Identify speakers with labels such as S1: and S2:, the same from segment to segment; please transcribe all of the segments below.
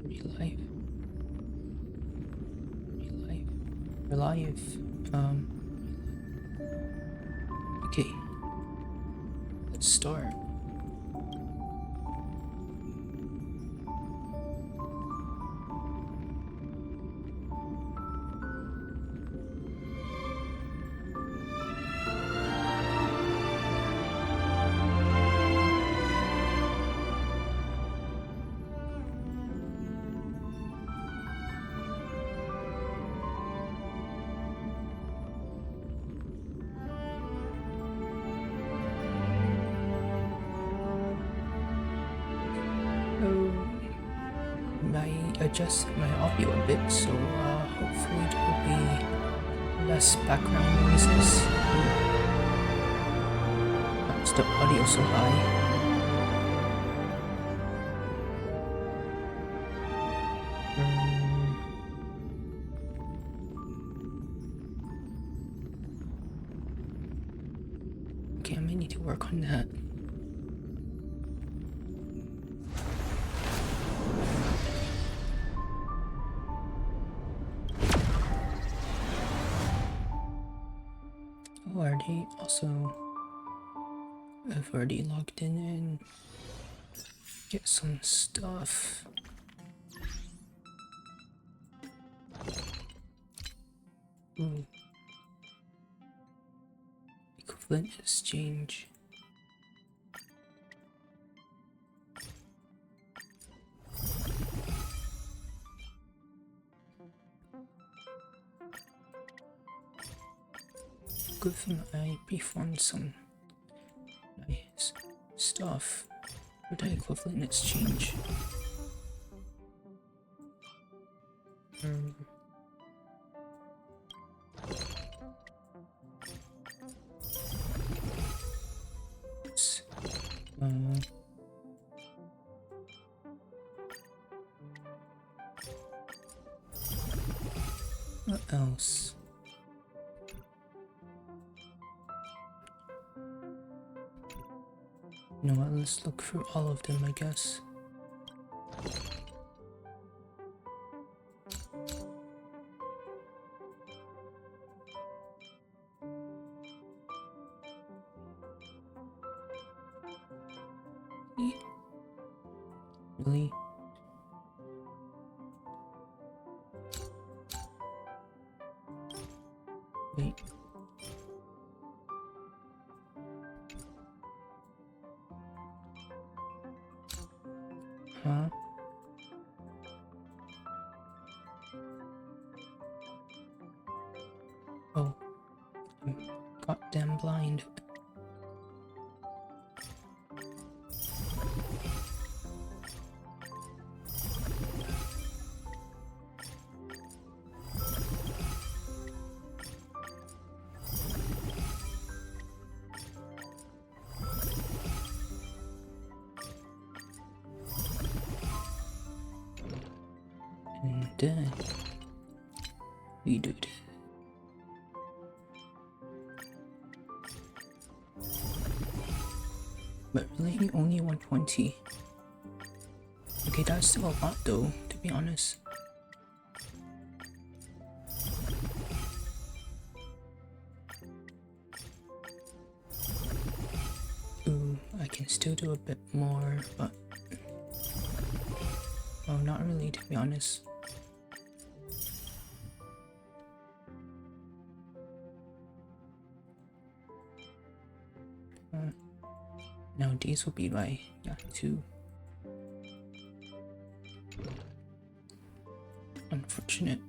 S1: Relive. Relive. Okay. Let's start. I adjust my audio a bit, so hopefully there will be less background noises. Is the audio so high? Okay, I may need to work on that. Oh, are they also... I've already logged in and get some stuff. Ooh. Equivalent exchange. Good thing I performed some nice stuff for the equivalent exchange. What else? You know what, let's look through all of them, I guess. Really? Wait. Huh? Oh, I'm goddamn blind. And then we do it. But really only 120. Okay, that's still a lot though, to be honest. Ooh, I can still do a bit more, but... Oh, not really, to be honest. Now these will be my two. Unfortunate.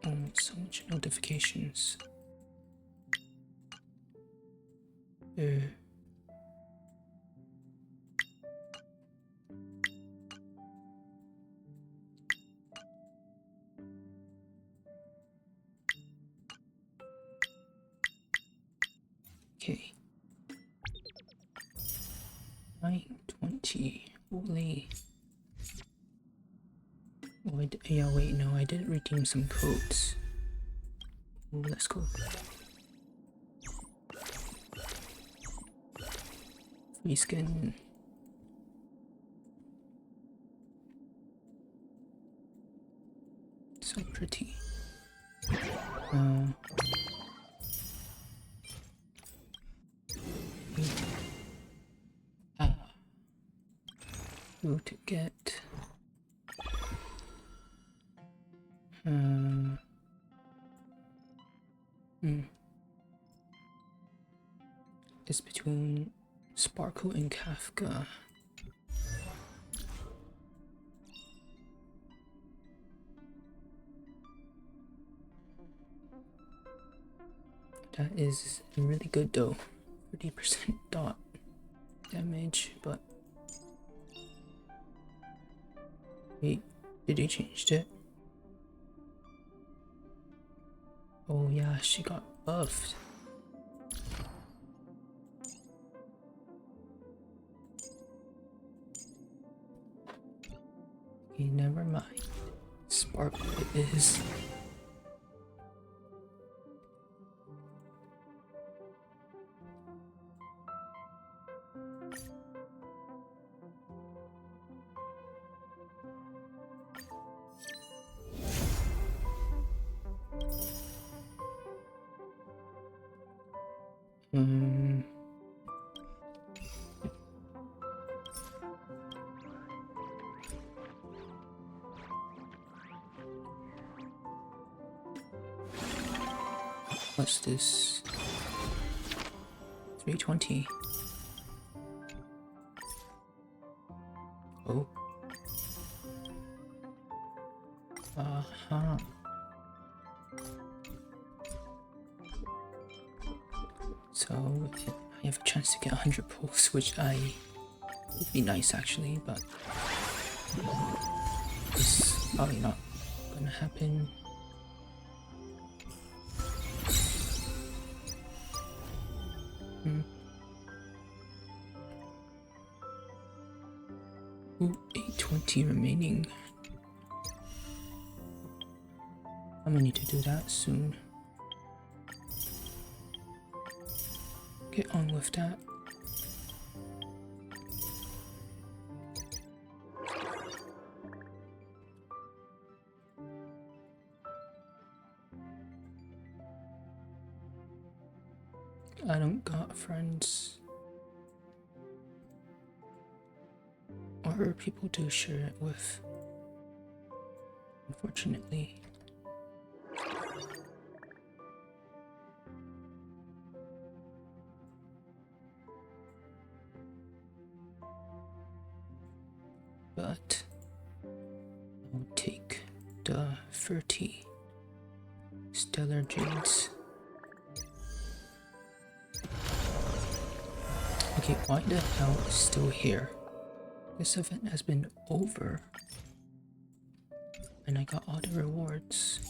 S1: Oh, so much notifications. Okay. 920. Holy. Oh, yeah, wait, no, I did redeem some codes. Ooh, let's go. Free skin. 2 to get it's between Sparkle and Kafka. That is really good though. 30% dot damage, but wait, did they change it? Oh yeah, she got buffed. Okay, never mind. Sparkle it is. What's this? 320. Oh. So I have a chance to get 100 pulls, which would be nice actually, but it's probably not gonna happen. Ooh, 820 remaining. I'm gonna need to do that soon. Get on with that. I don't got friends. Or people to share it with, unfortunately. But I'll take the 30 Stellar Jades. Okay, why the hell is still here? This event has been over and I got all the rewards.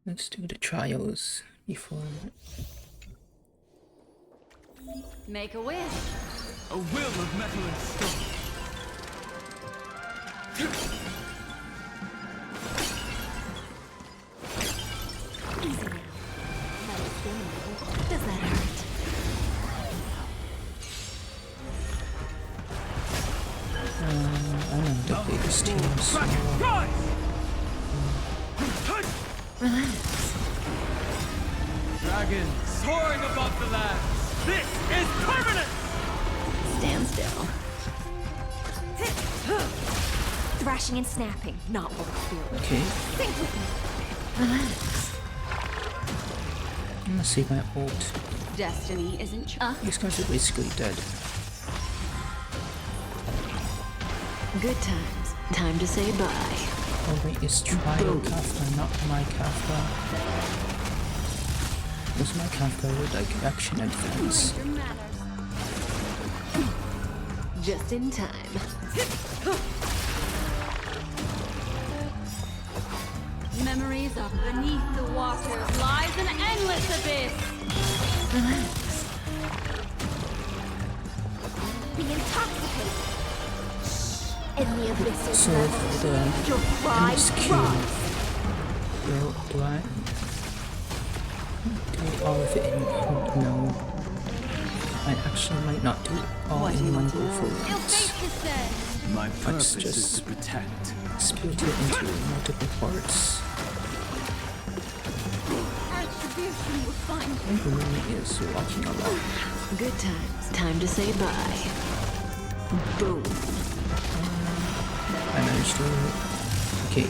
S1: Let's do the trials before.
S2: Make a wish.
S3: A will of metal and stone.
S2: Easy now. Does that hurt?
S1: I'm on the biggest team, so
S2: Relax.
S3: Dragon soaring above the land. This is permanent!
S2: Stand still. Thrashing and snapping, not what I feel.
S1: okay.
S2: Think with me. Relax.
S1: I'm gonna save my ult.
S2: Destiny isn't
S1: These guys are basically dead.
S2: good times. Time to say bye.
S1: Oh wait, it's trial Kafka, not my Kafka. Was my Kafka with like action advance?
S2: Just in time.
S4: Memories of beneath the waters lies an endless abyss.
S2: Relax.
S4: Be intoxicated. In the abyss of
S1: So for the
S4: your pride
S1: MSQ, do I do all of it in no? I actually might not do it all in one go for
S4: Ill
S1: once.
S4: fate descends.
S3: My
S1: Let's
S3: purpose is
S1: just
S3: to protect.
S1: split it into multiple parts.
S4: Retribution will find you.
S1: And Rumi is walking a lot.
S2: Good times. Time to say bye. Boom.
S1: I managed to. Okay.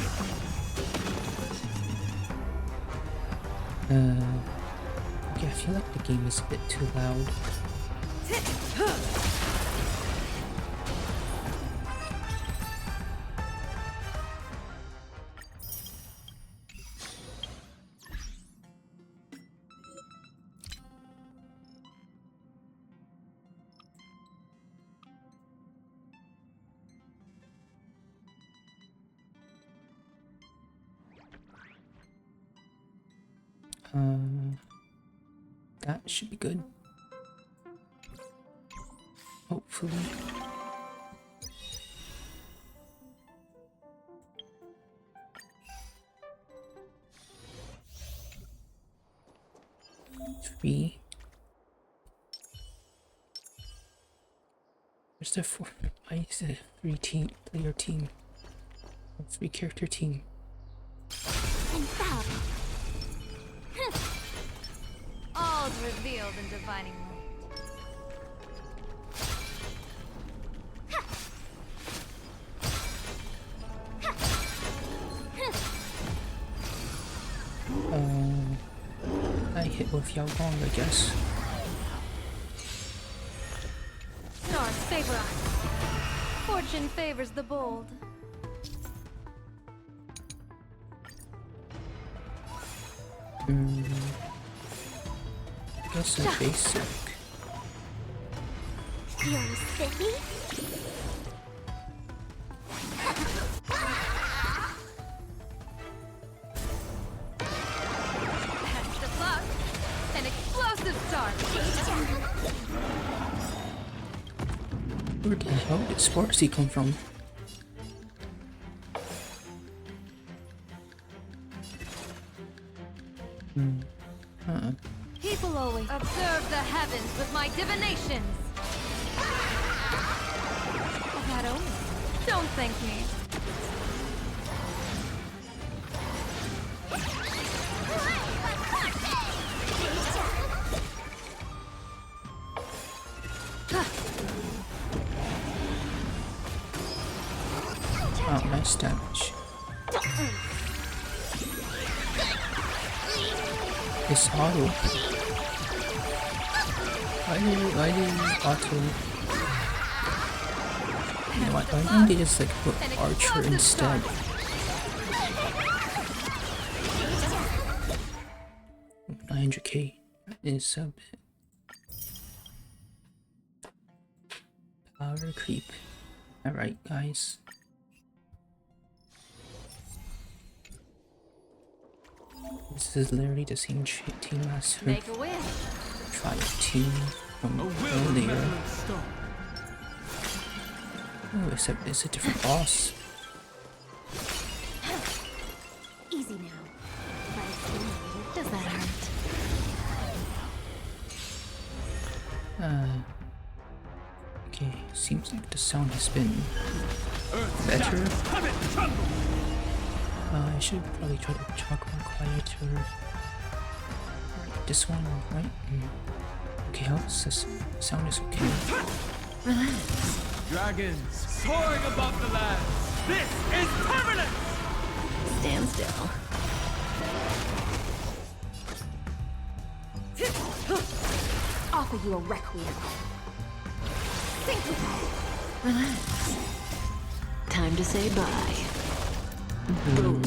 S1: Okay, I feel like the game is a bit too loud. That should be good. Hopefully. Three. Where's the four? Why is it a 3-player team? A 3-character team.
S4: Infallible. All's revealed in divining light.
S1: I hit with Yao Guang, I guess.
S4: Stars favor us. Fortune favors the bold.
S1: I guess a basic.
S4: Feeling spiffy? Best of luck. An explosive start.
S1: Where the hell did Sparksy come from?
S4: People always observe the heavens with my divinations. That only. Don't thank me.
S1: Oh, nice damage. It's auto. Why do auto? Why don't they just like put Archer instead? 900k is a bit power creep. Alright, guys. This is literally the same team as her
S4: Make a wish.
S1: tried team from
S3: A will
S1: earlier.
S3: remembrance stone.
S1: Oh, except it's a different boss.
S4: Easy now.
S2: Does that hurt?
S1: Okay, seems like the sound has been
S3: Earth's
S1: better.
S3: shadows have it tremble.
S1: I should probably try to talk more quieter. Like this one, right? Okay, how's this sound is okay.
S2: Relax.
S3: Dragons soaring above the land. This is permanent.
S2: Stand still.
S4: Offer you a requiem. Think with me.
S2: Relax. Time to say bye. Boom.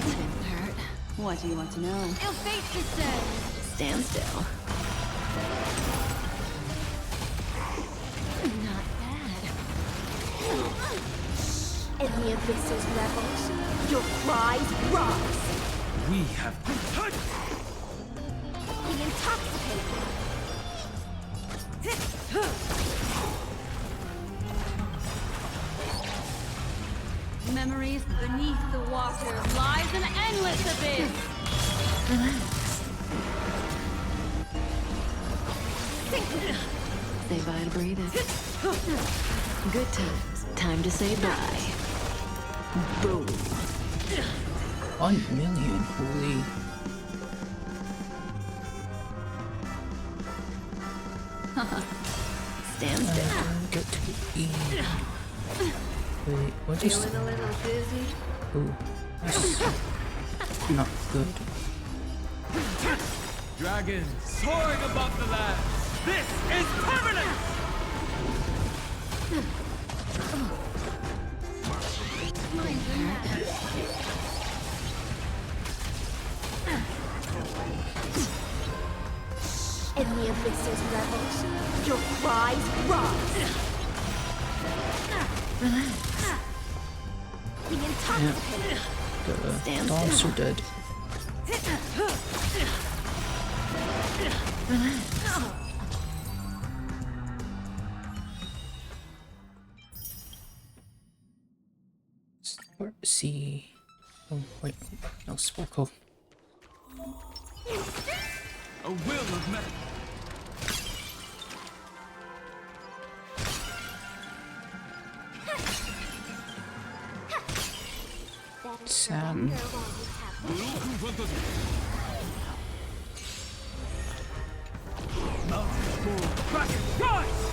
S2: Didn't hurt. What do you want to know?
S4: Ill fate descends.
S2: Stand still. Not bad.
S4: In the abyss's revels, your cries rise.
S3: We have been touched.
S4: The intoxicating. Memories beneath the water lies an endless abyss.
S2: Relax. Say bye to breathing. Good times. Time to say bye. Boom.
S1: 1 million, holy.
S2: Stand still.
S1: Get to E. Wait, what is
S2: Feeling a little dizzy?
S1: Oh, that's not good.
S3: Dragons soaring above the land. This is permanent!
S5: In the Abyss's levels, your cries rise. The intoxicating.
S1: The dogs are dead. C. Oh wait, no sparkle.
S3: A will of metal.
S1: Sam.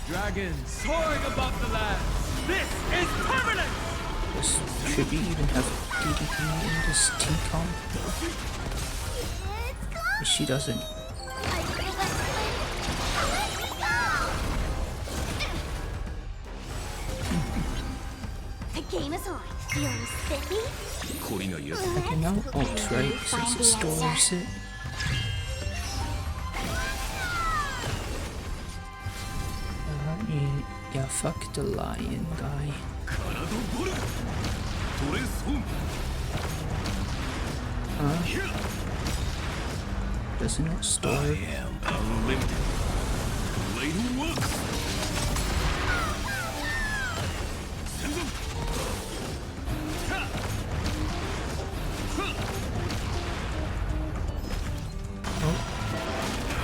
S3: Dragons soaring above the land. This is permanent!
S1: Should we even have DDP in this T-com? She doesn't.
S5: The game is on. Feeling spiffy?
S1: I can now ult, right? Since it stores it. Yeah, fuck the lion guy. Doesn't it store?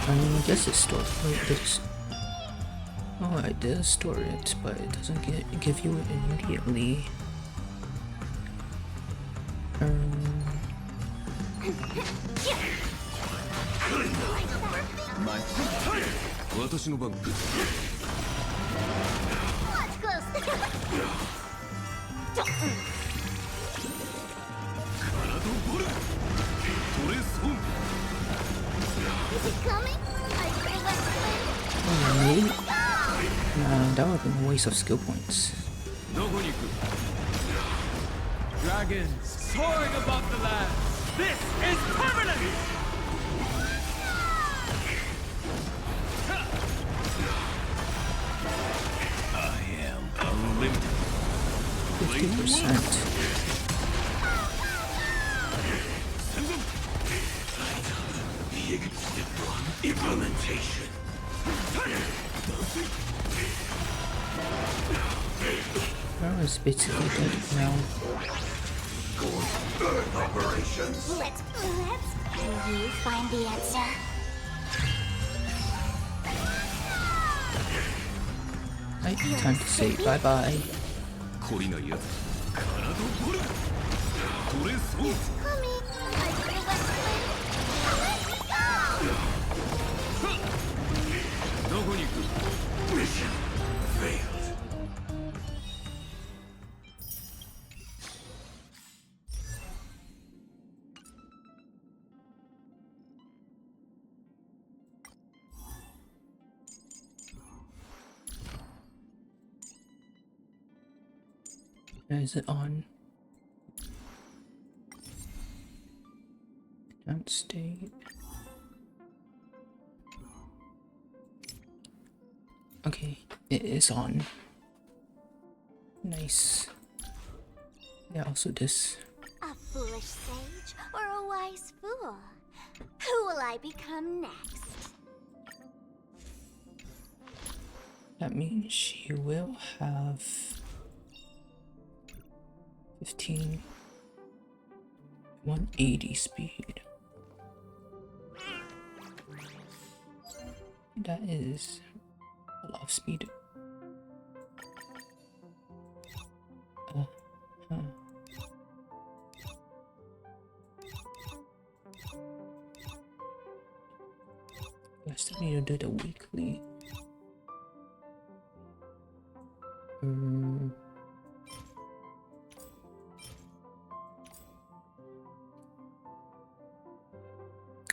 S1: I mean, I guess it's stored. Wait, this. Oh, I did store it, but it doesn't give you it immediately.
S5: Is it coming?
S1: Oh, maybe? Nah, that would have been a waste of skill points.
S3: Dragons soaring above the land. This is permanent! I am unlimited.
S1: 50%.
S3: Implementation.
S1: That was basically dead now.
S5: Let's can you find the answer?
S1: Right, time to say bye-bye.
S5: Coming.
S3: Mission failed.
S1: Is it on? Don't stay. Okay, it is on. Nice. Yeah, also this.
S5: A foolish sage or a wise fool? Who will I become next?
S1: That means she will have 15 180 speed. That is A lot of speed. I still need to do the weekly.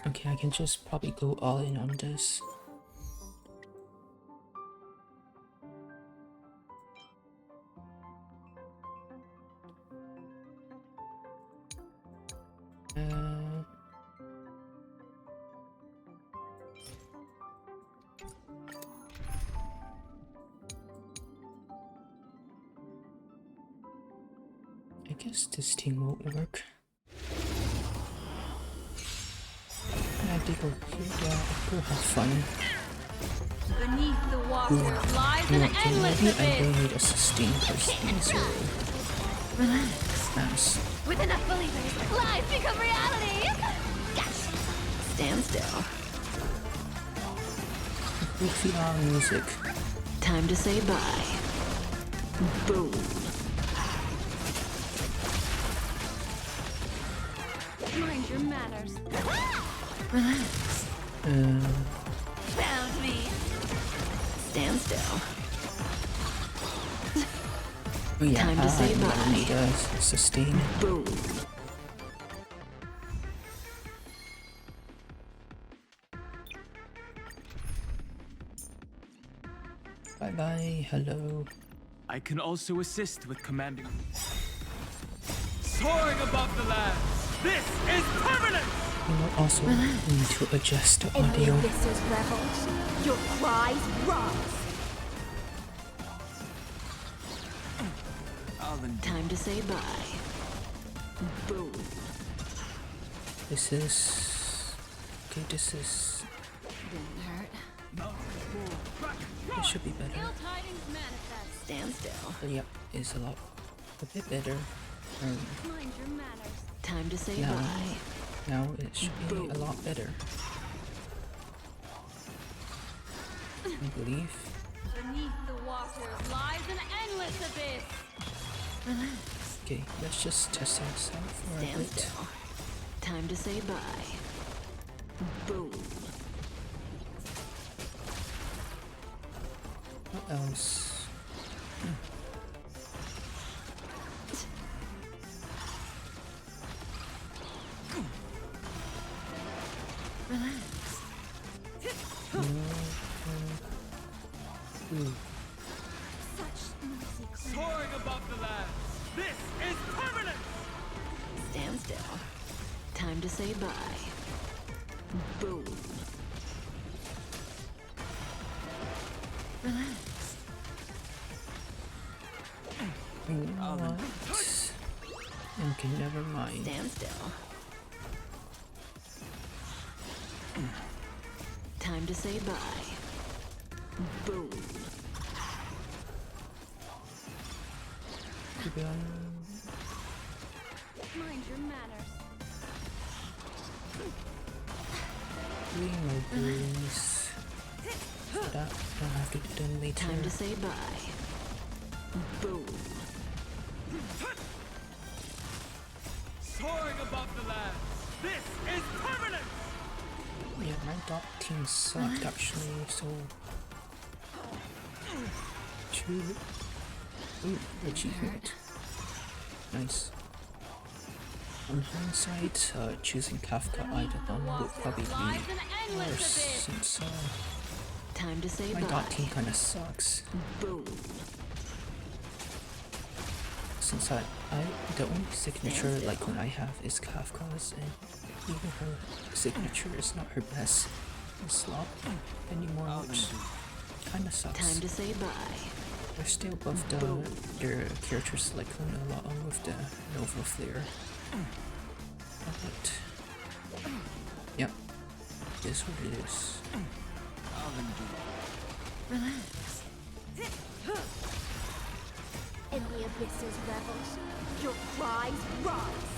S1: Okay, I can just probably go all in on this. I guess this team won't work. I think we'll have fun.
S4: Beneath the waters lies an endless
S1: Maybe I
S4: abyss.
S1: will need a sustain person, so
S2: Relax.
S1: nice.
S5: With enough believers, lies become reality!
S2: Stand still.
S1: We feel our music.
S2: Time to say bye. Boom.
S4: Mind your manners.
S2: Relax.
S5: Found me!
S2: Stand still.
S1: Oh yeah,
S2: Time to say
S1: I'm gonna
S2: bye.
S1: need a sustain.
S2: Boom.
S1: Bye bye, hello.
S3: I can also assist with commanding. Soaring above the lands. This is permanent!
S1: You will also need to adjust the audio.
S5: Abyss's revels, your cries rise!
S2: Time to say bye. Boom.
S1: This is... Okay, this is...
S2: Didn't hurt.
S1: This should be better.
S4: Ill tidings manifest.
S2: Stand still.
S1: But yep, it's a bit better.
S4: Mind your manners.
S2: Time to say
S1: Now,
S2: bye.
S1: now it should be a lot better. I believe.
S4: Beneath the waters lies an endless abyss.
S2: Relax.
S1: Okay, let's just test this out for a
S2: Stand
S1: bit.
S2: still. Time to say bye. Boom.
S1: What else?
S2: Relax.
S5: Such mercy,
S3: Soaring above the lands. This is permanent!
S2: Stand still. Time to say bye. Boom. Relax.
S1: What? Okay, never mind.
S2: Stand still. Time to say bye. Boom.
S1: To be honest,
S4: Mind your manners.
S1: doing my dreams. So that I'll have to do them later.
S2: Time to say bye. Boom.
S3: Soaring above the lands. This is permanent!
S1: Yeah, my dot team sucked actually, so... Ooh, achievement. Nice. On hindsight, choosing Kafka either one would probably be
S4: Lies an endless
S1: worse,
S4: abyss.
S1: since
S2: Time to say
S1: my
S2: bye.
S1: dot team kinda sucks.
S2: Boom.
S1: Since the only signature like one I have is Kafka's, and even her signature is not her best slot anymore, which kinda sucks.
S2: Time to say bye.
S1: They're still above their characters like along with the Nova Flare. But yep, it is what it is.
S2: Relax.
S5: in the abyss's revels, your cries rise!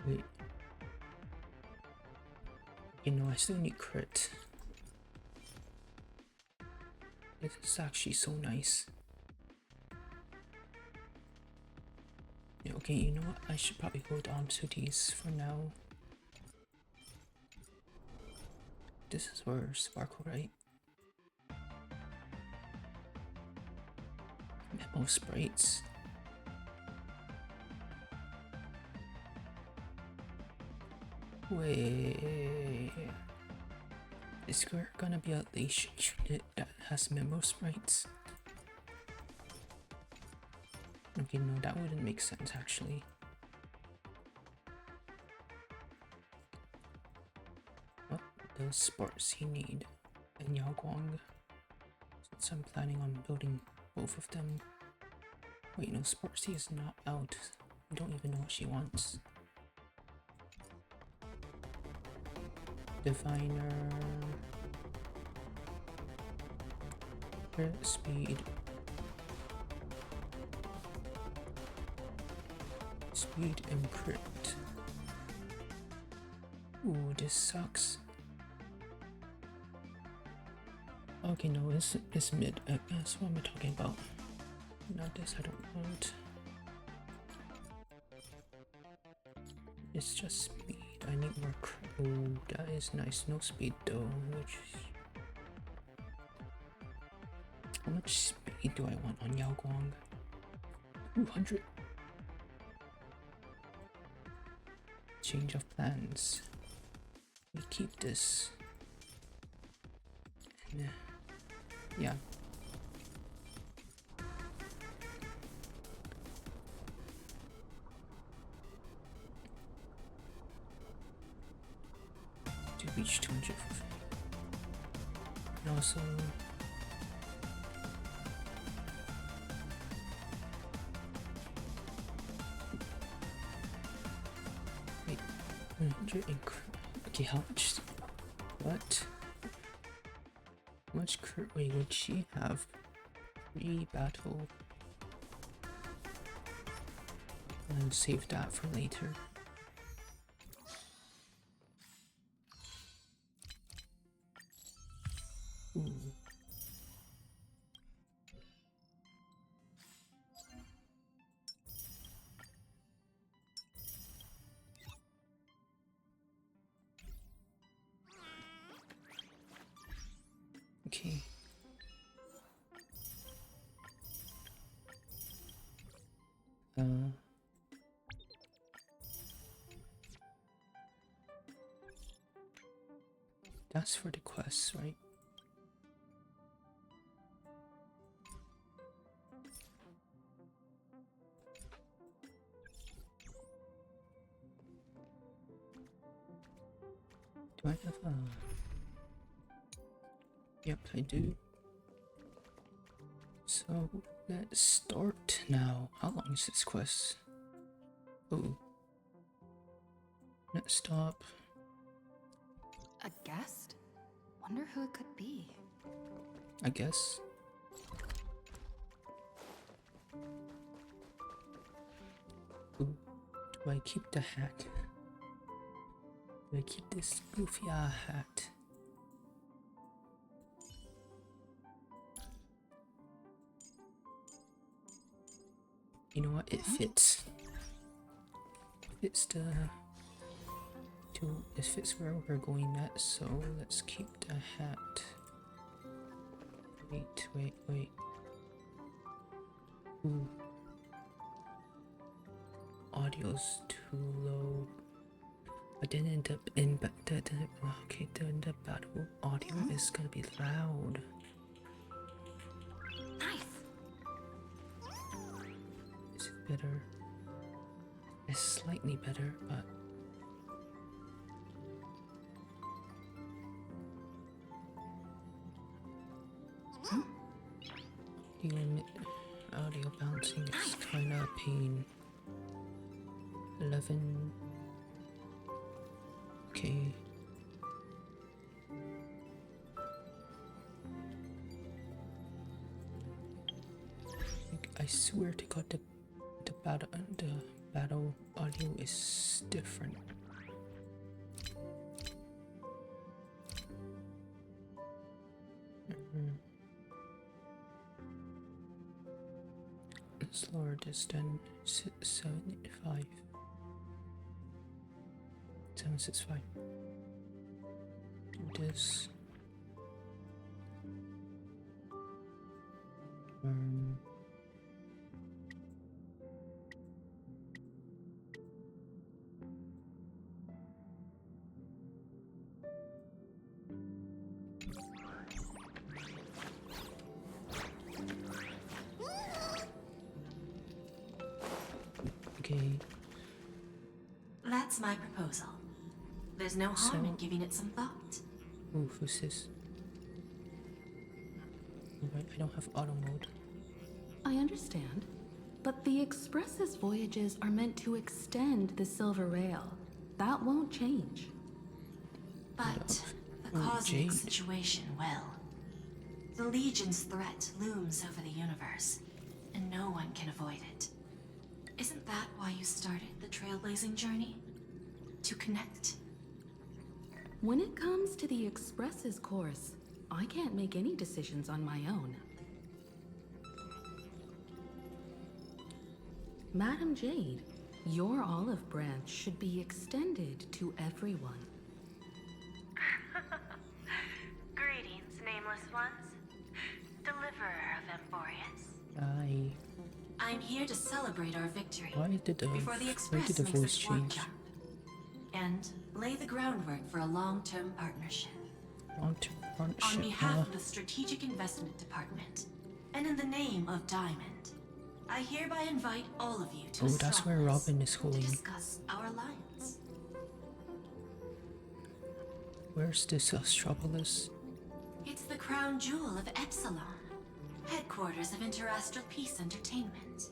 S1: Wait. You know, I still need crit. It's actually so nice. Yeah, okay, you know what? I should probably hold on to these for now. This is where Sparkle, right? Memo sprites. Wait. Is there gonna be a leash unit that has memo sprites? Okay, no, that wouldn't make sense actually. What those sports he need and Yao Guang, since I'm planning on building both of them. Wait, no, Sportsy is not out. I don't even know what she wants. Diviner. Speed. Speed and crit. Ooh, this sucks. Okay, no, it's mid. That's what I'm talking about. Not this, I don't want. It's just speed. I need more crit. Oh, that is nice. No speed though, which is... How much speed do I want on Yao Guang? 200. Change of plans. We keep this. And, yeah. To reach 200. And also... Wait, 100 okay, how much? What? How much crit rate would she have? Battle. And save that for later. Ooh. Okay. That's for the quests, right? Do I have a... Yep, I do. So, let's start now. How long is this quest? Oh. Let's stop.
S6: A guest? Wonder who it could be.
S1: I guess. Ooh. Do I keep the hat? Do I keep this goofy hat? You know what? It fits. Fits the... It fits where we're going next, so let's keep the hat. Wait. Ooh. Audio's too low. But then in the battle audio is gonna be loud.
S6: Nice.
S1: Is it better? It's slightly better, but audio bouncing is kinda a pain. 11. Okay. I swear to God, the battle audio is different. Slower this than 75. 765. Do this. Okay.
S7: That's my proposal. There's no harm in giving it some thought.
S1: Ooh, who's this? Alright, I don't have auto mode.
S2: I understand, but the Express's voyages are meant to extend the Silver Rail. That won't change.
S7: But the cosmic situation will. The Legion's threat looms over the universe, and no one can avoid it. Isn't that why you started the trailblazing journey? To connect?
S2: When it comes to the Express's course, I can't make any decisions on my own. Madam Jade, your olive branch should be extended to everyone.
S7: Greetings, nameless ones. Deliverer of Emphorius. I'm here to celebrate our victory
S1: Why did the
S7: before the Express
S1: voice
S7: makes its warp
S1: change?
S7: jump, and lay the groundwork for a long-term partnership.
S1: Long-term
S7: On
S1: partnership.
S7: behalf of the Strategic Investment Department, and in the name of Diamond, I hereby invite all of you to
S1: Oh, that's where
S7: Astropolis
S1: Robin is
S7: to
S1: holding.
S7: discuss our alliance.
S1: Where's this Astropolis?
S7: It's the crown jewel of Epsilon, headquarters of Interastral Peace Entertainment.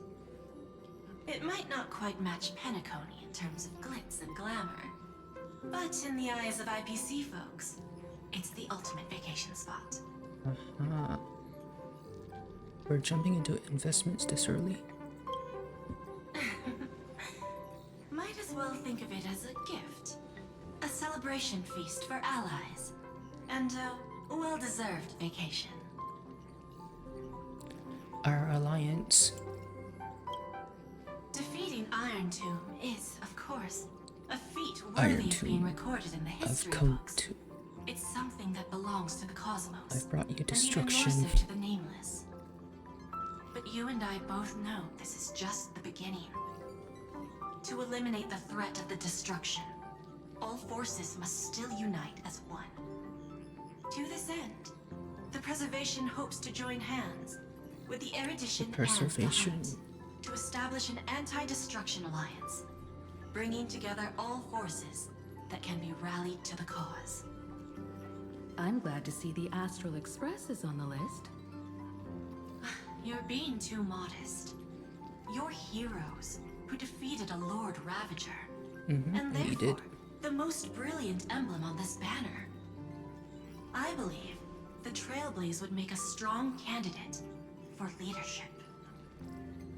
S7: It might not quite match Penacony in terms of glitz and glamour, but in the eyes of IPC folks, it's the ultimate vacation spot.
S1: Uh-huh. We're jumping into investments this early?
S7: Might as well think of it as a gift. A celebration feast for allies. And a well-deserved vacation.
S1: Our alliance.
S7: Defeating Iron Tomb is, of course, a feat
S1: Iron
S7: worthy of being
S1: Tomb.
S7: recorded in the
S1: I've
S7: history
S1: come
S7: books.
S1: to.
S7: It's something that belongs to the cosmos.
S1: I've brought you
S7: And
S1: destruction.
S7: even more so to the nameless. But you and I both know this is just the beginning. To eliminate the threat of the destruction, all forces must still unite as one. To this end, the Preservation hopes to join hands with the Erudition and the
S1: Preservation.
S7: Hunt to establish an anti-destruction alliance, bringing together all forces that can be rallied to the cause.
S2: I'm glad to see the Astral Express is on the list.
S7: You're being too modest. You're heroes who defeated a Lord Ravager, and
S1: we
S7: therefore
S1: did.
S7: the most brilliant emblem on this banner. I believe the Trailblaze would make a strong candidate for leadership.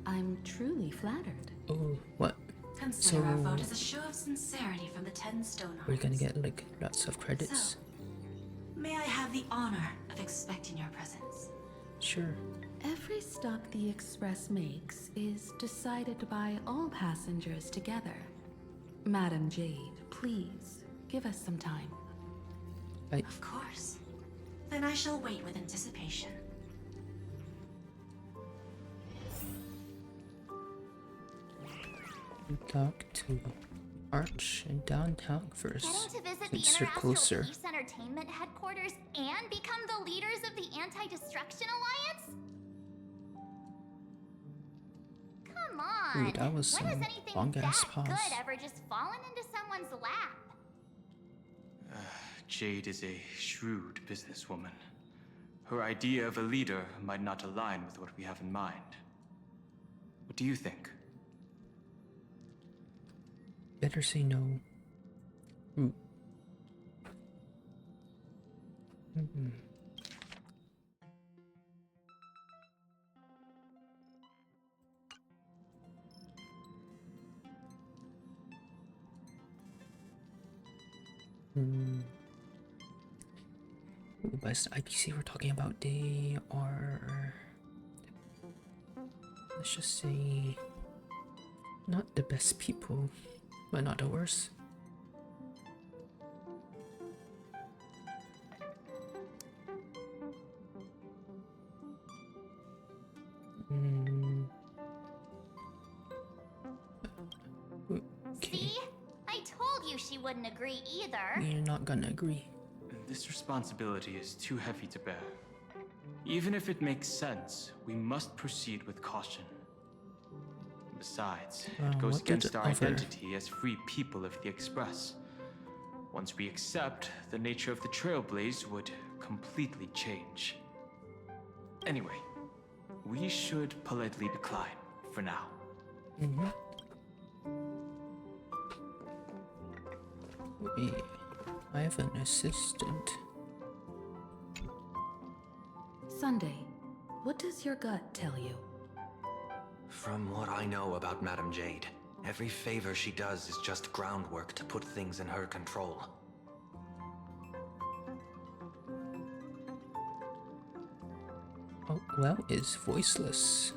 S2: I'm truly flattered.
S1: Oh, what?
S7: Consider our
S1: So-
S7: vote as a show of sincerity from the 10 Stonehearts.
S1: We're gonna get like lots of credits.
S7: So, may I have the honor of expecting your presence?
S1: Sure.
S2: Every stop the Express makes is decided by all passengers together. Madam Jade, please, give us some time.
S7: Of course. Then I shall wait with anticipation.
S1: Talk to Arch and downtown first.
S5: Getting to visit
S1: Since
S5: the
S1: you're closer.
S5: Interastral Peace Entertainment headquarters and become the leaders of the Anti-Destruction Alliance? Come on.
S1: Ooh, that was
S5: when has
S1: some
S5: anything
S1: long-ass
S5: that
S1: pause.
S5: good ever just fallen into someone's lap?
S3: Jade is a shrewd businesswoman. Her idea of a leader might not align with what we have in mind. What do you think?
S1: Better say no. Ooh. Ooh, best IPC we're talking about, they are let's just say, not the best people, but not the worst. Okay,
S5: See? I told you she wouldn't agree either.
S1: you're not gonna agree.
S3: This responsibility is too heavy to bear. Even if it makes sense, we must proceed with caution. Besides, it goes
S1: what did
S3: against our
S1: offer?
S3: identity as free people of the Express. Once we accept, the nature of the Trailblaze would completely change. Anyway, we should politely decline for now.
S1: Wait, I have an assistant.
S2: Sunday, what does your gut tell you?
S8: From what I know about Madame Jade, every favor she does is just groundwork to put things in her control.
S1: Oh, well, it's voiceless.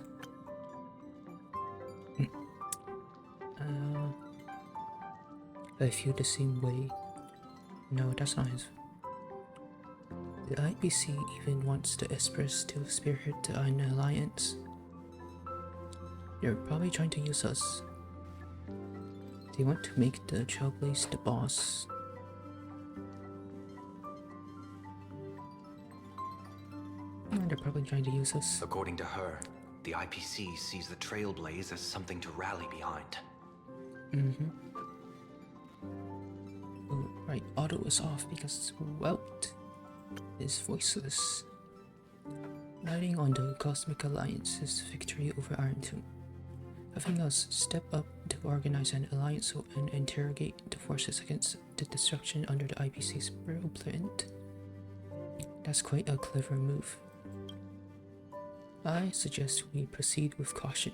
S1: I feel the same way. No, that's not his. The IPC even wants the Express to spearhead the Alliance. They're probably trying to use us. They want to make the Trailblaze the boss. And they're probably trying to use us.
S8: According to her, the IPC sees the Trailblaze as something to rally behind.
S1: Oh, right, auto is off because Welt is voiceless. Riding on the Cosmic Alliance's victory over Iron Tomb. Having us step up to organize an alliance and interrogate the forces against the destruction under the IPC's blueprint. That's quite a clever move. I suggest we proceed with caution.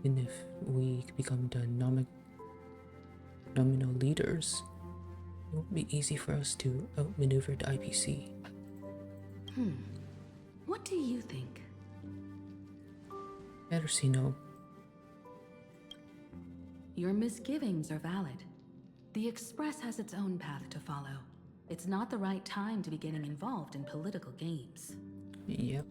S1: Even if we become the nominal leaders, it won't be easy for us to outmaneuver the IPC.
S2: What do you think?
S1: Better say no.
S2: Your misgivings are valid. The Express has its own path to follow. It's not the right time to be getting involved in political games.
S1: Yep.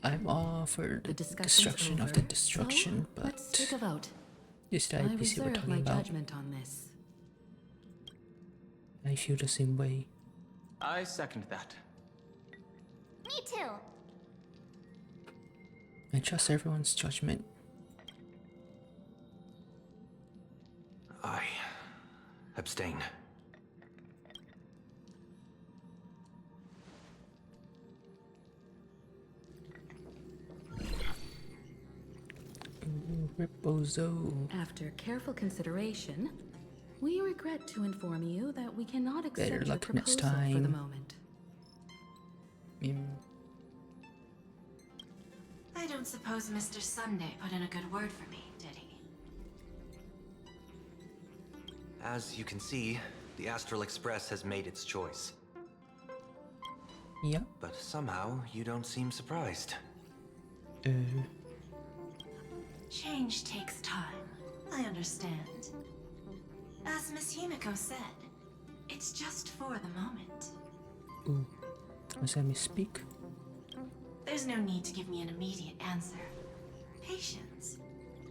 S1: I'm all for the
S2: discussion's
S1: destruction of
S2: over,
S1: the destruction,
S2: so let's take a
S1: but
S2: vote.
S1: it's the
S2: I
S1: IPC we're
S2: reserve
S1: talking
S2: my
S1: about.
S2: judgment on this.
S1: I feel the same way.
S3: I second that.
S5: Me too.
S1: I trust everyone's judgment.
S8: I abstain.
S1: Ripbozo.
S2: After careful consideration, we regret to inform you that we cannot accept
S1: Better
S2: your
S1: luck next
S2: proposal for the
S1: time.
S2: moment.
S7: I don't suppose Mr. Sunday put in a good word for me, did he?
S8: As you can see, the Astral Express has made its choice.
S1: Yep.
S8: But somehow, you don't seem surprised.
S7: Change takes time. I understand. As Miss Himiko said, it's just for the moment.
S1: Ooh. Was I misspeak?
S7: There's no need to give me an immediate answer. Patience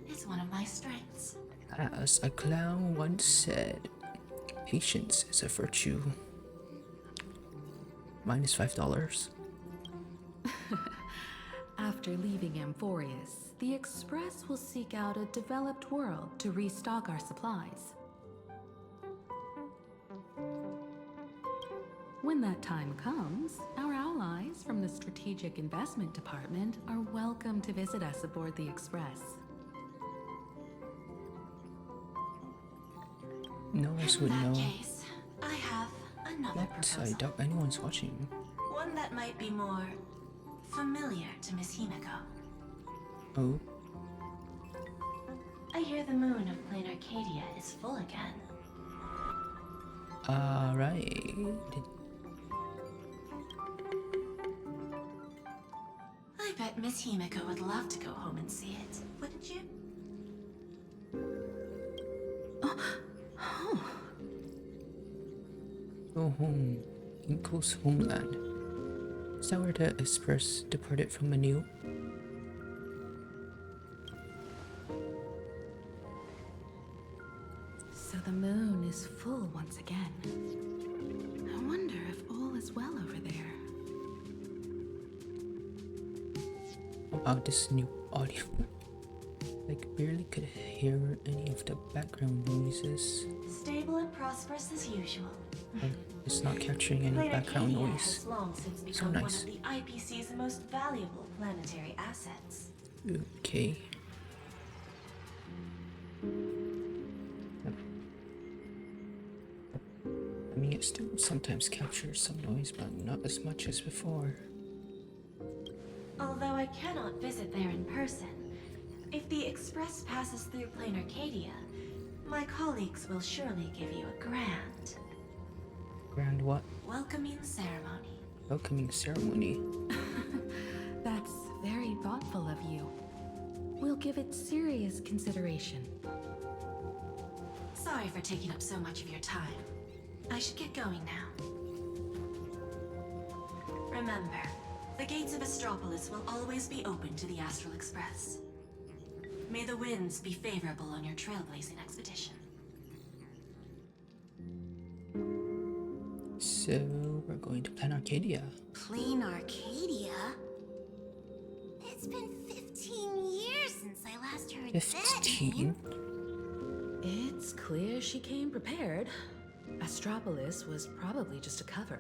S7: is one of my strengths.
S1: As a clown once said, patience is a virtue. Minus $5.
S2: After leaving Amphorius, the Express will seek out a developed world to restock our supplies. When that time comes, our allies from the Strategic Investment Department are welcome to visit us aboard the Express.
S1: No one
S7: In
S1: would
S7: that
S1: know.
S7: case, I have another
S1: What? I
S7: proposal.
S1: doubt anyone's watching.
S7: One that might be more familiar to Miss Himiko.
S1: Oh,
S7: I hear the moon of Plain Arcadia is full again.
S1: alright.
S7: Miss Himiko would love to go home and see it, wouldn't you?
S1: Go home. Himiko's homeland. Is that where the Express departed from Manu?
S2: So the moon is full once again. I wonder if all is well over there.
S1: Wow, this new audio. Like, barely could hear any of the background noises.
S7: Stable and prosperous as usual.
S1: Like, it's not capturing any
S7: Planet
S1: background
S7: Arcadia
S1: noise.
S7: has long since
S1: So
S7: become
S1: nice.
S7: one of the IPC's most valuable planetary assets.
S1: Okay. I mean, it still sometimes captures some noise, but not as much as before.
S7: Although I cannot visit there in person, if the Express passes through Plain Arcadia, my colleagues will surely give you a grand
S1: Grand what?
S7: welcoming ceremony.
S1: Welcoming ceremony.
S2: That's very thoughtful of you. We'll give it serious consideration.
S7: Sorry for taking up so much of your time. I should get going now. Remember, the gates of Astropolis will always be open to the Astral Express. May the winds be favorable on your trailblazing expedition.
S1: So, we're going to Plain Arcadia.
S5: Plain Arcadia? It's been 15 years since I last heard that
S1: 15?
S5: name.
S2: It's clear she came prepared. Astropolis was probably just a cover.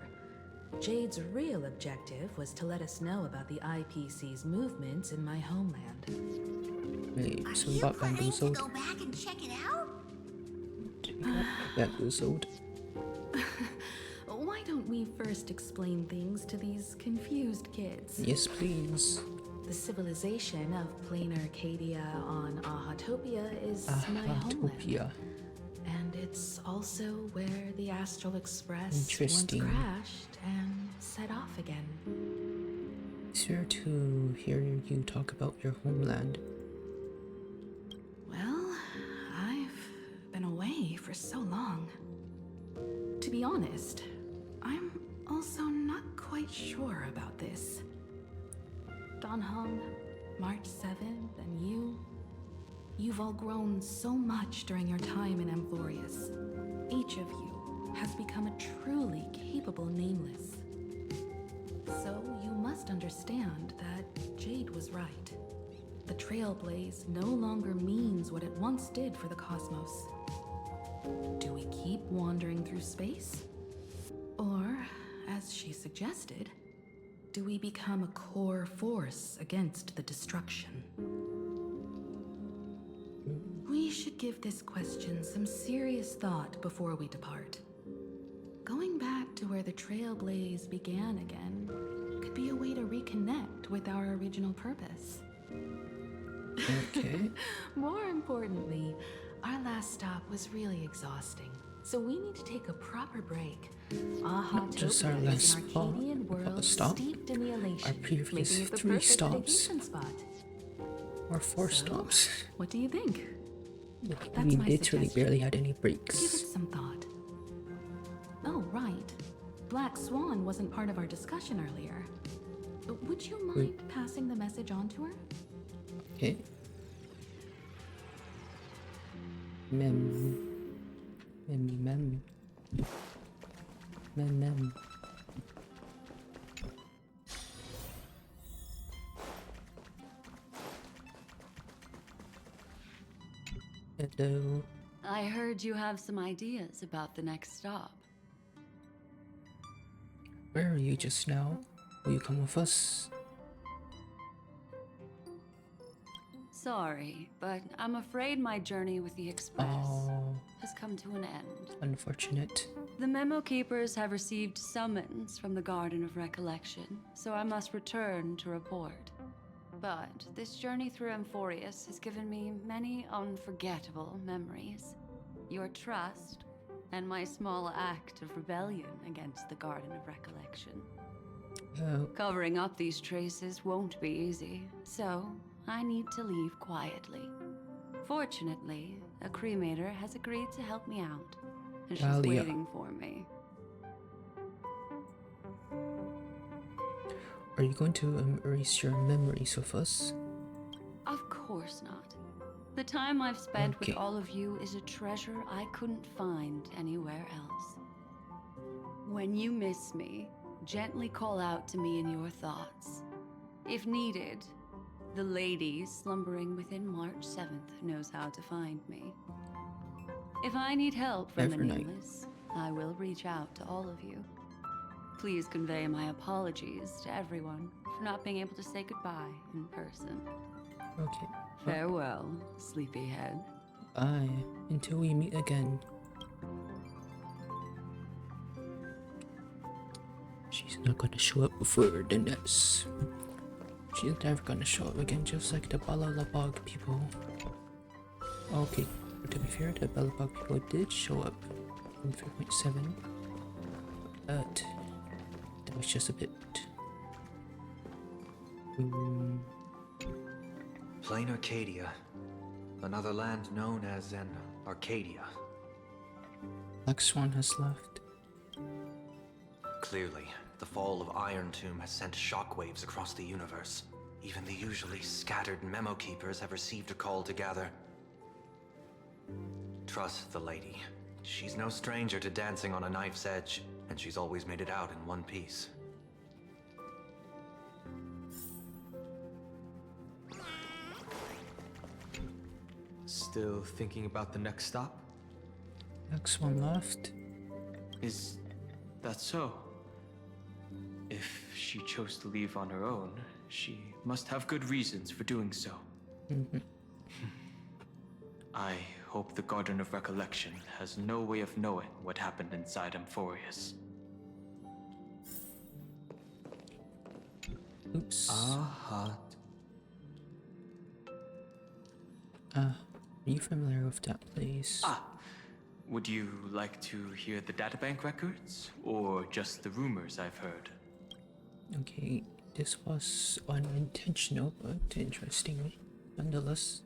S2: Jade's real objective was to let us know about the IPC's movements in my homeland.
S1: Wait,
S5: Are
S1: so we
S5: you
S1: got
S5: planning to
S1: bamboozled?
S5: go back and check it out?
S1: We got bamboozled.
S2: Why don't we first explain things to these confused kids?
S1: Yes, please.
S2: The civilization of Plain Arcadia on Ahatopia is my homeland.
S1: Ahatopia.
S2: And it's also where the Astral Express once
S1: Interesting.
S2: crashed and set off again.
S1: It's rare to hear you talk about your homeland.
S2: Well, I've been away for so long. To be honest, I'm also not quite sure about this. Don Hung, March 7th, and you've all grown so much during your time in Amphorius. Each of you has become a truly capable Nameless. So you must understand that Jade was right. The Trailblaze no longer means what it once did for the cosmos. Do we keep wandering through space? Or, as she suggested, do we become a core force against the destruction? We should give this question some serious thought before we depart. Going back to where the Trailblaze began again could be a way to reconnect with our original purpose.
S1: Okay.
S2: More importantly, our last stop was really exhausting, so we need to take a proper break.
S1: Not just our
S2: Ahatopia
S1: last
S2: is an
S1: spot,
S2: Arcadian
S1: but a
S2: world
S1: stop.
S2: steeped in the elation,
S1: Our previous
S2: making it the
S1: 3
S2: perfect
S1: stops.
S2: vacation spot.
S1: Or 4
S2: So,
S1: stops.
S2: What do you think?
S1: We
S2: That's my
S1: literally
S2: suggestion.
S1: barely had any
S2: Give it
S1: breaks.
S2: some thought. Oh, right. Black Swan wasn't part of our discussion earlier. Would you mind passing the message on to her?
S1: Okay. Mem. Mem. Hello.
S4: I heard you have some ideas about the next stop.
S1: Where are you just now? Will you come with us?
S4: Sorry, but I'm afraid my journey with the Express
S1: Oh,
S4: has come to an end.
S1: unfortunate.
S4: The Memo Keepers have received summons from the Garden of Recollection, so I must return to report. But this journey through Amphorius has given me many unforgettable memories. Your trust, and my small act of rebellion against the Garden of Recollection.
S1: Oh,
S4: Covering up these traces won't be easy, so I need to leave quietly. Fortunately, a cremator has agreed to help me out, and she's
S1: Dahlia.
S4: waiting for me.
S1: are you going to erase your memories of us?
S4: Of course not. The time I've spent
S1: Okay.
S4: with all of you is a treasure I couldn't find anywhere else. When you miss me, gently call out to me in your thoughts. If needed, the lady slumbering within March 7th knows how to find me. If I need help from the
S1: Every night.
S4: nameless, I will reach out to all of you. Please convey my apologies to everyone for not being able to say goodbye in person.
S1: Okay.
S4: Farewell, sleepyhead.
S1: Bye. Until we meet again. She's not gonna show up before the next. She's never gonna show up again, just like the Balalabog people. Okay, to be fair, the Balalabog people did show up in 3.7, but that was just a bit.
S8: Plain Arcadia. Another land known as an Arcadia.
S1: Black Swan has left.
S8: Clearly, the fall of Iron Tomb has sent shockwaves across the universe. Even the usually scattered memo keepers have received a call to gather. Trust the lady. She's no stranger to dancing on a knife's edge, and she's always made it out in one piece.
S3: Still thinking about the next stop?
S1: Black Swan left.
S3: Is that so? If she chose to leave on her own, she must have good reasons for doing so. I hope the Garden of Recollection has no way of knowing what happened inside Amphorius.
S1: Oops.
S3: Aha.
S1: Are you familiar with that place?
S3: Would you like to hear the databank records, or just the rumors I've heard?
S1: Okay, this was unintentional, but interesting nonetheless.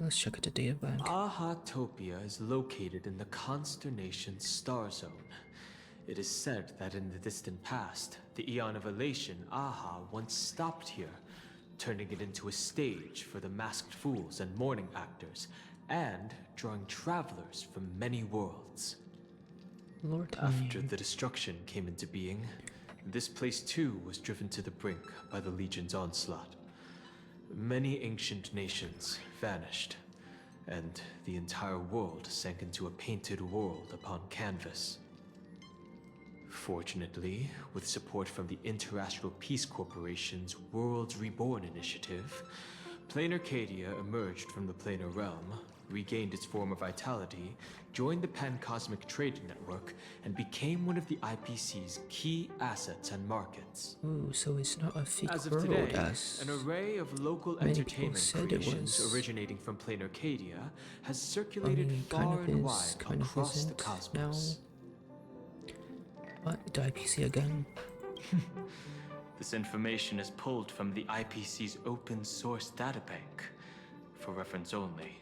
S1: Let's check out the data bank.
S3: Ahatopia is located in the Consternation Star Zone. It is said that in the distant past, the Eon of Elation, Aha, once stopped here, turning it into a stage for the masked fools and mourning actors, and drawing travelers from many worlds.
S1: Lord,
S3: After the destruction came into being, this place too was driven to the brink by the Legion's onslaught. Many ancient nations vanished, and the entire world sank into a painted world upon canvas. Fortunately, with support from the Interastral Peace Corporation's Worlds Reborn initiative, Plain Arcadia emerged from the planar realm, regained its former vitality, joined the Pan-Cosmic Trade Network, and became one of the IPC's key assets and markets.
S1: ooh, so it's not a fake
S3: As of
S1: world
S3: today,
S1: as
S3: an array of local
S1: many people
S3: entertainment
S1: said it
S3: creations
S1: was.
S3: originating from Plain Arcadia has circulated
S1: kind
S3: far
S1: of
S3: and
S1: is,
S3: wide
S1: kind of
S3: across the
S1: isn't
S3: cosmos.
S1: now. What? The IPC again?
S3: This information is pulled from the IPC's open source databank, for reference only.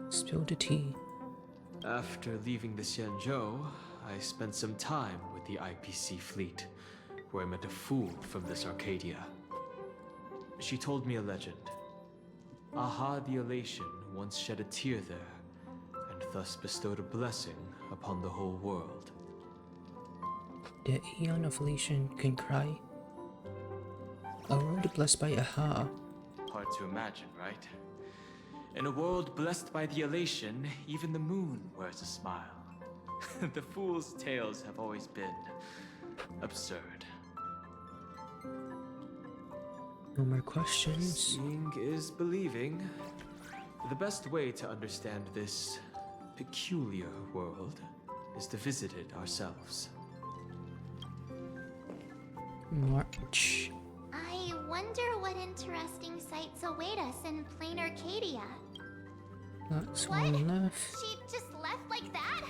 S1: Spill the tea.
S3: After leaving the Xianzhou, I spent some time with the IPC fleet, where I met a fool from this Arcadia. She told me a legend. Aha the Elation once shed a tear there, and thus bestowed a blessing upon the whole world.
S1: The Eon of Elation can cry. A world blessed by Aha.
S3: Hard to imagine, right? In a world blessed by the elation, even the moon wears a smile. The fool's tales have always been absurd.
S1: No more questions.
S3: Seeing is believing. The best way to understand this peculiar world is to visit it ourselves.
S1: March.
S5: I wonder what interesting sights await us in Plain Arcadia.
S1: That's
S5: What?
S1: one left.
S5: She just left like that?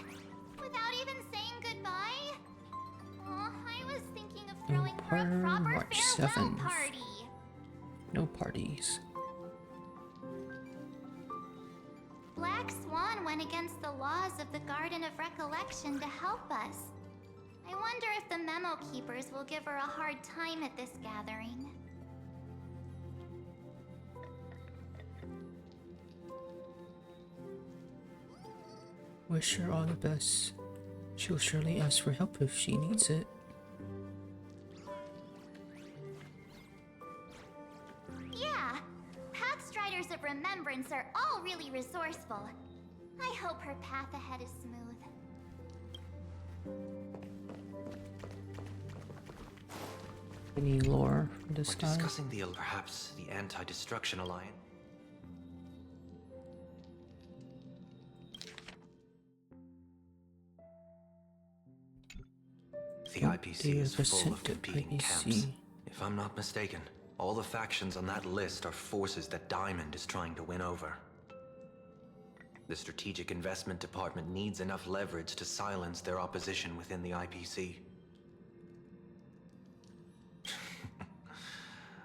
S5: Without even saying goodbye? I was thinking of throwing her a
S1: Empire
S5: proper
S1: March
S5: farewell
S1: 7th.
S5: party.
S1: No parties.
S5: Black Swan went against the laws of the Garden of Recollection to help us. I wonder if the Memo Keepers will give her a hard time at this gathering.
S1: Wish her all the best. She'll surely ask for help if she needs it.
S5: Yeah, Pathstriders of Remembrance are all really resourceful. I hope her path ahead is smooth.
S1: Any lore from this
S8: We're
S1: guy?
S8: discussing perhaps the Anti-Destruction Alliance. The IPC is full of competing camps. If I'm not mistaken, all the factions on that list are forces that Diamond is trying to win over. The Strategic Investment Department needs enough leverage to silence their opposition within the IPC.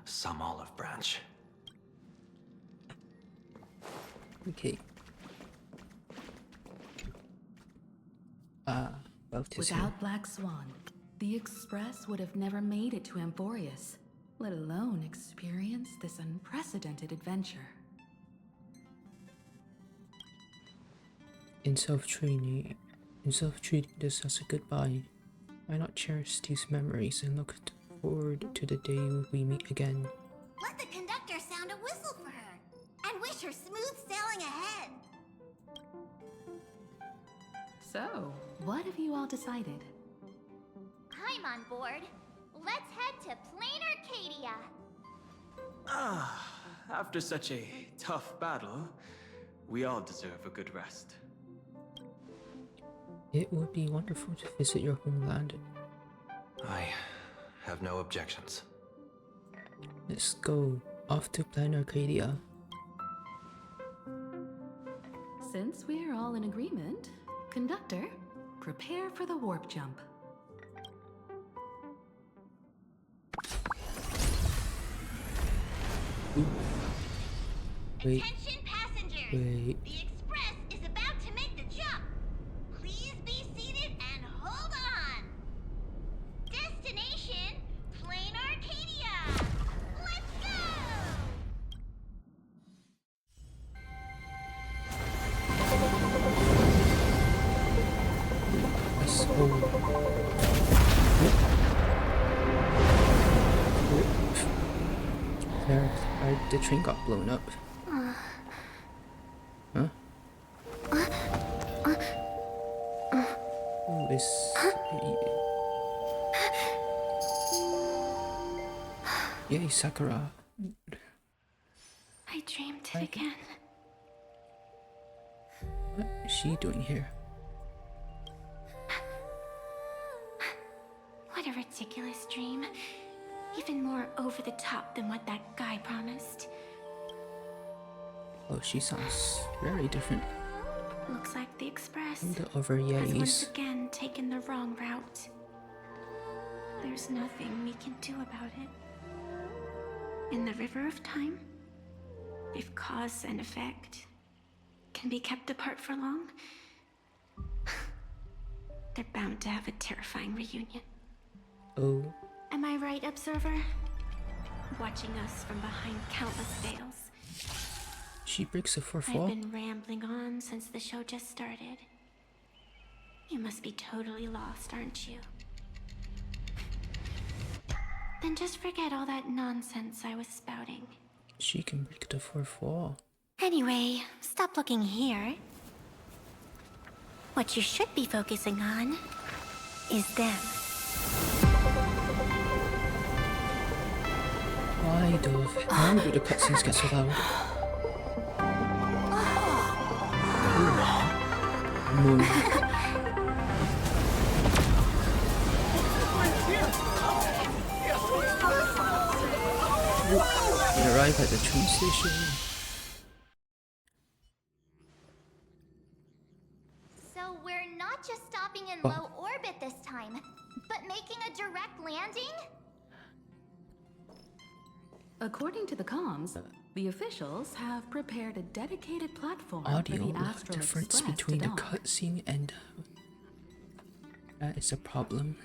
S8: Some olive branch.
S1: Okay. About to see.
S2: Without Black Swan, the Express would have never made it to Amphorius, let alone experience this unprecedented adventure.
S1: In self-treating this as a goodbye, why not cherish these memories and look forward to the day we meet again?
S5: Let the conductor sound a whistle for her, and wish her smooth sailing ahead.
S2: So, what have you all decided?
S5: I'm on board. Let's head to Plain Arcadia.
S3: After such a tough battle, we all deserve a good rest.
S1: It would be wonderful to visit your homeland.
S8: I have no objections.
S1: Let's go off to Plain Arcadia.
S2: Since we're all in agreement, Conductor, prepare for the warp jump.
S1: Wait,
S5: Attention passengers!
S1: wait.
S5: The Express is about to make the jump. Please be seated and hold on. Destination, Plain Arcadia. Let's go!
S1: Let's go. There, the train got blown up. Huh? Ooh, this. Yay, Sakura.
S5: I dreamed it
S1: Right.
S5: again.
S1: What is she doing here?
S5: What a ridiculous dream. Even more over the top than what that guy promised.
S1: Oh, she sounds very different
S5: Looks like the Express
S1: from the other
S5: has once
S1: yays.
S5: again taken the wrong route. There's nothing we can do about it. In the river of time, if cause and effect can be kept apart for long, they're bound to have a terrifying reunion.
S1: Oh,
S5: Am I right, Observer? Watching us from behind countless veils.
S1: she breaks a fourth
S5: I've
S1: wall.
S5: been rambling on since the show just started. You must be totally lost, aren't you? Then just forget all that nonsense I was spouting.
S1: She can break the fourth wall.
S5: Anyway, stop looking here. What you should be focusing on is them.
S1: Why do the cutscenes get so loud? Moon. We arrive at the train station.
S5: So we're not just stopping in
S1: Oh.
S5: low orbit this time,
S9: but making a direct landing?
S2: According to the comms, the officials have prepared a dedicated platform
S1: Audio,
S2: for the Astral
S1: difference
S2: Express
S1: between
S2: to
S1: the
S2: dock.
S1: cutscene and that is a problem.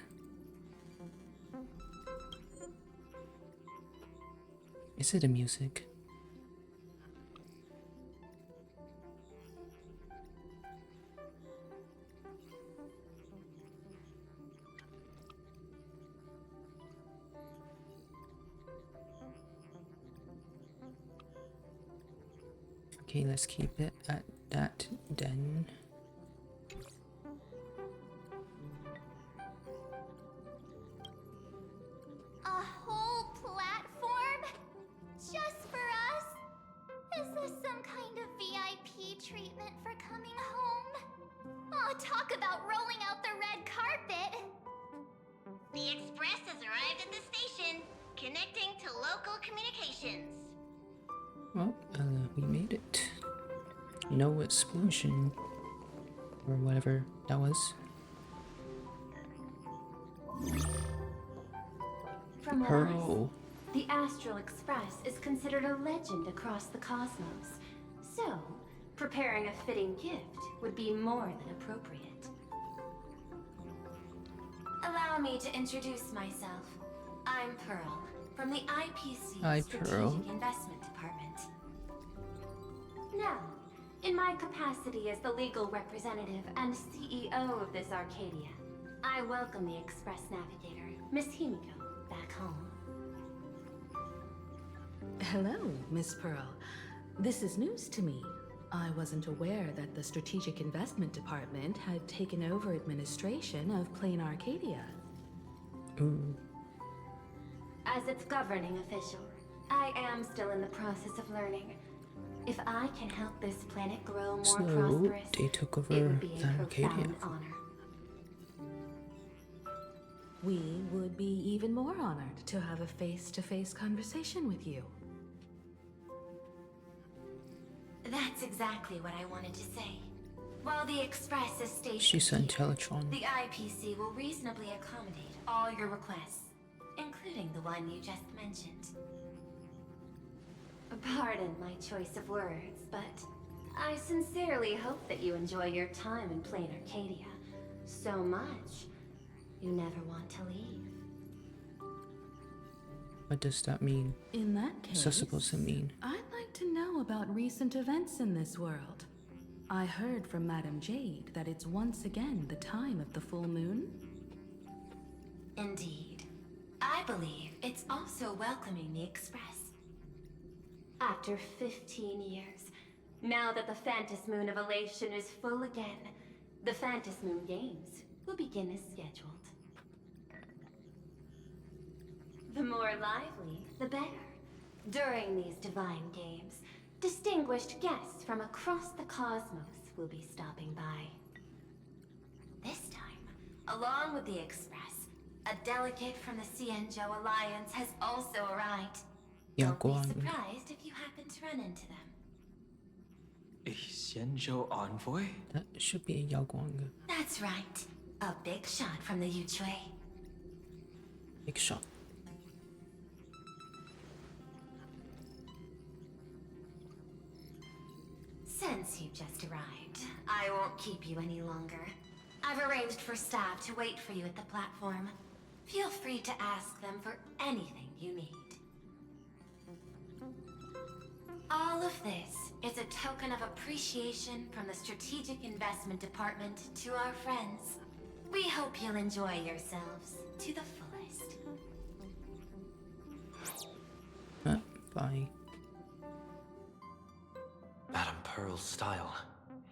S1: Is it the music? Okay, let's keep it at that then.
S9: A whole platform? Just for us? Is this some kind of VIP treatment for coming home? Oh, talk about rolling out the red carpet!
S10: The express has arrived at the station, connecting to local communications.
S1: Well, we made it. No explosion. Or whatever that was.
S5: From
S1: Pearl.
S5: the Astral Express is considered a legend across the cosmos. So, preparing a fitting gift would be more than appropriate.
S7: Allow me to introduce myself. I'm Pearl, from the IPC
S1: Hi,
S7: Strategic
S1: Pearl.
S7: Investment Department.
S5: Now, in my capacity as the legal representative and CEO of this Arcadia, I welcome the Express Navigator, Miss Himiko, back home.
S2: Hello, Miss Pearl. This is news to me. I wasn't aware that the Strategic Investment Department had taken over administration of Plain Arcadia.
S1: Ooh.
S5: As its governing official, I am still in the process of learning. If I can help this planet grow more
S1: So
S5: prosperous,
S1: they took over
S5: it would be a
S1: Arcadia.
S5: profound honor.
S2: We would be even more honored to have a face-to-face conversation with you.
S7: That's exactly what I wanted to say. While the Express is stationed
S1: She's an Teletron.
S7: the IPC will reasonably accommodate all your requests, including the one you just mentioned.
S5: Pardon my choice of words, but I sincerely hope that you enjoy your time in Plain Arcadia so much you never want to leave.
S1: What does that mean?
S2: In that case,
S1: What's that supposed to mean?
S2: I'd like to know about recent events in this world. I heard from Madame Jade that it's once again the time of the full moon.
S7: Indeed. I believe it's also welcoming the Express.
S5: After 15 years, now that the Phantas Moon of Elation is full again, the Phantas Moon Games will begin as scheduled. The more lively, the better. During these divine games, distinguished guests from across the cosmos will be stopping by.
S7: This time, along with the Express, a delegate from the Cienjo Alliance has also arrived.
S1: Yao
S7: Don't be
S1: Guang.
S7: surprised if you happen to run into them.
S3: A Xianzhou envoy?
S1: That should be a Yao Guang.
S7: That's right. A big shot from the Yuchui.
S1: Big shot.
S7: Since you've just arrived, I won't keep you any longer. I've arranged for staff to wait for you at the platform. Feel free to ask them for anything you need. All of this is a token of appreciation from the Strategic Investment Department to our friends. We hope you'll enjoy yourselves to the fullest.
S1: Bye.
S8: Madame Pearl's style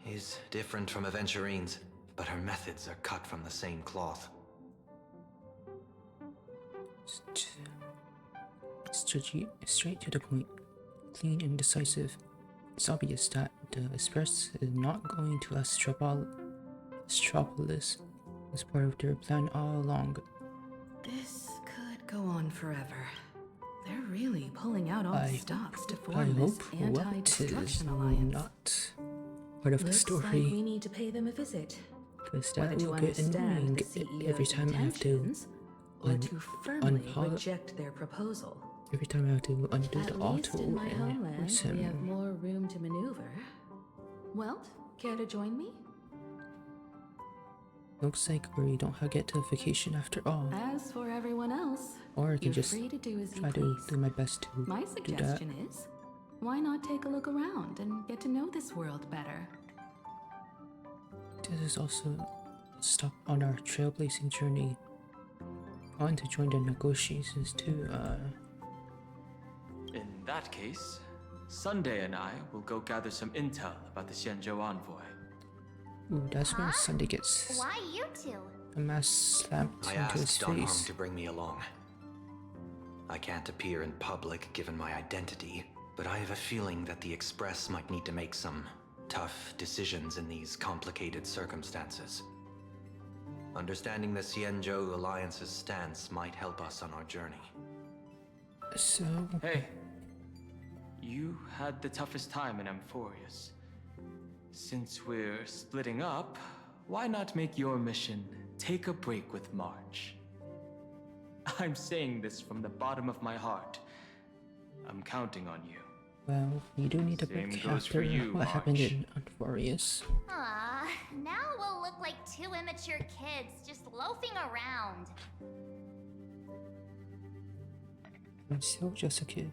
S8: is different from Aventurine's, but her methods are cut from the same cloth.
S1: Straight to the point. Clean and decisive. It's obvious that the Express is not going to Astropolis as part of their plan all along.
S2: This could go on forever. They're really pulling out all the stops to
S1: I
S2: form this
S1: hope what is
S2: anti-destruction alliance.
S1: not part of the
S2: Looks like
S1: story.
S2: we need to pay them a visit.
S1: Because that
S2: Whether to
S1: will get
S2: understand
S1: annoying
S2: the CEO's
S1: every time I have to
S2: intentions or to firmly reject their proposal.
S1: every time I have to undo
S2: At
S1: the
S2: least
S1: auto
S2: in my
S1: and
S2: homeland,
S1: listen.
S2: we have more room to maneuver. Well, care to join me?
S1: Looks like we don't have get to vacation after all.
S2: As for everyone else,
S1: Or I can
S2: you're
S1: just
S2: free to do as you
S1: try to
S2: please.
S1: do my best to
S2: My
S1: do that.
S2: suggestion is, why not take a look around and get to know this world better?
S1: This is also a stop on our trailblazing journey. I want to join the negotiations too.
S3: In that case, Sunday and I will go gather some intel about the Xianzhou envoy.
S1: Ooh, that's when
S9: Huh?
S1: Sunday gets
S9: Why you two?
S1: a mask slapped
S8: I
S1: into his
S8: asked Don Hong
S1: face.
S8: to bring me along. I can't appear in public given my identity, but I have a feeling that the Express might need to make some tough decisions in these complicated circumstances. Understanding the Xianzhou Alliance's stance might help us on our journey.
S1: So,
S3: Hey, you had the toughest time in Amphorius. Since we're splitting up, why not make your mission take a break with March? I'm saying this from the bottom of my heart. I'm counting on you.
S1: well, you do need a
S3: Same
S1: break
S3: goes
S1: after
S3: for you,
S1: what happened
S3: March.
S1: in Unfurious.
S9: Aw, now we'll look like two immature kids just loafing around.
S1: I'm still just a kid.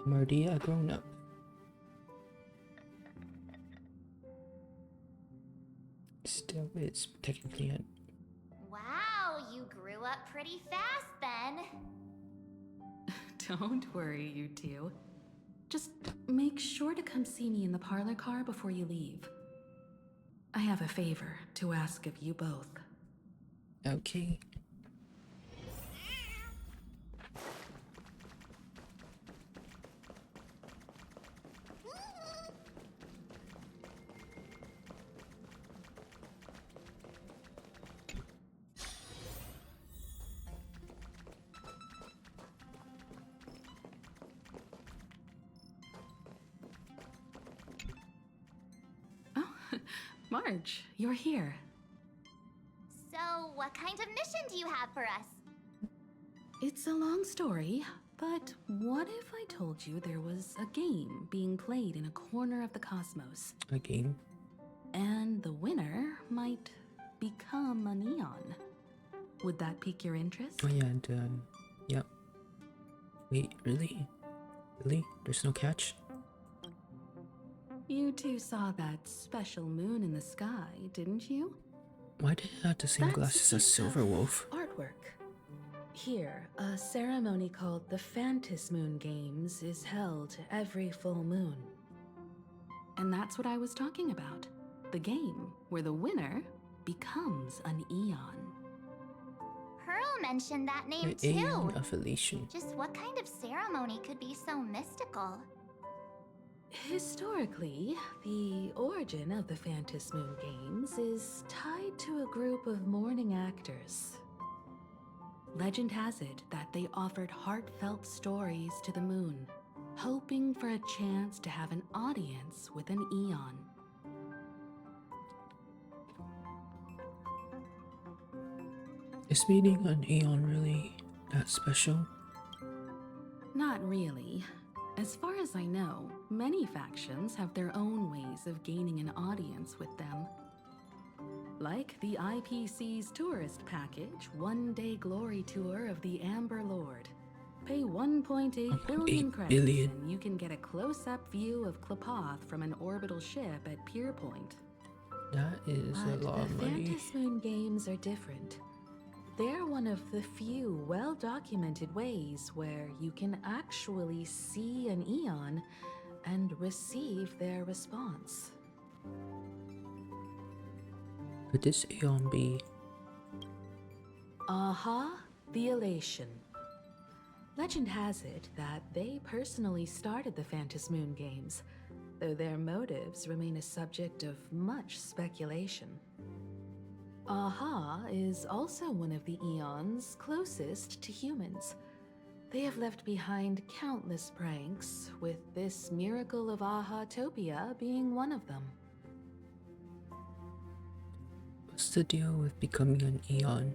S1: I'm already a grown up. Still, it's technically a
S9: Wow, you grew up pretty fast then.
S2: Don't worry, you two. Just make sure to come see me in the parlor car before you leave. I have a favor to ask of you both.
S1: okay.
S2: Oh, Marge, you're here.
S9: So, what kind of mission do you have for us?
S2: It's a long story, but what if I told you there was a game being played in a corner of the cosmos,
S1: A game.
S2: and the winner might become a neon? Would that pique your interest?
S1: Oh yeah, and yeah. Wait, really? Really? There's no catch?
S2: You two saw that special moon in the sky, didn't you?
S1: Why did it have the same
S2: That's
S1: glasses as
S2: piece
S1: Silver
S2: of
S1: Wolf?
S2: Artwork. Here, a ceremony called the Phantasy Moon Games is held every full moon. And that's what I was talking about. The game where the winner becomes an Eon.
S9: Pearl mentioned that name
S1: The
S9: too.
S1: Aeon of Elation.
S9: Just what kind of ceremony could be so mystical?
S2: Historically, the origin of the Phantasy Moon Games is tied to a group of mourning actors. Legend has it that they offered heartfelt stories to the moon, hoping for a chance to have an audience with an Eon.
S1: Is meeting an Aeon really that special?
S2: Not really. As far as I know, many factions have their own ways of gaining an audience with them. Like the IPC's tourist package, one-day glory tour of the Amber Lord. Pay 1.8 billion
S1: 1.8
S2: credits
S1: billion.
S2: and you can get a close-up view of Klapoth from an orbital ship at Pier Point.
S1: That is a
S2: But
S1: lot of
S2: the
S1: money.
S2: Phantasy Moon Games are different. They're one of the few well-documented ways where you can actually see an Eon and receive their response.
S1: Could this Aeon be?
S2: Aha, the Elation. Legend has it that they personally started the Phantasy Moon Games, though their motives remain a subject of much speculation. Aha is also one of the Eons closest to humans. They have left behind countless pranks, with this miracle of Aha-topia being one of them.
S1: What's the deal with becoming an Eon?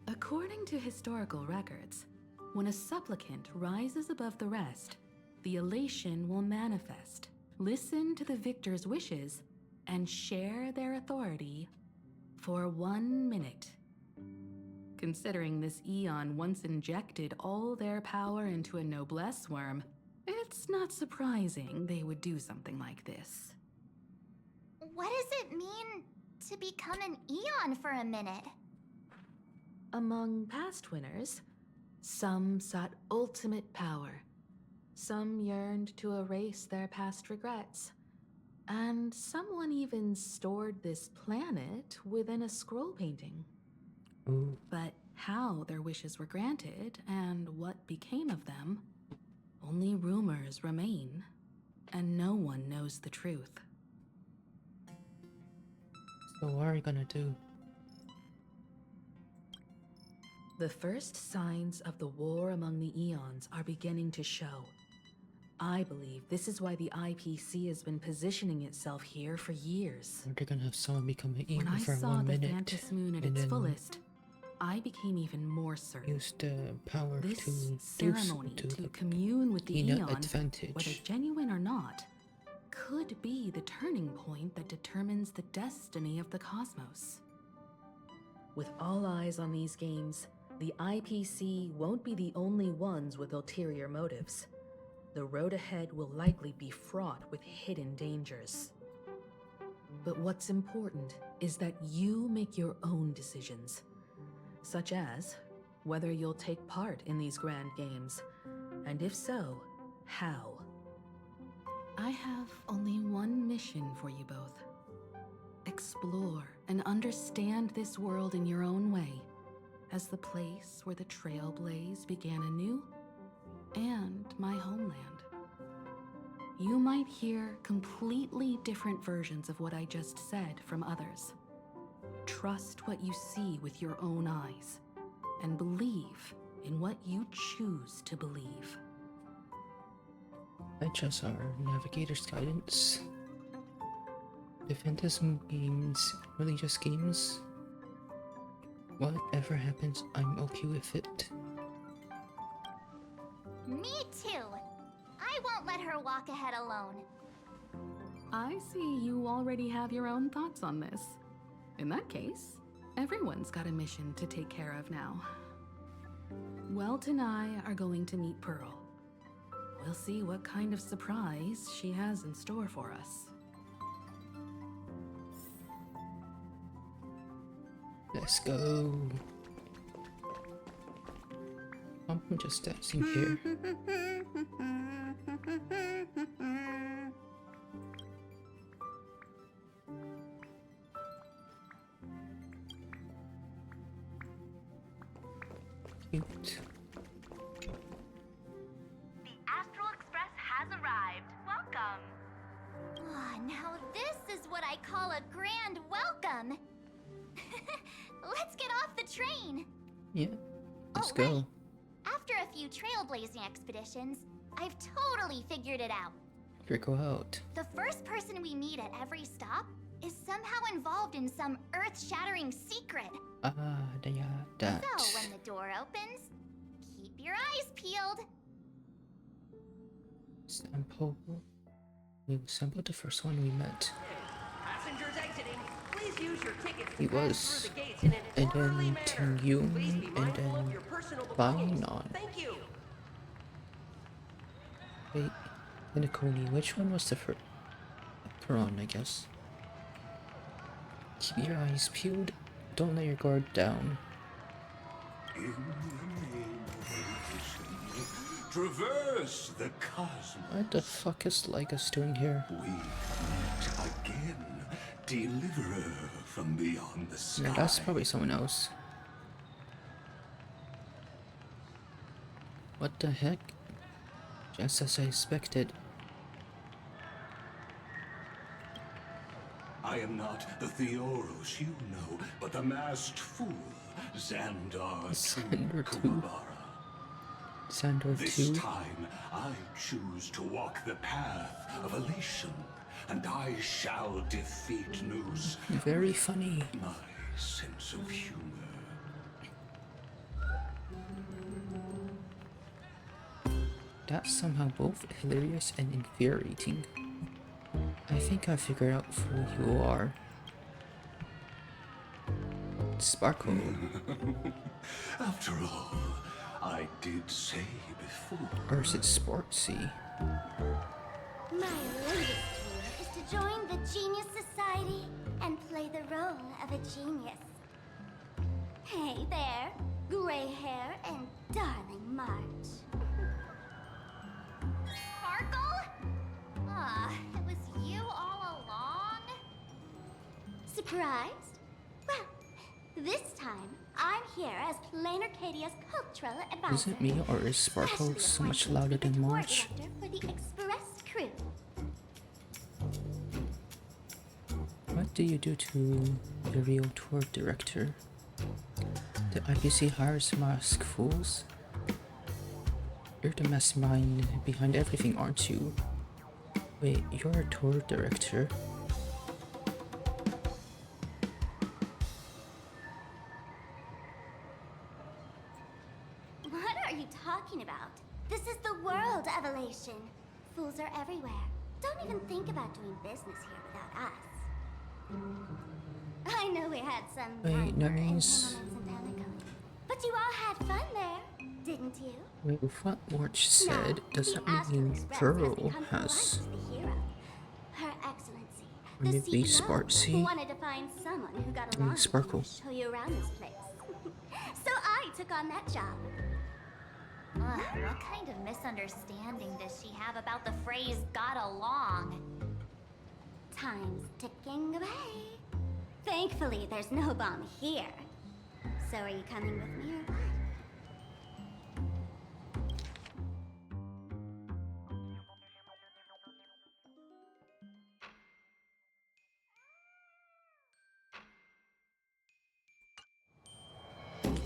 S2: According to historical records, when a supplicant rises above the rest, the elation will manifest, listen to the victor's wishes, and share their authority for 1 minute. Considering this Eon once injected all their power into a noblesse worm, it's not surprising they would do something like this.
S9: What does it mean to become an Eon for a minute?
S2: Among past winners, some sought ultimate power. Some yearned to erase their past regrets. And someone even stored this planet within a scroll painting.
S1: Ooh.
S2: But how their wishes were granted and what became of them, only rumors remain, and no one knows the truth.
S1: So what are you gonna do?
S2: The first signs of the war among the Eons are beginning to show. I believe this is why the IPC has been positioning itself here for years.
S1: Or they're gonna have someone become an Eon
S2: When I
S1: for
S2: saw
S1: 1
S2: the
S1: minute
S2: Phantom Moon at
S1: and
S2: its
S1: then
S2: fullest, I became even more certain.
S1: use the power
S2: This
S1: to do
S2: ceremony to
S1: like,
S2: commune with the
S1: gain an
S2: Eon,
S1: advantage.
S2: whether genuine or not, could be the turning point that determines the destiny of the cosmos. With all eyes on these games, the IPC won't be the only ones with ulterior motives. The road ahead will likely be fraught with hidden dangers. But what's important is that you make your own decisions, such as whether you'll take part in these grand games, and if so, how. I have only one mission for you both. Explore and understand this world in your own way, as the place where the Trailblaze began anew, and my homeland. You might hear completely different versions of what I just said from others. Trust what you see with your own eyes, and believe in what you choose to believe.
S1: HSR Navigator's Guidance. The Phantasm games really just games. Whatever happens, I'm okay with it.
S9: Me too. I won't let her walk ahead alone.
S2: I see you already have your own thoughts on this. In that case, everyone's got a mission to take care of now. Welt and I are going to meet Pearl. We'll see what kind of surprise she has in store for us.
S1: Let's go. I'm just dancing here. Cute.
S10: The Astral Express has arrived. Welcome.
S9: Ah, now this is what I call a grand welcome. Let's get off the train.
S1: Yeah, let's
S9: Oh,
S1: go.
S9: wait. After a few trailblazing expeditions, I've totally figured it out.
S1: Go out.
S9: The first person we meet at every stop is somehow involved in some earth-shattering secret.
S1: Ah, yeah, that.
S9: So when the door opens, keep your eyes peeled.
S1: Sample. We sampled the first one we met.
S11: Passengers exiting, please use your tickets
S1: He
S11: to pass
S1: was,
S11: through the gates in an
S1: and
S11: orderly
S1: then
S11: manner.
S1: Ting-Yun,
S11: Please be
S1: and
S11: mindful of
S1: then
S11: your personal
S1: Bang
S11: belongings.
S1: On.
S11: Thank you.
S1: Wait, and Akoni, which one was the first? Peron, I guess. Keep your eyes peeled. Don't let your guard down.
S12: In the name of evolution, traverse the cosmos.
S1: What the fuck is Lycus doing here?
S12: We meet again, deliverer from beyond the sky.
S1: Yeah, that's probably someone else. What the heck? Just as I expected.
S12: I am not the Theoros you know, but the masked fool, Xandar
S1: Xandar II.
S12: Kumabara.
S1: Sandor
S12: This
S1: 2.
S12: time, I choose to walk the path of elation, and I shall defeat Noose.
S1: Very funny.
S12: My sense of humor.
S1: That's somehow both hilarious and infuriating. I think I figured out who you are. Sparkle.
S12: After all, I did say before.
S1: Or is it Sportsy?
S9: My latest tour is to join the Genius Society and play the role of a genius. Hey there, gray hair and darling March. Sparkle? Ah, it was you all along? Surprised? Well, this time, I'm here as Plain Arcadia's cultural advisor.
S1: Is it me or is Sparkle so much louder than March?
S9: For the Express crew.
S1: What do you do to the real tour director? The IPC hires masked fools? You're the mastermind behind everything, aren't you? Wait, you're a tour director?
S9: What are you talking about? This is the world, Evolution. Fools are everywhere. Don't even think about doing business here without us. I know we had some
S1: Wait, that means...
S9: but you all had fun there, didn't you?
S1: Wait, with what March said, does that mean Pearl has...
S9: Her Excellency,
S1: Or maybe Sparksy?
S9: wanted to find someone who got along
S1: Sparkle.
S9: and show you around this place. So I took on that job.
S10: What kind of misunderstanding does she have about the phrase got along?
S9: Time's ticking away. Thankfully, there's no bomb here. So are you coming with me or what?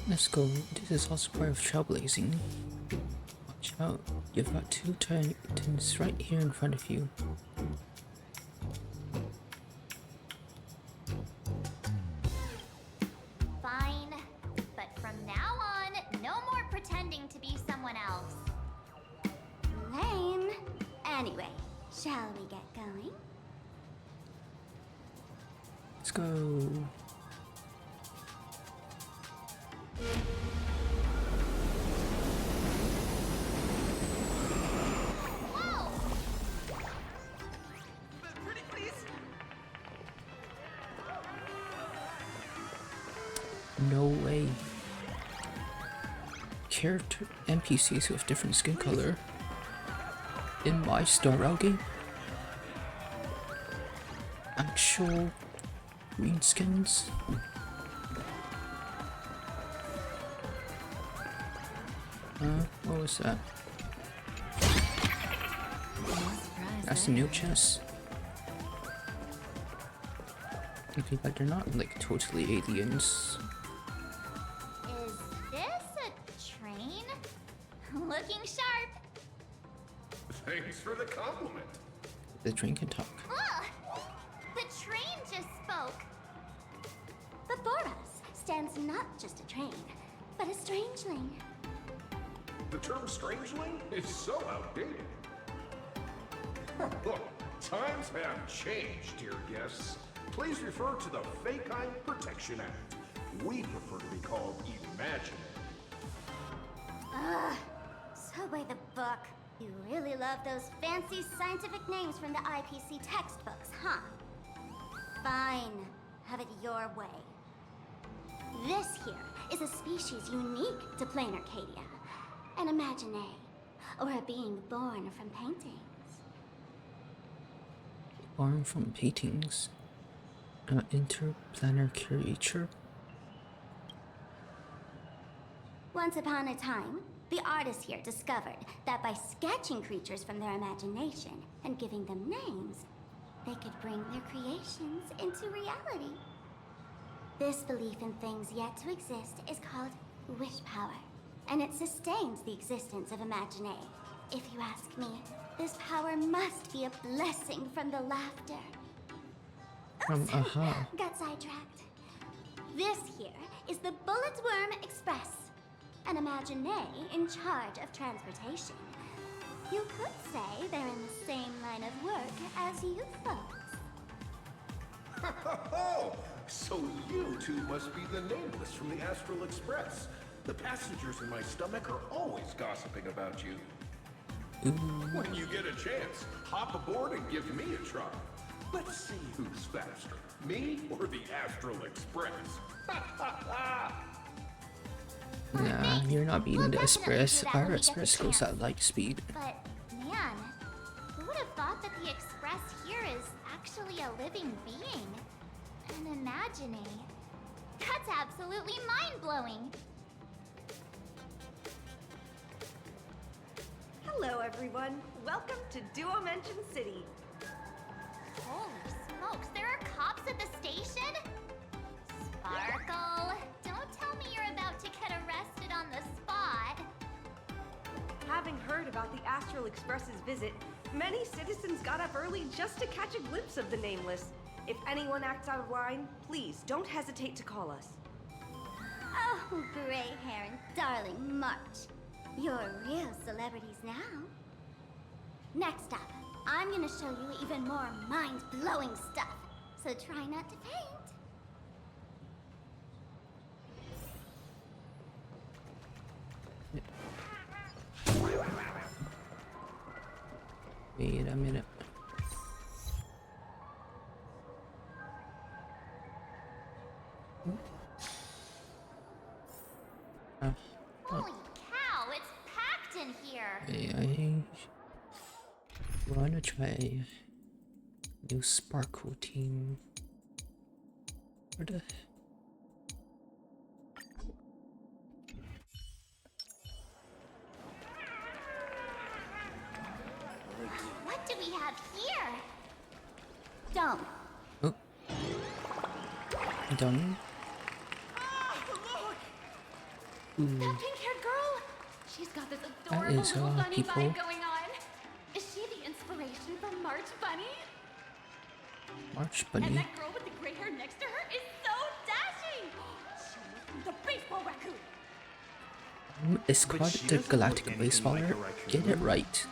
S1: Let's go. This is also part of trailblazing. Watch out. You've got two titans right here in front of you.
S10: Fine, but from now on, no more pretending to be someone else.
S9: Lame. Anyway, shall we get going?
S1: Let's go.
S11: Pretty please.
S1: No way. Character NPCs with different skin color in my Star Rail game. Actual green skins. What was that? That's a new chest. Okay, but they're not like totally aliens.
S10: Is this a train? Looking sharp.
S12: Thanks for the compliment.
S1: The train can talk.
S10: Ugh! The train just spoke.
S9: Before us stands not just a train, but a strangeling.
S12: The term strangeling is so outdated. Look, times have changed, dear guests. Please refer to the Fake-Eye Protection Act. We prefer to be called imaginary.
S9: Ugh, so by the book. You really love those fancy scientific names from the IPC textbooks, huh? Fine, have it your way. This here is a species unique to Plain Arcadia. An imaginary, or a being born from paintings.
S1: Born from paintings. An interplanar creature.
S9: Once upon a time, the artists here discovered that by sketching creatures from their imagination and giving them names, they could bring their creations into reality. This belief in things yet to exist is called wish power, and it sustains the existence of Imaginary, if you ask me. This power must be a blessing from the laughter. Got sidetracked. This here is the Bulletsworm Express, an Imaginé in charge of transportation. You could say they're in the same line of work as you folks.
S12: Oh, so you two must be the Nameless from the Astral Express. The passengers in my stomach are always gossiping about you. When you get a chance, hop aboard and give me a try. Let's see who's faster, me or the Astral Express.
S1: Nah, you're not beating the Express. Our Express goes at light speed.
S9: But, man, who would have thought that the Express here is actually a living being? An Imaginé. That's absolutely mind-blowing.
S11: Hello, everyone. Welcome to Duomension City.
S9: Holy smokes, there are cops at the station? Sparkle, don't tell me you're about to get arrested on the spot.
S11: Having heard about the Astral Express's visit, many citizens got up early just to catch a glimpse of the Nameless. If anyone acts out of line, please don't hesitate to call us.
S9: Oh, gray hair and darling March. You're real celebrities now. Next up, I'm gonna show you even more mind-blowing stuff, so try not to faint.
S1: Wait a minute.
S9: Holy cow, it's packed in here.
S1: I wanna try new Sparkle team. Where the
S9: What do we have here? Don't.
S1: oh done.
S2: That pink-haired girl? She's got this
S1: That
S2: adorable
S1: is,
S2: little bunny
S1: people.
S2: vibe going on. Is she the inspiration for March Bunny?
S1: March
S2: And
S1: Bunny.
S2: that girl with the gray hair next to her is so dashing! She must be the baseball raccoon!
S1: Is called
S12: she
S1: the
S12: doesn't
S1: Galactic
S12: look anything like
S1: Baseballer.
S12: a raccoon.
S1: Get it right.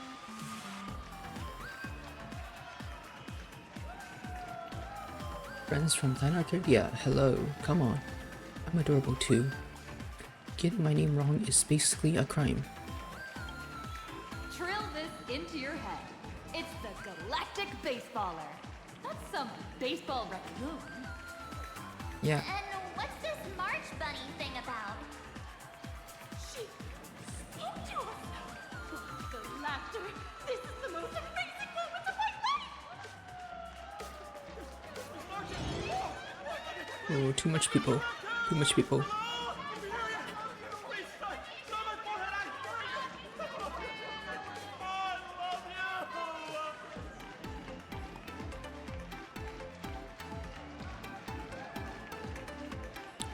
S1: Friends from Planet Arcadia, hello. Come on. I'm adorable too. Getting my name wrong is basically a crime.
S2: Drill this into your head. It's the Galactic Baseballer. Not some baseball raccoon.
S1: Yeah.
S9: And what's this March Bunny thing about?
S2: She spoke to us. The laughter. This is the most amazing moment of my life.
S1: Oh, too much people. Too much people.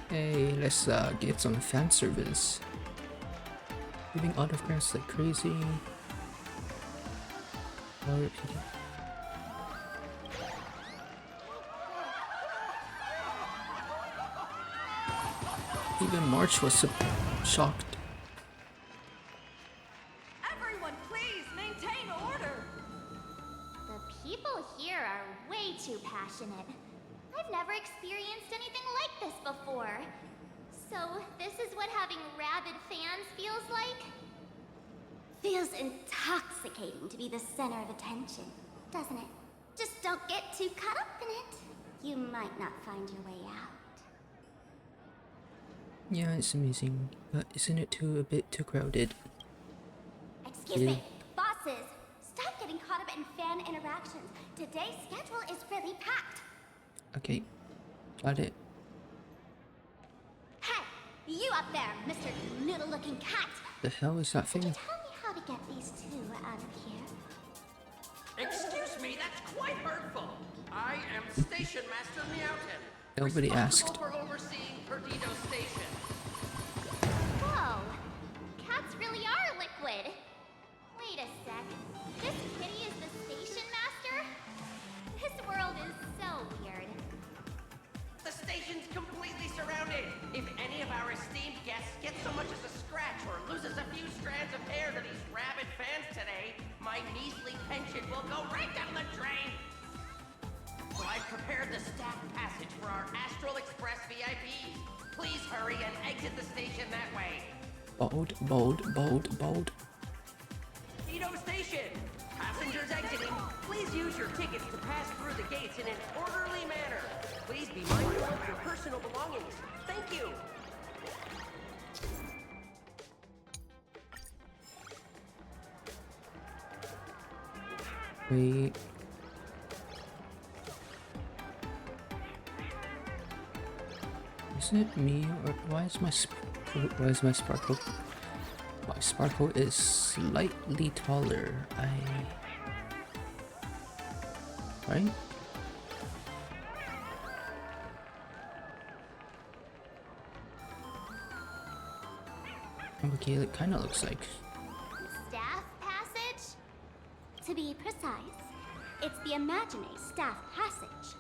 S1: Hey, let's get some fan service. Giving autographs like crazy. Oh, even March was shocked.
S11: Everyone, please maintain order.
S9: The people here are way too passionate. I've never experienced anything like this before. So, this is what having rabid fans feels like? Feels intoxicating to be the center of attention, doesn't it? Just don't get too caught up in it. You might not find your way out.
S1: Yeah, it's amazing, but isn't it a bit too crowded?
S9: Excuse me, bosses, stop getting caught up in fan interactions. Today's schedule is really packed.
S1: Okay, got it.
S9: Hey, you up there, Mr. Noodle-looking cat.
S1: The hell is that
S9: Could you
S1: thing?
S9: tell me how to get these two out of here?
S13: Excuse me, that's quite hurtful. I am Station Master Meowton.
S1: Nobody asked.
S13: Responsible for overseeing Perdido Station.
S9: Whoa, cats really are liquid. Wait a sec. This kitty is the station master? This world is so weird.
S13: The station's completely surrounded. If any of our esteemed guests gets so much as a scratch or loses a few strands of hair to these rabid fans today, my measly pension will go right down the drain. So I've prepared the staff passage for our Astral Express VIPs. Please hurry and exit the station that way.
S1: Bold, bold, bold, bold.
S13: Edo Station! Passengers exiting, please use your tickets to pass through the gates in an orderly manner. Please be mindful of your personal belongings. Thank you.
S1: Wait. Is it me or why is my sparkle? My sparkle is slightly taller. Right? Okay, it kind of looks like.
S9: Staff passage? To be precise, it's the imaginary staff passage.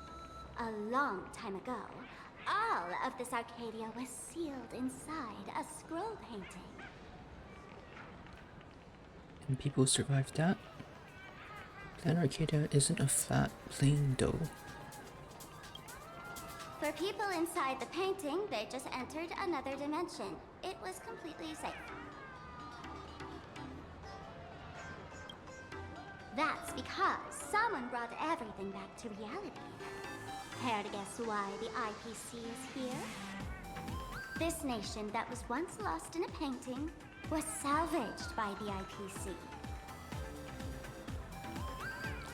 S9: A long time ago, all of this Arcadia was sealed inside a scroll painting.
S1: And people survived that? Planet Arcadia isn't a flat plane though.
S9: For people inside the painting, they just entered another dimension. It was completely safe. That's because someone brought everything back to reality. Care to guess why the IPC is here? This nation that was once lost in a painting was salvaged by the IPC.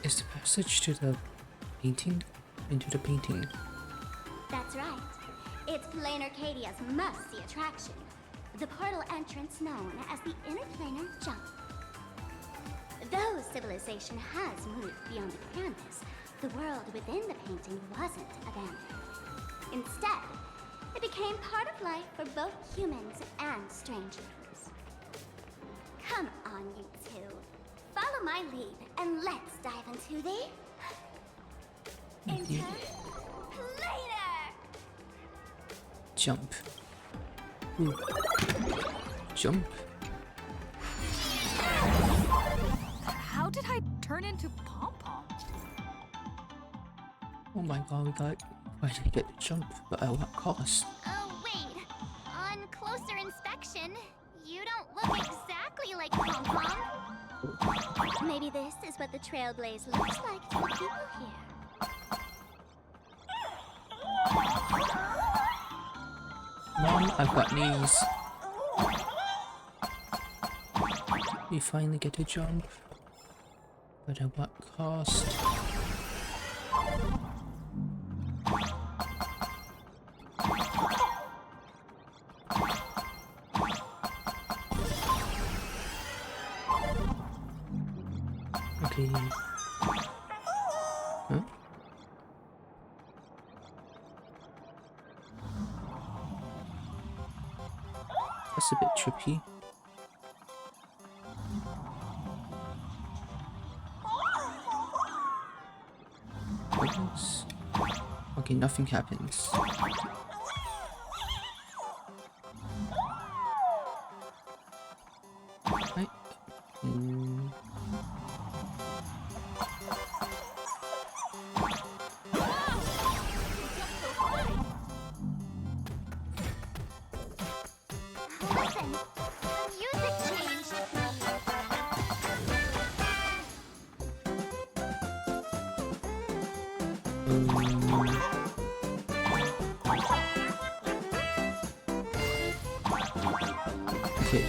S1: Is the passage to the painting? Into the painting?
S9: That's right. It's Plane Arcadia's must-see attraction. The portal entrance known as the Interplanar Jump. Though civilization has moved beyond the canvas, the world within the painting wasn't abandoned. Instead, it became part of life for both humans and strangers. Come on, you two. Follow my lead and let's dive into the... Interplanar!
S1: Jump. Ooh. Jump.
S6: How did I turn into Pom-Pom?
S1: Oh my god, we got why did I get the jump? But at what cost?
S9: Oh, wait. On closer inspection, you don't look exactly like Pom-Pom. Maybe this is what the Trailblaze looks like to the people here.
S1: Mom, I've got knees. We finally get to jump. But at what cost? Okay. Huh? That's a bit trippy. Happens. Okay, nothing happens. Right.
S9: Listen, the music changed.
S1: Okay.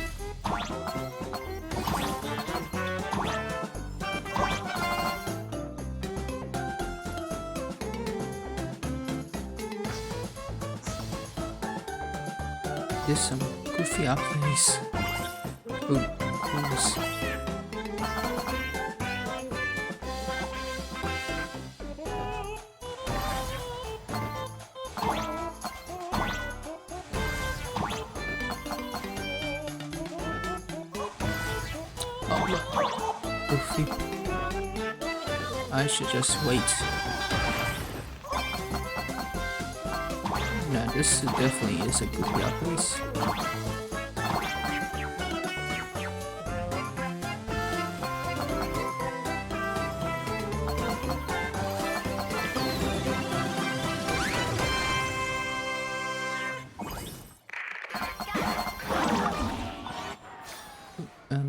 S1: There's some goofy plays. Ooh, coolness. Oh, look. Goofy. I should just wait. Nah, this definitely is a good place.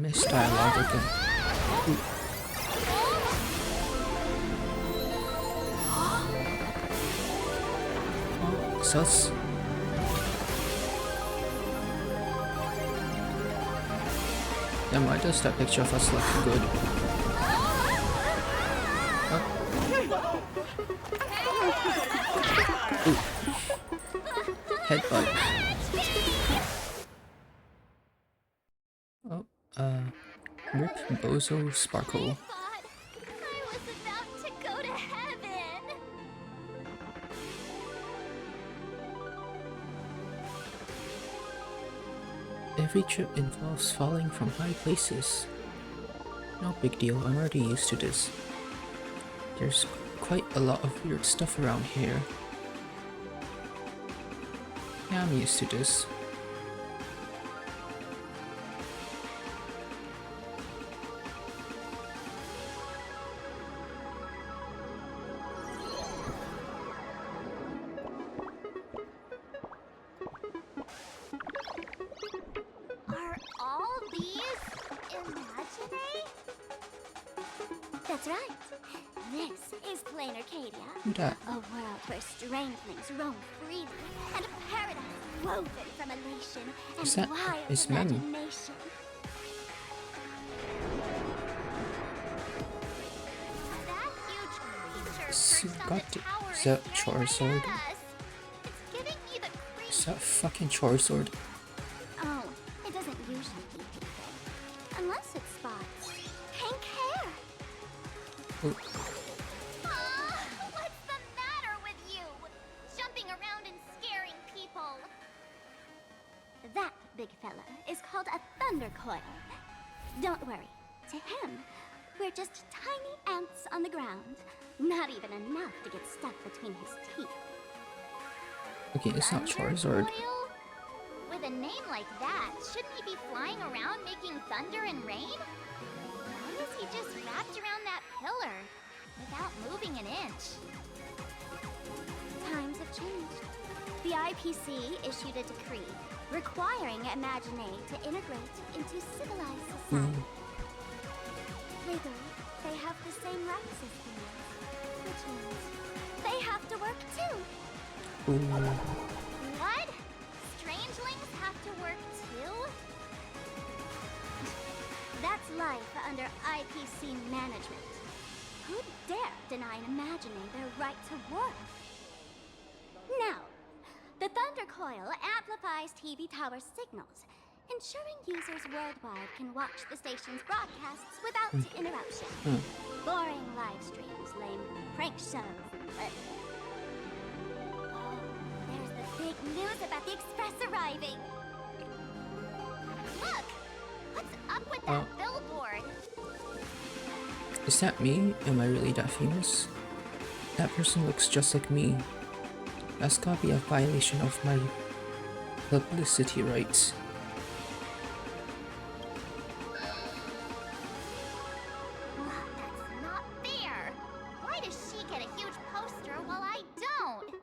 S1: Missed dialogue again. Ooh. Oh, sus. Then why does that picture of us look good? Oh. Ooh. Headbutt. Oh, Rip Bozo Sparkle.
S9: I was about to go to heaven.
S1: Every trip involves falling from high places. No big deal, I'm already used to this. There's quite a lot of weird stuff around here. Yeah, I'm used to this.
S9: Are all these imaginary? That's right. This is Plain Arcadia.
S1: That.
S9: A world where strangelings roam freely and a paradise woven from elation and
S1: Is that
S9: wild
S1: his menu?
S9: imagination. That huge creature perched on the tower
S1: Is that
S9: is staring
S1: Charizard?
S9: right at us. It's giving me the creeps.
S1: Is that fucking Charizard?
S9: Oh, it doesn't usually eat anything. Unless it spots pink hair.
S1: Oh,
S9: What's the matter with you? Jumping around and scaring people. That big fella is called a thunder coil. Don't worry. To him, we're just tiny ants on the ground. Not even enough to get stuck between his teeth.
S1: okay, it's not Charizard.
S9: Coil? With a name like that, shouldn't he be flying around making thunder and rain? Why is he just wrapped around that pillar without moving an inch? Times have changed. The IPC issued a decree requiring Imagine to integrate into civilized society. Legally, they have the same rights as humans, which means they have to work too.
S1: Ooh.
S9: What? Strangelings have to work too? That's life under IPC management. Who'd dare deny an Imaginary their right to work? Now, the Thunder Coil amplifies TV tower signals, ensuring users worldwide can watch the station's broadcasts without interruption. Boring live streams, lame prank shows, and oh, there's the big news about the Express arriving. Look! What's up with that billboard?
S1: Is that me? Am I really that famous? That person looks just like me. That's gotta be a violation of my publicity rights.
S9: That's not fair! Why does she get a huge poster while I don't?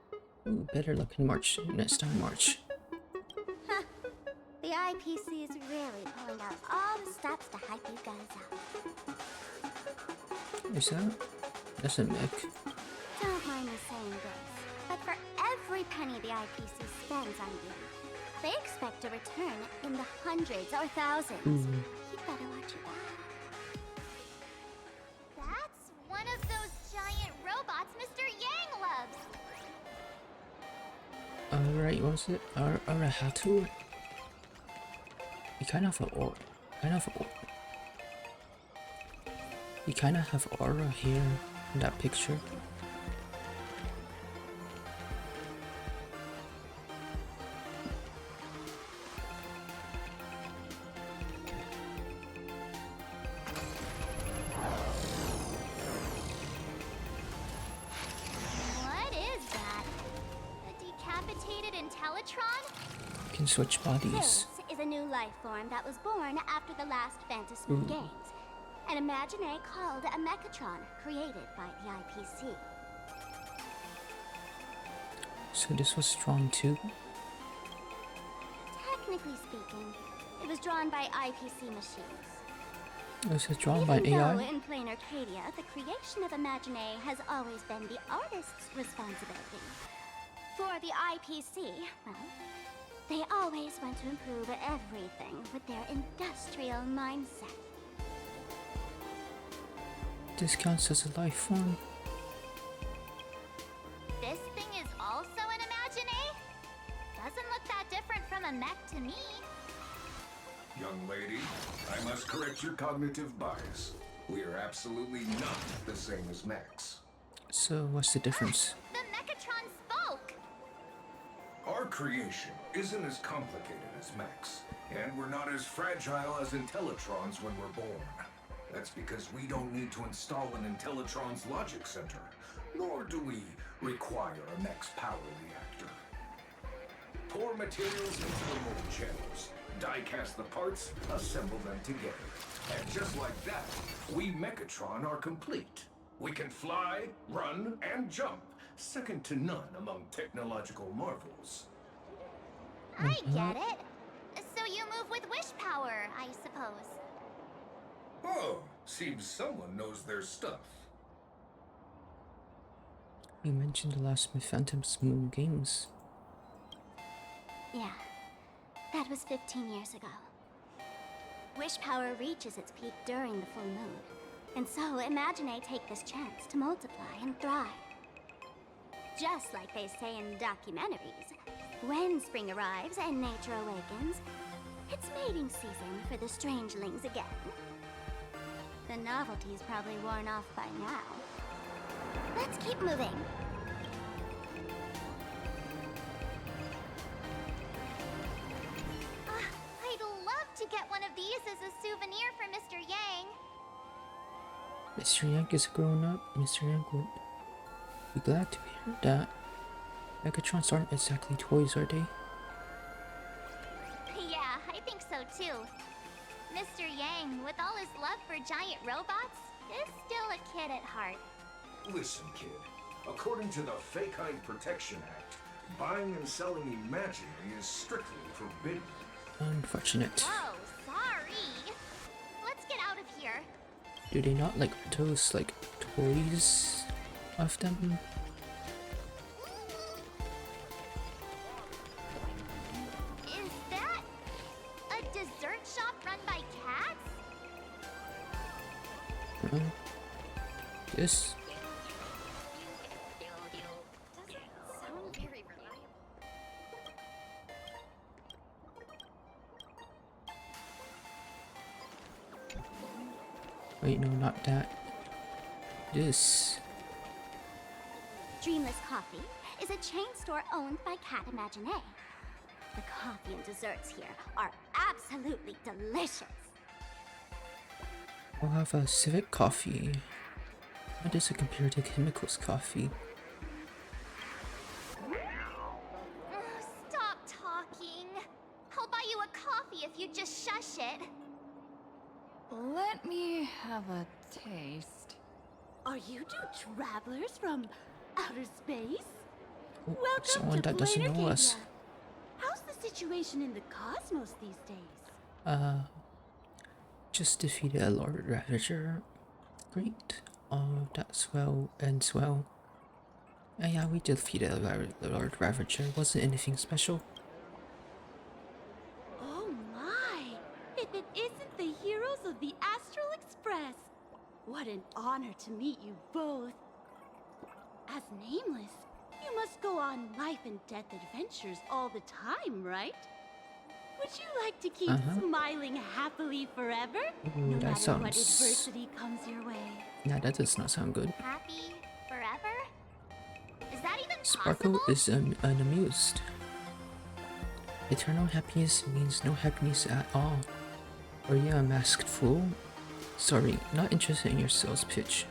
S1: Ooh, better luck in March. Next time, March.
S9: Huh. The IPC is really pulling out all the stops to hype you guys up.
S1: Is that? That's a mech.
S9: Don't mind me saying this, but for every penny the IPC spends on you, they expect a return in the hundreds or thousands. You'd better watch your back. That's one of those giant robots Mr. Yang loves.
S1: Alright, what was it? Arahatu? You kind of have You kind of have aura here in that picture.
S9: Intellatron?
S1: Can switch bodies.
S9: This is a new life form that was born after the last Fantasmoon Games. An Imagine called a Mechatron, created by the IPC.
S1: So this was drawn too?
S9: Technically speaking, it was drawn by IPC machines.
S1: Was it drawn by
S9: Even
S1: AI?
S9: though in plain Arcadia, the creation of Imagine has always been the artist's responsibility. For the IPC, well, they always want to improve everything with their industrial mindset.
S1: This counts as a life form.
S9: This thing is also an Imagine? Doesn't look that different from a mech to me.
S12: Young lady, I must correct your cognitive bias. We are absolutely not the same as mechs.
S1: So what's the difference?
S9: The Mechatron spoke!
S12: Our creation isn't as complicated as mechs, and we're not as fragile as Intellitrons when we're born. That's because we don't need to install an Intellitron's logic center, nor do we require a mech's power reactor. Pour materials into the mold channels, die-cast the parts, assemble them together. And just like that, we Mechatron are complete. We can fly, run, and jump, second to none among technological marvels.
S9: I get it. So you move with wish power, I suppose.
S12: Oh, seems someone knows their stuff.
S1: You mentioned the last Fantasmoon Games.
S9: Yeah, that was 15 years ago. Wish power reaches its peak during the full moon. And so Imagine take this chance to multiply and thrive. Just like they say in documentaries, when spring arrives and nature awakens, it's mating season for the strangelings again. The novelty's probably worn off by now. Let's keep moving. I'd love to get one of these as a souvenir for Mr. Yang.
S1: Mr. Yang is grown up. Mr. Yang would be glad to hear that. Mechatrons aren't exactly toys, are they?
S9: Yeah, I think so too. Mr. Yang, with all his love for giant robots, is still a kid at heart.
S12: Listen, kid. According to the Fake-Hind Protection Act, buying and selling imaginary is strictly forbidden.
S1: Unfortunate.
S9: Whoa, sorry. Let's get out of here.
S1: Do they not like those like toys of them?
S9: Is that a dessert shop run by cats?
S1: Yes.
S9: Sound very reliable.
S1: Wait, no, not that. This.
S9: Dreamless Coffee is a chain store owned by Cat Imagine. The coffee and desserts here are absolutely delicious.
S1: I'll have a civic coffee. What is a compared to chemicals coffee?
S9: Stop talking. I'll buy you a coffee if you just shush it.
S6: Let me have a taste.
S14: Are you two travelers from outer space?
S1: Oh,
S14: Welcome
S1: someone
S14: to
S1: that doesn't
S14: Plain
S1: know us.
S14: Arcadia. How's the situation in the cosmos these days?
S1: Just defeated a Lord Ravager. Great. Oh, that's well, ends well. Yeah, we defeated a Lord Ravager. Wasn't anything special.
S14: Oh my! If it isn't the heroes of the Astral Express! What an honor to meet you both. As Nameless, you must go on life and death adventures all the time, right? Would you like to keep smiling happily forever?
S1: Ooh,
S14: No
S1: that
S14: matter what
S1: sounds...
S14: adversity comes your way.
S1: Yeah, that does not sound good.
S9: Happy forever? Is that even
S1: Sparkle
S9: possible?
S1: is unamused. Eternal happiness means no happiness at all. Are you a masked fool? Sorry, not interested in your sales pitch.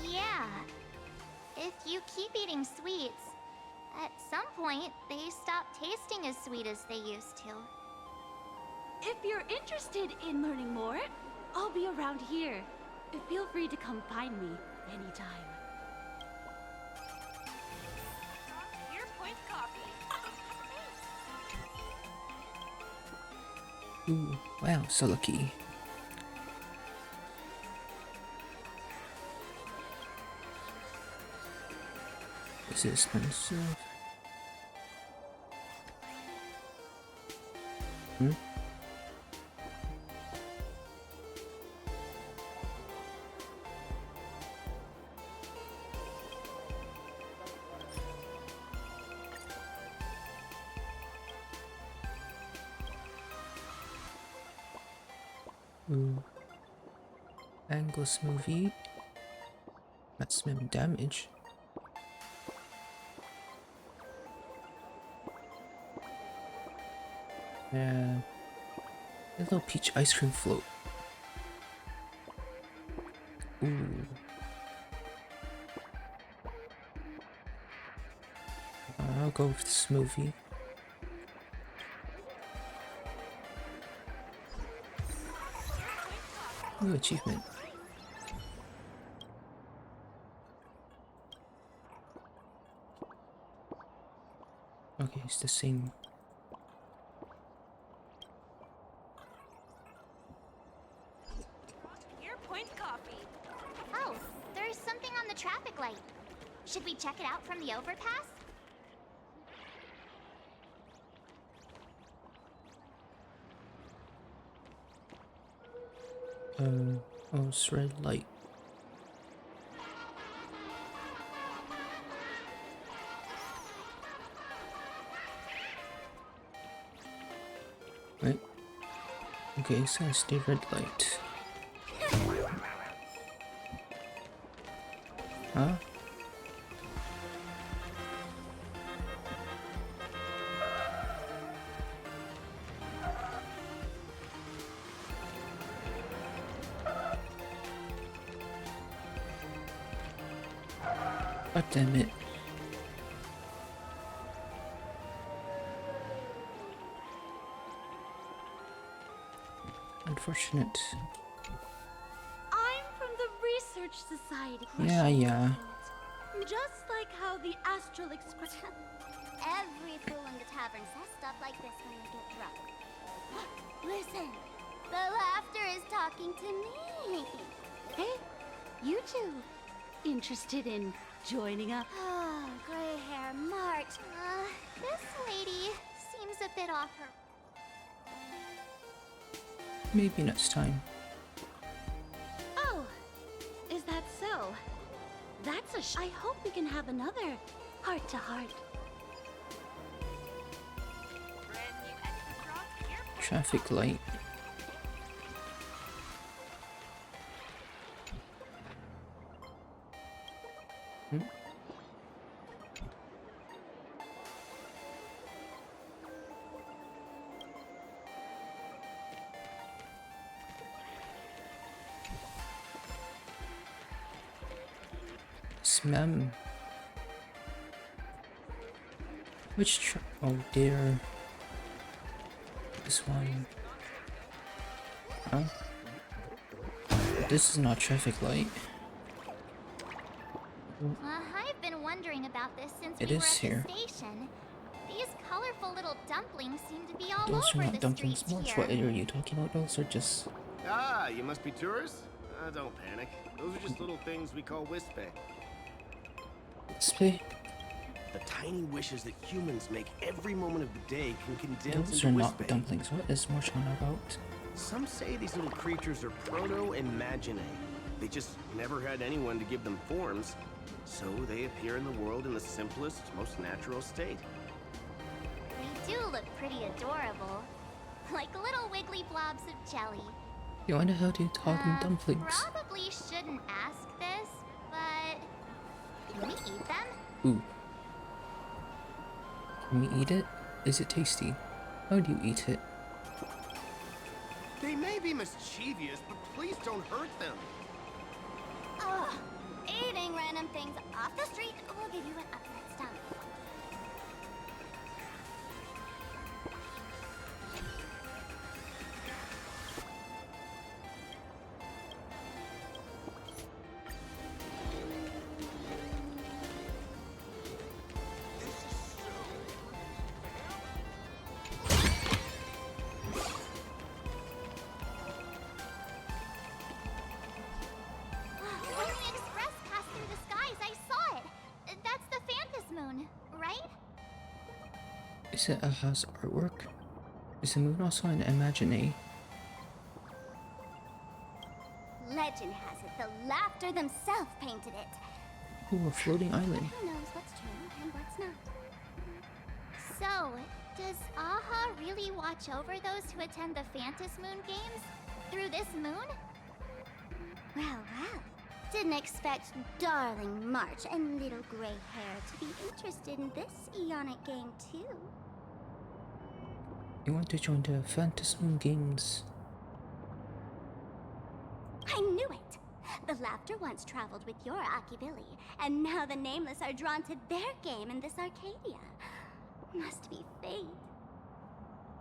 S9: Yeah. If you keep eating sweets, at some point, they stop tasting as sweet as they used to.
S14: If you're interested in learning more, I'll be around here. Feel free to come find me anytime. Your point copy.
S1: Ooh, wow, so lucky. This is expensive. Hmm? Ooh. Angle smoothie. Maximum damage. Yeah. A little peach ice cream float. Ooh. I'll go with the smoothie. Ooh, achievement. Okay, it's the same.
S14: Your point copy.
S9: Oh, there's something on the traffic light. Should we check it out from the overpass?
S1: Oh, it's red light. Right. Okay, so it's the red light. Huh? God damn it. Unfortunate.
S14: I'm from the Research Society.
S1: Yeah.
S14: Just like how the Astral Express.
S10: Every fool in the tavern says stuff like this when they get drunk. Listen, the laughter is talking to me.
S14: Hey, you two. Interested in joining up?
S10: Oh, gray hair March.
S9: This lady seems a bit off her.
S1: Maybe next time.
S14: Oh, is that so? That's I hope we can have another heart-to-heart.
S1: Traffic light. Hmm? Ma'am. Which oh dear. This one. Huh? This is not traffic light.
S9: I've been wondering about this since
S1: It
S9: we were
S1: is
S9: at
S1: here.
S9: the station. These colorful little dumplings seem to be all
S1: Those are
S9: over
S1: not
S9: the
S1: dumplings.
S9: streets
S1: March,
S9: here.
S1: what are you talking about? Those are just...
S15: Ah, you must be tourists? Don't panic. Those are just little things we call wispe.
S1: Wispe?
S15: The tiny wishes that humans make every moment of the day can condense
S1: Those
S15: into
S1: are not
S15: wispe.
S1: dumplings. What is March on about?
S15: Some say these little creatures are proto-imaginae. They just never had anyone to give them forms, so they appear in the world in the simplest, most natural state.
S9: They do look pretty adorable. Like little wiggly blobs of jelly.
S1: You wonder how do you call them dumplings?
S9: Probably shouldn't ask this, but... Can we eat them?
S1: Ooh. Can we eat it? Is it tasty? How do you eat it?
S15: They may be mischievous, but please don't hurt them.
S10: Ugh, Eating random things off the street will give you an upset stomach.
S1: Is it Aha's artwork? Is the moon also an Imagine?
S10: Legend has it the Laughter themselves painted it.
S1: Ooh, a floating island.
S10: Who knows what's true and what's not? So, does Aha really watch over those who attend the Phantas Moon Games through this moon? Well, well. Didn't expect darling March and little gray hair to be interested in this Eonic game too.
S1: You want to join the Phantas Moon Games?
S10: I knew it! The Laughter once traveled with your Akivili, and now the Nameless are drawn to their game in this Arcadia. Must be fate.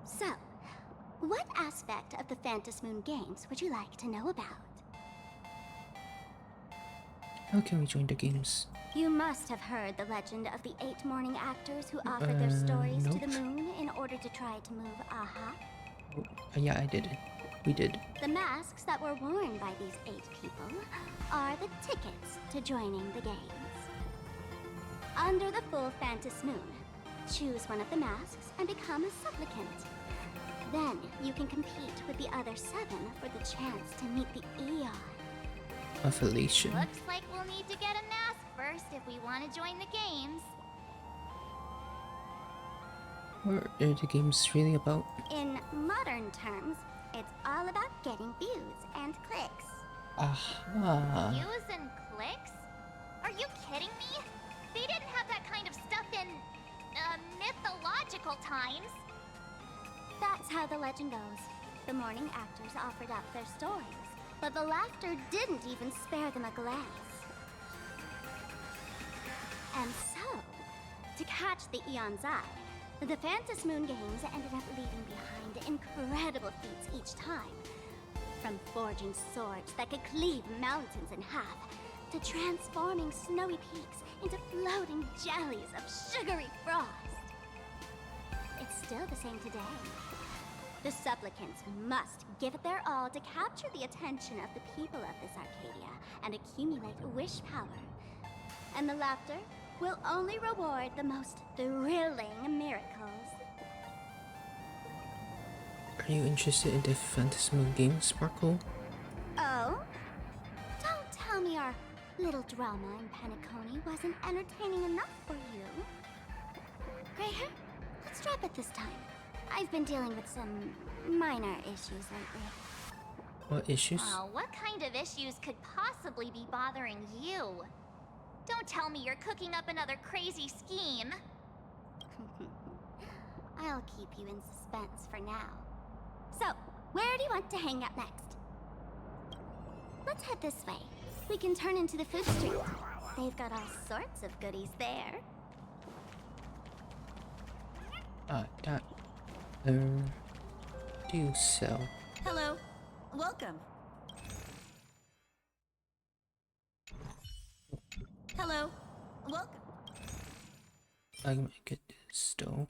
S10: So, what aspect of the Phantas Moon Games would you like to know about?
S1: How can we join the games?
S10: You must have heard the legend of the 8 morning actors who offered their stories
S1: nope.
S10: to the moon in order to try to move Aha.
S1: Yeah, I did it. We did.
S10: The masks that were worn by these 8 people are the tickets to joining the games. Under the full Phantas Moon, choose one of the masks and become a supplicant. Then you can compete with the other 7 for the chance to meet the Eon.
S1: Affiliation.
S9: Looks like we'll need to get a mask first if we want to join the games.
S1: What are the games really about?
S10: In modern terms, it's all about getting views and clicks.
S1: Aha.
S9: Views and clicks? Are you kidding me? They didn't have that kind of stuff in, mythological times.
S10: That's how the legend goes. The morning actors offered up their stories, but the Laughter didn't even spare them a glance. And so, to catch the Eon's eye, the Phantas Moon Games ended up leaving behind incredible feats each time. From forging swords that could cleave mountains in half, to transforming snowy peaks into floating jellies of sugary frost. It's still the same today. The supplicants must give it their all to capture the attention of the people of this Arcadia and accumulate wish power. And the Laughter will only reward the most thrilling miracles.
S1: Are you interested in the Phantas Moon Games, Sparkle?
S10: Oh? Don't tell me our little drama in Penacony wasn't entertaining enough for you. Gray hair, let's drop it this time. I've been dealing with some minor issues lately.
S1: What issues?
S9: Oh, what kind of issues could possibly be bothering you? Don't tell me you're cooking up another crazy scheme.
S10: I'll keep you in suspense for now. So, where do you want to hang out next? Let's head this way. We can turn into the food street. They've got all sorts of goodies there.
S1: Do sell.
S16: Hello. Welcome. Hello. Welcome.
S1: I might get this though.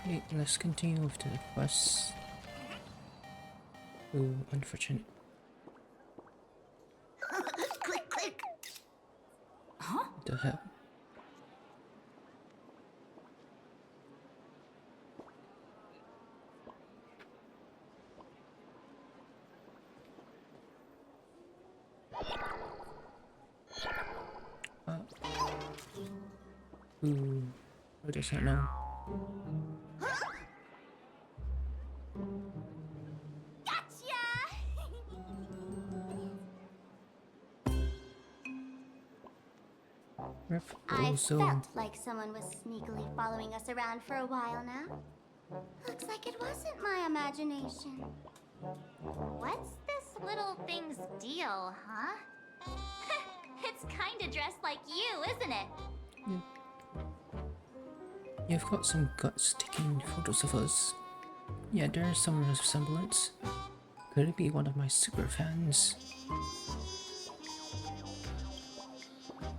S1: Wait, let's continue with the quest. Ooh, unfortunate.
S16: Click, click. Huh?
S1: What the hell? Ooh, what does that know?
S10: I felt like someone was sneakily following us around for a while now. Looks like it wasn't my imagination.
S9: What's this little thing's deal, huh? It's kinda dressed like you, isn't it?
S1: You've got some guts taking photos of us. Yeah, there's some resemblance. Could it be one of my super fans?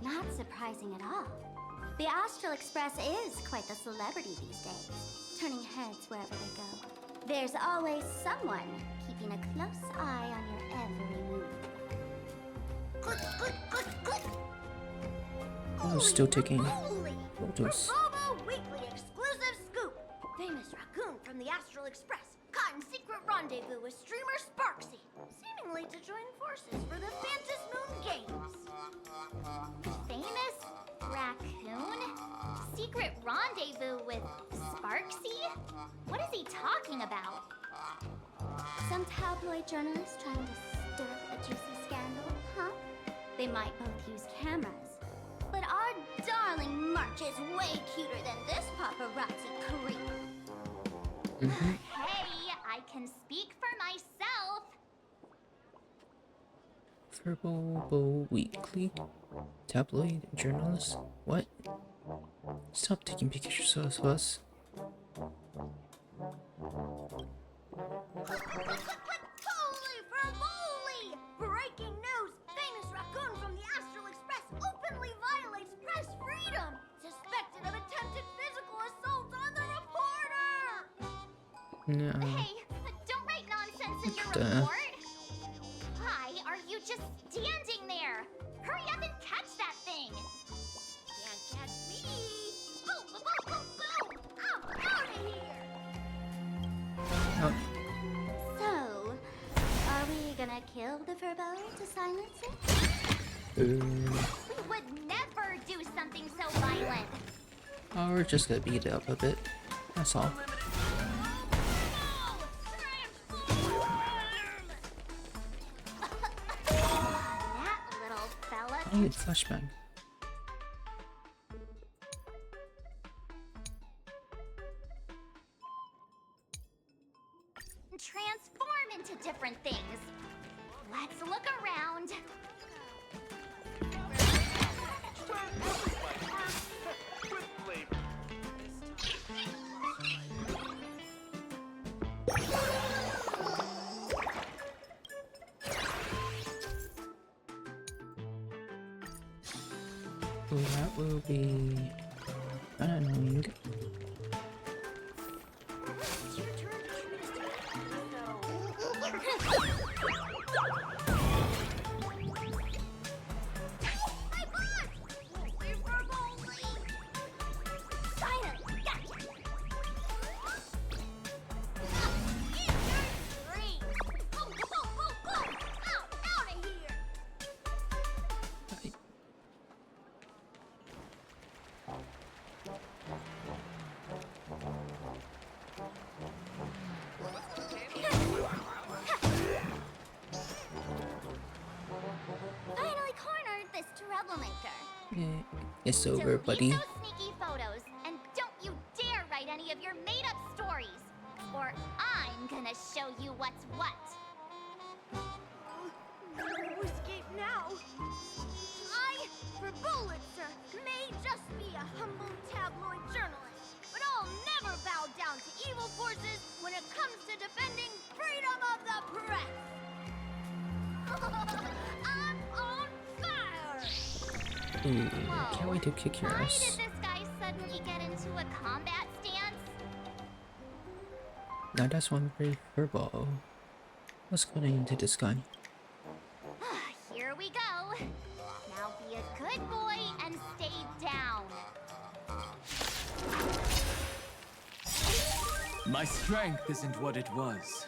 S10: Not surprising at all. The Astral Express is quite the celebrity these days, turning heads wherever they go. There's always someone keeping a close eye on your every move. Click, click, click, click.
S1: I was still taking
S14: Holy!
S1: photos.
S14: Bravo Weekly exclusive scoop! Famous raccoon from the Astral Express caught in secret rendezvous with streamer Sparksy, seemingly to join forces for the Phantom Moon Games.
S9: Famous raccoon? Secret rendezvous with Sparksy? What is he talking about?
S10: Some tabloid journalists trying to stir up a juicy scandal, huh? They might both use cameras. But our darling March is way cuter than this paparazzi creep.
S9: Hey, I can speak for myself.
S1: Verbal Weekly? Tabloid journalist? What? Stop taking pictures of us.
S14: Holy Fervoli! Breaking news! Famous raccoon from the Astral Express openly violates press freedom! Suspected of attempted physical assault on the reporter!
S1: No.
S9: Hey, don't write nonsense in your
S1: Duh.
S9: report. Why are you just standing there? Hurry up and catch that thing.
S14: Can't catch me! Boom, boom, boom, boom, boom! I'm out of here!
S1: Oh,
S10: So, are we gonna kill the Furbo to silence it?
S9: We would never do something so violent.
S1: oh, we're just gonna beat it up a bit. That's all.
S9: That little fella.
S1: I need flashbang.
S9: Transform into different things. Let's look around.
S1: Oh, that will be annoying.
S9: Finally cornered this troublemaker.
S1: It's over, buddy.
S9: Delete those sneaky photos, and don't you dare write any of your made-up stories, or I'm gonna show you what's what.
S14: No escape now! I, for Bullitzer, may just be a humble tabloid journalist, but I'll never bow down to evil forces when it comes to defending freedom of the press! I'm on fire!
S1: Ooh, can't wait to kick your
S9: Why did
S1: ass.
S9: this guy suddenly get into a combat stance?
S1: Now that's one very verbal. What's going into this guy?
S9: Here we go. Now be a good boy and stay down.
S3: My strength isn't what it was.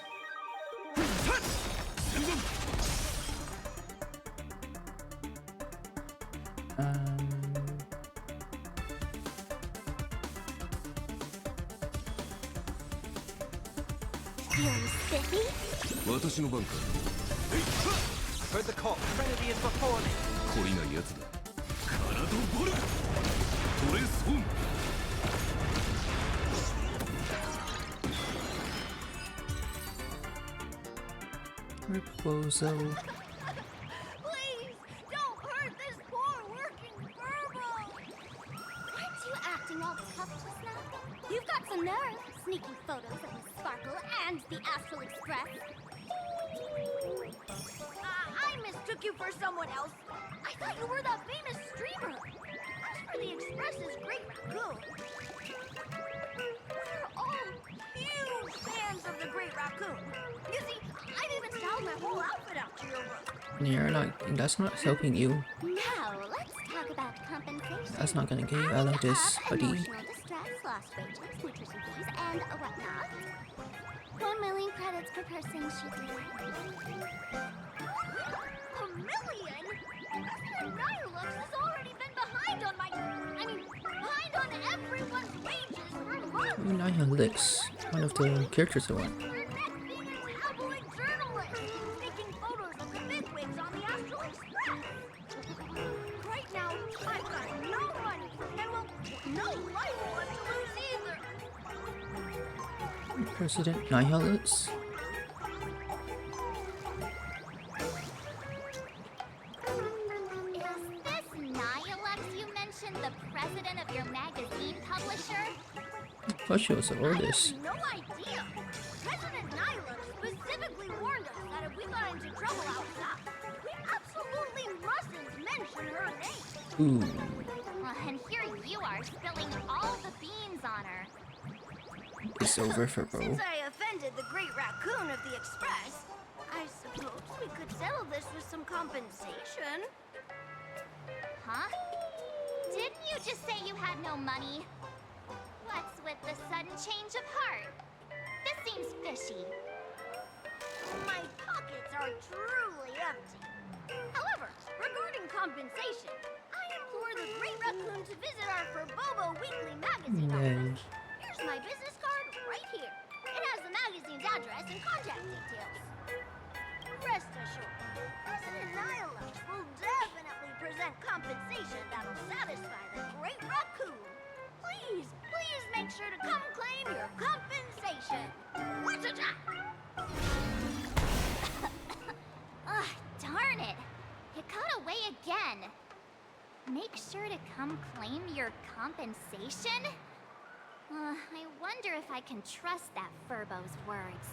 S10: Feeling spiffy?
S17: 私の番か
S8: Heard the call. Trinity is before me.
S17: 懲りないやつだカラドボルトレスフォン
S1: Her proposal.
S10: Please, don't hurt this poor working Furbo! Aren't you acting all tough just now? You've got some nerve, sneaking photos of Miss Sparkle and the Astral Express.
S14: I mistook you for someone else. I thought you were that famous streamer. As for the Express's Great Raccoon, we're all huge fans of the Great Raccoon. You see, I've even styled my whole outfit after your look.
S1: You're like, that's not helping you.
S10: Now, let's talk about compensation.
S1: That's not gonna get you out of this, buddy.
S10: Emotional distress, lost wages, nutrition fees, and whatnot. 1 million credits per person should do.
S14: $1 million? Mr. Nihilux has already been behind on behind on everyone's wages for months.
S1: Nihilix, one of the characters I want.
S14: Tabloid journalist, taking photos of the bigwigs on the Astral Express. Right now, I've got no money, and well, no life left to lose either.
S1: President Nihilix.
S10: The president of your magazine publisher?
S1: I thought she was an artist.
S14: I have no idea. President Nihilux specifically warned us that if we got into trouble outside, we absolutely mustn't mention her name.
S1: Ooh.
S10: And here you are spilling all the beans on her.
S1: It's over for bro.
S14: Since I offended the Great Raccoon of the Express, I suppose we could settle this with some compensation.
S10: Huh? Didn't you just say you had no money? What's with the sudden change of heart? This seems fishy.
S14: My pockets are truly empty. However, regarding compensation, I implore the Great Raccoon to visit our Furbobo Weekly magazine office. Here's my business card right here. It has the magazine's address and contact details. Rest assured, President Nihilux will definitely present compensation that'll satisfy the Great Raccoon. Please, please make sure to come claim your compensation. What's it?
S10: Ugh, darn it. It got away again. Make sure to come claim your compensation? I wonder if I can trust that Furbo's words.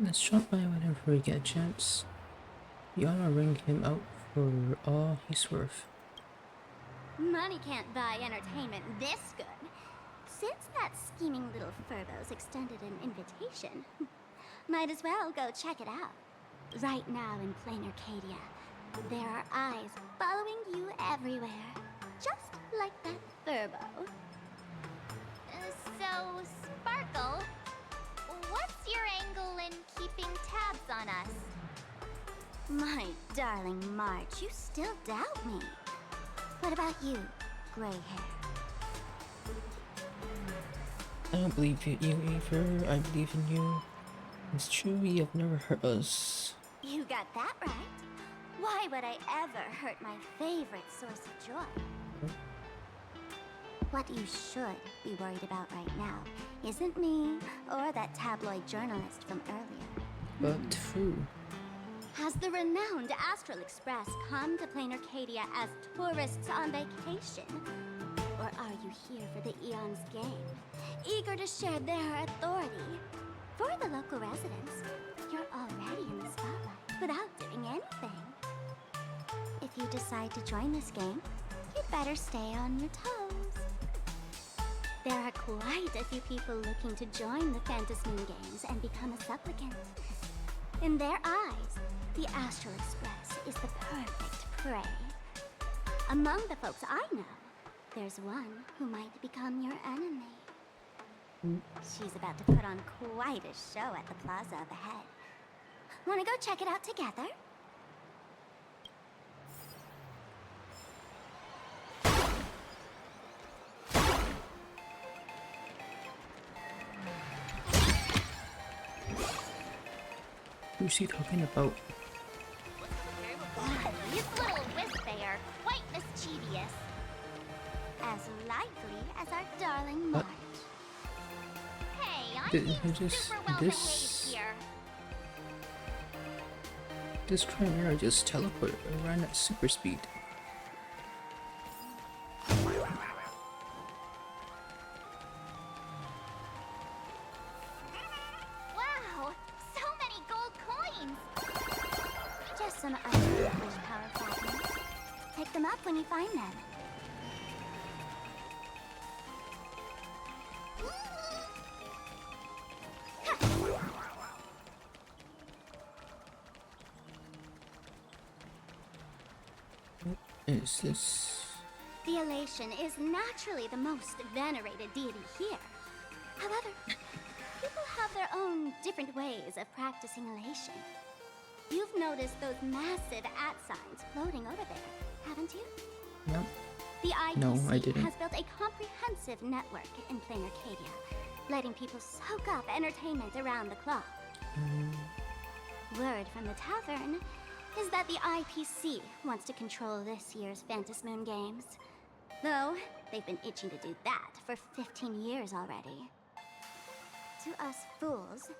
S1: Let's drop by whenever we get a chance. You ought to ring him out for all he's worth.
S10: Money can't buy entertainment this good. Since that scheming little Furbo's extended an invitation, might as well go check it out. Right now in plain Arcadia, there are eyes following you everywhere. Just like that Furbo. So, Sparkle, what's your angle in keeping tabs on us? My darling March, you still doubt me. What about you, gray hair?
S1: I don't believe you either. I believe in you. It's true you have never hurt us.
S10: You got that right. Why would I ever hurt my favorite source of joy? What you should be worried about right now isn't me or that tabloid journalist from earlier.
S1: But who?
S10: Has the renowned Astral Express come to plain Arcadia as tourists on vacation? Or are you here for the Eon's game, eager to share their authority? For the local residents, you're already in the spotlight without doing anything. If you decide to join this game, you'd better stay on your toes. There are quite a few people looking to join the Phantasmoon Games and become a supplicant. In their eyes, the Astral Express is the perfect prey. Among the folks I know, there's one who might become your enemy. She's about to put on quite a show at the plaza up ahead. Wanna go check it out together?
S1: Who's he talking about?
S10: These little Wispay are quite mischievous. As lively as our darling March. Hey, I'm being super well behaved here.
S1: This Chimera just teleported around at super speed.
S9: Wow! So many gold coins! Just some unfinished power fragments. Pick them up when you find them.
S1: What is this?
S10: The elation is naturally the most venerated deity here. However, people have their own different ways of practicing elation. You've noticed those massive @signs floating over there, haven't you?
S1: Yep.
S10: The IPC
S1: No, I didn't.
S10: has built a comprehensive network in plain Arcadia, letting people soak up entertainment around the clock. Word from the tavern is that the IPC wants to control this year's Phantom Moon Games. Though, they've been itching to do that for 15 years already. To us fools,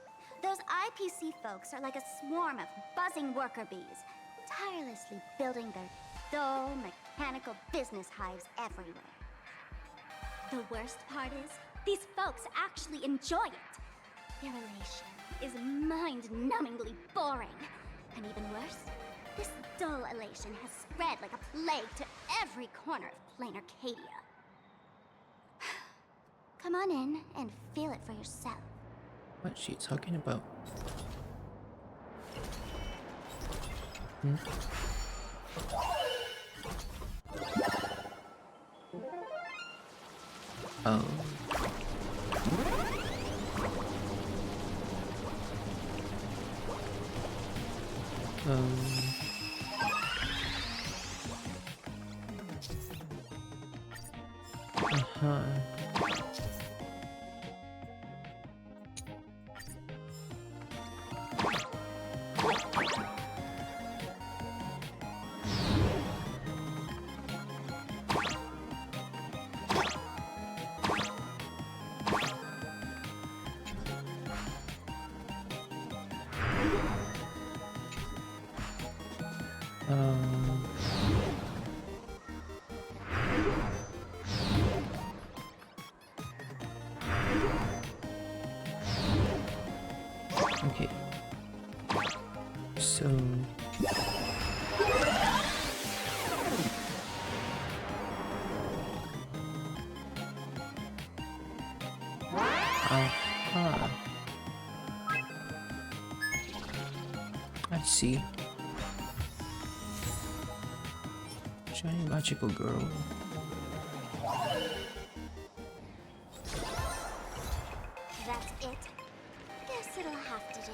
S10: those IPC folks are like a swarm of buzzing worker bees, tirelessly building their dull, mechanical business hives everywhere. The worst part is, these folks actually enjoy it. Their elation is mind-numbingly boring. And even worse, this dull elation has spread like a plague to every corner of plain Arcadia. Come on in and feel it for yourself.
S1: What's she talking about? Oh. Okay. So I see. Shiny magical girl.
S10: That's it. Guess it'll have to do.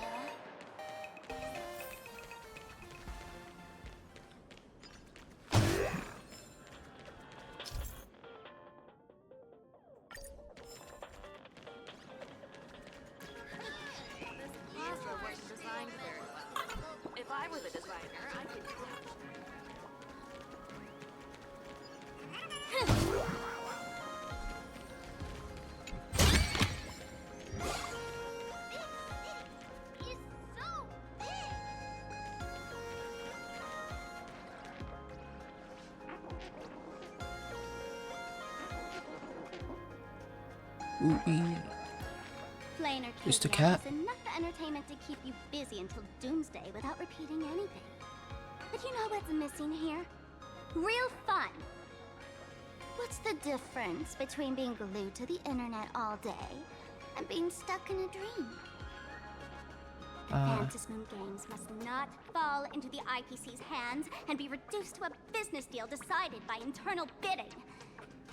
S11: If I were the designer, I could...
S1: Ooh-ee.
S10: Plain
S1: Just a
S10: Arcadia
S1: cat.
S10: has enough entertainment to keep you busy until doomsday without repeating anything. But you know what's missing here? Real fun! What's the difference between being glued to the internet all day and being stuck in a dream? Phantom Moon Games must not fall into the IPC's hands and be reduced to a business deal decided by internal bidding.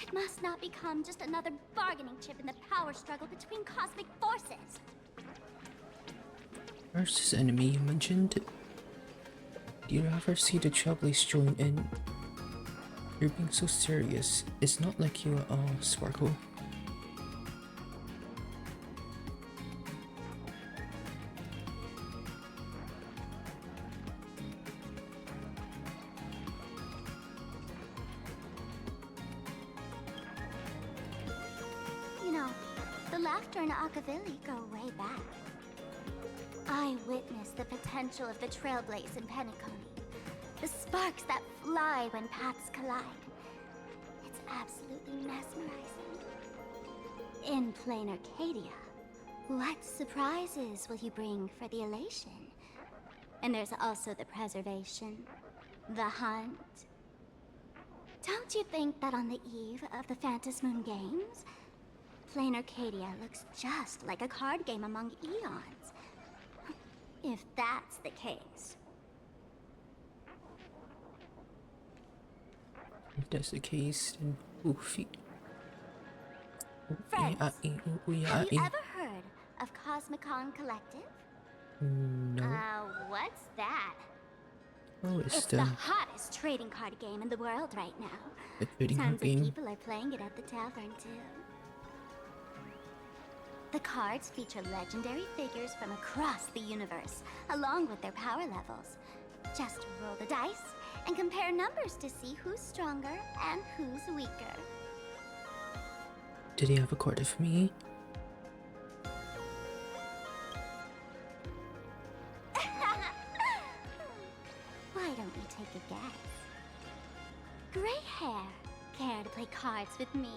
S10: It must not become just another bargaining chip in the power struggle between cosmic forces.
S1: Where's this enemy you mentioned? Do you ever see the Chubblies join in? You're being so serious. It's not like you at all, Sparkle.
S10: You know, the laughter and Akavilli go way back. I witnessed the potential of the trailblaze in Penacony. The sparks that fly when paths collide. It's absolutely mesmerizing. In plain Arcadia, what surprises will you bring for the elation? And there's also the preservation, the hunt. Don't you think that on the eve of the Phantom Moon Games, plain Arcadia looks just like a card game among eons? If that's the case.
S1: If that's the case, then oofy.
S10: Friends, have you ever heard of Cosmicon Collective?
S1: No.
S10: What's that?
S1: Oh,
S10: It's the hottest trading card game in the world right now.
S1: the trading card
S10: Tons of
S1: game.
S10: people are playing it at the tavern too. The cards feature legendary figures from across the universe, along with their power levels. Just roll the dice and compare numbers to see who's stronger and who's weaker.
S1: Did he have a card for me?
S10: Why don't you take a guess? Gray hair, care to play cards with me?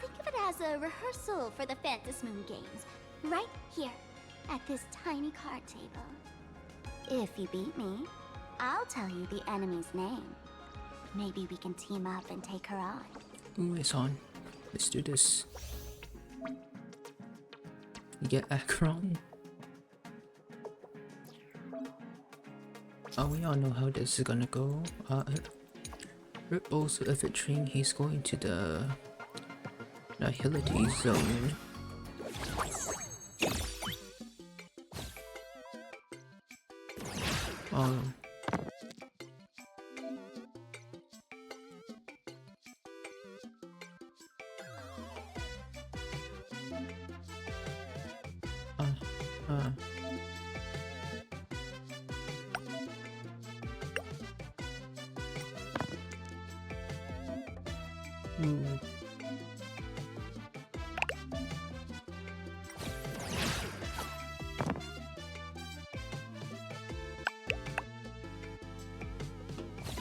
S10: Think of it as a rehearsal for the Phantom Moon Games, right here, at this tiny card table. If you beat me, I'll tell you the enemy's name. Maybe we can team up and take her on.
S1: Ooh, it's on. Let's do this. You get Akron. Oh, we all know how this is gonna go. Ripple's featuring he's going to the Nihility Zone.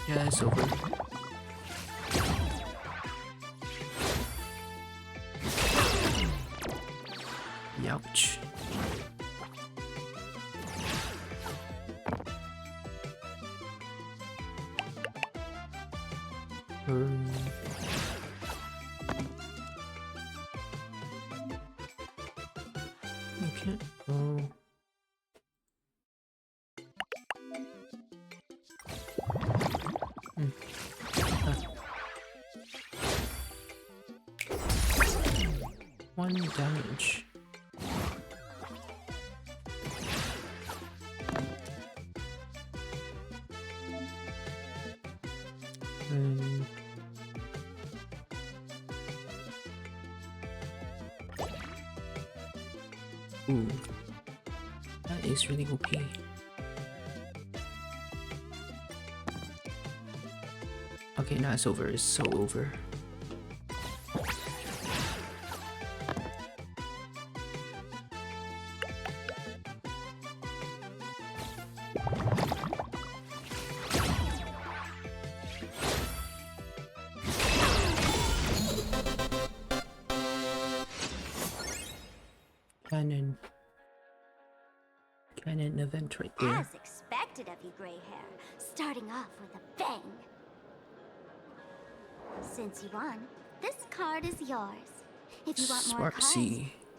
S1: Yeah, it's over. Ouch. You can't go. One damage. Ooh, that is really OP. Okay, now it's over. It's so over. Cannon event right there.
S10: As expected of you, Gray Hair, starting off with a bang. Since you won, this card is yours. If you want more cards,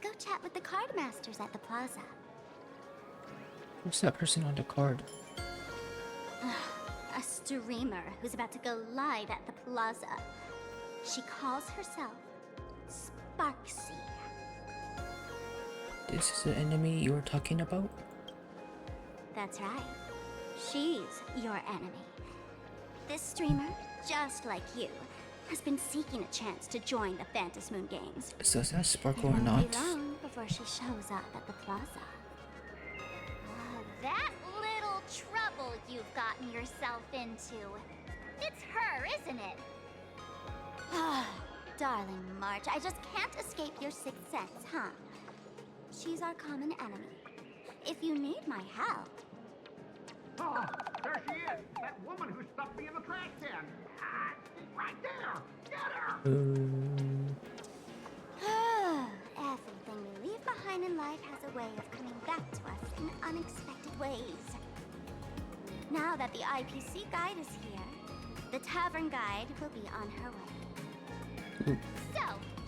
S10: go chat with the card masters at the plaza.
S1: Who's that person on the card?
S10: A streamer who's about to go live at the plaza. She calls herself Sparksy.
S1: This is the enemy you were talking about?
S10: That's right. She's your enemy. This streamer, just like you, has been seeking a chance to join the Phantom Moon Games.
S1: So is that Sparkle or
S10: It
S1: not?
S10: won't be long before she shows up at the plaza.
S9: That little trouble you've gotten yourself into. It's her, isn't it?
S10: Darling March, I just can't escape your sixth sense, huh? She's our common enemy. if you need my help.
S18: Oh, there she is! That woman who stuffed me in the trash can! Ah, she's right there! Get her!
S10: Everything we leave behind in life has a way of coming back to us in unexpected ways. Now that the IPC guide is here, the tavern guide will be on her way.
S9: So,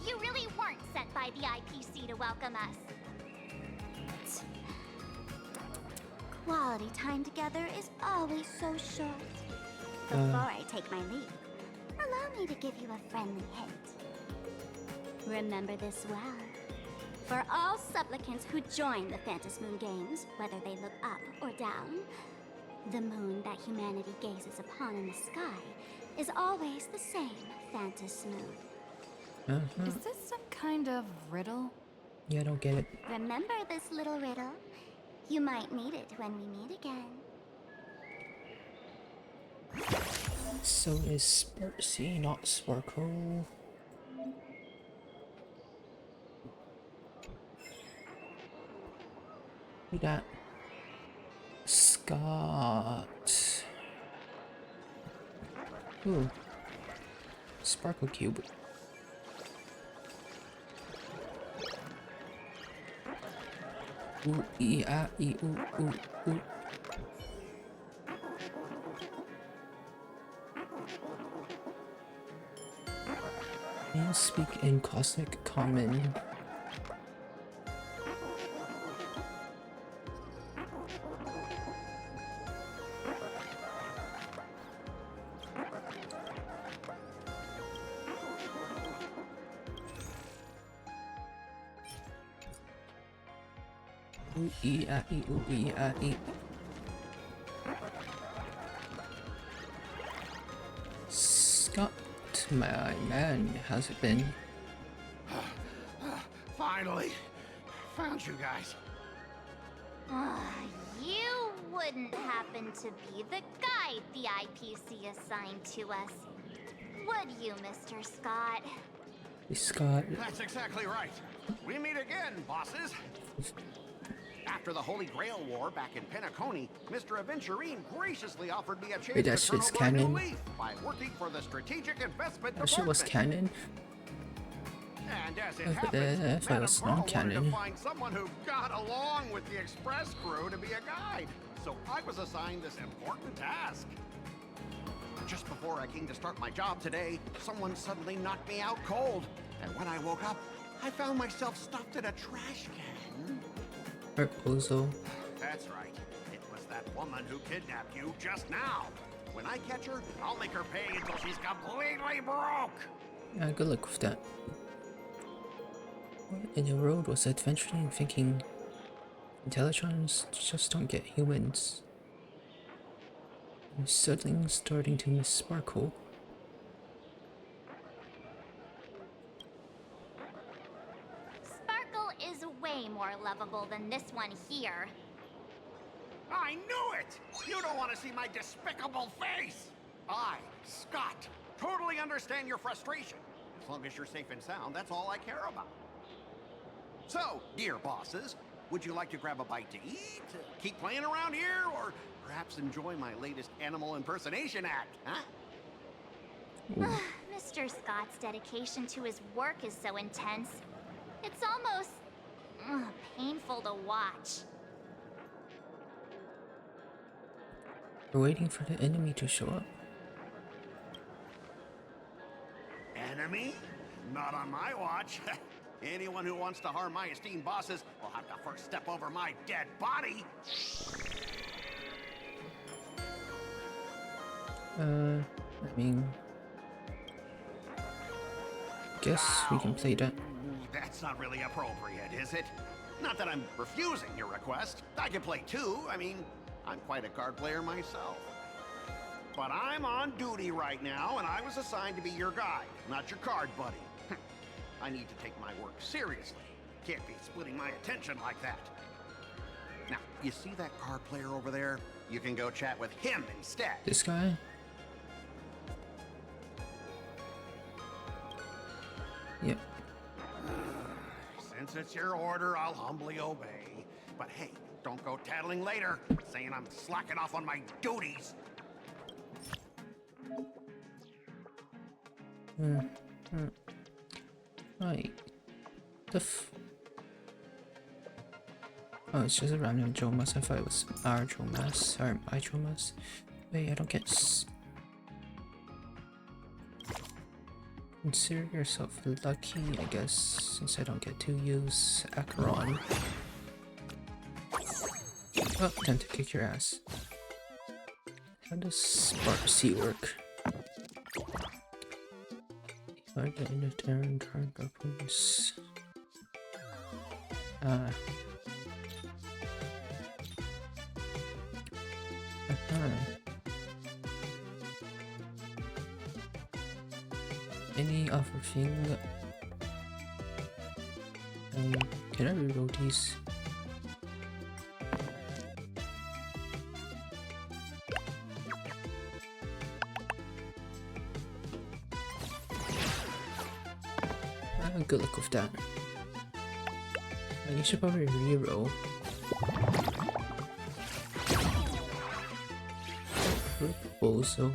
S9: you really weren't sent by the IPC to welcome us.
S10: Quality time together is always so short. Before I take my leave, allow me to give you a friendly hint. Remember this well. For all supplicants who join the Phantom Moon Games, whether they look up or down, the moon that humanity gazes upon in the sky is always the same Phantom Moon.
S6: Is this some kind of riddle?
S1: Yeah, I don't get it.
S10: Remember this little riddle? You might need it when we meet again.
S1: So is Sparcy, not Sparkle. We got Scott. Ooh. Sparkle Cube. Ooh, ee, ah, ee, ooh, ooh, ooh. May I speak in Cosmic Common? Ooh, ee, ah, ee, ooh, ee, ah, ee. Scott, my man, how's it been?
S18: Finally! Found you guys.
S9: You wouldn't happen to be the guide the IPC assigned to us, would you, Mr. Scott?
S1: Scott.
S18: That's exactly right. We meet again, bosses. After the Holy Grail War back in Penacony, Mr. Aventurine graciously offered me a chance
S1: Wait, that
S18: to turn
S1: shit's
S18: over a new
S1: canon?
S18: leaf by working for the Strategic Investment
S1: That shit was
S18: Department.
S1: canon?
S18: And as it
S1: I
S18: happens,
S1: thought it was non-canon.
S18: wanted to find someone who got along with the Express crew to be a guide. So I was assigned this important task. Just before I came to start my job today, someone suddenly knocked me out cold. And when I woke up, I found myself stuffed in a trash can.
S1: Proposal.
S18: That's right. It was that woman who kidnapped you just now. When I catch her, I'll make her pay until she's completely broke.
S1: Yeah, good luck with that. What in the road was adventuring thinking Intellitrons just don't get humans? I'm suddenly starting to miss Sparkle.
S9: Sparkle is way more lovable than this one here.
S18: I knew it! You don't want to see my despicable face! I, Scott, totally understand your frustration. As long as you're safe and sound, that's all I care about. So, dear bosses, would you like to grab a bite to eat, keep playing around here, or perhaps enjoy my latest animal impersonation act, huh?
S9: Mr. Scott's dedication to his work is so intense. It's almost painful to watch.
S1: We're waiting for the enemy to show up.
S18: Enemy? Not on my watch. Anyone who wants to harm my esteemed bosses will have to first step over my dead body.
S1: I mean, guess we can play that.
S18: That's not really appropriate, is it? Not that I'm refusing your request. I can play too. I mean, I'm quite a card player myself. But I'm on duty right now, and I was assigned to be your guide, not your card buddy. I need to take my work seriously. Can't be splitting my attention like that. Now, you see that card player over there? You can go chat with him instead.
S1: This guy? Yep.
S18: Since it's your order, I'll humbly obey. But hey, Don't go tattling later, saying I'm slacking off on my duties.
S1: Right. Oh, it's just a random Jomas. I thought it was our Jomas or my Jomas. Wait, I don't get. Consider yourself lucky, I guess, since I don't get to use Acheron. Oh, time to kick your ass. How does Sparcy work? If I get in a turn, target opponents. Any other thing? Can I reroll these? Good luck with that. You should probably reroll. Also.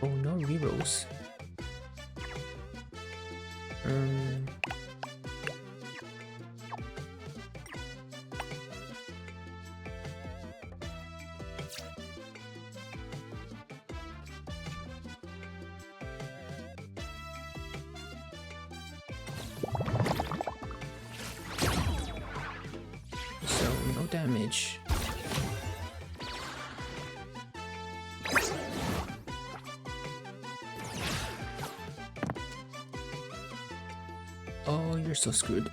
S1: Oh, no rerolls. So, no damage. Oh, you're so screwed.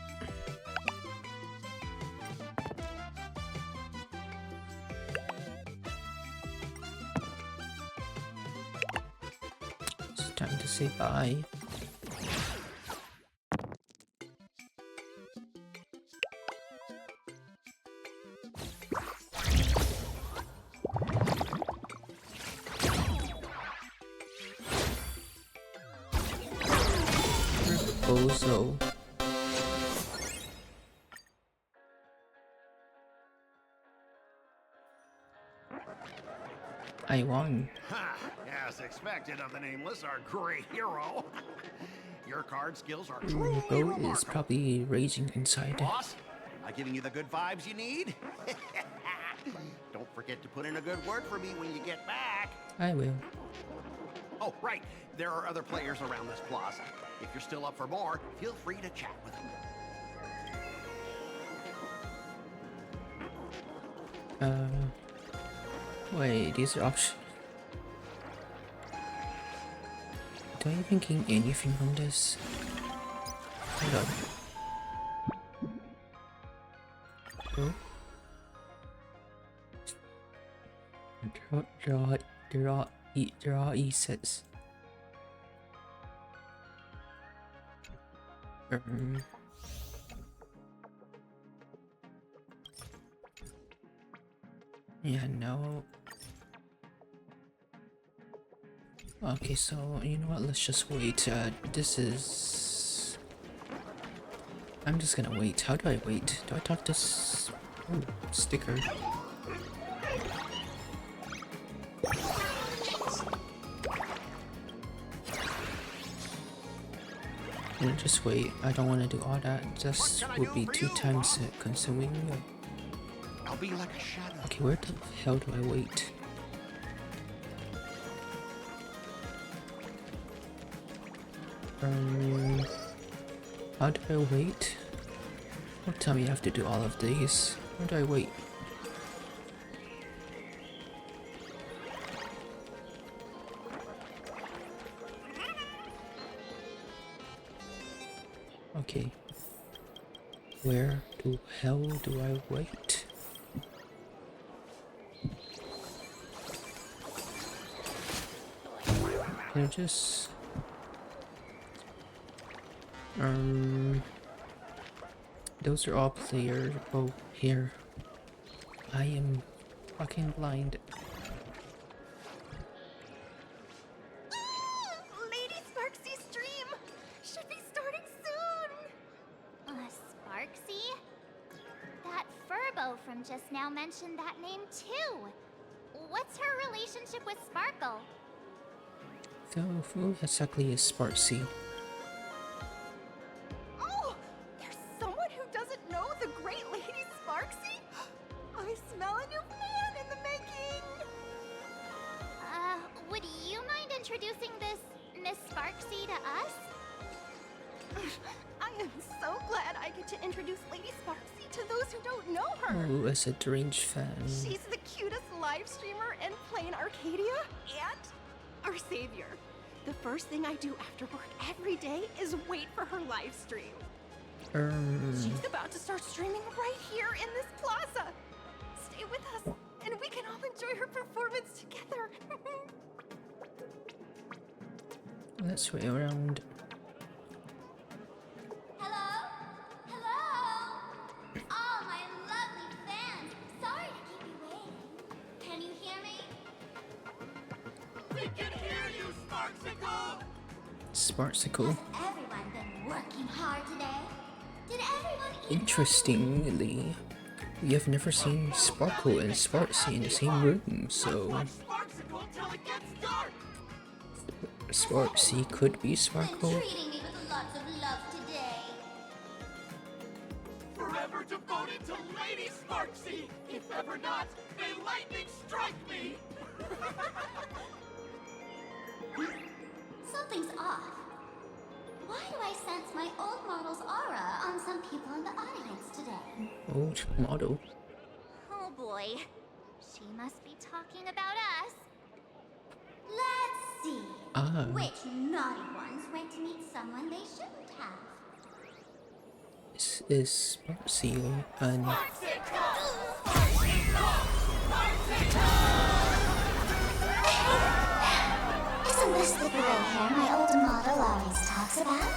S1: It's time to say bye. Bozo. I won.
S18: Ha! As expected of the Nameless, our great hero. Your card skills are truly
S1: Bo
S18: remarkable.
S1: is probably raging inside.
S18: Boss, am I giving you the good vibes you need? Don't forget to put in a good word for me when you get back.
S1: I will.
S18: Oh, right. There are other players around this plaza. If you're still up for more, feel free to chat with them.
S1: Wait, these are options. Do I even gain anything from this? Hold up. Oh. Draw E-sets. Yeah, no. Okay, so you know what? Let's just wait. This is. I'm just gonna wait. How do I wait? Do I talk to Ooh, sticker? Just wait. I don't want to do all that. Just would be 2 times consuming.
S18: I'll be like a shadow.
S1: Okay, where the hell do I wait? How do I wait? Don't tell me I have to do all of these. Where do I wait? Okay. Where the hell do I wait? Can I just... Those are all playable here. I am fucking blind.
S9: Lady Sparksy's stream should be starting soon. Sparksy? That Furbo from just now mentioned that name too. What's her relationship with Sparkle?
S1: So, who exactly is Sparksy?
S11: Oh, there's someone who doesn't know the great Lady Sparksy? I smell a new fan in the making.
S9: Would you mind introducing this Miss Sparksy to us?
S11: I am so glad I get to introduce Lady Sparksy to those who don't know her.
S1: Oh, as a deranged fan.
S11: She's the cutest live streamer in plain Arcadia and our savior. The first thing I do after work every day is wait for her live stream. She's about to start streaming right here in this plaza. Stay with us, and we can all enjoy her performance together.
S1: Let's wait around.
S9: Hello? Hello? Oh, my lovely fans. Sorry to keep you waiting. Can you hear me?
S13: We can hear you, Sparksicle!
S1: Sparksicle.
S9: Has everyone been working hard today? Did everyone eat?
S1: Interestingly, we have never seen Sparkle and Sparksy in the same room, so
S13: Sparksicle till it gets dark!
S1: Sparksy could be Sparkle.
S9: Been treating me with lots of love today.
S13: Forever devoted to Lady Sparksy! If ever not, may lightning strike me!
S9: Something's off. Why do I sense my old model's aura on some people in the audience today?
S1: Old model.
S9: Oh boy. She must be talking about us. Let's see. Which naughty ones went to meet someone they shouldn't have?
S1: This is Sparksy and
S9: Isn't this the gray hair my old model always talks about?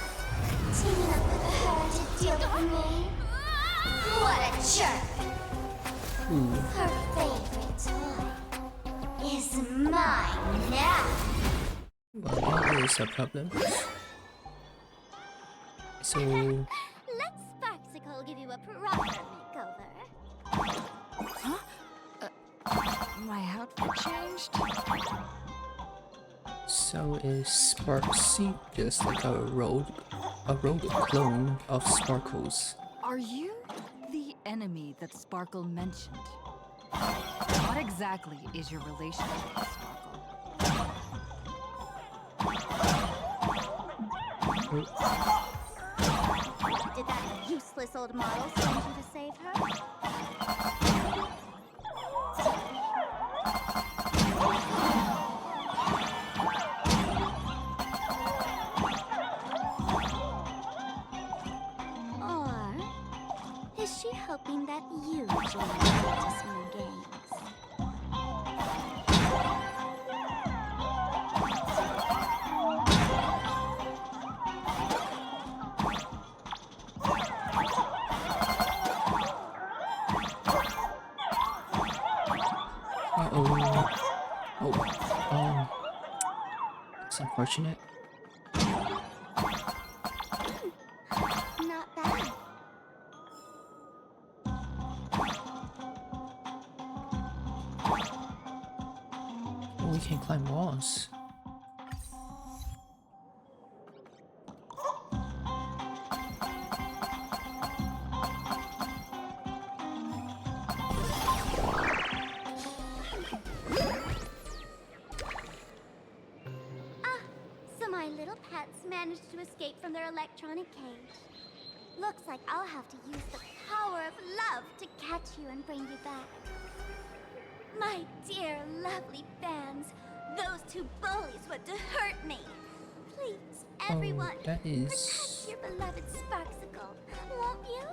S9: Teaming up with her to deal with me? What a jerk! Her favorite toy is mine now.
S1: well, that is a problem. So
S9: Let Sparksicle give you a proper makeover.
S6: My outfit changed?
S1: So is Sparksy just like a rogue clone of Sparkles?
S6: Are you the enemy that Sparkle mentioned? What exactly is your relationship with Sparkle?
S9: Did that useless old model send you to save her? Or is she hoping that you join the Apprentice Moon Games?
S1: It's unfortunate.
S9: Not bad.
S1: Oh, we can climb walls.
S9: So my little pets managed to escape from their electronic cage. Looks like I'll have to use the power of love to catch you and bring you back. My dear, lovely fans, those two bullies want to hurt me. Please, everyone,
S1: that is...
S9: protect your beloved Sparksicle, won't you?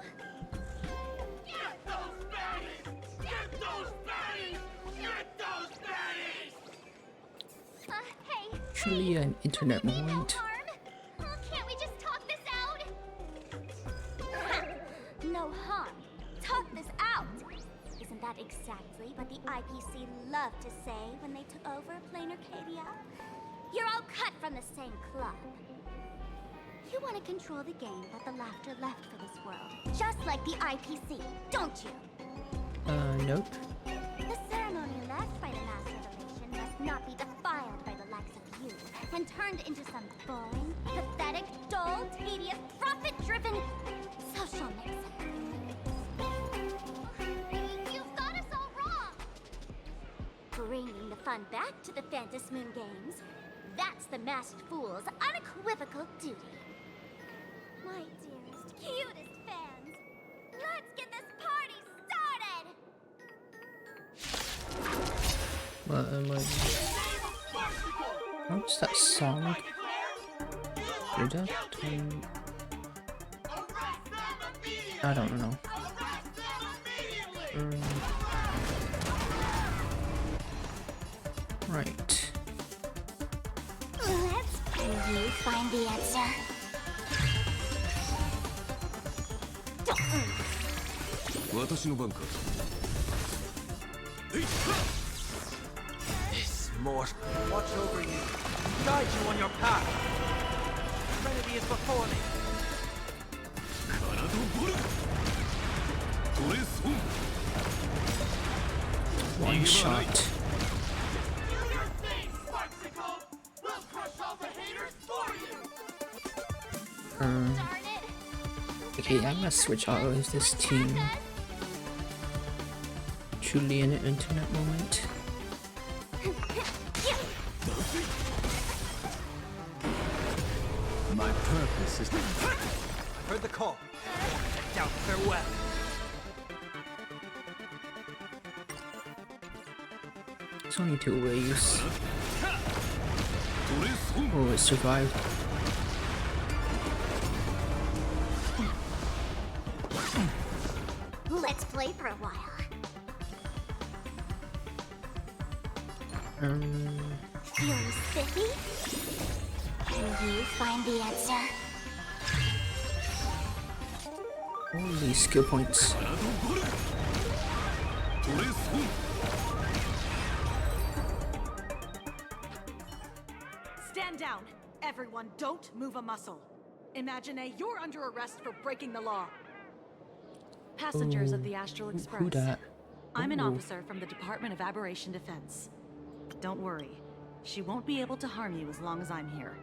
S13: Get those baddies! Get those baddies! Get those baddies!
S9: Hey,
S1: Truly an internet moment.
S9: Can't we just talk this out? No harm. Talk this out. Isn't that exactly what the IPC loved to say when they took over Plain Arcadia? You're all cut from the same club. You want to control the game that the laughter left for this world, just like the IPC, don't you?
S1: Nope.
S9: The ceremony left by the last revelation must not be defiled by the likes of you and turned into some boring, pathetic, dull, tedious, profit-driven social mix. You've got us all wrong! Bringing the fun back to the Phantom Moon Games, that's the Masked Fool's unequivocal duty. My dearest, cutest fans, let's get this party started!
S1: What am I... What's that song? I don't know. Right.
S9: Let's you find the answer.
S8: This mortal.
S13: Watch over you. Guide you on your path. Serenity is before me.
S1: One shot. Okay, I'm gonna switch out of this team. Truly an internet moment.
S13: My purpose is... I've heard the call. I doubt farewell.
S1: There's only 2 ways. Oh, it survived.
S9: Let's play for a while. Feeling spiffy? Can you find the answer?
S1: Holy skill points.
S19: Stand down. Everyone, don't move a muscle. Imagine you're under arrest for breaking the law.
S2: Passengers of the Astral Express.
S1: Who dat?
S2: I'm an
S1: Ooh.
S2: officer from the Department of Aberration Defense. Don't worry. She won't be able to harm you as long as I'm here.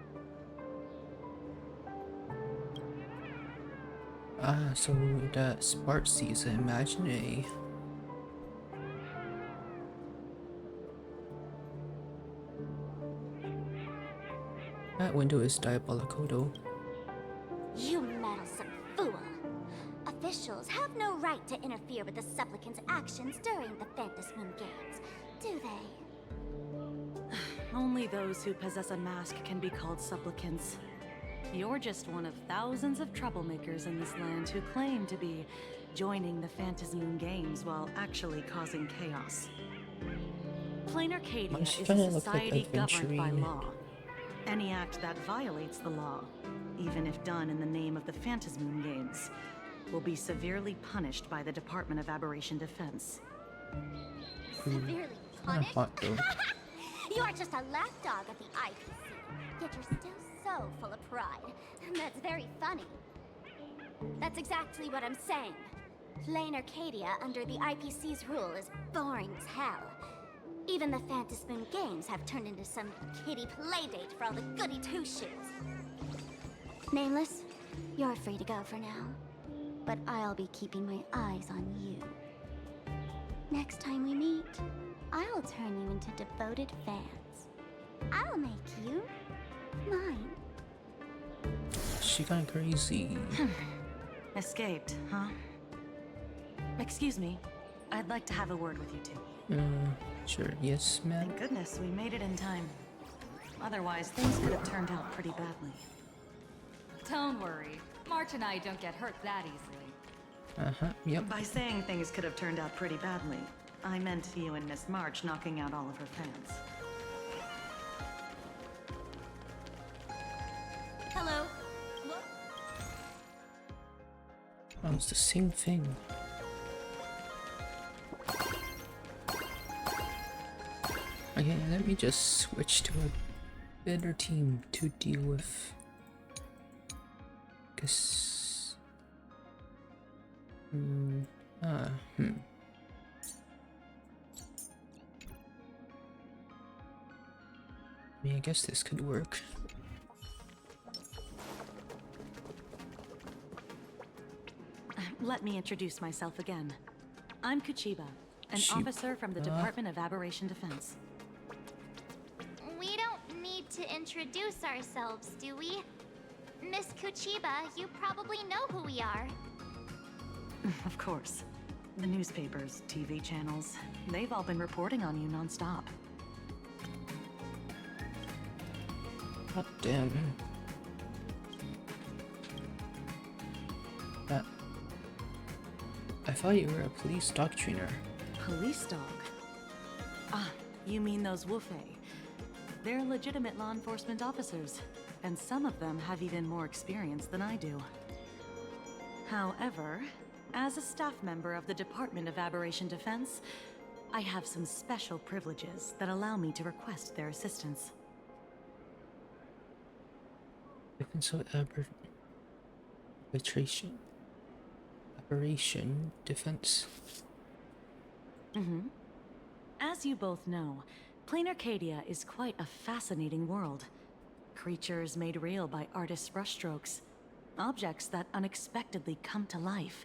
S1: Ah, so that Spartsy is an imaginary. That window is diabolical though.
S9: You meddlesome fool! Officials have no right to interfere with the supplicants' actions during the Phantom Moon Games, do they?
S2: Only those who possess a mask can be called supplicants. You're just one of thousands of troublemakers in this land who claim to be joining the Phantom Moon Games while actually causing chaos. Plain Arcadia is a society governed by law. Any act that violates the law, even if done in the name of the Phantom Moon Games, will be severely punished by the Department of Aberration Defense.
S9: Severely
S1: Kinda
S9: punished?
S1: hot though.
S9: You're just a lapdog of the IPC, yet you're still so full of pride. That's very funny. That's exactly what I'm saying. Plain Arcadia under the IPC's rule is boring as hell. Even the Phantom Moon Games have turned into some kiddie playdate for all the goody two-shoes. Nameless, you're free to go for now. But I'll be keeping my eyes on you. Next time we meet, I'll turn you into devoted fans. I'll make you mine.
S1: She got crazy.
S2: Escaped, huh? Excuse me. I'd like to have a word with you two.
S1: Sure. Yes, ma'am.
S2: Thank goodness we made it in time. Otherwise, things could have turned out pretty badly.
S6: Don't worry. March and I don't get hurt that easily.
S1: Yep.
S2: By saying things could have turned out pretty badly, I meant you and Miss March knocking out all of her fans.
S1: it's the same thing. Okay, let me just switch to a better team to deal with. Guess. I mean, I guess this could work.
S20: Let me introduce myself again. I'm Kuchiba, an officer from the Department of Aberration Defense.
S9: We don't need to introduce ourselves, do we? Miss Kuchiba, you probably know who we are.
S20: Of course. The newspapers, TV channels, they've all been reporting on you nonstop.
S1: God damn. I thought you were a police dog trainer.
S20: Police dog? Ah, you mean those Wufei. They're legitimate law enforcement officers, and some of them have even more experience than I do. However, as a staff member of the Department of Aberration Defense, I have some special privileges that allow me to request their assistance.
S1: Defense of Aberration Defense.
S20: As you both know, Plain Arcadia is quite a fascinating world. Creatures made real by artists' brushstrokes. Objects that unexpectedly come to life.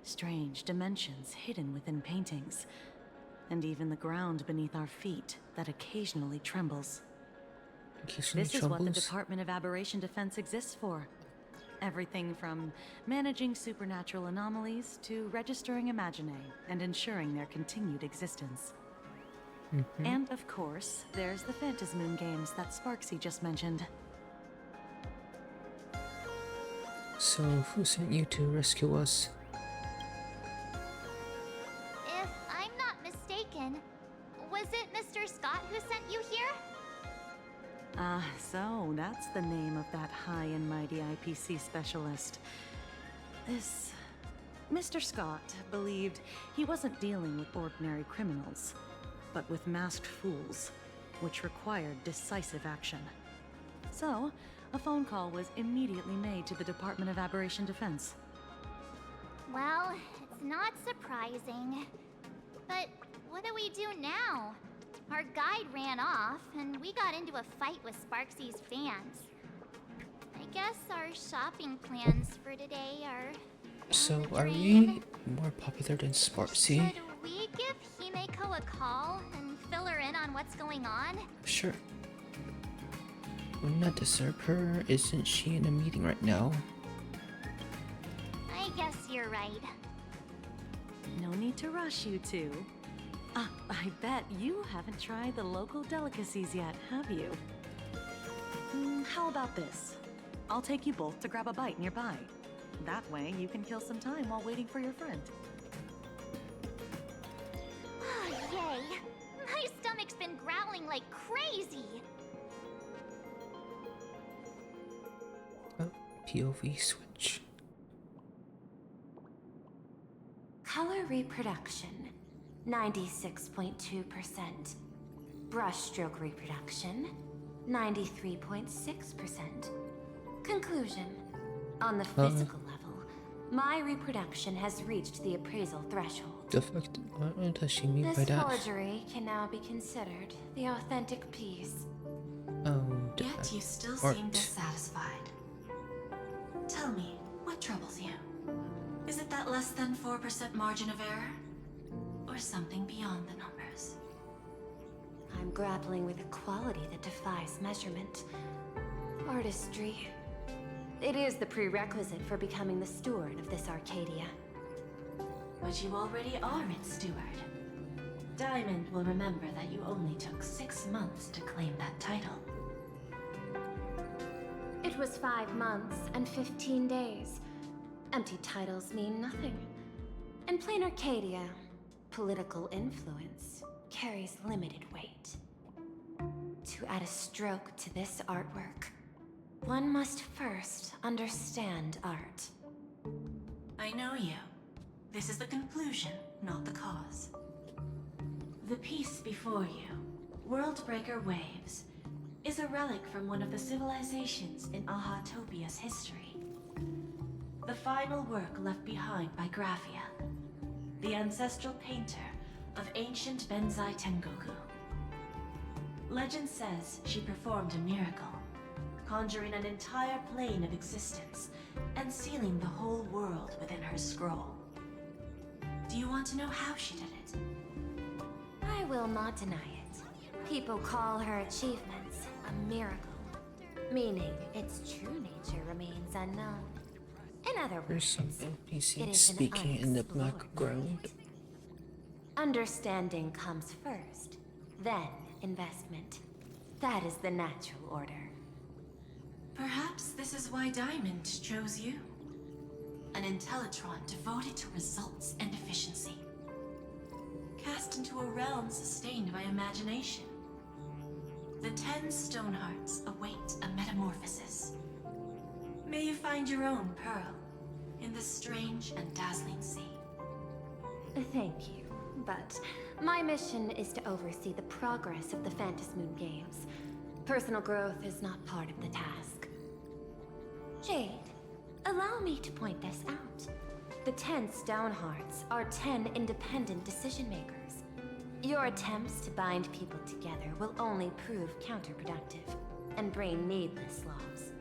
S20: Strange dimensions hidden within paintings. And even the ground beneath our feet that occasionally trembles. This is what the Department of Aberration Defense exists for. Everything from managing supernatural anomalies to registering Imaginae and ensuring their continued existence. And of course, there's the Phantasmoon games that Sparksy just mentioned.
S1: So, who sent you to rescue us?
S9: If I'm not mistaken, was it Mr. Scott who sent you here?
S20: So that's the name of that high and mighty IPC specialist. This... Mr. Scott believed he wasn't dealing with ordinary criminals, but with masked fools, which required decisive action. So, a phone call was immediately made to the Department of Aberration Defense.
S9: Well, it's not surprising. But what do we do now? Our guide ran off, and we got into a fight with Sparksy's fans. I guess our shopping plans for today are...
S1: So, are we more popular than Sparksy?
S9: Should we give Himeko a call and fill her in on what's going on?
S1: Sure. Wouldn't that disturb her? Isn't she in a meeting right now?
S9: I guess you're right.
S20: No need to rush, you two. I bet you haven't tried the local delicacies yet, have you? How about this? I'll take you both to grab a bite nearby. That way, you can kill some time while waiting for your friend.
S9: Oh, yay! My stomach's been growling like crazy!
S1: Oh, POV switch.
S7: Color reproduction, 96.2%. Brushstroke reproduction, 93.6%. Conclusion. On the physical level, my reproduction has reached the appraisal threshold.
S1: The fuck? What does she mean by
S7: This
S1: that?
S7: forgery can now be considered the authentic piece.
S1: Oh,
S7: Yet you still seem dissatisfied. Tell me, what troubles you? Is it that less than 4% margin of error? Or something beyond the numbers? I'm grappling with a quality that defies measurement. Artistry. It is the prerequisite for becoming the steward of this Arcadia. But you already are its steward. Diamond will remember that you only took 6 months to claim that title. It was 5 months and 15 days. Empty titles mean nothing. In plain Arcadia, political influence carries limited weight. To add a stroke to this artwork, one must first understand art. I I know you. This is the conclusion, not the cause. The piece before you, Worldbreaker Waves, is a relic from one of the civilizations in Ahatopia's history. The final work left behind by Graphia, the ancestral painter of ancient Benzai Tengoku. Legend says she performed a miracle, conjuring an entire plane of existence and sealing the whole world within her scroll. Do you want to know how she did it?
S10: I will not deny it. People call her achievements a miracle, meaning its true nature remains unknown. In other
S1: There's
S10: words,
S1: some
S10: it
S1: NPCs
S10: is an
S1: speaking in the
S10: unexplored
S1: background.
S10: Understanding comes first, then investment. That is the natural order.
S7: Perhaps this is why Diamond chose you. An Intellitron devoted to results and efficiency. Cast into a realm sustained by imagination. The 10 Stonehearts await a metamorphosis. May you find your own pearl in this strange and dazzling sea.
S10: Thank you, but my mission is to oversee the progress of the Phantasmoon Games. Personal growth is not part of the task. Jade, allow me to point this out. The 10 Stonehearts are 10 independent decision makers. Your attempts to bind people together will only prove counterproductive and bring needless loss.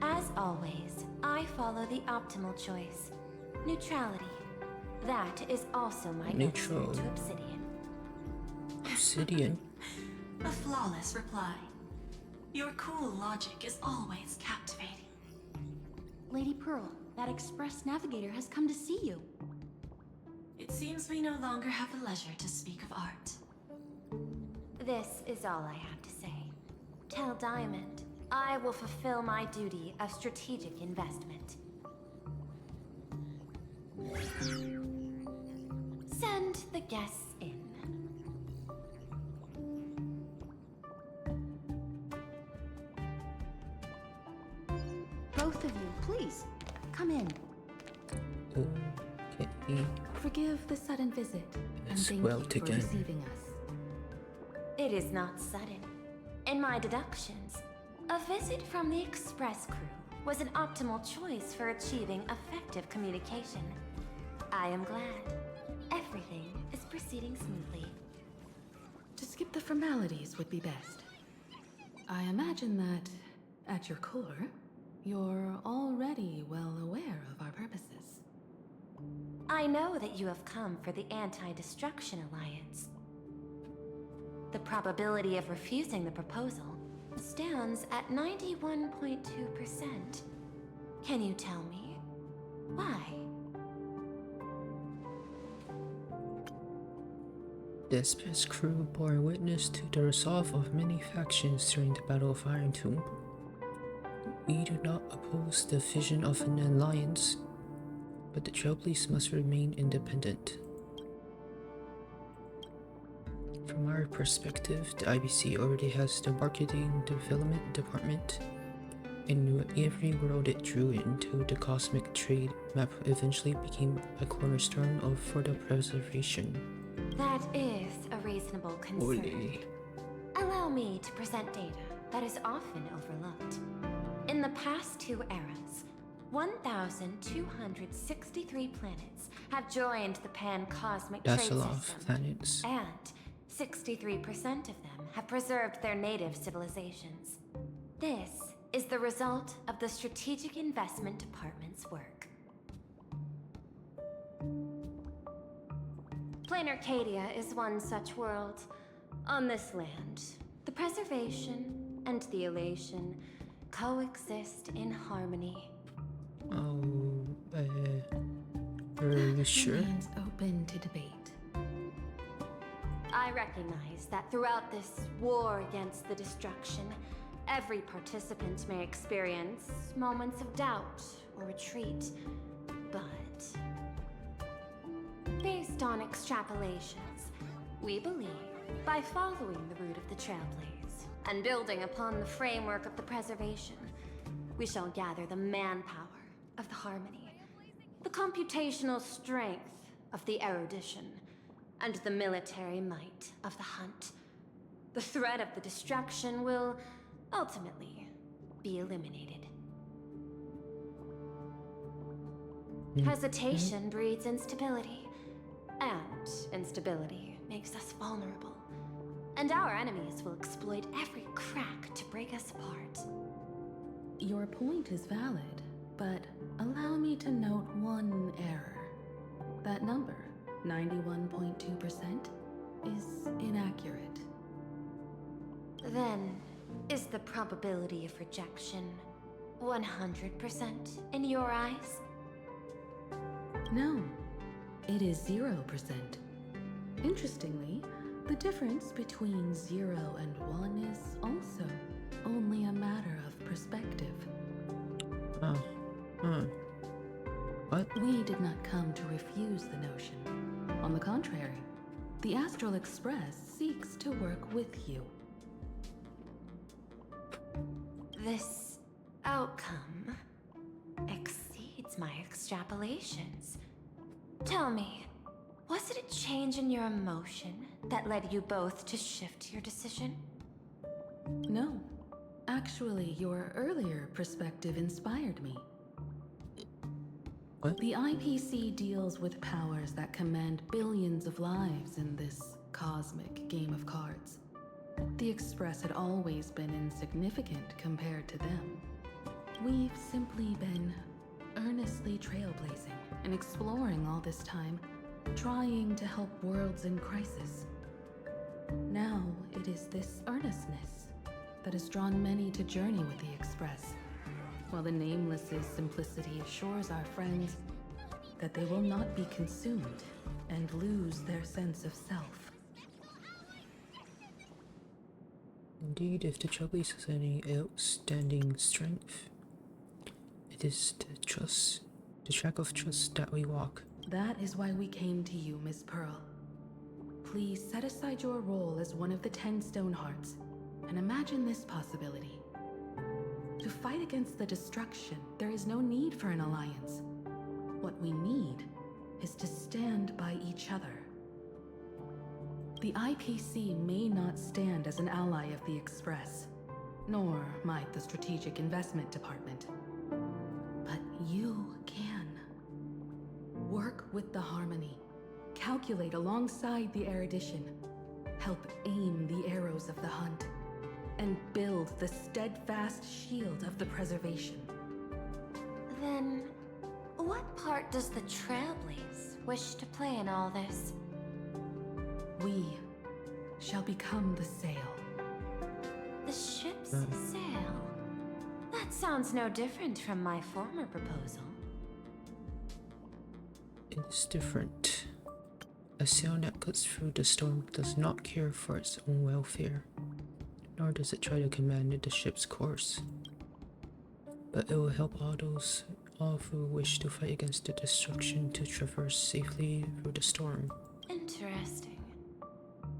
S10: As always, I follow the optimal choice. Neutrality. That is also my answer to Obsidian.
S1: Obsidian?
S7: A flawless reply. Your cool logic is always captivating.
S2: Lady Pearl, that Express Navigator has come to see you.
S7: It seems we no longer have the leisure to speak of art.
S10: This is all I have to say. Tell Diamond, I will fulfill my duty of strategic investment. Send the guests in.
S2: Both of you, please, come in.
S1: Okay.
S2: Forgive the sudden visit, and thank
S1: well
S2: you for
S1: together.
S2: receiving us.
S10: It is not sudden. In my deductions, a visit from the Express crew was an optimal choice for achieving effective communication. I am glad. Everything is proceeding smoothly.
S2: To skip the formalities would be best. I imagine that, at your core, you're already well aware of our purposes.
S10: I know that you have come for the Anti-Destruction Alliance. The probability of refusing the proposal stands at 91.2%. Can you tell me why?
S1: Despot's crew bore witness to the resolve of many factions during the Battle of Iron Tomb. We do not oppose the vision of an alliance, but the Trailblazers must remain independent. From our perspective, the IBC already has the marketing development department, and every world it drew into the cosmic trade map eventually became a cornerstone for the preservation.
S10: That is a reasonable concern.
S1: Ole.
S10: Allow me to present data that is often overlooked. In the past 2 eras, 1,263 planets have joined the pan-cosmic trade
S1: That's a lot of
S10: system,
S1: planets.
S10: and 63% of them have preserved their native civilizations. This is the result of the Strategic Investment Department's work. Plain Arcadia is one such world. On this land, the preservation and the elation coexist in harmony.
S1: Oh, are you sure?
S2: Remains open to debate.
S10: I recognize that throughout this war against the destruction, every participant may experience moments of doubt or retreat, but based on extrapolations, we believe by following the route of the Trailblaze and building upon the framework of the preservation, we shall gather the manpower of the Harmony,
S21: computational strength of the erudition, and the military might of the hunt, the threat of the destruction will ultimately be eliminated. Hesitation breeds instability, and instability makes us vulnerable. And our enemies will exploit every crack to break us apart.
S2: Your point is valid, but allow me to note one error. That number, 91.2%, is inaccurate.
S21: Then, is the probability of rejection 100% in your eyes?
S2: No, it is 0%. Interestingly, the difference between 0 and 1 is also only a matter of perspective.
S1: What?
S2: We did not come to refuse the notion. On the contrary, the Astral Express seeks to work with you.
S21: This outcome exceeds my extrapolations. Tell me, was it a change in your emotion that led you both to shift your decision?
S2: No. Actually, your earlier perspective inspired me.
S1: What?
S2: The IPC deals with powers that command billions of lives in this cosmic game of cards. The Express had always been insignificant compared to them. We've simply been earnestly trailblazing and exploring all this time, trying to help worlds in crisis. Now it is this earnestness that has drawn many to journey with the Express, while the Nameless's simplicity assures our friends that they will not be consumed and lose their sense of self.
S1: Indeed, if the Trailblaze has any outstanding strength, it is the track of trust that we walk.
S2: That is why we came to you, Miss Pearl. Please set aside your role as one of the 10 Stonehearts and imagine this possibility. To fight against the destruction, there is no need for an alliance. What we need is to stand by each other. The IPC may not stand as an ally of the Express, nor might the Strategic Investment Department. But you can. Work with the Harmony, calculate alongside the erudition, help aim the arrows of the hunt, and build the steadfast shield of the preservation.
S21: Then, what part does the Trailblaze wish to play in all this?
S2: We shall become the sail.
S21: The ship's sail? That sounds no different from my former proposal.
S1: It is different. A sail that cuts through the storm does not care for its own welfare, nor does it try to command the ship's course. But it will help all who wish to fight against the destruction to traverse safely through the storm.
S21: Interesting.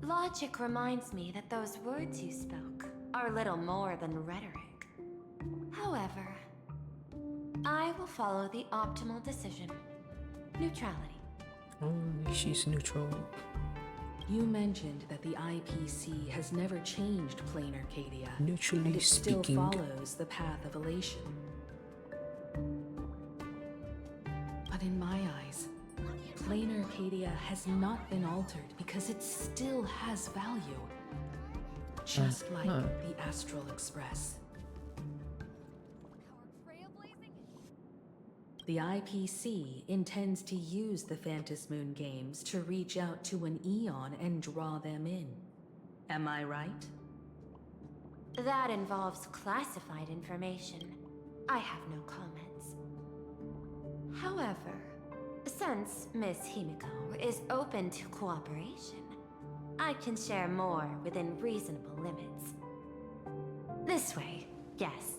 S21: Logic reminds me that those words you spoke are little more than rhetoric. However, I will follow the optimal decision. Neutrality.
S1: Only she's neutral.
S2: You mentioned that the IPC has never changed Plain Arcadia,
S1: Neutrally
S2: and it still
S1: speaking.
S2: follows the path of elation. But in my eyes, Plain Arcadia has not been altered because it still has value. Just like the Astral Express. The IPC intends to use the Phantom Moon games to reach out to an Eon and draw them in. Am I right?
S21: That involves classified information. I have no comments. However, since Miss Himiko is open to cooperation, I can share more within reasonable limits. This way, guests.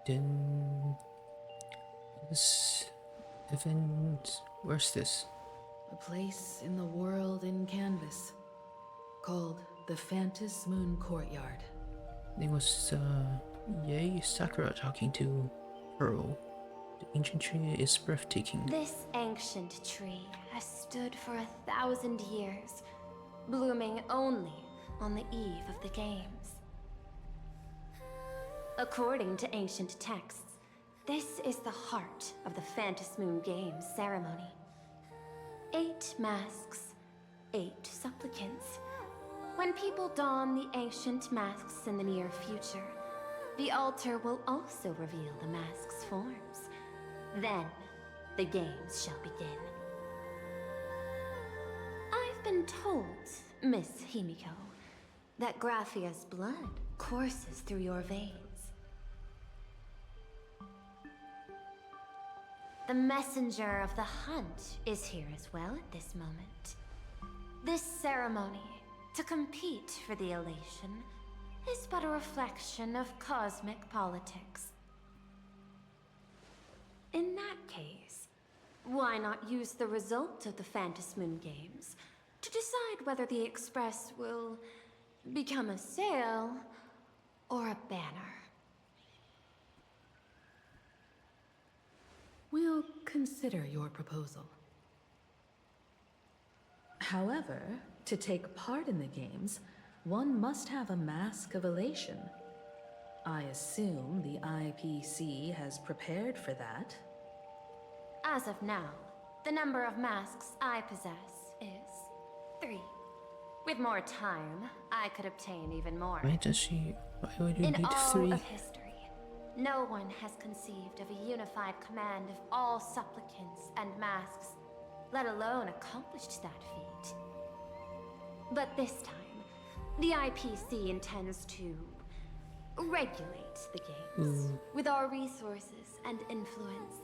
S1: Then this event, where's this?
S2: A place in the world in canvas, called the Fantas Moon Courtyard.
S1: It was Yay Sakura talking to Pearl. The ancient tree is breathtaking.
S21: This ancient tree has stood for 1,000 years, blooming only on the eve of the games. According to ancient texts, this is the heart of the Fantas Moon Games ceremony. 8 masks, 8 supplicants. When people don the ancient masks in the near future, the altar will also reveal the masks' forms. Then, the games shall begin. I've been told, Miss Himiko, that Graphia's blood courses through your veins. The messenger of the hunt is here as well at this moment. This ceremony, to compete for the elation, is but a reflection of cosmic politics. In that case, why not use the result of the Fantas Moon Games to decide whether the Express will become a sail or a banner?
S2: We'll consider your proposal. However, to take part in the games, one must have a mask of elation. I assume the IPC has prepared for that.
S21: As of now, the number of masks I possess is 3. With more time, I could obtain even more.
S1: Why would you
S21: In
S1: need
S21: all
S1: 3?
S21: of history, no one has conceived of a unified command of all supplicants and masks, let alone accomplished that feat. But this time, the IPC intends to regulate the games with our resources and influence.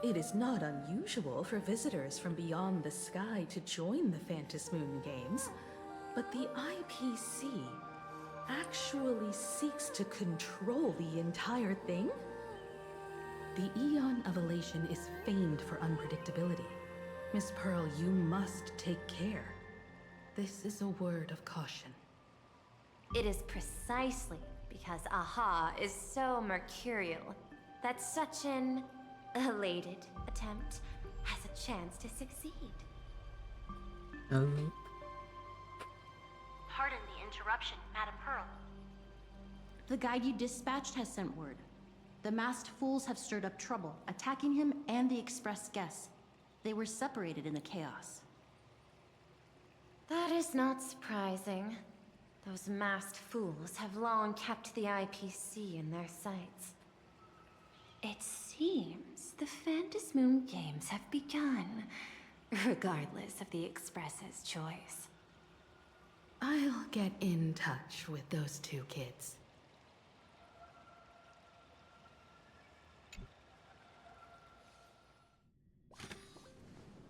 S2: It is not unusual for visitors from beyond the sky to join the Fantas Moon Games, but the IPC actually seeks to control the entire thing? The Eon of Elation is famed for unpredictability. Miss Pearl, you must take care. This is a word of caution.
S21: It is precisely because Aha is so mercurial that such an elated attempt has a chance to succeed.
S1: Oh.
S4: Pardon the interruption, Madam Pearl.
S22: The guide you dispatched has sent word. The masked fools have stirred up trouble, attacking him and the express guests. They were separated in the chaos.
S21: That is not surprising. Those masked fools have long kept the IPC in their sights. It seems the Fantas Moon Games have begun, regardless of the Express's choice.
S2: I'll get in touch with those 2 kids.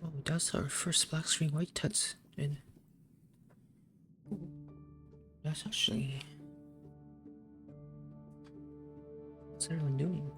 S1: Oh, that's our first black screen white text. And that's actually... what's everyone doing?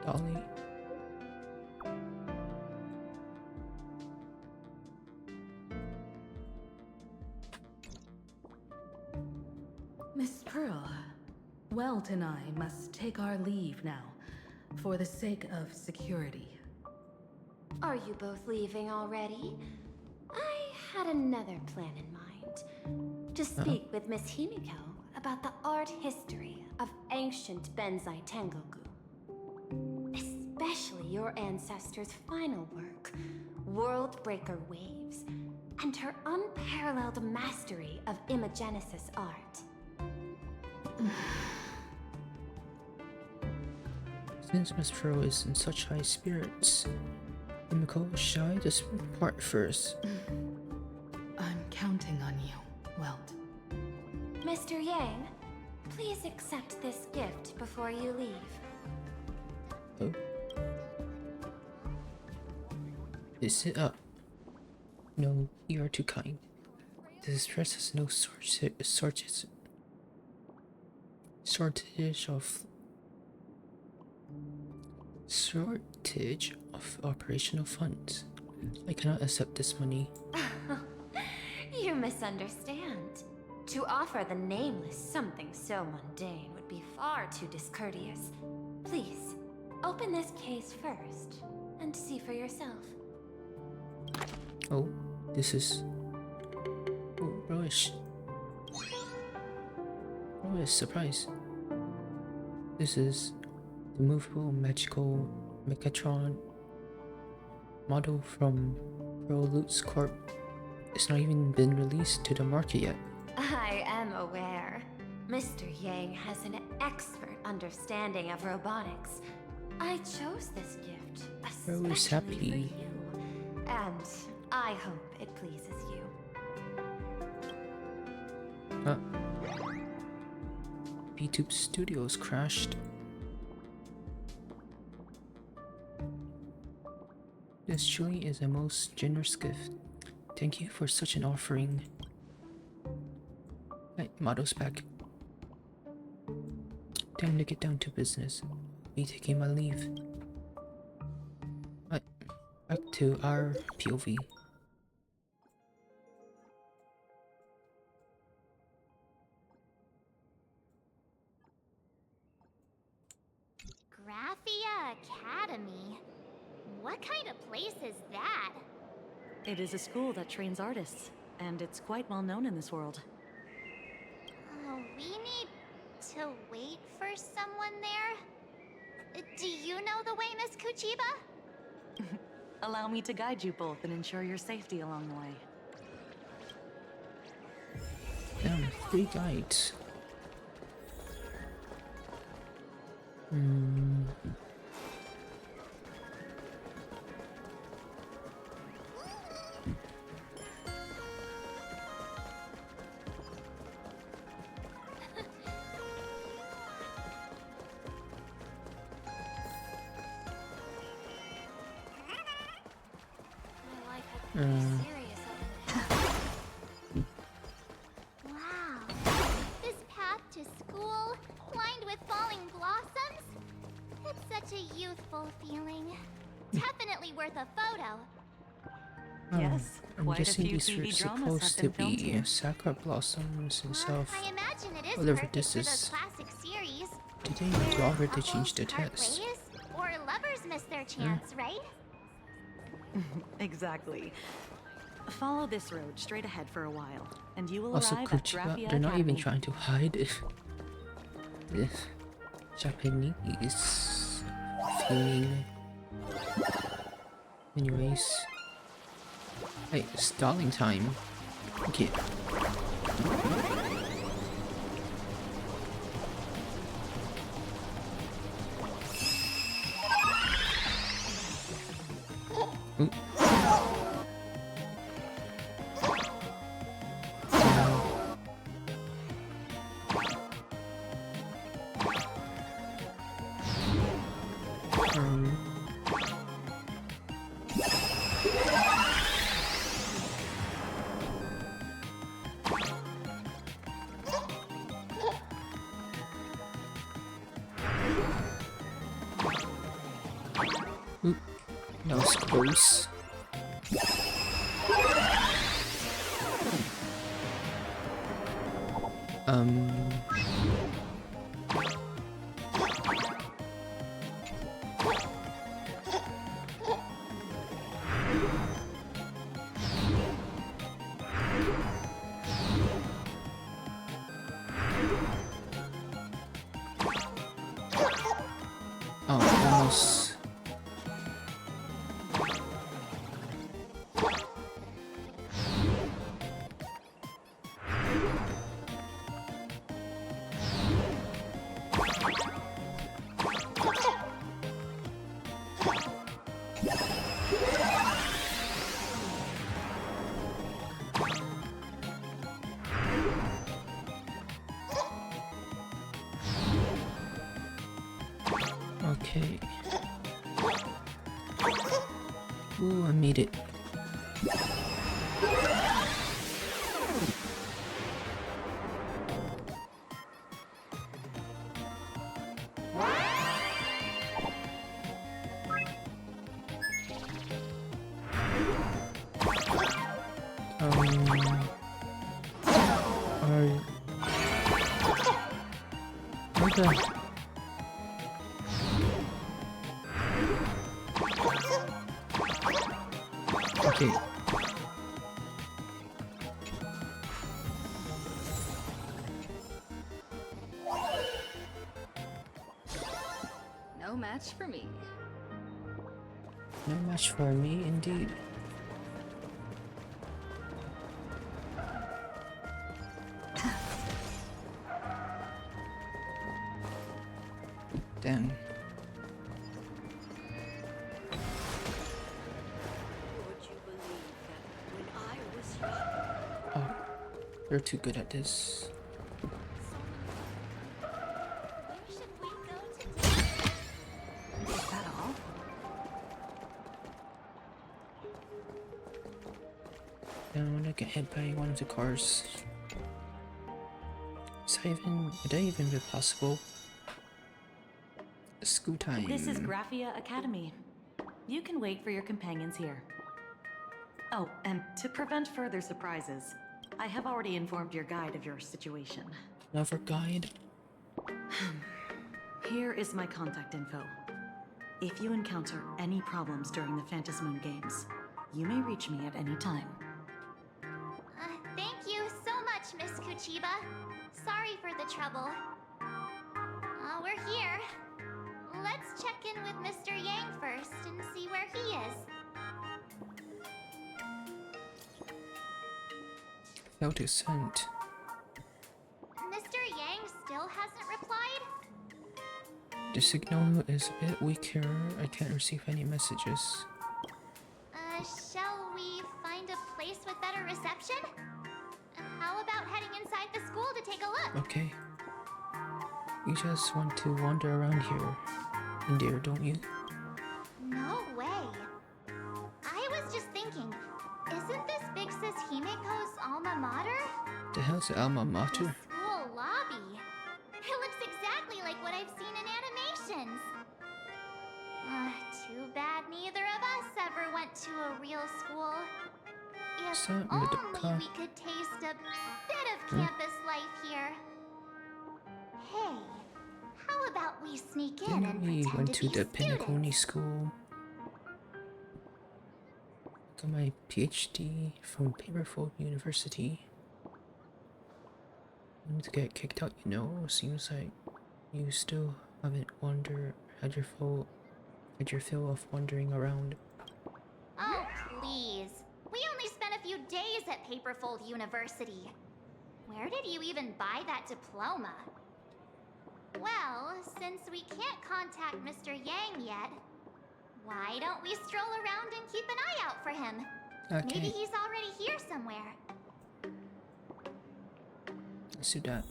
S1: Dolly.
S2: Miss Pearl, Welt and I must take our leave now, for the sake of security.
S21: Are you both leaving already? I had another plan in mind. To speak with Miss Himiko about the art history of ancient Benzai Tengoku. Especially your ancestors' final work, World Breaker Waves, and her unparalleled mastery of imagenesis art.
S1: Since Miss Pearl is in such high spirits, Miko, shall I just part first?
S2: I'm counting on you, Welt.
S21: Mr. Yang, please accept this gift before you leave.
S1: Oh. Is it up? No, you are too kind. The distress has no shortage of operational funds. I cannot accept this money.
S21: You misunderstand. To offer the Nameless something so mundane would be far too discourteous. Please, open this case first, and see for yourself.
S1: Oh, this is... Oh, relish. Relish, surprise. This is the movable magical Megatron model from Prolutes Corp. It's not even been released to the market yet.
S21: I am aware. Mr. Yang has an expert understanding of robotics. I chose this gift especially
S1: happy.
S21: for you, and I hope it pleases you.
S1: B-Tube Studios crashed. This truly is a most generous gift. Thank you for such an offering. Right, model's back. Time to get down to business. Me taking my leave. Right, back to our POV.
S10: Graphia Academy? What kind of place is that?
S20: It is a school that trains artists, and it's quite well known in this world.
S10: We need to wait for someone there? Do you know the way, Miss Kuchiba?
S20: Allow me to guide you both and ensure your safety along the way.
S1: Damn, 3 guides.
S10: Wow. This path to school, lined with falling blossoms? It's such a youthful feeling. Definitely worth a photo.
S20: Yes,
S1: I'm
S20: quite a
S1: guessing
S20: few
S1: these were
S20: TV dramas
S1: supposed
S20: have
S1: to
S20: been filmed
S1: be
S20: here.
S1: sakura blossoms and stuff.
S10: I imagine it is
S1: Whatever
S10: perfect
S1: this
S10: for
S1: is.
S10: the classic series.
S1: Did they bother to change the
S10: Part
S1: text?
S10: ways, or lovers miss their chance, right?
S20: Exactly. Follow this road straight ahead for a while, and you will
S1: Also,
S20: arrive at
S1: Kuchiba,
S20: Graphia
S1: they're not even
S20: Academy.
S1: trying to hide this Japanese feeling. Anyways, hey, stalling time. Okay. Oop. Oop. That was close. Oh, almost. Okay. Ooh, I made it. Okay.
S6: No match for me.
S1: No match for me, indeed. Damn. Oh, they're too good at this.
S6: Is that all?
S1: I want to get hit by one of the cars. Would that even be possible? School time.
S20: This is Graphia Academy. You can wait for your companions here. Oh, and to prevent further surprises, I have already informed your guide of your situation.
S1: Another guide?
S20: Here is my contact info. If you encounter any problems during the Phantasmoon Games, you may reach me at any time.
S10: Thank you so much, Miss Kuchiba. Sorry for the trouble. We're here. Let's check in with Mr. Yang first and see where he is.
S1: Failed to send.
S10: Mr. Yang still hasn't replied?
S1: The signal is a bit weaker. I can't receive any messages.
S10: Shall we find a place with better reception? How about heading inside the school to take a look?
S1: Okay. You just want to wander around here and there, don't you?
S10: No way. I was just thinking, isn't this Big Sis Himiko's alma mater?
S1: The hell's the alma mater?
S10: School lobby. It looks exactly like what I've seen in animations. Too bad neither of us ever went to a real school. If only we could taste a bit of campus life here. Hey, how about we sneak in and
S1: We
S10: pretend
S1: went
S10: to
S1: to
S10: be
S1: the
S10: students?
S1: Pinnacle School. Got my PhD from Paperfold University. I need to get kicked out, you know. Seems like you still haven't had your fill of wandering around.
S10: Oh, please. We only spent a few days at Paperfold University. Where did you even buy that diploma? Well, since we can't contact Mr. Yang yet, why don't we stroll around and keep an eye out for him?
S1: Okay.
S10: Maybe he's already here somewhere.
S1: Let's do that.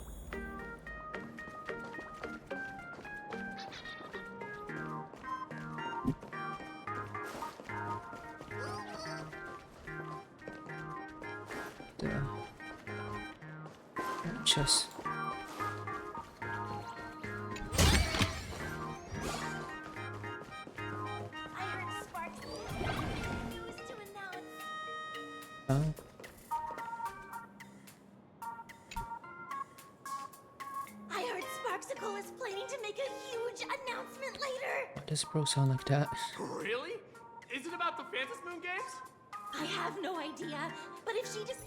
S1: Chess.
S14: I heard Sparks news to announce.
S1: Oh.
S14: I heard Sparksicle is planning to make a huge announcement later.
S1: Why does bro sound like that?
S13: Really? Is it about the Phantasmoon Games?
S14: I have no idea, but if she just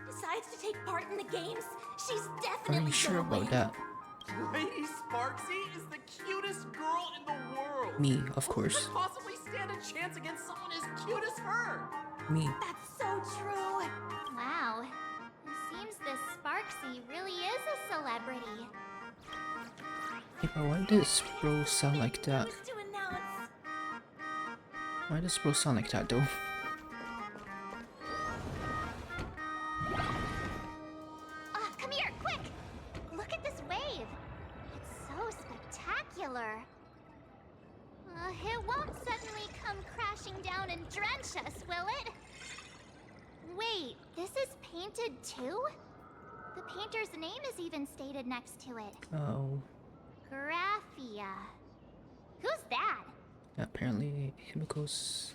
S14: decides to take part in the games, she's
S1: Are
S14: definitely
S1: you sure
S14: gonna win.
S1: about that?
S13: Lady Sparksy is the cutest girl in the world.
S1: Me, of
S13: Who
S1: course.
S13: could possibly stand a chance against someone as cute as her?
S1: Me.
S14: That's so true.
S10: Wow. It seems this Sparksy really is a celebrity.
S1: Hey, but why does bro sound like that?
S14: To announce.
S1: Why does bro sound like that though?
S10: Come here, quick! Look at this wave. It's so spectacular. It won't suddenly come crashing down and drench us, will it? Wait, this is painted too? The painter's name is even stated next to it.
S1: Oh.
S10: Graphia. Who's that?
S1: Apparently Himiko's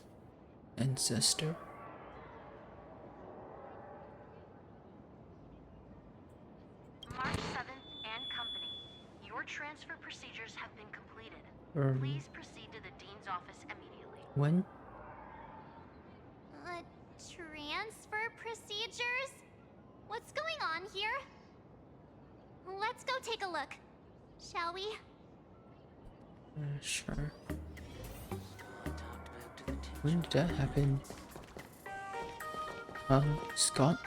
S1: ancestor.
S4: March 7th and Company. Your transfer procedures have been completed. Please proceed to the Dean's office immediately.
S1: When?
S10: Transfer procedures? What's going on here? Let's go take a look, shall we?
S1: Sure. When did that happen? Scott?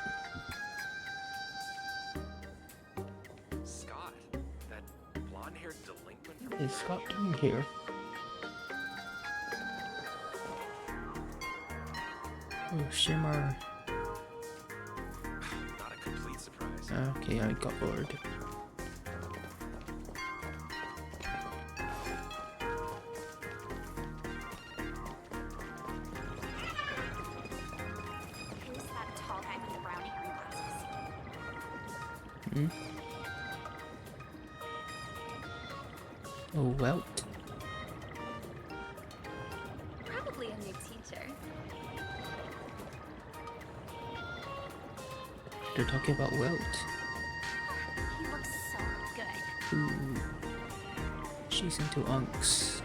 S8: Scott? That blonde-haired delinquent from...
S1: Is Scott doing here? Oh, Shimmer.
S8: Not a complete surprise.
S1: Okay, I got bored.
S10: Who's that tall guy with the brownie hair and glasses?
S1: Hmm? Oh, well.
S10: Probably a new teacher.
S1: They're talking about Welt.
S10: He looks so good.
S1: Ooh. She's into unks.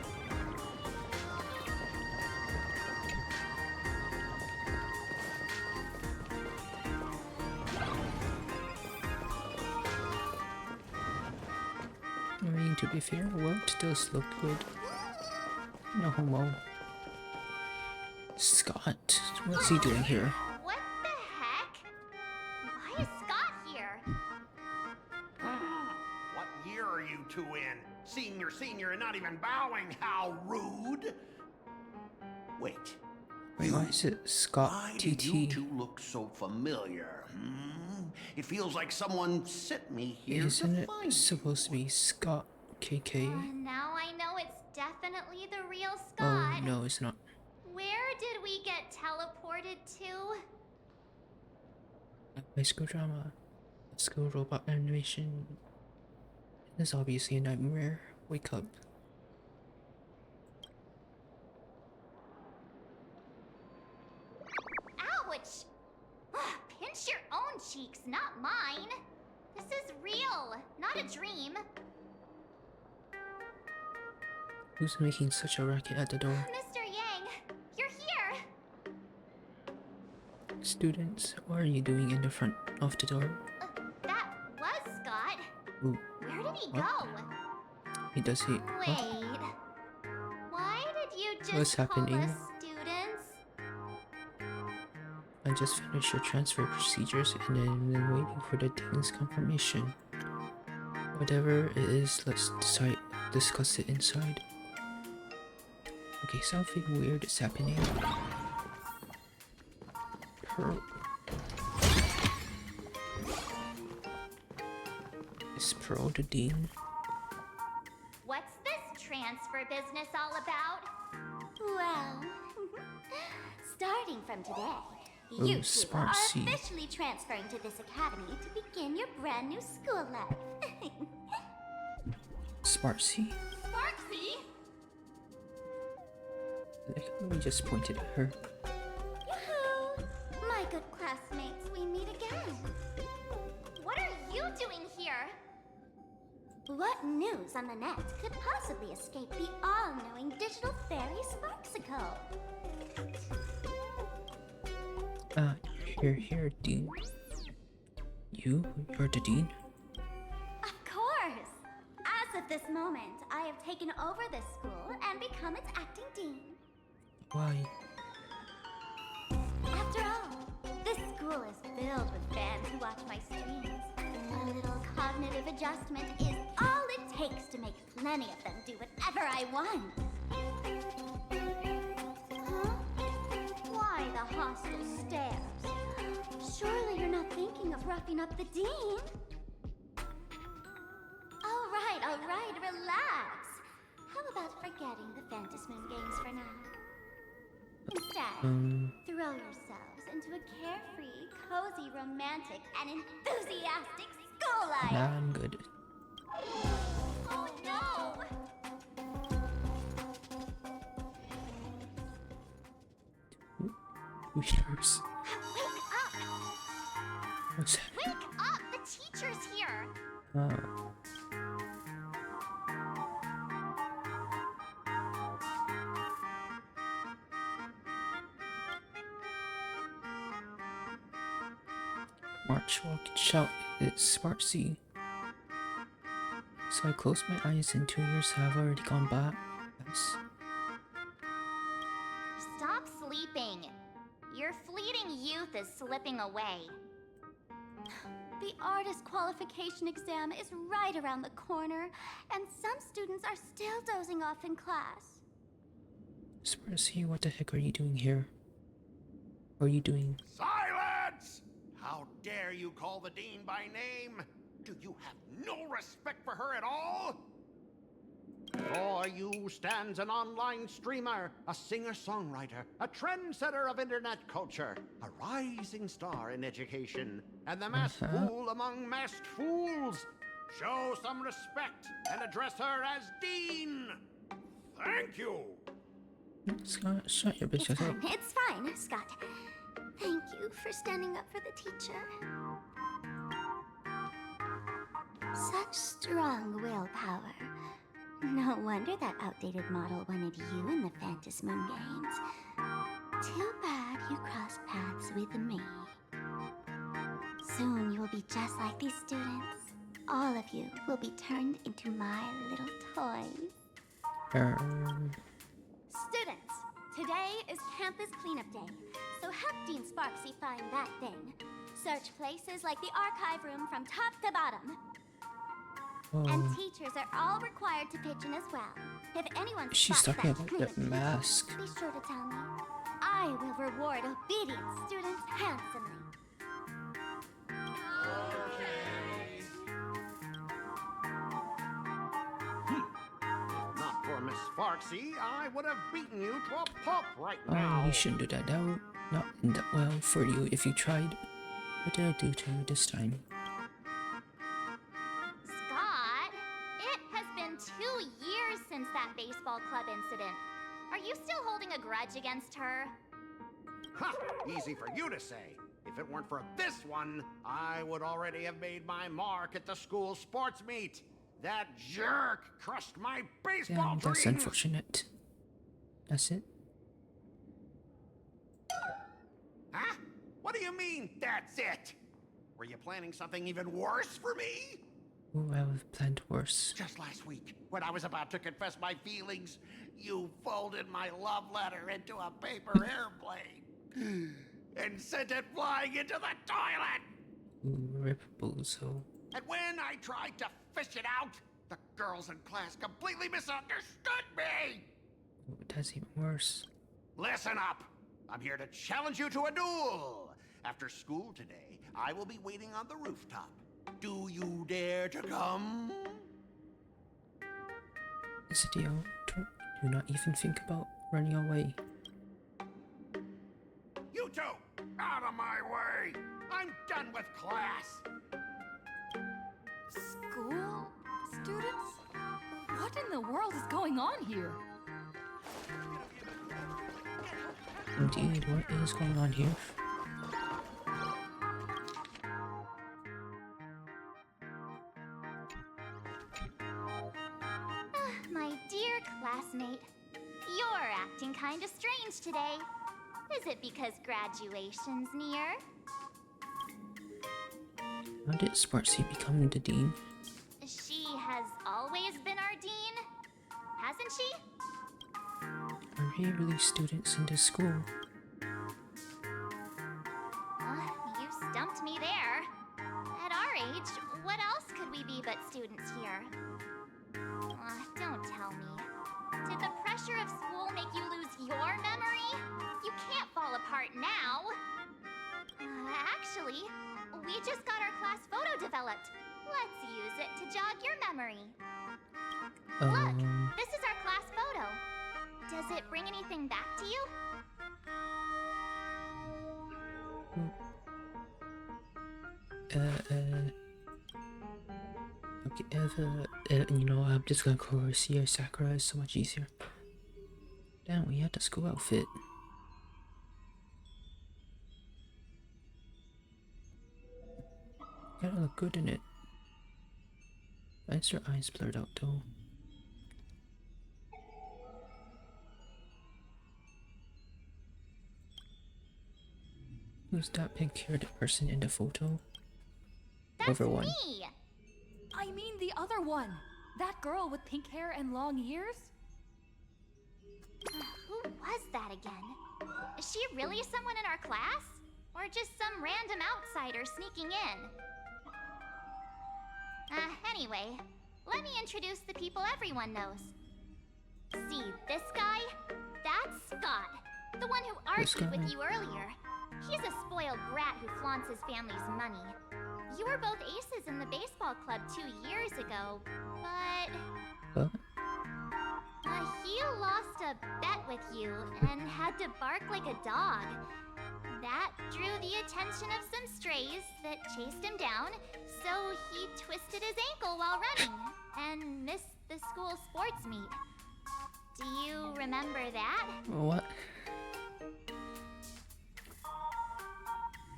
S1: I mean, to be fair, Welt does look good. No homo. Scott, what's he doing here?
S10: What the heck? Why is Scott here?
S18: What year are you two in? Senior, and not even bowing. How rude! Wait.
S1: Wait, why is it Scott
S18: Why
S1: TT?
S18: do you two look so familiar? Hmm? It feels like someone sent me here
S1: Isn't
S18: to
S1: it
S18: find
S1: supposed to be Scott KK?
S10: Now I know it's definitely the real
S1: Oh,
S10: Scott.
S1: no, it's not.
S10: Where did we get teleported to?
S1: High school drama. School robot animation. This is obviously a nightmare. Wake up.
S10: Ouch! Pinch your own cheeks, not mine. This is real, not a dream.
S1: Who's making such a racket at the door?
S10: Mr. Yang, you're here.
S1: Students, what are you doing in the front of the door?
S10: That was Scott.
S1: Ooh,
S10: Where did he
S1: what?
S10: go?
S1: He does he?
S10: Wait. Why did you just
S1: What's happening?
S10: call us students?
S1: I just finished your transfer procedures and then I'm waiting for the dean's confirmation. Whatever it is, let's discuss it inside. Okay, something weird is happening. Is Pearl the dean?
S10: What's this transfer business all about?
S9: Well, starting from today,
S1: Ooh,
S9: you two are
S1: Sparcy.
S9: officially transferring to this academy to begin your brand new school life.
S1: Sparcy?
S10: Sparksy?
S1: Like, we just pointed at her.
S9: Yoo-hoo! My good classmates, we meet again.
S10: What are you doing here?
S9: What news on the net could possibly escape the all-knowing digital fairy Sparksicle?
S1: Here, dean. You're the dean?
S9: Of course! As of this moment, I have taken over this school and become its acting dean.
S1: Why?
S9: After all, this school is filled with fans who watch my streams. A little cognitive adjustment is all it takes to make plenty of them do whatever I want. Huh? Why the hostile stares? Surely you're not thinking of roughing up the dean? All right, relax. How about forgetting the Phantasmoon
S10: Throw yourselves into a carefree, cozy, romantic, and enthusiastic school life.
S1: Nah, I'm good.
S10: Oh no!
S1: Weirdos.
S10: Wake up!
S1: What's that?
S10: Wake up! The teacher's here!
S1: Oh. March, walk, and shout. It's Sparksy. So I close my eyes and 2 years have already gone by. Yes.
S10: Stop sleeping. Your fleeting youth is slipping away. The artist qualification exam is right around the corner, and some students are still dozing off in class.
S1: Sparksy, what the heck are you doing here? What are you doing?
S18: Silence! How dare you call the dean by name? Do you have no respect for her at all? Before you stands an online streamer, a singer-songwriter, a trendsetter of internet culture, a rising star in education, and the masked fool among masked fools. Show some respect and address her as Dean. Thank you.
S1: Scott, shut your bitch up.
S10: It's fine, Scott. Thank you for standing up for the teacher. Such strong willpower. No wonder that outdated model wanted you in the Phantom Moon Games. Too bad you crossed paths with me. Soon you will be just like these students. All of you will be turned into my little toys. Students, today is campus cleanup day, so help Dean Sparksy find that thing. Search places like the archive room from top to bottom. And teachers are all required to pitch in as well. If anyone
S1: She's
S10: spots
S1: talking
S10: that
S1: about
S10: cleanup
S1: that mask.
S10: be sure to tell me. I will reward obedient students handsomely.
S18: Not for Miss Sparksy, I would have beaten you to a pulp right
S1: Oh,
S18: now.
S1: you shouldn't do that. That would not end up well for you if you tried. What did I do to you this time?
S10: Scott, it has been 2 years since that baseball club incident. Are you still holding a grudge against her?
S18: Ha! Easy for you to say. If it weren't for this one, I would already have made my mark at the school sports meet. That jerk crushed my baseball
S1: Damn, that's
S18: dreams.
S1: unfortunate. That's it?
S18: Huh? What do you mean, that's it? Were you planning something even worse for me?
S1: Ooh, I would have planned worse.
S18: Just last week, when I was about to confess my feelings, you folded my love letter into a paper airplane and sent it flying into the toilet.
S1: Ooh, rip Bozo.
S18: And when I tried to fish it out, the girls in class completely misunderstood me.
S1: Ooh, that's even worse.
S18: Listen up. I'm here to challenge you to a duel. After school today, I will be waiting on the rooftop. Do you dare to come?
S1: Is it deal? Do not even think about running away.
S18: You two, out of my way. I'm done with class.
S6: School? Students? What in the world is going on here?
S1: Indeed, what is going on here?
S10: My dear classmate, you're acting kinda strange today. Is it because graduation's near?
S1: How did Sparksy become the dean?
S10: She has always been our dean, hasn't she?
S1: Are we really students in this school?
S10: You stumped me there. At our age, what else could we be but students here? Don't tell me. Did the pressure of school make you lose your memory? You can't fall apart now. Actually, we just got our class photo developed. Let's use it to jog your memory. Look, this is our class photo. Does it bring anything back to you?
S1: Okay, you know, I'm just gonna call her Sierra Sakura. It's so much easier. Damn, we had the school outfit. Gotta look good in it. Why is her eyes blurred out though? Who's that pink-haired person in the photo?
S10: That's
S1: Everyone.
S10: me!
S6: I mean the other one. That girl with pink hair and long ears?
S10: Who was that again? Is she really someone in our class? Or just some random outsider sneaking in? Anyway, let me introduce the people everyone knows. See, this guy? That's Scott. The one who argued with you earlier. He's a spoiled brat who flaunts his family's money. You were both aces in the baseball club 2 years ago, but...
S1: What?
S10: He lost a bet with you and had to bark like a dog. That drew the attention of some strays that chased him down, so he twisted his ankle while running and missed the school sports meet. Do you remember that?
S1: What?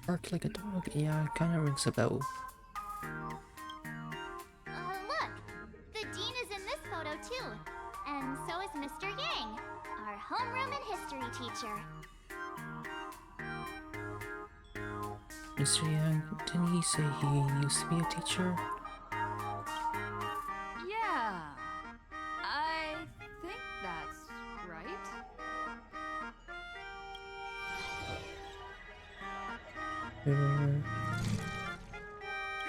S1: Bark like a dog? Yeah, it kinda rings a bell.
S10: Look! The dean is in this photo too. And so is Mr. Yang, our homeroom and history teacher.
S1: Mr. Yang, didn't he say he used to be a teacher?
S6: Yeah. I think that's right.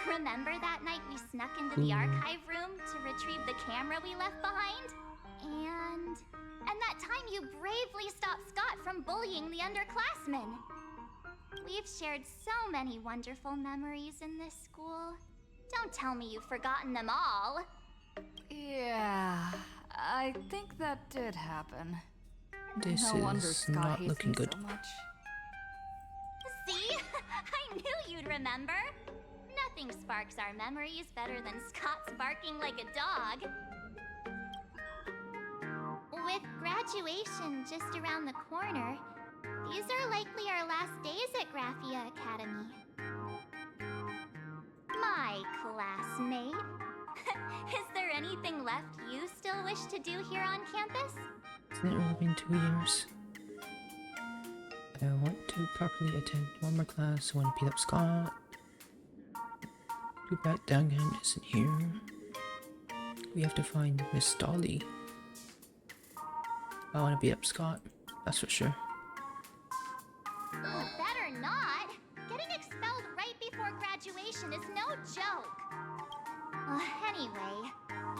S10: Remember that night we snuck into the archive room to retrieve the camera we left behind? And that time you bravely stopped Scott from bullying the underclassmen. We've shared so many wonderful memories in this school. Don't tell me you've forgotten them all.
S6: Yeah, I think that did happen.
S1: This
S6: No wonder
S1: is
S6: Scott
S1: not
S6: hates
S1: looking
S6: me
S1: good.
S6: so much.
S10: See? I knew you'd remember. Nothing sparks our memories better than Scott's barking like a dog. With graduation just around the corner, these are likely our last days at Graphia Academy. My classmate. Is there anything left you still wish to do here on campus?
S1: Hasn't it really been 2 years? I want to properly attend one more class. I want to beat up Scott. Too bad Dangan isn't here. We have to find Miss Dolly. I want to beat up Scott, that's for sure.
S10: Better not! Getting expelled right before graduation is no joke. Anyway,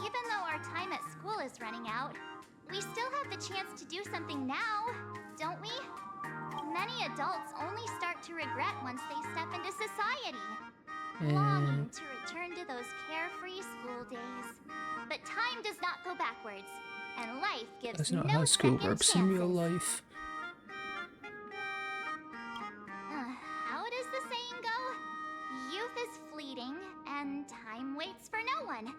S10: even though our time at school is running out, we still have the chance to do something now, don't we? Many adults only start to regret once they step into society. Longing to return to those carefree school days. But time does not go backwards, and life gives
S1: That's not
S10: no
S1: how school
S10: second
S1: works in real
S10: chances.
S1: life.
S10: How does the saying go? Youth is fleeting, and time waits for no one.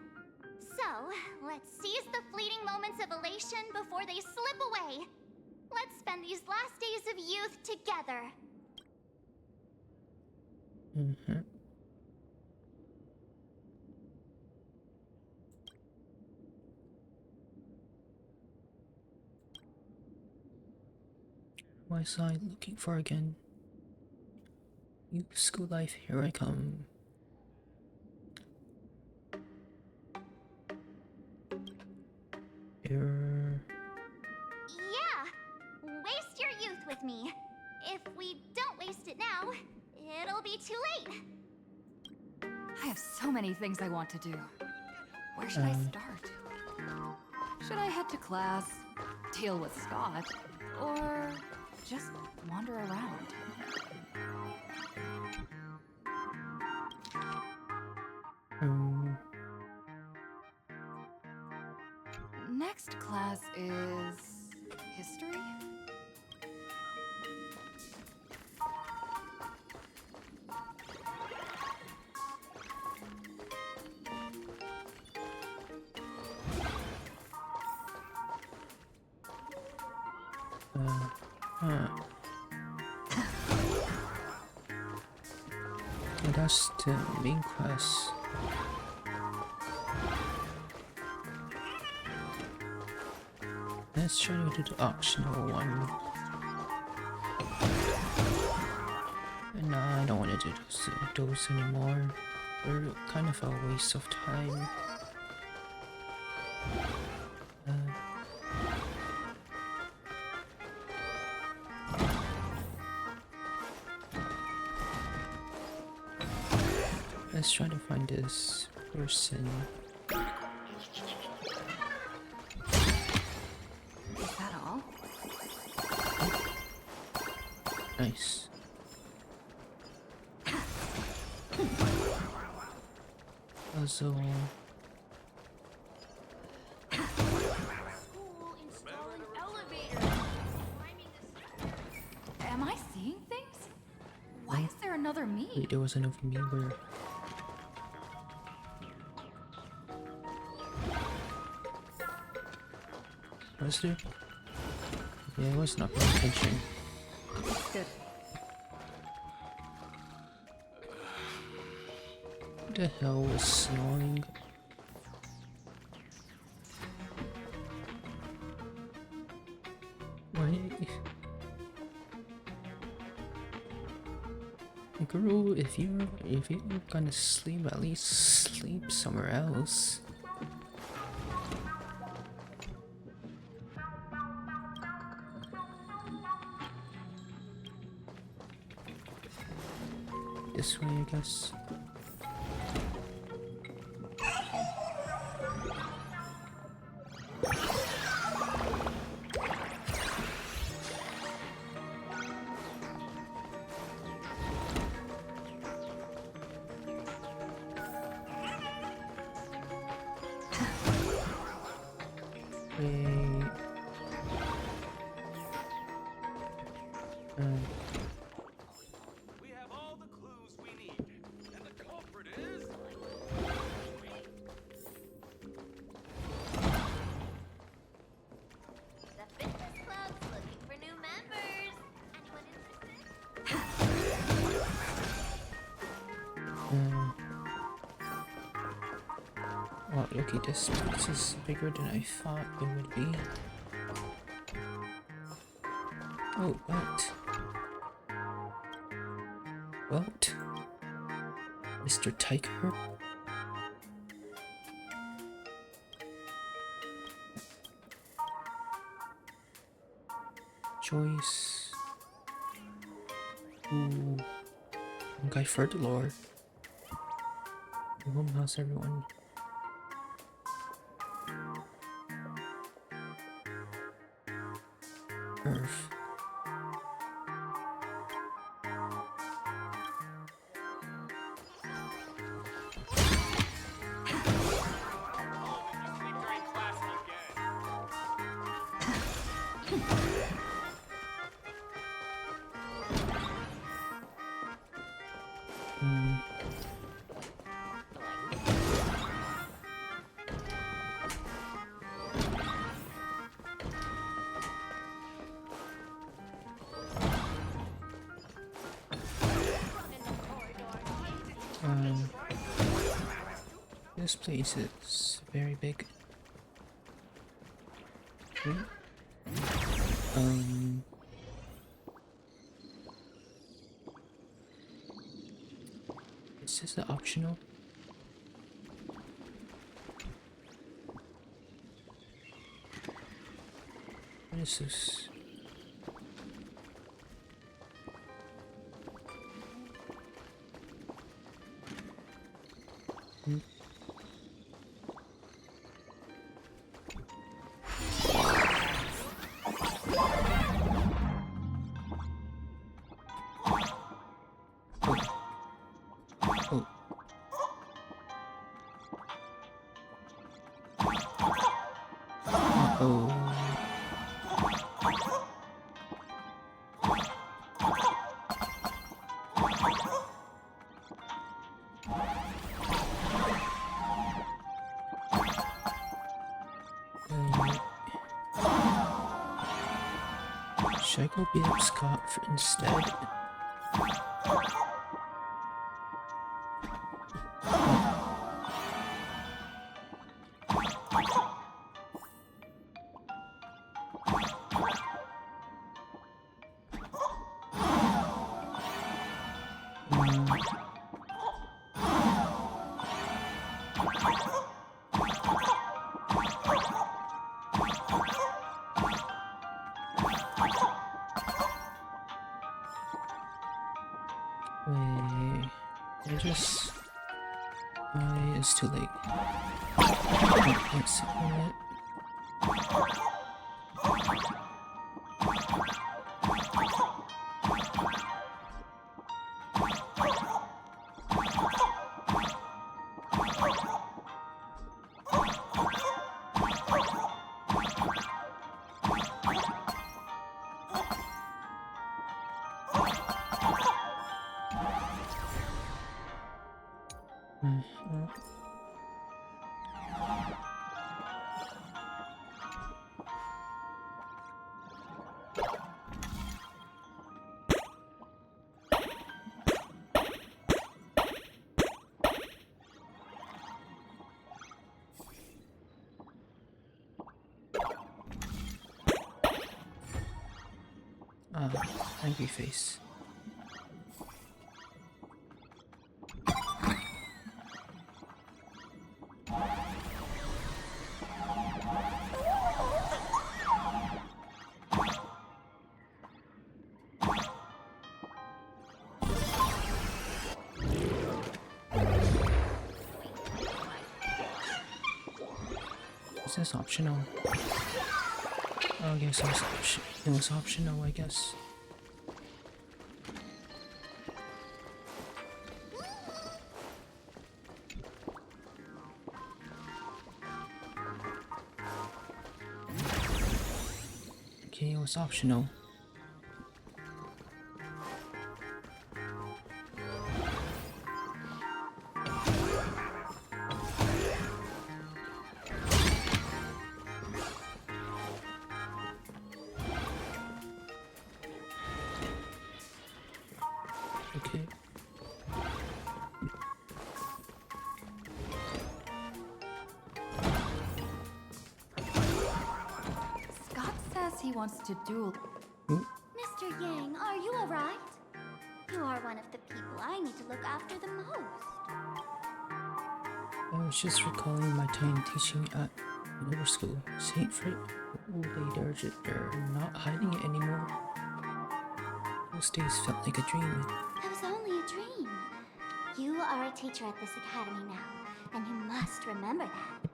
S10: So, let's seize the fleeting moments of elation before they slip away. Let's spend these last days of youth together.
S1: My side looking for again. Youth school life, here I come. Error.
S10: Yeah! Waste your youth with me. If we don't waste it now, it'll be too late.
S6: I have so many things I want to do. Where should I start? Should I head to class, deal with Scott, or just wander around? Next class is history?
S1: Oh, that's the main quest. Let's try to do the optional one. Nah, I don't want to do those anymore. They're kind of a waste of time. Let's try to find this person.
S22: Is that all?
S1: Nice. Also,
S22: Am I seeing things? Why is there another me?
S1: wait, there was another me where. Was there? Yeah, I was not paying attention.
S22: Good.
S1: Who the hell was snoring? Why? Girl, if you're gonna sleep, at least sleep somewhere else. This way, I guess.
S5: We have all the clues we need, and the culprit is...
S10: The fitness club's looking for new members. Anyone interested?
S1: Well, okay, this place is bigger than I thought it would be. Oh, what? What? Mr. Tiger? Joyce. Ooh. Guy for the lore. How's everyone? Earth. This place is very big. Is this the optional? What is this? Should I go beat up Scott instead? It's too late. I can't sit on it. Angry face. Is this optional? Oh, I guess it was optional, I guess. Okay, it was optional. Okay.
S22: Scott says he wants to duel.
S10: Mr. Yang, are you alright? You are one of the people I need to look after the most.
S1: I was just recalling my time teaching at lower school. Saint Fred, they're not hiding it anymore. Those days felt like a dream.
S10: It was only a dream. You are a teacher at this academy now, and you must remember that.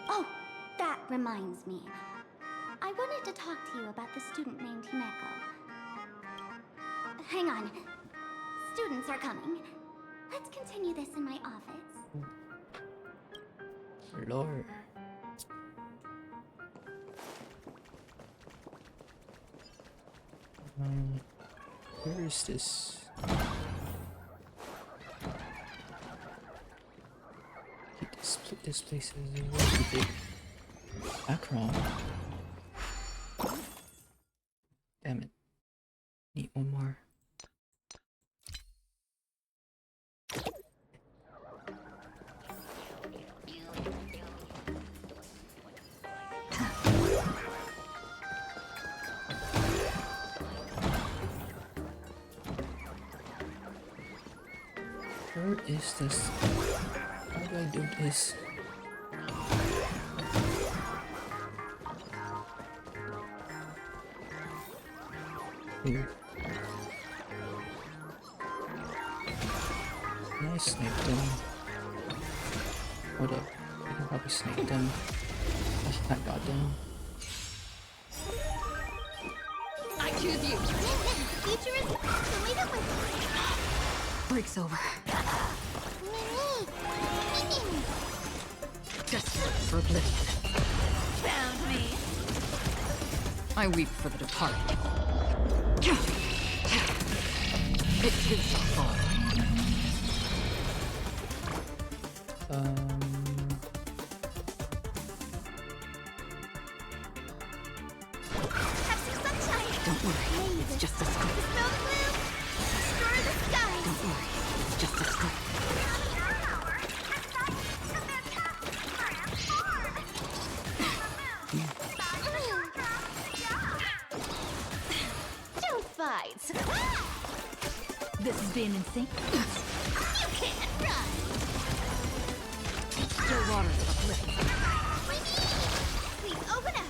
S10: Oh, that reminds me. I wanted to talk to you about the student named Himeko. Hang on. Students are coming. Let's continue this in my office.
S1: Lord. Where is this? This place is really big. Akron. Damn it. Need one more. Where is this? How do I do this? Ooh. Can I snipe them? Hold up. I can probably snipe them. I got them.
S22: I choose you.
S10: Future is the leader with
S22: Break's over. Just for oblivion.
S16: Found me.
S22: I weep for the departed. It too shall fall.
S10: Have some sunshine.
S20: Don't worry, it's just a script.
S9: Destroy the sky!
S20: Don't worry, it's just a script.
S14: Don't fight!
S20: This is being insane.
S14: You can't run!
S20: Still waters of a blip.
S9: Please open up!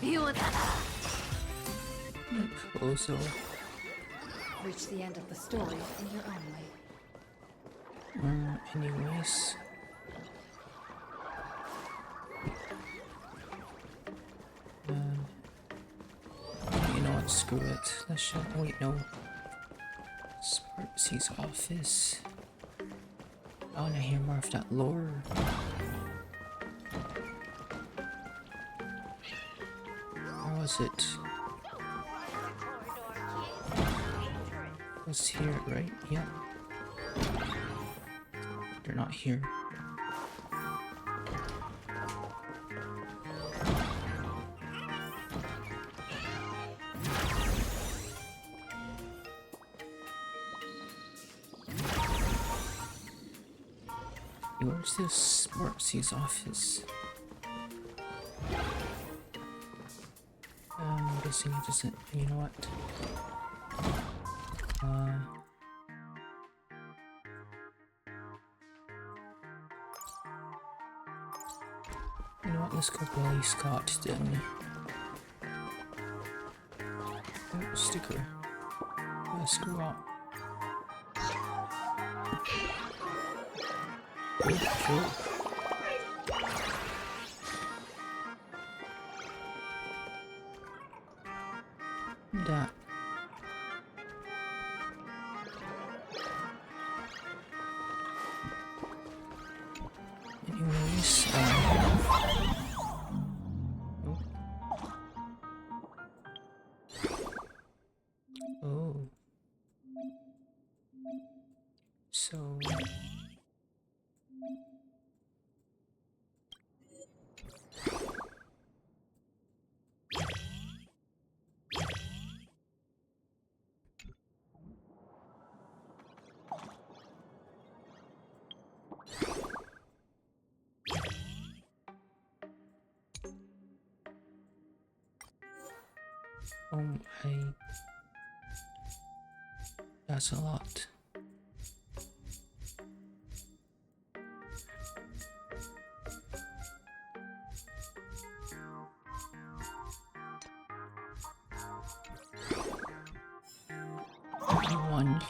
S6: You and
S1: Also,
S2: Reach the end of the story in your own way.
S1: anyways. You know what? Screw it. Let's shut. Wait, no. Sparksy's office. I wanna hear more of that lore. Where was it? It was here, right? Yeah. They're not here. Where's this Sparksy's office? I'm guessing it doesn't. You know what? You know what? Let's go Billy Scott then. Oh, sticker. Screw up. Good joke. That. Anyways, oh. So. That's a lot. One.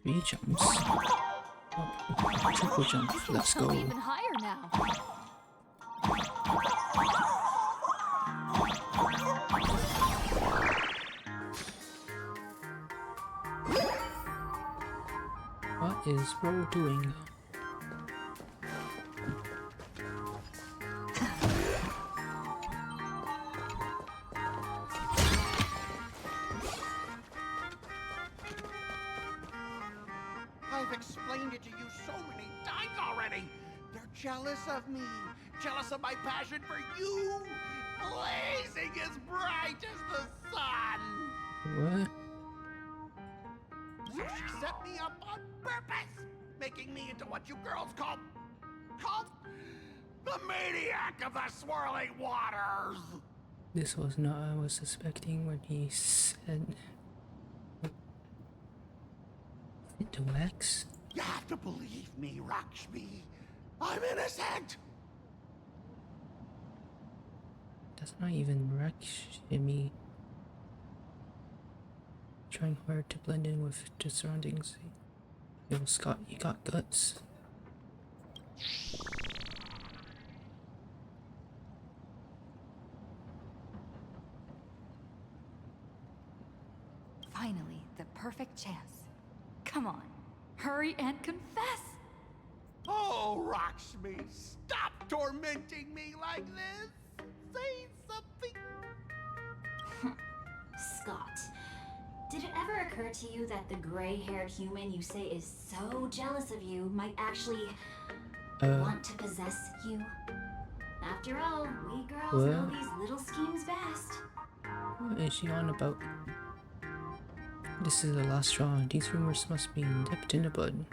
S1: Three jumps. Oh, triple jump. Let's go.
S6: Even higher now.
S1: What is bro doing?
S18: I've explained it to you so many times already. They're jealous of me, jealous of my passion for you, blazing as bright as the sun.
S1: What?
S18: So she set me up on purpose, making me into what you girls call the maniac of the swirling waters.
S1: This was not what I was suspecting when he said into wax.
S18: You have to believe me, Rakshmi. I'm innocent.
S1: That's not even Rakshmi. Trying hard to blend in with the surroundings. Yo, Scott, you got guts.
S6: Finally, the perfect chance. Come on, hurry and confess.
S18: Oh, Rocksmith, stop tormenting me like this. Say something.
S10: Scott, did it ever occur to you that the gray-haired human you say is so jealous of you might actually want to possess you? After all, we girls know these little schemes best.
S1: What is she on about? This is the last straw. These rumors must be nipped in the bud.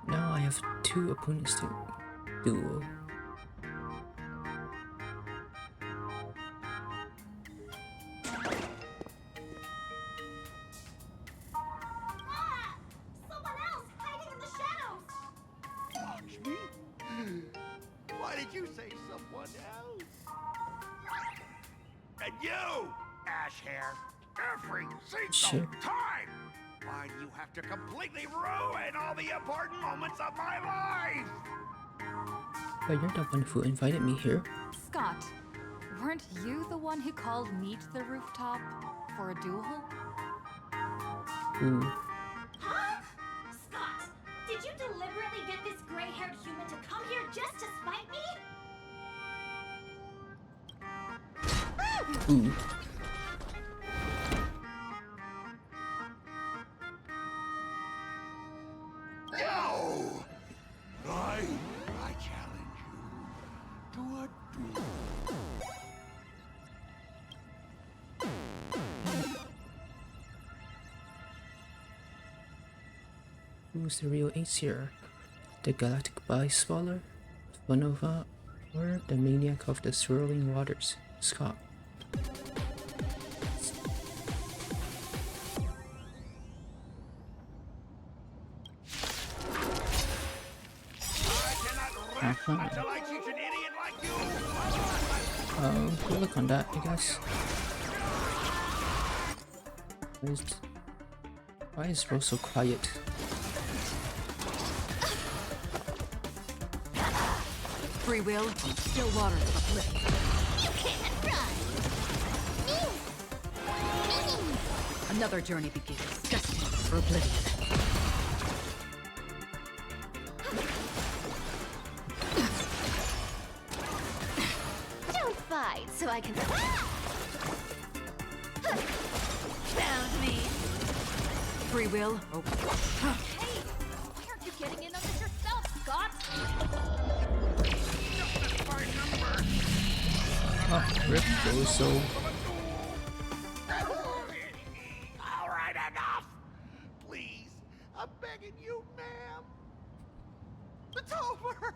S1: Now I have 2 opponents to duel.
S9: Someone else hiding in the shadows!
S18: Watch me? Why did you say someone else? And you, Ash Hair, every single time! Why do you have to completely ruin all the important moments of my life?
S1: But you're the one who invited me here.
S22: Scott, weren't you the one who called me to the rooftop for a duel?
S1: Ooh.
S10: Huh? Scott, did you deliberately get this gray-haired human to come here just to spite me?
S1: Ooh.
S18: No! I challenge you to a duel.
S1: Who's the real ace here? The galactic bye-swaller, Vanova, or the maniac of the swirling waters, Scott?
S18: Until I teach an idiot like you.
S1: Good luck on that, I guess. Why is Rose so quiet?
S22: Free will, still water to the flip.
S9: You can't run!
S22: Another journey begins, destined for oblivion.
S9: Don't fight so I can...
S7: Found me.
S22: Free will, open.
S9: Hey! Why aren't you getting in on this yourself, Scott?
S1: Oh, rip so.
S18: All right, enough. Please, I'm begging you, ma'am. It's over.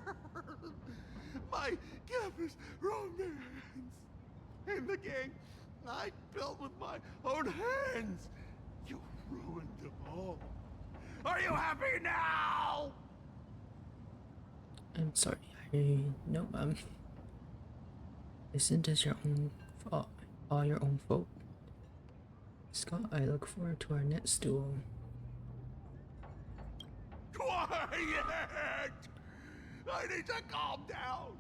S18: My campus romance and the gang I built with my own hands. You ruined them all. Are you happy now?
S1: I'm sorry. No, isn't this your own fault? All your own fault. Scott, I look forward to our next duel.
S18: Quiet! I need to calm down.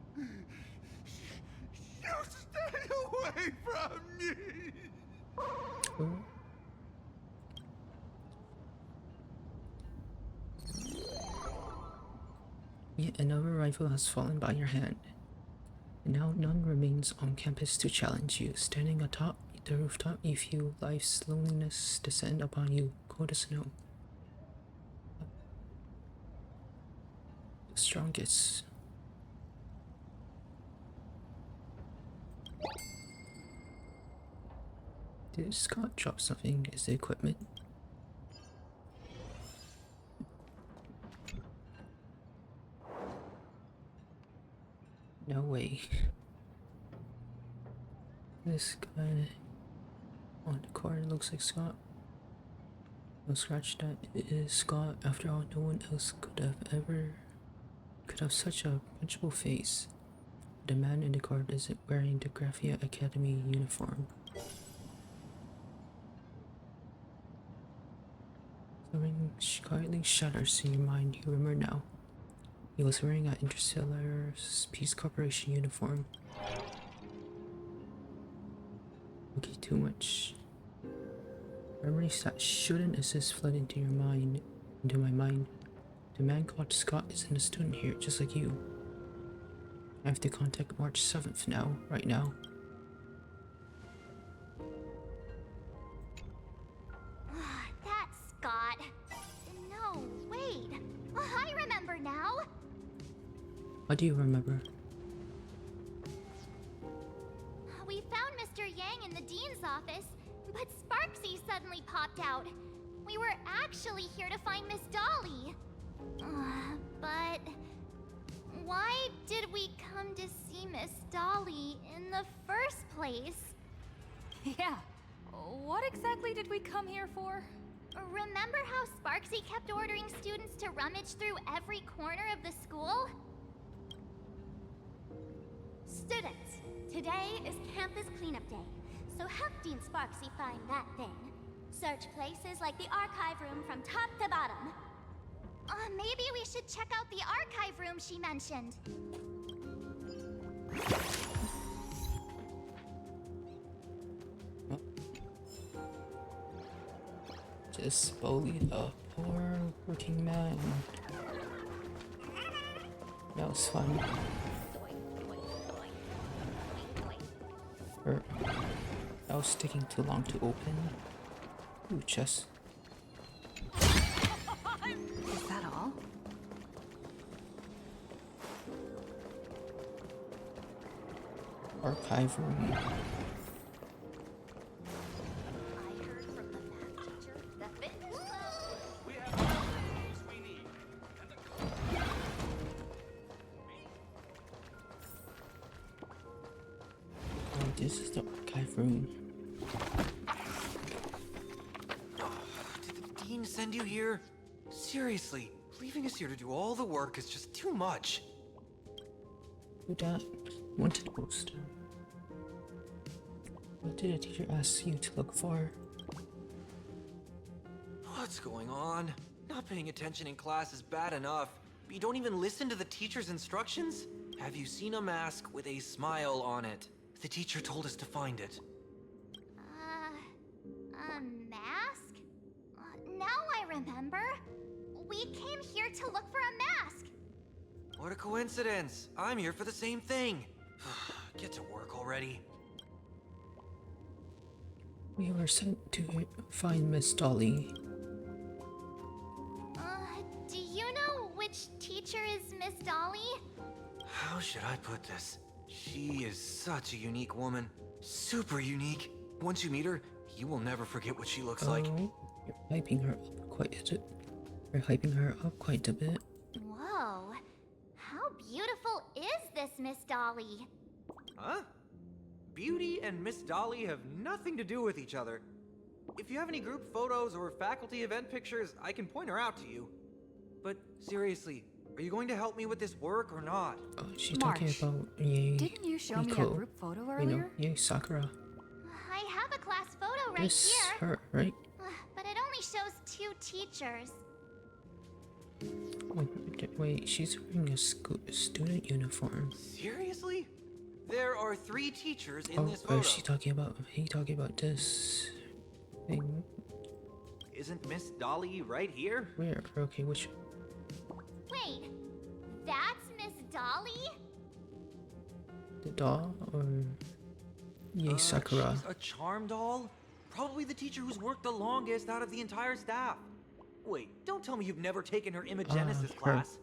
S18: You stay away from me.
S1: Yet another rival has fallen by your hand. And now none remains on campus to challenge you. Standing atop the rooftop, you feel life's loneliness descend upon you. Cold as snow. The strongest. Did Scott drop something? Is it equipment? No way. This guy on the card looks like Scott. No scratch, that it is Scott. After all, no one else could have such a punchable face. The man in the card isn't wearing the Graphia Academy uniform. Something quietly shatters in your mind. You remember now. He was wearing an Interstellar Peace Corporation uniform. Okay, too much. Memories that shouldn't exist flood into my mind. The man called Scott isn't a student here, just like you. I have to contact March 7th now, right now.
S10: That's Scott. No, wait. I remember now.
S1: What do you remember?
S10: We found Mr. Yang in the dean's office, but Sparksy suddenly popped out. We were actually here to find Miss Dolly. But why did we come to see Miss Dolly in the first place?
S6: Yeah. What exactly did we come here for?
S10: Remember how Sparksy kept ordering students to rummage through every corner of the school?
S9: Students, today is campus cleanup day, so help Dean Sparksy find that thing. Search places like the archive room from top to bottom.
S10: Maybe we should check out the archive room she mentioned.
S1: Just bullied a poor working man. That was fun. That was taking too long to open. Ooh, chess.
S6: Is that all?
S1: Archive room. Oh, this is the archive room.
S8: Did the dean send you here? Seriously, leaving us here to do all the work is just too much.
S1: Who that? Wanted poster. What did a teacher ask you to look for?
S8: What's going on? Not paying attention in class is bad enough, but you don't even listen to the teacher's instructions? Have you seen a mask with a smile on it? The teacher told us to find it.
S10: A mask? Now I remember. We came here to look for a mask.
S8: What a coincidence. I'm here for the same thing. Get to work already.
S1: We were sent to find Miss Dolly.
S10: Do you know which teacher is Miss Dolly?
S8: How should I put this? She is such a unique woman. Super unique. Once you meet her, you will never forget what she looks like.
S1: You're hyping her up quite a bit. You're hyping her up quite a bit.
S10: Whoa. How beautiful is this Miss Dolly?
S8: Huh? Beauty and Miss Dolly have nothing to do with each other. If you have any group photos or faculty event pictures, I can point her out to you. But seriously, are you going to help me with this work or not?
S1: Oh, she's talking about Yae.
S6: Didn't you show me a
S1: Miko.
S6: group photo
S1: You
S6: earlier?
S1: know, Yae Sakura.
S10: I have a class photo right
S1: This
S10: here.
S1: her, right?
S10: But it only shows 2 teachers.
S1: Wait, she's wearing a student uniform.
S8: Seriously? There are 3 teachers in this
S1: Oh,
S8: photo.
S1: she talking about? He talking about this thing?
S8: Isn't Miss Dolly right here?
S1: Where? Okay, which?
S10: Wait, that's Miss Dolly?
S1: The doll or Yae Sakura?
S8: She's a charm doll? Probably the teacher who's worked the longest out of the entire staff. Wait, don't tell me you've never taken her Imogenesis
S1: her.
S8: class.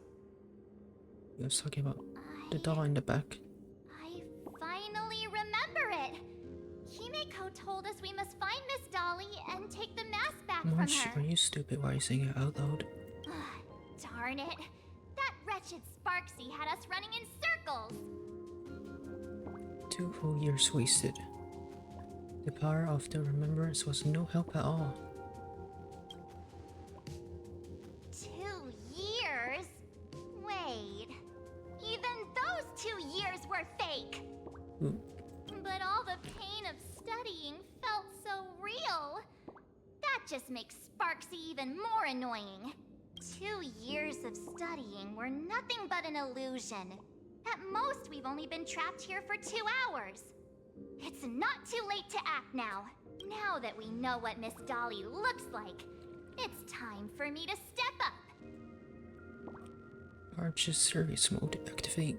S1: I was talking about the doll in the back.
S10: I finally remember it. Himeko told us we must find Miss Dolly and take the mask back
S1: March,
S10: from
S1: are
S10: her.
S1: you stupid? Why are you saying it out loud?
S10: Darn it. That wretched Sparksy had us running in circles.
S1: 2 full years wasted. The power of the remembrance was no help at all.
S10: 2 years? Wait. Even those 2 years were fake.
S1: Ooh.
S10: But all the pain of studying felt so real. That just makes Sparksy even more annoying. 2 years of studying were nothing but an illusion. At most, we've only been trapped here for 2 hours. It's not too late to act now. Now that we know what Miss Dolly looks like, it's time for me to step up.
S1: Arches service mode activate.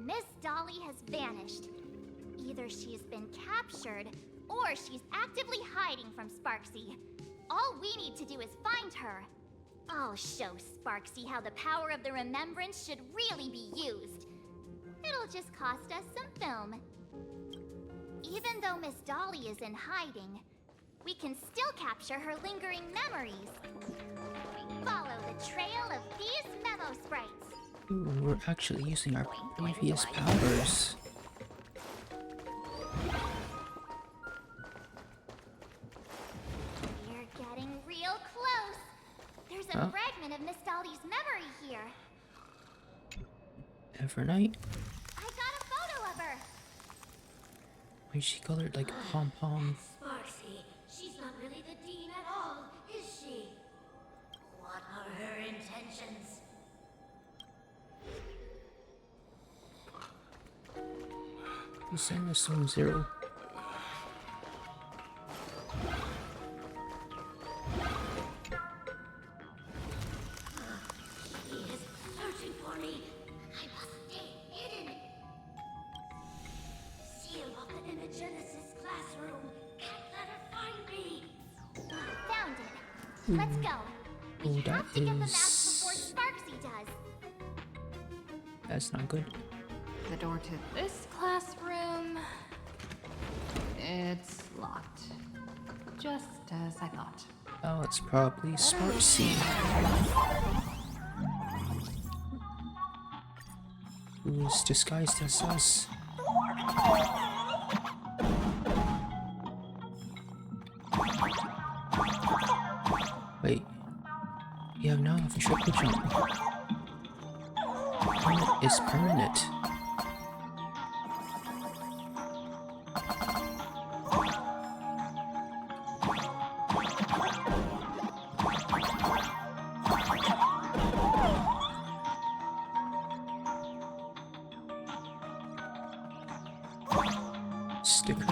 S10: Miss Dolly has vanished. Either she's been captured, or she's actively hiding from Sparksy. All we need to do is find her. I'll show Sparksy how the power of the remembrance should really be used. It'll just cost us some film. Even though Miss Dolly is in hiding, we can still capture her lingering memories. Follow the trail of these memo sprites.
S1: Ooh, we're actually using our previous powers.
S10: We're getting real close. There's a fragment of Miss Dolly's memory here.
S1: Evernight?
S10: I got a photo of her.
S1: Why is she colored like pom-pom?
S12: Sparksy, she's not really the dean at all, is she? What are her intentions?
S1: Send us some zero.
S12: She is searching for me. I must stay hidden. Seal off the Imagenesis classroom. Can't let her find me.
S10: Found it. Let's go. We have to get the mask before Sparksy does.
S1: That's not good.
S2: The door to this classroom... it's locked. Just as I thought.
S1: Oh, it's probably Sparksy. Who's disguised as us. Wait. You have now a triple jump. It's permanent. Sticker.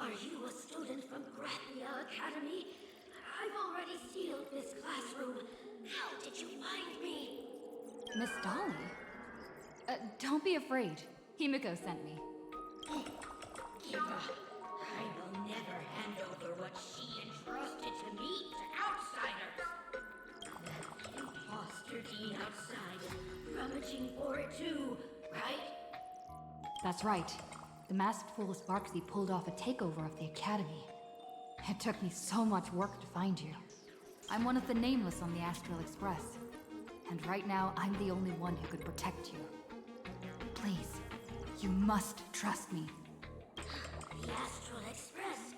S12: Are you a student from Graphia Academy? I've already sealed this classroom. How did you find me?
S2: Miss Dolly? Don't be afraid. Himiko sent me.
S12: Kira, I will never hand over what she entrusted to me to outsiders. That imposter dean outside is rummaging for it too, right?
S2: That's right. The masked fool Sparksy pulled off a takeover of the Academy. It took me so much work to find you. I'm one of the nameless on the Astral Express. And right now, I'm the only one who could protect you. Please, you must trust me.
S12: The Astral Express?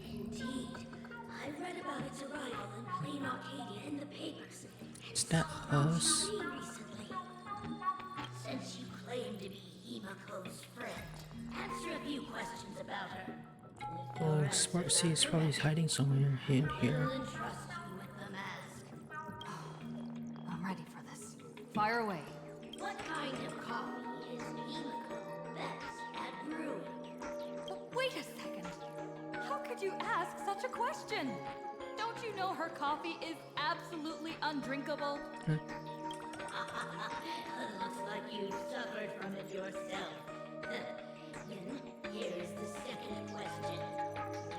S12: Indeed. I read about its arrival in Plain Arcadia in the papers.
S1: It's not us.
S12: Recently. Since you claim to be Himiko's friend, answer a few questions about her.
S1: Oh, Sparksy is probably hiding somewhere in here.
S12: I'll entrust you with the mask.
S2: I'm ready for this. Fire away.
S12: What kind of coffee is Himiko best at brewing?
S2: Wait a second. How could you ask such a question? Don't you know her coffee is absolutely undrinkable?
S12: Looks like you suffered from it yourself. Then here's the second question.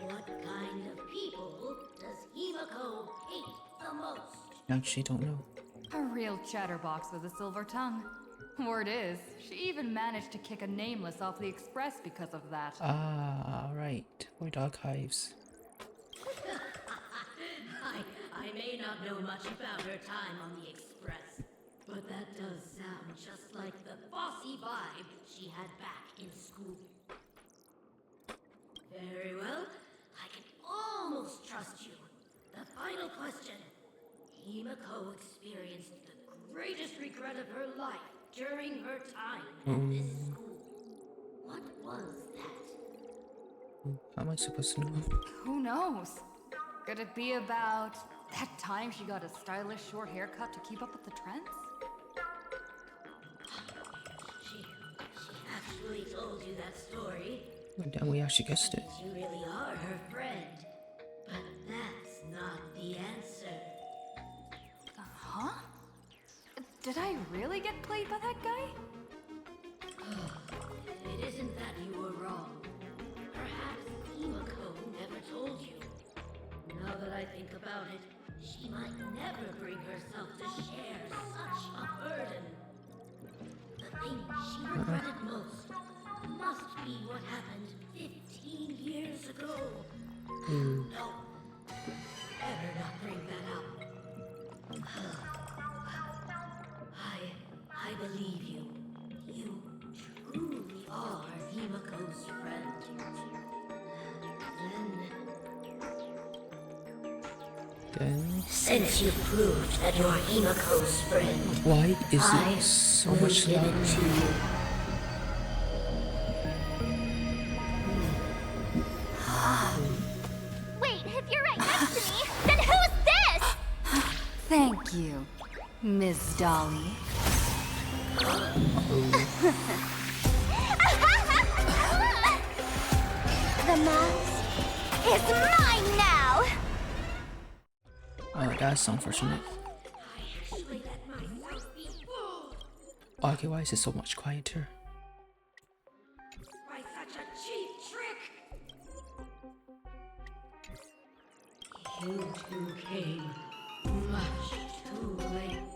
S12: What kind of people does Himiko hate the most?
S1: Actually, don't know.
S2: A real chatterbox with a silver tongue. Word is, she even managed to kick a nameless off the express because of that.
S1: Ah, right. Void archives.
S12: I may not know much about her time on the express, That does sound just like the bossy vibe she had back in school. Very well. I can almost trust you. The final question. Himiko experienced the greatest regret of her life during her time at this school. What was that?
S1: How am I supposed to know?
S22: Who knows? Could it be about that time she got a stylish short haircut to keep up with the trends?
S12: She actually told you that story.
S1: Oh, damn, we actually guessed it.
S12: You really are her friend. But that's not the answer.
S22: Huh? Did I really get played by that guy?
S12: It isn't that you were wrong. Perhaps Himiko never told you. Now that I think about it, she might never bring herself to share such a burden. The thing she regretted most must be what happened 15 years ago. No, better not bring that up. I believe you. You truly are Himiko's friend.
S1: Then...
S12: Since you proved that you're Himiko's friend,
S1: why is it so much
S12: give it
S1: louder?
S12: to you.
S10: Wait, if you're right next to me, then who's this?
S22: Thank you, Miss Dolly.
S10: The mask is mine now!
S1: Oh, that's unfortunate. Okay, why is it so much quieter?
S12: By such a cheap trick! You two came much too late.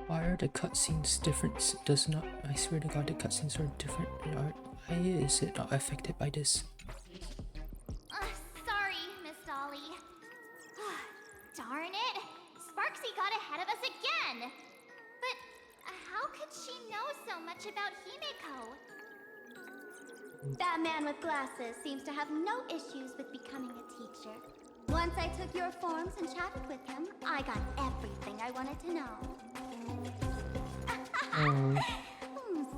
S1: Why are the cutscenes different? Does not. I swear to God, the cutscenes are different. Why is it not affected by this?
S10: Sorry, Miss Dolly. Darn it! Sparksy got ahead of us again! But how could she know so much about Himiko? That man with glasses seems to have no issues with becoming a teacher. Once I took your forms and chatted with him, I got everything I wanted to know.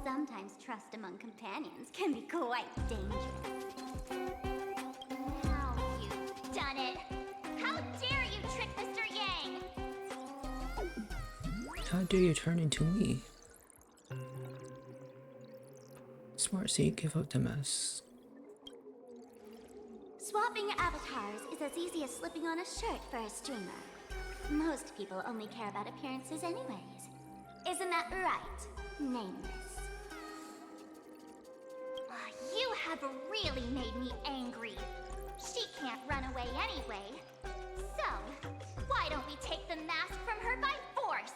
S10: Sometimes trust among companions can be quite dangerous. Now you've done it! How dare you trick Mr. Yang!
S1: How dare you turn into me? Smart, so you give up the mask.
S10: Swapping avatars is as easy as slipping on a shirt for a streamer. Most people only care about appearances anyways. Isn't that right, Nameless? You have really made me angry. She can't run away anyway. So, why don't we take the mask from her by force?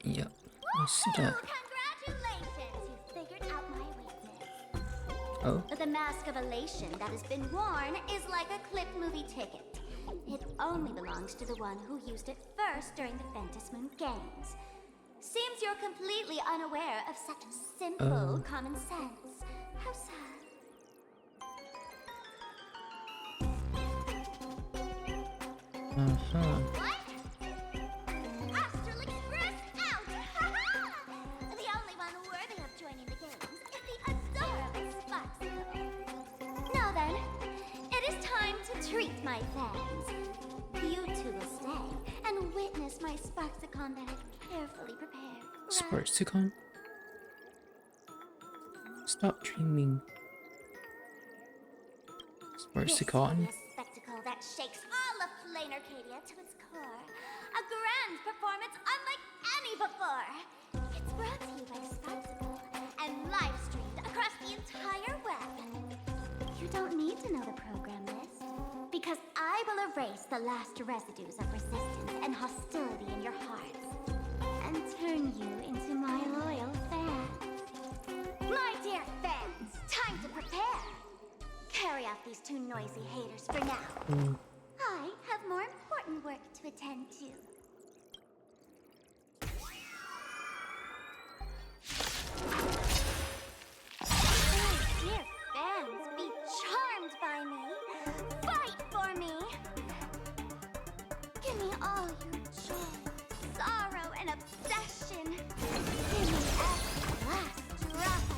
S1: Yep, I see that.
S10: Congratulations! You figured out my weakness.
S1: Oh?
S10: The mask of elation that has been worn is like a clip movie ticket. It only belongs to the one who used it first during the Ventus Moon Games. Seems you're completely unaware of such simple common sense. How sad. What? Astral Express out! The only one worthy of joining the games is the adorable Sparksicle. Now then, it is time to treat my fans. You two will stay and witness my Sparksicon that I've carefully prepared.
S1: Sparksicon? Stop dreaming. Sparksicon?
S10: This is a spectacle that shakes all of Flame Arcadia to its core. A grand performance unlike any before. It's brought to you by Sparksicle and live streamed across the entire web. You don't need to know the program list, because I will erase the last residues of resistance and hostility in your hearts, and turn you into my loyal fans. My dear fans, time to prepare! these two noisy haters for now. I have more important work to attend to. Oh, dear fans, be charmed by me. Fight for me. Give me all your joy, sorrow, and obsession. Give me every last drop of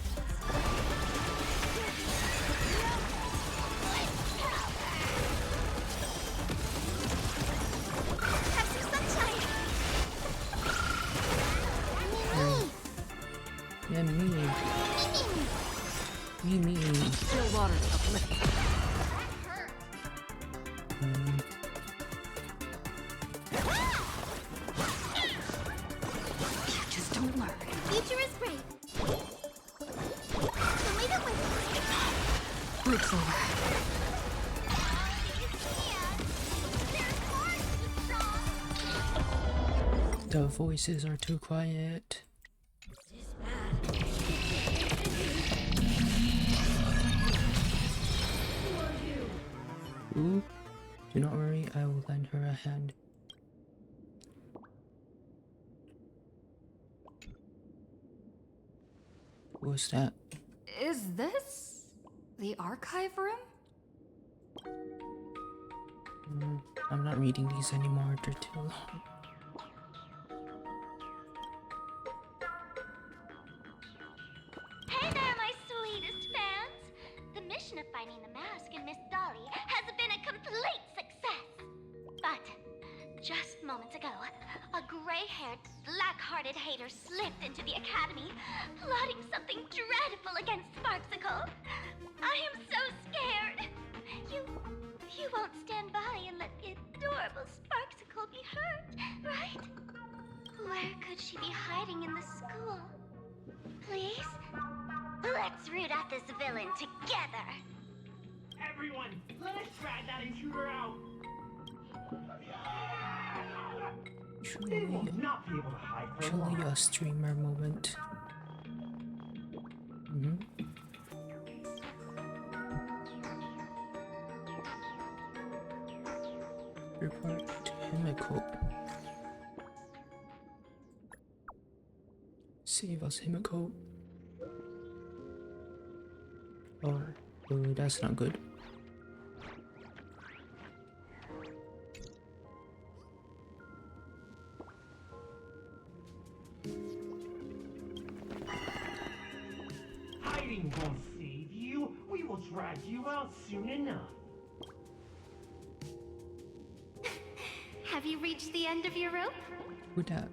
S10: have some sunshine.
S1: Yeah, me.
S22: Still water's uplifting. You just don't learn.
S10: Future is great. So leave it with me.
S22: Break's over.
S1: The voices are too quiet. Ooh, do not worry, I will lend her a hand. What's that?
S22: Is this the archive room?
S1: I'm not reading these anymore, they're too long.
S10: Hey there, my sweetest fans! The mission of finding the mask and Miss Dolly has been a complete success. But just moments ago, a gray-haired, black-hearted hater slipped into the academy, plotting something dreadful against Sparksicle. I am so scared. You won't stand by and let the adorable Sparksicle be hurt, right? Where could she be hiding in the school? Please? Let's root out this villain together!
S13: Everyone, let us drag that intruder out! They will not be able to hide for long.
S1: Truly a streamer moment. Report to Himiko. Save us, Himiko. Or, that's not good.
S13: Hiding won't save you. We will drag you out soon enough.
S10: Have you reached the end of your rope?
S1: Who that?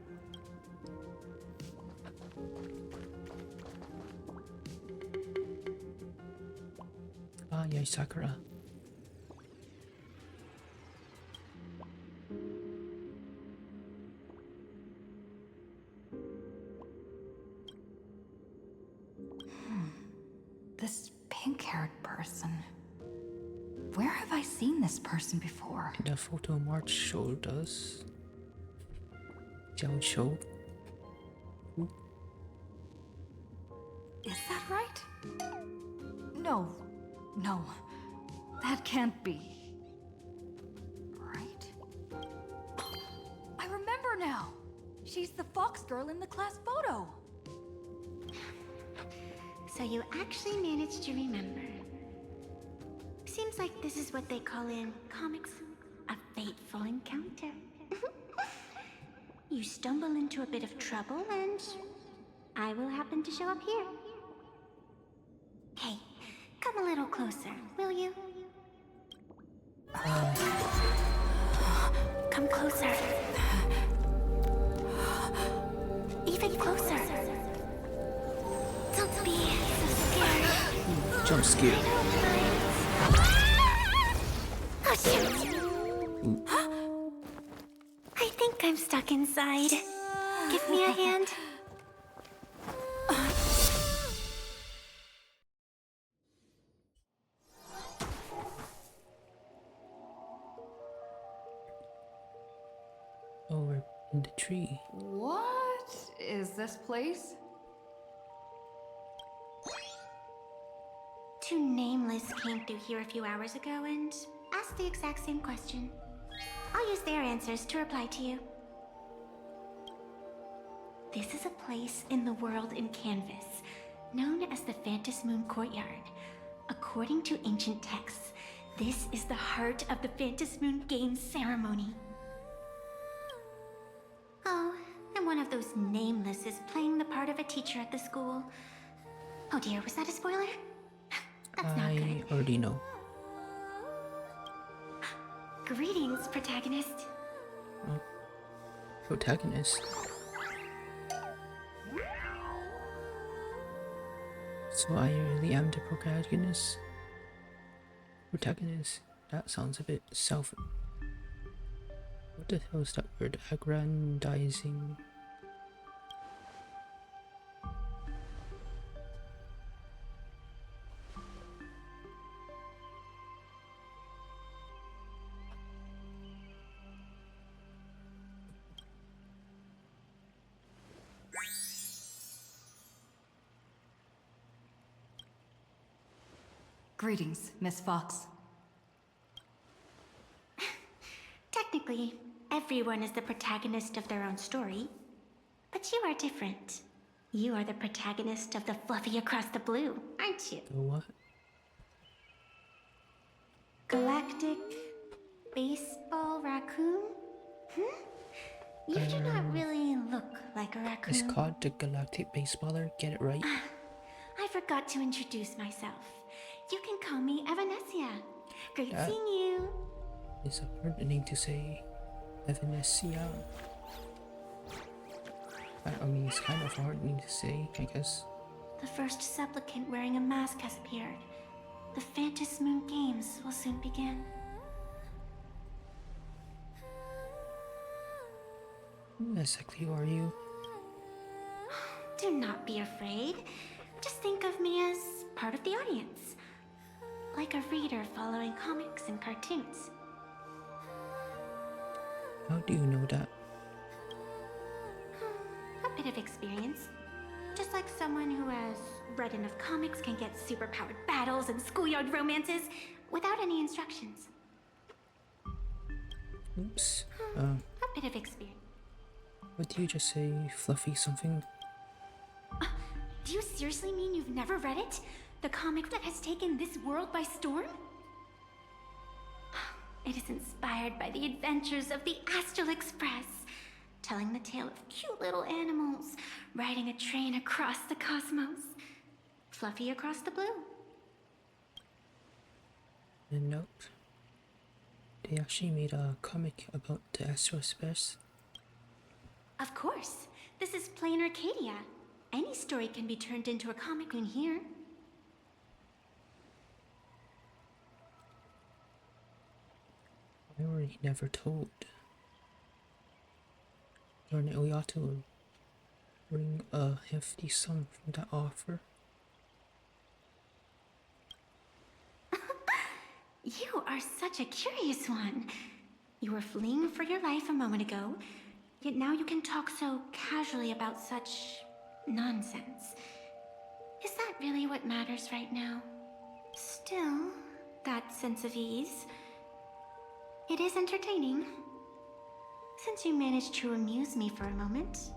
S1: Ah, yeah, Sakura.
S22: This pink-haired person. Where have I seen this person before?
S1: The photo March showed us. Jiao Shou.
S22: Is that right? No. No. That can't be. Right? I remember now. She's the fox girl in the class photo.
S10: So you actually managed to remember. Seems like this is what they call in comics a fateful encounter. You stumble into a bit of trouble and I will happen to show up here. Hey, come a little closer, will you? Come closer. Even closer. Don't be so scared.
S1: Jump scare.
S10: Oh shoot! I think I'm stuck inside. Give me a hand.
S1: Oh, we're in the tree.
S22: What is this place?
S9: Two nameless came through here a few hours ago and asked the exact same question. I'll use their answers to reply to you. This is a place in the world in Canvas, known as the Phantom Moon Courtyard. According to ancient texts, this is the heart of the Phantom Moon Games ceremony. Oh, and one of those nameless is playing the part of a teacher at the school. Oh dear, was that a spoiler? That's not good.
S1: I already know.
S9: Greetings, protagonist.
S1: Oh. Protagonist. So I really am the protagonist? Protagonist? That sounds a bit self... What the hell is that word? Aggrandizing?
S22: Greetings, Miss Fox.
S9: Technically, everyone is the protagonist of their own story. But you are different. You are the protagonist of the Fluffy Across the Blue, aren't you?
S1: The what?
S9: Galactic Baseball Raccoon? You do not really look like a raccoon.
S1: It's called the Galactic Baseballer, get it right?
S9: I forgot to introduce myself. You can call me Evanesia. Great
S1: That
S9: seeing you.
S1: It's a hard name to say. Evanesia. I mean, it's kind of a hard name to say, I guess.
S9: The first supplicant wearing a mask has appeared. The Phantom Moon Games will soon begin.
S1: Who exactly are you?
S9: Do not be afraid. Just think of me as part of the audience. Like a reader following comics and cartoons.
S1: How do you know that?
S9: A bit of experience. Just like someone who has read enough comics can get superpowered battles and schoolyard romances without any instructions.
S1: Oops.
S9: A bit of experience.
S1: What did you just say? Fluffy something?
S9: Do you seriously mean you've never read it? The comic that has taken this world by storm? It is inspired by the adventures of the Astral Express, telling the tale of cute little animals riding a train across the cosmos. Fluffy Across the Blue.
S1: And note, they actually made a comic about the Astral Express.
S9: Of course. This is plain Arcadia. Any story can be turned into a comic in here.
S1: I already never told. Darn it, we ought to bring a hefty sum from that offer.
S9: You are such a curious one. You were fleeing for your life a moment ago, yet now you can talk so casually about such nonsense. Is that really what matters right now? Still, that sense of ease. It is entertaining. Since you managed to amuse me for a moment,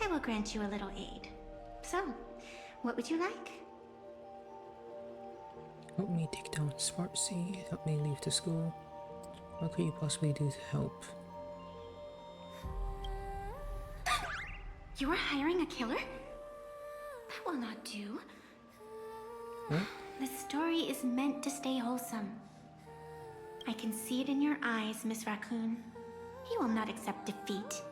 S9: I will grant you a little aid. So, what would you like?
S1: Help me take down Spartsy, help me leave the school. What could you possibly do to help?
S9: You are hiring a killer? That will not do.
S1: What?
S9: The story is meant to stay wholesome. I can see it in your eyes, Miss Raccoon. You will not accept defeat.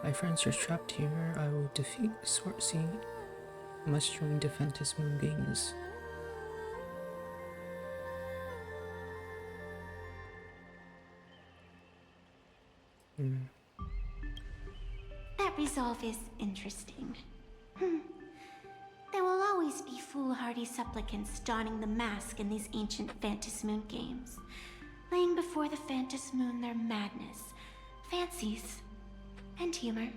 S1: My friends are trapped here. I will defeat Spartsy. I must join the Phantom Moon Games.
S9: That resolve is interesting. There will always be foolhardy supplicants donning the mask in these ancient Phantom Moon Games, laying before the Phantom Moon their madness, fancies, and humor.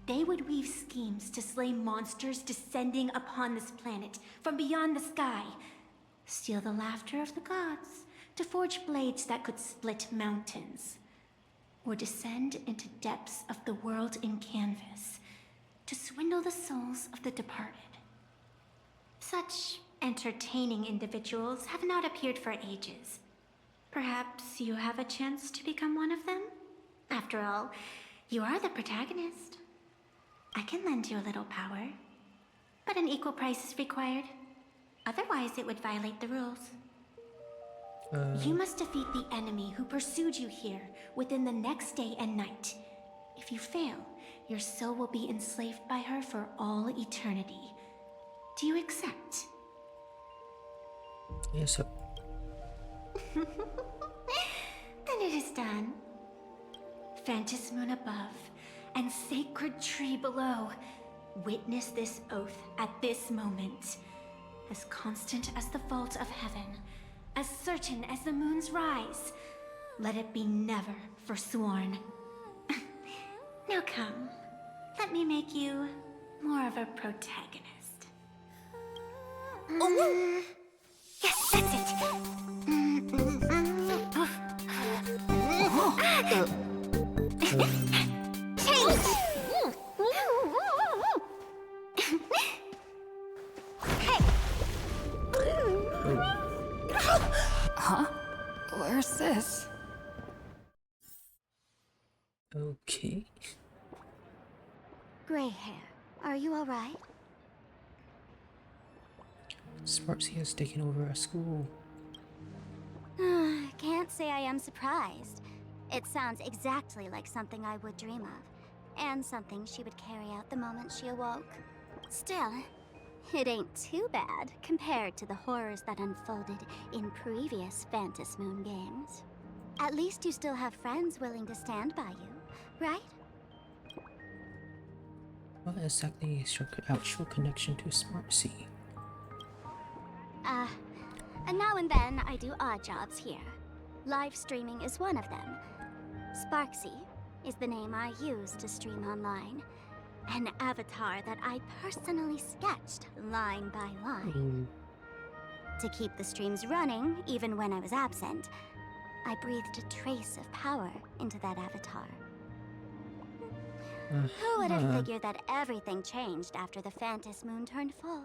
S3: They would weave schemes to slay monsters descending upon this planet from beyond the sky, steal the laughter of the gods to forge blades that could split mountains, or descend into depths of the world in canvas to swindle the souls of the departed. Such entertaining individuals have not appeared for ages. Perhaps you have a chance to become one of them? After all, you are the protagonist. I can lend you a little power, but an equal price is required. Otherwise, it would violate the rules. You must defeat the enemy who pursued you here within the next day and night. If you fail, your soul will be enslaved by her for all eternity. Do you accept?
S1: Yes, sir.
S3: Then it is done. Phantom Moon above and sacred tree below, witness this oath at this moment. As constant as the vault of heaven, as certain as the moon's rise, let it be never forsworn. Now come, let me make you more of a protagonist. Yes, that's it. Change!
S2: Huh? Where's this?
S1: Okay.
S10: Gray hair, are you alright?
S1: Sparksy has taken over a school.
S10: Can't say I am surprised. It sounds exactly like something I would dream of, and something she would carry out the moment she awoke. Still, it ain't too bad compared to the horrors that unfolded in previous Phantom Moon games. At least you still have friends willing to stand by you, right?
S1: What exactly is your actual connection to Sparksy?
S10: And now and then I do odd jobs here. Live streaming is one of them. Sparksy is the name I use to stream online. An avatar that I personally sketched line by line. To keep the streams running, even when I was absent, I breathed a trace of power into that avatar. Who would have figured that everything changed after the Phantom Moon turned full?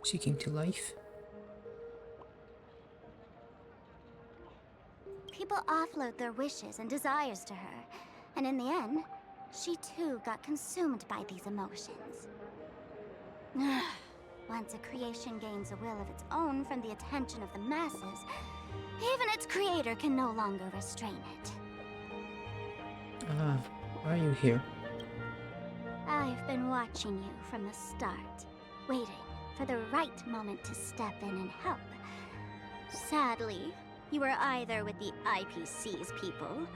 S1: She came to life.
S10: People offload their wishes and desires to her, and in the end, she too got consumed by these emotions. Once a creation gains a will of its own from the attention of the masses, even its creator can no longer restrain it.
S1: Why are you here?
S10: I've been watching you from the start, waiting for the right moment to step in and help. Sadly, you were either with the IPC's people,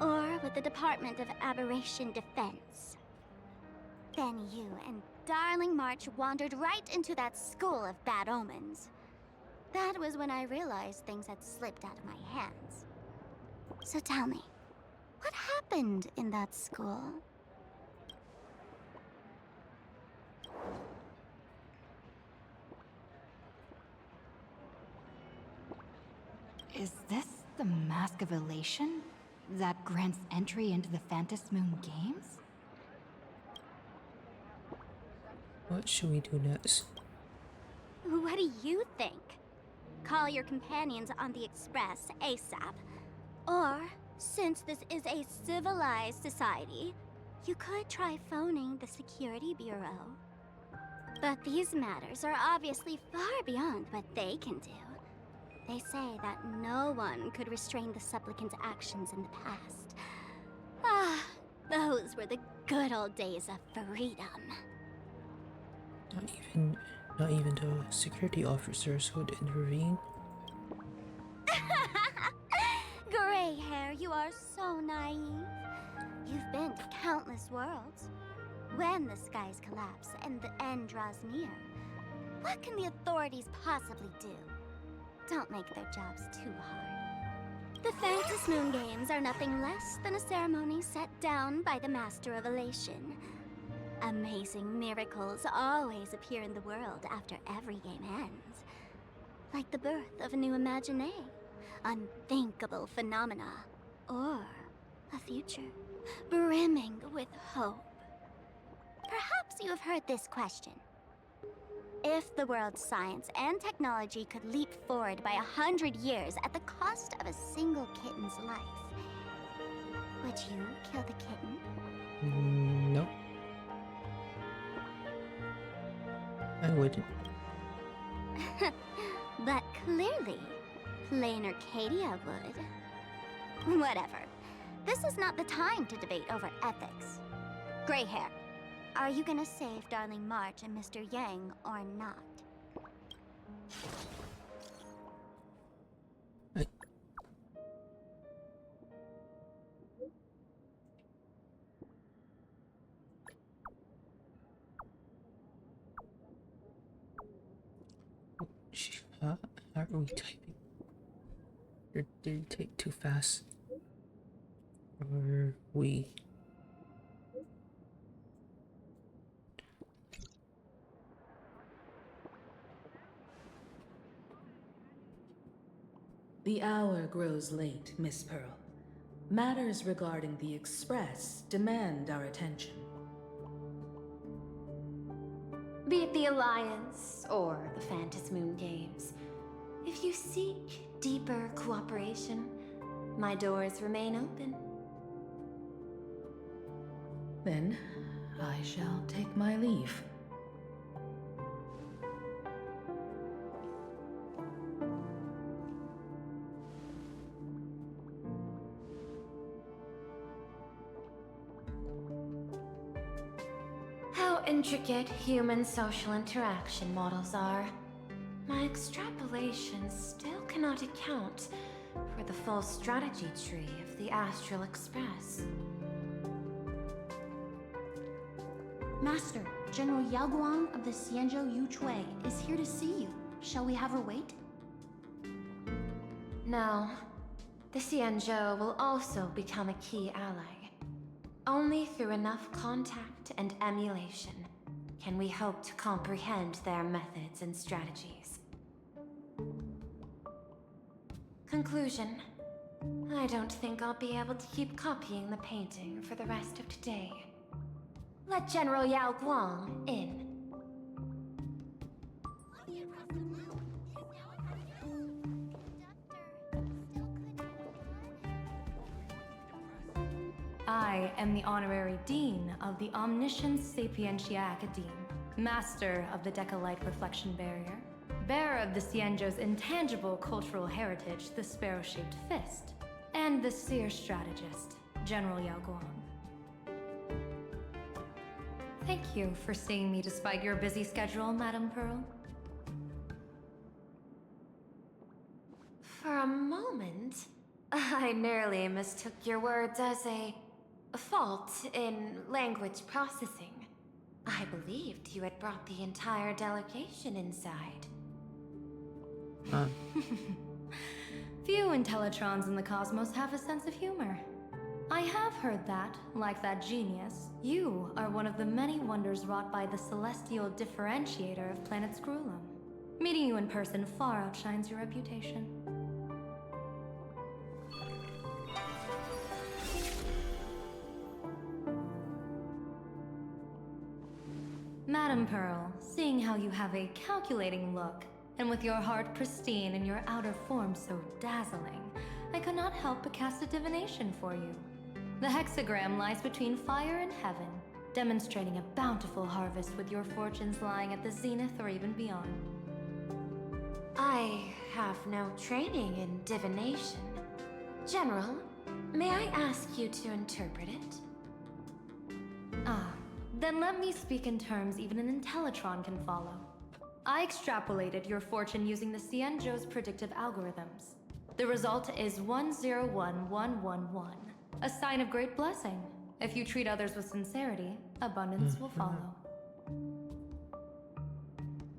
S10: or with the Department of Aberration Defense. Then you and Darling March wandered right into that school of bad omens. That was when I realized things had slipped out of my hands. So tell me, what happened in that school?
S22: Is this the Mask of Elation that grants entry into the Phantom Moon games?
S1: What should we do next?
S10: What do you think? Call your companions on the Express ASAP. Or, since this is a civilized society, you could try phoning the Security Bureau. But these matters are obviously far beyond what they can do. They say that no one could restrain the supplicant's actions in the past. Those were the good old days of freedom.
S1: Not even the security officers would intervene.
S10: Gray hair, you are so naive. You've been to countless worlds. When the skies collapse and the end draws near, what can the authorities possibly do? Don't make their jobs too hard. The Phantom Moon Games are nothing less than a ceremony set down by the Master of Elation. Amazing miracles always appear in the world after every game ends. Like the birth of a new imaginé, unthinkable phenomena, or a future brimming with hope. Perhaps you have heard this question. If the world's science and technology could leap forward by 100 years at the cost of a single kitten's life, would you kill the kitten?
S1: No. I wouldn't.
S10: But clearly, plain Arcadia would. Whatever. This is not the time to debate over ethics. Gray hair, are you gonna save Darling March and Mr. Yang or not?
S1: How are we typing? Or did it take too fast? Or we?
S15: The hour grows late, Miss Pearl. Matters regarding the Express demand our attention.
S21: Be it the Alliance or the Phantom Moon Games, if you seek deeper cooperation, my doors remain open.
S15: Then, I shall take my leave.
S21: How intricate human social interaction models are. My extrapolations still cannot account for the full strategy tree of the Astral Express.
S22: Master, General Yao Guang of the Xianzhou Yuchui is here to see you. Shall we have her wait?
S21: No. The Xianzhou will also become a key ally. Only through enough contact and emulation can we hope to comprehend their methods and strategies. Conclusion. I don't think I'll be able to keep copying the painting for the rest of today. Let General Yao Guang in.
S17: I am the Honorary Dean of the Omniscience Sapientia Academe, Master of the Decalite Reflection Barrier, bearer of the Xianzhou's intangible cultural heritage, the Sparrow-Shaped Fist, and the Seer Strategist, General Yao Guang. Thank you for seeing me despite your busy schedule, Madame Pearl.
S21: For a moment, I nearly mistook your words as a fault in language processing. I believed you had brought the entire delegation inside.
S17: Few Intellitrons in the cosmos have a sense of humor. I have heard that, like that genius, you are one of the many wonders wrought by the celestial differentiator of planet Scrulum. Meeting you in person far outshines your reputation. Madame Pearl, seeing how you have a calculating look, and with your heart pristine and your outer form so dazzling, I could not help but cast a divination for you. The hexagram lies between fire and heaven, demonstrating a bountiful harvest with your fortunes lying at the zenith or even beyond.
S21: I have no training in divination. General, may I ask you to interpret it?
S17: Then let me speak in terms even an Intellitron can follow. I extrapolated your fortune using the Xianzhou's predictive algorithms. The result is 101111, a sign of great blessing. If you treat others with sincerity, abundance will follow.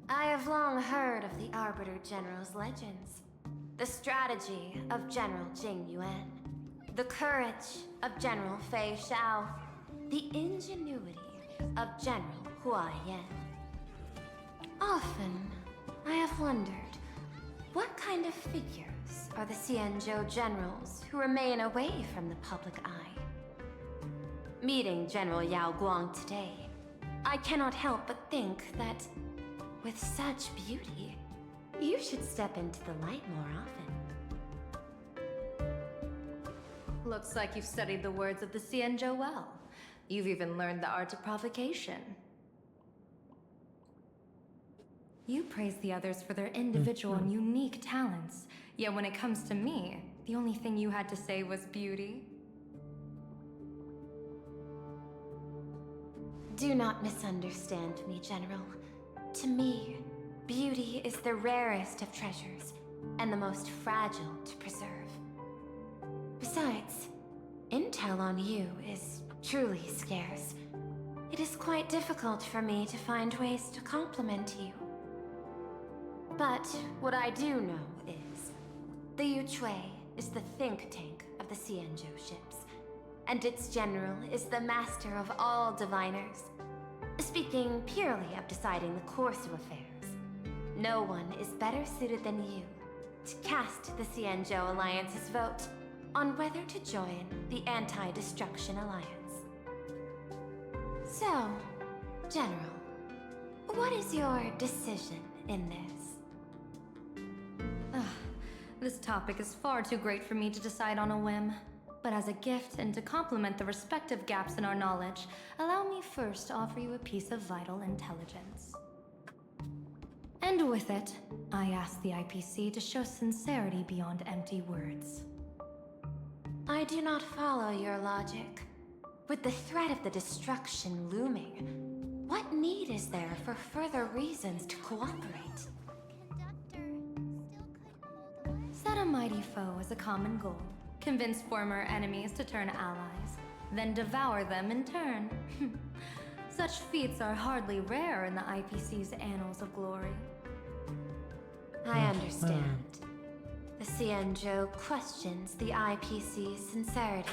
S21: I have long heard of the Arbiter General's legends. The strategy of General Jing Yuan. The courage of General Fei Xiao. The ingenuity of General Hua Yan. Often, I have wondered, what kind of figures are the Xianzhou generals who remain away from the public eye? Meeting General Yao Guang today, I cannot help but think that, with such beauty, you should step into the light more often.
S17: Looks like you've studied the words of the Xianzhou well. You've even learned the art of provocation. You praise the others for their individual and unique talents, yet when it comes to me, the only thing you had to say was beauty.
S21: Do not misunderstand me, General. To me, beauty is the rarest of treasures, and the most fragile to preserve. Besides, intel on you is truly scarce. It is quite difficult for me to find ways to compliment you. But what I do know is, the Yuchui is the think tank of the Xianzhou ships, and its general is the master of all diviners. Speaking purely of deciding the course of affairs, no one is better suited than you to cast the Xianzhou Alliance's vote on whether to join the Anti-Destruction Alliance. So, General, what is your decision in this?
S17: This topic is far too great for me to decide on a whim. But as a gift and to complement the respective gaps in our knowledge, allow me first to offer you a piece of vital intelligence. And with it, I ask the IPC to show sincerity beyond empty words.
S21: I do not follow your logic. With the threat of the destruction looming, what need is there for further reasons to cooperate?
S17: Set a mighty foe as a common goal. Convince former enemies to turn allies, then devour them in turn. Such feats are hardly rare in the IPC's annals of glory.
S21: I understand. The Xianzhou questions the IPC's sincerity.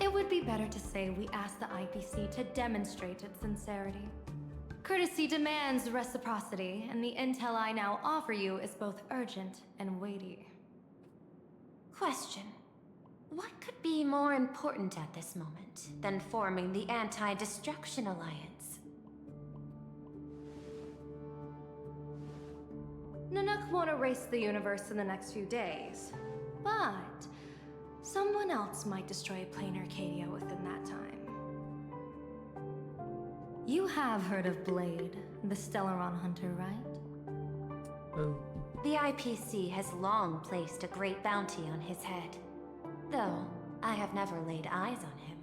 S17: It would be better to say we ask the IPC to demonstrate its sincerity. Courtesy demands reciprocity, and the intel I now offer you is both urgent and weighty.
S21: Question. What could be more important at this moment than forming the Anti-Destruction Alliance?
S17: Nanook won't erase the universe in the next few days, but someone else might destroy plain Arcadia within that time. You have heard of Blade, the Stellaron hunter, right?
S21: The IPC has long placed a great bounty on his head, though I have never laid eyes on him.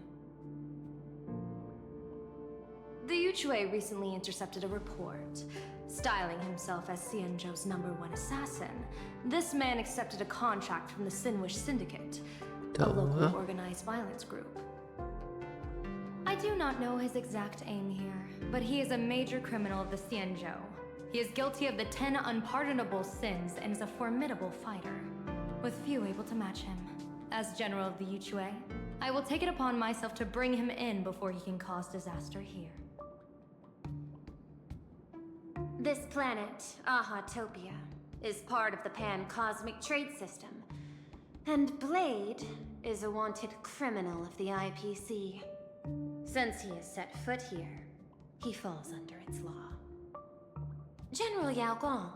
S17: The Yuchui recently intercepted a report. Styling himself as Xianzhou's #1 assassin, this man accepted a contract from the Sinwish Syndicate, a local organized violence group. I do not know his exact aim here, but he is a major criminal of the Xianzhou. He is guilty of the 10 unpardonable sins and is a formidable fighter, with few able to match him. As General of the Yuchui, I will take it upon myself to bring him in before he can cause disaster here.
S21: This planet, Ahatopia, is part of the pan-cosmic trade system, and Blade is a wanted criminal of the IPC. Since he has set foot here, he falls under its law. General Yao Guang,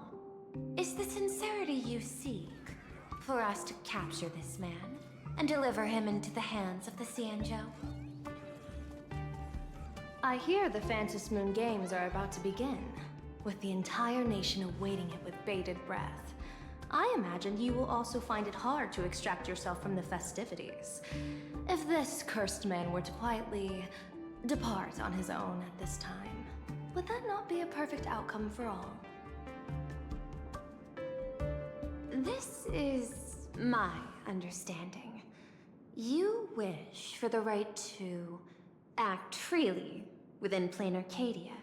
S21: is the sincerity you seek for us to capture this man and deliver him into the hands of the Xianzhou?
S17: I hear the Phantom Moon Games are about to begin, with the entire nation awaiting it with bated breath. I imagine you will also find it hard to extract yourself from the festivities. If this cursed man were to quietly depart on his own at this time, would that not be a perfect outcome for all?
S21: This is my understanding. You wish for the right to act freely within plain Arcadia.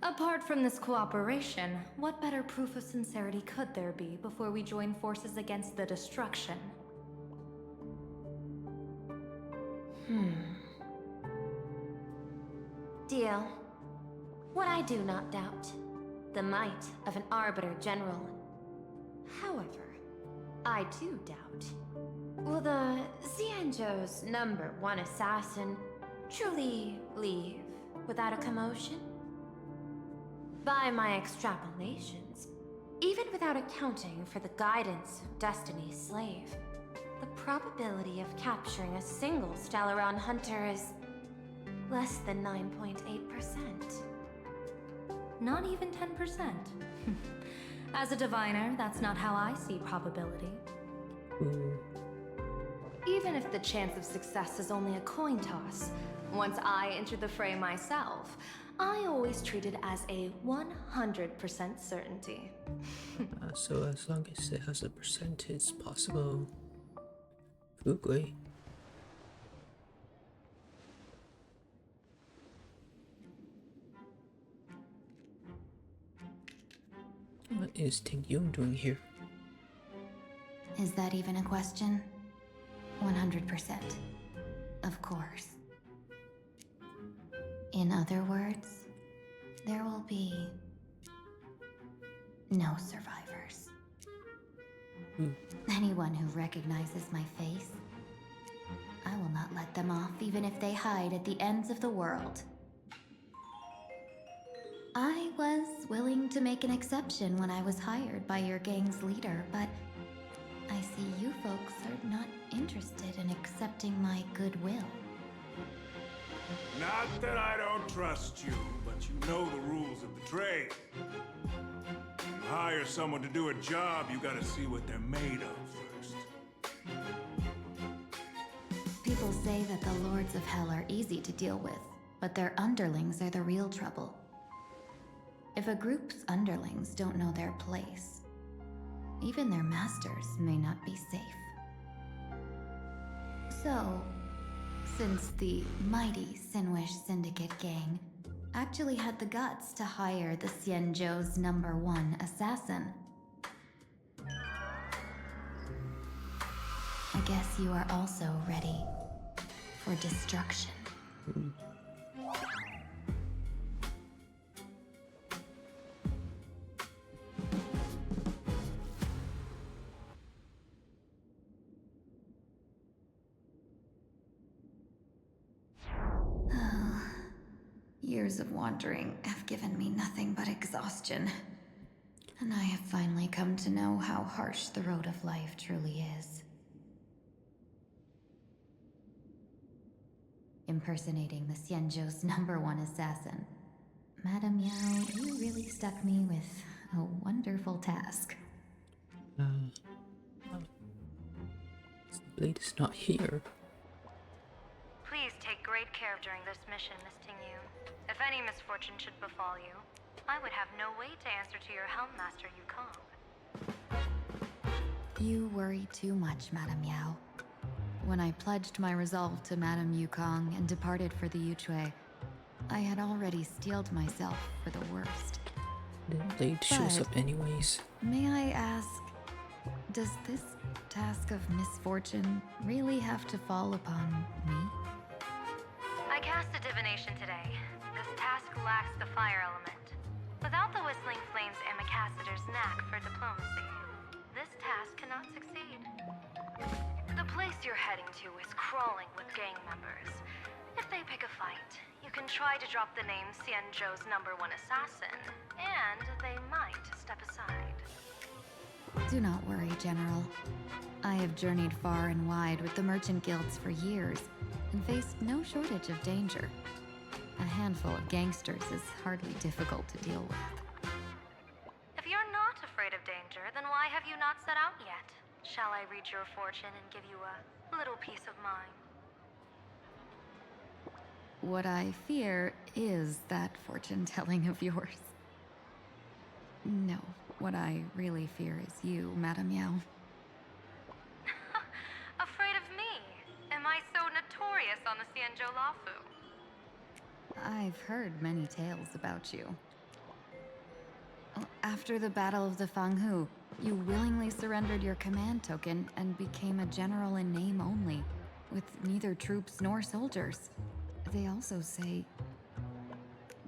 S17: Apart from this cooperation, what better proof of sincerity could there be before we join forces against the destruction?
S21: Deal. What I do not doubt. The might of an Arbiter General. However, I do doubt. Will the Xianzhou's #1 assassin truly leave without a commotion? By my extrapolations, even without accounting for the guidance of Destiny's slave, the probability of capturing a single Stellaron hunter is less than 9.8%.
S17: Not even 10%. As a diviner, that's not how I see probability. Even if the chance of success is only a coin toss, once I enter the fray myself, I always treat it as a 100% certainty.
S1: So as long as it has a percentage possible, Fugui. What is Ting Yun doing here?
S2: Is that even a question? 100%. Of course. In other words, there will be no survivors. Anyone who recognizes my face, I will not let them off even if they hide at the ends of the world. I was willing to make an exception when I was hired by your gang's leader, but I see you folks are not interested in accepting my goodwill.
S5: Not that I don't trust you, but you know the rules of the trade. You hire someone to do a job, you gotta see what they're made of first.
S2: People say that the Lords of Hell are easy to deal with, but their underlings are the real trouble. If a group's underlings don't know their place, even their masters may not be safe. So, since the mighty Sinwish Syndicate gang actually had the guts to hire the Xianzhou's #1 assassin, I guess you are also ready for destruction. Years of wandering have given me nothing but exhaustion. And I have finally come to know how harsh the road of life truly is. Impersonating the Xianzhou's #1 assassin. Madame Yao, you really stuck me with a wonderful task.
S1: The blade is not here.
S4: Please take great care during this mission, Miss Ting Yun. If any misfortune should befall you, I would have no way to answer to your Helm Master Yukong.
S2: You worry too much, Madame Yao. When I pledged my resolve to Madame Yukong and departed for the Yuchui, I had already steeled myself for the worst.
S1: The blade shows up anyways.
S2: May I ask, does this task of misfortune really have to fall upon me?
S4: I cast a divination today. This task lacks the fire element. Without the Whistling Flames Ambassador's knack for diplomacy, this task cannot succeed. The place you're heading to is crawling with gang members. If they pick a fight, you can try to drop the name Xianzhou's #1 assassin, and they might step aside.
S2: Do not worry, General. I have journeyed far and wide with the merchant guilds for years and faced no shortage of danger. A handful of gangsters is hardly difficult to deal with.
S4: If you're not afraid of danger, then why have you not set out yet? Shall I read your fortune and give you a little peace of mind?
S2: What I fear is that fortune-telling of yours. No, what I really fear is you, Madame Yao.
S4: Afraid of me? Am I so notorious on the Xianzhou Lafu?
S2: I've heard many tales about you.
S6: After the Battle of the Fanghu, you willingly surrendered your command token and became a general in name only, with neither troops nor soldiers. They also say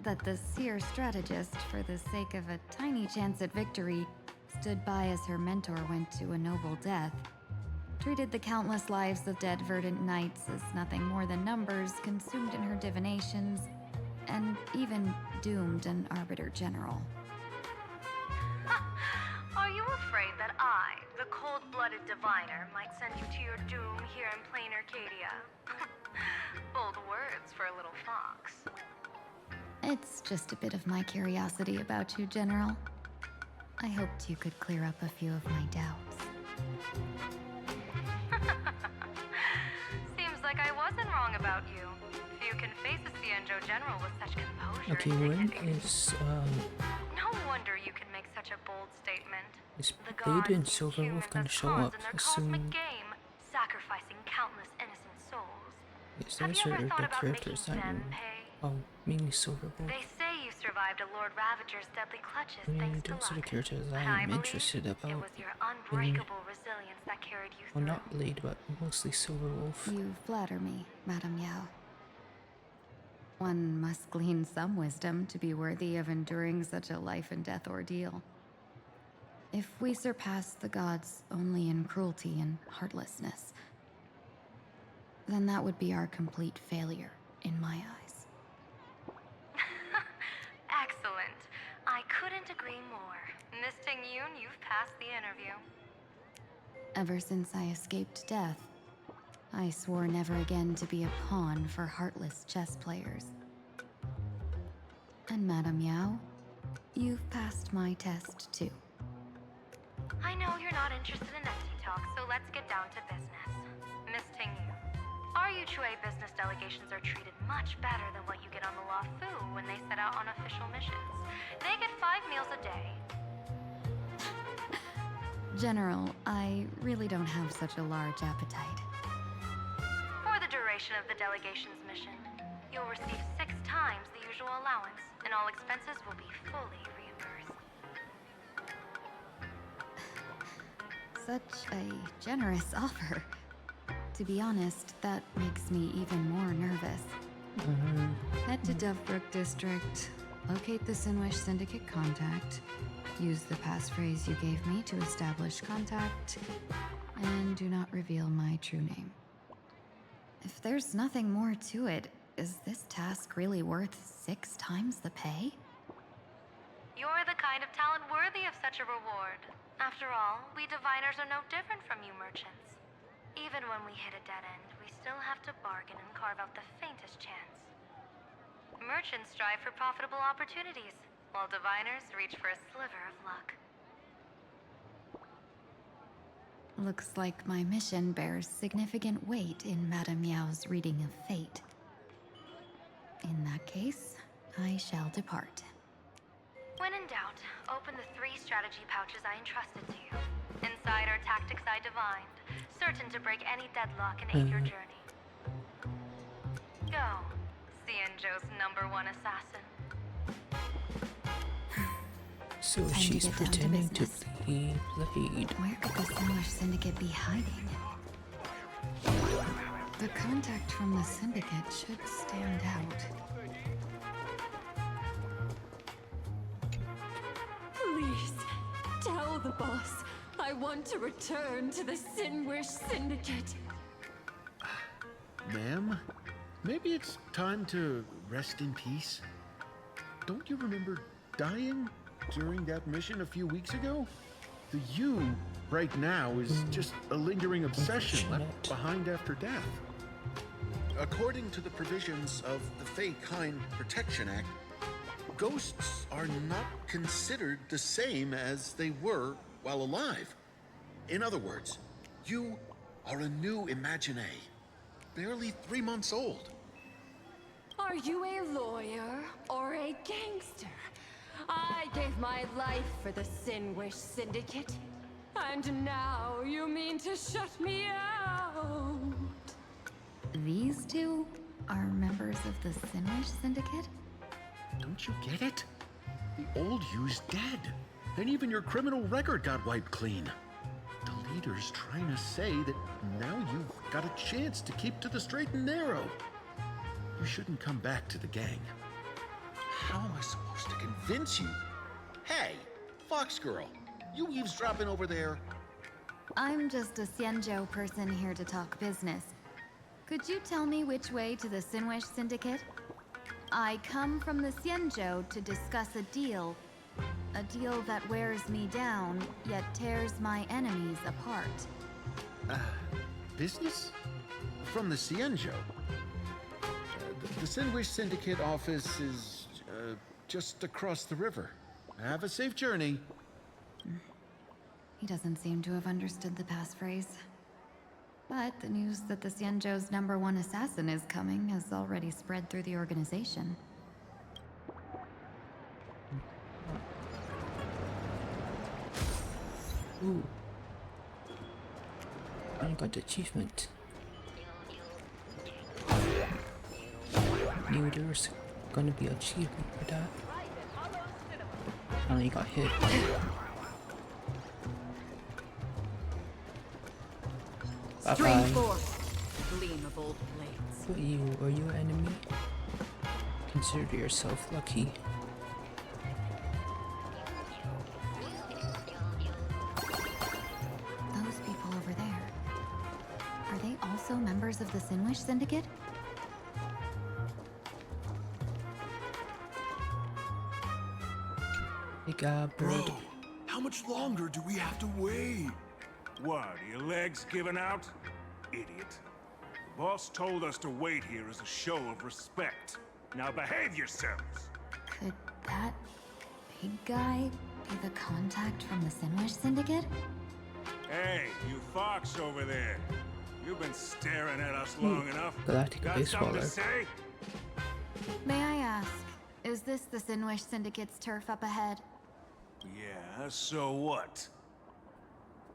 S6: that the seer strategist, for the sake of a tiny chance at victory, stood by as her mentor went to a noble death, treated the countless lives of dead verdant knights as nothing more than numbers consumed in her divinations, and even doomed an arbiter general.
S4: Are you afraid that I, the cold-blooded diviner, might send you to your doom here in plain Arcadia? Bold words for a little fox.
S6: It's just a bit of my curiosity about you, General. I hoped you could clear up a few of my doubts.
S4: Seems like I wasn't wrong about you. Few can face a Cienjo general with such composure
S1: Okay,
S4: and
S1: when
S4: dignity.
S1: is
S4: No wonder you can make such a bold statement.
S1: is
S4: The
S1: Blade
S4: gods
S1: and
S4: view
S1: Silver Wolf
S4: humans
S1: gonna
S4: as
S1: show
S4: pawns
S1: up
S4: in their
S1: soon?
S4: cosmic game, sacrificing countless innocent souls.
S1: Yes,
S4: Have
S1: those
S4: you
S1: are
S4: ever thought
S1: the
S4: about
S1: characters
S4: making
S1: that
S4: them
S1: you.
S4: pay?
S1: Oh, mainly Silver Wolf.
S4: They say you survived a Lord Ravager's deadly clutches
S1: I mean,
S4: thanks to
S1: those are the
S4: luck.
S1: characters
S4: But
S1: I am
S4: believe
S1: interested
S4: it
S1: about.
S4: was your unbreakable resilience that carried you
S1: Well,
S4: through.
S1: not Blade, but mostly Silver Wolf.
S6: You flatter me, Madame Yao. One must glean some wisdom to be worthy of enduring such a life and death ordeal. If we surpass the gods only in cruelty and heartlessness, then that would be our complete failure in my eyes.
S4: Excellent. I couldn't agree more. Miss Ting-Yoon, you've passed the interview.
S6: Ever since I escaped death, I swore never again to be a pawn for heartless chess players. And Madame Yao, you've passed my test too.
S4: I know you're not interested in empty talk, so let's get down to business. Miss Ting-Yoon, our Yuchue business delegations are treated much better than what you get on the Law Fu when they set out on official missions. They get 5 meals a day.
S6: General, I really don't have such a large appetite.
S4: For the duration of the delegation's mission, you'll receive 6 times the usual allowance, and all expenses will be fully reimbursed.
S6: Such a generous offer. To be honest, that makes me even more nervous. Head to Dovebrook District, locate the Sinwish Syndicate contact, use the passphrase you gave me to establish contact, and do not reveal my true name. If there's nothing more to it, is this task really worth 6 times the pay?
S4: You're the kind of talent worthy of such a reward. After all, we diviners are no different from you merchants. Even when we hit a dead end, we still have to bargain and carve out the faintest chance. Merchants strive for profitable opportunities, while diviners reach for a sliver of luck.
S6: Looks like my mission bears significant weight in Madame Yao's reading of fate. In that case, I shall depart.
S4: When in doubt, open the 3 strategy pouches I entrusted to you. Inside are tactics I divined, certain to break any deadlock and aid your journey. Go, Cienjo's #1 assassin.
S1: So
S6: Time to
S1: she's
S6: get down to
S1: pretending to
S6: business.
S1: be Blade.
S6: Where could the Sinwish Syndicate be hiding? The contact from the Syndicate should stand out.
S11: Please, tell the boss I want to return to the Sinwish Syndicate.
S19: Ma'am, maybe it's time to rest in peace. Don't you remember dying during that mission a few weeks ago? The you right now is just a lingering obsession left behind after death. According to the provisions of the Fey Kind Protection Act, ghosts are not considered the same as they were while alive. In other words, you are a new Imagine, barely 3 months old.
S11: Are you a lawyer or a gangster? I gave my life for the Sinwish Syndicate. And now you mean to shut me out?
S6: These two are members of the Sinwish Syndicate?
S19: Don't you get it? The old you's dead. and even your criminal record got wiped clean. The leader's trying to say that now you've got a chance to keep to the straight and narrow. You shouldn't come back to the gang.
S14: How am I supposed to convince you? Hey, Fox Girl, you eavesdropping over there?
S17: I'm just a Xianzhou person here to talk business. Could you tell me which way to the Sinwish Syndicate? I come from the Xianzhou to discuss a deal. A deal that wears me down, yet tears my enemies apart.
S19: Business? From the Xianzhou? The Sinwish Syndicate office is just across the river. Have a safe journey.
S17: He doesn't seem to have understood the passphrase. But the news that the Xianzhou's #1 assassin is coming has already spread through the organization.
S1: Ooh. I got the achievement. Knew there was gonna be an achievement for that. I only got hit. Bye-bye.
S2: Gleam of old blades.
S1: But you, are you an enemy? Consider yourself lucky.
S17: Those people over there. Are they also members of the Sinwish Syndicate?
S1: Big bird.
S5: Bro, how much longer do we have to wait? What, are your legs giving out? Idiot. The boss told us to wait here as a show of respect. Now behave yourselves!
S17: Could that big guy be the contact from the Sinwish Syndicate?
S5: Hey, you fox over there. You've been staring at us long enough.
S1: Galactic
S5: Got something to say?
S17: May I ask, is this the Sinwish Syndicate's turf up ahead?
S5: Yeah, so what?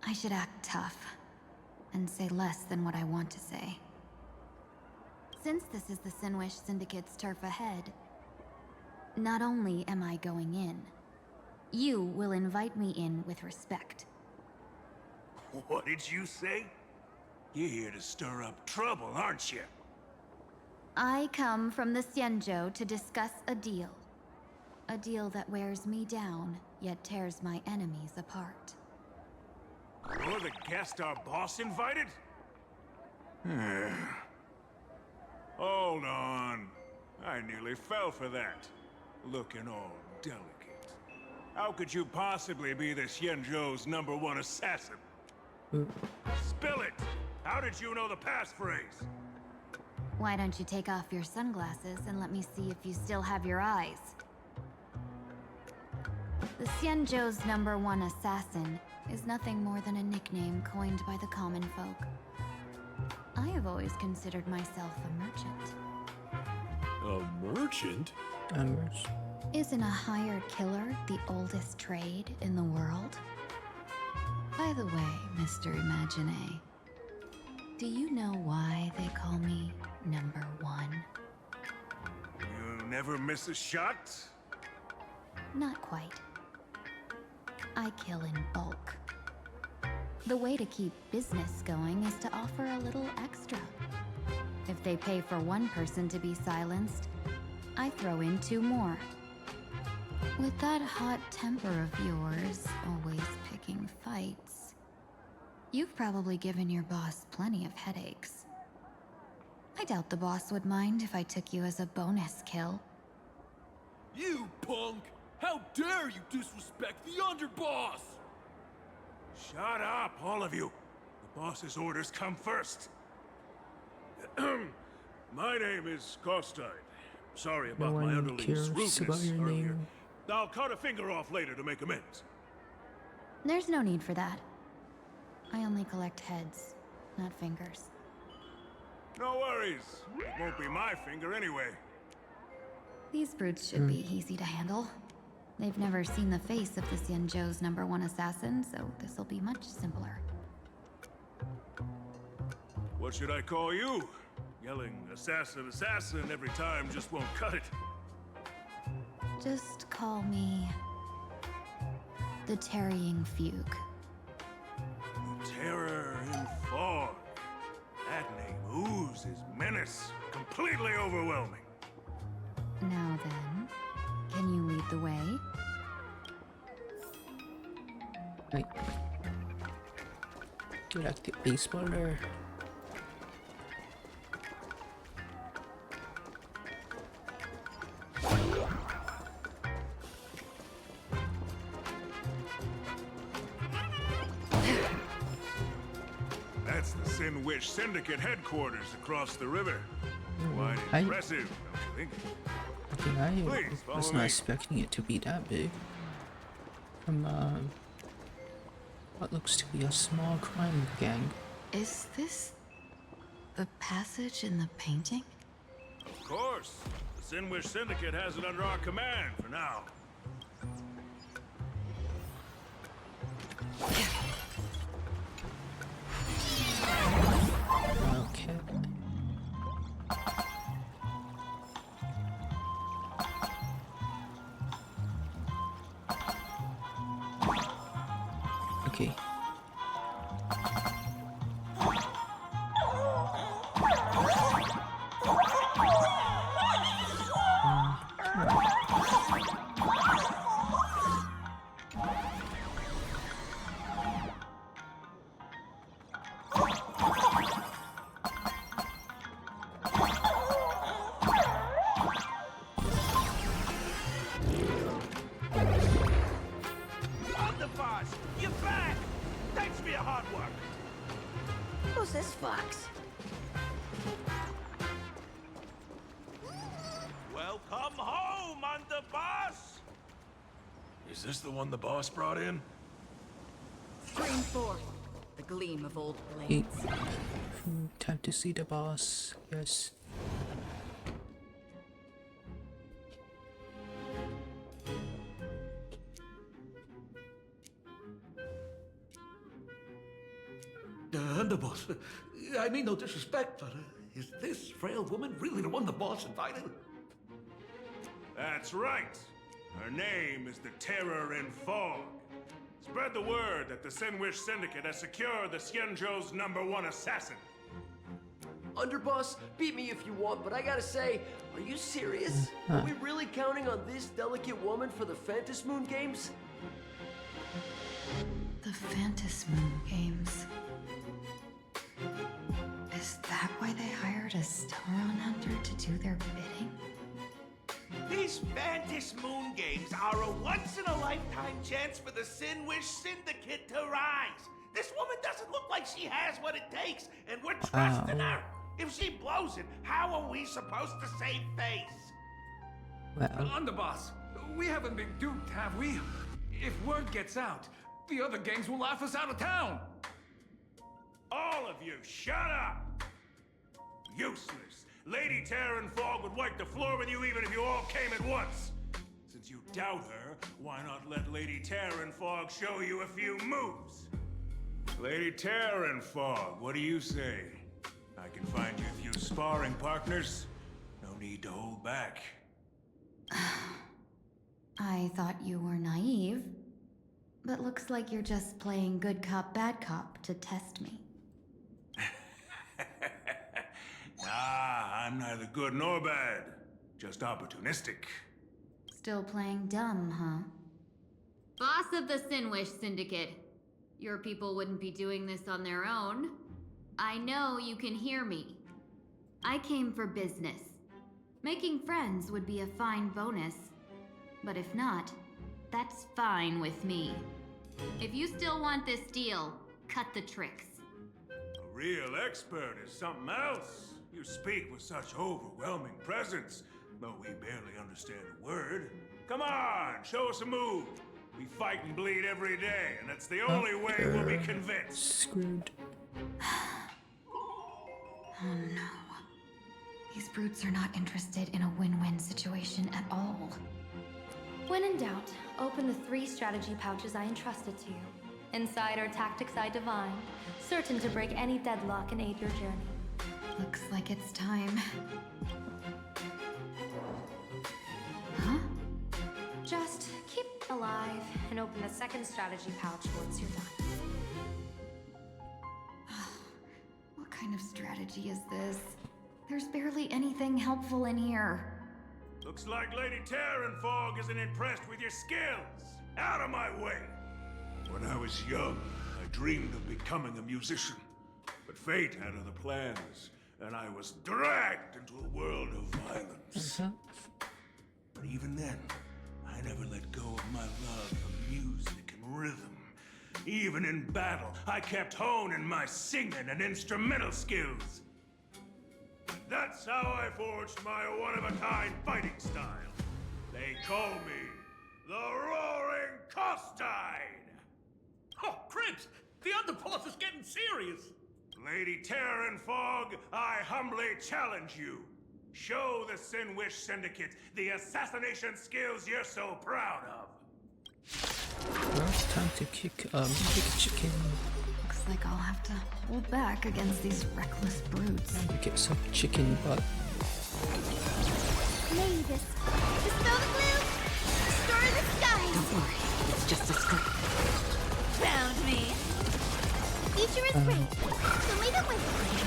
S17: I should act tough and say less than what I want to say. Since this is the Sinwish Syndicate's turf ahead, not only am I going in, you will invite me in with respect.
S5: What did you say? You're here to stir up trouble, aren't you?
S17: I come from the Xianzhou to discuss a deal. A deal that wears me down, yet tears my enemies apart.
S5: You're the guest our boss invited? Hold on. I nearly fell for that. Looking all delicate. How could you possibly be the Xianzhou's #1 assassin? Spill it! How did you know the passphrase?
S17: Why don't you take off your sunglasses and let me see if you still have your eyes? The Xianzhou's #1 assassin is nothing more than a nickname coined by the common folk. I have always considered myself a merchant.
S5: A merchant?
S17: Isn't a hired killer the oldest trade in the world? By the way, Mr. Imagine, do you know why they call me #1?
S5: You never miss a shot?
S17: Not quite. I kill in bulk. The way to keep business going is to offer a little extra. If they pay for one person to be silenced, I throw in 2 more. With that hot temper of yours, always picking fights, you've probably given your boss plenty of headaches. I doubt the boss would mind if I took you as a bonus kill.
S16: You punk! How dare you disrespect the underboss!
S5: Shut up, all of you. The boss's orders come first. My name is Costide. Sorry about my underling's rudeness earlier. I'll cut a finger off later to make amends.
S17: There's no need for that. I only collect heads, not fingers.
S5: No worries. It won't be my finger anyway.
S17: These brutes should be easy to handle. They've never seen the face of the Xianzhou's #1 assassin, so this'll be much simpler.
S5: What should I call you? Yelling assassin, assassin every time just won't cut it.
S17: Just call me
S6: The tarrying fugue.
S5: Terror and fog. That name oozes menace. Completely overwhelming.
S6: Now then, can you lead the way?
S1: Right. Get active baseballer.
S5: That's the Sin Wish Syndicate headquarters across the river. Quite
S1: I
S5: impressive, don't you think? Please,
S1: I was
S5: follow
S1: not
S5: me.
S1: expecting it to be that big. From what looks to be a small crime gang.
S2: Is this the passage in the painting?
S5: Of course. The Sin Wish Syndicate has it under our command for now.
S1: Okay. Okay.
S13: I'm the boss. You're back. Thanks for your hard work.
S12: Who's this fox?
S13: Welcome home, underboss.
S16: Is this the one the boss brought in?
S6: Stream forth, the gleam of old
S1: Okay.
S6: blades.
S1: Time to see the boss. Yes.
S7: Underboss, I mean no disrespect, but is this frail woman really the one the boss invited?
S5: That's right. Her name is the Terror and Fog. Spread the word that the Sin Wish Syndicate has secured the Xianzhou's #1 assassin.
S20: Underboss, beat me if you want, but I gotta say, are you serious? Are we really counting on this delicate woman for the Phantasmoon Games?
S2: The Phantasmoon Games. Is that why they hired a Stellaron hunter to do their bidding?
S13: These Phantasmoon Games are a once-in-a-lifetime chance for the Sin Wish Syndicate to rise. This woman doesn't look like she has what it takes, and we're trusting her. If she blows it, how are we supposed to save face?
S23: Underboss, we haven't been duped, have we? If word gets out, the other gangs will laugh us out of town.
S5: All of you, shut up! Useless. Lady Terror and Fog would wipe the floor with you even if you all came at once. Since you doubt her, why not let Lady Terror and Fog show you a few moves? Lady Terror and Fog, what do you say? I can find you a few sparring partners. No need to hold back.
S2: I thought you were naive, but looks like you're just playing good cop, bad cop to test me.
S5: Nah, I'm neither good nor bad. Just opportunistic.
S2: Still playing dumb, huh?
S24: Boss of the Sin Wish Syndicate. Your people wouldn't be doing this on their own. I know you can hear me. I came for business. Making friends would be a fine bonus. But if not, that's fine with me. If you still want this deal, cut the tricks.
S5: A real expert is something else. You speak with such overwhelming presence, though we barely understand a word. Come on, show us a move. We fight and bleed every day, and that's the only way we'll be convinced.
S1: Screwed.
S2: Oh no. These brutes are not interested in a win-win situation at all.
S17: When in doubt, open the 3 strategy pouches I entrusted to you. Inside are tactics I divine, certain to break any deadlock and aid your journey.
S2: Looks like it's time. Huh?
S17: Just keep keep alive and open the second strategy pouch once you're done.
S2: What kind of strategy is this? There's barely anything helpful in here.
S5: Looks like Lady Terranfog isn't impressed with your skills. Out of my way! When I was young, I dreamed of becoming a musician. But fate had other plans, and I was dragged into a world of violence. But even then, I never let go of my love for music and rhythm. Even in battle, I kept honing my singing and instrumental skills. That's how I forged my one-of-a-kind fighting style. They call me the Roaring Costine!
S7: Oh, Cribs! The underboss is getting serious!
S5: Lady Terranfog, I humbly challenge you. Show the Sinwish Syndicate the assassination skills you're so proud of.
S1: Well, it's time to kick a chicken.
S2: Looks like I'll have to hold back against these reckless brutes.
S1: You get some chicken butt.
S10: Mavis, dispel the glue, restore the sky.
S2: Don't worry, it's just a script.
S10: Found me. Future is great, so leave it with me.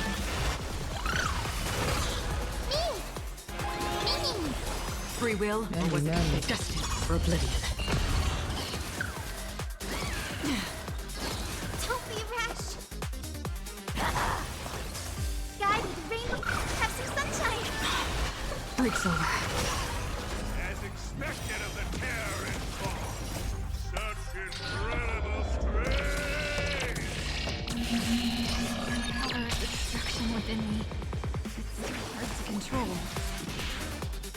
S2: Free will, or was it destined for oblivion?
S10: Don't be rash. Guided rainbow, have some sunshine.
S2: Breaks over.
S5: As expected of the Terranfog, such incredible strength!
S2: Power of destruction within me. It's hard to control.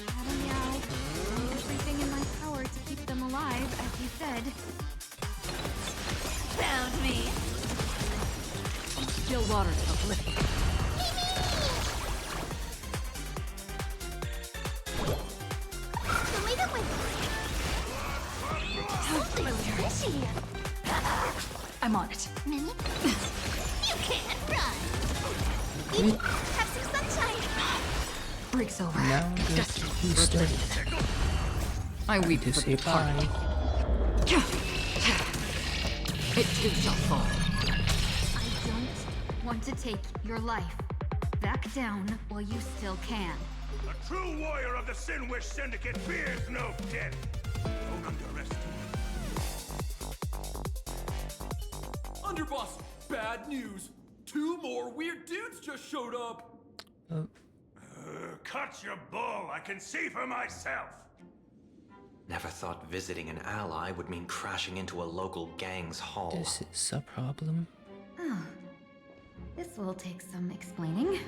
S2: Adam Yao, do everything in my power to keep them alive, as you said.
S10: Found me.
S2: Still waters of oblivion.
S10: So leave it with me.
S2: I'm on it.
S10: Minnie? You can't run. Have some sunshine.
S2: Breaks over.
S1: Now
S2: Destined
S1: you
S2: for
S1: start
S2: oblivion. I weep
S1: to
S2: for
S1: say bye.
S2: It too shall fall.
S24: I don't want to take your life. Back down while you still can.
S5: A true warrior of the Sinwish Syndicate fears no death. Don't underestimate.
S16: Underboss, bad news. 2 more weird dudes just showed up.
S5: Cut your bull. I can see for myself.
S3: Never thought visiting an ally would mean crashing into a local gang's hall.
S1: This is a problem.
S2: Oh, this will take some explaining.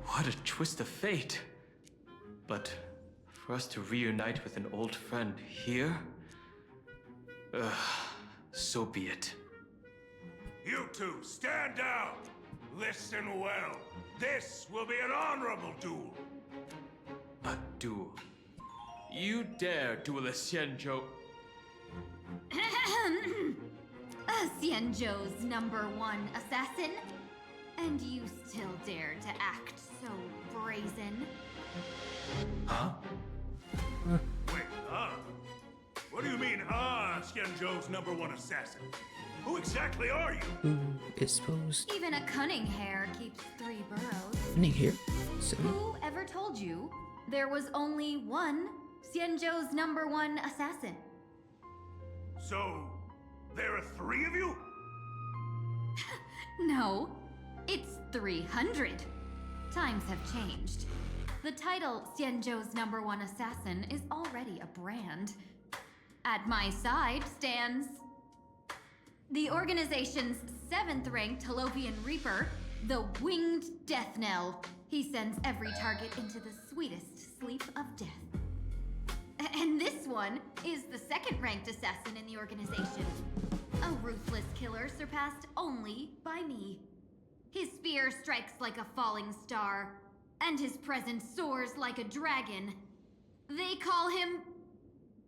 S3: What a twist of fate. But for us to reunite with an old friend here? So be it.
S5: You two, stand down. Listen well. This will be an honorable duel.
S3: A duel. You dare duel a Xianzhou?
S24: Xianzhou's #1 assassin? And you still dare to act so brazen?
S3: Huh?
S5: Wait, What do you mean, Xianzhou's #1 assassin? Who exactly are you?
S1: Who is supposed
S24: Even a cunning hare keeps 3 burrows.
S1: to here? So
S24: Who ever told you there was only one Xianzhou's #1 assassin?
S5: So, there are 3 of you?
S24: No, it's 300. Times have changed. The title Xianzhou's #1 assassin is already a brand. At my side stands the organization's 7th-ranked Holopian Reaper, the Winged Death Knell. He sends every target into the sweetest sleep of death. And this one is the 2nd-ranked assassin in the organization. A ruthless killer surpassed only by me. His spear strikes like a falling star, and his presence soars like a dragon. They call him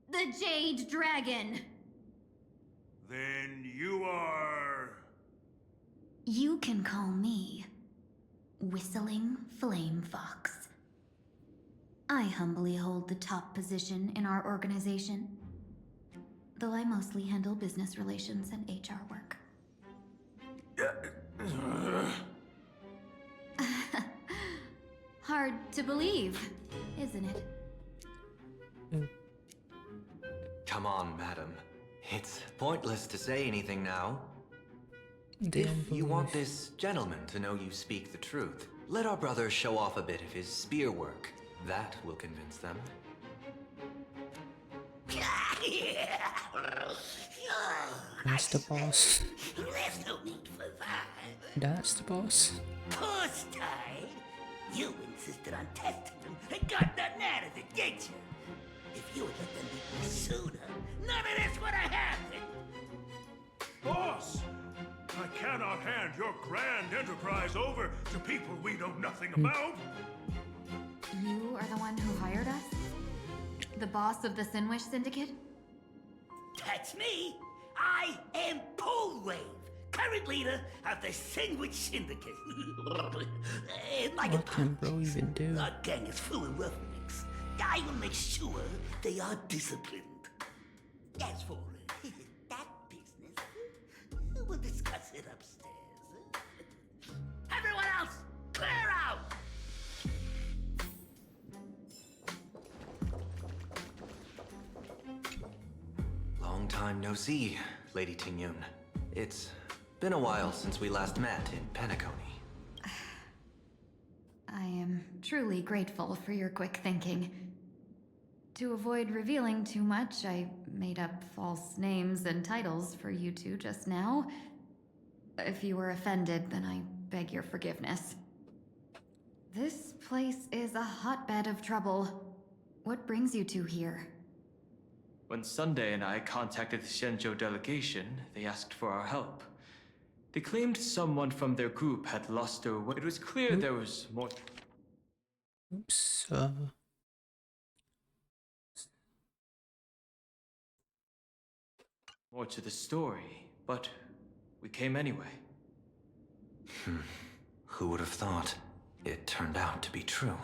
S24: the Jade Dragon.
S5: Then you are...
S2: You can call me Whistling Flame Fox. I humbly hold the top position in our organization, though I mostly handle business relations and HR work. Hard to believe, isn't it?
S8: Come on, madam. It's pointless to say anything now.
S1: They don't
S8: If you want
S1: believe.
S8: this gentleman to know you speak the truth, let our brother show off a bit of his spear work. That will convince them.
S1: That's the boss.
S12: There's no need for that.
S1: That's the boss.
S12: Course, Tide. You insisted on testing them and got nothing out of it, did you? If you had let them beat me sooner, none of this would have happened.
S5: Boss! I cannot hand your grand enterprise over to people we know nothing about.
S2: You are the one who hired us? The boss of the Sinwish Syndicate?
S12: That's me. I am Polwave, current leader of the Sandwich Syndicate.
S1: What can bro even do?
S12: Our gang is full of roughnecks. I will make sure they are disciplined. As for that business, we'll discuss it upstairs. Everyone else, clear out!
S8: Long time no see, Lady Tingyun. It's been a while since we last met in Penacony.
S2: I am truly grateful for your quick thinking. To avoid revealing too much, I made up false names and titles for you two just now. If you were offended, then I beg your forgiveness. This place is a hotbed of trouble. What brings you two here?
S3: When Sunday and I contacted the Shenzhou delegation, they asked for our help. They claimed someone from their group had lost their way. It was clear there was more.
S1: Oops.
S3: More to the story, but we came anyway.
S8: Who would have thought? It turned out to be true.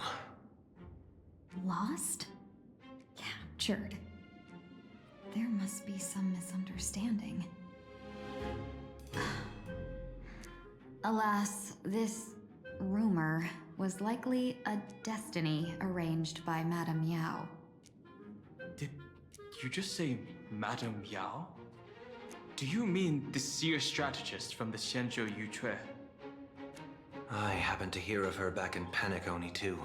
S2: Lost? Captured. There must be some misunderstanding. Alas, this rumor was likely a destiny arranged by Madame Yao.
S3: Did you just say Madame Yao? Do you mean the seer strategist from the Shenzhou Yutue?
S8: I happened to hear of her back in Penacony too.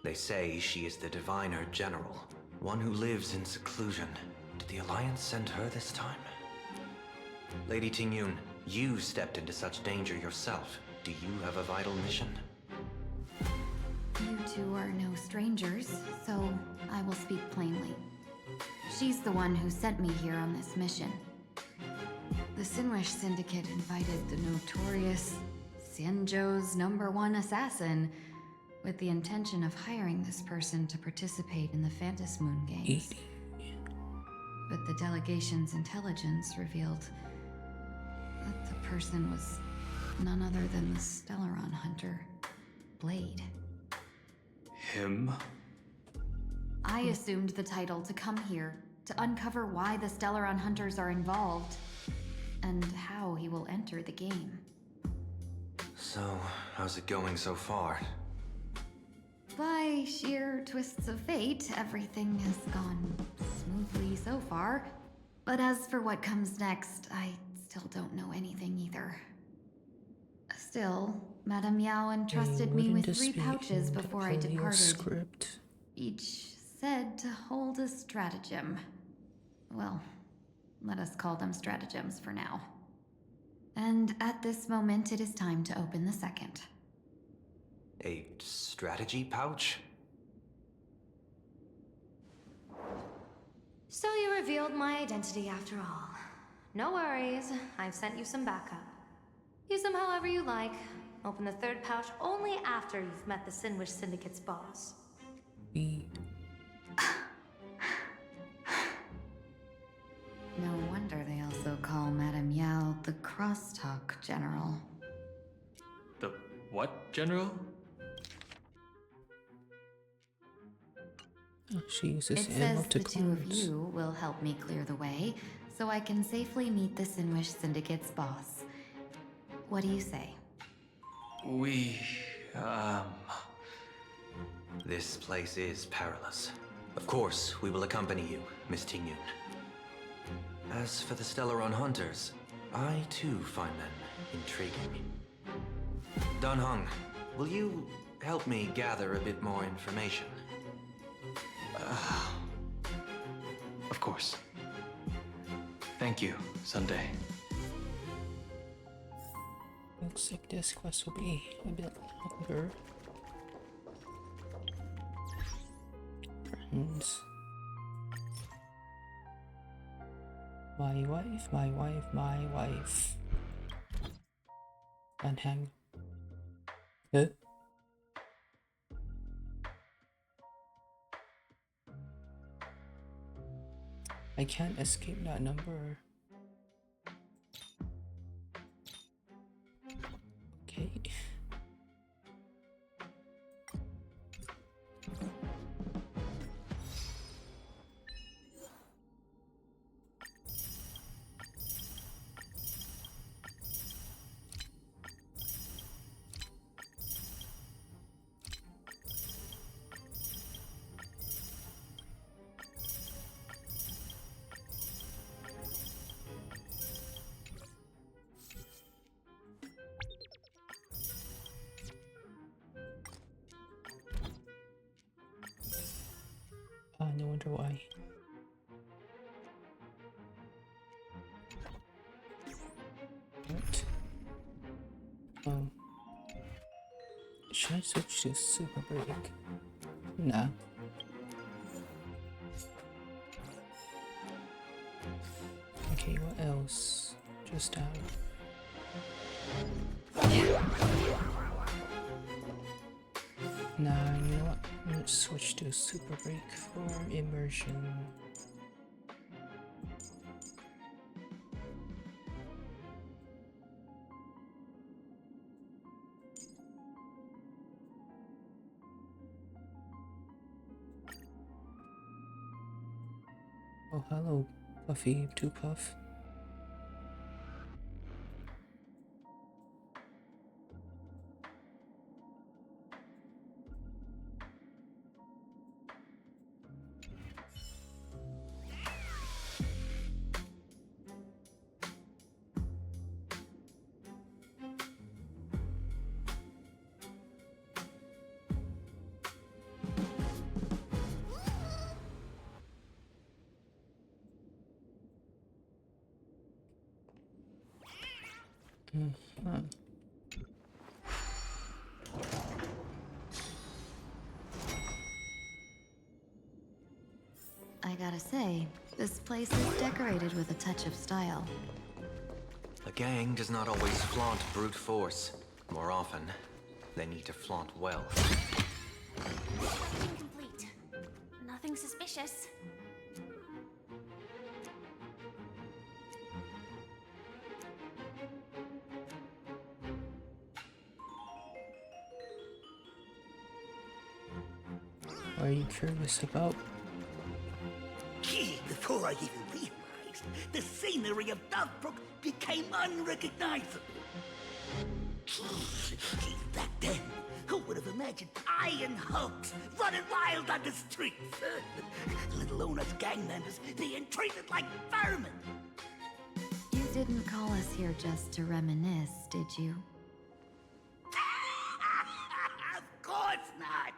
S8: They say she is the Diviner General, one who lives in seclusion. Did the Alliance send her this time? Lady Tingyun, you stepped into such danger yourself. Do you have a vital mission?
S2: You two are no strangers, so I will speak plainly. She's the one who sent me here on this mission. The Sinwish Syndicate invited the notorious Xianzhou's #1 assassin with the intention of hiring this person to participate in the Phantom Moon Games. But the delegation's intelligence revealed that the person was none other than the Stellaron hunter, Blade.
S3: Him?
S2: I assumed the title to come here to uncover why the Stellaron hunters are involved and how he will enter the game.
S8: So, how's it going so far?
S2: By sheer twists of fate, everything has gone smoothly so far. But as for what comes next, I still don't know anything either. Still, Madame Yao entrusted me with 3 pouches before I departed.
S1: Script.
S2: Each said to hold a stratagem. Well, let us call them stratagems for now. And at this moment, it is time to open the second.
S8: A strategy pouch?
S17: So you revealed my identity after all. No worries, I've sent you some backup. Use them however you like. Open the 3rd pouch only after you've met the Sinwish Syndicate's boss.
S2: No wonder they also call Madame Yao the Crosstalk General.
S3: The what, General?
S2: It says the two of you will help me clear the way,
S17: so I can safely meet the Sinwish Syndicate's boss. What do you say?
S8: This place is perilous. Of course, we will accompany you, Miss Tingyun. As for the Stellaron Hunters, I too find them intriguing. Dan Heng, will you help me gather a bit more information?
S3: Of course. Thank you, Sunday.
S1: Looks like this quest will be a bit longer. Friends. My wife, my wife, my wife. Dan Heng. Huh? I can't escape that number. Okay. No wonder why. What? Oh. Should I switch to super break? Nah. Okay, what else? Just out. Nah, you know what? Let's switch to super break for immersion. Oh, hello, Puffy 2 Puff.
S17: I gotta say, this place is decorated with a touch of style.
S8: A gang does not always flaunt brute force. More often, they need to flaunt well.
S10: Incomplete. Nothing suspicious.
S1: What are you curious about?
S9: Before I even realized, the scenery of Dovebrook became unrecognizable. Back then, who would have imagined iron hulks running wild on the streets? Let alone us gang members being treated like vermin.
S17: You didn't call us here just to reminisce, did you?
S9: Of course not.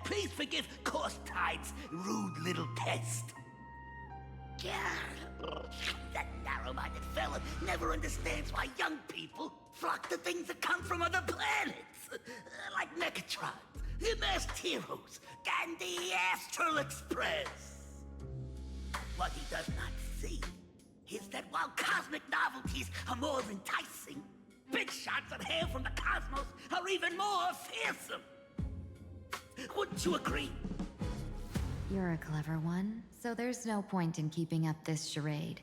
S9: Please forgive Corstide's rude little test. That narrow-minded fella never understands why young people flock to things that come from other planets. Like Mechatrons, Masked Heroes, and the Astral Express. What he does not see is that while cosmic novelties are more enticing, big shots that hail from the cosmos are even more fearsome. Wouldn't you agree?
S17: You're a clever one, so there's no point in keeping up this charade.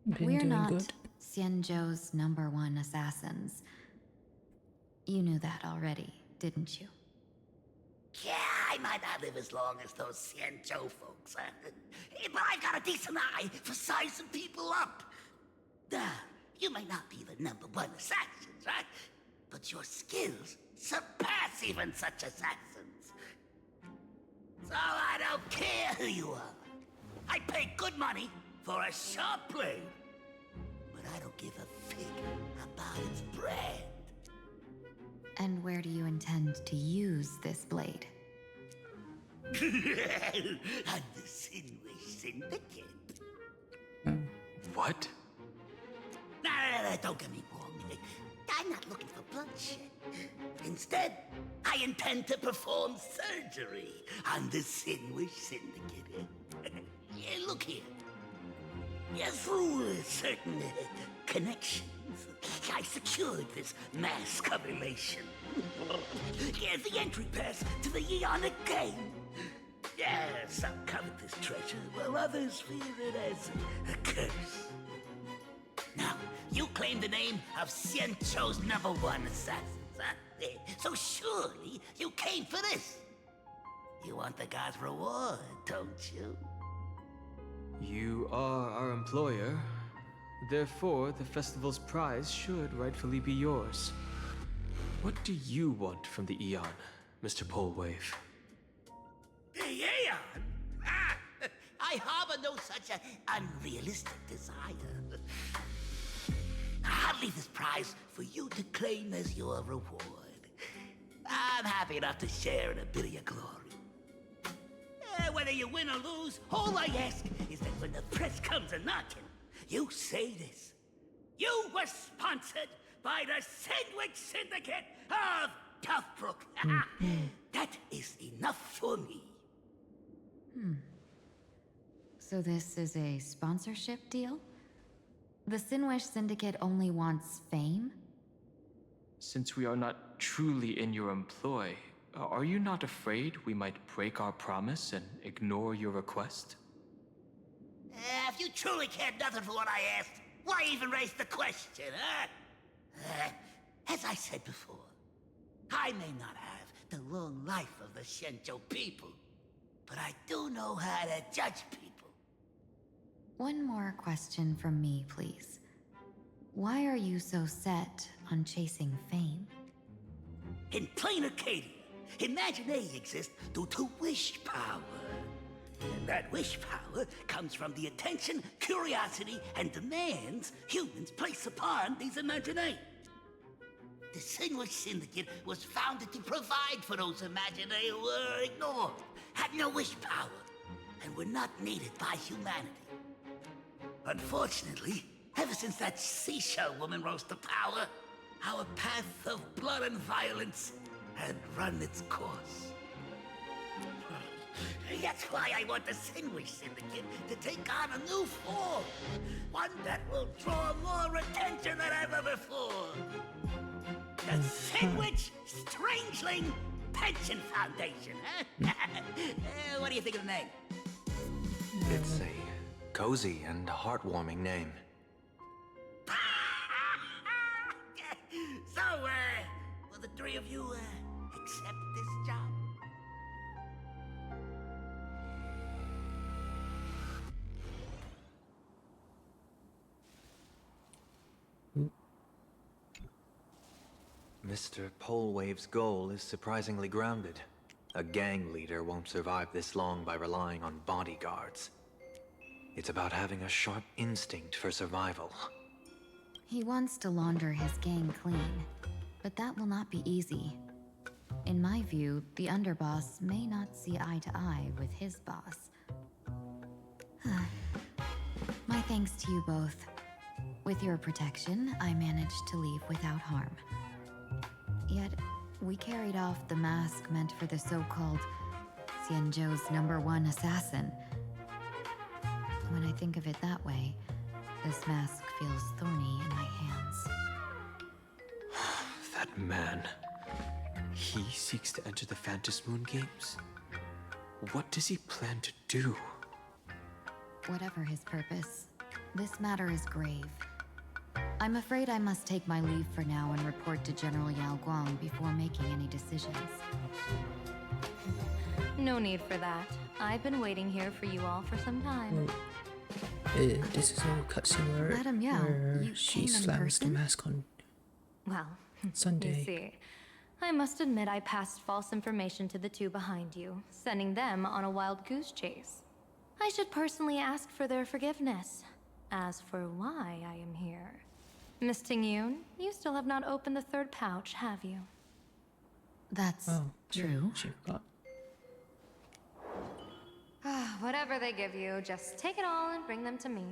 S1: Been
S17: We're
S1: doing
S17: not
S1: good.
S17: Xianzhou's #1 assassins. You knew that already, didn't you?
S9: Yeah, I might not live as long as those Xianzhou folks, but I've got a decent eye for sizing people up. You may not be the #1 assassins, right? But your skills surpass even such assassins. So I don't care who you are. I pay good money for a sharp blade. But I don't give a fig about its brand.
S6: And where do you intend to use this blade?
S9: On the Sinwish Syndicate.
S3: What?
S9: No, don't get me wrong. I'm not looking for bloodshed. Instead, I intend to perform surgery on the Sinwish Syndicate. Look here. Through certain connections, I secured this mass correlation. The entry pass to the Eonic game. Some covet this treasure, while others fear it as a curse. Now, you claim the name of Xianzhou's #1 assassins, huh? So surely you came for this. You want the god's reward, don't you?
S3: You are our employer. Therefore, the festival's prize should rightfully be yours. What do you want from the Eon, Mr. Polwave?
S9: The Aeon? I harbor no such unrealistic desire. I'll leave this prize for you to claim as your reward. I'm happy enough to share in a bit of your glory. Whether you win or lose, all I ask is that when the press comes a-knocking, you say this. You were sponsored by the Sandwich Syndicate of Toughbrook. That is enough for me.
S6: So this is a sponsorship deal? The Sinwish Syndicate only wants fame?
S3: Since we are not truly in your employ, are you not afraid we might break our promise and ignore your request?
S9: If you truly cared nothing for what I asked, why even raise the question, huh? As I said before, I may not have the long life of the Xianzhou people, but I do know how to judge people.
S6: One more question from me, please. Why are you so set on chasing fame?
S9: In plain Arcadia, Imagination exists due to wish power. And that wish power comes from the attention, curiosity, and demands humans place upon these imaginae. The Sinwish Syndicate was founded to provide for those imaginae who were ignored, had no wish power, and were not needed by humanity. Unfortunately, ever since that seashell woman rose to power, our path of blood and violence had run its course. That's why I want the Sinwish Syndicate to take on a new form. One that will draw more attention than ever before. The Sinwish Strangeling Pension Foundation, huh? What do you think of the name?
S8: It's a cozy and heartwarming name.
S9: So, will the three of you, accept this job?
S8: Mr. Polwave's goal is surprisingly grounded. A gang leader won't survive this long by relying on bodyguards. It's about having a sharp instinct for survival.
S6: He wants to launder his gang clean, but that will not be easy. In my view, the underboss may not see eye to eye with his boss. My thanks to you both. With your protection, I managed to leave without harm. Yet, we carried off the mask meant for the so-called Xianzhou's #1 assassin. When I think of it that way, this mask feels thorny in my hands.
S3: That man. He seeks to enter the Phantom Moon Games? What does he plan to do?
S6: Whatever his purpose, this matter is grave. I'm afraid I must take my leave for now and report to General Yao Guang before making any decisions.
S17: No need for that. I've been waiting here for you all for some time.
S1: This is a cutscene where,
S6: Madam Yao, you
S1: she
S6: came in
S1: slams the
S6: person?
S1: mask on
S17: Well,
S1: Sunday.
S17: you see, I must admit I passed false information to the two behind you, sending them on a wild goose chase. I should personally ask for their forgiveness. As for why I am here, Miss Tingyun, you still have not opened the third pouch, have you?
S6: That's true.
S1: She forgot.
S17: Whatever they give you, just take it all and bring them to me.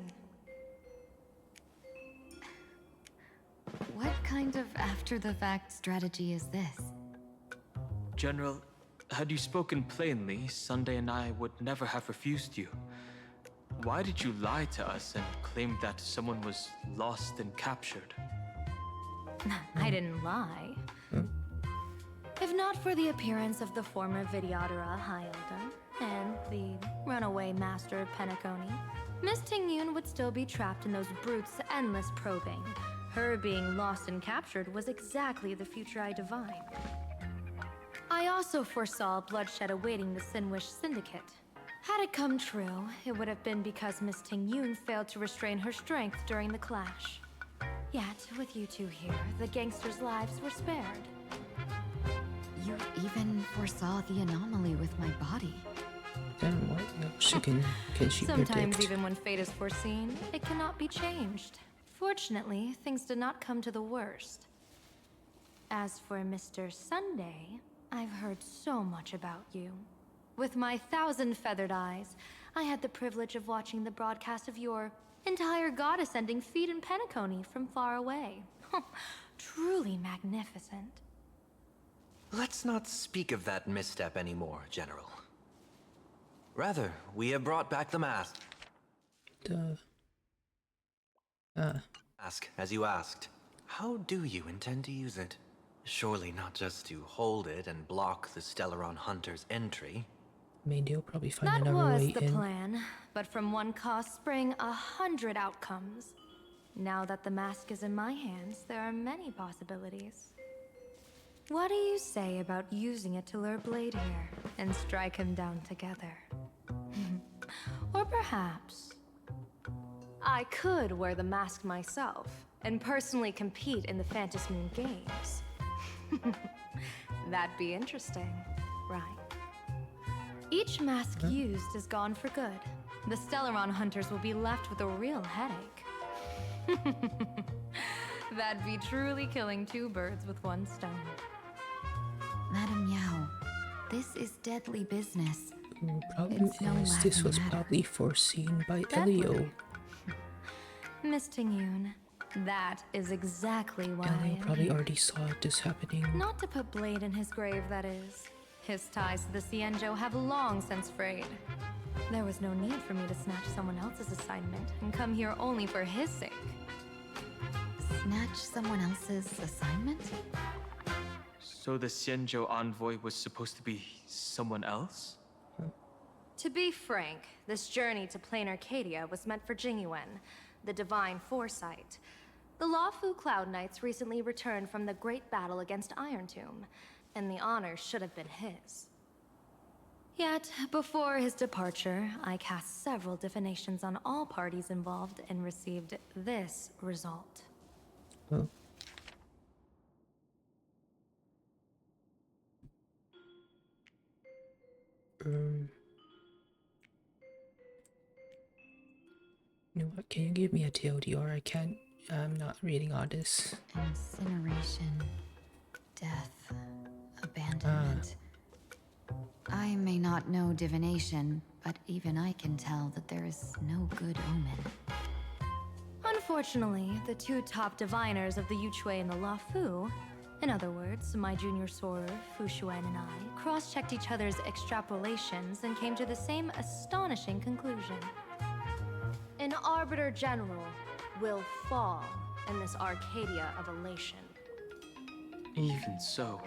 S6: What kind of after-the-fact strategy is this?
S3: General, had you spoken plainly, Sunday and I would never have refused you. Why did you lie to us and claim that someone was lost and captured?
S17: I didn't lie. If not for the appearance of the former Vidyadhara High Elder and the runaway master of Penacony, Miss Tingyun would still be trapped in those brutes' endless probing. Her being lost and captured was exactly the future I divined. I also foresaw bloodshed awaiting the Sinwish Syndicate. Had it come true, it would have been because Miss Tingyun failed to restrain her strength during the clash. Yet, with you two here, the gangsters' lives were spared.
S6: You even foresaw the anomaly with my body.
S1: Then what else can she
S17: Sometimes
S1: predict?
S17: even when fate is foreseen, it cannot be changed. Fortunately, things did not come to the worst. As for Mr. Sunday, I've heard so much about you. With my 1,000 feathered eyes, I had the privilege of watching the broadcast of your entire god-ascending feat in Penacony from far away. Truly magnificent.
S8: Let's not speak of that misstep anymore, General. Rather, we have brought back the mask. Mask, as you asked. How do you intend to use it? Surely not just to hold it and block the Stellaron Hunter's entry.
S1: I mean, they'll probably find
S17: That
S1: another
S17: was
S1: way
S17: the
S1: in.
S17: plan, but from one cost sprang 100 outcomes. Now that the mask is in my hands, there are many possibilities. What do you say about using it to lure Blade here and strike him down together? Or perhaps I could wear the mask myself and personally compete in the Phantasmoon Games. That'd be interesting, right? Each mask used is gone for good. The Stellaron hunters will be left with a real headache. That'd be truly killing two birds with one stone.
S6: Madam Yao, this is deadly business.
S1: Problem is, this was probably foreseen by Elio.
S17: Miss Tingyun, that is exactly why
S1: Elio probably already saw this happening.
S17: Not to put Blade in his grave, that is. His ties to the Xianzhou have long since frayed. There was no need for me to snatch someone else's assignment and come here only for his sake.
S6: Snatch someone else's assignment?
S3: So the Xianzhou envoy was supposed to be someone else?
S17: To be frank, this journey to Plain Arcadia was meant for Jingyuan, the divine foresight. The Lawfu Cloud Knights recently returned from the great battle against Iron Tomb, and the honor should have been his. Yet, before his departure, I cast several divinations on all parties involved and received this result.
S1: Oh. You know what, can you give me a TLDR? I'm not reading all this.
S6: Incineration, death, abandonment. I may not know divination, but even I can tell that there is no good omen.
S17: Unfortunately, the two top diviners of the Yuchui and the Luofu, in other words, my junior soror, Fu Xuan, and I, cross-checked each other's extrapolations and came to the same astonishing conclusion. An Arbiter General will fall in this Arcadia of elation.
S3: Even so,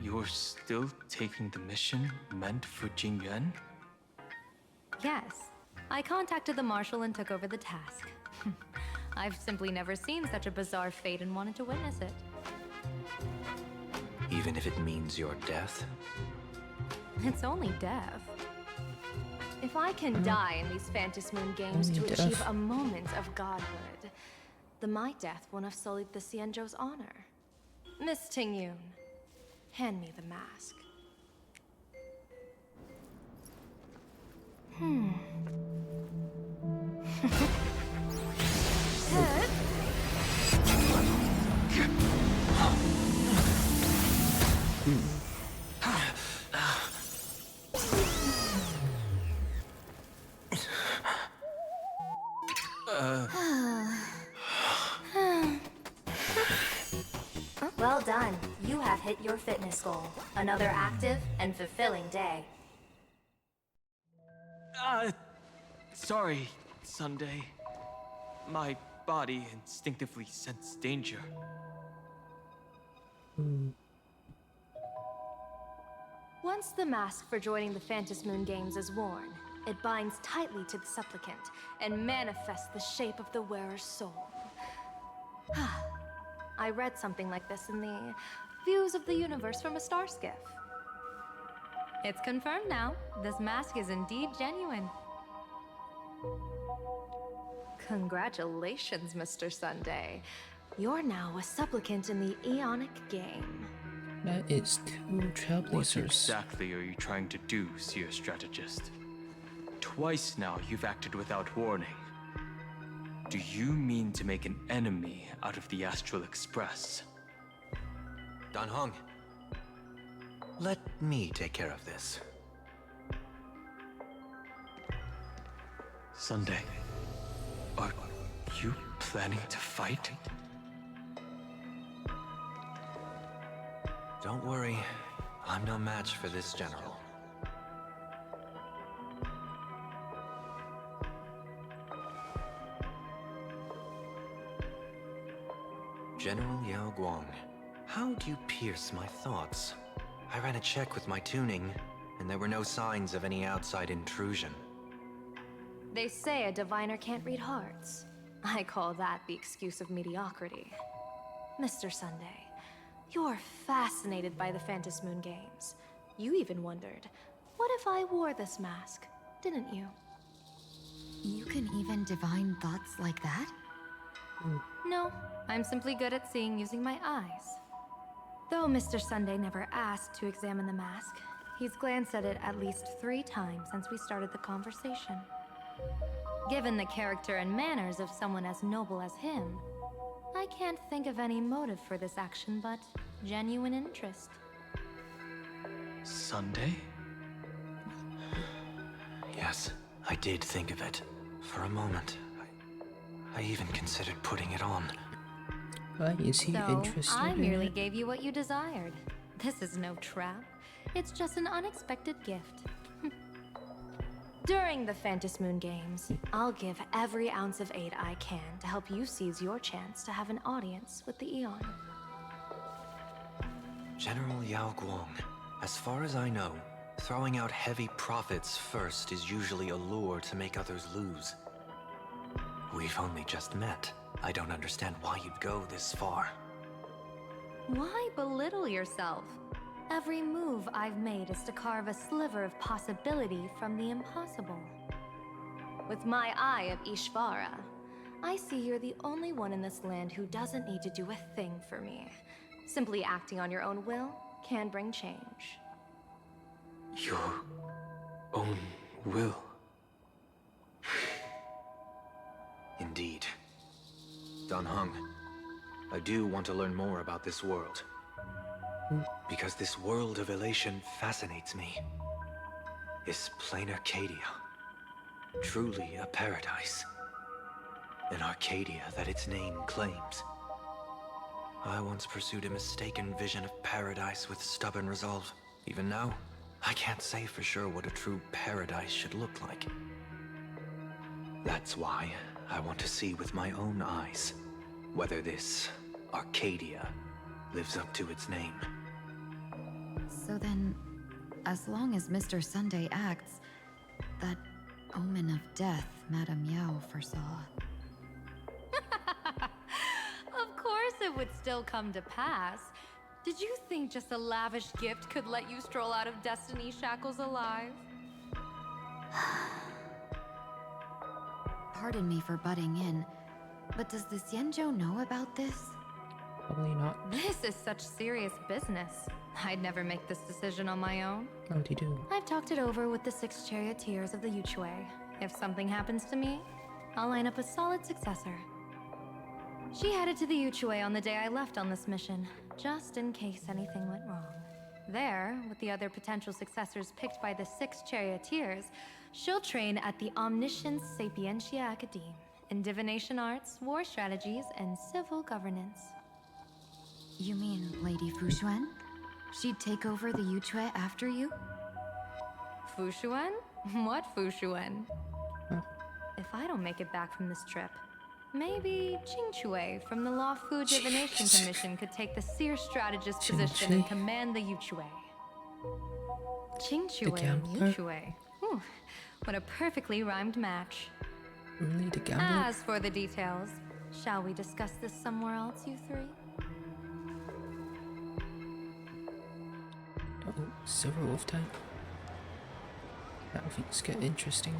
S3: you're still taking the mission meant for Jingyuan?
S17: Yes, I contacted the Marshal and took over the task. I've simply never seen such a bizarre fate and wanted to witness it.
S8: Even if it means your death?
S17: It's only death. If I can die in these Phantom Moon games
S1: Only
S17: to
S1: death.
S17: achieve a moment of godhood, then my death won't have sullied the Xianzhou's honor. Miss Tingyun, hand me the mask. Well done. You have hit your fitness goal. Another active and fulfilling day.
S3: Sorry, Sunday. My body instinctively sensed danger.
S17: Once the mask for joining the Phantom Moon games is worn, it binds tightly to the supplicant and manifests the shape of the wearer's soul. I read something like this in the Views of the Universe from a Star Skiff. It's confirmed now. This mask is indeed genuine. Congratulations, Mr. Sunday. You're now a supplicant in the Aeonic game.
S1: That is two
S3: What
S1: trailblazers.
S3: exactly are you trying to do, Seer Strategist? Twice now you've acted without warning. Do you mean to make an enemy out of the Astral Express?
S8: Dan Heng, let me take care of this.
S3: Sunday, are you planning to fight?
S8: Don't worry, I'm no match for this general. General Yao Guang, how do you pierce my thoughts? I ran a check with my tuning, and there were no signs of any outside intrusion.
S17: They say a diviner can't read hearts. I call that the excuse of mediocrity. Mr. Sunday, you're fascinated by the Phantom Moon games. You even wondered, what if I wore this mask, didn't you?
S6: You can even divine thoughts like that?
S17: No, I'm simply good at seeing using my eyes. Though Mr. Sunday never asked to examine the mask, he's glanced at it at least 3 times since we started the conversation. Given the character and manners of someone as noble as him, I can't think of any motive for this action but genuine interest.
S3: Sunday?
S8: Yes, I did think of it. For a moment, I even considered putting it on.
S1: Why is he
S17: So,
S1: interested
S17: I
S1: in
S17: merely
S1: it?
S17: gave you what you desired. This is no trap. It's just an unexpected gift. During the Phantom Moon games, I'll give every ounce of aid I can to help you seize your chance to have an audience with the Eon.
S8: General Yao Guang, as far as I know, throwing out heavy profits first is usually a lure to make others lose. We've only just met. I don't understand why you'd go this far.
S17: Why belittle yourself? Every move I've made is to carve a sliver of possibility from the impossible. With my eye of Ishvara, I see you're the only one in this land who doesn't need to do a thing for me. Simply acting on your own will can bring change.
S3: Your own will?
S8: Indeed. Dan Heng, I do want to learn more about this world. Because this world of elation fascinates me. Is plain Arcadia truly a paradise? An Arcadia that its name claims. I once pursued a mistaken vision of paradise with stubborn resolve. Even now, I can't say for sure what a true paradise should look like. That's why I want to see with my own eyes whether this Arcadia lives up to its name.
S6: So then, as long as Mr. Sunday acts, that omen of death Madame Yao foresaw.
S17: Of course it would still come to pass. Did you think just a lavish gift could let you stroll out of Destiny shackles alive?
S6: Pardon me for butting in, but does the Xianzhou know about this?
S1: Probably not.
S17: This is such serious business. I'd never make this decision on my own.
S1: How'd you do?
S17: I've talked it over with the 6 charioteers of the Yuchue. If something happens to me, I'll line up a solid successor. She headed to the Yuchue on the day I left on this mission, just in case anything went wrong. There, with the other potential successors picked by the 6 charioteers, she'll train at the Omniscience Sapientia Academe in divination arts, war strategies, and civil governance.
S6: You mean Lady Fushuan? She'd take over the Yuchue after you?
S17: Fushuan? What Fushuan? If I don't make it back from this trip, maybe Qingchue from the Law Fu Divination Commission could take the seer strategist position and command the Yuchue. Qingchue and Yuchue. Whew, what a perfectly rhymed match.
S1: Really, the gambler?
S17: As for the details, shall we discuss this somewhere else, you 3?
S1: Oh, Silver Wolf time. Now things get interesting.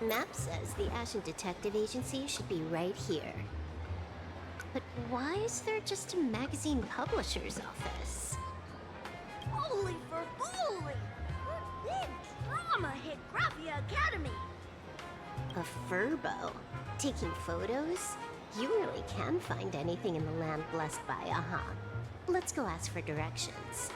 S10: Map says the Ashen Detective Agency should be right here. But why is there just a magazine publisher's office?
S12: Holy for holy! What big drama hit Graphia Academy!
S10: A furbo? Taking photos? You really can find anything in the land blessed by, Let's go ask for directions.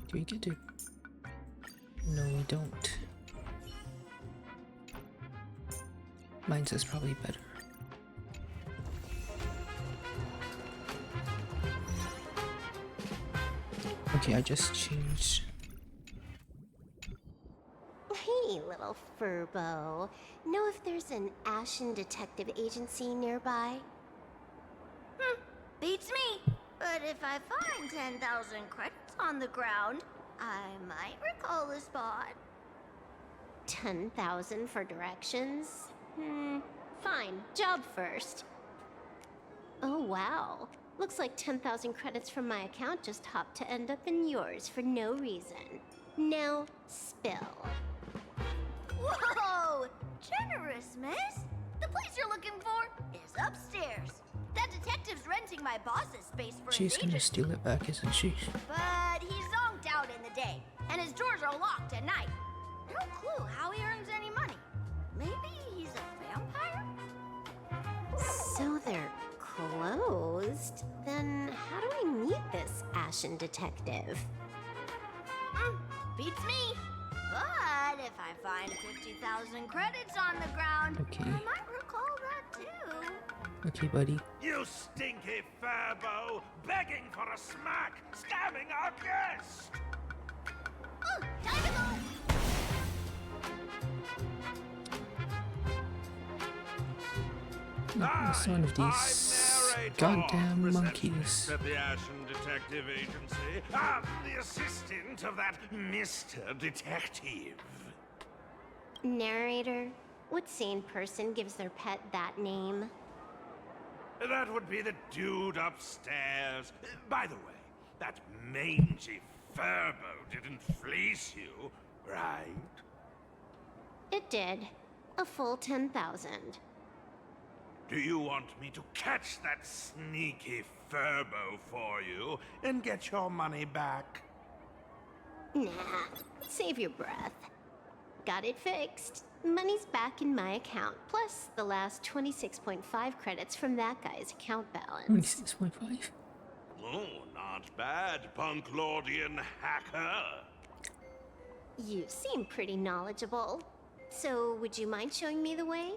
S1: Do we get to... No, we don't. Mine says probably better. Okay, I just changed.
S10: Hey, little furbo. Know if there's an Ashen Detective Agency nearby?
S12: Beats me. But if I find 10,000 credits on the ground, I might recall the spot.
S10: 10,000 for directions? Fine. Job first. Oh, wow. Looks like 10,000 credits from my account just hopped to end up in yours for no reason. Now, spill.
S12: Whoa! Generous, miss. The place you're looking for is upstairs. That detective's renting my boss's space for
S1: She's
S12: his
S1: gonna
S12: agent.
S1: steal it back, isn't she?
S12: But he's zonked out in the day, and his doors are locked at night. No clue how he earns any money. Maybe he's a vampire?
S10: So they're closed? Then how do I meet this Ashen Detective?
S12: Beats me. But if I find 50,000 credits on the ground,
S1: Okay.
S12: I might recall that too.
S1: Okay, buddy.
S5: You stinky furbo, begging for a smack, scamming our guest!
S12: Time to go!
S1: It's one of these goddamn monkeys.
S5: At the Ashen Detective Agency, I'm the assistant of that Mr. Detective.
S10: Narrator, what sane person gives their pet that name?
S5: That would be the dude upstairs. By the way, that mangy furbo didn't fleece you, right?
S10: It did. A full 10,000.
S5: Do you want me to catch that sneaky furbo for you and get your money back?
S10: Nah, save your breath. Got it fixed. Money's back in my account, plus the last 26.5 credits from that guy's account balance.
S1: 26.5?
S5: Oh, not bad, punk Lordian hacker.
S10: You seem pretty knowledgeable. So, would you mind showing me the way?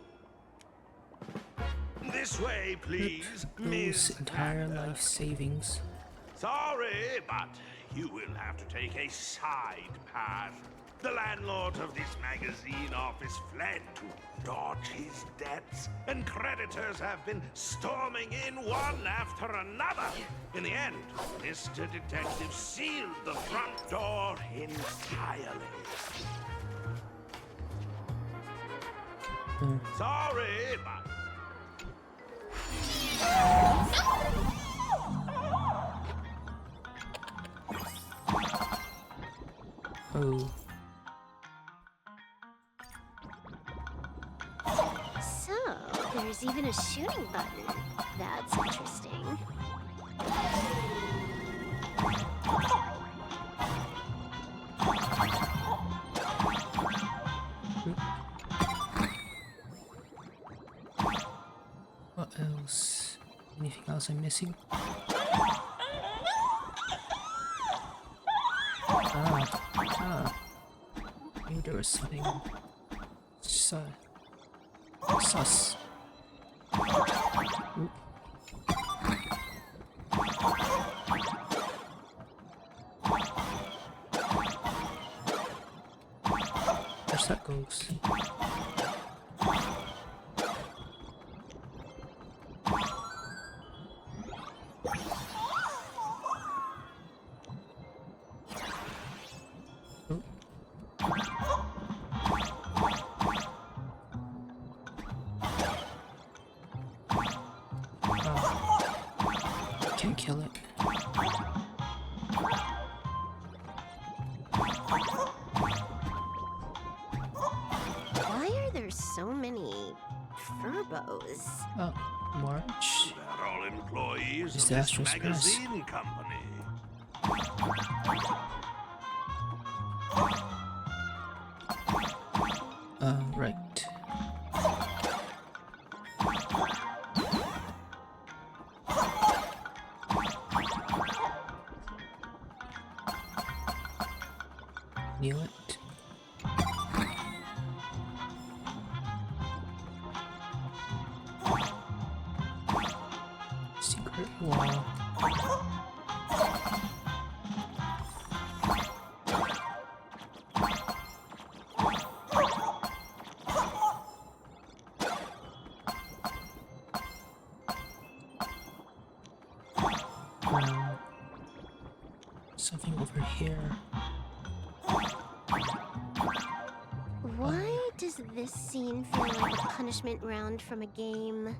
S5: This way, please,
S1: Those
S5: Miss
S1: entire
S5: Hacker.
S1: life savings.
S5: Sorry, but you will have to take a side path. The landlord of this magazine office fled to dodge his debts, and creditors have been storming in one after another. In the end, Mr. Detective sealed the front door entirely. Sorry, but...
S1: Oh.
S10: So, there's even a shooting button. That's interesting.
S1: What else? Anything else I'm missing? Maybe there was something sus. Oop. There's that goes. Can't kill it.
S10: Why are there so many furbos?
S1: Oh, March.
S5: They're all employees
S1: Is
S5: of
S1: the
S5: this
S1: Astro Express.
S5: magazine company.
S1: Right. Knew it. Secret wall. Something over here.
S10: Why does this scene feel like a punishment round from a game?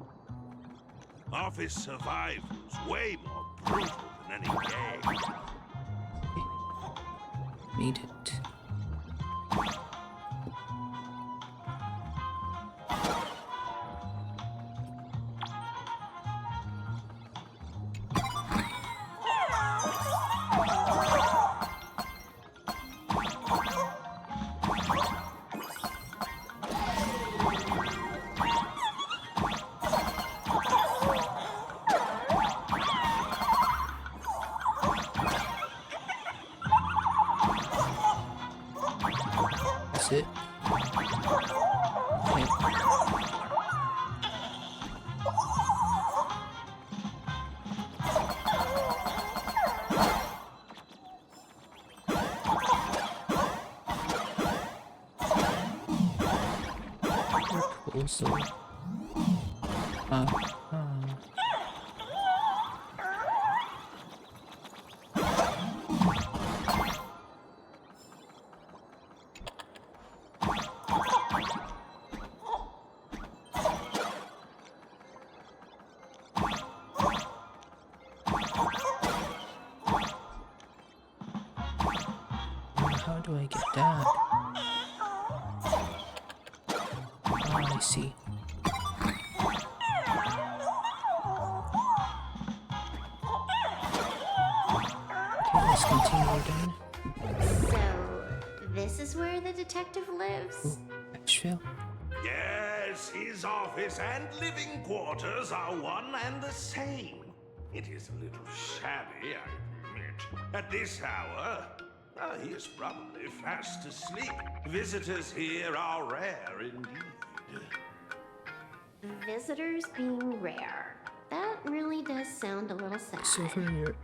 S5: Office survival's way more brutal than any game.
S1: Made it. That's it. Okay. Also, how do I get that? Oh, I see. Okay, let's continue then.
S10: So, this is where the detective lives?
S1: Asheville?
S5: Yes, his office and living quarters are one and the same. It is a little shabby, I admit. At this hour, he is probably fast asleep. Visitors here are rare indeed.
S10: Visitors being rare. That really does sound a little sad.
S1: Souvenir.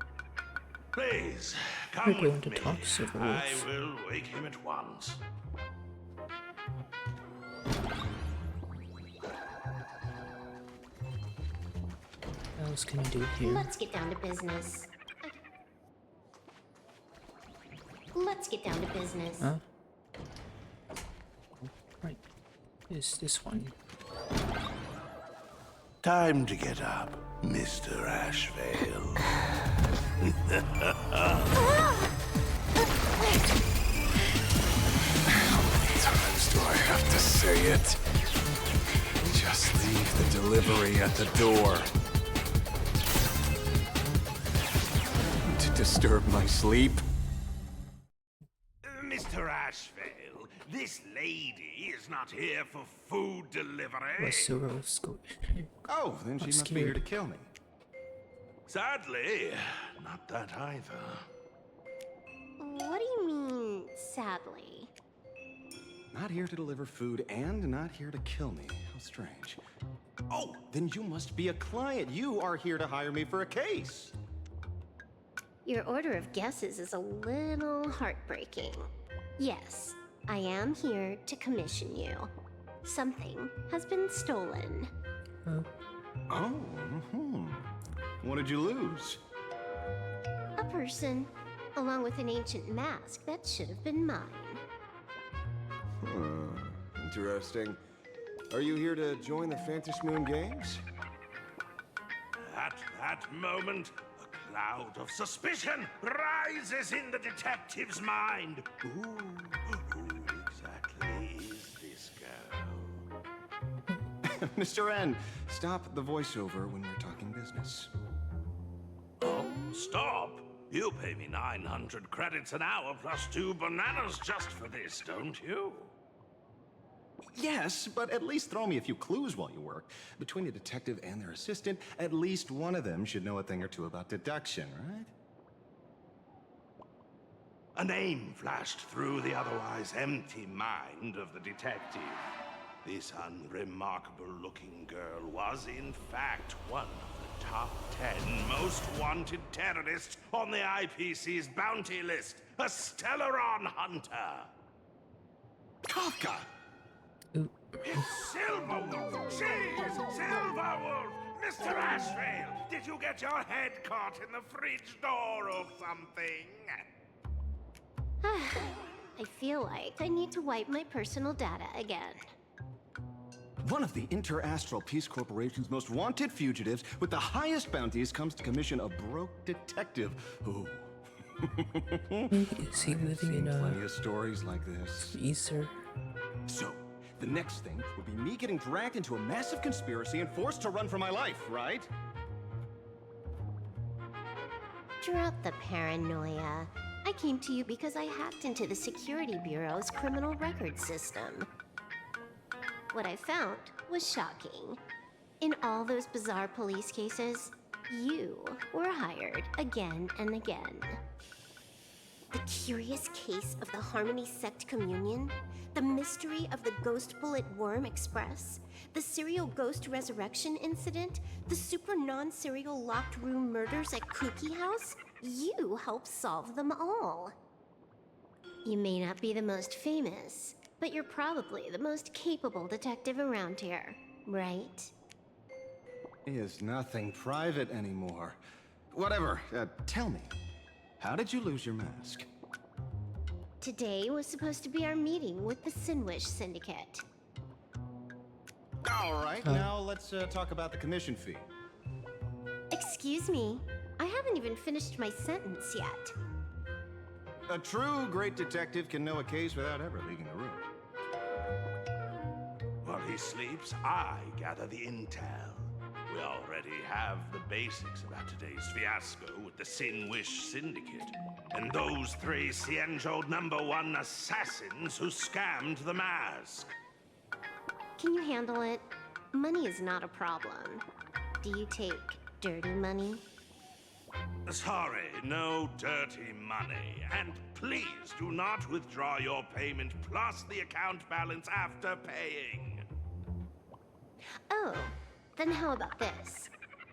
S5: Please,
S1: We're
S5: come
S1: going
S5: with
S1: to
S5: me.
S1: talk to the
S5: I
S1: wolf.
S5: will wake him at once.
S1: What else can I do here?
S12: Let's get down to business. Let's get down to business.
S1: Huh? Right. Is this one?
S15: Time to get up, Mr. Ashvale.
S18: How many times do I have to say it? Just leave the delivery at the door. To disturb my sleep?
S5: Mr. Ashvale, this lady is not here for food delivery.
S14: Oh, then she must be here to kill me.
S5: Sadly, not that either.
S12: What do you mean, sadly?
S14: Not here to deliver food and not here to kill me. How strange. Oh, then you must be a client. You are here to hire me for a case.
S12: Your order of guesses is a little heartbreaking. Yes, I am here to commission you. Something has been stolen.
S14: Oh, what did you lose?
S12: A person, along with an ancient mask that should have been mine.
S14: Interesting. Are you here to join the Fantasy Moon Games?
S5: At that moment, a cloud of suspicion rises in the detective's mind. Who exactly is this girl?
S14: Mr. N, stop the voiceover when we're talking business.
S5: Oh, stop! You pay me 900 credits an hour plus 2 bananas just for this, don't you?
S14: Yes, but at least throw me a few clues while you work. Between a detective and their assistant, at least one of them should know a thing or two about deduction, right?
S5: A name flashed through the otherwise empty mind of the detective. This unremarkable-looking girl was, in fact, one of the top 10 most wanted terrorists on the IPC's bounty list, a Stellaron hunter.
S14: Kafka!
S5: It's Silverwolf! She's Silverwolf! Mr. Ashvale, did you get your head caught in the fridge door or something?
S12: I feel like I need to wipe my personal data again.
S14: One of the Interastral Peace Corporation's most wanted fugitives with the highest bounties comes to commission a broke detective who...
S1: Is he living in a...
S14: plenty of stories like this.
S1: Freezer?
S14: So, the next thing would be me getting dragged into a massive conspiracy and forced to run for my life, right?
S12: Drop the paranoia. I came to you because I hacked into the Security Bureau's criminal record system. What I found was shocking. In all those bizarre police cases, you were hired again and again. The curious case of the Harmony Sect Communion, the mystery of the Ghost Bullet Worm Express, the serial ghost resurrection incident, the super non-serial locked room murders at Kooky House, you helped solve them all. You may not be the most famous, but you're probably the most capable detective around here, right?
S14: Is nothing private anymore. Whatever, tell me, how did you lose your mask?
S12: Today was supposed to be our meeting with the Sinwish Syndicate.
S14: All right, now let's talk about the commission fee.
S12: Excuse me, I haven't even finished my sentence yet.
S14: A true great detective can know a case without ever leaving the room.
S5: While he sleeps, I gather the intel. We already have the basics about today's fiasco with the Sinwish Syndicate, and those 3 Cienjo #1 assassins who scammed the mask.
S12: Can you handle it? Money is not a problem. Do you take dirty money?
S5: Sorry, no dirty money. And please do not withdraw your payment plus the account balance after paying.
S12: Oh, then how about this?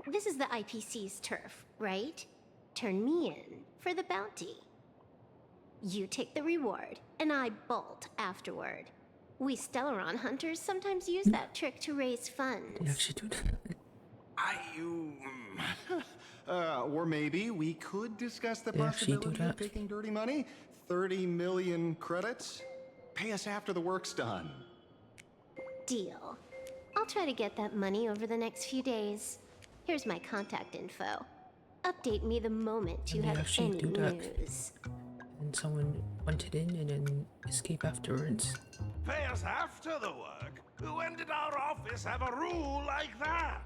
S12: This is the IPC's turf, right?
S4: turn me in for the bounty. You take the reward, and I bolt afterward. We Stellaron hunters sometimes use that trick to raise funds.
S1: They actually do that.
S14: Or maybe we could discuss the
S1: They actually do
S14: possibility of
S1: that.
S14: taking dirty money. 30 million credits. Pay us after the work's done.
S4: Deal. I'll try to get that money over the next few days. Here's my contact info. Update me the moment you
S1: They
S4: have
S1: actually
S4: any
S1: do that.
S4: news.
S1: And someone went it in and then escape afterwards.
S15: Pay us after the work? When did our office have a rule like that?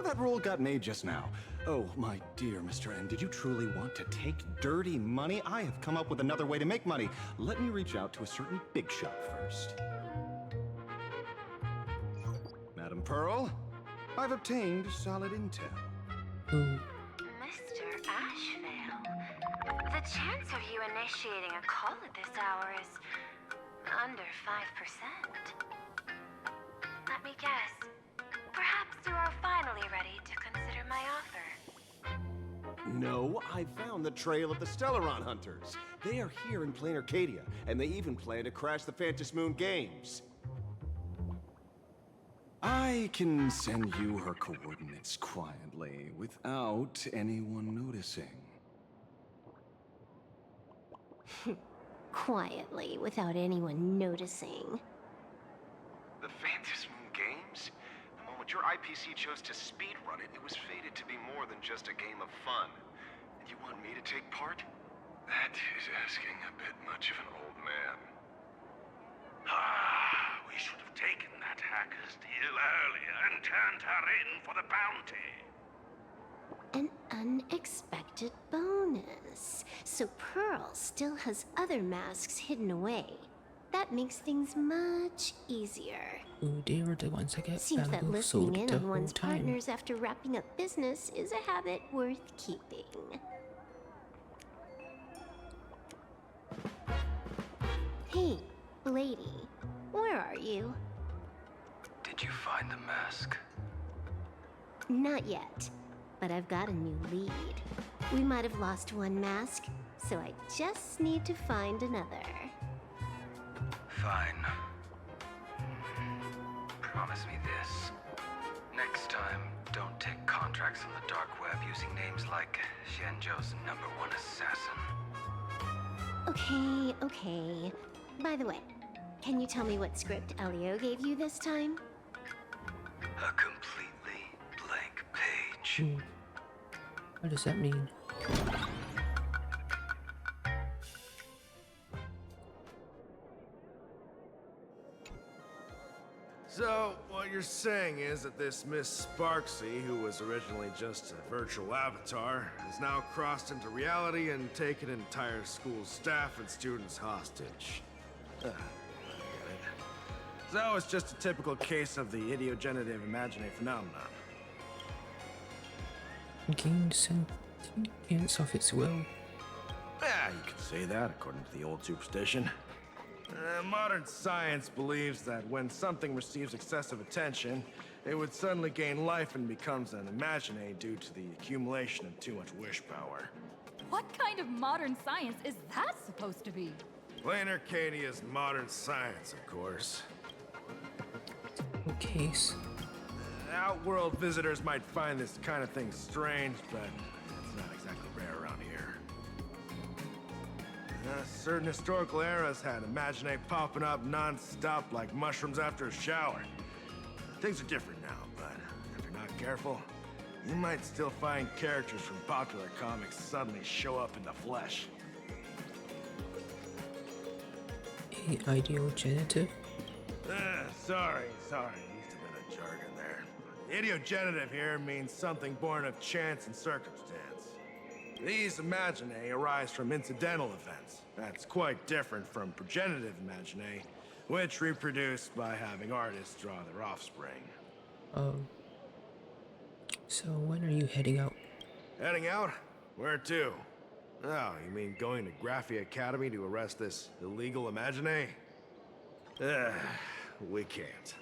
S14: That rule got made just now. Oh, my dear Mr. N, did you truly want to take dirty money? I have come up with another way to make money. Let me reach out to a certain big shot first. Madam Pearl, I've obtained solid intel.
S11: Mr. Ashvale, the chance of you initiating a call at this hour is under 5%. Let me guess. Perhaps you are finally ready to consider my offer.
S14: No, I found the trail of the Stellaron hunters. They are here in plain Arcadia, and they even plan to crash the Phantom Moon Games. I can send you her coordinates quietly, without anyone noticing.
S4: Quietly, without anyone noticing.
S14: The Phantom Moon Games? The moment your IPC chose to speedrun it, it was fated to be more than just a game of fun. And you want me to take part? That is asking a bit much of an old man.
S15: We should have taken that hacker's deal earlier and turned her in for the bounty.
S4: An unexpected bonus. So Pearl still has other masks hidden away. That makes things much easier.
S1: Ooh, they were the ones that get
S4: Seems that
S1: bamboo
S4: listening
S1: sold
S4: in
S1: the
S4: on
S1: whole
S4: one's
S1: time.
S4: partners after wrapping up business is a habit worth keeping. Hey, lady, where are you?
S8: Did you find the mask?
S4: Not yet, but I've got a new lead. We might have lost one mask, so I just need to find another.
S8: Fine. Promise me this. Next time, don't take contracts on the dark web using names like Xianzhou's #1 assassin.
S4: Okay. By the way, can you tell me what script Elio gave you this time?
S8: A completely blank page.
S1: What does that mean?
S21: So, what you're saying is that this Miss Sparksy, who was originally just a virtual avatar, has now crossed into reality and taken an entire school staff and students hostage. I get it. So, it's just a typical case of the idiogenerative imaginary phenomenon.
S1: Gain sentience of its will.
S21: Yeah, you could say that according to the old superstition. Modern science believes that when something receives excessive attention, it would suddenly gain life and becomes an imaginary due to the accumulation of too much wish power.
S2: What kind of modern science is that supposed to be?
S21: Plain Arcadia's modern science, of course.
S1: Case.
S21: Outworld visitors might find this kind of thing strange, but it's not exactly rare around here. Certain historical eras had imaginae popping up non-stop like mushrooms after a shower. Things are different now, but if you're not careful, you might still find characters from popular comics suddenly show up in the flesh.
S1: Ideal genitive?
S21: Sorry, used a bit of jargon there. Ideogenitive here means something born of chance and circumstance. These imaginae arise from incidental events. That's quite different from progenitive imaginae, which reproduce by having artists draw their offspring.
S1: Oh. So when are you heading out?
S21: Heading out? Where to? Oh, you mean going to Graphia Academy to arrest this illegal imaginae? We can't.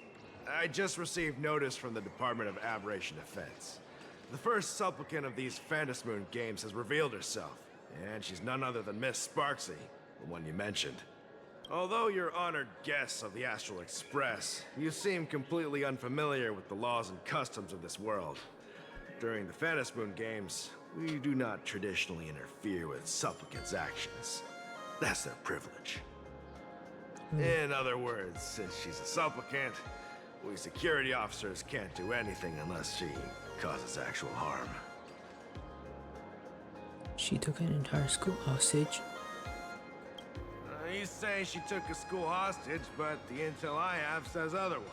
S21: I just received notice from the Department of Aberration Defense. The first supplicant of these Phantom Moon games has revealed herself, and she's none other than Miss Sparksy, the one you mentioned. Although you're honored guests of the Astral Express, you seem completely unfamiliar with the laws and customs of this world. During the Phantom Moon games, we do not traditionally interfere with supplicants' actions. That's their privilege. In other words, since she's a supplicant, we security officers can't do anything unless she causes actual harm.
S1: She took an entire school hostage.
S21: You say she took a school hostage, but the intel I have says otherwise.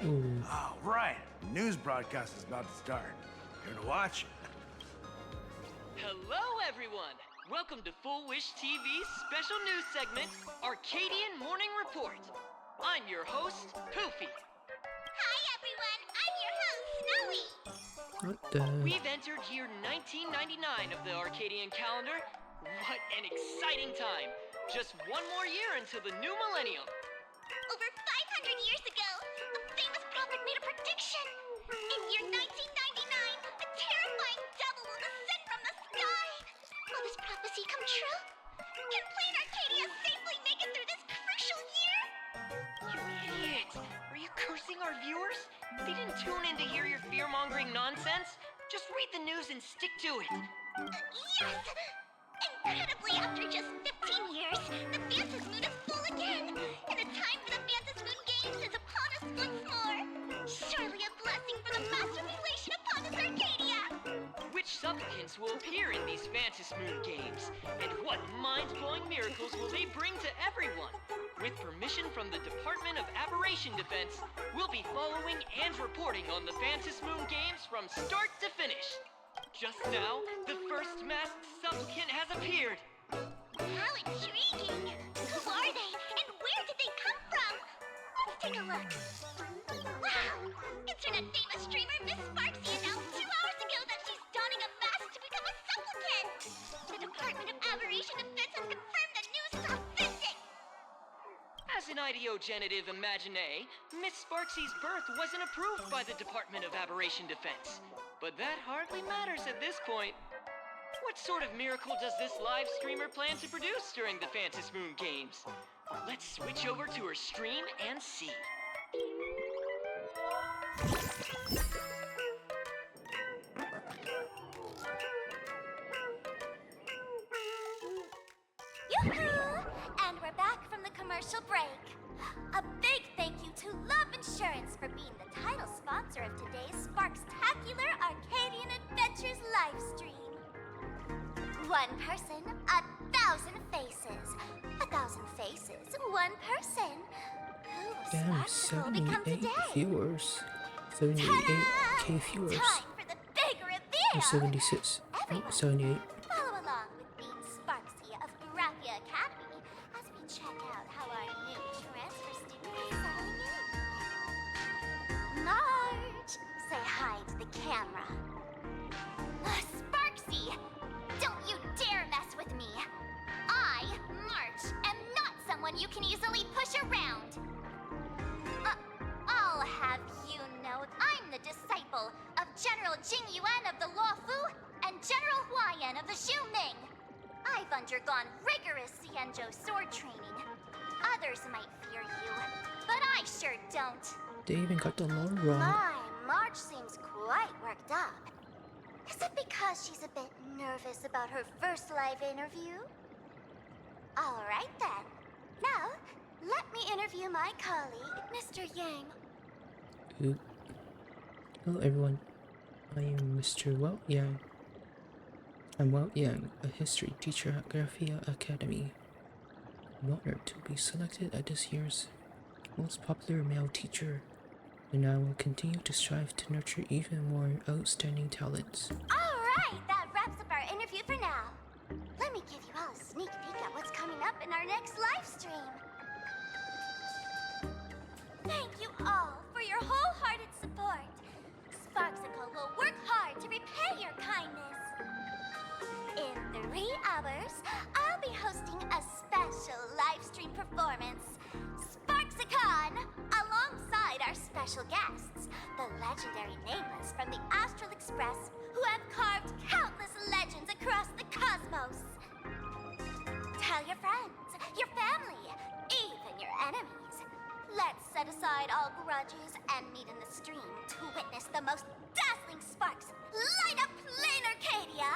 S1: Ooh.
S21: Oh, right. The news broadcast is about to start. Here to watch it.
S13: Hello, everyone. Welcome to Full Wish TV's special news segment, Arcadian Morning Report. I'm your host, Poofy.
S10: Hi, everyone. I'm your host, Snowy.
S1: What the?
S13: We've entered year 1999 of the Arcadian calendar. What an exciting time. Just one more year until the new millennium.
S10: Over 500 years ago, a famous prophet made a prediction. In year 1999, a terrifying devil will descend from the sky. Will this prophecy come true? Can Plain Arcadia safely make it through this crucial year?
S13: You idiot! Are you cursing our viewers? They didn't tune in to hear your fear-mongering nonsense. Just read the news and stick to it.
S10: Yes! Incredibly, after just 15 years, the Phantom Moon is full again, and the time for the Phantom Moon Games is upon us once more. Surely a blessing for the master relation upon us, Arcadia!
S13: Which supplicants will appear in these Phantom Moon Games? And what mind-blowing miracles will they bring to everyone? With permission from the Department of Aberration Defense, we'll be following and reporting on the Phantom Moon Games from start to finish. Just now, the first masked supplicant has appeared.
S10: How intriguing! Who are they, and where did they come from? Let's take a look. Wow! Internet-famous streamer Miss Sparksy announced 2 hours ago that she's donning a mask to become a supplicant. The Department of Aberration Defense has confirmed the news is authentic.
S13: As an ideogenitive imagine, Miss Sparksy's birth wasn't approved by the Department of Aberration Defense. But that hardly matters at this point. What sort of miracle does this live streamer plan to produce during the Phantom Moon Games? Let's switch over to her stream and see.
S10: Yoo-hoo! And we're back from the commercial break. A big thank you to Love Insurance for being the title sponsor of today's Sparkstacular Arcadian Adventures livestream. One person, 1,000 faces. 1,000 faces, one person. Who will
S1: Damn,
S10: Sparksicle become
S1: 78
S10: today?
S1: viewers. 78k viewers.
S10: Time for the big reveal!
S1: Or 76. Oh, 78.
S10: Follow along with Bean Sparksy of Graphia Academy as we check out how our new transfer student is settling in. Marge, say hi to the camera. Sparksy, don't you dare mess with me. I, March, am not someone you can easily push around. I'll have you know I'm the disciple of General Jing Yuan of the Luofu and General Huayan of the Xu Ming. I've undergone rigorous Xianzhou sword training. Others might fear you, but I sure don't.
S1: They even got the lore wrong.
S10: My, Marge seems quite worked up. Is it because she's a bit nervous about her first live interview? All right then. Now, let me interview my colleague, Mr. Yang.
S1: Hello everyone, I am Mr. Wao Yang. I'm Wao Yang, a history teacher at Graphia Academy. I'm honored to be selected as this year's most popular male teacher, and I will continue to strive to nurture even more outstanding talents.
S10: All right, that wraps up our interview for now. Let me give you all a sneak peek at what's coming up in our next live stream. Thank you all for your wholehearted support. Sparksicle will work hard to repay your kindness. In 3 hours, I'll be hosting a special live stream performance, Sparksicon, alongside our special guests. the legendary Nameless from the Astral Express, who have carved countless legends across the cosmos. Tell your friends, your family, even your enemies. Let's set aside all grudges and meet in the stream to witness the most dazzling sparks light up plain Arcadia!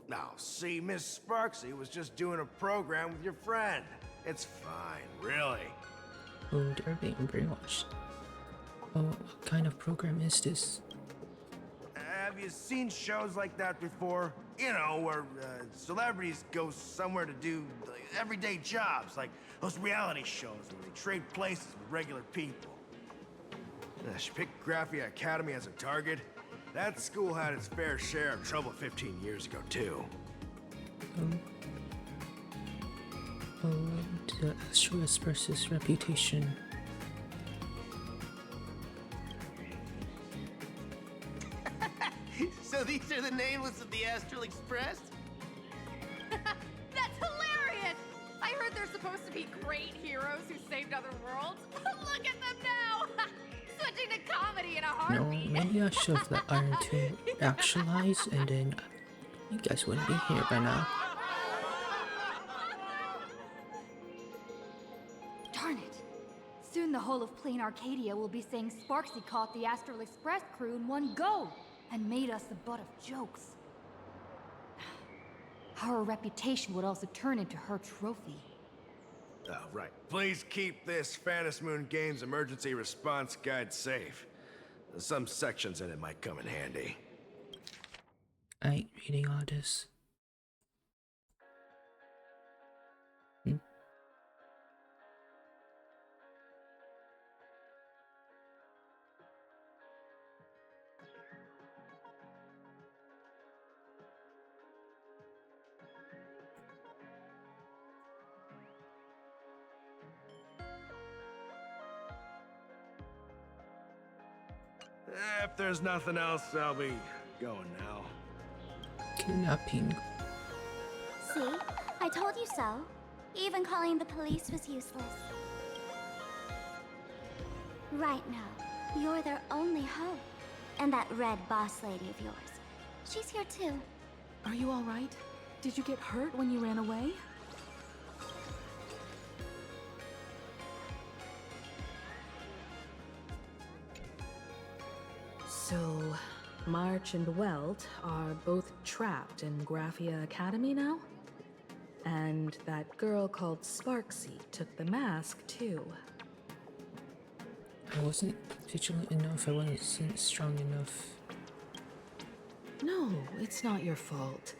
S21: Now, see, Miss Sparksy was just doing a program with your friend. It's fine, really.
S1: Oh, they're being brainwashed. Oh, what kind of program is this?
S21: Have you seen shows like that before? You know, where celebrities go somewhere to do everyday jobs, like those reality shows where they trade places with regular people. She picked Graphia Academy as a target. That school had its fair share of trouble 15 years ago, too.
S1: The Astral Express's reputation.
S9: So these are the nameless of the Astral Express?
S2: That's hilarious! I heard they're supposed to be great heroes who saved other worlds. Look at them now! Switching to comedy in a
S1: No,
S2: heartbeat.
S1: maybe I should have let Iron 2 actualize, and then you guys wouldn't be here by now.
S6: Darn it! Soon the whole of plain Arcadia will be saying Sparksy caught the Astral Express crew in one go and made us the butt of jokes. Our reputation would also turn into her trophy.
S21: Oh, right. Please keep this Phantom Moon Games emergency response guide safe. Some sections in it might come in handy.
S1: I ain't reading all this.
S21: If there's nothing else, I'll be going now.
S1: Kidnapping.
S10: See? I told you so. Even calling the police was useless. Right now, you're their only hope. And that red boss lady of yours. She's here too.
S2: Are you alright? Did you get hurt when you ran away? So, March and Welt are both trapped in Graphia Academy now? And that girl called Sparksy took the mask too.
S1: I wasn't vigilant enough, I wasn't strong enough.
S2: No, it's not your fault.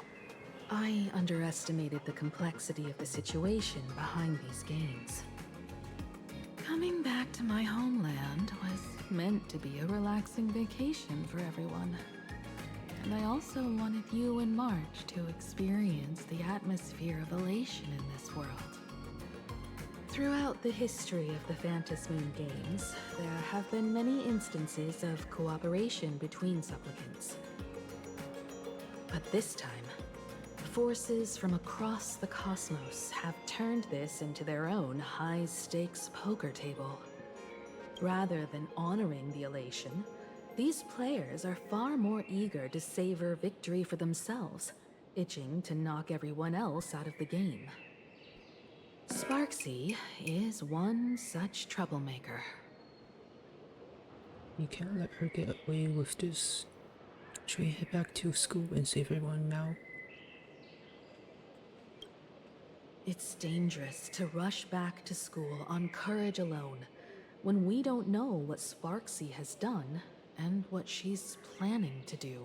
S2: I underestimated the complexity of the situation behind these games. Coming back to my homeland was meant to be a relaxing vacation for everyone. And I also wanted you and March to experience the atmosphere of elation in this world. Throughout the history of the Phantom Moon Games, there have been many instances of cooperation between supplicants. But this time, forces from across the cosmos have turned this into their own high-stakes poker table. Rather than honoring the elation, these players are far more eager to savor victory for themselves, itching to knock everyone else out of the game. Sparksy is one such troublemaker.
S1: You can't let her get away with this. Should we head back to school and save everyone now?
S2: It's dangerous to rush back to school on courage alone, when we don't know what Sparksy has done and what she's planning to do.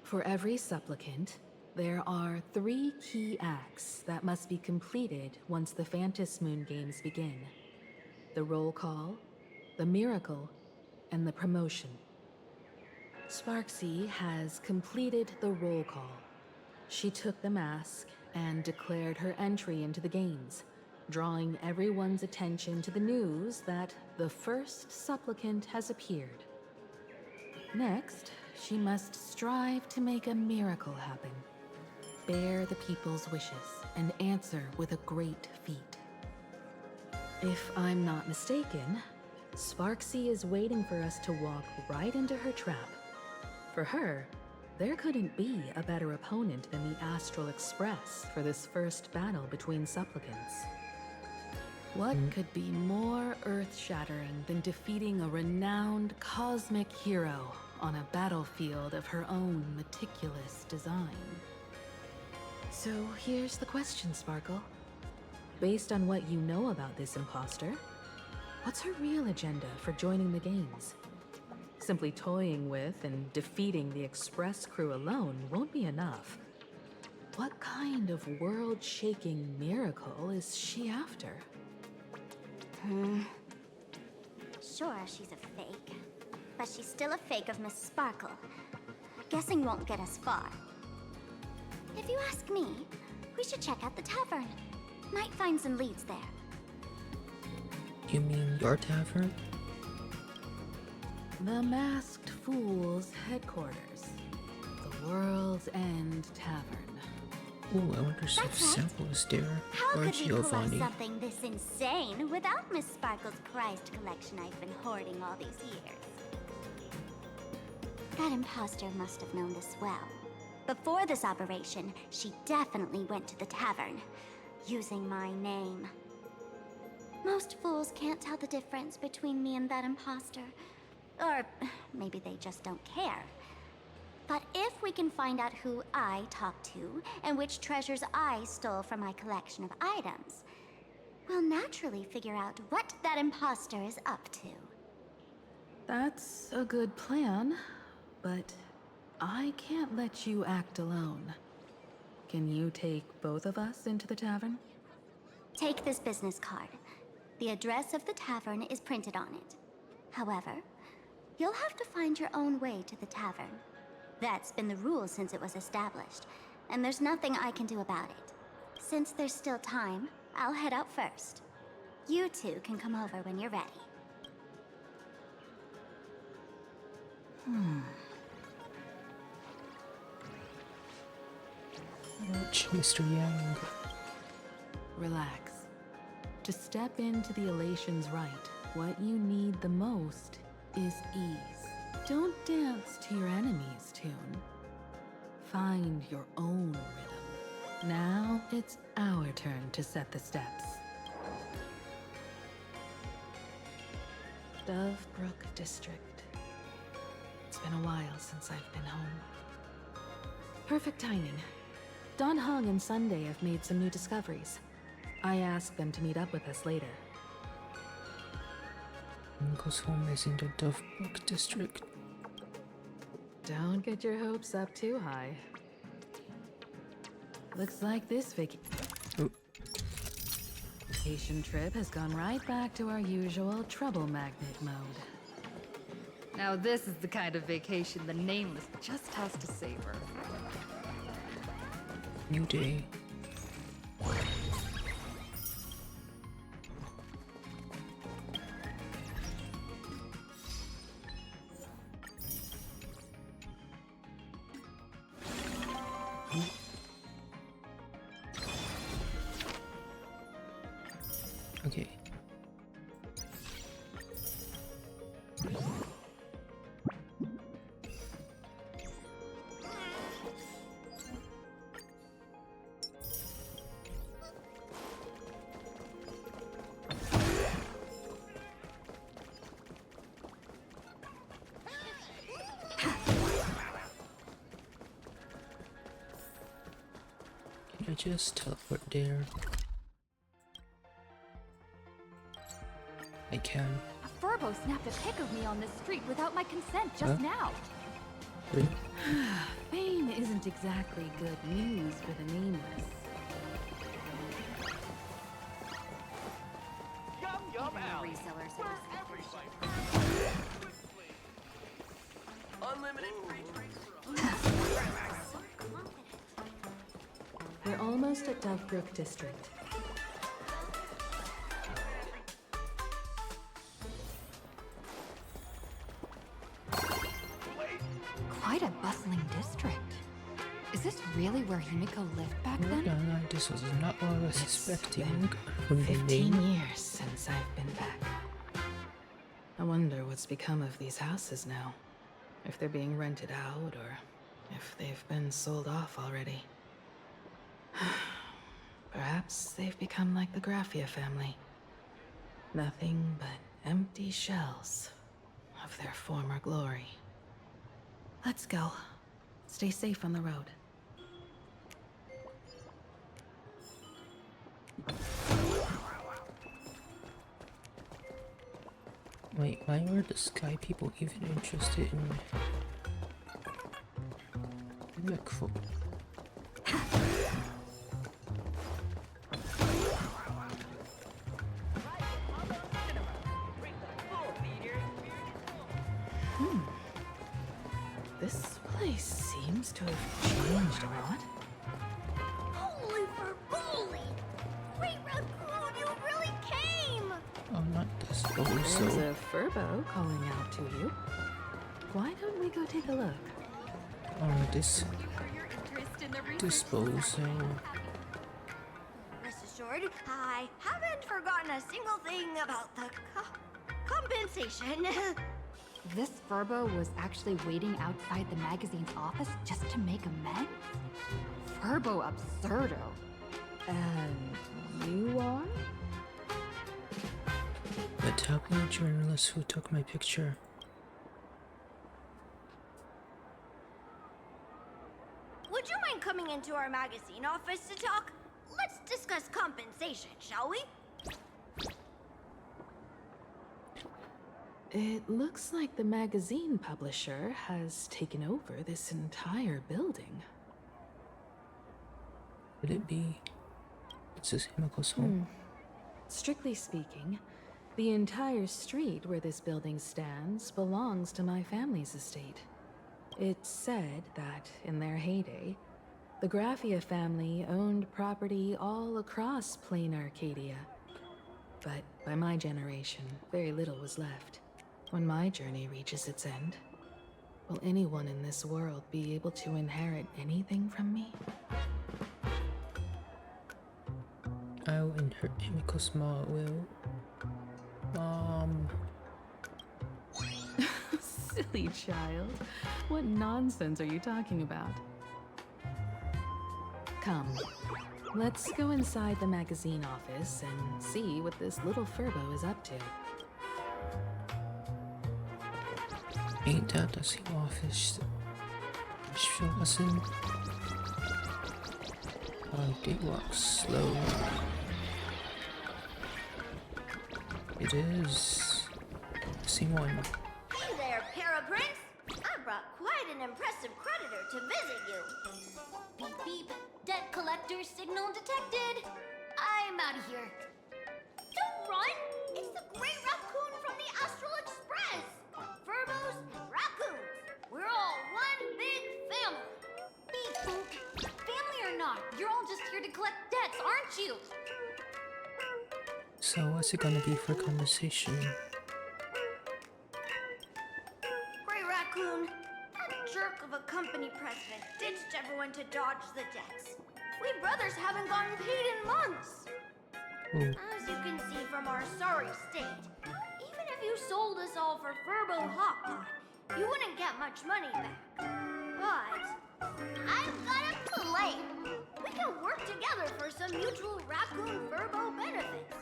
S2: For every supplicant, there are 3 key acts that must be completed once the Phantom Moon Games begin. The roll call, the miracle, and the promotion. Sparksy has completed the roll call. She took the mask and declared her entry into the games, drawing everyone's attention to the news that the first supplicant has appeared. Next, she must strive to make a miracle happen. bear the people's wishes and answer with a great feat. If I'm not mistaken, Sparksy is waiting for us to walk right into her trap. For her, there couldn't be a better opponent than the Astral Express for this first battle between supplicants. What could be more earth-shattering than defeating a renowned cosmic hero on a battlefield of her own meticulous design? So here's the question, Sparkle. Based on what you know about this imposter, what's her real agenda for joining the games? Simply toying with and defeating the Express crew alone won't be enough. What kind of world-shaking miracle is she after?
S10: Sure, she's a fake. But she's still a fake of Miss Sparkle. Guessing won't get us far. If you ask me, we should check out the tavern. Might find some leads there.
S1: You mean your tavern?
S2: The Masked Fool's headquarters. The World's End Tavern.
S1: Ooh, I wonder if Sample is there.
S10: How
S1: Or
S10: could we pull off
S1: Giovanni.
S10: something this insane without Miss Sparkle's prized collection I've been hoarding all these years? That imposter must have known this well. Before this operation, she definitely went to the tavern, using my name. Most fools can't tell the difference between me and that imposter. Or maybe they just don't care. But if we can find out who I talked to and which treasures I stole from my collection of items, we'll naturally figure out what that imposter is up to.
S2: That's a good plan, but I can't let you act alone. Can you take both of us into the tavern?
S10: Take this business card. The address of the tavern is printed on it. However, you'll have to find your own way to the tavern. That's been the rule since it was established, and there's nothing I can do about it. Since there's still time, I'll head out first. You two can come over when you're ready.
S1: Watch Mr. Yang.
S2: Relax. To step into the Elation's Rite, what you need the most is ease. Don't dance to your enemy's tune. Find your own rhythm. Now it's our turn to set the steps. Dovebrook District. It's been a while since I've been home. Perfect timing. Don Hung and Sunday have made some new discoveries. I asked them to meet up with us later.
S1: Uncle's home is in the Dovebrook district.
S2: Don't get your hopes up too high. Looks like this vacation trip has gone right back to our usual trouble magnet mode.
S6: Now this is the kind of vacation the Nameless just has to savor.
S1: New day. Okay. Can I just teleport there? I can.
S6: A Furbo snapped a pic of me on the street without my consent just now.
S1: Really?
S2: Fame isn't exactly good news for the Nameless.
S13: Yum yum out. Unlimited free drinks.
S2: We're almost at Dovebrook District.
S6: Quite a bustling district. Is this really where Himiko lived back then?
S1: No, this was not what I was expecting.
S2: Been 15 years since I've been back. I wonder what's become of these houses now. If they're being rented out, or if they've been sold off already. Perhaps they've become like the Graffia family. Nothing but empty shells of their former glory. Let's go. Stay safe on the road.
S1: Wait, why were the Sky people even interested in Mekfo?
S2: This place seems to have changed a lot.
S10: Holy Verboli! Great Raccoon, you really came!
S1: Oh, not this.
S2: There's a Furbo calling out to you. Why don't we go take a look?
S1: Oh, this disposal.
S10: Rest assured, I haven't forgotten a single thing about the compensation.
S6: This Furbo was actually waiting outside the magazine's office just to make amends? Furbo absurdo.
S2: And you are?
S1: The tabloid journalist who took my picture.
S10: Would you mind coming into our magazine office to talk? Let's discuss compensation, shall we?
S2: It looks like the magazine publisher has taken over this entire building.
S1: Could it be? This is Himiko's home.
S2: Strictly speaking, the entire street where this building stands belongs to my family's estate. It's said that, in their heyday, the Graffia family owned property all across Plain Arcadia. But by my generation, very little was left. When my journey reaches its end, will anyone in this world be able to inherit anything from me?
S1: I'll inherit Himiko's mom will.
S2: Silly child. What nonsense are you talking about? Come, let's go inside the magazine office and see what this little Furbo is up to.
S1: Ain't that the same office show us in? They walk slow. It is the same one.
S10: Hey there, Paraprince! I brought quite an impressive creditor to visit you. Beep beep, debt collector signal detected. I'm out of here. Don't run! It's the Great Raccoon from the Astral Express! Furbos and raccoons. We're all one big family.
S6: Beep boop. Family or not, you're all just here to collect debts, aren't you?
S1: So what's it gonna be for conversation?
S10: Great Raccoon, that jerk of a company president ditched everyone to dodge the debts. We brothers haven't gotten paid in months. As you can see from our sorry state, even if you sold us all for Furbo Hot Pot, you wouldn't get much money back. But I've got a plan. We can work together for some mutual Raccoon Furbo benefits.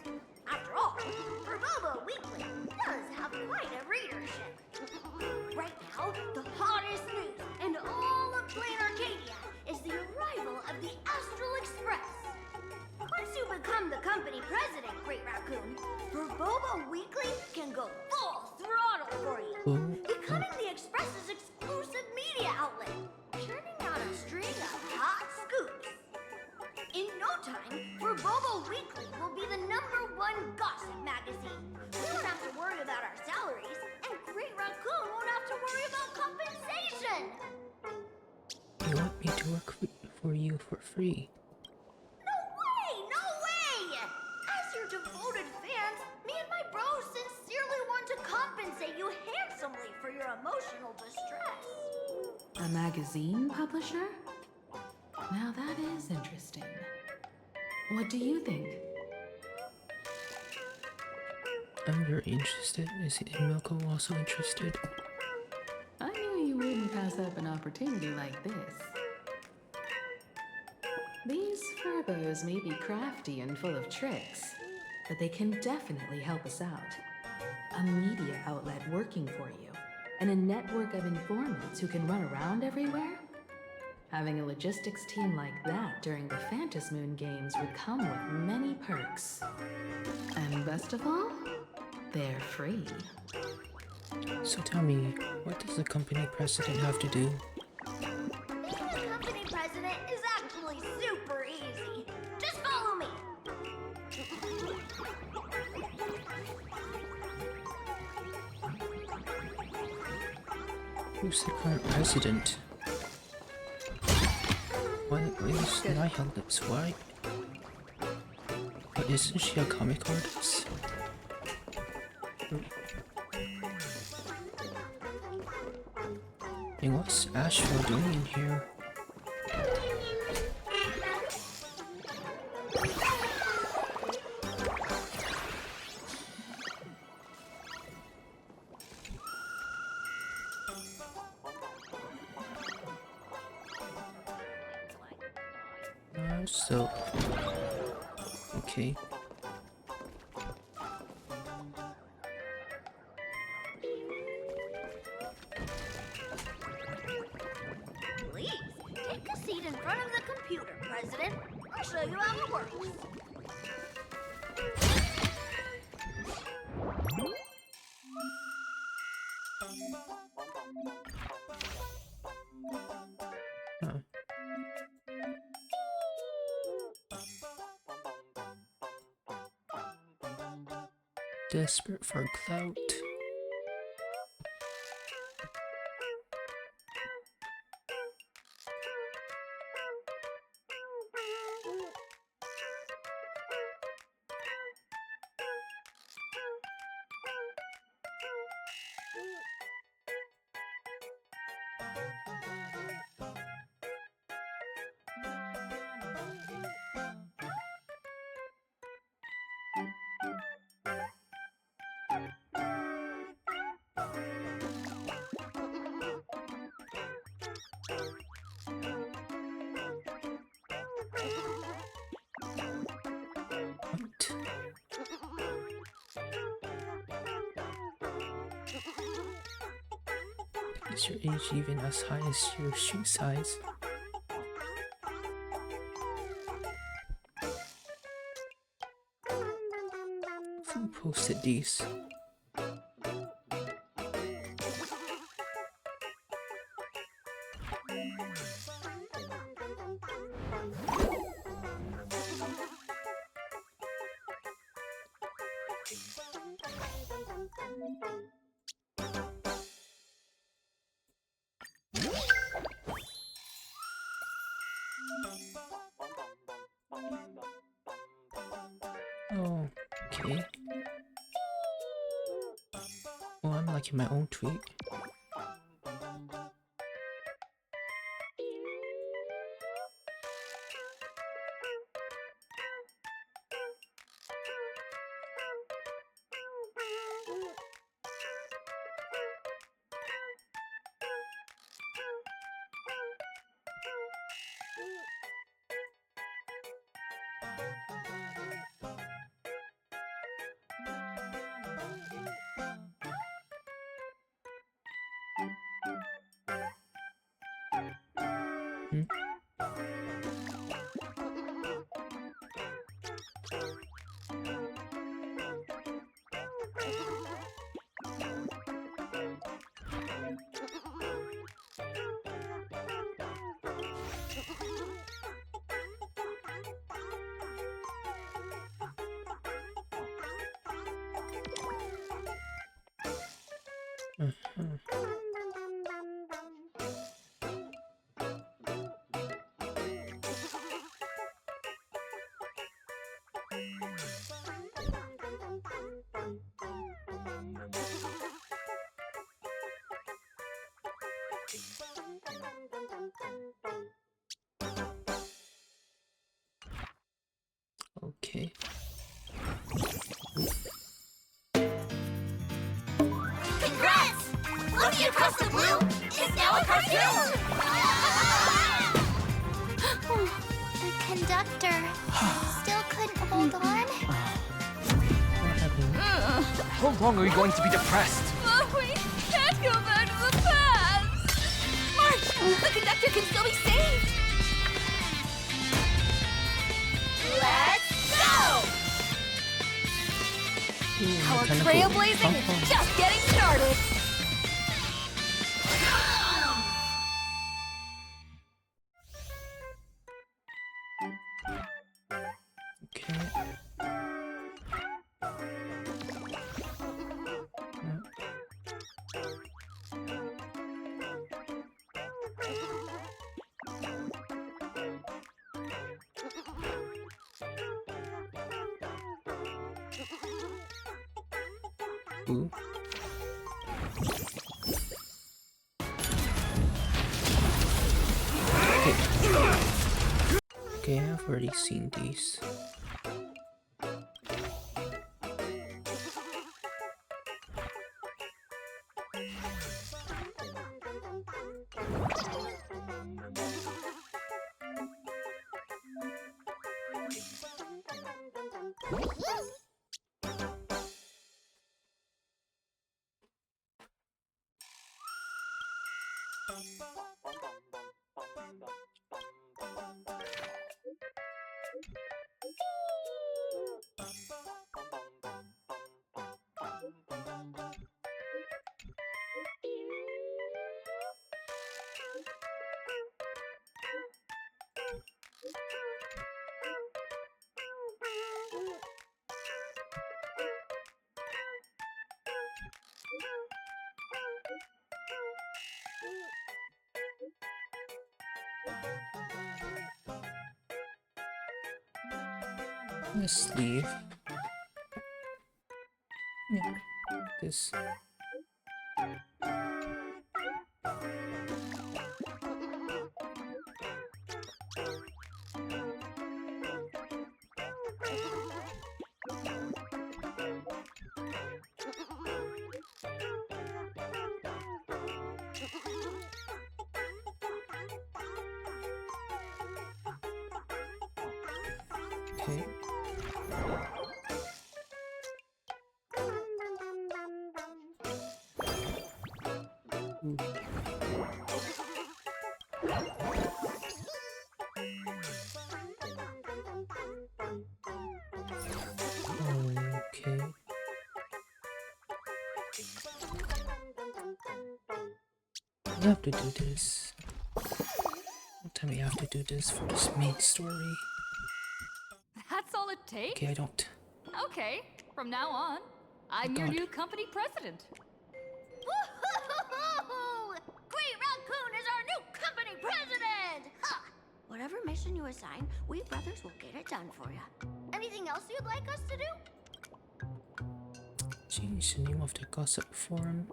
S10: After all, Furbobo Weekly does have quite a readership. Right now, the hottest news in all of Plain Arcadia is the arrival of the Astral Express. Once you become the company president, Great Raccoon, Furbobo Weekly can go full throttle for you, becoming the Express's exclusive media outlet, churning out a string of hot scoops. In no time, Furbobo Weekly will be the #1 gossip magazine. We won't have to worry about our salaries, and Great Raccoon won't have to worry about compensation.
S1: You want me to work for you for free?
S10: No way! No way! As your devoted fans, me and my bros sincerely want to compensate you handsomely for your emotional distress.
S2: A magazine publisher? Now that is interesting. What do you think?
S1: I'm very interested. Is Milko also interested?
S2: I knew you wouldn't pass up an opportunity like this. These Furbos may be crafty and full of tricks, but they can definitely help us out. A media outlet working for you, and a network of informants who can run around everywhere? Having a logistics team like that during the Phantom Moon Games would come with many perks. And best of all, they're free.
S1: So tell me, what does the company president have to do?
S10: Being a company president is actually super easy. Just follow me.
S1: Who's the current president? Why is Nihil lips white? But isn't she a comic artist? And what's Asheville doing in here? So okay.
S10: Please, take a seat in front of the computer, President. I'll show you how it works.
S1: Huh. Desperate for clout. Is your age even as high as your shoe size? Who posted these? Oh, okay. Well, I'm liking my own tweet. Okay.
S10: Congrats! Looking across the blue is now a cartoon! The conductor still couldn't hold on.
S3: How long are you going to be depressed?
S6: We can't go back to the past! March! The conductor can still be saved!
S10: Let's go!
S6: Our trailblazing is just getting started!
S1: Okay. Ooh. Okay, I've already seen these. Let's leave. Yeah, this. Okay. Ooh. Okay. We have to do this. What time we have to do this for this main story?
S6: That's all it takes?
S1: Okay, I don't.
S6: Okay, from now on, I'm your new company president.
S10: Woohoo! Great Raccoon is our new company president! Ha! Whatever mission you assign, we brothers will get it done for you. Anything else you'd like us to do?
S1: Change the name of the gossip forum.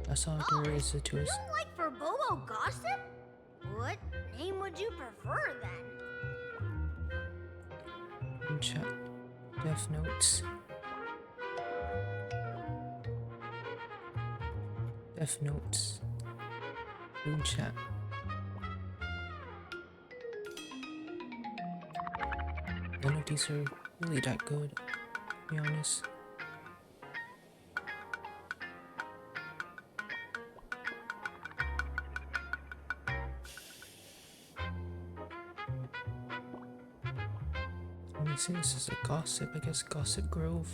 S1: That's all there is to
S10: You
S1: it.
S10: don't like for Bobo gossip? What name would you prefer then?
S1: In chat. Death notes. Death notes. Room chat. None of these are really that good, to be honest. Let me see, this is a gossip, I guess Gossip Grove.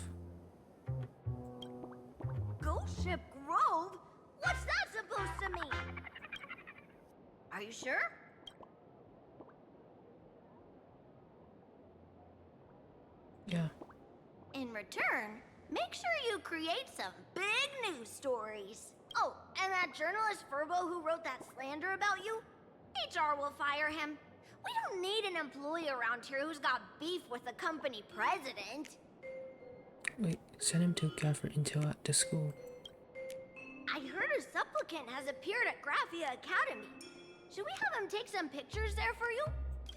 S10: Gossip Grove? What's that supposed to mean? Are you sure?
S1: Yeah.
S10: In return, make sure you create some big news stories. Oh, and that journalist Furbo who wrote that slander about you? HR will fire him. We don't need an employee around here who's got beef with the company president.
S1: Wait, send him to gather intel at the school.
S10: I heard a supplicant has appeared at Graphia Academy. Should we have him take some pictures there for you?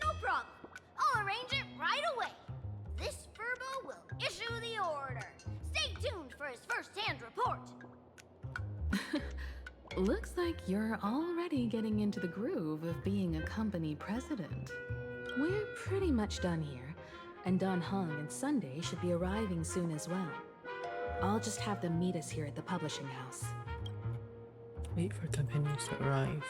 S10: No problem. I'll arrange it right away. This Furbo will issue the order. Stay tuned for his first-hand report.
S2: Looks like you're already getting into the groove of being a company president. We're pretty much done here, and Don Hung and Sunday should be arriving soon as well. I'll just have them meet us here at the publishing house.
S1: Wait for companions to arrive.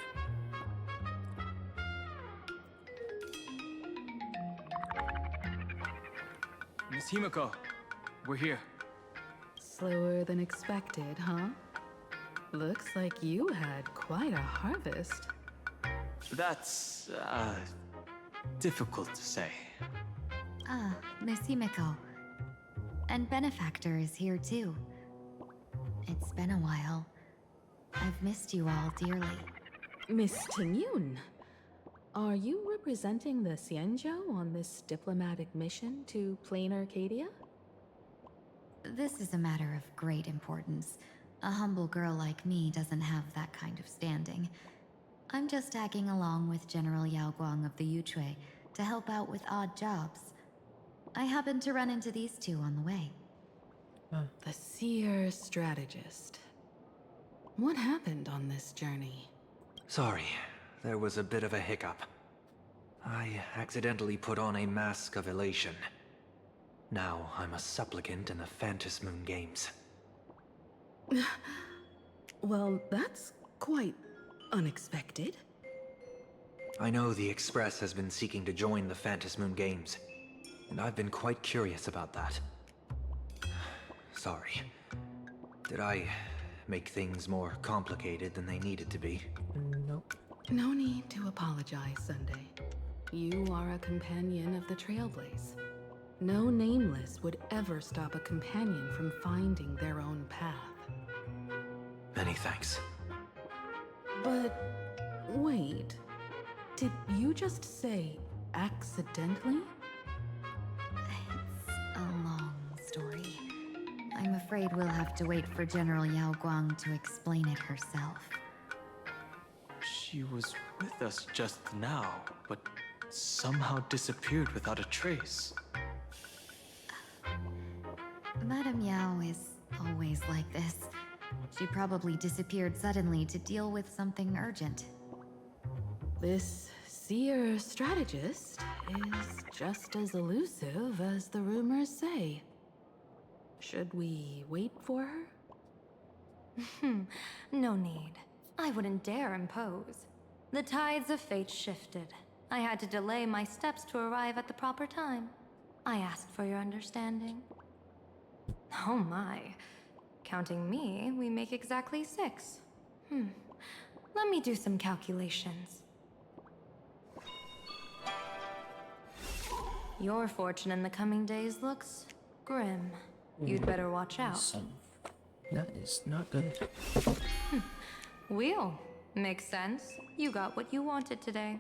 S3: Miss Himiko, we're here.
S2: Slower than expected, huh? Looks like you had quite a harvest.
S3: That's, difficult to say.
S6: Ah, Miss Himiko. And Benefactor is here too. It's been a while. I've missed you all dearly.
S2: Miss Tenyun, are you representing the Xianzhou on this diplomatic mission to Plain Arcadia?
S6: This is a matter of great importance. A humble girl like me doesn't have that kind of standing. I'm just tagging along with General Yao Guang of the Yuchui to help out with odd jobs. I happened to run into these two on the way.
S2: The seer strategist. What happened on this journey?
S8: Sorry, there was a bit of a hiccup. I accidentally put on a mask of elation. Now I'm a supplicant in the Phantom Moon Games.
S2: Well, that's quite unexpected.
S8: I know the Express has been seeking to join the Phantom Moon Games, and I've been quite curious about that. Sorry. Did I make things more complicated than they needed to be?
S1: Nope.
S2: No need to apologize, Sunday. You are a companion of the Trailblaze. No Nameless would ever stop a companion from finding their own path.
S8: Many thanks.
S2: But wait, did you just say accidentally?
S6: It's a long story. I'm afraid we'll have to wait for General Yao Guang to explain it herself.
S3: She was with us just now, but somehow disappeared without a trace.
S6: Madame Yao is always like this. She probably disappeared suddenly to deal with something urgent.
S2: This seer strategist is just as elusive as the rumors say. Should we wait for her?
S17: No need. I wouldn't dare impose. The tides of fate shifted. I had to delay my steps to arrive at the proper time. I asked for your understanding. Oh my. Counting me, we make exactly 6. Let me do some calculations. Your fortune in the coming days looks grim. You'd better watch out.
S1: That is not good.
S17: Wheel. Makes sense. You got what you wanted today.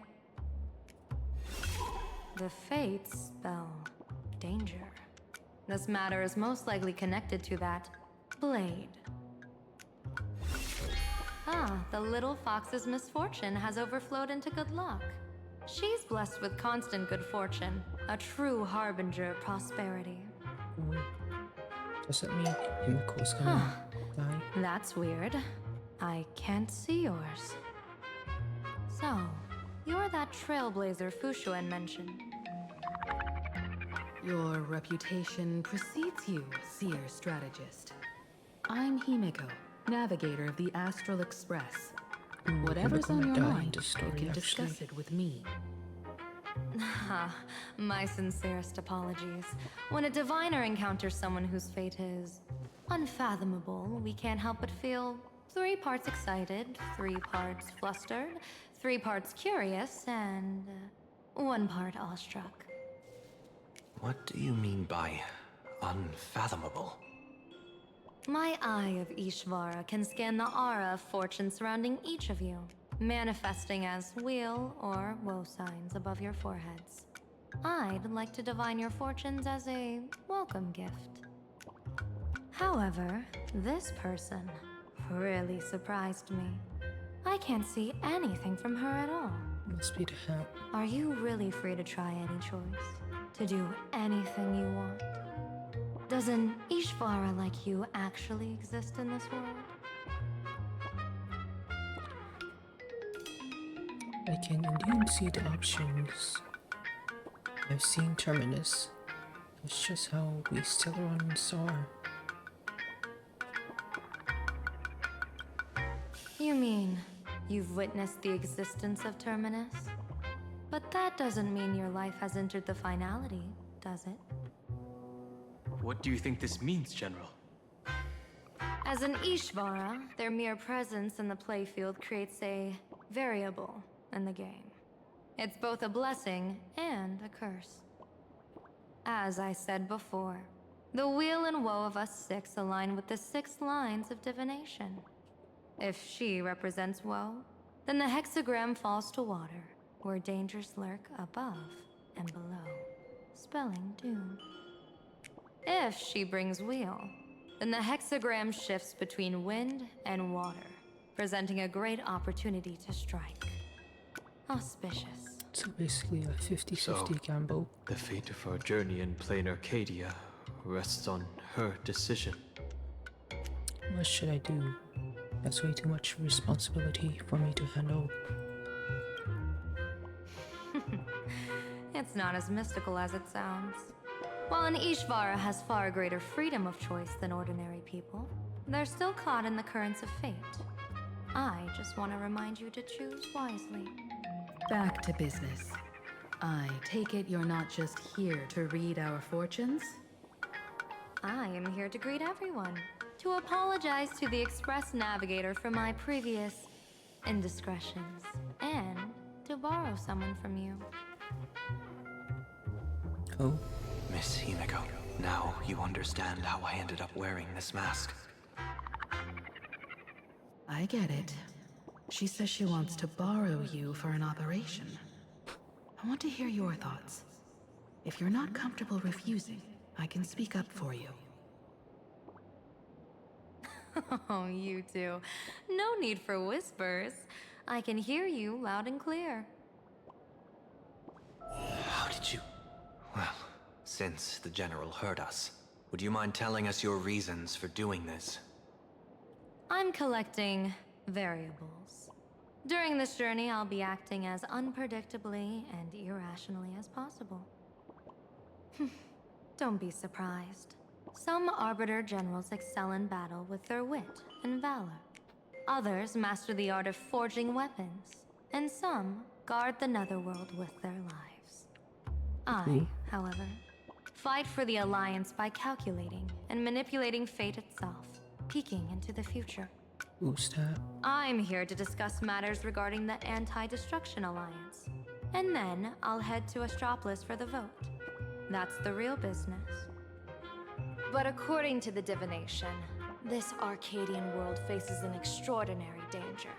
S17: The fates spell danger. This matter is most likely connected to that blade. Ah, the little fox's misfortune has overflowed into good luck. She's blessed with constant good fortune, a true harbinger of prosperity.
S1: Does that mean Himiko's gonna die?
S17: That's weird. I can't see yours. So, you're that trailblazer Fushuan mentioned.
S2: Your reputation precedes you, seer strategist. I'm Himiko, navigator of the Astral Express. Whatever's on your mind, you can discuss it with me.
S17: My sincerest apologies. When a diviner encounters someone whose fate is unfathomable, we can't help but feel 3 parts excited, 3 parts flustered, 3 parts curious, and 1 part awestruck.
S8: What do you mean by unfathomable?
S17: My eye of Ishvara can scan the aura of fortune surrounding each of you, manifesting as weal or woe signs above your foreheads. I'd like to divine your fortunes as a welcome gift. However, this person really surprised me. I can't see anything from her at all.
S1: Must be the hat.
S17: Are you really free to try any choice? To do anything you want? Does an Ishvara like you actually exist in this world?
S1: I can indeed see the options. I've seen Terminus. It's just how we Stellaron saw her.
S17: You mean you've witnessed the existence of Terminus? But that doesn't mean your life has entered the finality, does it?
S3: What do you think this means, General?
S17: As an Ishvara, their mere presence in the playfield creates a variable in the game. It's both a blessing and a curse. As I said before, the weal and woe of us six align with the 6 lines of divination. If she represents woe, then the hexagram falls to water, where dangers lurk above and below, spelling doom. If she brings weal, then the hexagram shifts between wind and water, presenting a great opportunity to strike. Auspicious.
S1: So basically a 50-50 gamble.
S3: The fate of our journey in plain Arcadia rests on her decision.
S1: What should I do? That's way too much responsibility for me to handle.
S17: It's not as mystical as it sounds. While an Ishvara has far greater freedom of choice than ordinary people, they're still caught in the currents of fate. I just want to remind you to choose wisely.
S2: Back to business. I take it you're not just here to read our fortunes?
S17: I am here to greet everyone, to apologize to the Express Navigator for my previous indiscretions, and to borrow someone from you.
S1: Oh?
S8: Miss Himiko, now you understand how I ended up wearing this mask.
S2: I get it. She says she wants to borrow you for an operation. I want to hear your thoughts. If you're not comfortable refusing, I can speak up for you.
S17: Oh, you two. No need for whispers. I can hear you loud and clear.
S8: How did you... Well, since the General heard us, would you mind telling us your reasons for doing this?
S17: I'm collecting variables. During this journey, I'll be acting as unpredictably and irrationally as possible. Don't be surprised. Some Arbiter Generals excel in battle with their wit and valor. Others master the art of forging weapons, and some guard the Netherworld with their lives. I, however, fight for the Alliance by calculating and manipulating fate itself, peeking into the future.
S1: Who's that?
S17: I'm here to discuss matters regarding the Anti-Destruction Alliance. And then I'll head to Astropolis for the vote. That's the real business. But according to the divination, this Arcadian world faces an extraordinary danger.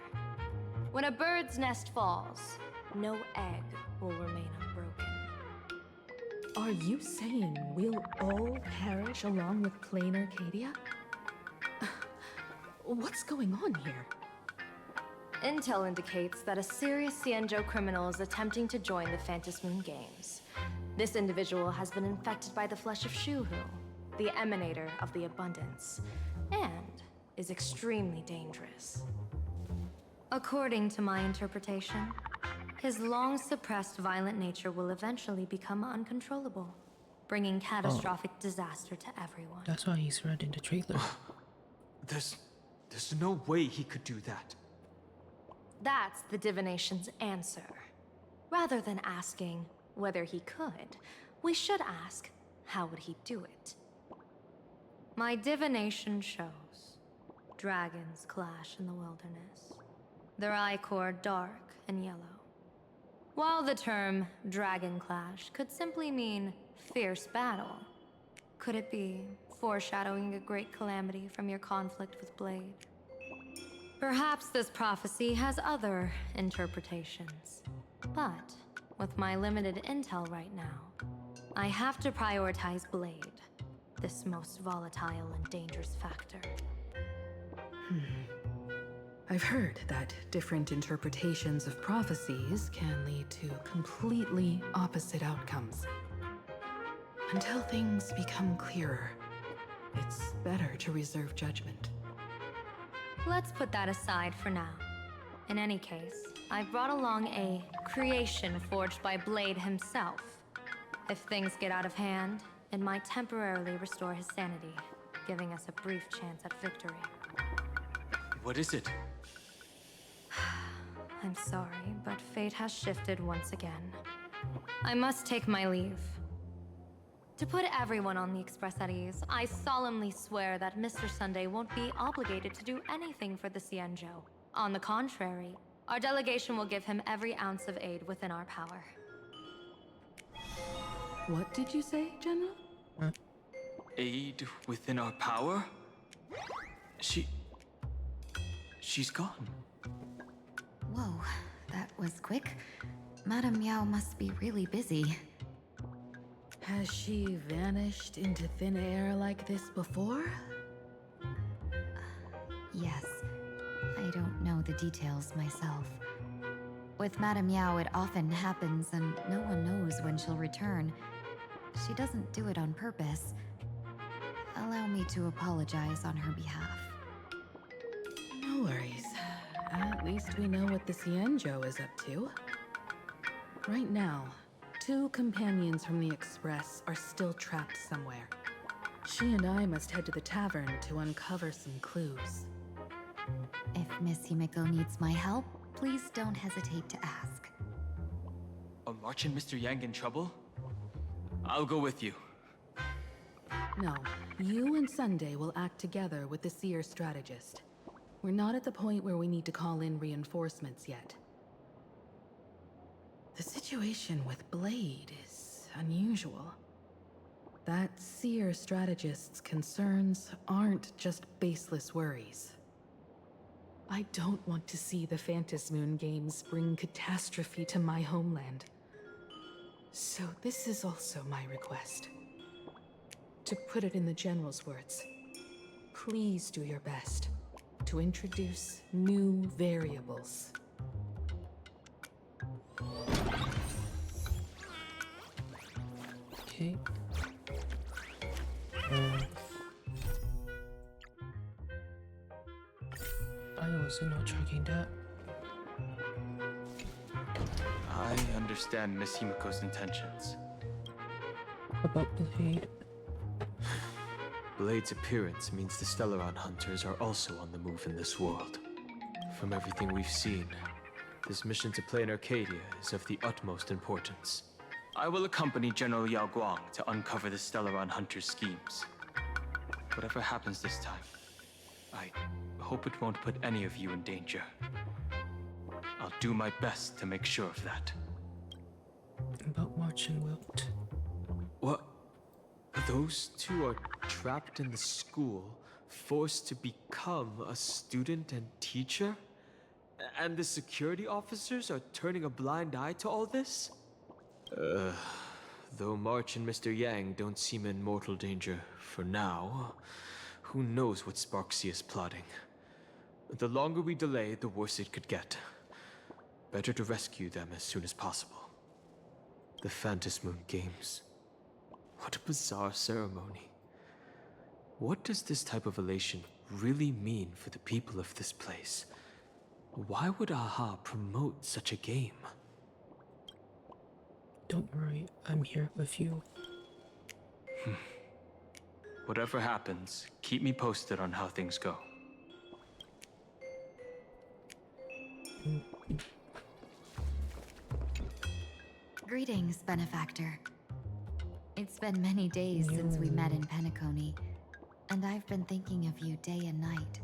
S17: When a bird's nest falls, no egg will remain unbroken.
S2: Are you saying we'll all perish along with plain Arcadia? What's going on here?
S17: Intel indicates that a serious Xianzhou criminal is attempting to join the Phantom Moon Games. This individual has been infected by the flesh of Shuhu, the emanator of the abundance, and is extremely dangerous. According to my interpretation, his long-suppressed violent nature will eventually become uncontrollable, bringing catastrophic disaster to everyone.
S1: That's why he's red in the trailer.
S3: There's no way he could do that.
S17: That's the divination's answer. Rather than asking whether he could, we should ask, how would he do it? My divination shows dragons clash in the wilderness, their ichor dark and yellow. While the term dragon clash could simply mean fierce battle, could it be foreshadowing a great calamity from your conflict with Blade? Perhaps this prophecy has other interpretations. But with my limited intel right now, I have to prioritize Blade, this most volatile and dangerous factor.
S2: I've heard that different interpretations of prophecies can lead to completely opposite outcomes. Until things become clearer, it's better to reserve judgment.
S17: Let's put that aside for now. In any case, I've brought along a creation forged by Blade himself. If things get out of hand, it might temporarily restore his sanity, giving us a brief chance at victory.
S3: What is it?
S17: I'm sorry, but fate has shifted once again. I must take my leave. To put everyone on the Express at ease, I solemnly swear that Mr. Sunday won't be obligated to do anything for the Xianzhou. On the contrary, our delegation will give him every ounce of aid within our power.
S2: What did you say, General?
S3: Aid within our power? She's gone.
S6: Whoa, that was quick. Madame Yao must be really busy.
S2: Has she vanished into thin air like this before?
S6: Yes. I don't know the details myself. With Madame Yao, it often happens and no one knows when she'll return. She doesn't do it on purpose. Allow me to apologize on her behalf.
S2: No worries. At least we know what the Xianzhou is up to. Right now, 2 companions from the Express are still trapped somewhere. She and I must head to the tavern to uncover some clues.
S6: If Miss Himiko needs my help, please don't hesitate to ask.
S3: Are March and Mr. Yang in trouble? I'll go with you.
S2: No, you and Sunday will act together with the Seer strategist. We're not at the point where we need to call in reinforcements yet. The situation with Blade is unusual. That Seer strategist's concerns aren't just baseless worries. I don't want to see the Phantasmoon games bring catastrophe to my homeland. So this is also my request. To put it in the General's words, please do your best to introduce new variables.
S1: Okay. I was not tracking that.
S3: I understand Miss Himiko's intentions.
S1: About Blade?
S3: Blade's appearance means the Stellaron hunters are also on the move in this world. From everything we've seen, this mission to play in Arcadia is of the utmost importance. I will accompany General Yao Guang to uncover the Stellaron hunters' schemes. Whatever happens this time, I hope it won't put any of you in danger. I'll do my best to make sure of that.
S1: About March and Wilt.
S3: What? Those 2 are trapped in the school, forced to become a student and teacher? And the security officers are turning a blind eye to all this? Though March and Mr. Yang don't seem in mortal danger for now, who knows what Sparksy is plotting. The longer we delay, the worse it could get. Better to rescue them as soon as possible. The Phantasmoon Games. What a bizarre ceremony. What does this type of elation really mean for the people of this place? Why would AHA promote such a game?
S1: Don't worry, I'm here with you.
S3: Whatever happens, keep me posted on how things go.
S6: Greetings, Benefactor. It's been many days since we met in Penacony, and I've been thinking of you day and night.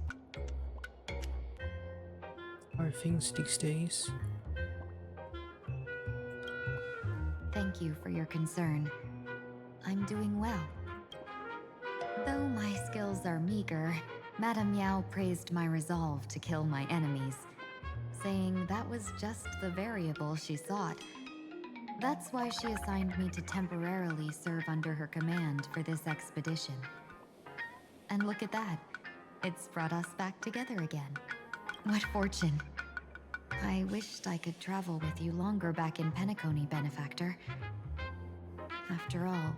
S1: How are things these days?
S6: Thank you for your concern. I'm doing well. Though my skills are meager, Madame Yao praised my resolve to kill my enemies, saying that was just the variable she sought. That's why she assigned me to temporarily serve under her command for this expedition. And look at that. It's brought us back together again. What fortune. I wished I could travel with you longer back in Penacony, Benefactor. After all,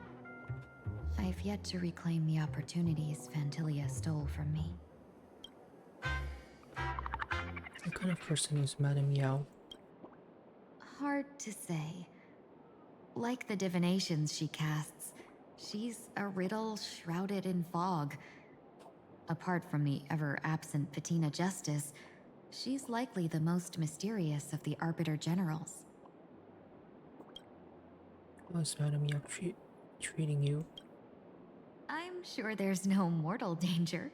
S6: I've yet to reclaim the opportunities Fantilia stole from me.
S1: What kind of person is Madame Yao?
S6: Hard to say. Like the divinations she casts, she's a riddle shrouded in fog. Apart from the ever-absent Patina Justice, she's likely the most mysterious of the Arbiter Generals.
S1: How is Madame Yao treating you?
S6: I'm sure there's no mortal danger.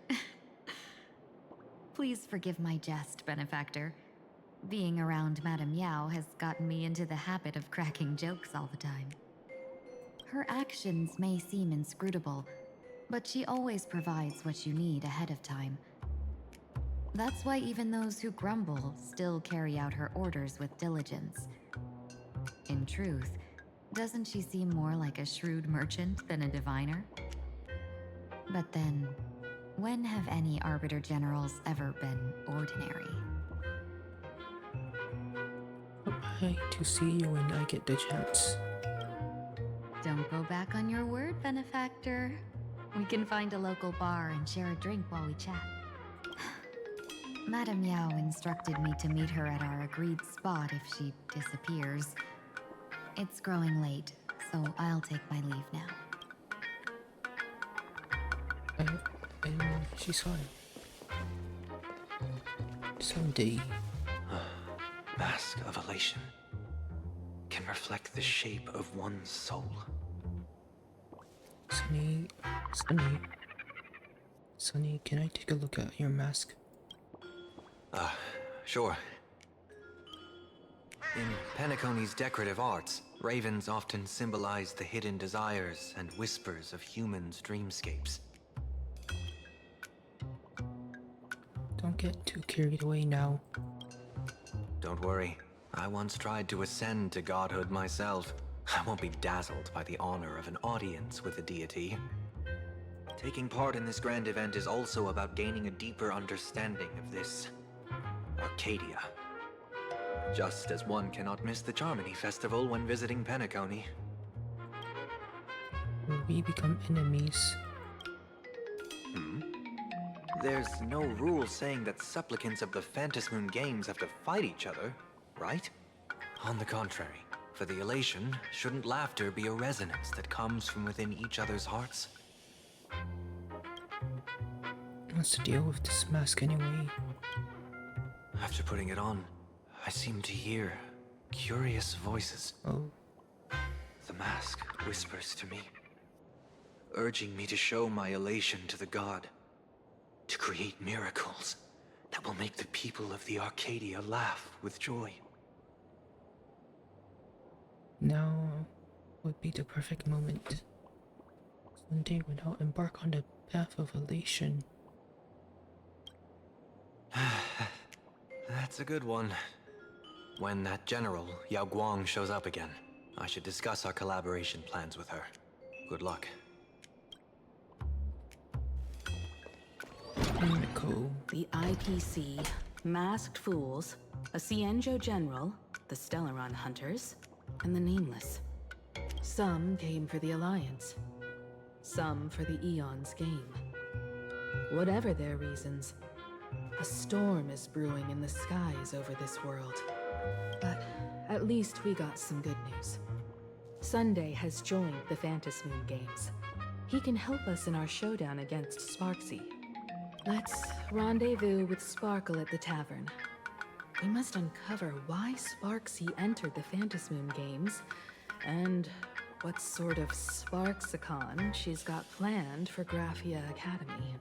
S6: Please forgive my jest, Benefactor. Being around Madame Yao has gotten me into the habit of cracking jokes all the time. Her actions may seem inscrutable, but she always provides what you need ahead of time. That's why even those who grumble still carry out her orders with diligence. In truth, doesn't she seem more like a shrewd merchant than a diviner? But then, when have any Arbiter Generals ever been ordinary?
S1: Hope to see you when I get the chance.
S6: Don't go back on your word, Benefactor. We can find a local bar and share a drink while we chat. Madame Yao instructed me to meet her at our agreed spot if she disappears. It's growing late, so I'll take my leave now.
S1: She's fine. Someday.
S8: Mask of elation can reflect the shape of one's soul.
S1: Sunny, can I take a look at your mask?
S8: Sure. In Penacony's decorative arts, ravens often symbolize the hidden desires and whispers of humans' dreamscapes.
S1: Don't get too carried away now.
S8: Don't worry. I once tried to ascend to godhood myself. I won't be dazzled by the honor of an audience with a deity. Taking part in this grand event is also about gaining a deeper understanding of this Arcadia. Just as one cannot miss the Charmony Festival when visiting Penacony.
S1: Will we become enemies?
S8: There's no rule saying that supplicants of the Phantasmoon Games have to fight each other, right? On the contrary, for the elation, shouldn't laughter be a resonance that comes from within each other's hearts?
S1: What's the deal with this mask anyway?
S8: After putting it on, I seem to hear curious voices.
S1: Oh.
S8: The mask whispers to me, urging me to show my elation to the god, to create miracles that will make the people of the Arcadia laugh with joy.
S1: Now would be the perfect moment. Someday when I'll embark on the path of elation.
S8: That's a good one. When that general, Yao Guang, shows up again, I should discuss our collaboration plans with her. Good luck.
S2: The IPC, Masked Fools, a Cienjo General, the Stellaron Hunters, and the Nameless. Some came for the Alliance. Some for the Eon's game. Whatever their reasons, a storm is brewing in the skies over this world. But at least we got some good news. Sunday has joined the Phantasmoon Games. He can help us in our showdown against Sparksy. Let's rendezvous with Sparkle at the tavern. We must uncover why Sparksy entered the Phantasmoon Games, and what sort of Sparksicon she's got planned for Graphia Academy.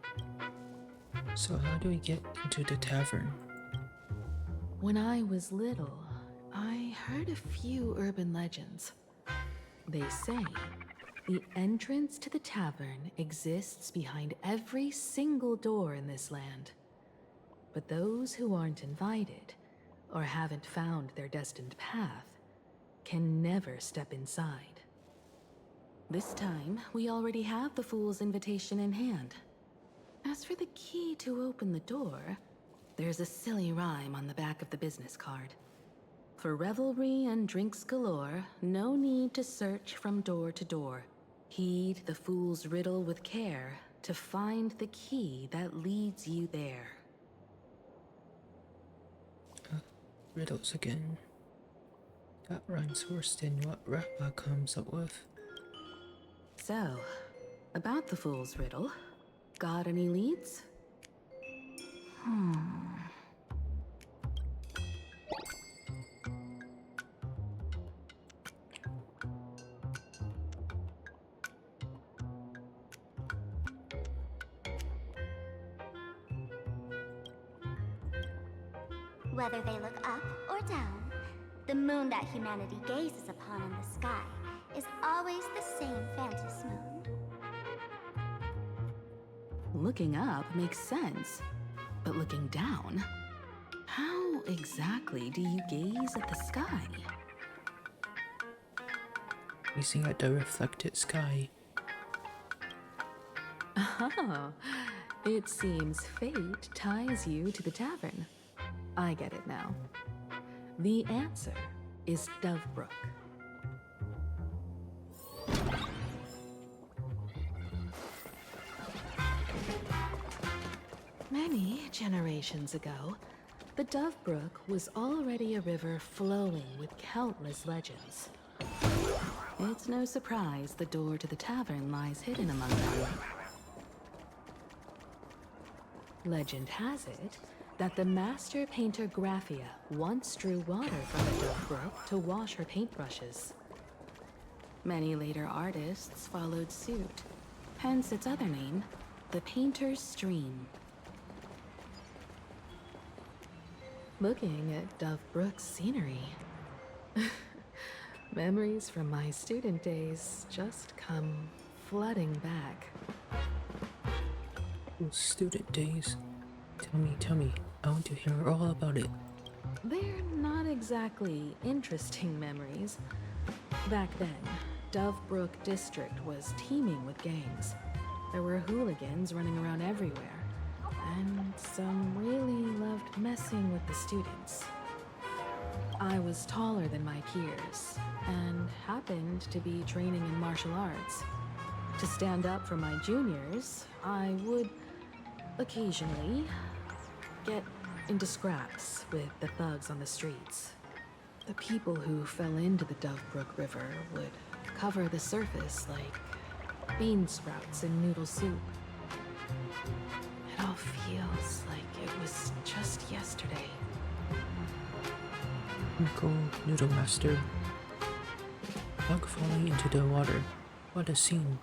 S1: So how do we get into the tavern?
S2: When I was little, I heard a few urban legends. They say the entrance to the tavern exists behind every single door in this land. But those who aren't invited, or haven't found their destined path, can never step inside. This time, we already have the Fool's invitation in hand. As for the key to open the door, There's a silly rhyme on the back of the business card. For revelry and drinks galore, no need to search from door to door. Heed the fool's riddle with care to find the key that leads you there.
S1: Riddles again. That rhymes worse than what Rappa comes up with.
S2: So, about the fool's riddle, got any leads?
S10: Whether they look up or down, the moon that humanity gazes upon in the sky is always the same Phantom moon.
S2: Looking up makes sense, but looking down? How exactly do you gaze at the sky?
S1: Gazing at the reflected sky.
S2: Oh, it seems fate ties you to the tavern. I get it now. The answer is Dovebrook. Many generations ago, the Dovebrook was already a river flowing with countless legends. It's no surprise the door to the tavern lies hidden among them. Legend has it that the master painter Graphia once drew water from the Dovebrook to wash her paintbrushes. Many later artists followed suit, hence its other name, the Painter's Stream. Looking at Dovebrook's scenery, memories from my student days just come flooding back.
S1: Student days. Tell me. I want to hear all about it.
S2: They're not exactly interesting memories. Back then, Dovebrook District was teeming with gangs. There were hooligans running around everywhere, and some really loved messing with the students. I was taller than my peers, and happened to be training in martial arts. To stand up for my juniors, I would occasionally get into scraps with the thugs on the streets. The people who fell into the Dovebrook River would cover the surface like bean sprouts in noodle soup. It all feels like it was just yesterday.
S1: Uncle Noodle Master. Bug falling into the water. What a scene.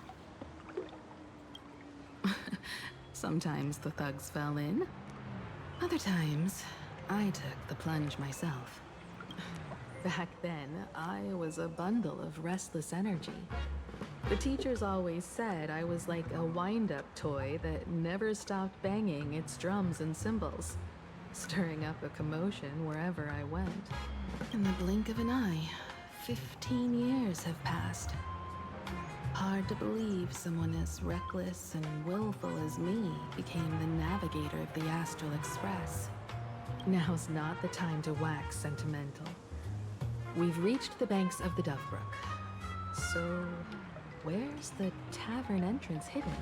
S2: Sometimes the thugs fell in. Other times, I took the plunge myself. Back then, I was a bundle of restless energy. The teachers always said I was like a wind-up toy that never stopped banging its drums and cymbals, stirring up a commotion wherever I went. In the blink of an eye, 15 years have passed. Hard to believe someone as reckless and willful as me became the navigator of the Astral Express. Now's not the time to wax sentimental. We've reached the banks of the Dovebrook. So, where's the tavern entrance hidden?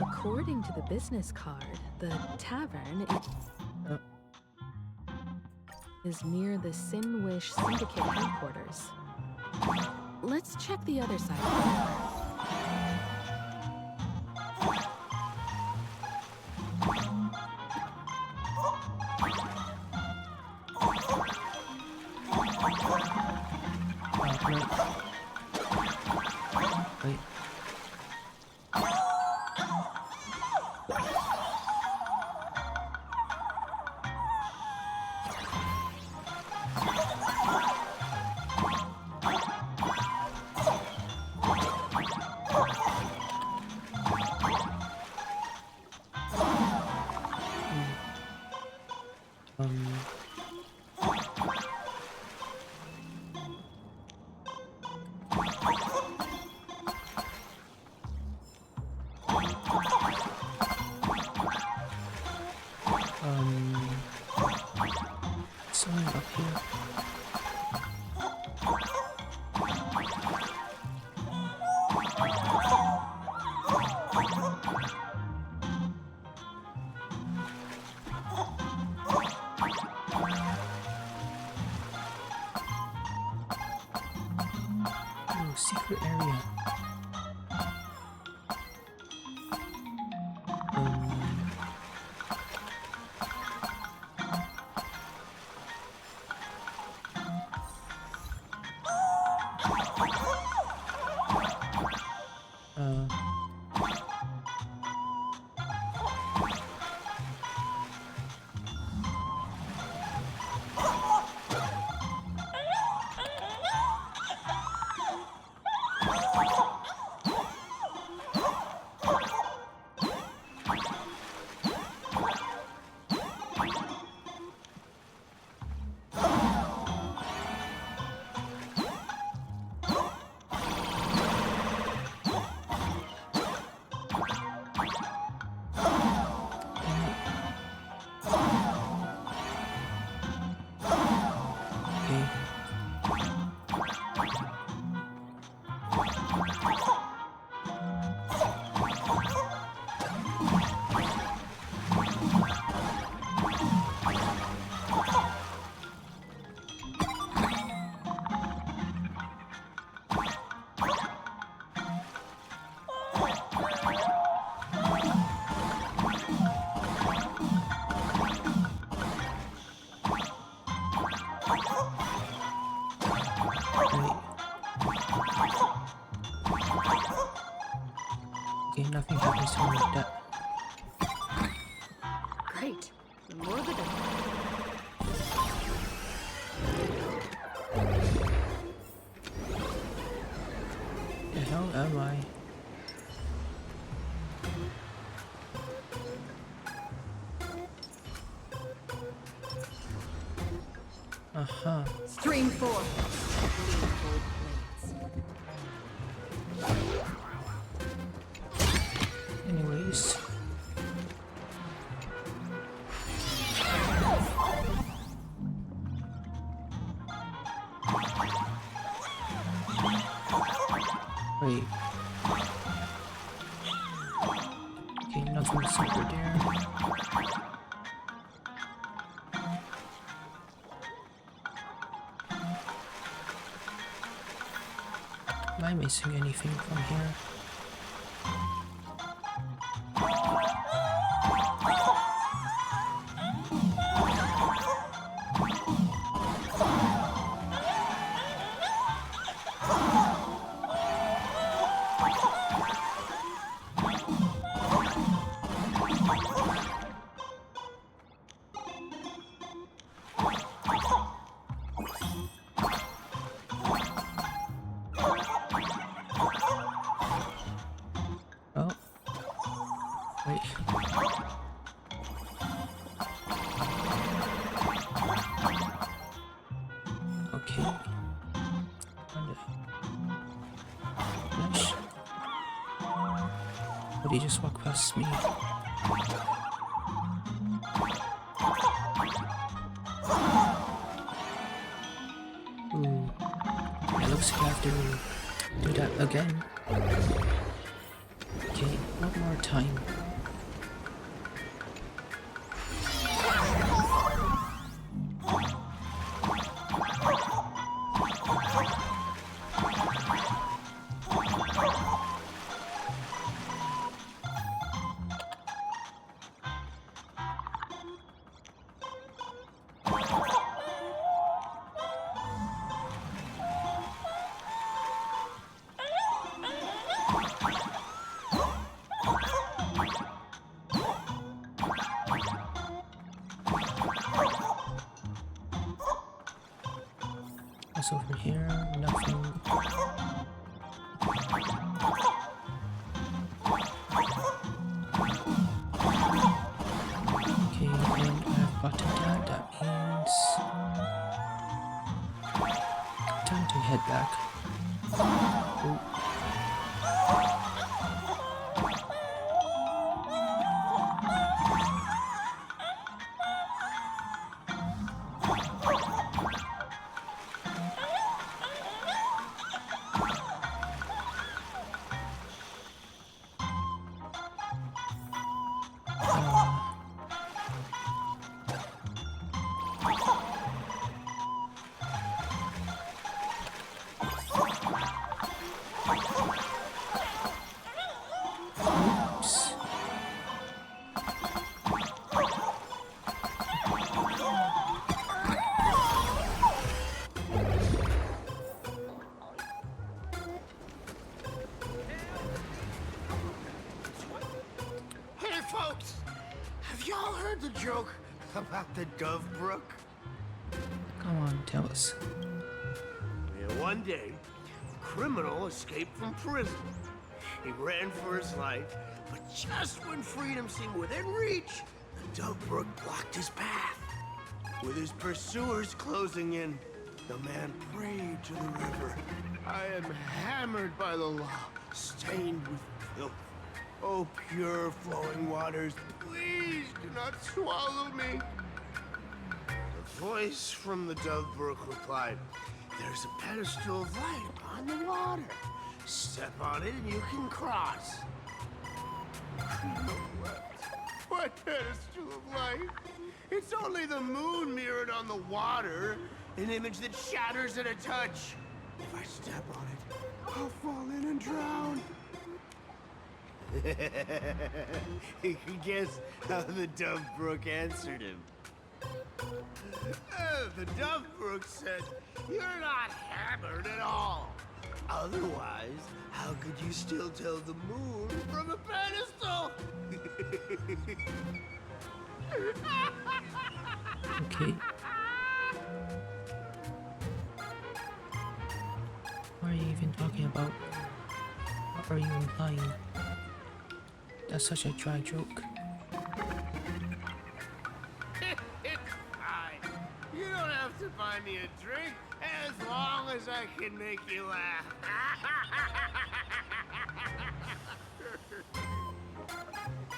S2: According to the business card, the tavern is near the Sinwish Syndicate headquarters. Let's check the other side.
S1: Wait. secret area. Okay, nothing happens to me like that.
S2: Great. The more the better.
S1: The hell am I? Uh-huh.
S2: Stream 4.
S1: Anyways. Wait. Okay, nothing super there. Am I missing anything from here? Oh. Wait. Okay. Nice. Would he just walk past me? Ooh. It looks like I have to do that again. Okay, one more time. What's over here? Nothing. Okay, and I've gotten that. That means time to head back. Ooh.
S21: Y'all heard the joke about the Dove Brook?
S1: Go on, tell us.
S21: Yeah, one day, a criminal escaped from prison. He ran for his life, but just when freedom seemed within reach, the Dove Brook blocked his path. With his pursuers closing in, the man prayed to the river. I am hammered by the law, stained with filth. Oh, pure flowing waters, please do not swallow me. The voice from the Dove Brook replied, there's a pedestal of light upon the water. Step on it and you can cross. What pedestal of light? It's only the moon mirrored on the water, an image that shatters at a touch. If I step on it, I'll fall in and drown. Guess how the Dove Brook answered him. The Dove Brook said, you're not hammered at all. Otherwise, how could you still tell the moon from a pedestal?
S1: Okay. What are you even talking about? What are you implying? That's such a dry joke.
S21: It's fine. You don't have to buy me a drink as long as I can make you laugh.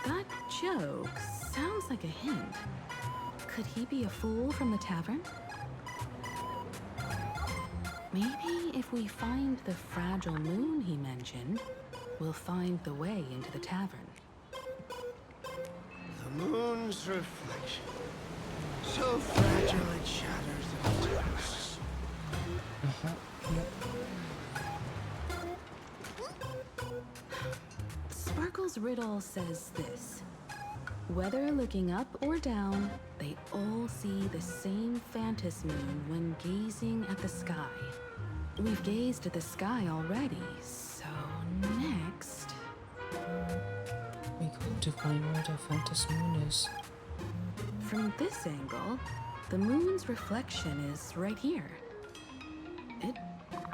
S2: That joke sounds like a hint. Could he be a fool from the tavern? Maybe if we find the fragile moon he mentioned, we'll find the way into the tavern.
S21: The moon's reflection. So fragile it shatters into dust.
S2: Sparkle's riddle says this. Whether looking up or down, they all see the same phantasm moon when gazing at the sky. We've gazed at the sky already, so next...
S1: We got to find where the phantasm moon is.
S2: From this angle, the moon's reflection is right here. It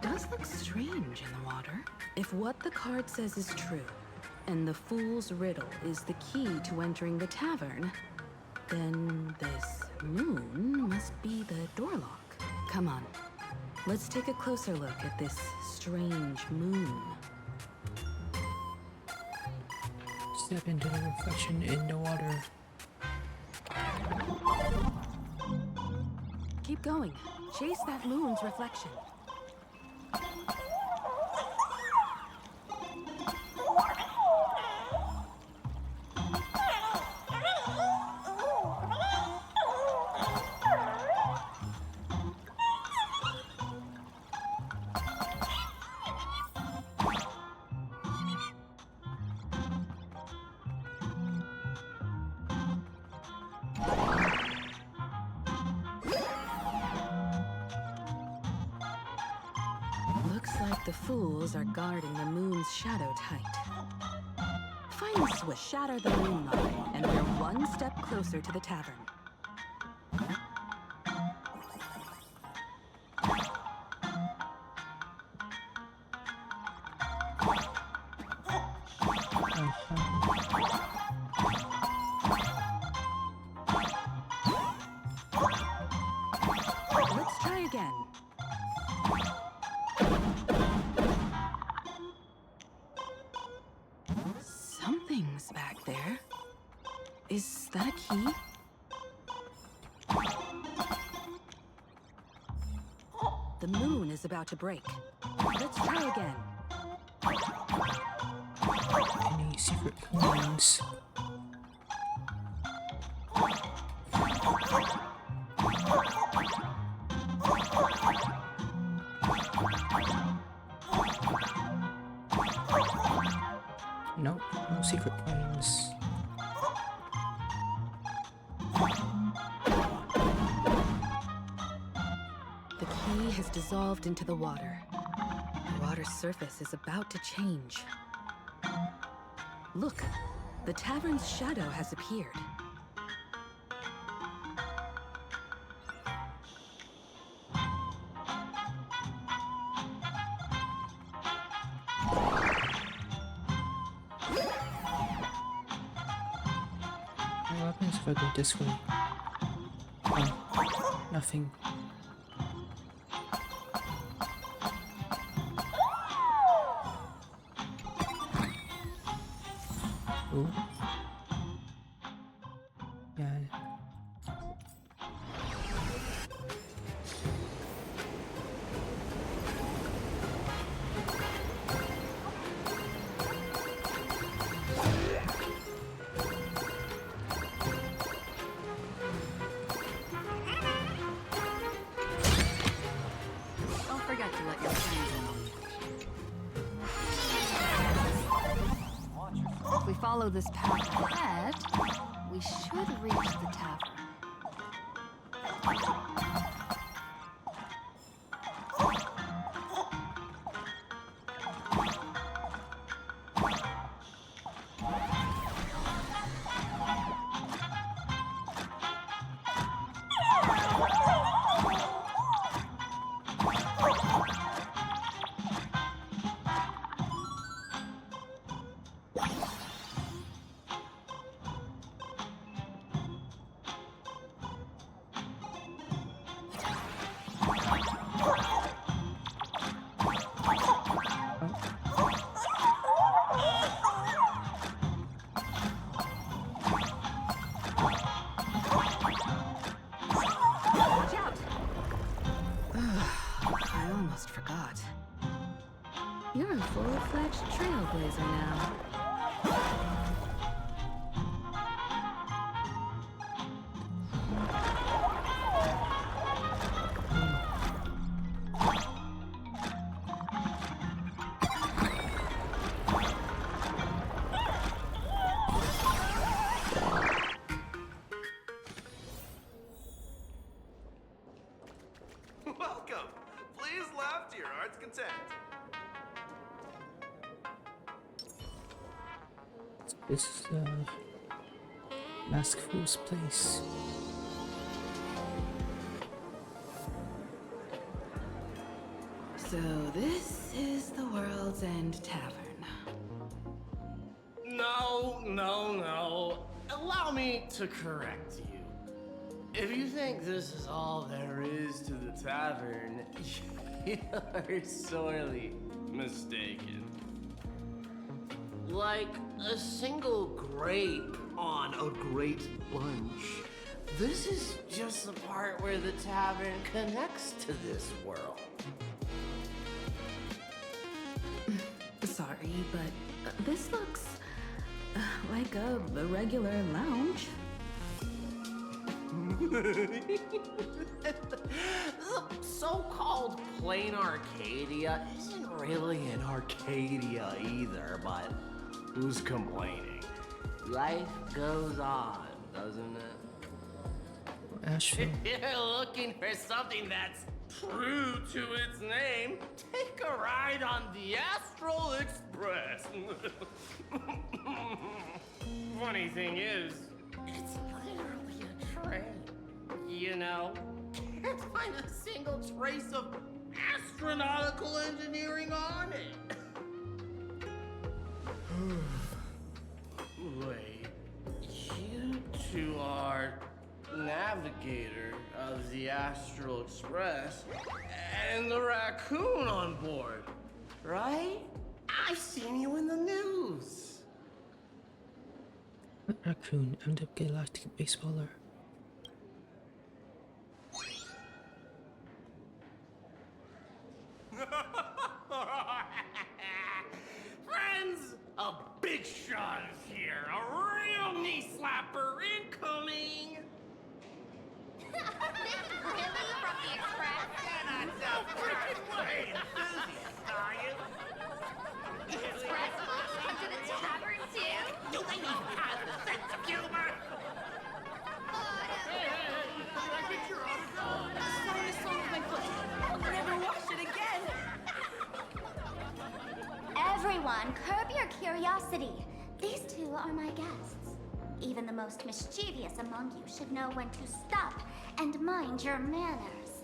S2: does look strange in the water. If what the card says is true, and the fool's riddle is the key to entering the tavern, then this moon must be the door lock. Come on, let's take a closer look at this strange moon.
S1: Step into the reflection in the water.
S2: Keep going. Chase that moon's reflection. The fools are guarding the moon's shadow tight. Find the switch, shatter the moonlight, and we're one step closer to the tavern. Let's try again. Something's back there. Is that a key? The moon is about to break. Let's try again.
S1: Any secret coins? Nope, no secret coins.
S2: The key has dissolved into the water. The water's surface is about to change. Look, the tavern's shadow has appeared.
S1: What happens if I go this way? Oh, nothing. Oh. Yeah.
S2: Don't forget to let your friends in. If we follow this path ahead, we should reach the tavern. Watch out! I almost forgot. You're a full-fledged trailblazer now.
S21: Welcome! Please laugh to your heart's content.
S1: This is Mask Fool's place.
S2: So this is the World's End Tavern.
S19: No. Allow me to correct you. If you think this is all there is to the tavern, you're sorely mistaken. Like a single grape on a great lunch, this is just the part where the tavern connects to this world.
S2: Sorry, but this looks like a regular lounge.
S19: The so-called plain Arcadia isn't really an Arcadia either, but who's complaining? Life goes on, doesn't it?
S1: Asheville.
S19: If you're looking for something that's true to its name, take a ride on the Astral Express. Funny thing is, it's literally a train. You know, can't find a single trace of astronautical engineering on it. Wait, you two are navigator of the Astral Express and the raccoon on board, right? I've seen you in the news.
S1: What raccoon? I'm the galactic baseballer.
S19: Friends, a big shot is here. A real knee slapper incoming.
S10: Really? From the Express?
S19: You're not so freaking way enthusiast, are you?
S10: Express come to the tavern too?
S9: Do they even have a sense of humor?
S2: Sorry, sold my foot. I'll never wash it again.
S10: Everyone, curb your curiosity. These two are my guests. Even the most mischievous among you should know when to stop and mind your manners.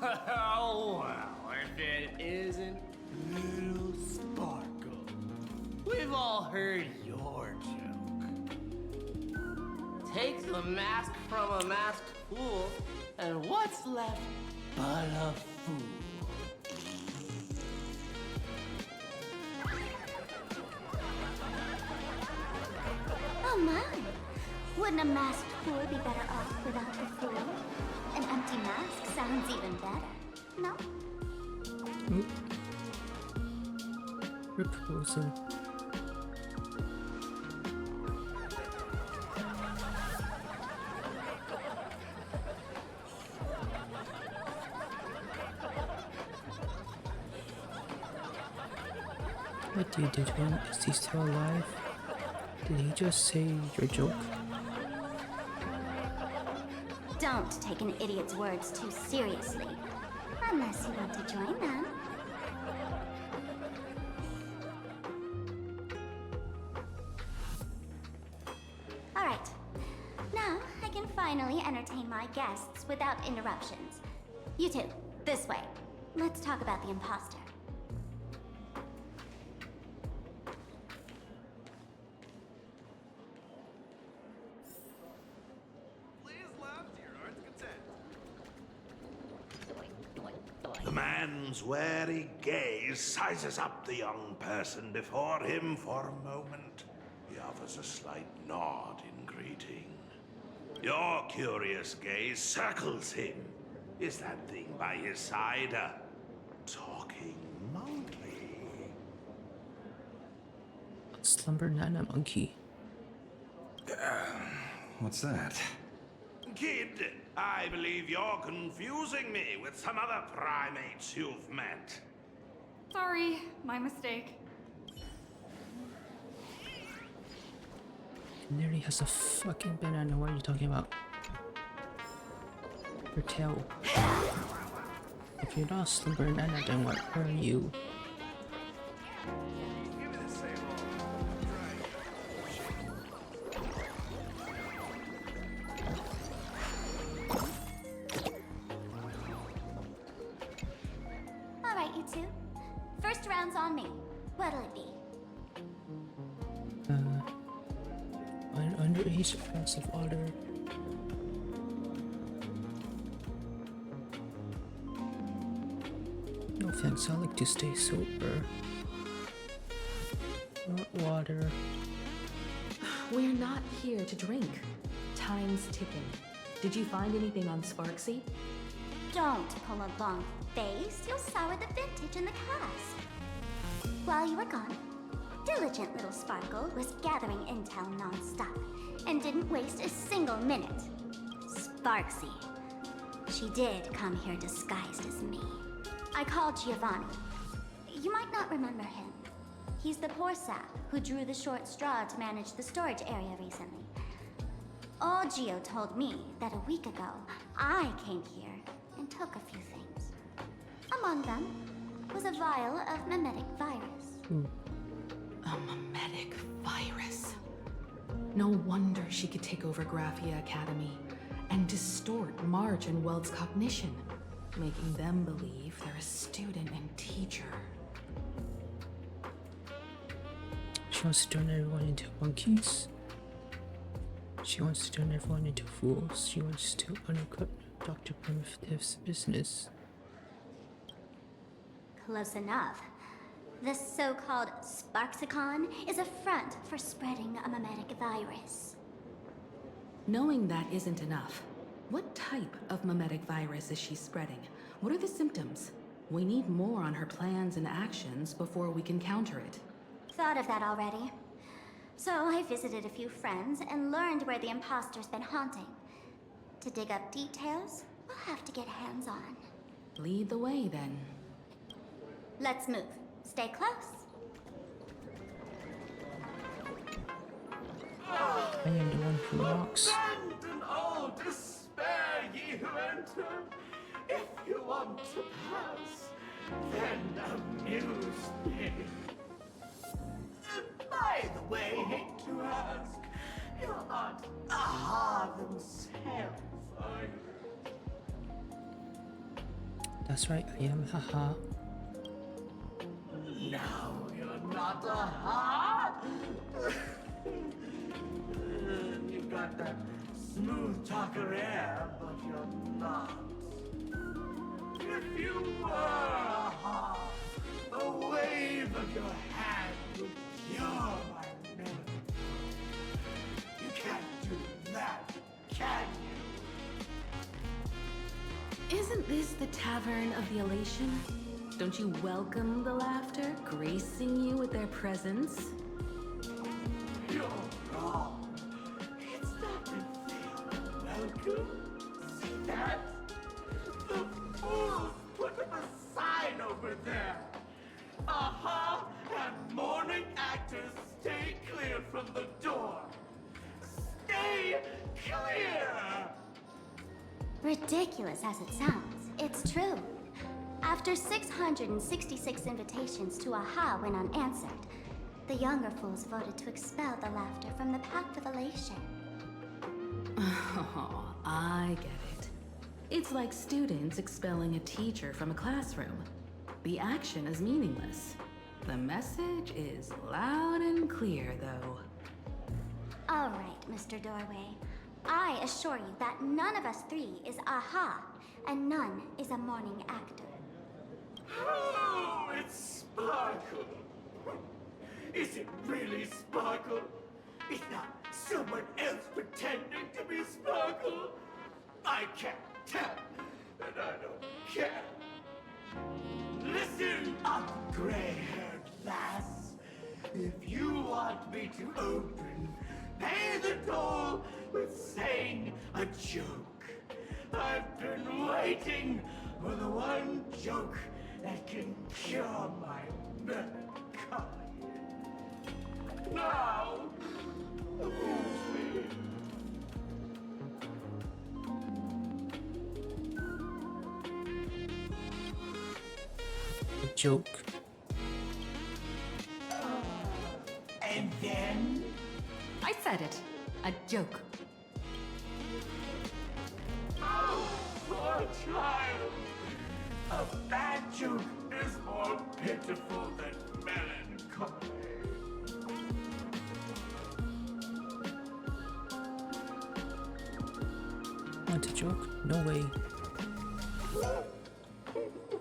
S19: Well, if it isn't Little Sparkle. We've all heard your joke. Take the mask from a masked fool, and what's left but a fool?
S10: Oh my! Wouldn't a masked fool be better off without the fool? An empty mask sounds even better, no?
S1: Proposal. What do you do to him? Is he still alive? Did he just say your joke?
S10: Don't take an idiot's words too seriously. Unless you want to join them. Alright. Now I can finally entertain my guests without interruptions. You two, this way. Let's talk about the imposter.
S15: The man's wary gaze sizes up the young person before him for a moment. He offers a slight nod in greeting. Your curious gaze circles him. Is that thing by his side a talking monkey?
S1: Slumber Nana Monkey.
S18: What's that?
S15: Kid, I believe you're confusing me with some other primates you've met.
S2: Sorry, my mistake.
S1: He literally has a fucking banana. What are you talking about? Your tail. If you're not a slumber Nana, then what are you?
S10: Alright, you two. First round's on me. What'll it be?
S1: An underage offensive order. No thanks, I like to stay sober. Not water.
S2: We're not here to drink. Time's ticking. Did you find anything on Sparksy?
S10: Don't pull a long face. You'll sour the vintage in the cask. While you were gone, diligent little Sparkle was gathering intel non-stop and didn't waste a single minute. Sparksy. She did come here disguised as me. I called Giovanni. You might not remember him. He's the poor sap who drew the short straw to manage the storage area recently. Old Gio told me that a week ago, I came here and took a few things. Among them was a vial of mimetic virus.
S2: A mimetic virus. No wonder she could take over Graphia Academy and distort March and Weld's cognition, making them believe they're a student and teacher.
S1: She wants to turn everyone into monkeys. She wants to turn everyone into fools. She wants to undercut Dr. Primitive's business.
S10: Close enough. The so-called Sparksicon is a front for spreading a mimetic virus.
S2: Knowing that isn't enough. What type of mimetic virus is she spreading? What are the symptoms? We need more on her plans and actions before we can counter it.
S10: Thought of that already. So I visited a few friends and learned where the imposter's been haunting. To dig up details, we'll have to get hands-on.
S2: Lead the way, then.
S10: Let's move. Stay close.
S1: I am the one who walks.
S19: Abandon all despair, ye who enter. If you want to pass, then amuse me. By the way, hate to ask, you're not Aha themselves, are you?
S1: That's right, I am haha.
S19: Now you're not Aha. You've got that
S9: smooth talker air, but you're not. If you were a wave of your hand would cure my melody. You can't do that, can you?
S2: Isn't this the Tavern of the Elation? Don't you welcome the laughter, gracing you with their presence?
S9: You're wrong. It's not to feel welcome. See that? The fools put up a sign over there. Aha! And morning actors stay clear from the door. Stay clear!
S10: Ridiculous as it sounds, it's true. After 666 invitations to AHA went unanswered, the younger fools voted to expel the laughter from the Pact of Elation.
S2: Oh, I get it. It's like students expelling a teacher from a classroom. The action is meaningless. The message is loud and clear, though.
S10: All right, Mr. Doorway. I assure you that none of us three is AHA, and none is a morning actor.
S9: Oh, it's Sparkle. Is it really Sparkle? Is not someone else pretending to be Sparkle? I can't tell, and I don't care. Listen up, gray-haired lass. If you want me to open, pay the toll with saying a joke. I've been waiting for the one joke that can cure my melancholy. Now, who's me?
S1: A joke.
S9: And then?
S2: I said it. A joke.
S9: Oh, poor child. A bad joke is more pitiful than melancholy.
S1: Want a joke? No way.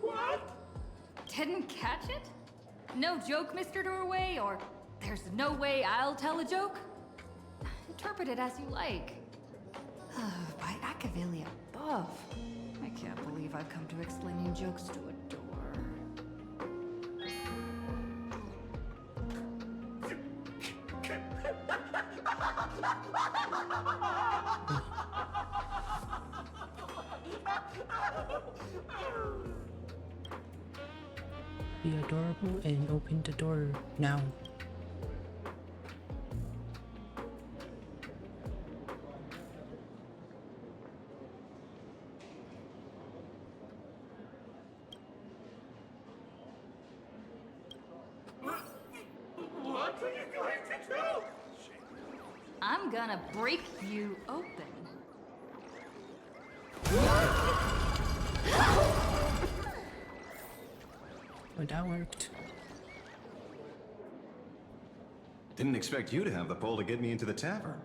S9: What?
S6: Didn't catch it? No joke, Mr. Doorway, or there's no way I'll tell a joke? Interpret it as you like. By Akavili above. I can't believe I've come to explaining jokes to a door.
S1: Be adorable and open the door now.
S9: What are you going to do?
S6: I'm gonna break you open.
S1: Oh, that worked.
S7: Didn't expect you to have the pull to get me into the tavern.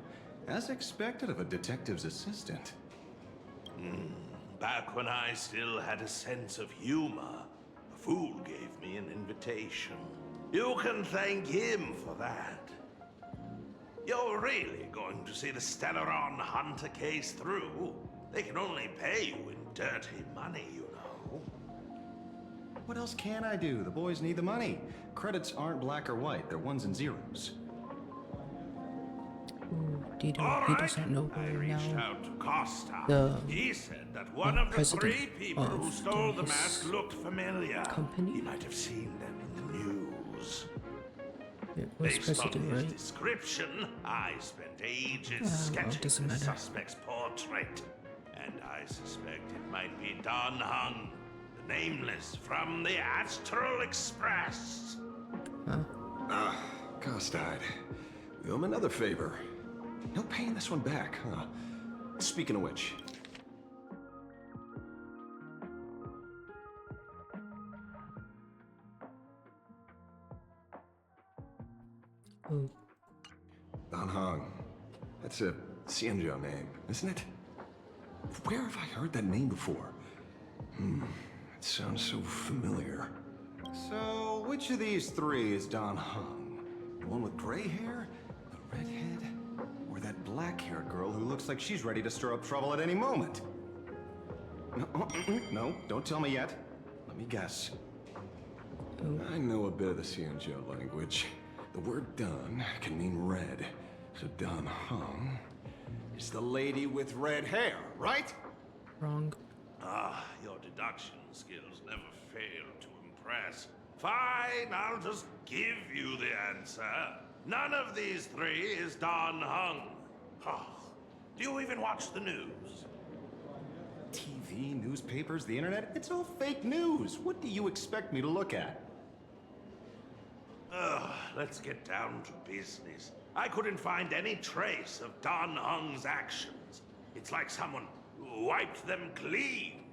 S7: As expected of a detective's assistant.
S15: Back when I still had a sense of humor, a fool gave me an invitation. You can thank him for that. You're really going to see the Stellaron Hunter case through? They can only pay you in dirty money, you know.
S7: What else can I do? The boys need the money. Credits aren't black or white, they're ones and zeros.
S1: Ooh, he doesn't know where now
S15: Out to Costa.
S1: he
S15: said that one of the
S1: president
S15: three people who
S1: of
S15: stole the
S1: his
S15: mask looked familiar.
S1: company?
S15: He might have seen them in the news.
S1: It was
S15: Based on
S1: president,
S15: his
S1: right?
S15: description, I spent ages
S1: Well,
S15: sketching
S1: doesn't
S15: the
S1: matter.
S15: suspect's portrait. And I suspect it might be Don Hung, the nameless from the Astral Express.
S18: Costide. We owe him another favor. No paying this one back, huh? Speaking of which.
S1: Oh.
S18: Don Hong. That's a
S7: Xianzhou name, isn't it? Where have I heard that name before? It sounds so familiar. So, which of these three is Don Hung? The one with gray hair? The redhead? Or that black-haired girl who looks like she's ready to stir up trouble at any moment? No, don't tell me yet. Let me guess. I know a bit of the Xianzhou language. The word Don can mean red. So Don Hung is the lady with red hair, right?
S1: Wrong.
S15: Ah, your deduction skills never fail to impress. Fine, I'll just give you the answer. None of these three is Don Hung. Oh, do you even watch the news?
S7: TV, newspapers, the internet, it's all fake news. What do you expect me to look at?
S15: Let's get down to business. I couldn't find any trace of Don Hung's actions. It's like someone wiped them clean.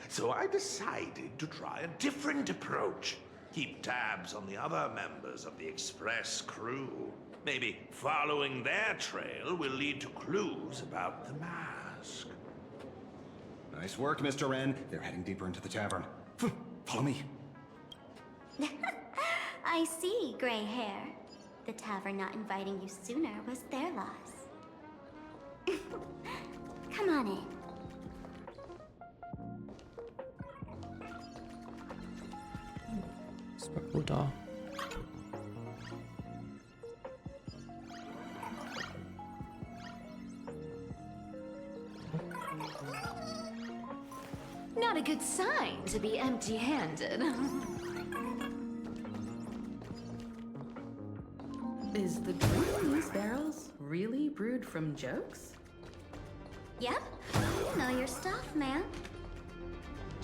S15: So I decided to try a different approach. Keep tabs on the other members of the Express crew. Maybe following their trail will lead to clues about the mask.
S7: Nice work, Mr. Wren. They're heading deeper into the tavern. Follow me.
S10: I see, gray hair. The tavern not inviting you sooner was their loss. Come on in.
S1: Sparkle doll.
S2: Not a good sign to be empty-handed. Is the drink in these barrels really brewed from jokes?
S10: Yep, you know your stuff, man.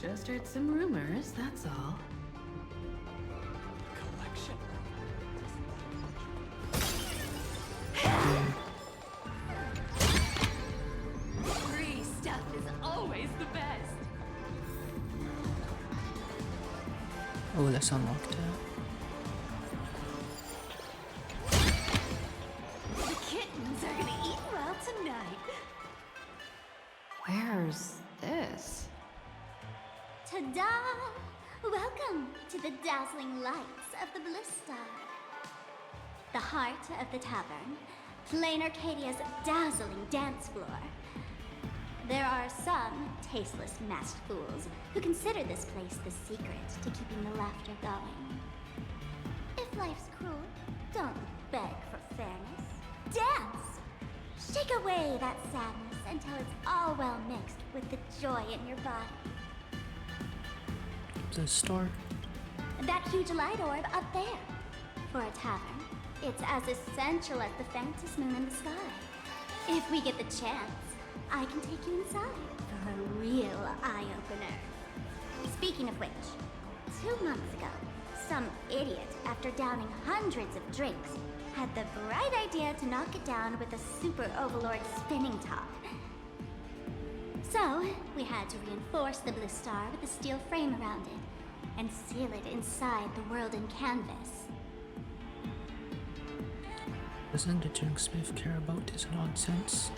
S2: Just heard some rumors, that's all.
S13: Collection.
S2: Free stuff is always the best.
S1: Oh, let's unlock that.
S2: The kittens are gonna eat well tonight. Where's this?
S10: Ta-da! Welcome to the dazzling lights of the Bliss Star. The heart of the tavern, Plain Arcadia's dazzling dance floor. There are some tasteless masked fools who consider this place the secret to keeping the laughter going. If life's cruel, don't beg for fairness. Dance! Shake away that sadness until it's all well mixed with the joy in your body.
S1: The store.
S10: That huge light orb up there. For a tavern, it's as essential as the Phantom Moon in the sky. If we get the chance, I can take you inside for a real eye-opener. Speaking of which, 2 months ago, some idiot, after downing hundreds of drinks, had the bright idea to knock it down with a super overlord spinning top. So, we had to reinforce the Bliss Star with a steel frame around it, and seal it inside the world in canvas.
S1: Doesn't the drinksmith care about this nonsense?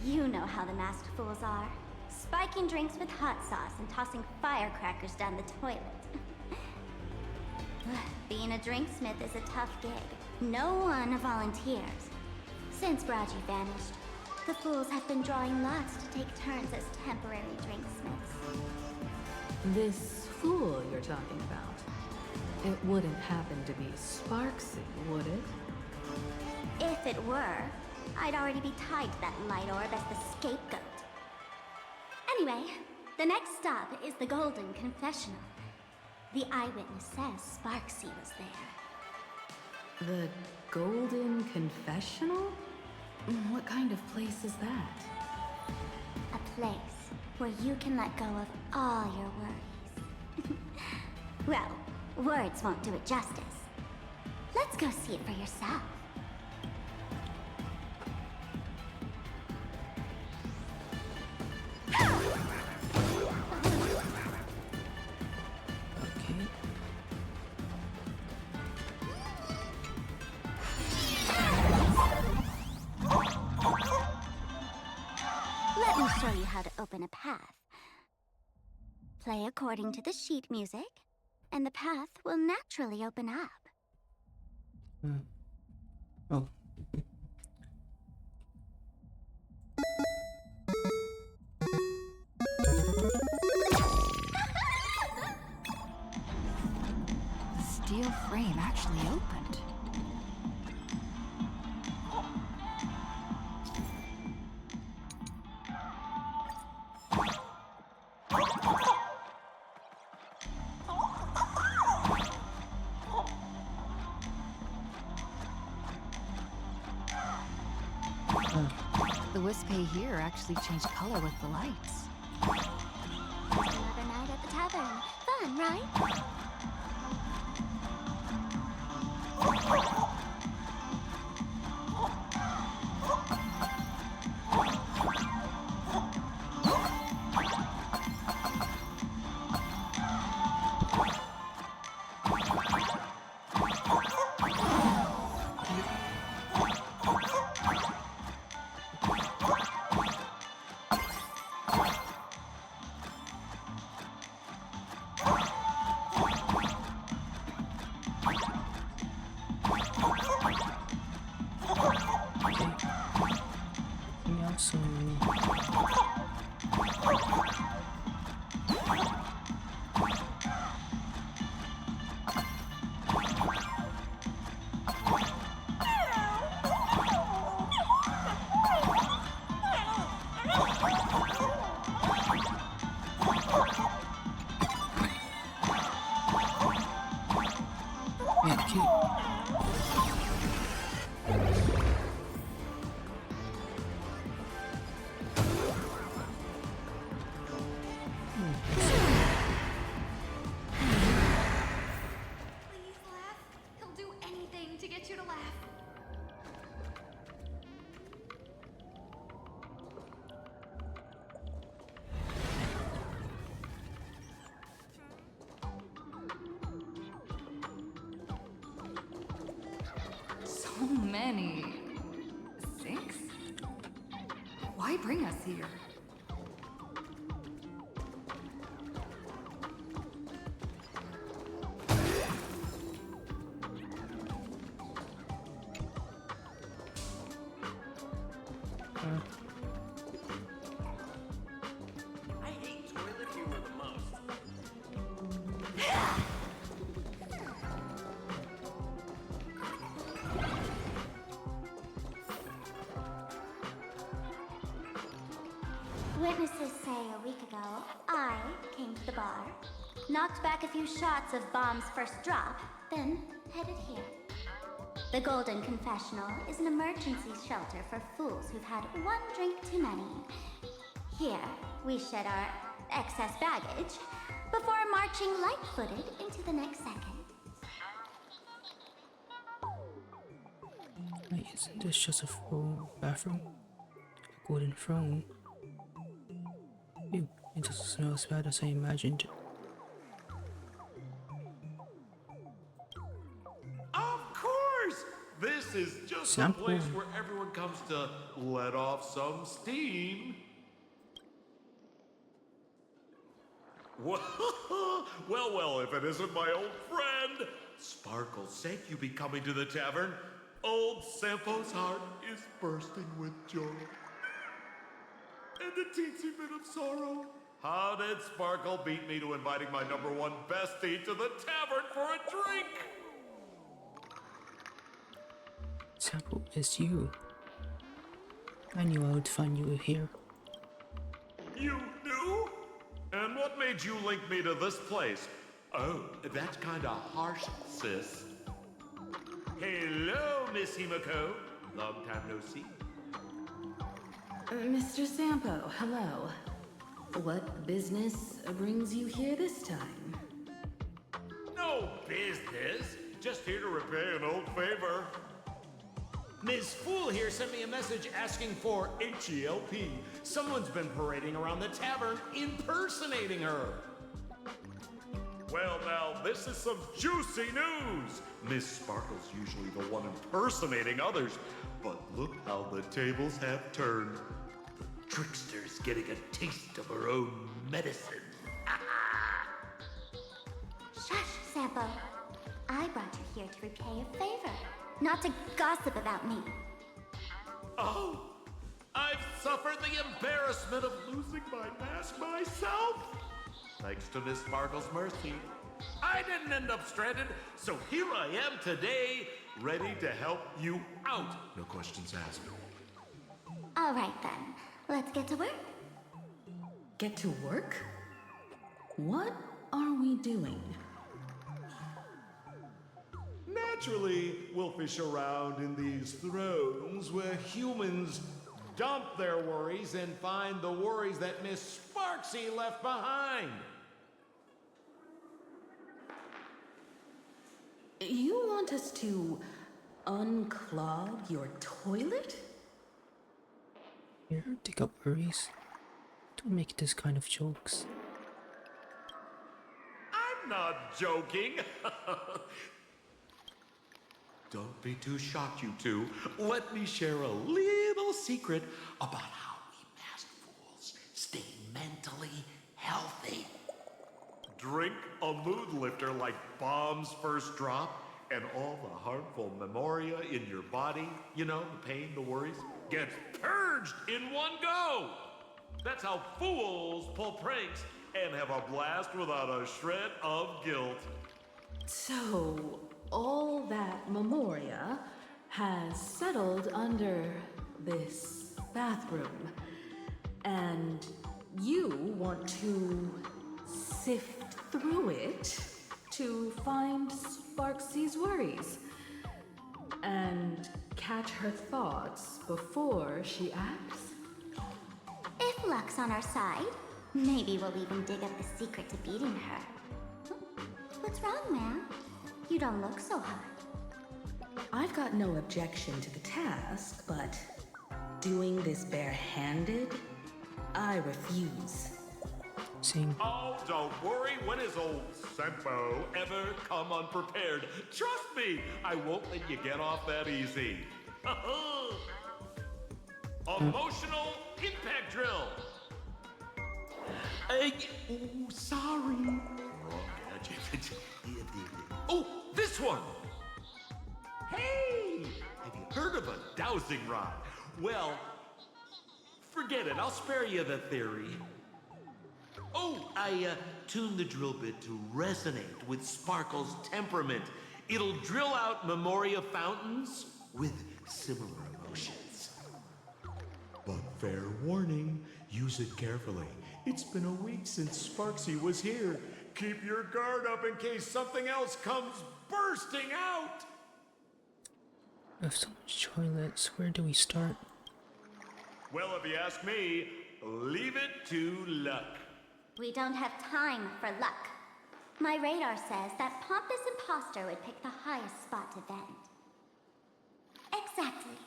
S10: You know how the masked fools are. Spiking drinks with hot sauce and tossing firecrackers down the toilet. Being a drinksmith is a tough gig. No one volunteers. Since Braji vanished, the fools have been drawing lots to take turns as temporary drinksmiths.
S2: This fool you're talking about. It wouldn't happen to be Sparksy, would it?
S10: If it were, I'd already be tied to that light orb as the scapegoat. Anyway, the next stop is the Golden Confessional. The eyewitness says Sparksy was there.
S2: The Golden Confessional? What kind of place is that?
S10: A place where you can let go of all your worries. Well, words won't do it justice. Let's go see it for yourself.
S1: Okay.
S10: open a path. Play according to the sheet music, and the path will naturally open up.
S1: Oh.
S6: The steel frame actually opened. The Wispay here actually changed color with the lights.
S10: Another night at the tavern. Fun, right?
S6: So many. 6? Why bring us here?
S15: I hate toilet humor the most.
S10: Witnesses say a week ago, I came to the bar, knocked back a few shots of Bomb's first drop, then headed here. The Golden Confessional is an emergency shelter for fools who've had one drink too many. Here, we shed our excess baggage before marching light-footed into the next second.
S1: Wait, isn't this just a full bathroom? A golden throne? Ew, it doesn't smell as bad as I imagined.
S15: Of course! This is just
S1: Sample.
S15: a place where everyone comes to let off some steam. Well, if it isn't my old friend! Sparkle's sake, you be coming to the tavern. Old Sampo's heart is bursting with joy. And a teensy bit of sorrow. How did Sparkle beat me to inviting my #1 bestie to the tavern for a drink?
S1: Sample, it's you. I knew I would find you here.
S15: You knew? And what made you link me to this place? Oh, that's kinda harsh, sis. Hello, Miss Himiko. Long time no see.
S2: Mr. Sampo, hello. What business brings you here this time?
S15: No business. Just here to repay an old favor.
S16: Ms. Fool here sent me a message asking for HELP. Someone's been parading around the tavern impersonating her.
S15: Well, now, this is some juicy news. Miss Sparkle's usually the one impersonating others, but look how the tables have turned. Trickster's getting a taste of her own medicine.
S10: Shush, Sampo. I brought you here to repay a favor, not to gossip about me.
S16: Oh, I've suffered the embarrassment of losing my mask myself. Thanks to Miss Sparkle's mercy, I didn't end up stranded, so here I am today, ready to help you out. No questions asked.
S10: All right then, let's get to work.
S2: Get to work? What are we doing?
S16: Naturally, we'll fish around in these thrones where humans dump their worries and find the worries that Miss Sparksy left behind.
S2: You want us to unclog your toilet?
S1: Here, dig up worries. Don't make this kind of jokes.
S16: I'm not joking. Don't be too shocked, you two. Let me share a little secret about how we masked fools stay mentally healthy. Drink a mood lifter like Bomb's First Drop, and all the harmful memoria in your body, you know, the pain, the worries, gets purged in one go. That's how fools pull pranks and have a blast without a shred of guilt.
S2: So, all that memoria has settled under this bathroom, and you want to sift through it to find Sparksy's worries and catch her thoughts before she acts?
S10: If luck's on our side, maybe we'll even dig up the secret to beating her. What's wrong, man? You don't look so hot.
S2: I've got no objection to the task, but doing this barehanded, I refuse.
S16: Oh, don't worry. When has old Sempo ever come unprepared? Trust me, I won't let you get off that easy. Emotional impact drill. Sorry. Wrong gadget. Oh, this one. Hey, have you heard of a dowsing rod? Well, forget it. I'll spare you the theory. Oh, I tuned the drill bit to resonate with Sparkle's temperament. It'll drill out memoria fountains with similar emotions. But fair warning, use it carefully. It's been a week since Sparksy was here. Keep your guard up in case something else comes bursting out.
S1: I have so much toilets. Where do we start?
S16: Well, if you ask me, leave it to luck.
S10: We don't have time for luck. My radar says that pompous imposter would pick the highest spot to vent. Exactly.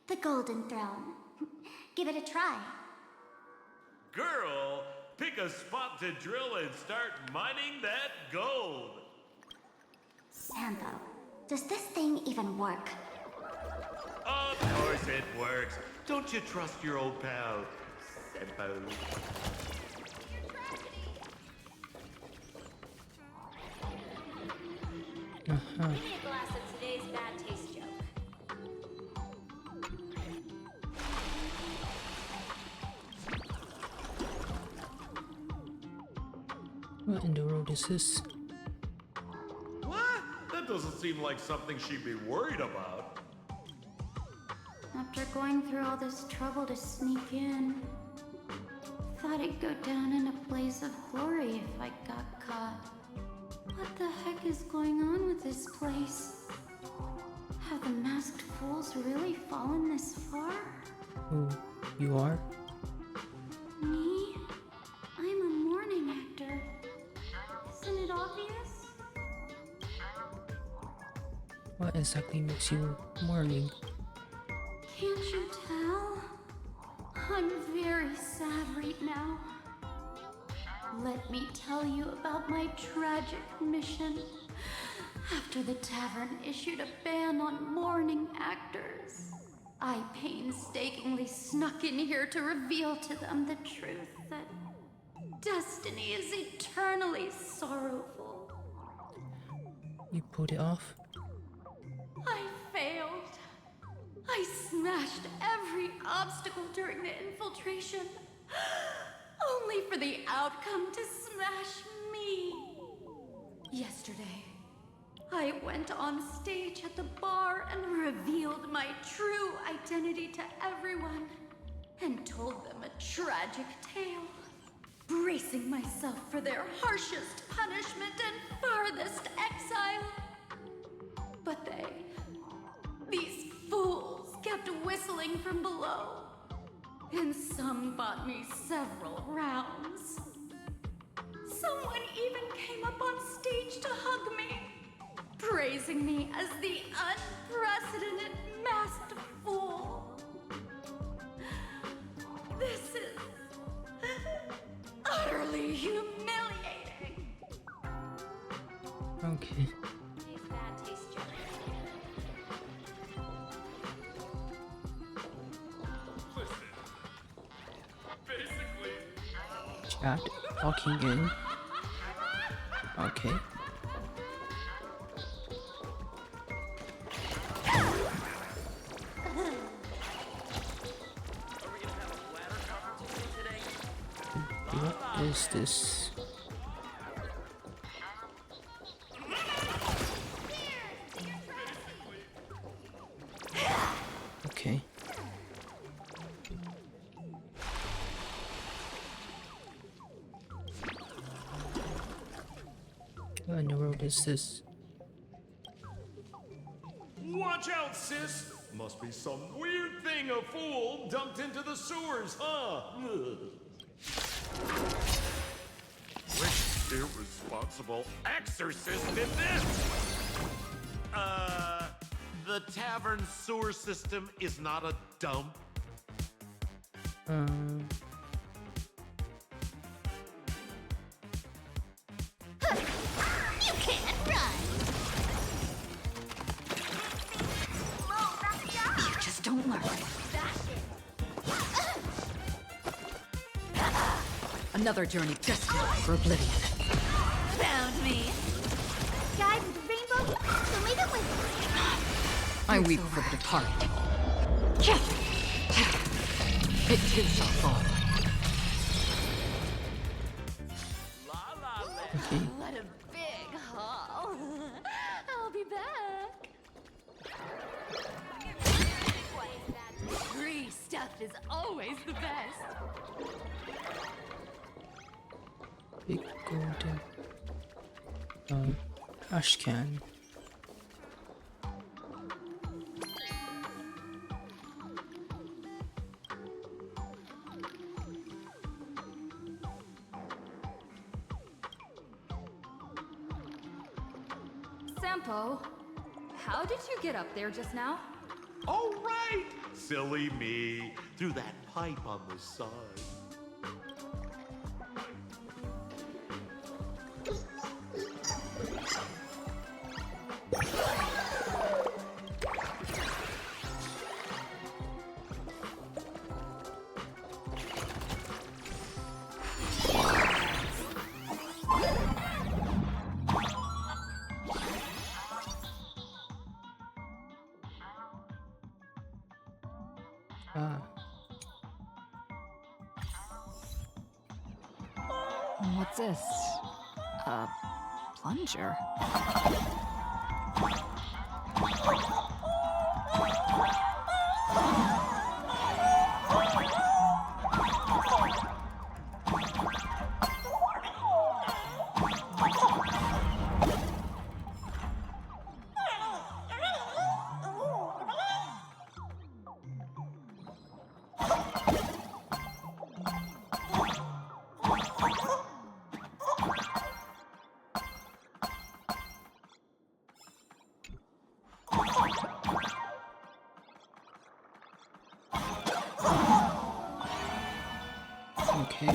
S10: The Golden Throne. Give it a try.
S16: Girl, pick a spot to drill and start mining that gold.
S10: Sampo, does this thing even work?
S16: Of course it works. Don't you trust your old pal, Sempo?
S10: Give me a glass of today's bad taste joke.
S1: What in the world is this?
S16: What? That doesn't seem like something she'd be worried about.
S10: After going through all this trouble to sneak in, thought I'd go down in a blaze of glory if I got caught. What the heck is going on with this place? Have the masked fools really fallen this far?
S1: Who you are?
S10: Me? I'm a mourning actor. Isn't it obvious?
S1: What exactly makes you mourning?
S10: Can't you tell? I'm very sad right now. Let me tell you about my tragic mission. After the tavern issued a ban on mourning actors,
S2: I painstakingly snuck in here to reveal to them the truth that destiny is eternally sorrowful.
S1: You pulled it off?
S2: I failed. I smashed every obstacle during the infiltration, only for the outcome to smash me. Yesterday, I went on stage at the bar and revealed my true identity to everyone and told them a tragic tale, bracing myself for their harshest punishment and farthest exile. But these fools kept whistling from below, and some bought me several rounds. Someone even came up on stage to hug me, praising me as the unprecedented masked fool. This is utterly humiliating.
S1: Okay. Chat walking in. Okay. What is this? Okay. What in the world is this?
S16: Watch out, sis! Must be some weird thing a fool dumped into the sewers, huh? Which irresponsible exorcist did this? The tavern sewer system is not a dump.
S10: You can't run!
S2: You just don't learn. Another journey destined for oblivion.
S10: Found me. Guys with the rainbow, so leave it with me.
S2: I weep for the departed. It is our fall.
S1: Okay.
S10: What a big haul. I'll be back. Free stuff is always the best.
S1: Big golden trash can.
S6: Sampo, how did you get up there just now?
S16: Oh, right! Silly me. Through that pipe on the side.
S6: What's this? A plunger.
S1: Okay.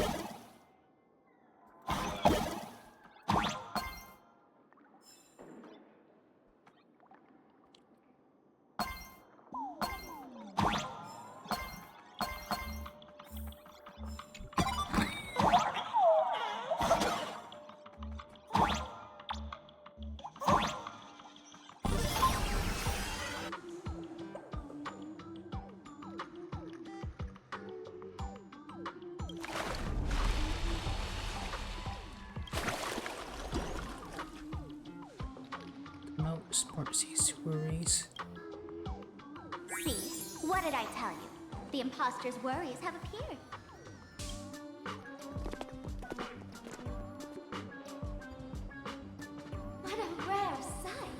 S1: Sparcy's worries.
S10: See, what did I tell you? The imposter's worries have appeared. What a rare sight.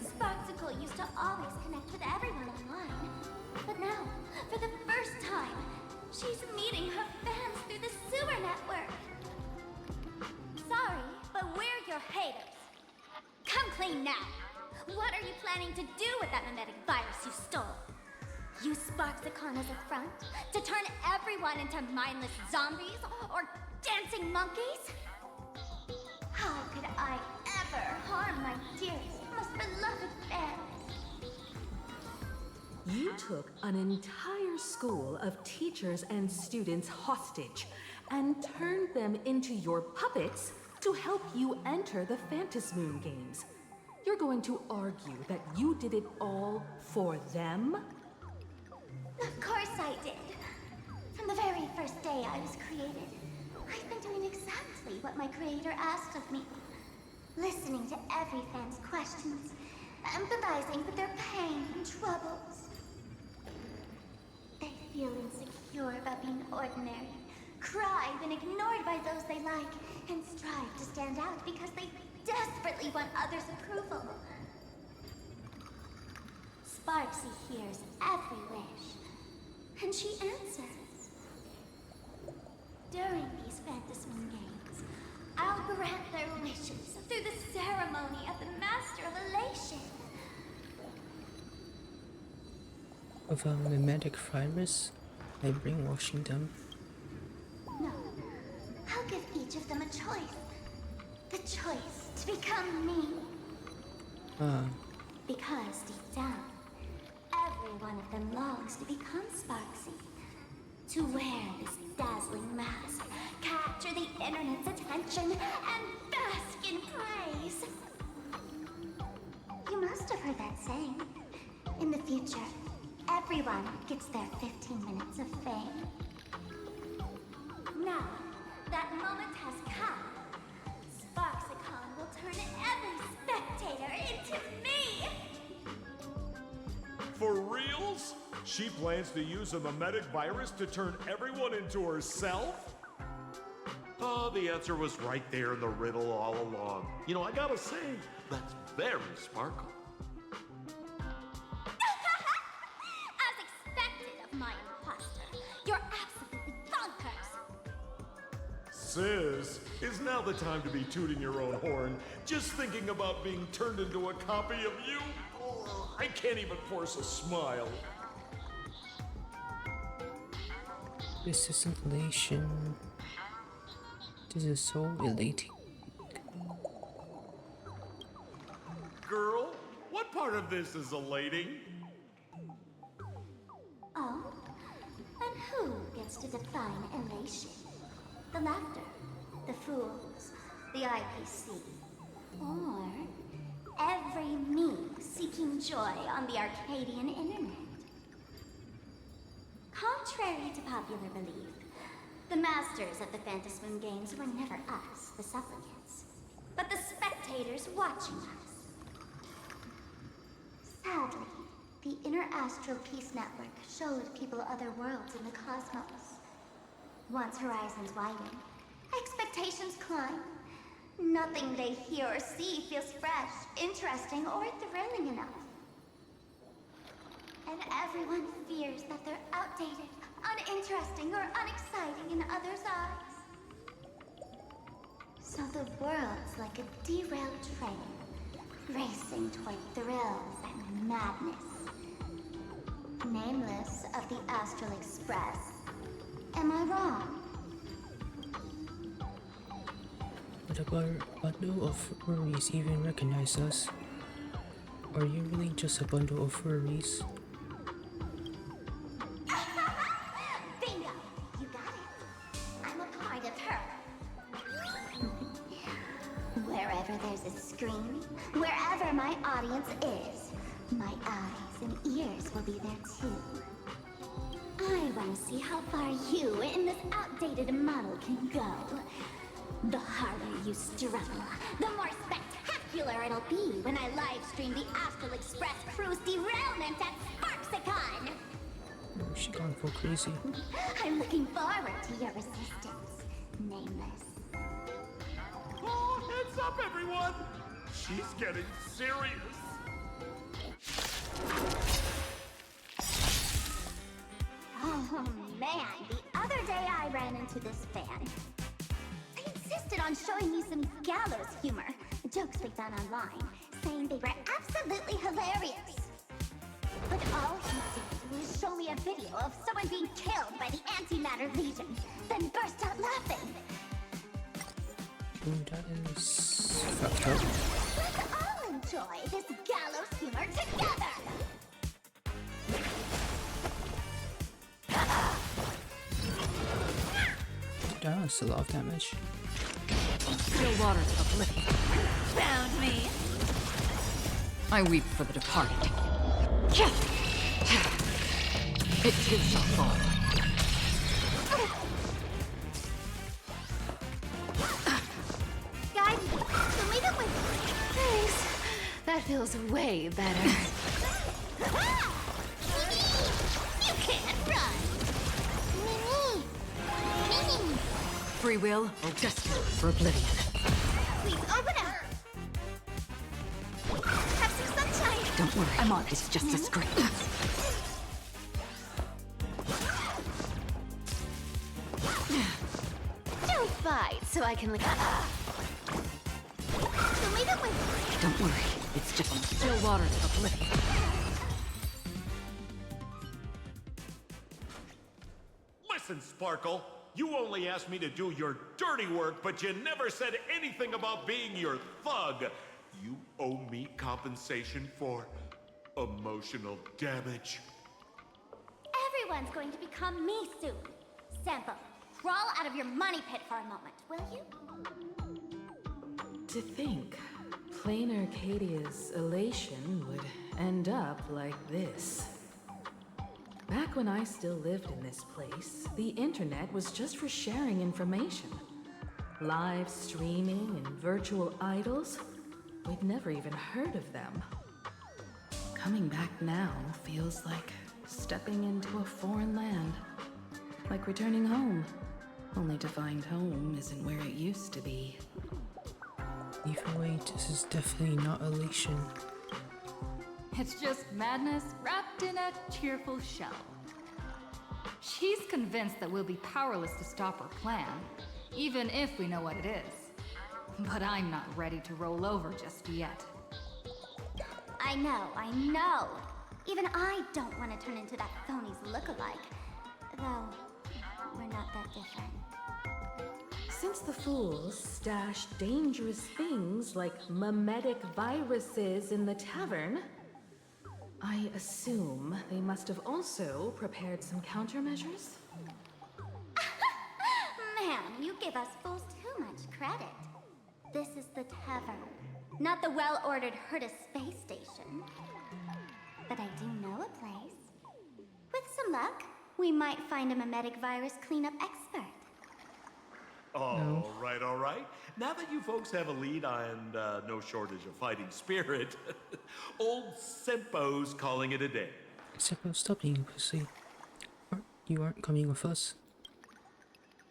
S10: Sparksicle used to always connect with everyone online. But now, for the first time, she's meeting her fans through the sewer network. Sorry, but we're your haters. Come clean now. What are you planning to do with that mimetic virus you stole? Use Sparksicon as a front to turn everyone into mindless zombies or dancing monkeys? How could I ever harm my dearest, most beloved fans?
S20: You took an entire school of teachers and students hostage and turned them into your puppets to help you enter the Phantasmoon Games. You're going to argue that you did it all for them?
S10: Of course I did. From the very first day I was created, I've been doing exactly what my creator asked of me. Listening to every fan's questions, empathizing with their pain and troubles. They feel insecure about being ordinary, cry when ignored by those they like, and strive to stand out because they desperately want others' approval. Sparksy hears every wish, and she answers. During these Phantasmoon Games, I'll grant their wishes through the ceremony of the Master of Elation.
S1: Of a mimetic virus by brainwashing them.
S10: No, I'll give each of them a choice. The choice to become me. Because deep down, every one of them longs to become Sparksy. To wear this dazzling mask, capture the internet's attention, and bask in praise. You must have heard that saying. In the future, everyone gets their 15 minutes of fame. Now, that moment has come. Sparksicon will turn every spectator into me!
S22: For reals? She plans to use a mimetic virus to turn everyone into herself?
S16: Oh, the answer was right there in the riddle all along. You know, I gotta say, that's very Sparkle.
S10: As expected of my imposter, you're absolutely bonkers!
S22: Sis, is now the time to be tooting your own horn, just thinking about being turned into a copy of you? Oh, I can't even force a smile.
S1: This is elation. This is so elating.
S16: Girl, what part of this is elating?
S10: Oh? And who gets to define elation? The laughter, the fools, the IPC, or every me seeking joy on the Arcadian internet? Contrary to popular belief, the masters of the Phantasmoon Games were never us, the supplicants, but the spectators watching us. Sadly, the Inter-Astral Peace Network showed people other worlds in the cosmos. Once horizons widen, expectations climb. Nothing they hear or see feels fresh, interesting, or thrilling enough. And everyone fears that they're outdated, uninteresting, or unexciting in others' eyes. So the world's like a derailed train, racing toward thrills and madness. Nameless of the Astral Express. Am I wrong?
S1: Would a bundle of furries even recognize us? Are you really just a bundle of furries?
S10: Bingo! You got it. I'm a part of her. Wherever there's a screen, wherever my audience is, my eyes and ears will be there too. I want to see how far you in this outdated model can go. The harder you struggle, the more spectacular spectacular it'll be when I live stream the Astral Express crew's derailment at Sparksicon!
S1: She gone full crazy.
S10: I'm looking forward to your resistance, Nameless.
S16: Oh, heads up, everyone! She's getting serious.
S10: Oh man, the other day I ran into this fan. They insisted on showing me some gallows humor, jokes we found online, saying they were absolutely hilarious. But all he did was show me a video of someone being killed by the Antimatter Legion, then burst out laughing.
S1: Ooh, that is fucked up.
S10: Let's all enjoy this gallows humor together!
S1: That was a lot of damage.
S6: Still waters of oblivion.
S10: Found me!
S6: I weep for the departed. It too shall fall.
S10: Guys, can we do it?
S2: Thanks. That feels way better.
S10: You can't run! Mimi!
S6: Free will or destiny for oblivion.
S10: Please open up! Have some sunshine!
S6: Don't worry, I'm on. It's just a screen.
S2: Don't fight, so I can look.
S6: Don't worry, it's just still waters of oblivion.
S16: Listen, Sparkle. You only asked me to do your dirty work, but you never said anything about being your thug. You owe me compensation for emotional damage.
S10: Everyone's going to become me soon. Sample, crawl out of your money pit for a moment, will you?
S20: To think, plain Arcadia's elation would end up like this. Back when I still lived in this place, the internet was just for sharing information. Live streaming and virtual idols, we'd never even heard of them. Coming back now feels like stepping into a foreign land. Like returning home, only to find home isn't where it used to be.
S1: Either way, this is definitely not elation.
S6: It's just madness wrapped in a cheerful shell. She's convinced that we'll be powerless to stop her plan, even if we know what it is. But I'm not ready to roll over just yet.
S10: I know. Even I don't want to turn into that phony's lookalike. Though, we're not that different.
S20: Since the fools stashed dangerous things like mimetic viruses in the tavern, I assume they must have also prepared some countermeasures?
S10: Man, you give us fools too much credit. This is the tavern, not the well-ordered Herta space station. But I do know a place. With some luck, we might find a mimetic virus cleanup expert.
S16: All right. Now that you folks have a lead and no shortage of fighting spirit, old Sempo's calling it a day.
S1: Sempo, stop being pussy. You aren't coming with us.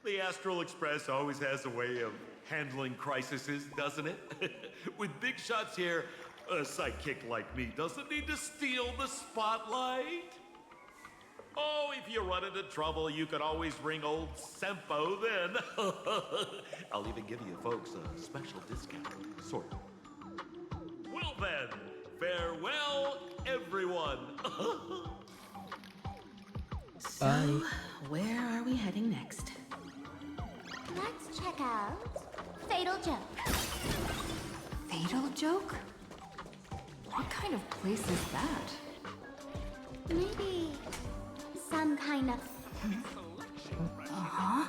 S16: The Astral Express always has a way of handling crises, doesn't it? With big shots here, a sidekick like me doesn't need to steal the spotlight. Oh, if you run into trouble, you can always ring old Sempo then. I'll even give you folks a special discount, sort of. Well then, farewell, everyone.
S20: So, where are we heading next?
S10: Let's check out Fatal Joke.
S6: Fatal Joke? What kind of place is that?
S10: Maybe some kind of...
S6: Uh-huh.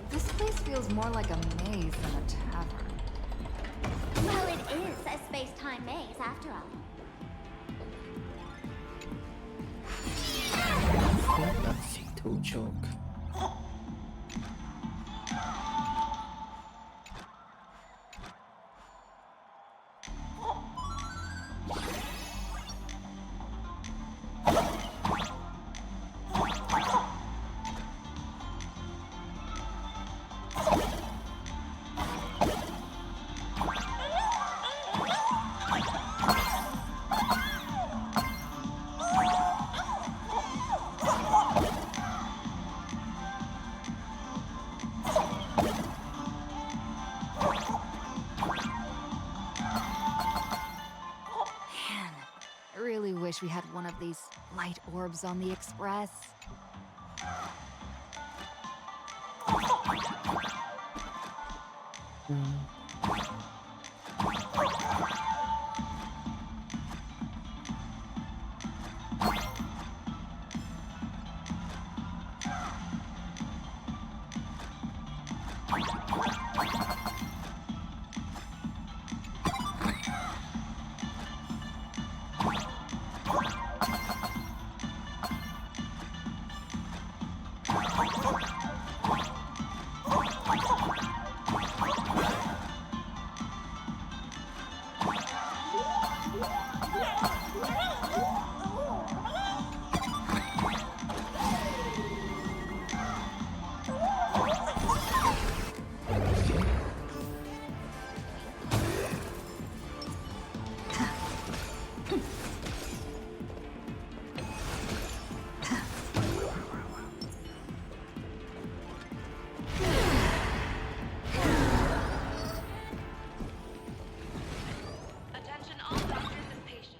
S6: This place feels more like a maze than a tavern.
S10: space-time maze after all.
S1: What a fatal joke.
S6: I really wish we had one of these light orbs on the Express.
S5: Attention all doctors and patients.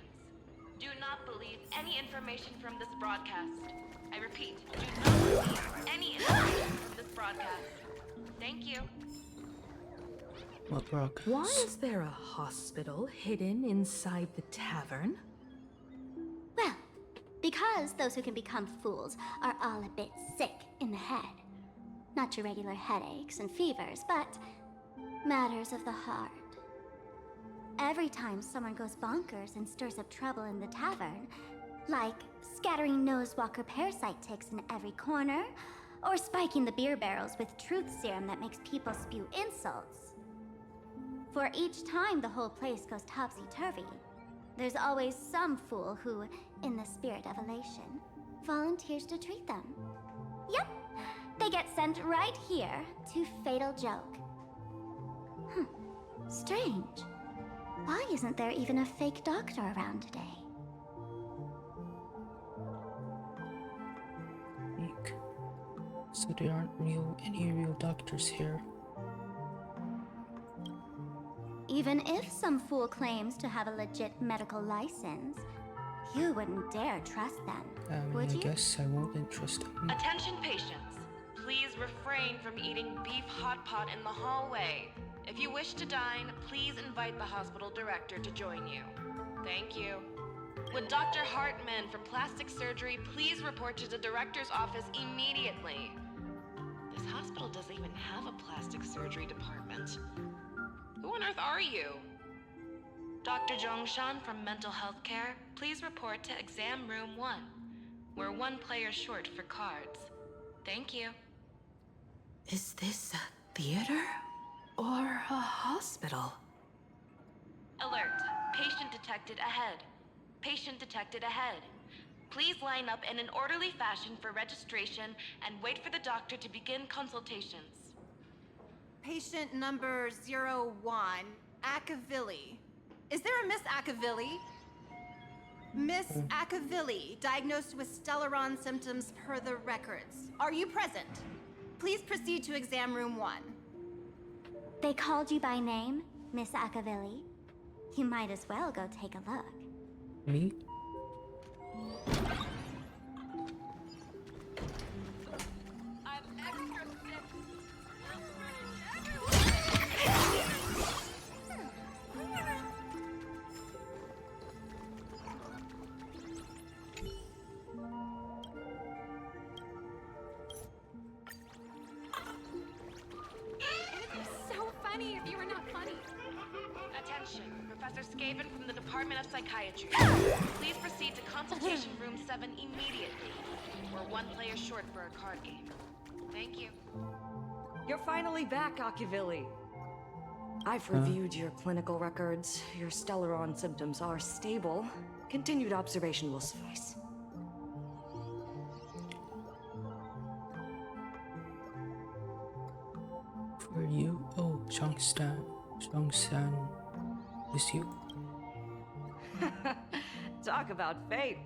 S5: Do not believe any information from this broadcast. I repeat, do not believe any information from this broadcast. Thank you.
S1: What broadcast?
S20: Why is there a hospital hidden inside the tavern?
S10: Well, because those who can become fools are all a bit sick in the head. Not your regular headaches and fevers, but matters of the heart. Every time someone goes bonkers and stirs up trouble in the tavern, like scattering nosewalker parasite ticks in every corner, or spiking the beer barrels with truth serum that makes people spew insults. For each time the whole place goes topsy-turvy, there's always some fool who, in the spirit of elation, volunteers to treat them. Yep, they get sent right here to Fatal Joke. Strange. Why isn't there even a fake doctor around today?
S1: Eek. So there aren't any real doctors here.
S10: Even if some fool claims to have a legit medical license, you wouldn't dare trust them, would
S1: I
S10: you?
S1: guess I won't trust them.
S5: Attention patients. Please refrain from eating beef hot pot in the hallway. If you wish to dine, please invite the hospital director to join you. Thank you. Would Dr. Hartman from Plastic Surgery please report to the director's office immediately? This hospital doesn't even have a plastic surgery department. Who on earth are you? Dr. Zhongshan from Mental Health Care, please report to exam room 1. We're one player short for cards. Thank you.
S20: Is this a theater or a hospital?
S5: Alert. Patient detected ahead. Patient detected ahead. Please line up in an orderly fashion for registration and wait for the doctor to begin consultations.
S12: Patient number 01, Akavilli. Is there a Miss Akavilli? Miss Akavilli, diagnosed with Stellaron symptoms per the records. Are you present? Please proceed to exam room 1.
S10: They called you by name, Miss Akavilli. You might as well go take a look.
S1: Me?
S5: So funny if you were not funny. Attention, Professor Professor Skaven from the Department of Psychiatry. Please proceed to Consultation Room 7 immediately. We're one player short for a card game. Thank you.
S11: You're finally back, Akivili. I've reviewed your clinical records. Your Stellaron symptoms are stable. Continued observation will suffice.
S1: For you? Oh, Zhongshan is you.
S11: Talk about fate.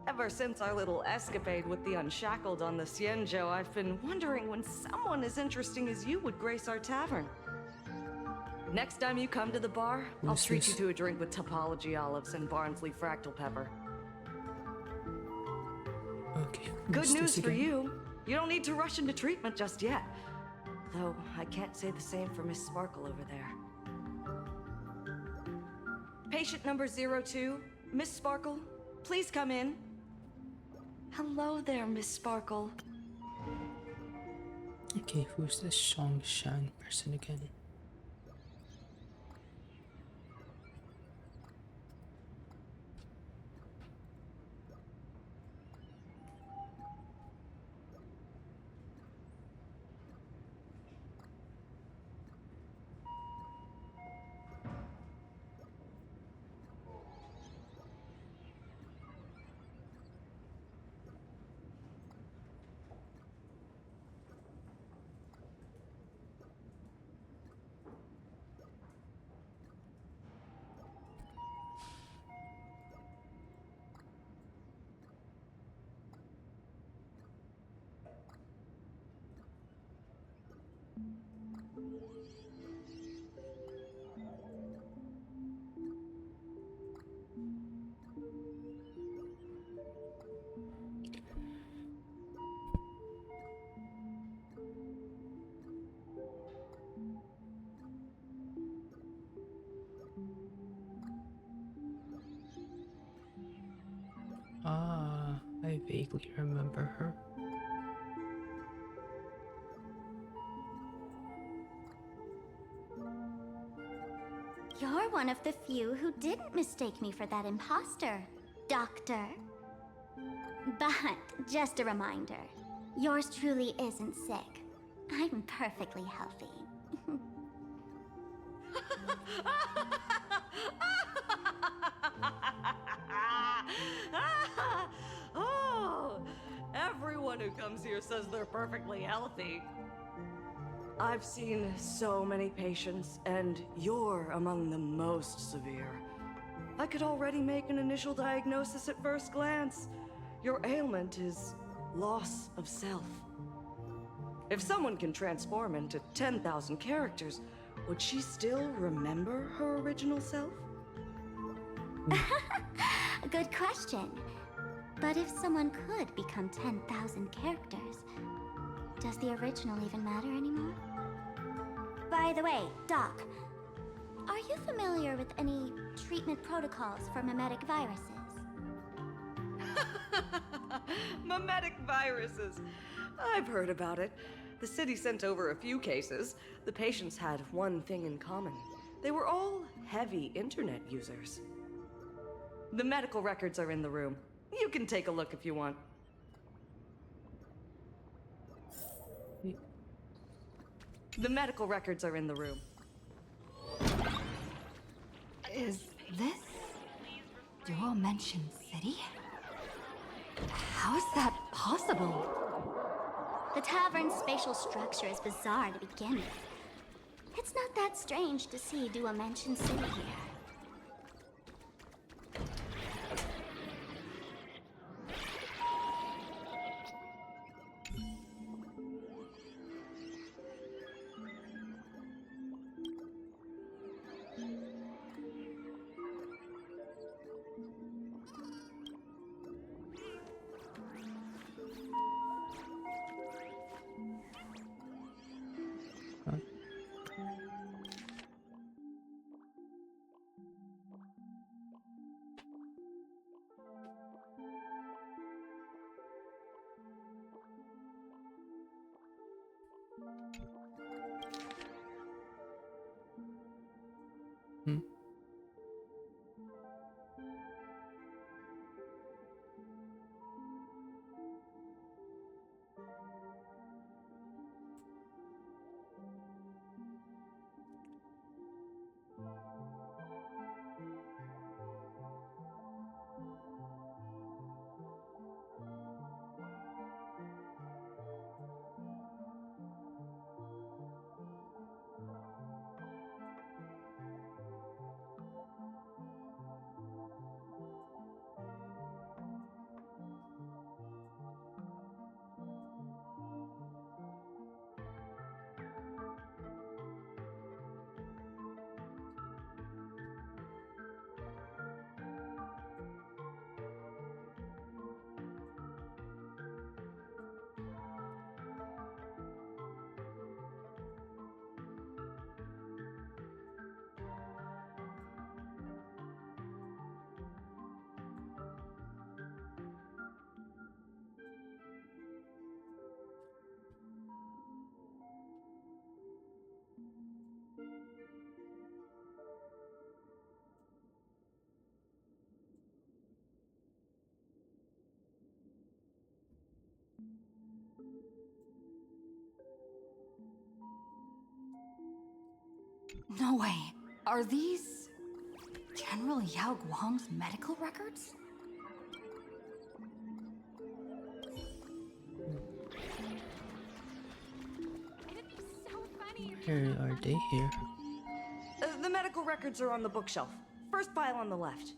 S11: Ever since our little escapade with the Unshackled on the Xianzhou, I've been wondering when someone as interesting as you would grace our tavern. Next time you come to the bar, I'll treat you to a drink with topology olives and Barnsley fractal pepper.
S1: Okay.
S11: Good news for you. You don't need to rush into treatment just yet. Though I can't say the same for Miss Sparkle over there. Patient number 02, Miss Sparkle, please come in. Hello there, Miss Sparkle.
S1: Okay, who's this Zhongshan person again? Ah, I vaguely remember her.
S10: You're one of the few who didn't mistake me for that imposter, Doctor. But just a reminder, yours truly isn't sick. I'm perfectly healthy.
S11: Oh, everyone who comes here says they're perfectly healthy. I've seen so many patients, and you're among the most severe. I could already make an initial diagnosis at first glance. Your ailment is loss of self. If someone can transform into 10,000 characters, would she still remember her original self?
S10: Good question. But if someone could become 10,000 characters, does the original even matter anymore? By the way, Doc, are you familiar with any treatment protocols for mimetic viruses?
S11: Mimetic viruses. I've heard about it. The city sent over a few cases. The patients had one thing in common. They were all heavy internet users. The medical records are in the room. You can take a look if you want. The medical records are in the room.
S6: Is this Dual Mention City? How is that possible?
S10: The tavern's spatial structure is bizarre to begin with. It's not that strange to see Dual Mention City here.
S6: No way. Are these General Yao Guang's medical records?
S1: Where are they here?
S11: The medical records are on the bookshelf. First pile on the left.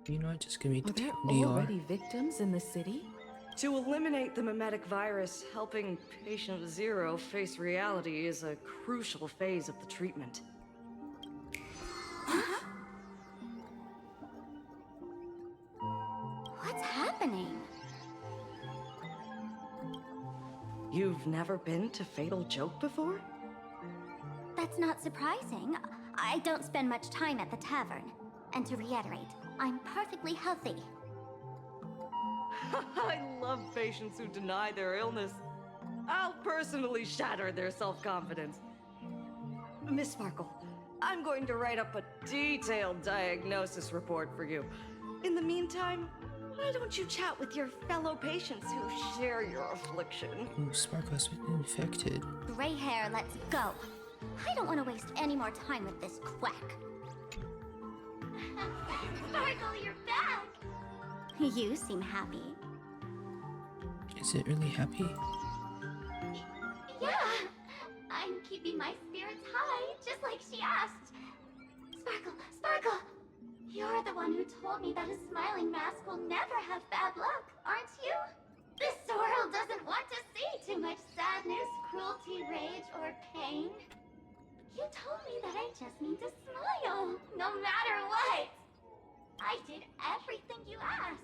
S1: You know what? Just give me the
S20: Are there
S1: DR.
S20: already victims in the city?
S11: To eliminate the mimetic virus, helping Patient Zero face reality is a crucial phase of the treatment.
S10: What's happening?
S11: You've never been to Fatal Joke before?
S10: That's not surprising. I don't spend much time at the tavern. And to reiterate, I'm perfectly healthy.
S11: I love patients who deny their illness. I'll personally shatter their self-confidence. Miss Sparkle, I'm going to write up a detailed diagnosis report for you. In the meantime, why don't you chat with your fellow patients who share your affliction?
S1: Ooh, Sparkle has been infected.
S10: Gray hair, let's go. I don't want to waste any more time with this quack. Sparkle, you're back! You seem happy.
S1: Is it really happy?
S10: Yeah, I'm keeping my spirits high, just like she asked. Sparkle, Sparkle! You're the one who told me that a smiling mask will never have bad luck, aren't you? This world doesn't want to see too much sadness, cruelty, rage, or pain. You told me that I just need to smile, no matter what. I did everything you asked.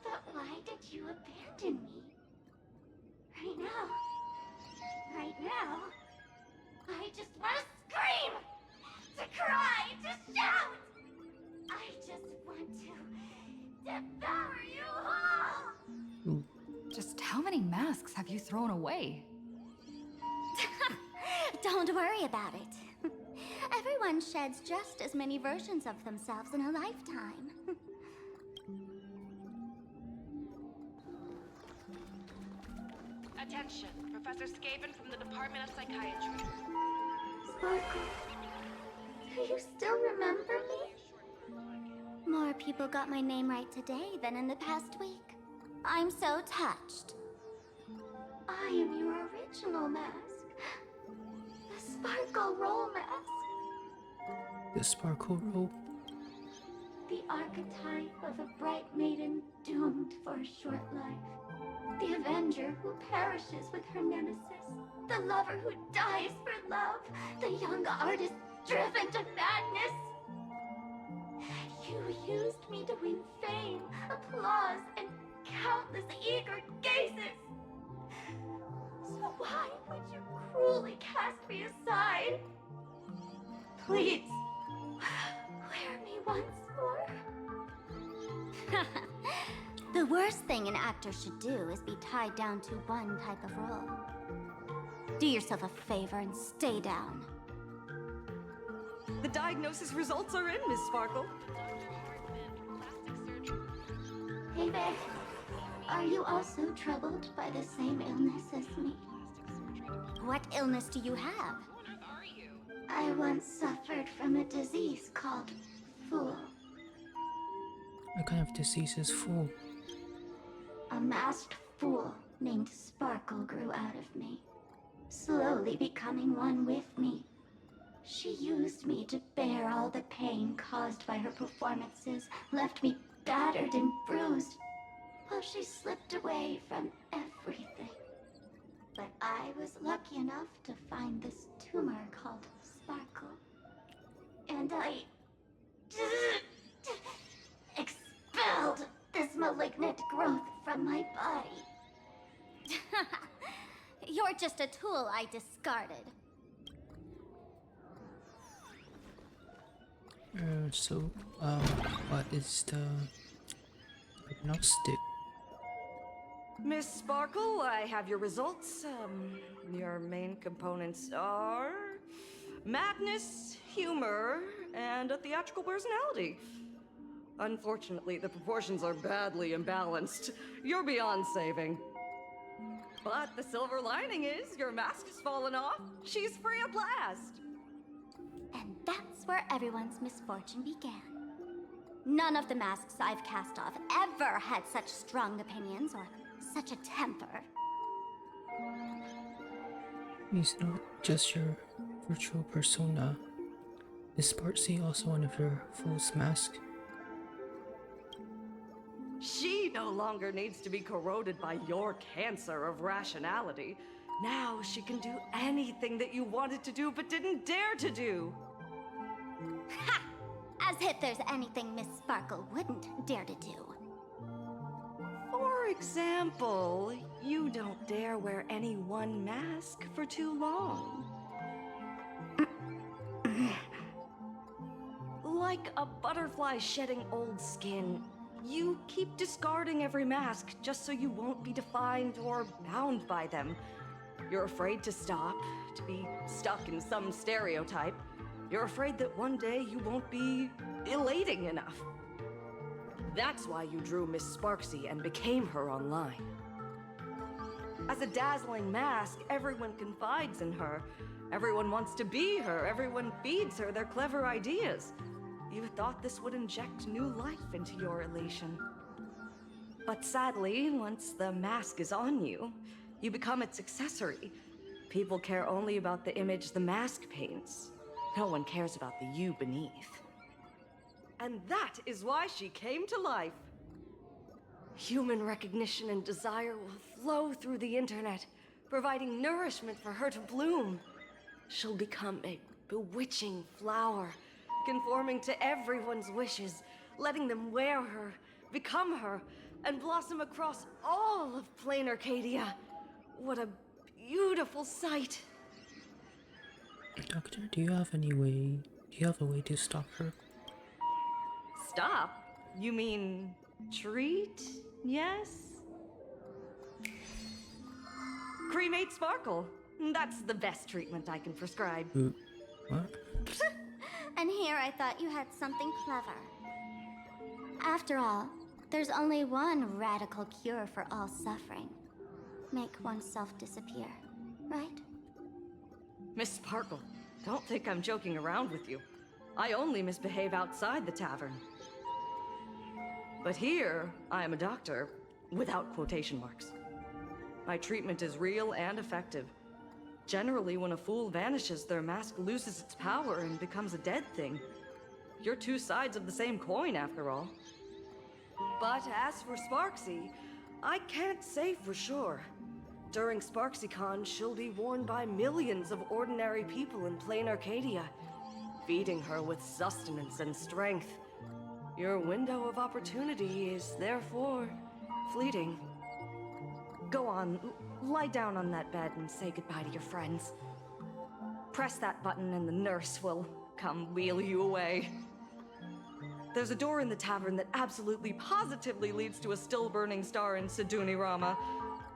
S10: But why did you abandon me? Right now, I just want to scream, to cry, to shout. I just want to devour you all.
S6: Just how many masks have you thrown away?
S10: Don't worry about it. Everyone sheds just as many versions of themselves in a lifetime.
S5: Attention, Professor Skaven from the Department of Psychiatry.
S10: Sparkle, do you still remember me? More people got my name right today than in the past week. I'm so touched. I am your original mask. The Sparkle Roll mask.
S1: The Sparkle Roll?
S10: The archetype of a bright maiden doomed for a short life. The avenger who perishes with her nemesis. The lover who dies for love. The young artist driven to madness. You used me to win fame, applause, and countless eager gazes. So why would you cruelly cast me aside? Please, wear me once more. The worst thing an actor should do is be tied down to one type of role. Do yourself a favor and stay down.
S11: The diagnosis results are in, Miss Sparkle.
S10: Hey there. Are you also troubled by the same illness as me? What illness do you have? I once suffered from a disease called Fool.
S1: What kind of disease is Fool?
S10: A masked fool named Sparkle grew out of me, slowly becoming one with me. She used me to bear all the pain caused by her performances, left me battered and bruised, while she slipped away from everything. But I was lucky enough to find this tumor called Sparkle. And I expelled this malignant growth from my body. You're just a tool I discarded.
S1: What is the diagnostic?
S11: Miss Sparkle, I have your results. Your main components are madness, humor, and a theatrical personality. Unfortunately, the proportions are badly imbalanced. You're beyond saving. But the silver lining is your mask has fallen off. She's free at last.
S10: And that's where everyone's misfortune began. None of the masks I've cast off ever had such strong opinions or such a temper.
S1: He's not just your virtual persona. Is Sparksy also one of your false masks?
S11: She no longer needs to be corroded by your cancer of rationality. Now she can do anything that you wanted to do but didn't dare to do.
S10: Ha! As if there's anything Miss Sparkle wouldn't dare to do.
S11: For example, you don't dare wear any one mask for too long. Like a butterfly shedding old skin, you keep discarding every mask just so you won't be defined or bound by them. You're afraid to stop, to be stuck in some stereotype. You're afraid that one day you won't be elating enough. That's why you drew Miss Sparksy and became her online. As a dazzling mask, everyone confides in her. Everyone wants to be her. Everyone feeds her their clever ideas. You thought this would inject new life into your elation. But sadly, once the mask is on you, you become its accessory. People care only about the image the mask paints. No one cares about the you beneath. And that is why she came to life. Human recognition and desire will flow through the internet, providing nourishment for her to bloom. She'll become a bewitching flower, conforming to everyone's wishes, letting them wear her, become her, and blossom across all of plain Arcadia. What a beautiful sight.
S1: Doctor, do you have a way to stop her?
S11: Stop? You mean treat? Yes? Cremate Sparkle. That's the best treatment I can prescribe.
S1: What?
S10: And here I thought you had something clever. After all, there's only one radical cure for all suffering. Make oneself disappear, right?
S11: Miss Sparkle, don't think I'm joking around with you. I only misbehave outside the tavern. But here, I am a doctor, without quotation marks. My treatment is real and effective. Generally, when a fool vanishes, their mask loses its power and becomes a dead thing. You're two sides of the same coin, after all. But as for Sparksy, I can't say for sure. During SparksyCon, she'll be worn by millions of ordinary people in plain Arcadia, feeding her with sustenance and strength. Your window of opportunity is therefore fleeting. Go on, lie down on that bed and say goodbye to your friends. Press that button and the nurse will come wheel you away. There's a door in the tavern that absolutely positively leads to a still-burning star in Siduni Rama.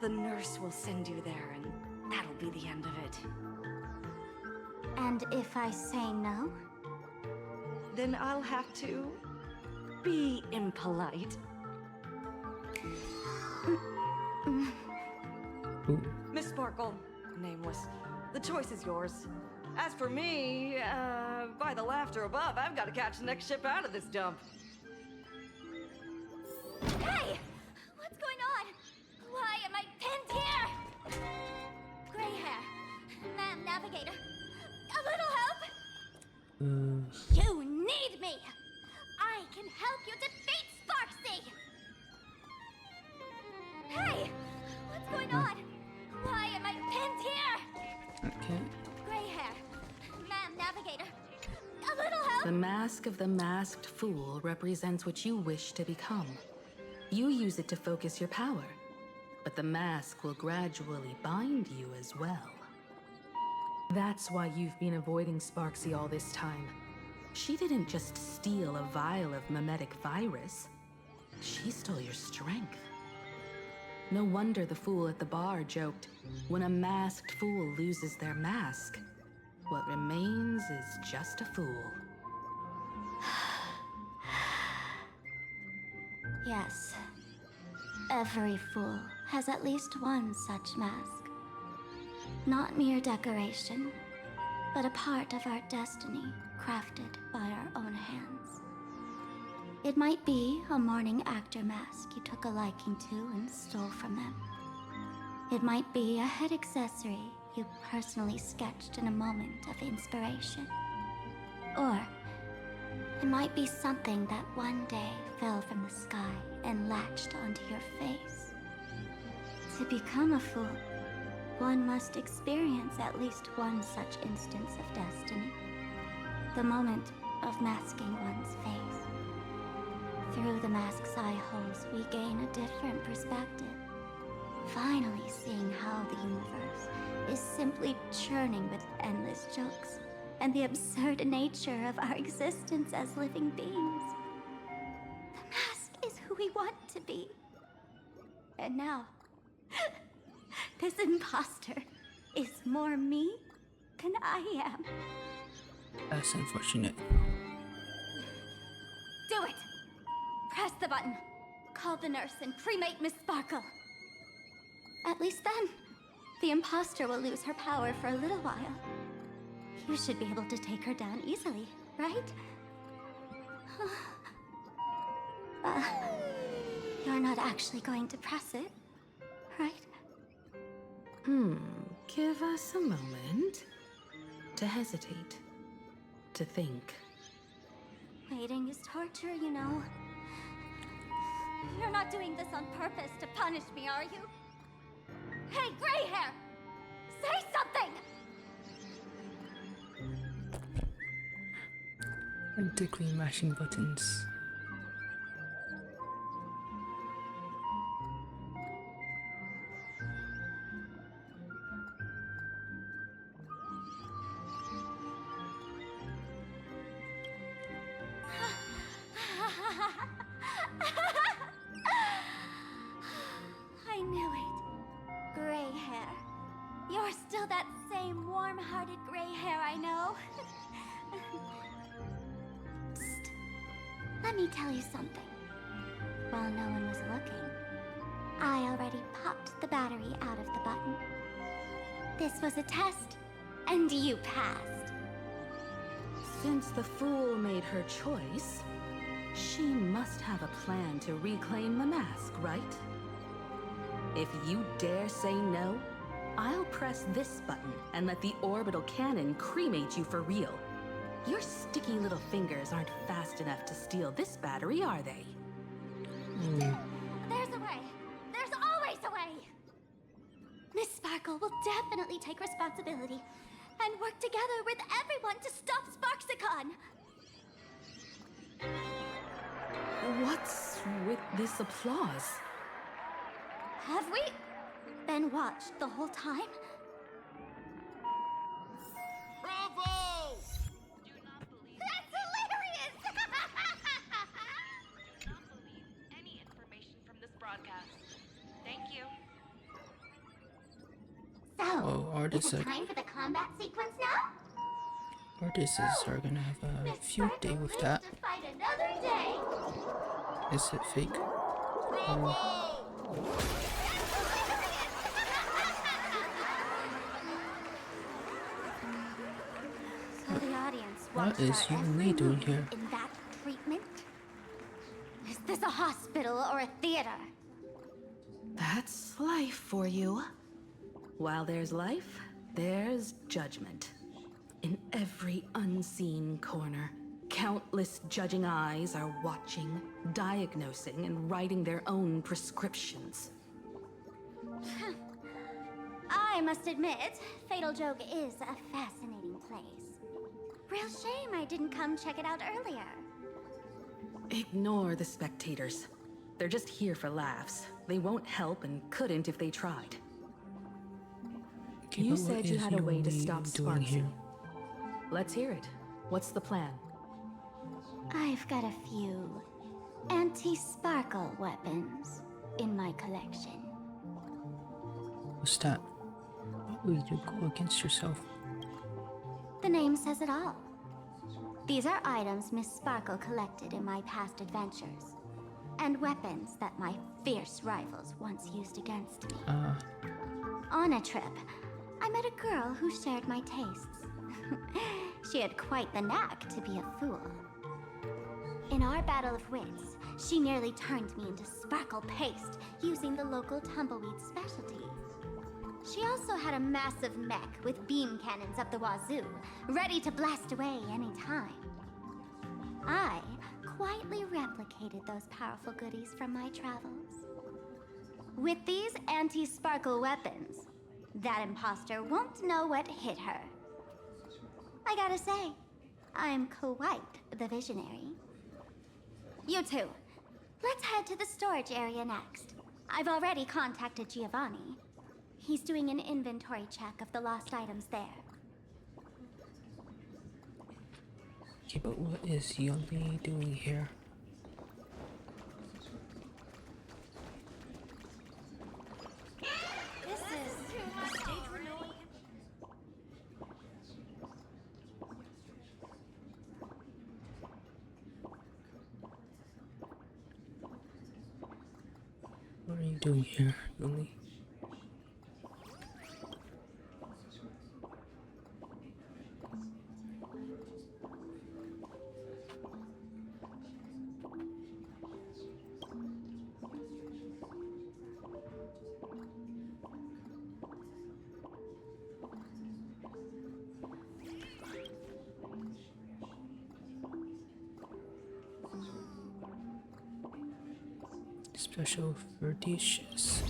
S11: The nurse will send you there, and that'll be the end of it.
S10: And if I say no?
S11: Then I'll have to be impolite. Miss Sparkle, nameless, the choice is yours. As for me, by the laughter above, I've got to catch the next ship out of this dump.
S10: Hey! What's going on? Why am I pinned here? Gray hair. Ma'am Navigator. A little help? You need me! I can help you defeat Sparksy! Hey! What's going on? Why am I pinned here?
S1: Okay.
S10: Gray hair. Ma'am Navigator. A little help?
S2: The mask of the masked fool represents what you wish to become. You use it to focus your power, but the mask will gradually bind you as well. That's why you've been avoiding Sparksy all this time. She didn't just steal a vial of mimetic virus. She stole your strength. No wonder the fool at the bar joked, when a masked fool loses their mask, what remains is just a fool.
S10: Yes. Every fool has at least one such mask. Not mere decoration, but a part of our destiny, crafted by our own hands. It might be a morning actor mask you took a liking to and stole from them. It might be a head accessory you personally sketched in a moment of inspiration. Or it might be something that one day fell from the sky and latched onto your face. To become a fool, one must experience at least one such instance of destiny. The moment of masking one's face. Through the mask's eye holes, we gain a different perspective. Finally seeing how the universe is simply churning with endless jokes and the absurd nature of our existence as living beings. The mask is who we want to be. And now, this imposter is more me than I am.
S1: That's unfortunate.
S10: Do it! Press the button. Call the nurse and cremate Miss Sparkle. At least then, the imposter will lose her power for a little while. You should be able to take her down easily, right? You're not actually going to press it, right?
S20: Give us a moment to hesitate, to think.
S10: Waiting is torture, you know. You're not doing this on purpose to punish me, are you? Hey, gray hair! Say something!
S1: Frantically mashing buttons.
S10: I knew it. Gray hair. You're still that same warm-hearted gray hair I know. Psst. Let me tell you something. While no one was looking, I already popped the battery out of the button. This was a test, and you passed.
S20: Since the fool made her choice, she must have a plan to reclaim the mask, right? If you dare say no, I'll press this button and let the orbital cannon cremate you for real. Your sticky little fingers aren't fast enough to steal this battery, are they?
S10: There's a way. There's always a way. Miss Sparkle will definitely take responsibility and work together with everyone to stop Sparksicon.
S20: What's with this applause?
S10: Have we been watched the whole time?
S9: Bravo!
S10: That's hilarious!
S5: Do not believe any information from this broadcast. Thank you.
S10: So,
S1: Oh, artists
S10: is it
S1: are,
S10: time for the combat sequence now?
S1: artists are gonna have a few day with that.
S10: To fight another day.
S1: Is it fake?
S10: So the audience
S1: What
S10: watched
S1: is
S10: our
S1: you and
S10: every
S1: me doing
S10: move
S1: here?
S10: in that treatment? Is this a hospital or a theater?
S20: That's life for you. While there's life, there's judgment. In every unseen corner, countless judging eyes are watching, diagnosing, and writing their own prescriptions.
S10: I must admit, Fatal Joke is a fascinating place. Real shame I didn't come check it out earlier.
S20: Ignore the spectators. They're just here for laughs. They won't help and couldn't if they tried.
S1: Okay,
S20: You
S1: but what
S20: said you
S1: is
S20: had a way to
S1: only
S20: stop
S1: doing
S20: Sparksy.
S1: here?
S20: Let's hear it. What's the plan?
S10: I've got a few anti-sparkle weapons in my collection.
S1: What's that? Why would you go against yourself?
S10: The name says it all. These are items Miss Sparkle collected in my past adventures. and weapons that my fierce rivals once used against me. On a trip, I met a girl who shared my tastes. She had quite the knack to be a fool. In our battle of wits, she nearly turned me into sparkle paste using the local tumbleweed specialty. She also had a massive mech with beam cannons up the wazoo, ready to blast away any time. I quietly replicated those powerful goodies from my travels. With these anti-sparkle weapons, that imposter won't know what hit her. I gotta say, I'm quite the visionary. You two, let's head to the storage area next. I've already contacted Giovanni. He's doing an inventory check of the lost items there.
S1: Okay, but what is Yummy doing here?
S10: This is stage renewal.
S1: What are you doing here, Yummy? Special for dishes.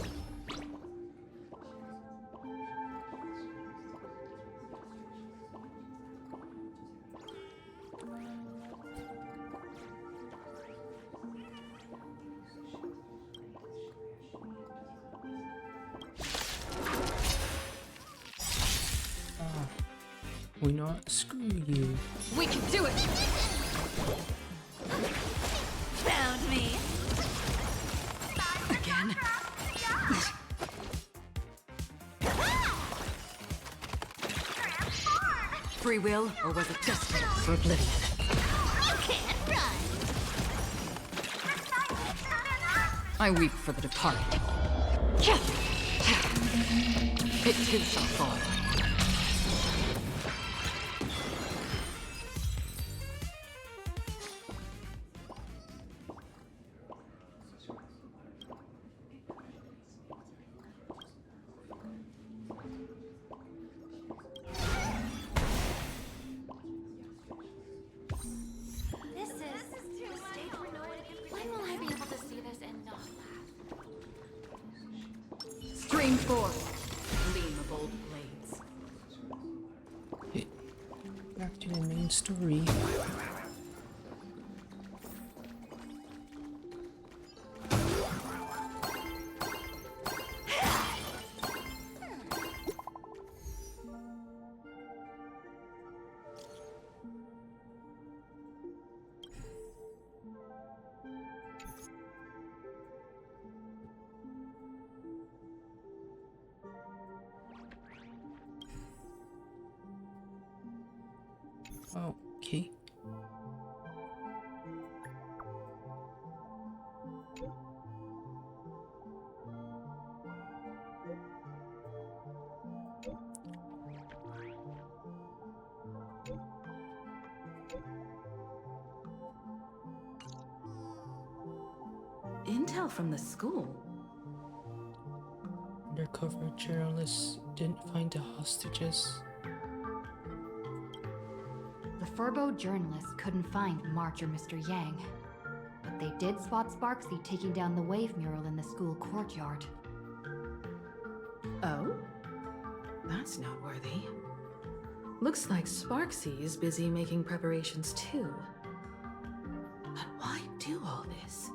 S1: Why not? Screw you.
S6: We can do it! Found me! Again? Free will, or was it destined for oblivion?
S10: You can't run!
S6: I weep for the departed. It too shall fall.
S10: This is stage renewal.
S6: When will I be able to see this and not laugh? Stream forth, gleam of old blades.
S1: Back to the main story. Okay.
S2: Intel from the school.
S1: Undercover journalists didn't find the hostages.
S6: The Furbo journalists couldn't find March or Mr. Yang, but they did spot Sparksy taking down the wave mural in the school courtyard.
S2: Oh? That's noteworthy. Looks like Sparksy is busy making preparations too. But why do all this?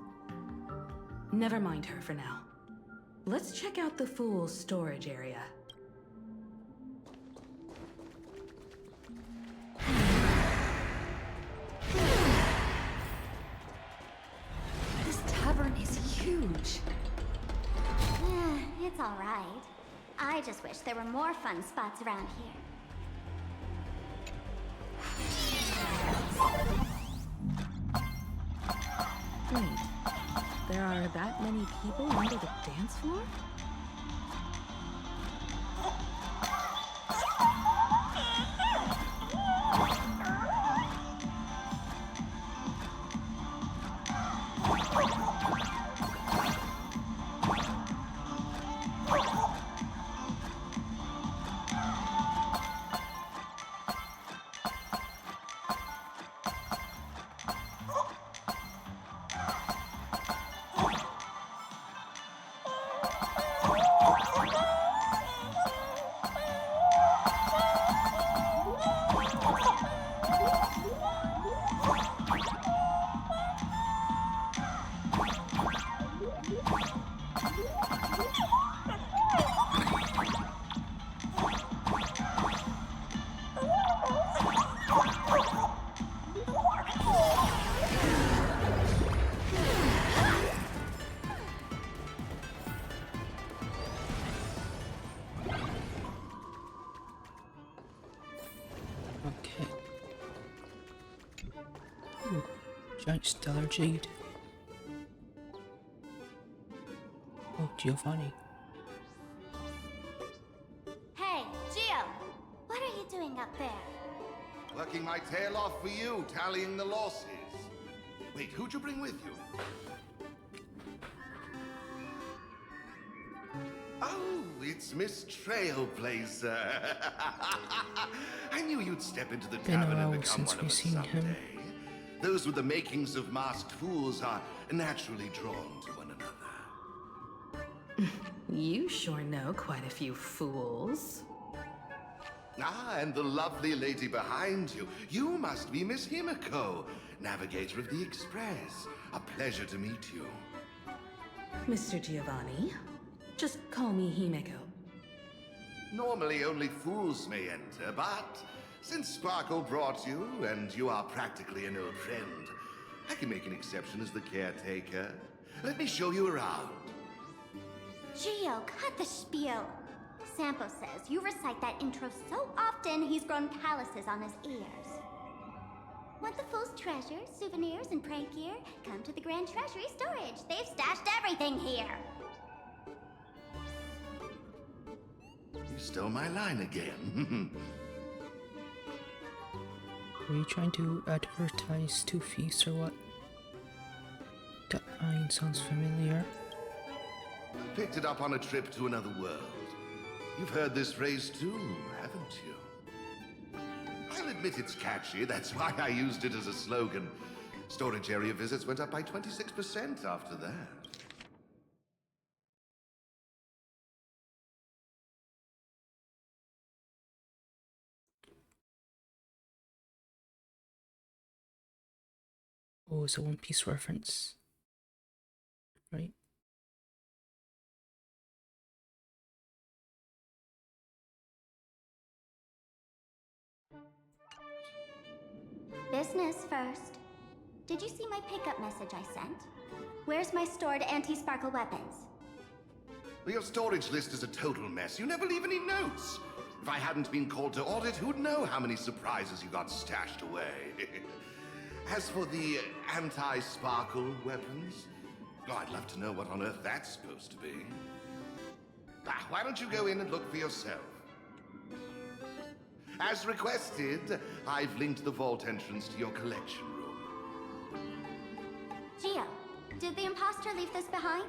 S2: Never mind her for now. Let's check out the Fool's storage area.
S6: This tavern is huge.
S10: It's alright. I just wish there were more fun spots around here.
S2: Wait, there are that many people under the dance floor?
S1: Okay. Ooh, giant stellar jade. Oh, Giovanni.
S10: Hey, Gio! What are you doing up there?
S15: Working my tail off for you, tallying the losses. Wait, who'd you bring with you? Oh, it's Miss Trailblazer. I knew you'd step into the
S1: Been a
S15: tavern and
S1: while
S15: become
S1: since
S15: one of
S1: we've
S15: us
S1: seen
S15: someday.
S1: him.
S15: Those with the makings of masked fools are naturally drawn to one another.
S2: You sure know quite a few fools.
S15: Ah, and the lovely lady behind you. You must be Miss Himiko, navigator of the Express. A pleasure to meet you.
S2: Mr. Giovanni, just call me Himeko.
S15: Normally only fools may enter, but since Sparkle brought you, and you are practically an old friend, I can make an exception as the caretaker. Let me show you around.
S10: Gio, cut the spiel. Sampo says you recite that intro so often he's grown calluses on his ears. Want the fool's treasures, souvenirs, and prank gear? Come to the Grand Treasury Storage. They've stashed everything here.
S15: You stole my line again.
S1: Are you trying to advertise Two Feasts or what? That line sounds familiar.
S15: Picked it up on a trip to another world. You've heard this phrase too, haven't you? I'll admit it's catchy, that's why I used it as a slogan. Storage area visits went up by 26% after that.
S1: Oh, it's a One Piece reference. Right?
S10: Business first. Did you see my pickup message I sent? Where's my stored anti-sparkle weapons?
S15: Well, your storage list is a total mess. You never leave any notes. If I hadn't been called to audit, who'd know how many surprises you got stashed away? As for the anti-sparkle weapons, oh, I'd love to know what on earth that's supposed to be. Ah, why don't you go in and look for yourself? As requested, I've linked the vault entrance to your collection room.
S10: Gio, did the imposter leave this behind?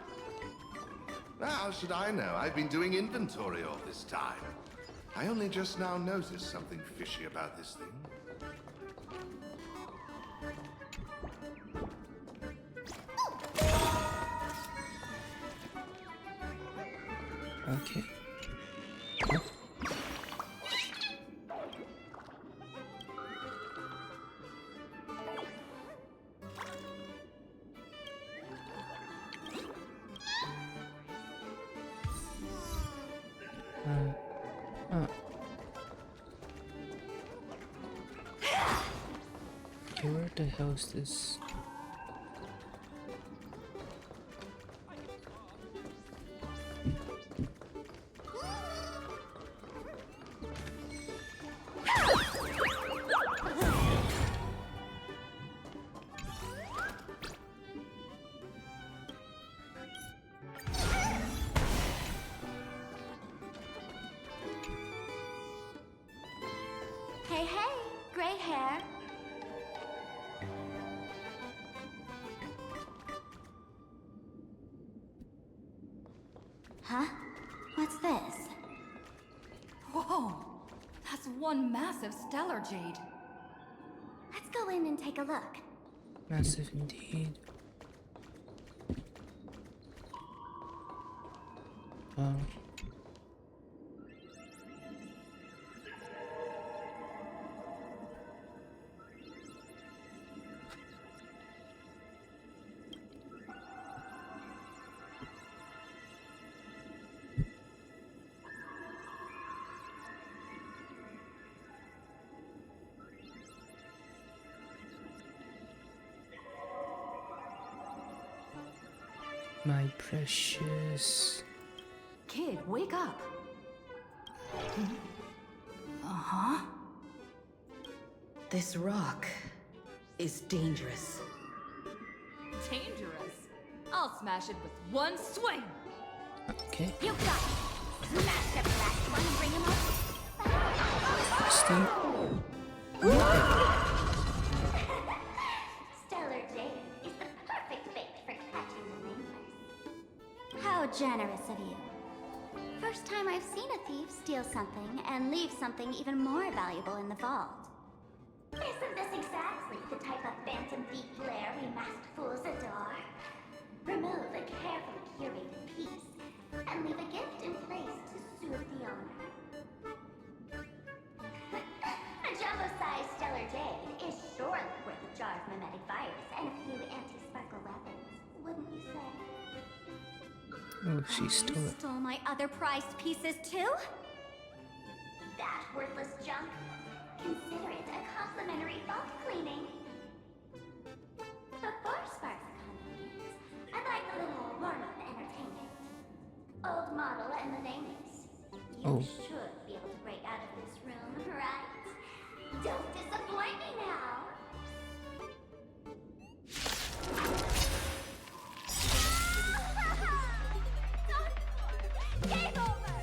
S15: How should I know? I've been doing inventory all this time. I only just now noticed something fishy about this thing.
S1: Okay. Okay, where the hell is this?
S10: Huh? What's this?
S6: Whoa! That's one massive stellar jade.
S10: Let's go in and take a look.
S1: Massive indeed. My precious.
S6: Kid, wake up. Uh-huh.
S2: This rock is dangerous.
S6: Dangerous. I'll smash it with one swing.
S1: Okay.
S10: You got it. Smash the last one and bring him up. Stellar Jade is the perfect bait for catching the nameless. How generous of you. First time I've seen a thief steal something and leave something even more valuable in the vault. Isn't this exactly the type of phantom thief flair we masked fools adore? Remove a carefully curated piece and leave a gift in place to soothe the owner. A jumbo-sized Stellar Jade is surely worth a jar of mimetic virus and a few anti-sparkle weapons, wouldn't you say?
S1: Oh, she stole
S10: You
S1: it.
S10: stole my other prized pieces too? That worthless junk? Consider it a complimentary vault cleaning. Before Sparks convenience, I'd like a little warm-up entertainment. Old model and the nameless. You should be able to break out of this room, right? Don't disappoint me now. Game over!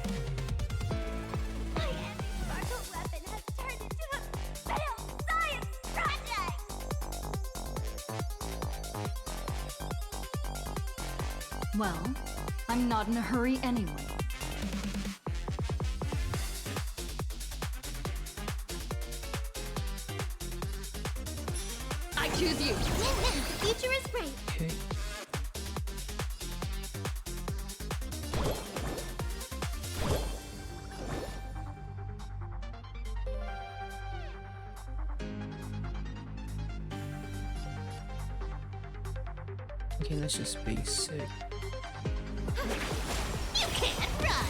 S10: My anti-sparkle weapon has turned into a failed science project!
S6: Well, I'm not in a hurry anyway. I choose you.
S10: The future is bright.
S1: Okay. Okay, let's just basic.
S10: You can't run!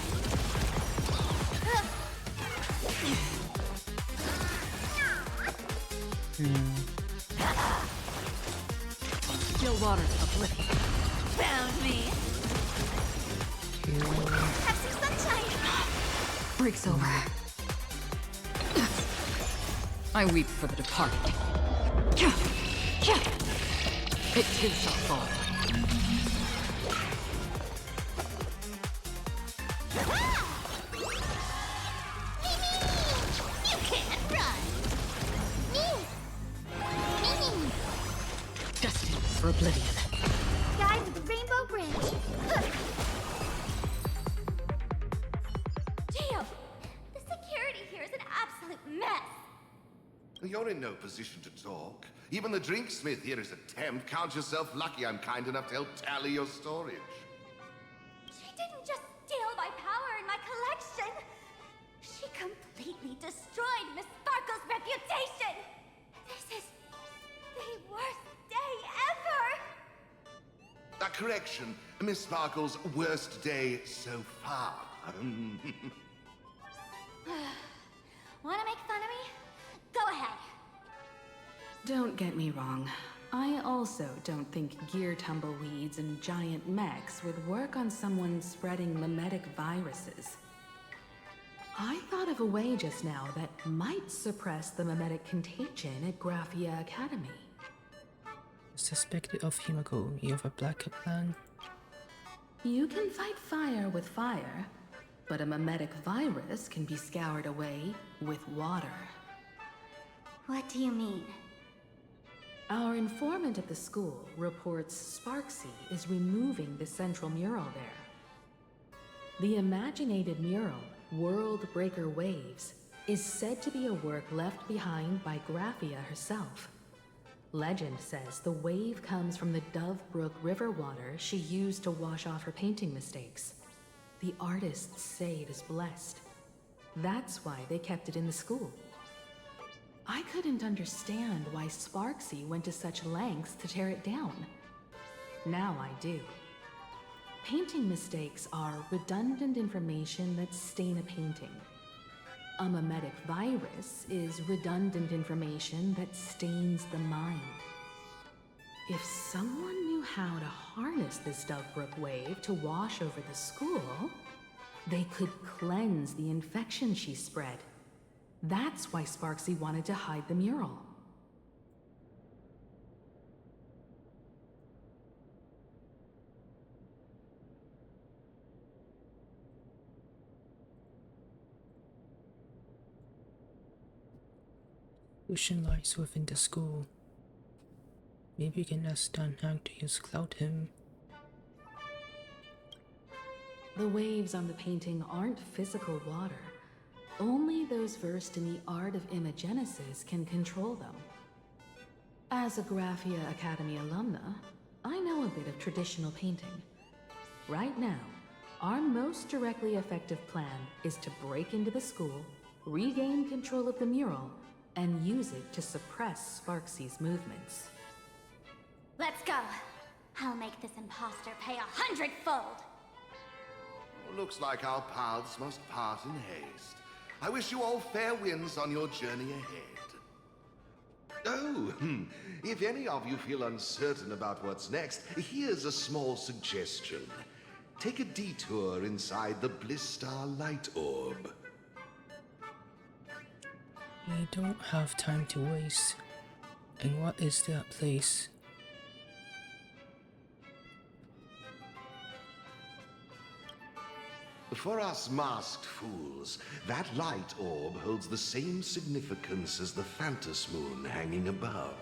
S6: Still water uplifting.
S10: Found me! Have some sunshine!
S6: Breaks over. I weep for the departed. It too shall fall.
S10: You can't run!
S6: Destined for oblivion.
S10: Guide with the rainbow bridge! Gio! The security here is an absolute mess!
S4: You're in no position to talk. Even the drinksmith here is a temp. Count yourself lucky I'm kind enough to help tally your storage.
S10: She didn't just steal my power and my collection! She completely destroyed Miss Sparkle's reputation! This is the worst day ever!
S4: A correction. Miss Sparkle's worst day so far.
S10: Wanna make fun of me? Go ahead.
S2: Don't get me wrong. I also don't think gear tumbleweeds and giant mechs would work on someone spreading mimetic viruses. I thought of a way just now that might suppress the mimetic contagion at Graphia Academy.
S1: Suspected of hemoglobin of a black plan.
S2: You can fight fire with fire, but a mimetic virus can be scoured away with water.
S10: What do you mean?
S2: Our informant at the school reports Sparksy is removing the central mural there.
S20: The imaginated mural, World Breaker Waves, is said to be a work left behind by Graphia herself. Legend says the wave comes from the Dove Brook river water she used to wash off her painting mistakes. The artists say it is blessed. That's why they kept it in the school. I couldn't understand why Sparksy went to such lengths to tear it down. Now I do. Painting mistakes are redundant information that stain a painting. A mimetic virus is redundant information that stains the mind. If someone knew how to harness this Dovebrook wave to wash over the school, they could cleanse the infection she spread. That's why Sparksy wanted to hide the mural.
S1: Solution lies within the school. Maybe you can ask Dan Hang to use Cloud Him.
S20: The waves on the painting aren't physical water. Only those versed in the art of imagenesis can control them. As a Graphia Academy alumna, I know a bit of traditional painting. Right now, our most directly effective plan is to break into the school, regain control of the mural, and use it to suppress Sparksy's movements.
S10: Let's go. I'll make this imposter pay 100-fold.
S4: Looks like our paths must part in haste. I wish you all fair winds on your journey ahead. Oh, if any of you feel uncertain about what's next, here's a small suggestion. Take a detour inside the Blistar Light Orb.
S1: We don't have time to waste. And what is that place?
S4: For us masked fools, that light orb holds the same significance as the Phantos Moon hanging above.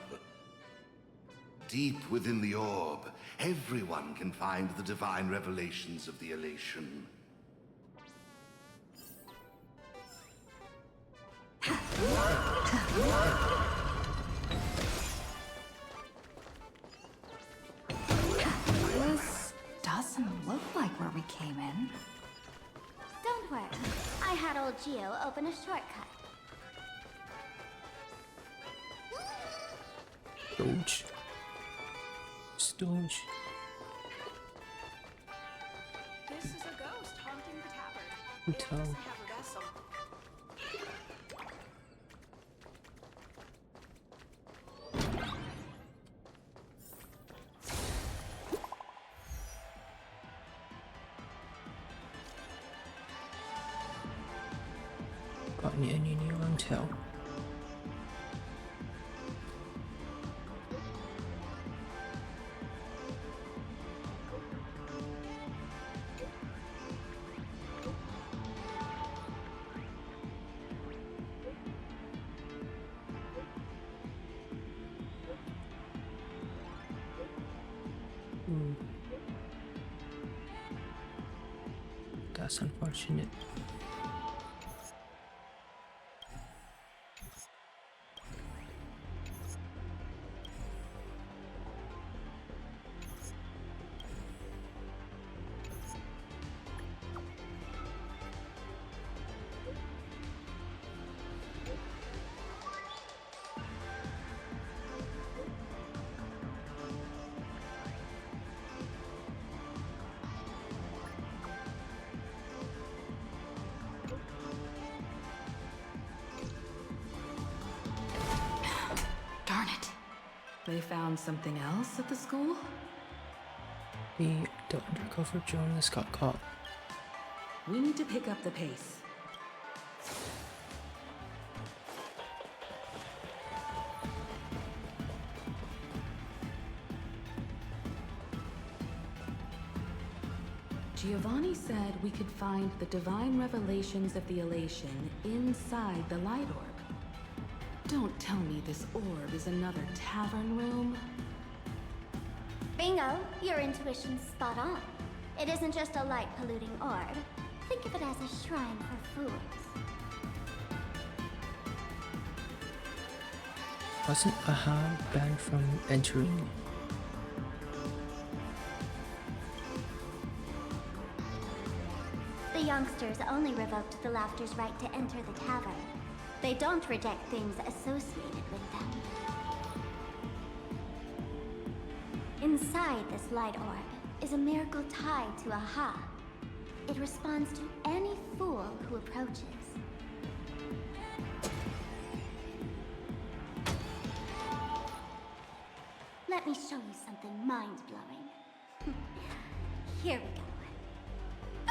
S4: Deep within the orb, everyone can find the divine revelations of the elation.
S6: This doesn't look like where we came in.
S10: Don't worry. I had old Geo open a shortcut.
S1: Doge. Doge.
S2: This is a ghost haunting the tavern.
S1: Hotel.
S2: It doesn't have a vessel.
S1: Got any new intel? That's unfortunate.
S20: Darn it. They found something else at the school?
S1: The undercover journalist got caught.
S20: We need to pick up the pace. Giovanni said we could find the divine revelations of the elation inside the light orb. Don't tell me this orb is another tavern room.
S10: Bingo! Your intuition's spot on. It isn't just a light-polluting orb. Think of it as a shrine for fools.
S1: Wasn't Aha banned from entering?
S10: The youngsters only revoked the Laughter's right to enter the tavern. They don't reject things associated with them. Inside this light orb is a miracle tied to Aha. It responds to any fool who approaches. Let me show you something mind-blowing. Here we go.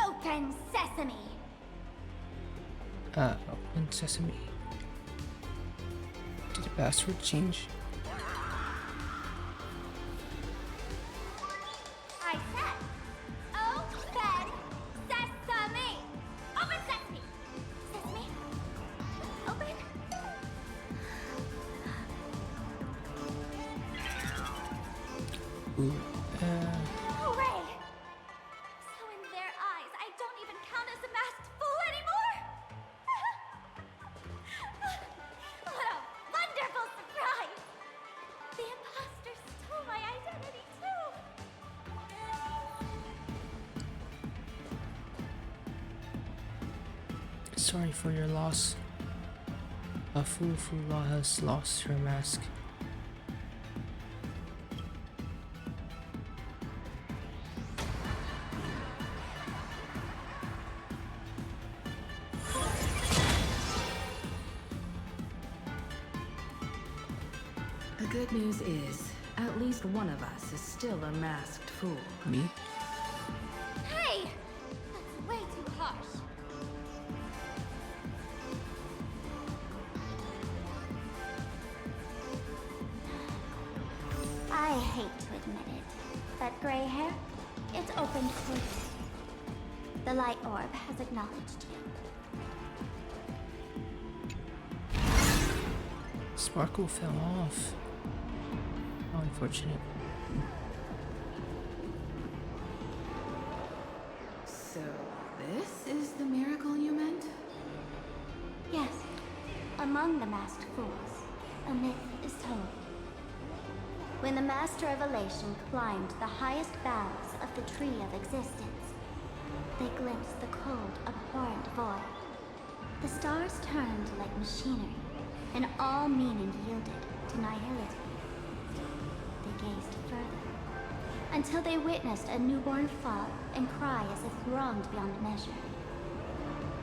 S10: Open sesame!
S1: Open sesame. Did the password change?
S10: I said, open sesame! Open sesame! Sesame? Open?
S1: Ooh,
S10: Hooray! So in their eyes, I don't even count as a masked fool anymore? What a wonderful surprise! The imposter stole my identity too!
S1: sorry for your loss. A fool has lost her mask.
S2: The good news is, at least one of us is still a masked fool.
S1: Me?
S10: Hey! That's way too harsh. I hate to admit it, but gray hair, it's opened for you. The light orb has acknowledged you.
S1: Sparkle fell off. How unfortunate.
S2: So, this is the miracle you meant?
S10: Yes, among the masked fools, a myth is told. When the Master of Elation climbed the highest boughs of the Tree of Existence, they glimpsed the cold, abhorrent void. The stars turned like machinery, and all meaning yielded to nihility. They gazed further, until they witnessed a newborn fall and cry as if wronged beyond measure.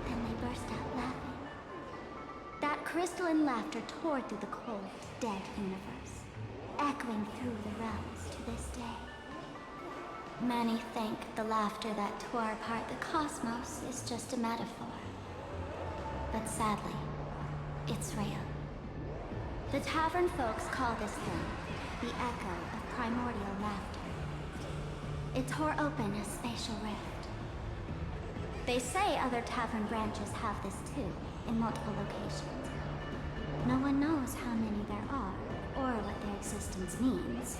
S10: Then they burst out laughing. That crystalline laughter tore through the cold, dead universe, echoing through the realms to this day. Many think the laughter that tore apart the cosmos is just a metaphor. But sadly, it's real. The tavern folks call this thing the echo of primordial laughter. It tore open a spatial rift. They say other tavern branches have this too, in multiple locations. No one knows how many there are, or what their existence means.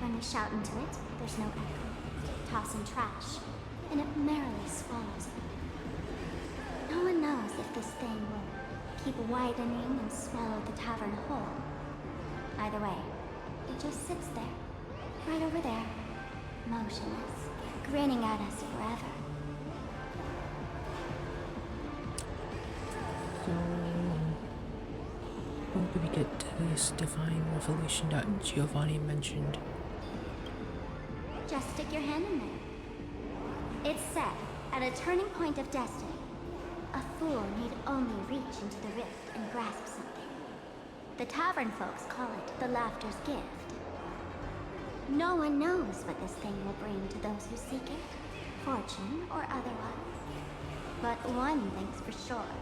S10: When we shout into it, there's no echo. Toss in trash, and it merrily swallows it. No one knows if this thing will keep widening and swallow the tavern whole. Either way, it just sits there, right over there, motionless, grinning at us forever.
S1: So, when do we get to this divine revelation that Giovanni mentioned?
S10: Just stick your hand in there. It's said, at a turning point of destiny, a fool need only reach into the rift and grasp something. The tavern folks call it the Laughter's Gift. No one knows what this thing will bring to those who seek it, fortune or otherwise. But one thing's for sure.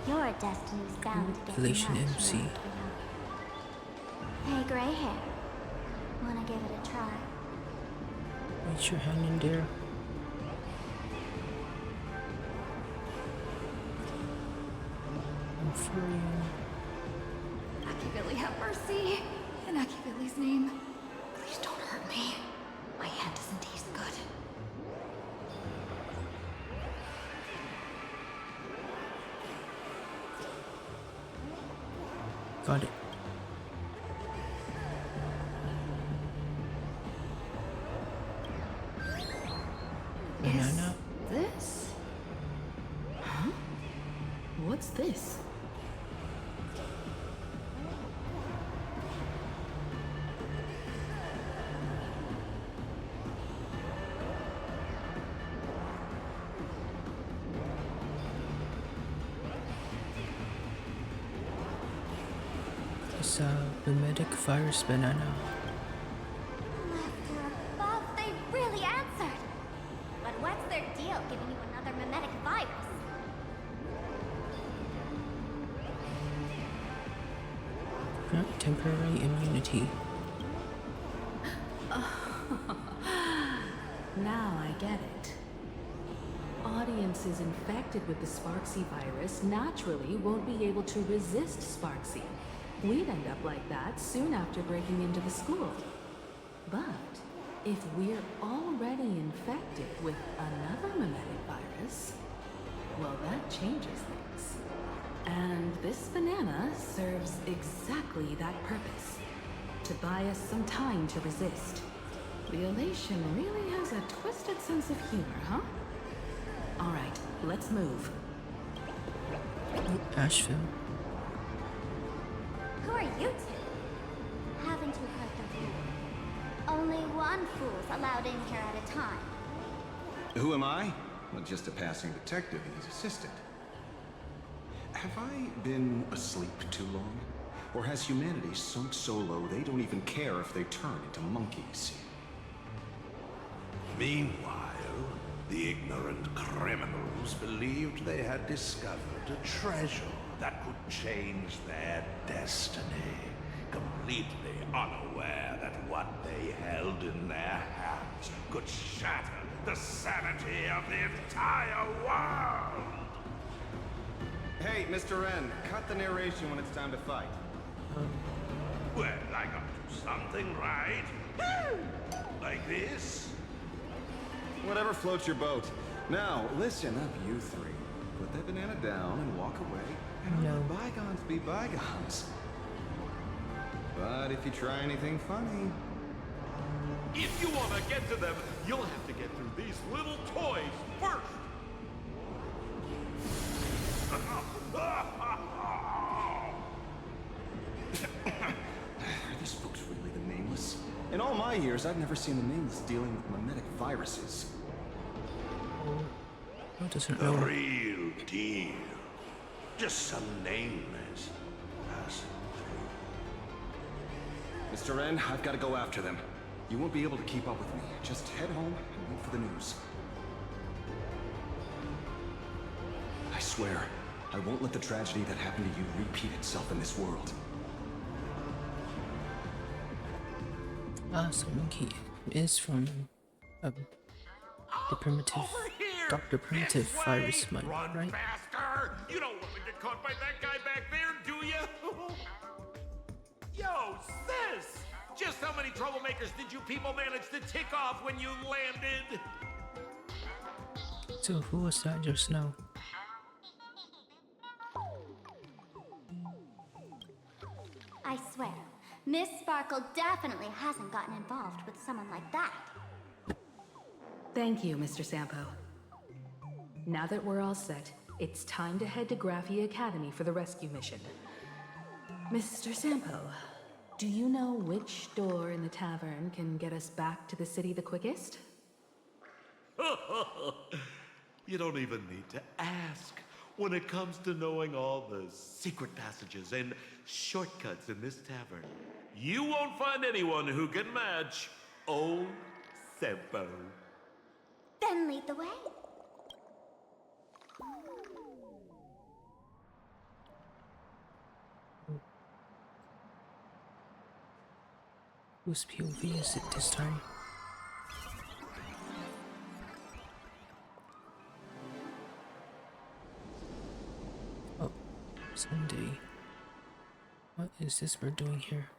S10: Your destiny's bound to get
S1: Relation
S10: much
S1: MC.
S10: more chaotic. Hey, gray hair. Wanna give it a try?
S1: Reach your hand in there. I'm for you.
S6: Akivili, have mercy. In Akivili's name, please don't hurt me. My hand doesn't taste good.
S1: Got it. Banana.
S20: This? Huh? What's this?
S1: It's a mimetic virus banana.
S10: After above, they really answered. But what's their deal giving you another mimetic virus?
S1: Temporary immunity.
S20: Now I get it. Audiences infected with the Sparksy virus naturally won't be able to resist Sparksy. We'd end up like that soon after breaking into the school. But if we're already infected with another mimetic virus, well, that changes things. And this banana serves exactly that purpose. To buy us some time to resist. The elation really has a twisted sense of humor, huh? Alright, let's move.
S1: Asheville.
S10: Who are you two? Haven't you heard the rule? Only one fool's allowed in here at a time.
S7: Who am I? Well, just a passing detective and his assistant. Have I been asleep too long? Or has humanity sunk so low they don't even care if they turn into monkeys?
S15: Meanwhile, the ignorant criminals believed they had discovered a treasure that could change their destiny, completely unaware that what they held in their hands could shatter the sanity of the entire world!
S7: Hey, Mr. N, cut the narration when it's time to fight.
S15: Well, I got to do something, right? Like this?
S7: Whatever floats your boat. Now, listen up, you three. Put that banana down and walk away, and let bygones be bygones. But if you try anything funny...
S22: If you want to get to them, you'll have to get through these little toys first!
S7: Are these folks really the Nameless? In all my years, I've never seen the Nameless dealing with mimetic viruses.
S1: Who doesn't
S15: The
S1: know?
S15: real deal. Just some nameless passing through.
S7: Mr. N, I've got to go after them. You won't be able to keep up with me. Just head home and wait for the news. I swear, I won't let the tragedy that happened to you repeat itself in this world.
S1: So Monkey is from the primitive, Dr. Primitive virus mine, right?
S22: Faster! You don't want to get caught by that guy back there, do you? Yo, sis! Just how many troublemakers did you people manage to tick off when you landed?
S1: So who was that just now?
S10: I swear, Miss Sparkle definitely hasn't gotten involved with someone like that.
S20: Thank you, Mr. Sampo. Now that we're all set, it's time to head to Graphia Academy for the rescue mission. Mr. Sampo, do you know which door in the tavern can get us back to the city the quickest?
S16: You don't even need to ask. When it comes to knowing all the secret passages and shortcuts in this tavern, you won't find anyone who can match old Sempo.
S10: Then lead the way.
S1: Whose POV is it this time? Oh, Sunday. What is this we're doing here?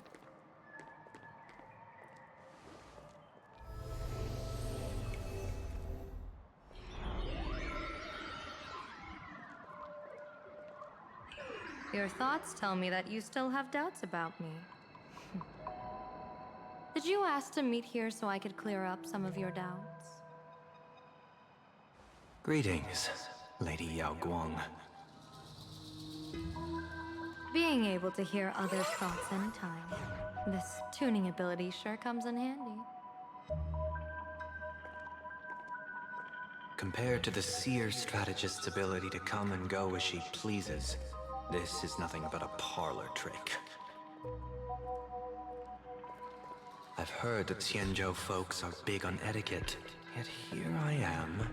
S14: Your thoughts tell me that you still have doubts about me. Did you ask to meet here so I could clear up some of your doubts?
S8: Greetings, Lady Yao Guang.
S14: Being able to hear others' thoughts anytime. This tuning ability sure comes in handy.
S8: Compared to the seer strategist's ability to come and go as she pleases, this is nothing but a parlor trick. I've heard that Xianzhou folks are big on etiquette, yet here I am,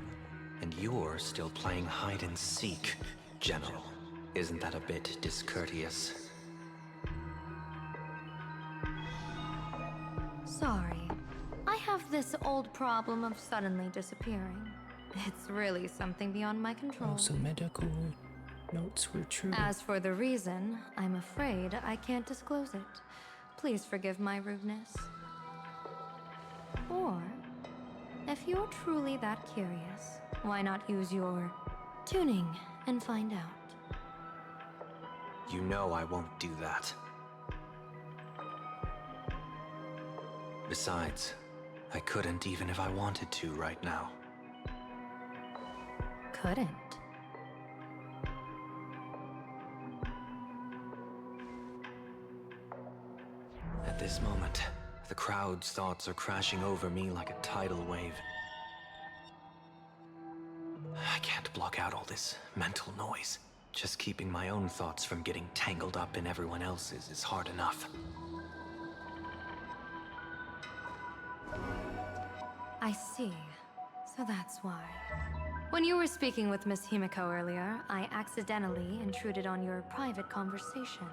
S8: and you're still playing hide and seek, General. Isn't that a bit discourteous?
S14: Sorry. I have this old problem of suddenly disappearing. It's really something beyond my control.
S1: Also, medical notes were true.
S14: As for the reason, I'm afraid I can't disclose it. Please forgive my rudeness. Or, if you're truly that curious, why not use your tuning and find out?
S8: You know I won't do that. Besides, I couldn't even if I wanted to right now.
S14: Couldn't.
S8: At this moment, the crowd's thoughts are crashing over me like a tidal wave. I can't block out all this mental noise. Just keeping my own thoughts from getting tangled up in everyone else's is hard enough.
S14: I see. So that's why. When you were speaking with Miss Himiko earlier, I accidentally intruded on your private conversation.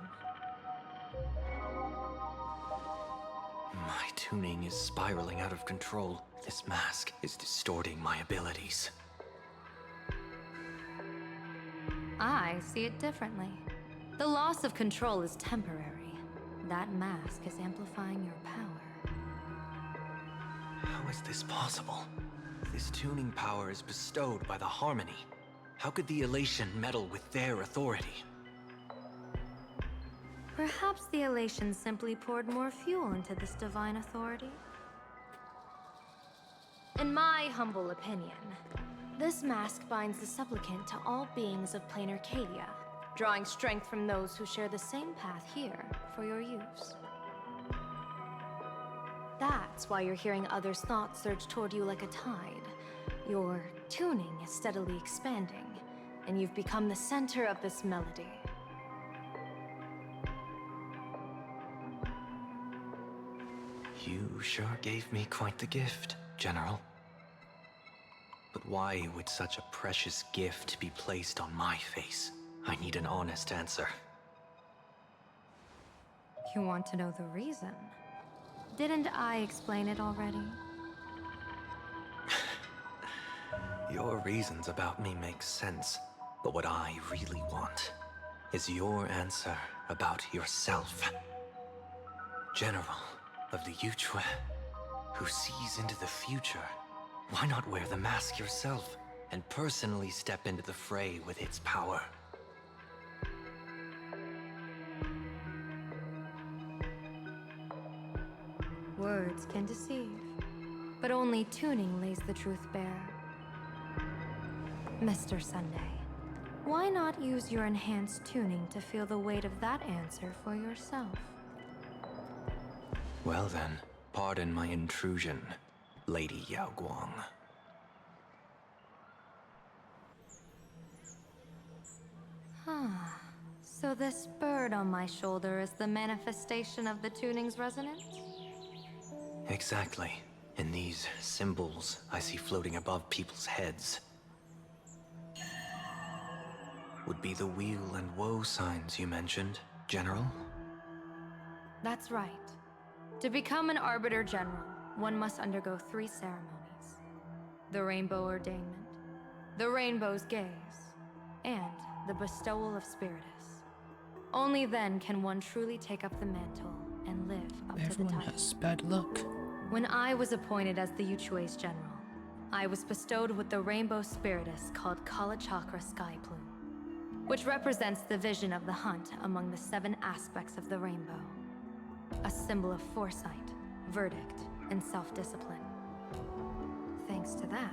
S8: My tuning is spiraling out of control. This mask is distorting my abilities.
S14: I see it differently. The loss of control is temporary. That mask is amplifying your power.
S8: How is this possible? This tuning power is bestowed by the Harmony. How could the Elation meddle with their authority?
S14: Perhaps the Elation simply poured more fuel into this divine authority? In my humble opinion, this mask binds the supplicant to all beings of plain Arcadia, drawing strength from those who share the same path here for your use. That's why you're hearing others' thoughts surge toward you like a tide. Your tuning is steadily expanding, and you've become the center of this melody.
S8: You sure gave me quite the gift, General. But why would such a precious gift be placed on my face? I need an honest answer.
S14: You want to know the reason? Didn't I explain it already?
S8: Your reasons about me make sense, but what I really want is your answer about yourself. General of the Yuchue, who sees into the future. Why not wear the mask yourself and personally step into the fray with its power?
S14: Words can deceive, but only tuning lays the truth bare. Mr. Sunday, why not use your enhanced tuning to feel the weight of that answer for yourself?
S8: Well then, pardon my intrusion, Lady Yao Guang.
S14: So this bird on my shoulder is the manifestation of the tuning's resonance?
S8: Exactly. And these symbols I see floating above people's heads would be the weal and woe signs you mentioned, General?
S14: That's right. To become an Arbiter General, one must undergo 3 ceremonies. The Rainbow Ordainment, the Rainbow's Gaze, and the Bestowal of Spiritus. Only then can one truly take up the mantle and live up to the
S1: Everyone
S14: title.
S1: has bad luck.
S14: When I was appointed as the Yuchue's general, I was bestowed with the Rainbow Spiritus called Kala Chakra Sky Plume. which represents the vision of the hunt among the 7 aspects of the rainbow. A symbol of foresight, verdict, and self-discipline. Thanks to that,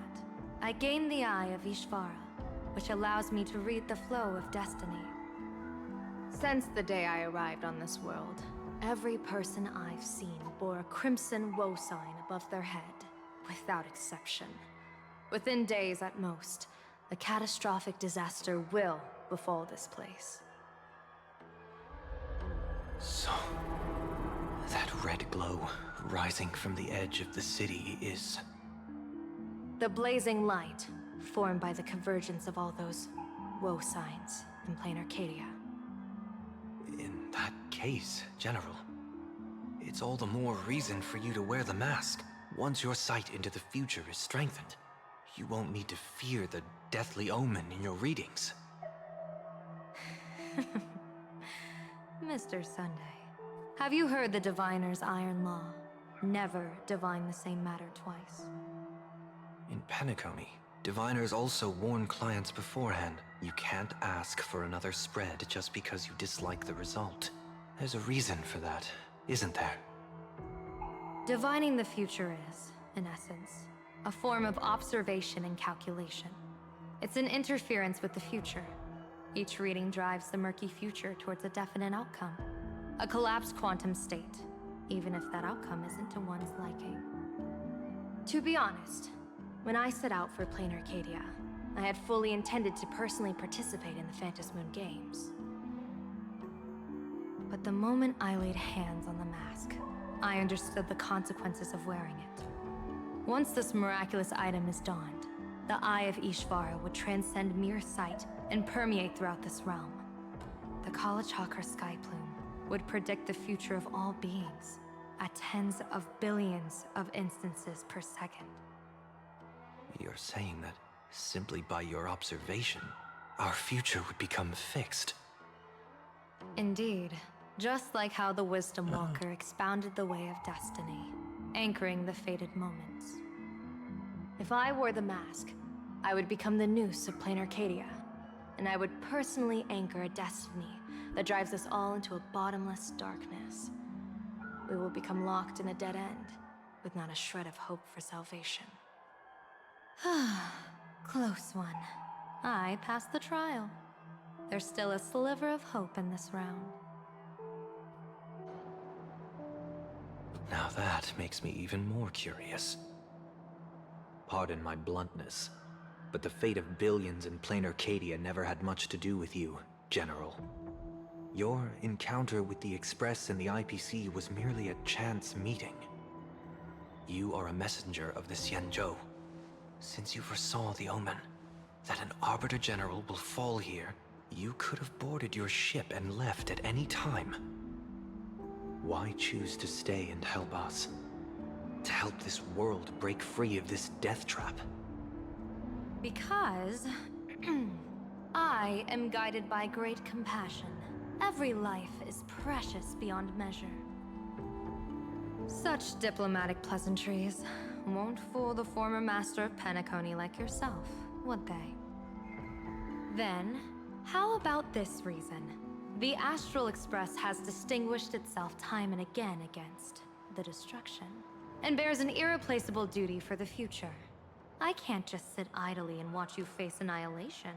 S14: I gained the Eye of Ishvara, which allows me to read the flow of destiny. Since the day I arrived on this world, every person I've seen bore a crimson woe sign above their head, without exception. Within days at most, a catastrophic disaster will befall this place.
S8: So, that red glow rising from the edge of the city is...
S14: The blazing light, formed by the convergence of all those woe signs in plain Arcadia.
S8: In that case, General, it's all the more reason for you to wear the mask. Once your sight into the future is strengthened, you won't need to fear the deathly omen in your readings.
S14: Mr. Sunday, have you heard the diviner's iron law? Never divine the same matter twice.
S8: In Penacony, diviners also warn clients beforehand. You can't ask for another spread just because you dislike the result. There's a reason for that, isn't there?
S14: Divining the future is, in essence, a form of observation and calculation. It's an interference with the future. Each reading drives the murky future towards a definite outcome. A collapsed quantum state, even if that outcome isn't to one's liking. To be honest, when I set out for plain Arcadia, I had fully intended to personally participate in the Phantasmoon Games. But the moment I laid hands on the mask, I understood the consequences of wearing it. Once this miraculous item is donned, the Eye of Ishvara would transcend mere sight and permeate throughout this realm. The Kalachakra sky plume would predict the future of all beings at tens of billions of instances per second.
S8: You're saying that simply by your observation, our future would become fixed.
S14: Indeed, just like how the Wisdom Walker expounded the way of destiny, anchoring the fated moments. If I wore the mask, I would become the noose of plain Arcadia, and I would personally anchor a destiny that drives us all into a bottomless darkness. We will become locked in a dead end, with not a shred of hope for salvation. Close one. I passed the trial. There's still a sliver of hope in this round.
S8: Now that makes me even more curious. Pardon my bluntness, but the fate of billions in plain Arcadia never had much to do with you, General. Your encounter with the Express and the IPC was merely a chance meeting. You are a messenger of the Xianzhou. Since you foresaw the omen, that an Arbiter General will fall here, you could have boarded your ship and left at any time. Why choose to stay and help us? To help this world break free of this death trap?
S14: Because I am guided by great compassion. Every life is precious beyond measure. Such diplomatic pleasantries won't fool the former master of Penacony like yourself, would they? Then, how about this reason? The Astral Express has distinguished itself time and again against the destruction, and bears an irreplaceable duty for the future. I can't just sit idly and watch you face annihilation.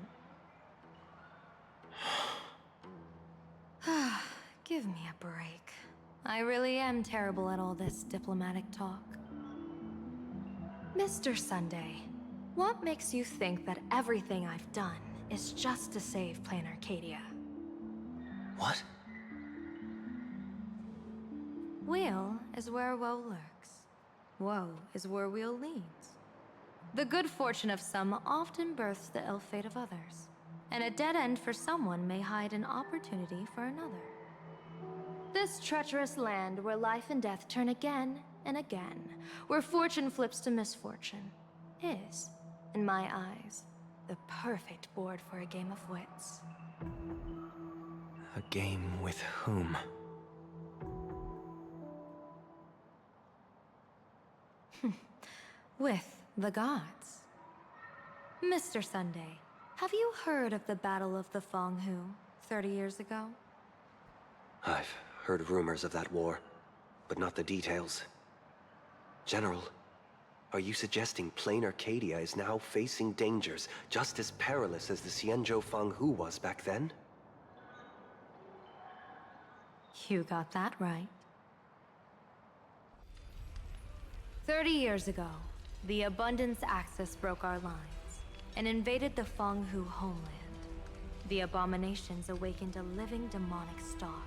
S14: Give me a break. I really am terrible at all this diplomatic talk. Mr. Sunday, what makes you think that everything I've done is just to save plain Arcadia?
S8: What?
S14: Weal is where woe lurks. Woe is where weal leads. The good fortune of some often births the ill fate of others, and a dead end for someone may hide an opportunity for another. This treacherous land where life and death turn again and again, where fortune flips to misfortune, is, in my eyes, the perfect board for a game of wits.
S8: A game with whom?
S14: With the gods. Mr. Sunday, Have you heard of the Battle of the Fong Hu 30 years ago?
S8: I've heard rumors of that war, but not the details. General, are you suggesting plain Arcadia is now facing dangers just as perilous as the Xianzhou Fang Hu was back then?
S14: You got that right. 30 years ago, the Abundance Axis broke our lines and invaded the Fang Hu homeland. The abominations awakened a living demonic star,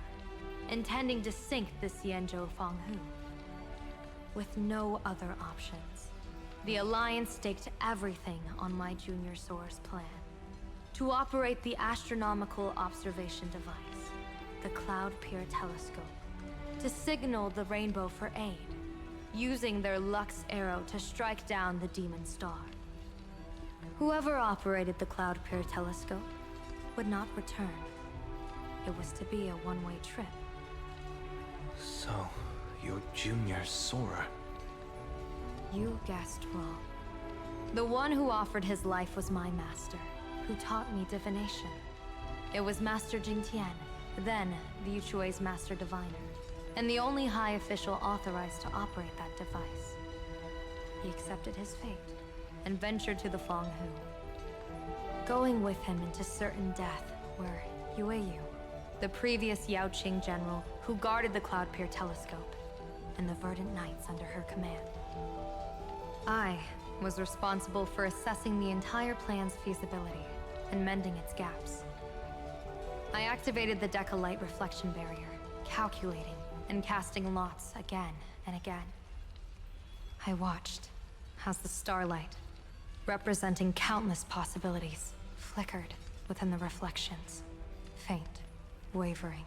S14: intending to sink the Xianzhou Fang Hu. With no other options, the Alliance staked everything on my Junior Soar's plan to operate the astronomical observation device, the Cloud Peer Telescope, to signal the Rainbow for aid, using their Lux Arrow to strike down the Demon Star. Whoever operated the Cloud Peer Telescope would not return. It was to be a one-way trip.
S8: So, you're Junior Sora.
S14: You guessed wrong. The one who offered his life was my master, who taught me divination. It was Master Jingtian, then the Yuchui's Master Diviner, and the only high official authorized to operate that device. He accepted his fate and ventured to the Fang Hu. Going with him into certain death were Yueyu, the previous Yaoqing general who guarded the Cloud Peer Telescope, and the Verdant Knights under her command. I was responsible for assessing the entire plan's feasibility and mending its gaps. I activated the Decalite reflection barrier, calculating and casting lots again and again. I watched as the starlight, representing countless possibilities, flickered within the reflections, faint, wavering,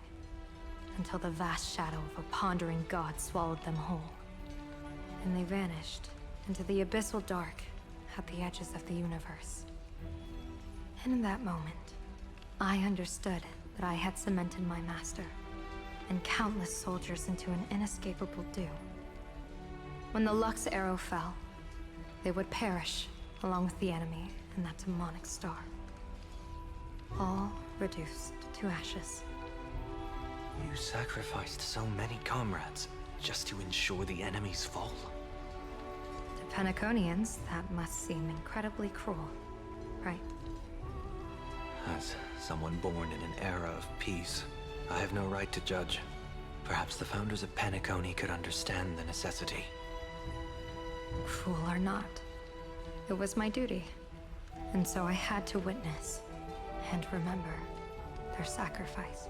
S14: until the vast shadow of a pondering god swallowed them whole. And they vanished into the abyssal dark at the edges of the universe. And in that moment, I understood that I had cemented my master and countless soldiers into an inescapable doom. When the Lux Arrow fell, they would perish along with the enemy and that demonic star. All reduced to ashes.
S8: You sacrificed so many comrades just to ensure the enemy's fall.
S14: To Penaconians, that must seem incredibly cruel, right?
S8: As someone born in an era of peace, I have no right to judge. Perhaps the founders of Penacony could understand the necessity.
S14: Cruel or not, it was my duty. And so I had to witness and remember their sacrifice.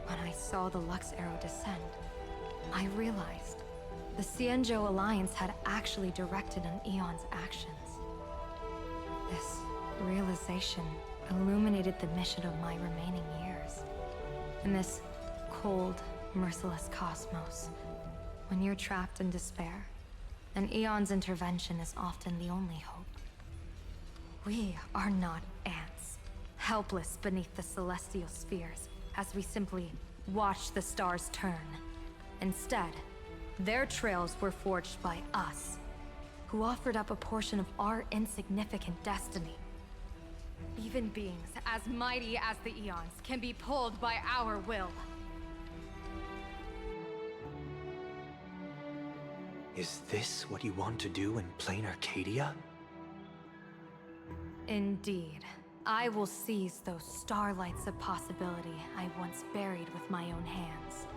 S14: When I saw the Lux Arrow descend, I realized the Xianzhou Alliance had actually directed an Eon's actions. This realization illuminated the mission of my remaining years. In this cold, merciless cosmos, when you're trapped in despair, an Eon's intervention is often the only hope. We are not ants, helpless beneath the celestial spheres, as we simply watch the stars turn. Instead, their trails were forged by us, who offered up a portion of our insignificant destiny. Even beings as mighty as the Eons can be pulled by our will.
S8: Is this what you want to do in plain Arcadia?
S14: Indeed. I will seize those starlights of possibility I once buried with my own hands.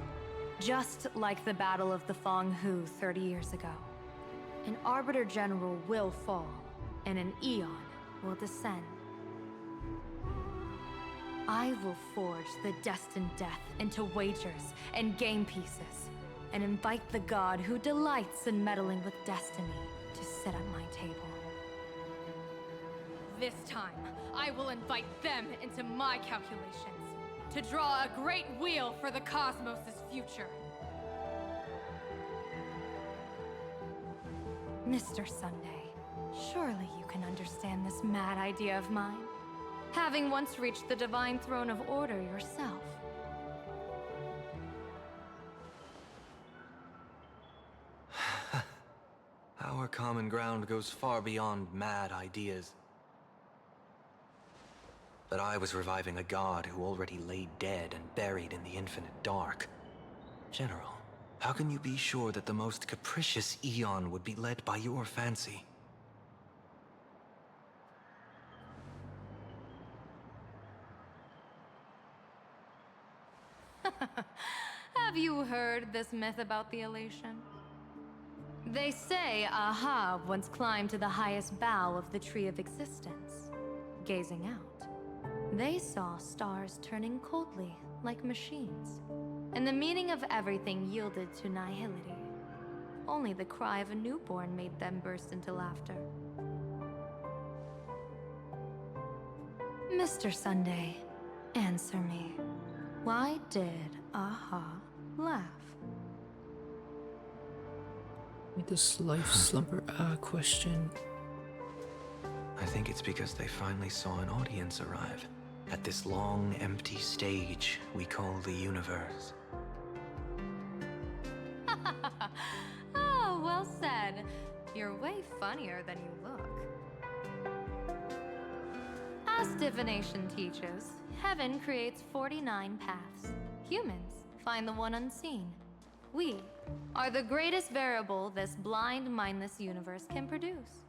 S14: Just like the Battle of the Fang Hu 30 years ago. An Arbiter General will fall, and an Eon will descend. I will forge the destined death into wagers and game pieces, and invite the god who delights in meddling with destiny to sit at my table. This time, I will invite them into my calculations, to draw a great wheel for the cosmos' future. Mr. Sunday, surely you can understand this mad idea of mine, having once reached the divine throne of order yourself.
S8: Our common ground goes far beyond mad ideas. But I was reviving a god who already lay dead and buried in the infinite dark. General, how can you be sure that the most capricious Eon would be led by your fancy?
S14: Have you heard this myth about the elation? They say Ahab once climbed to the highest bough of the Tree of Existence. Gazing out, they saw stars turning coldly like machines, and the meaning of everything yielded to nihility. Only the cry of a newborn made them burst into laughter. Mr. Sunday, answer me. Why did Ahab laugh?
S1: This life slumber question.
S8: I think it's because they finally saw an audience arrive at this long, empty stage we call the universe.
S14: Oh, well said. You're way funnier than you look. As divination teaches, heaven creates 49 paths. Humans find the one unseen. We are the greatest variable this blind, mindless universe can produce.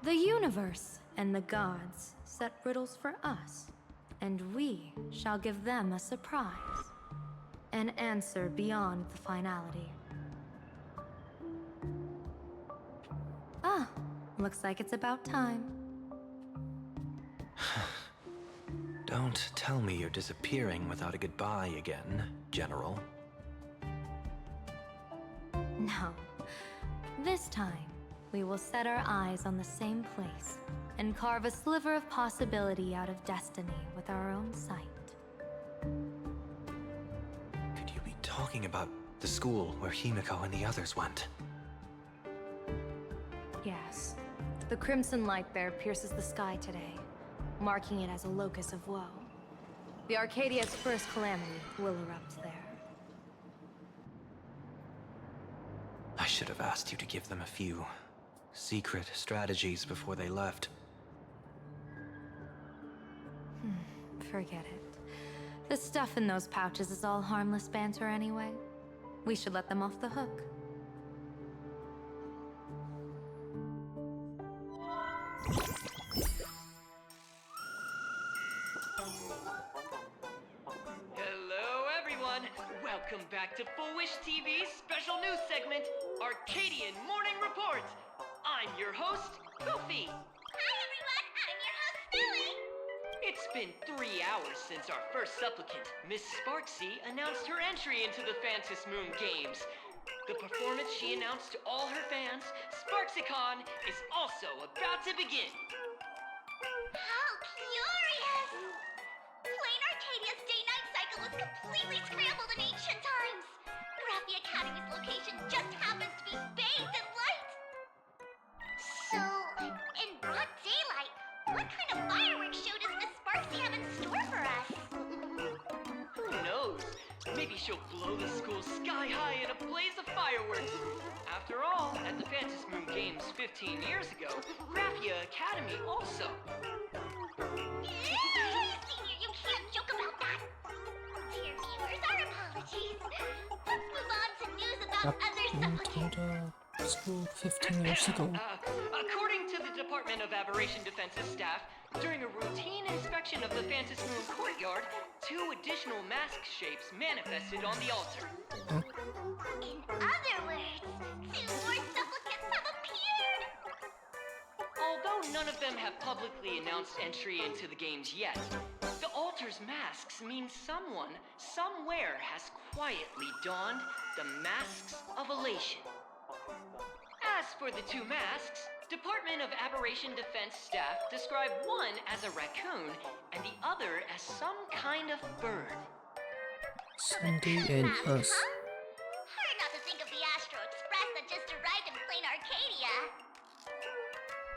S14: The universe and the gods set riddles for us, and we shall give them a surprise. An answer beyond the finality. Ah, looks like it's about time.
S8: Don't tell me you're disappearing without a goodbye again, General.
S14: No. This time, we will set our eyes on the same place and carve a sliver of possibility out of destiny with our own sight.
S8: Could you be talking about the school where Himiko and the others went?
S14: Yes. The crimson light there pierces the sky today, marking it as a locus of woe. The Arcadia's first calamity will erupt there.
S8: I should have asked you to give them a few secret strategies before they left.
S14: Forget it. The stuff in those pouches is all harmless banter anyway. We should let them off the hook.
S13: Hello, everyone. Welcome back to Full Wish TV's special news segment, Arcadian Morning Report. I'm your host, Goofy.
S10: Hi, everyone. I'm your host, Snowy.
S13: It's been 3 hours since our first supplicant, Miss Sparksy, announced her entry into the Phantom Moon Games. The performance she announced to all her fans, SparksyCon, is also about to begin.
S10: How curious! Plain Arcadia's day-night cycle was completely scrambled in ancient times. Graphia Academy's location just happens to be bathed in light. So, in broad daylight, what kind of fireworks show does Miss Sparksy have in store for us?
S13: Who knows? Maybe she'll blow the school sky high in a blaze of fireworks. After all, at the Phantom Moon Games 15 years ago, Graphia Academy also.
S10: Senior, you can't joke about that. Dear viewers, our apologies. Let's move on to news about other supplicants.
S1: School 15 years ago.
S13: According to the Department of Aberration Defense's staff, during a routine inspection of the Phantom Moon courtyard, 2 additional mask shapes manifested on the altar.
S10: In other words, 2 more supplicants have appeared!
S13: Although none of them have publicly announced entry into the games yet, the altar's masks mean someone, somewhere has quietly donned the masks of elation. As for the 2 masks, Department of Aberration Defense staff describe one as a raccoon and the other as some kind of bird.
S1: Sunday and us.
S10: Hard not to think of the Astro Express that just arrived in plain Arcadia.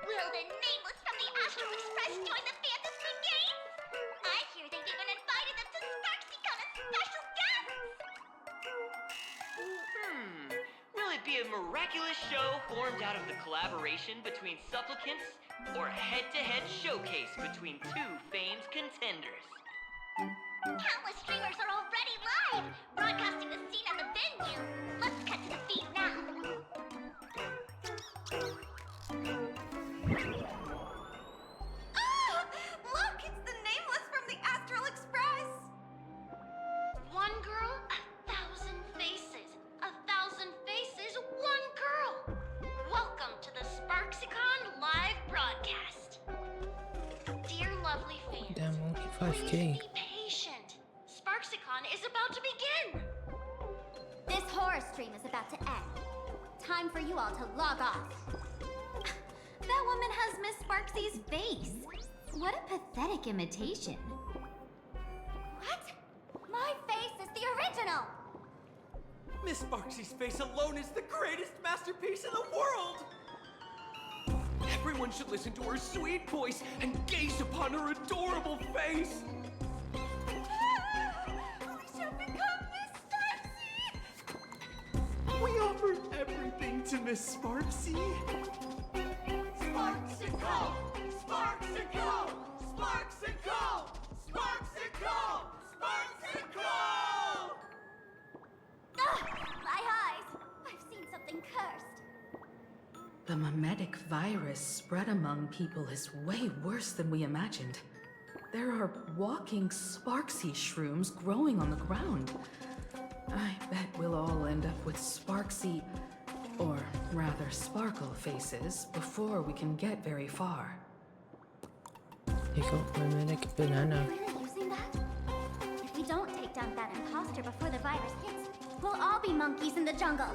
S10: Will the nameless from the Astro Express join the Phantom Moon Games? I hear they've even invited them to SparksyCon as special guests!
S13: Will it be a miraculous show formed out of the collaboration between supplicants, or a head-to-head showcase between 2 famed contenders.
S10: Countless streamers are already live, broadcasting the scene at the venue. Let's cut to the feed now.
S12: Ah! Look, it's the Nameless from the Astral Express!
S5: One girl, 1,000 faces. 1,000 faces, one girl. Welcome to the SparksyCon live broadcast. Dear lovely fans,
S1: Damn, only
S5: please
S1: 5K.
S5: be patient. SparksyCon is about to begin.
S10: This horror stream is about to end. Time for you all to log off.
S6: That woman has Miss Sparksy's face. What a pathetic imitation.
S10: What? My face is the original!
S13: Miss Sparksy's face alone is the greatest masterpiece in the world! Everyone should listen to her sweet voice and gaze upon her adorable face!
S12: We shall become Miss Sparksy!
S13: We offered everything to Miss Sparksy.
S9: Sparksicle! Sparksicle! Sparksicle! Sparksicle! Sparksicle!
S10: Ugh, my eyes! I've seen something cursed.
S20: The mimetic virus spread among people is way worse than we imagined. There are walking Sparksy shrooms growing on the ground. I bet we'll all end up with Sparksy, or rather Sparkle faces before we can get very far.
S1: Take out mimetic banana.
S10: Really using that? If we don't take down that imposter before the virus hits, we'll all be monkeys in the jungle.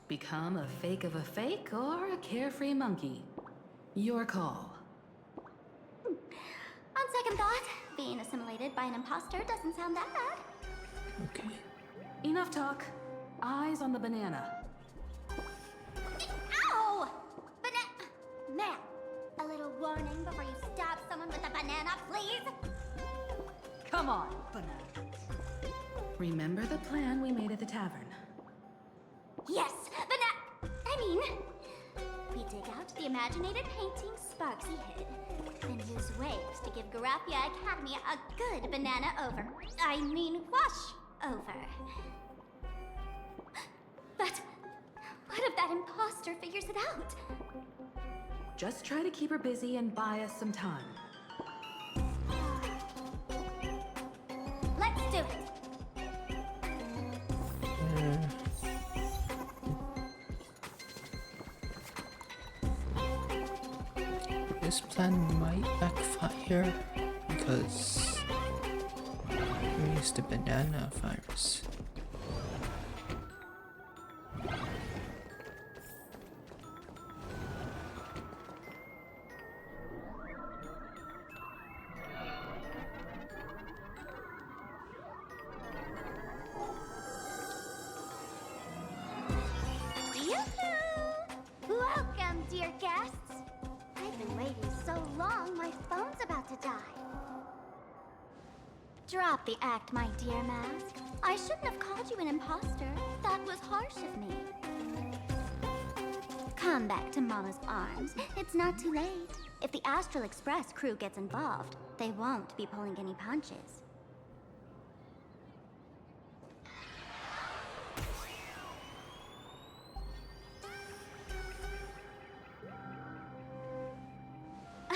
S20: Become a fake of a fake or a carefree monkey. Your call.
S10: On second thought, being assimilated by an imposter doesn't sound that bad.
S1: Okay.
S20: Enough talk. Eyes on the banana.
S10: Ow! Ma'am, a little warning before you stab someone with a banana, please?
S20: Come on, banana. Remember the plan we made at the tavern?
S10: Yes, we dig out the imaginated painting Sparksy hid, and use waves to give Garapia Academy a good banana wash over. But what if that imposter figures it out?
S20: Just try to keep her busy and buy us some time.
S10: Let's do it.
S1: This plan might backfire because we used the banana virus.
S10: Yoo-hoo! Welcome, dear guests. I've been waiting so long, my phone's about to die. Drop the act, my dear Mask. I shouldn't have called you an imposter. That was harsh of me. Come back to Mama's arms. It's not too late. If the Astral Express crew gets involved, they won't be pulling any punches.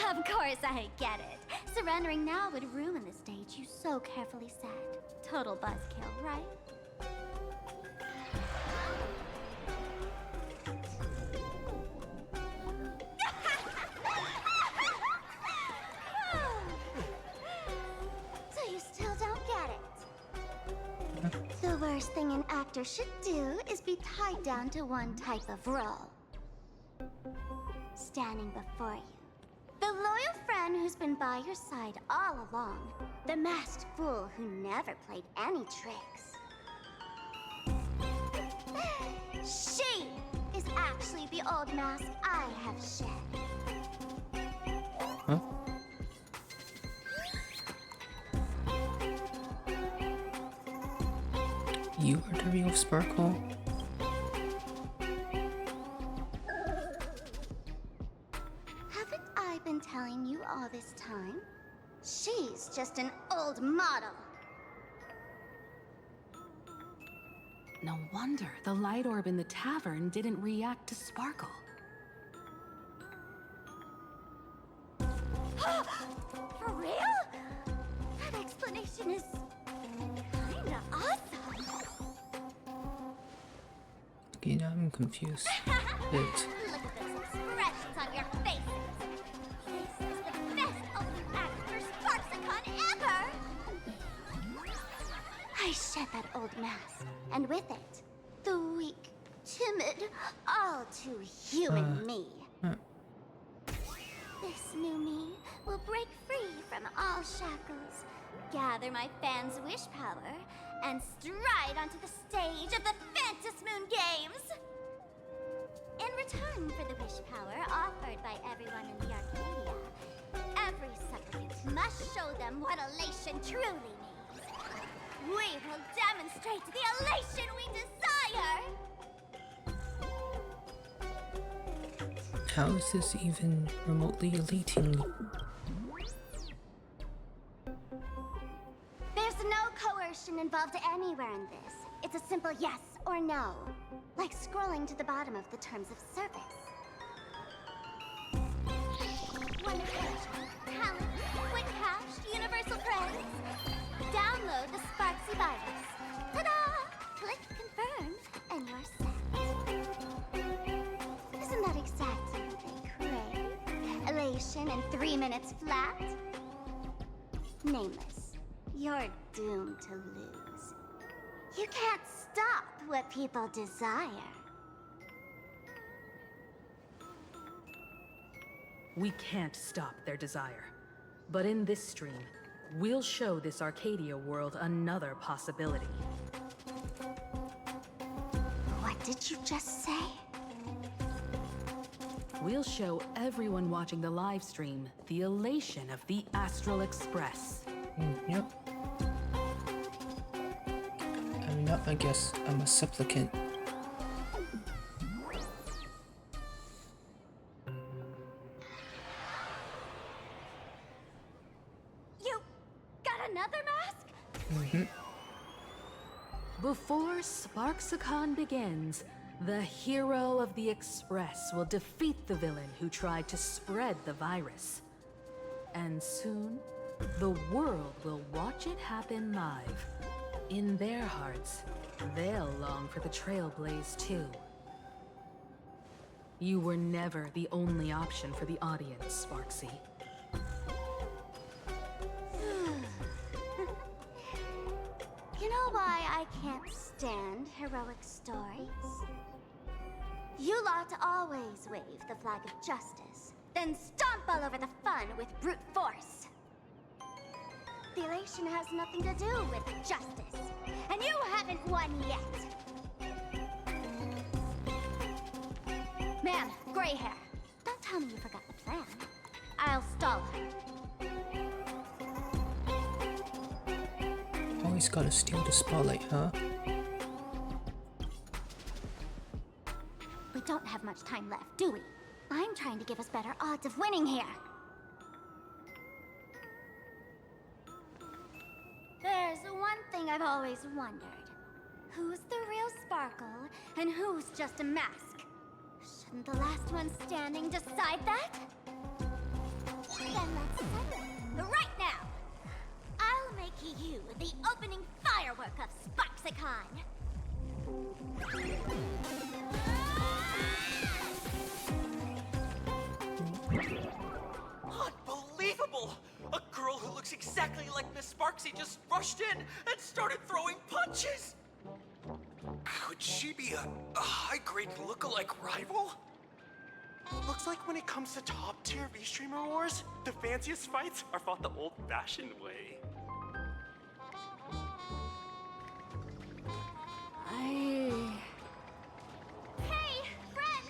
S10: Of course I get it. Surrendering now would ruin the stage you so carefully set. Total buzzkill, right? So you still don't get it? The worst thing an actor should do is be tied down to one type of role. Standing before you, the loyal friend who's been by your side all along. The masked fool who never played any tricks. She is actually the old mask I have shed.
S1: Huh? You are the real Sparkle?
S10: Haven't I been telling you all this She's just an old model.
S2: No wonder the light orb in the tavern didn't react to Sparkle.
S10: For real? That explanation is kinda awesome.
S1: Okay, now I'm confused. Wait.
S10: Look at those expressions on your faces. This is the best opening act for Sparksicon ever! I shed that old mask, and with it, the weak, timid, all too human me. This new me will break free from all shackles, gather my fans' wish power, and stride onto the stage of the Phantom Moon Games! In return for the wish power offered by everyone in the Arcadia, every supplicant must show them what elation truly means. We will demonstrate the elation we desire!
S1: How is this even remotely elating?
S10: There's no coercion involved anywhere in this. It's a simple yes or no, like scrolling to the bottom of the terms of service. One encouragement, talent, quick cash, universal praise. Download the Sparksy virus. Ta-da! Click confirm, and you're set. Isn't that exactly what they crave? Elation in 3 minutes flat? Nameless, you're doomed to lose. You can't stop what people desire.
S20: We can't stop their desire. But in this stream, we'll show this Arcadia world another possibility.
S10: What did you just say?
S20: We'll show everyone watching the live stream the elation of the Astral Express.
S1: Yep. I'm not, I guess. I'm a supplicant.
S10: You got another mask?
S20: Before Sparksicon begins, the hero of the Express will defeat the villain who tried to spread the virus. And soon, the world will watch it happen live. In their hearts, they'll long for the Trailblaze too. You were never the only option for the audience, Sparksy.
S10: You know why I can't stand heroic stories? You lot always wave the flag of justice, then stomp all over the fun with brute force. The elation has nothing to do with justice, and you haven't won yet. Man, gray hair, don't tell me you forgot the plan. I'll stall her.
S1: Always gotta steal the spotlight, huh?
S10: We don't have much time left, do we? I'm trying to give us better odds of winning here. There's one thing I've always wondered. Who's the real Sparkle, and who's just a mask? Shouldn't the last one standing decide that? Then let's settle it right now. I'll make you the opening firework of Sparksicon.
S3: Unbelievable! A girl who looks exactly like Miss Sparksy just rushed in and started throwing punches! Could she be a high-grade lookalike rival? Looks like when it comes to top-tier V-Streamer wars, the fanciest fights are fought the old-fashioned way.
S10: Hey, friends!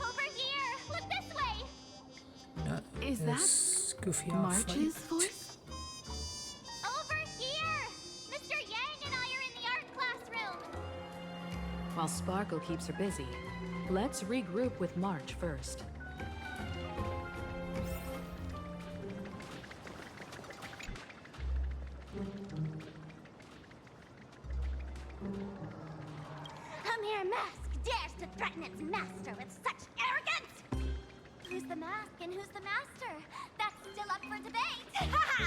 S10: Over here! Look this way!
S1: Not
S2: Is
S1: this
S2: that
S1: goofy
S2: March's
S1: fight.
S2: voice?
S10: Over here! Mr. Yang and I are in the art classroom!
S20: While Sparkle keeps her busy, let's regroup with March first.
S10: A mere mask dares to threaten its master with such arrogance! Who's the mask and who's the master? That's still up for debate! Ha ha!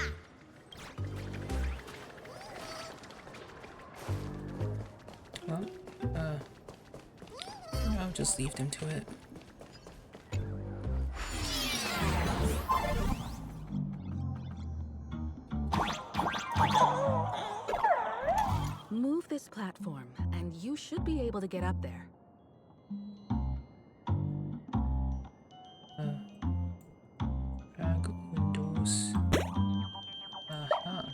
S1: Well, I'll just leave them to it.
S20: Move this platform, and you should be able to get up there.
S1: Drag windows. Aha.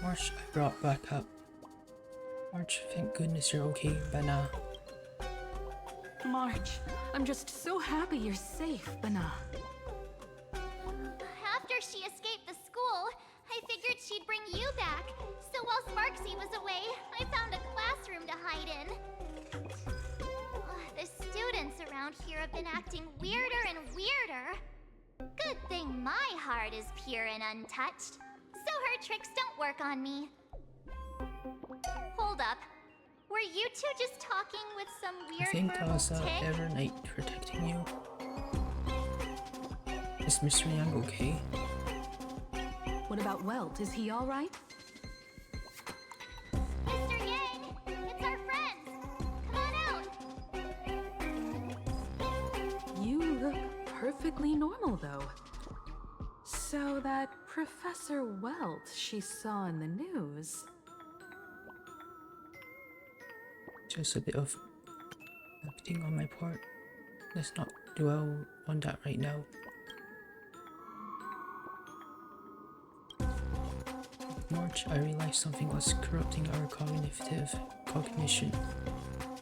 S1: March, I brought back up. March, thank goodness you're okay, Bana.
S20: March, I'm just so happy you're safe, Bana.
S10: After she escaped the school, I figured she'd bring you back. So while Sparksy was away, I found a classroom to hide in. The students around here have been acting weirder and weirder. Good thing my heart is pure and untouched, so her tricks don't work on me. Hold up. Were you two just talking with some
S1: I
S10: weird
S1: think I
S10: verbal
S1: was
S10: tick?
S1: Evernight protecting you. Is Mr. Yang okay?
S20: What about Welt? Is he alright?
S10: Mr. Yang, it's our friends. Come on out.
S20: You look perfectly normal, though. So that Professor Welt she saw in the news...
S1: Just a bit of acting on my part. Let's not dwell on that right now. March, I realized something was corrupting our cognition.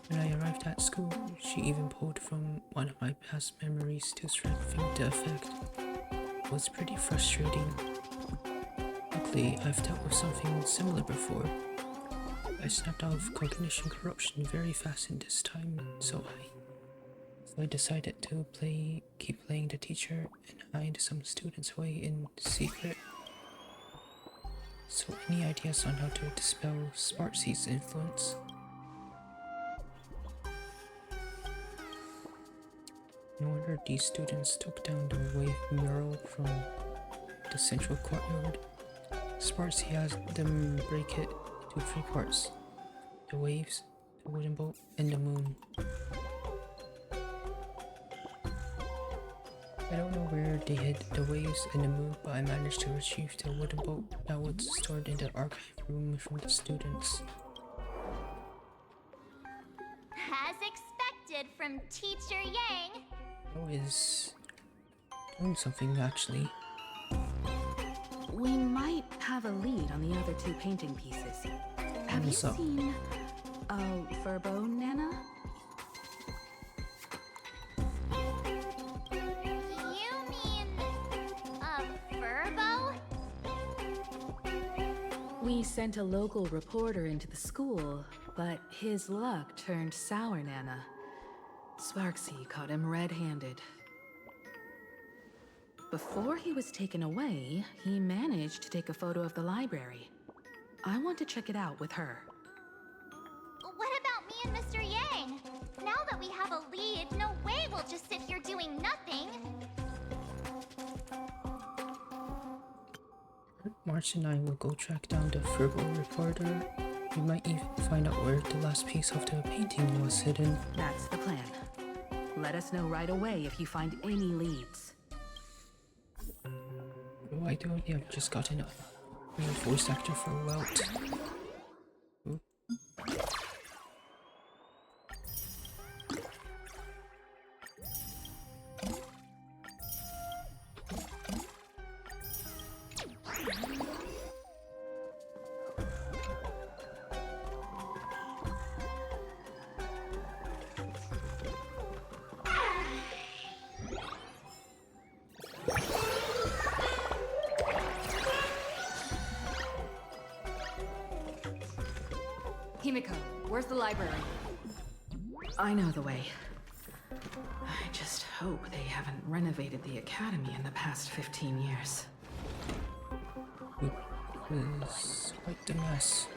S1: When I arrived at school, she even pulled from one of my past memories to strengthen the effect. It was pretty frustrating. Luckily, I've dealt with something similar before. I snapped out of cognition corruption very fast in this time, so I decided to keep playing the teacher and hide some students away in secret. So any ideas on how to dispel Sparksy's influence? No wonder these students took down the wave mural from the central courtyard. Sparksy has them break it into 3 parts: the waves, the wooden boat, and the moon. I don't know where they hid the waves and the moon, but I managed to retrieve the wooden boat that was stored in the archive room from the students.
S10: As expected from Teacher Yang.
S1: Is doing something actually.
S2: we might have a lead on the other two painting pieces. Have you
S1: So-
S2: seen a Furbo, Nana?
S10: You mean a Furbo?
S2: We sent a local reporter into the school, but his luck turned sour, Nana. Sparksy caught him red-handed. Before he was taken away, he managed to take a photo of the library. I want to check it out with her.
S10: What about me and Mr. Yang? Now that we have a lead, no way we'll just sit here doing nothing.
S1: March and I will go track down the Furbo reporter. We might even find out where the last piece of the painting was hidden.
S2: That's the plan. Let us know right away if you find any leads.
S1: Why do I have just gotten a real voice actor for Welt? Ooh.
S6: Himiko, where's the library?
S2: I know the way. I just hope they haven't renovated the academy in the past 15 years.
S1: It was quite the mess.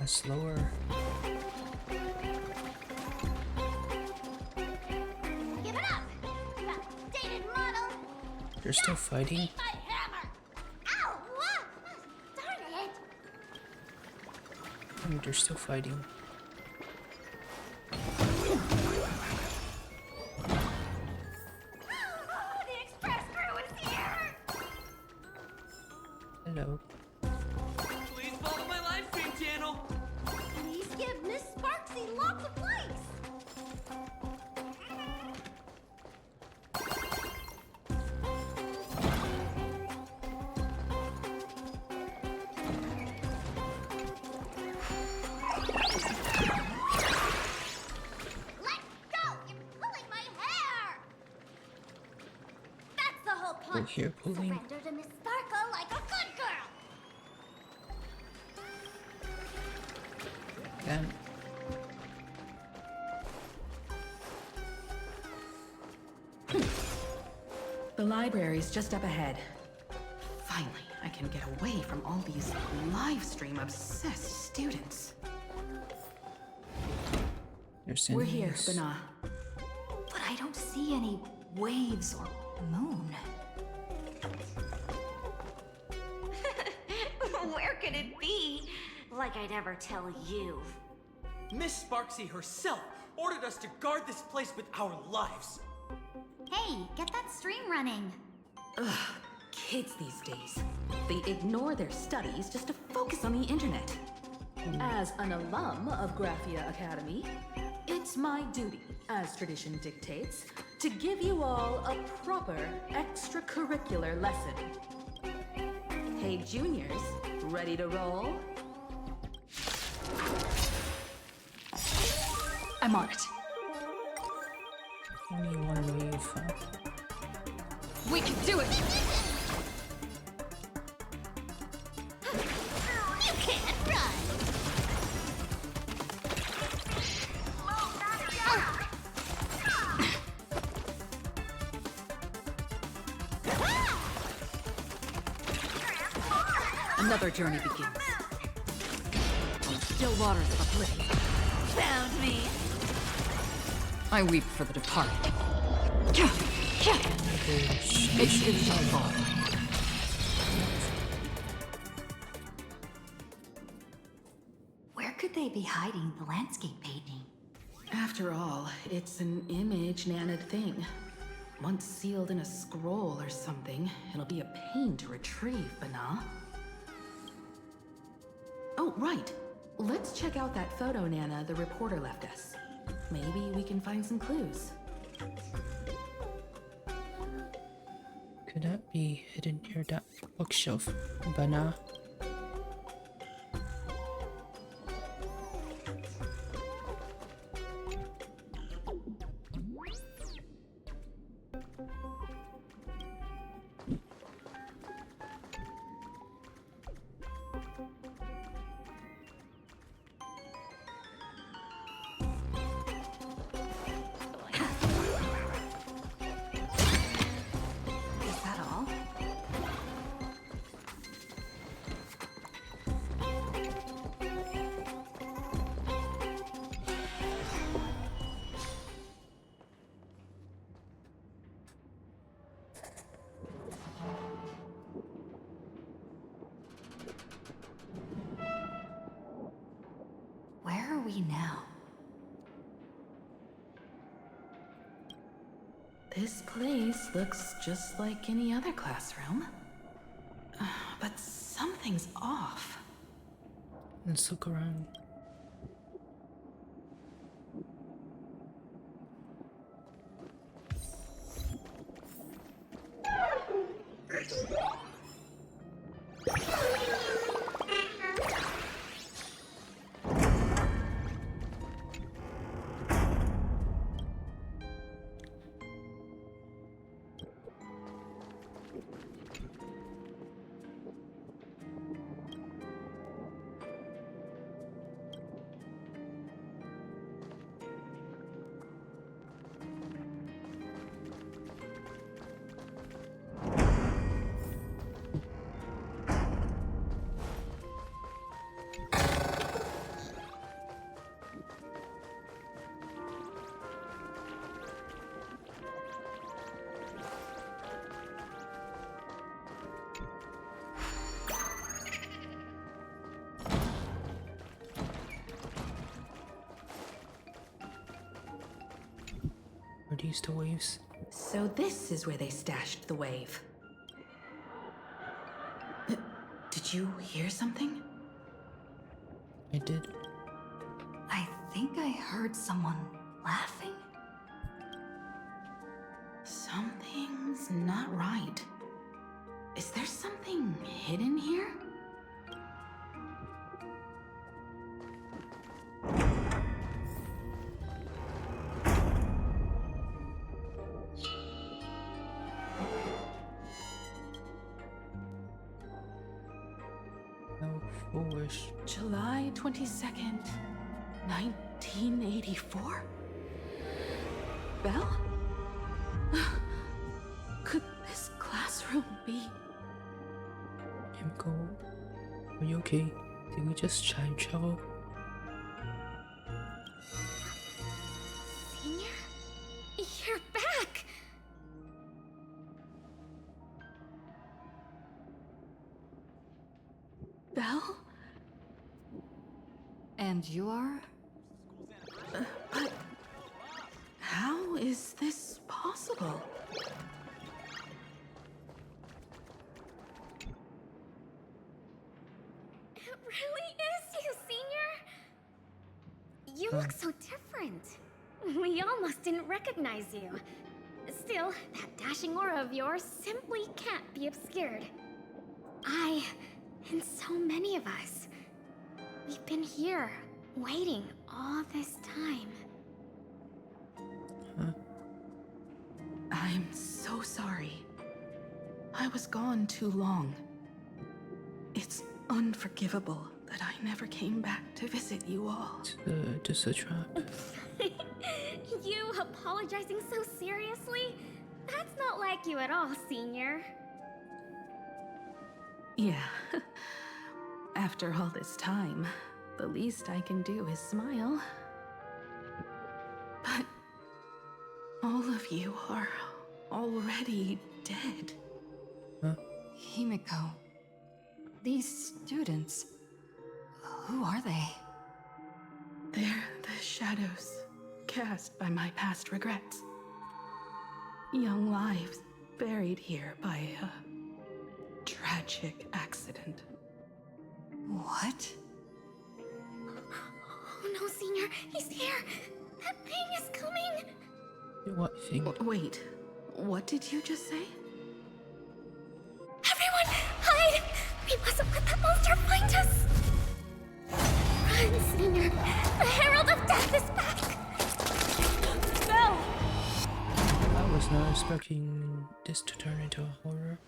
S1: Slower.
S10: Give it up! You outdated model!
S1: They're still fighting?
S10: My hammer! Ow! What? Darn it!
S1: They're still fighting.
S10: The express crew is here!
S1: Hello.
S13: Please follow my live stream channel.
S10: Please give Miss Sparksy lots of likes! Let go! You're pulling my hair! That's the whole
S1: Oh,
S10: point!
S1: here pulling.
S10: Surrender to Miss Sparkle like a good girl!
S1: Damn.
S2: The library's just up ahead. Finally, I can get away from all these live stream obsessed students. We're here, Bana.
S6: But I don't see any waves or moon.
S5: Where could it be? Like I'd ever tell you.
S3: Miss Sparksy herself ordered us to guard this place with our lives.
S10: Hey, get that stream running.
S2: Ugh, kids these days. They ignore their studies just to focus on the internet. As an alum of Graphia Academy, it's my duty, as tradition dictates, to give you all a proper extracurricular lesson. Hey, juniors, ready to roll?
S6: I'm on it.
S1: Only one wave, huh?
S6: We can do it!
S10: You can't run!
S2: Another journey begins. Still waters of oblivion.
S10: Found me!
S6: I weep for the departed. It's inevitable.
S10: Where could they be hiding the landscape painting?
S2: After all, it's an image Nana'd thing. Once sealed in a scroll or something, it'll be a pain to retrieve, Bana. Oh, right.
S20: Let's check out that photo Nana the reporter left us. Maybe we can find some clues.
S1: Could that be hidden near that bookshelf? Bana.
S2: Is that all? Where are we now?
S20: This place looks just like any other classroom. But something's off.
S1: Let's look around. Are these the waves?
S20: So this is where they stashed the wave. Did you hear something?
S1: I did.
S2: I think I heard someone laughing.
S20: Something's not right. Is there something hidden here?
S1: How foolish.
S20: July 22nd, 1984? Belle? Could this classroom be?
S1: Himiko, are you okay? Did we just time travel?
S10: Senior? You're back!
S20: Belle?
S2: And you are?
S20: But how is this possible?
S10: It really is you, Senior! You look so different. We almost didn't recognize you. Still, that dashing aura of yours simply can't be obscured. I, and so many of us, we've been here, waiting all this time.
S20: I'm so sorry. I was gone too long. It's unforgivable that I never came back to visit you all.
S1: Just a trap.
S10: You apologizing so seriously? That's not like you at all, Senior.
S20: Yeah. After all this time, the least I can do is smile. But all of you are already dead.
S2: Himiko, these students, who are they?
S20: They're the shadows cast by my past regrets. Young lives buried here by a tragic accident.
S2: What?
S10: He's here! That thing is coming!
S1: What thing?
S2: Wait, what did you just say?
S10: Everyone, hide! We mustn't let that monster find us! Run, Senior! The Herald of Death is back! No!
S1: I was not expecting this to turn into a horror.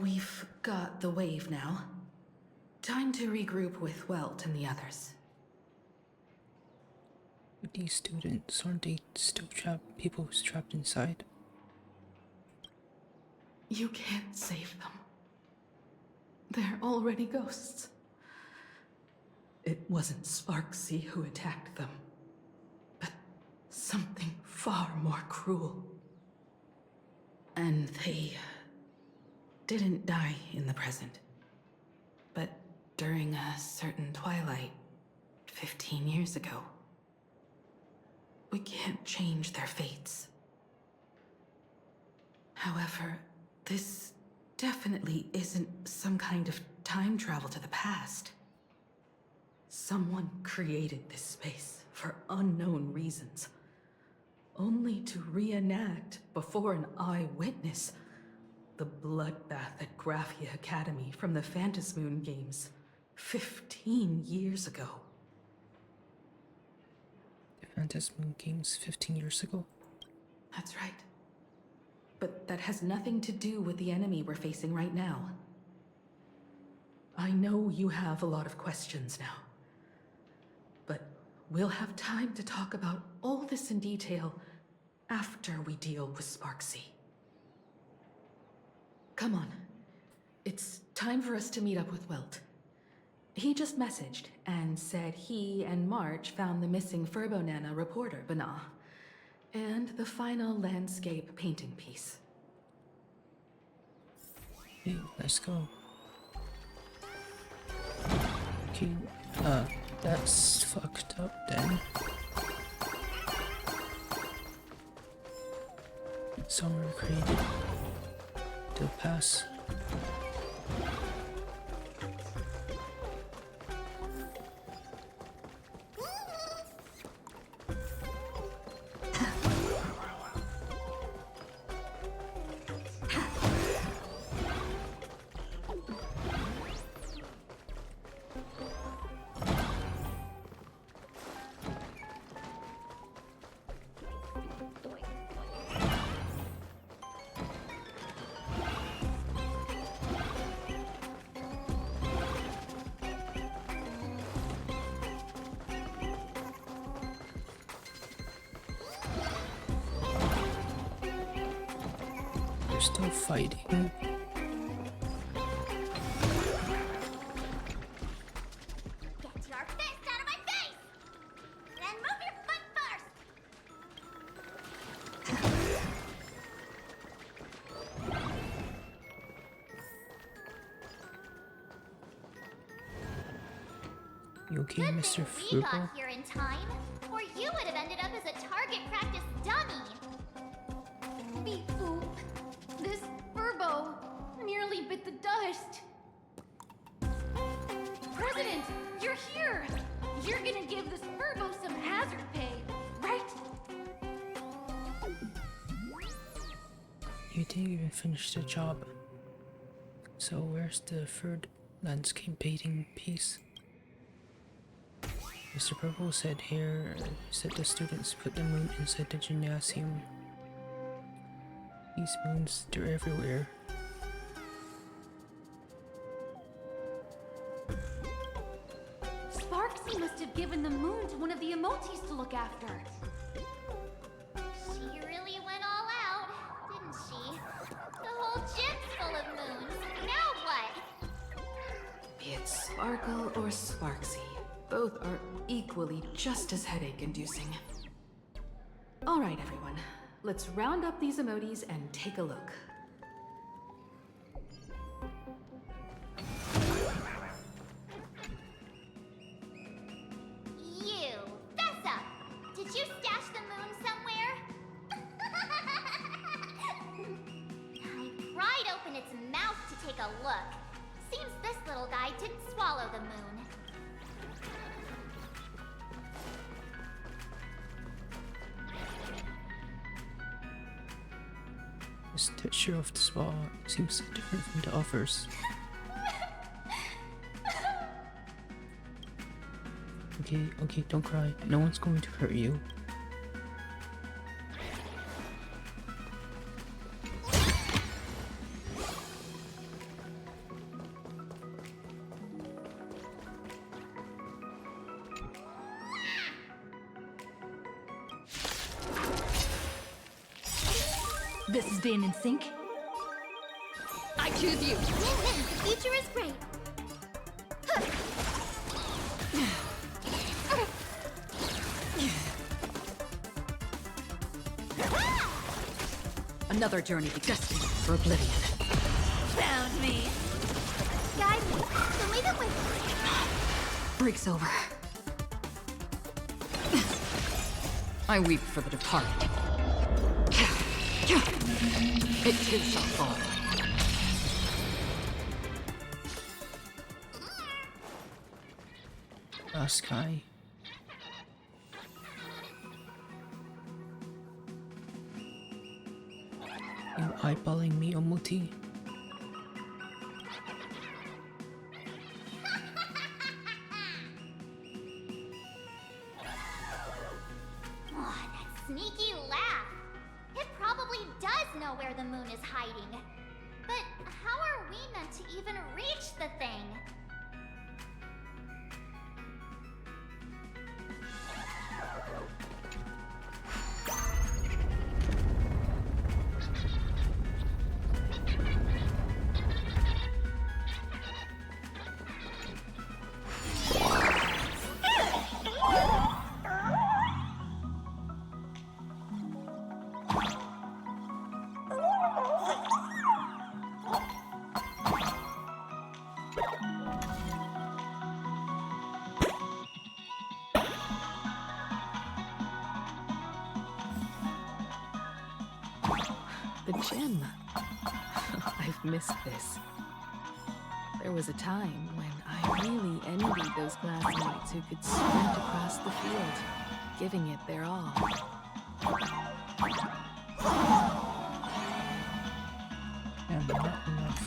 S2: We've got the wave now. Time to regroup with Welt and the others.
S1: These students, aren't they still trapped? People who's trapped inside?
S2: You can't save them. They're already ghosts. It wasn't Sparksy who attacked them, but something far more cruel. And they didn't die in the present, but during a certain twilight 15 years ago. We can't change their fates. However, this definitely isn't some kind of time travel to the past. Someone created this space for unknown reasons, only to reenact before an eyewitness the bloodbath at Graphia Academy from the Phantasmoon Games 15 years ago.
S1: The Phantasmoon Games 15 years ago?
S2: That's right. But that has nothing to do with the enemy we're facing right now. I know you have a lot of questions now, but we'll have time to talk about all this in detail after we deal with Sparksy. Come on. It's time for us to meet up with Welt. He just messaged and said he and March found the missing Furbonana reporter, Bana, and the final landscape painting piece.
S1: Hey, let's go. Okay, that's fucked up then. Someone created the pass. They're still fighting.
S10: Get your fist out of my face! Then move your foot first!
S1: You okay, Mr.
S10: We
S1: Frugal?
S10: got here in time, or you would have ended up as a target practice dummy.
S14: Beep boop. This Furbo nearly bit the dust. President, you're here! You're gonna give this Furbo some hazard pay, right?
S1: You didn't even finish the job. So where's the third landscape painting piece? Mr. Purple said here, said the students put the moon inside the gymnasium. These moons, they're everywhere.
S14: Sparksy must have given the moon to one of the emotes to look after.
S10: She really went all out, didn't she? The whole gym's full of moons. Now what?
S2: Be it Sparkle or Sparksy, Both are equally just as headache-inducing. All right, everyone. Let's round up these emojis and take a look.
S10: You, fess up! Did you stash the moon somewhere? I pried open its mouth to take a look. Seems this little guy didn't swallow the moon.
S1: This texture of the spa seems different from the others. Okay, don't cry. No one's going to hurt you.
S6: This is Dan in sync. I choose you.
S10: Win-win, the future is great.
S6: Another journey to destiny for oblivion.
S10: Found me. Guide me, so leave it with me.
S6: Break's over. I weep for the departed. It too shall fall.
S1: Sky. You eyeballing me, Omuti?
S10: Oh, that sneaky laugh. It probably does know where the moon is hiding. But how are we meant to even reach the thing?
S2: The gym. I've missed this. There was a time when I really envied those classmates who could sprint across the field, giving it their all.
S1: Yeah, not enough.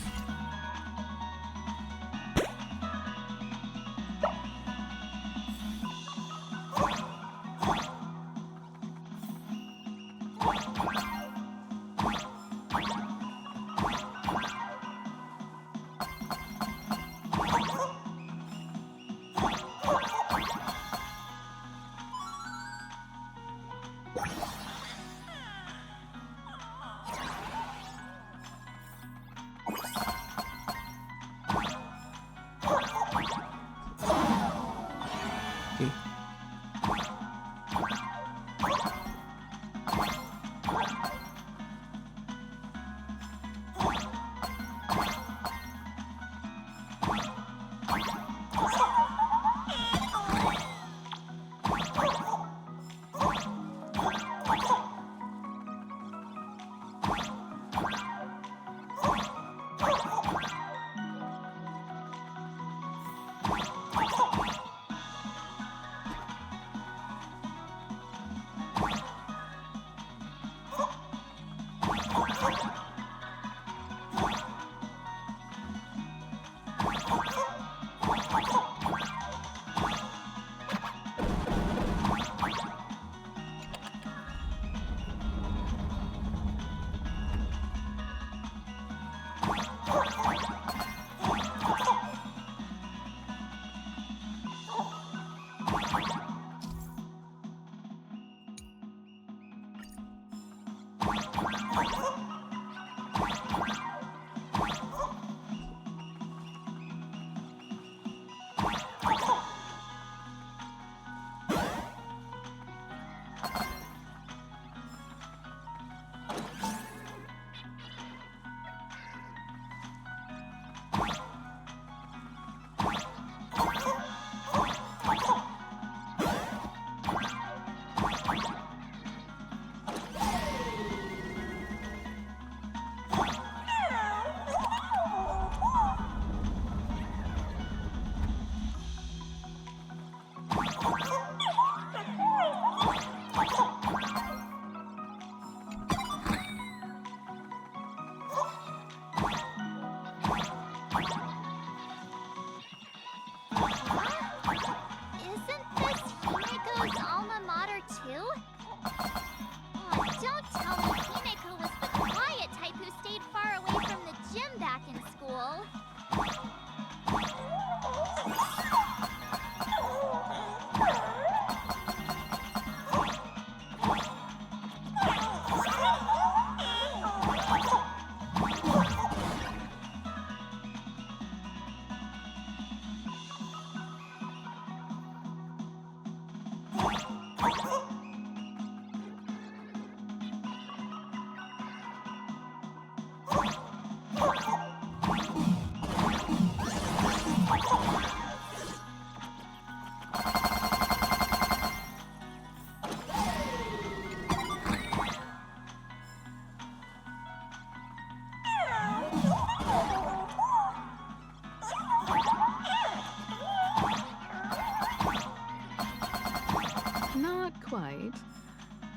S17: quite.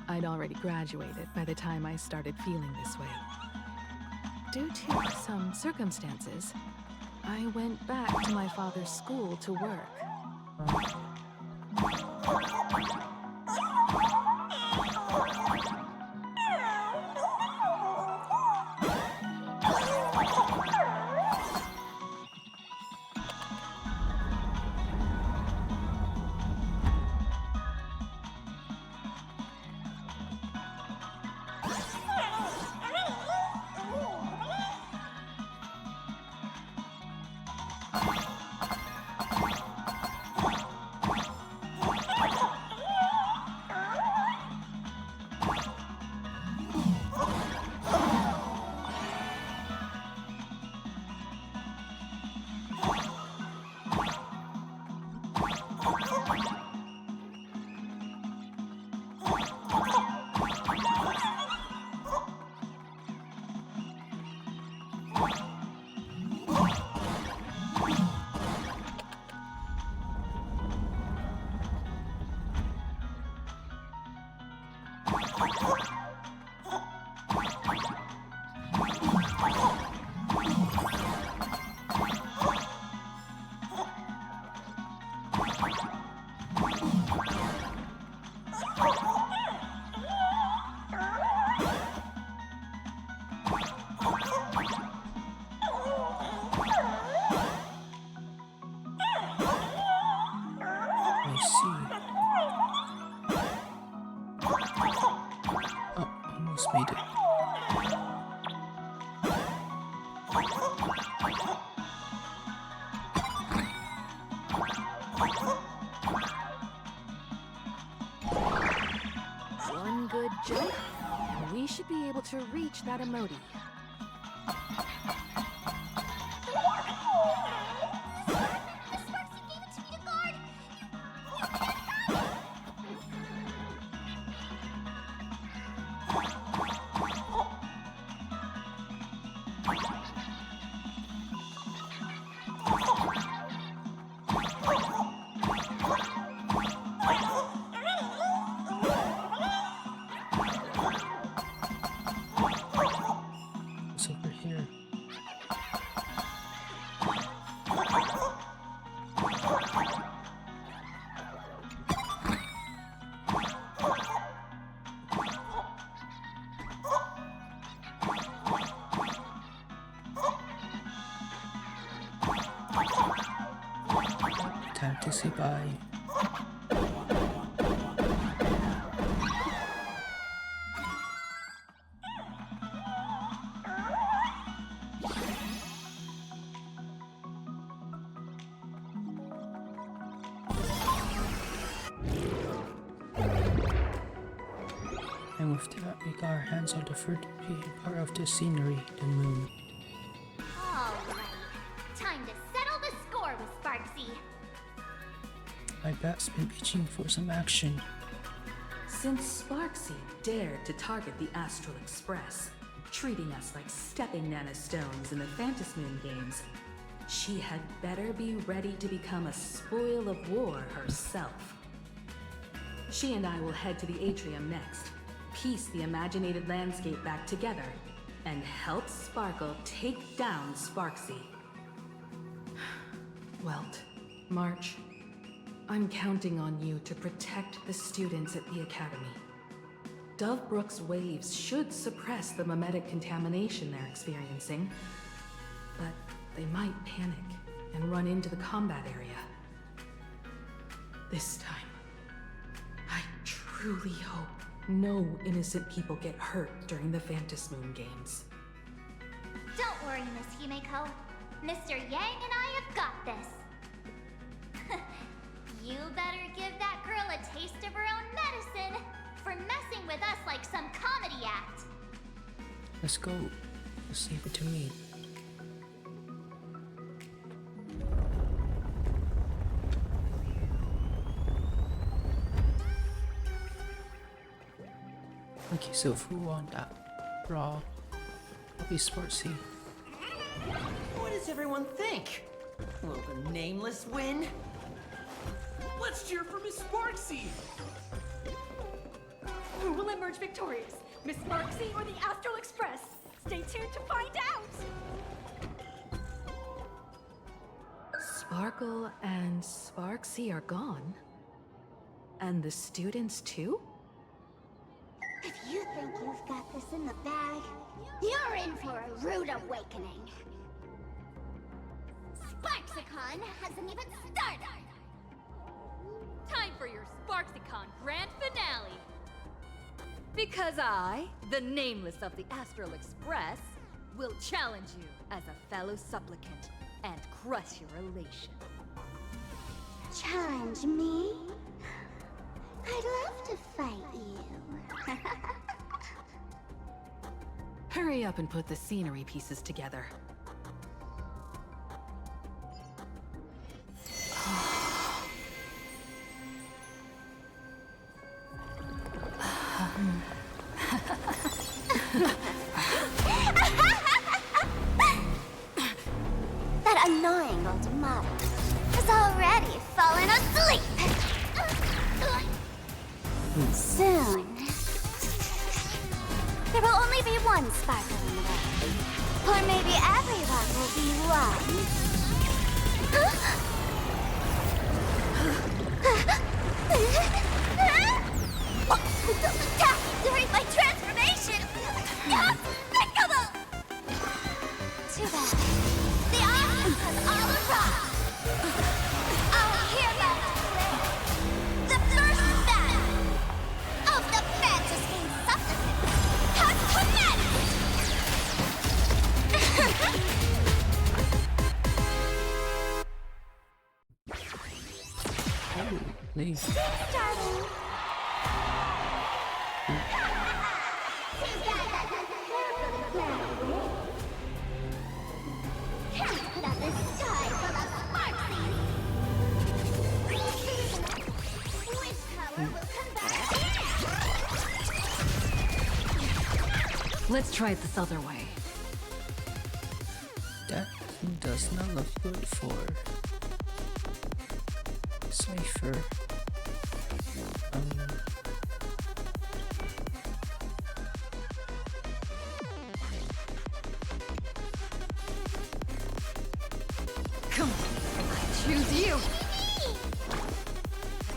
S17: I'd already graduated by the time I started feeling this way. Due to some circumstances, I went back to my father's school to work.
S1: Made it.
S17: One good jump, and we should be able to reach that emoji.
S1: Time to say bye. And with that, we got our hands on the third part of the scenery, the moon.
S10: Alright, time to settle the score with Sparksy.
S1: My bat's been itching for some action.
S20: Since Sparksy dared to target the Astral Express, treating us like stepping Nana Stones in the Phantasmoon games, she had better be ready to become a spoil of war herself. She and I will head to the atrium next, piece the imaginated landscape back together, and help Sparkle take down Sparksy. Welt, March, I'm counting on you to protect the students at the Academy. Dovebrook's waves should suppress the mimetic contamination they're experiencing, but they might panic and run into the combat area. This time, I truly hope no innocent people get hurt during the Phantasmoon games.
S10: Don't worry, Miss Himeko. Mr. Yang and I have got this. You better give that girl a taste of her own medicine for messing with us like some comedy act.
S1: Let's go. Let's leave it to me. Okay, so who won that? Raw. I'll be Sportsy.
S3: What does everyone think? Will the nameless win? Let's cheer for Miss Sparksy!
S19: Who will emerge victorious? Miss Sparksy or the Astral Express? Stay tuned to find out!
S20: Sparkle and Sparksy are gone. And the students too?
S10: If you think you've got this in the bag, you're in for a rude awakening. Sparksicon hasn't even started!
S6: Time for your SparksyCon grand finale! Because I, the Nameless of the Astral Express, will challenge you as a fellow supplicant and crush your elation.
S10: Challenge me? I'd love to fight you.
S20: Hurry up and put the scenery pieces together.
S10: That annoying old model has already fallen asleep. Soon, there will only be one sparkle in the world. Or maybe everyone will be during my transformation! Despicable! Too bad. The audience has all arrived! Our heroes play the first battle of the Fantasy Supplicant has commenced!
S1: Leave.
S10: Starting! Can't put out this sky full of sparksies! Wish power will come back!
S20: Let's try it this other way.
S1: That does not look good for Cypher.
S6: Come on, I choose you!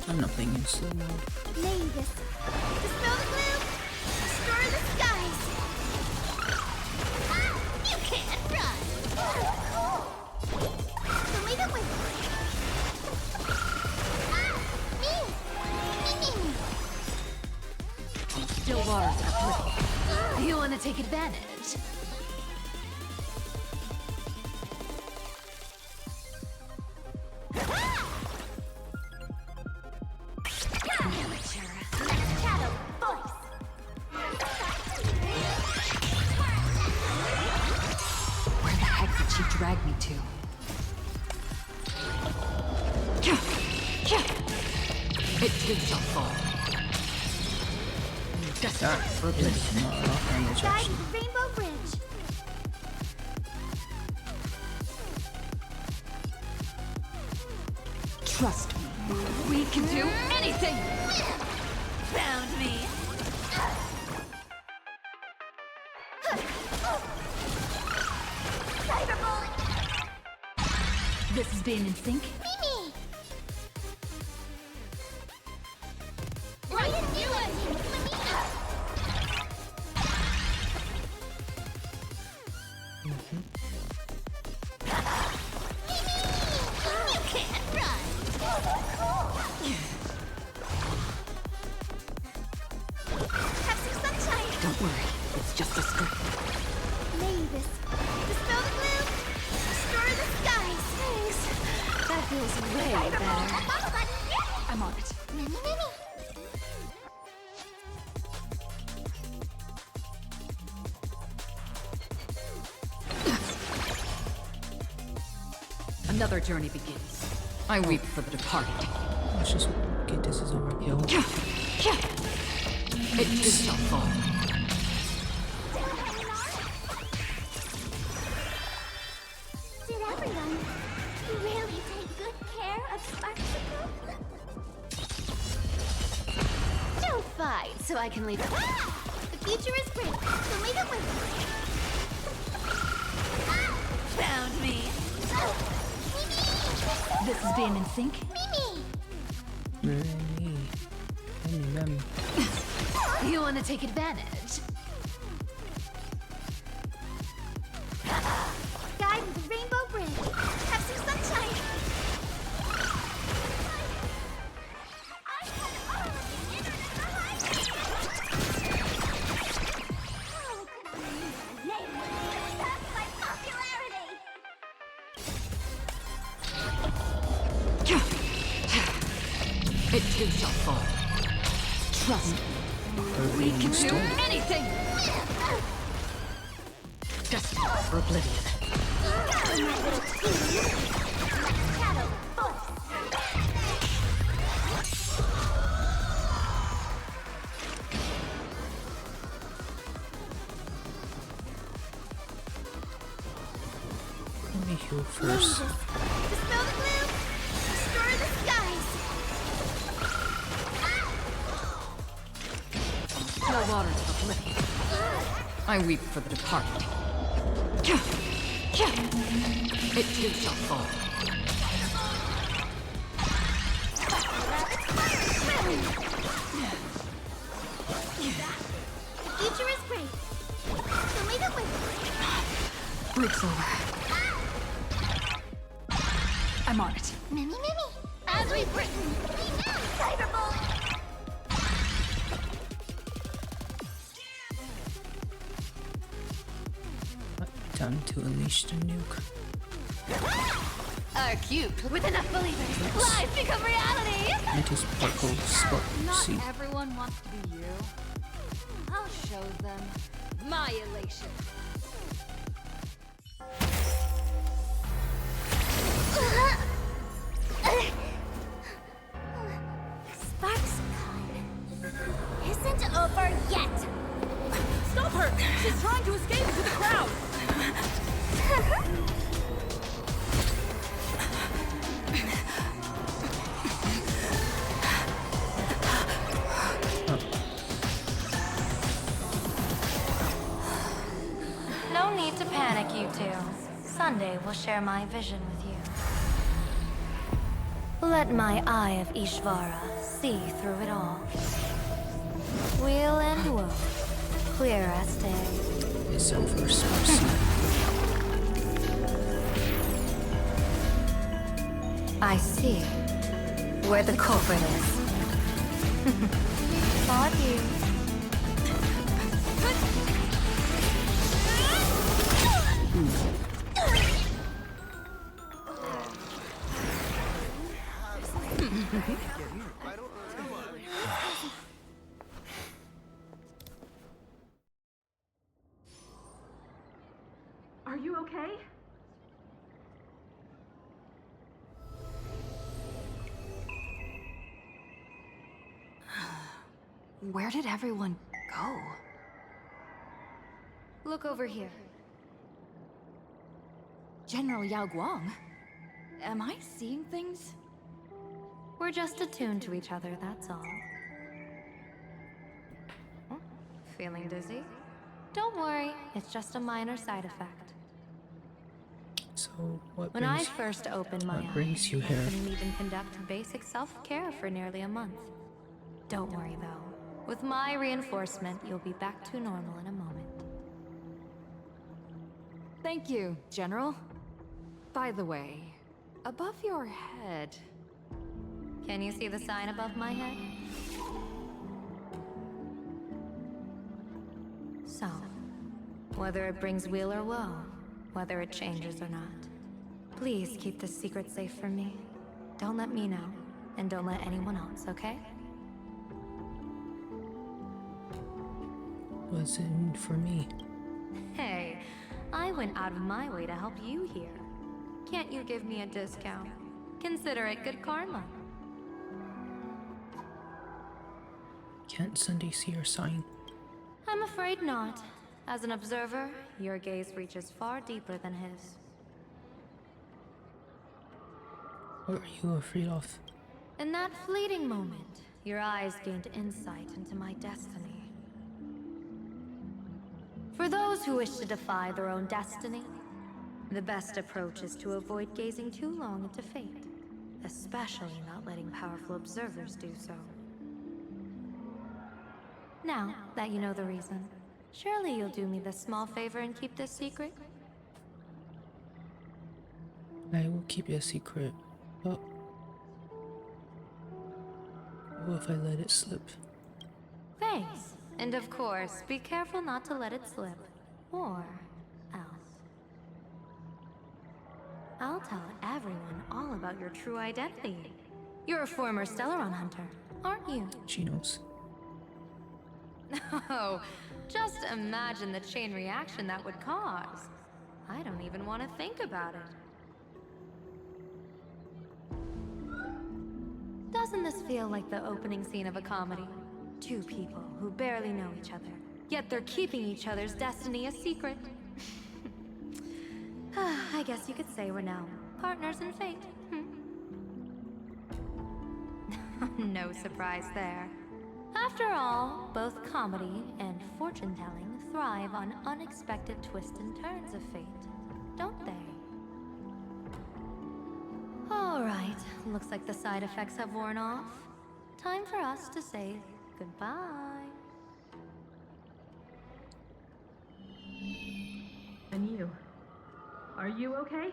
S1: I'm not playing in slow mode.
S10: Mavis, dispel the gloom, destroy the skies! Ah, you can't run! So leave it with me! Ah, me!
S6: Still waters are pretty. You want to take advantage?
S10: Shadow voice!
S20: Where the heck did she drag me to? It too shall fall.
S1: That is not a lot of damage
S10: Guide
S1: actually.
S10: the Rainbow Bridge!
S6: Trust me, we can do anything!
S10: Found me! Cyberbully!
S6: This has been in sync?
S10: Mimi! Why didn't you let me? You can't run! Have some sunshine!
S20: Don't worry, it's just a script.
S10: Mavis, dispel the gloom, destroy the skies! Thanks!
S6: That feels way better. I'm on it.
S10: Mimi!
S20: Another journey begins. I weep for the departed.
S1: Let's just get this is over. Yo.
S20: It too shall fall.
S10: Did everyone really take good care of Sparksicle? Don't wide so I can leave it. The future is great, so leave it with me. Found me.
S6: This is being in sync.
S10: You want to take advantage? Guide with the rainbow bridge. Have some sunshine.
S6: It too shall fall. Trust me. We can do anything! Destined for oblivion.
S1: Let me heal first.
S10: Dispel the gloom. Destroy the skies.
S6: No waters of oblivion. I weep for the departed. It too shall fall.
S10: The future is great. So leave it with me.
S6: Breaks over. I'm on it.
S10: Mimi. As we've written. Cyberball.
S1: Time to unleash the nuke.
S10: Our cube with enough believers. Life become reality.
S1: It is sparkle spot.
S6: Not
S1: See.
S6: everyone wants to be you. I'll show them my elation.
S10: SparksCon isn't over yet.
S19: Stop her! She's trying to escape into the crowd!
S14: No need to panic, you two. Sunday will share my vision with you. Let my eye of Ishvara see through it all. Weal and woe, clear as day.
S1: It's over, Sparcy.
S14: I see where the culprit is. Fought you.
S19: Are you okay?
S6: Where did everyone go?
S14: Look over here.
S6: General Yao Guang? Am I seeing things?
S14: We're just attuned to each other, that's all. Feeling dizzy? Don't worry, it's just a minor side effect.
S1: So what
S14: When I first opened my
S1: what brings you
S14: eyes,
S1: here?
S14: I couldn't even conduct basic self-care for nearly a month. Don't worry though. With my reinforcement, you'll be back to normal in a moment.
S6: Thank you, General. By the way, above your head...
S14: Can you see the sign above my head? So, whether it brings weal or woe, whether it changes or not, please keep this secret safe from me. Don't let me know, and don't let anyone else, okay?
S1: What's in for me?
S14: Hey, I went out of my way to help you here. Can't you give me a discount? Consider it good karma.
S1: Can't Sunday see your sign?
S14: I'm afraid not. As an observer, your gaze reaches far deeper than his.
S1: What are you afraid of?
S14: In that fleeting moment, your eyes gained insight into my destiny. For those who wish to defy their own destiny, the best approach is to avoid gazing too long into fate, especially not letting powerful observers do so. Now that you know the reason, surely you'll do me this small favor and keep this secret?
S1: I will keep it a secret, but what if I let it slip?
S14: Thanks. And of course, be careful not to let it slip. Or else. I'll tell everyone all about your true identity. You're a former Stellaron hunter, aren't you?
S1: She knows.
S14: Oh, just imagine the chain reaction that would cause. I don't even want to think about it. Doesn't this feel like the opening scene of a comedy? Two people who barely know each other, yet they're keeping each other's destiny a secret. I guess you could say we're now partners in fate. No surprise there. After all, both comedy and fortune-telling thrive on unexpected twists and turns of fate, don't they? All right, looks like the side effects have worn off. Time for us to say goodbye.
S17: And you? Are you okay?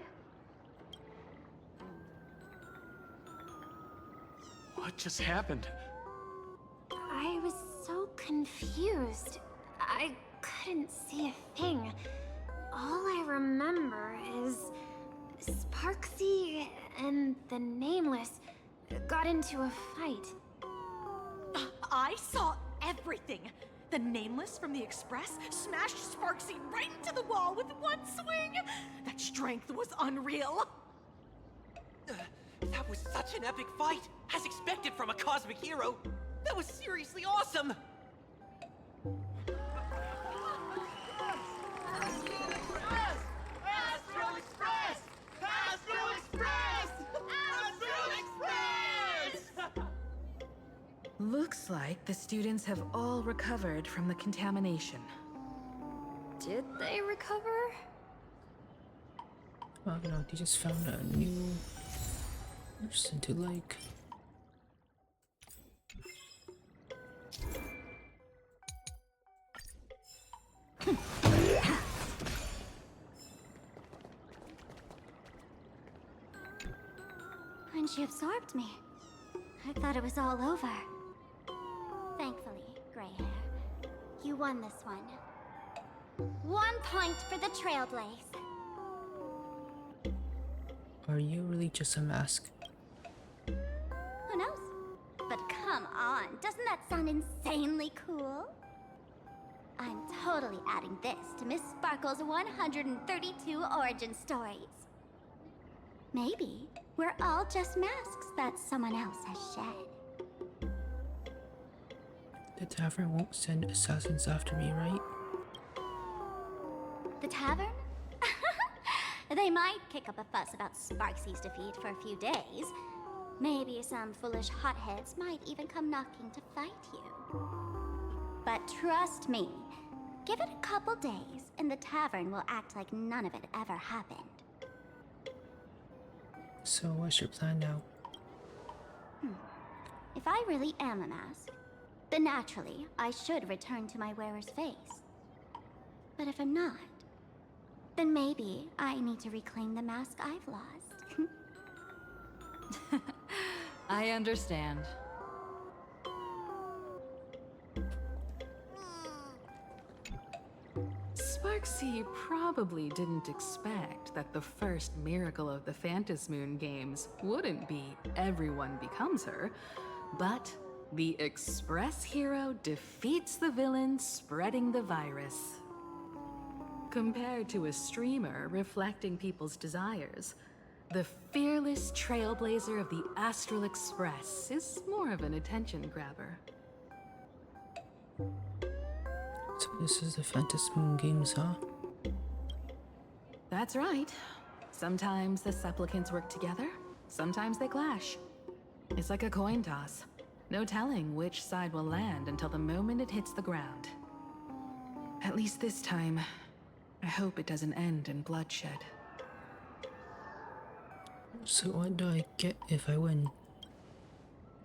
S3: What just happened?
S10: I was so confused. I couldn't see a thing. All I remember is Sparksy and the Nameless got into a fight.
S19: I saw everything. The Nameless from the Express smashed Sparksy right into the wall with one swing. That strength was unreal.
S3: That was such an epic fight, as expected from a cosmic hero. That was seriously awesome!
S18: Astral Express! Astral Express! Astral Express!
S17: Looks like the students have all recovered from the contamination.
S14: Did they recover?
S1: Oh no, they just found a new person to like.
S10: When she absorbed me, I thought it was all over. Thankfully, gray hair, you won this one. 1 point for the Trailblaze.
S1: Are you really just a mask?
S10: Who knows? But come on, doesn't that sound insanely cool? I'm totally adding this to Miss Sparkle's 132 origin stories. Maybe we're all just masks that someone else has shed.
S1: The tavern won't send assassins after me, right?
S10: The tavern? They might kick up a fuss about Sparksy's defeat for a few days. Maybe some foolish hotheads might even come knocking to fight you. But trust me, give it a couple days and the tavern will act like none of it ever happened.
S1: So what's your plan now?
S10: If I really am a mask, then naturally I should return to my wearer's face. But if I'm not, then maybe I need to reclaim the mask I've lost.
S17: I understand. Sparksy probably didn't expect that the first miracle of the Phantasmoon games wouldn't be everyone becomes her, but the Express hero defeats the villain spreading the virus. Compared to a streamer reflecting people's desires, the fearless trailblazer of the Astral Express is more of an attention grabber.
S1: So this is the Phantasmoon games, huh?
S17: That's right. Sometimes the supplicants work together, sometimes they clash. It's like a coin toss. No telling which side will land until the moment it hits the ground. At least this time, I hope it doesn't end in bloodshed.
S1: So what do I get if I win?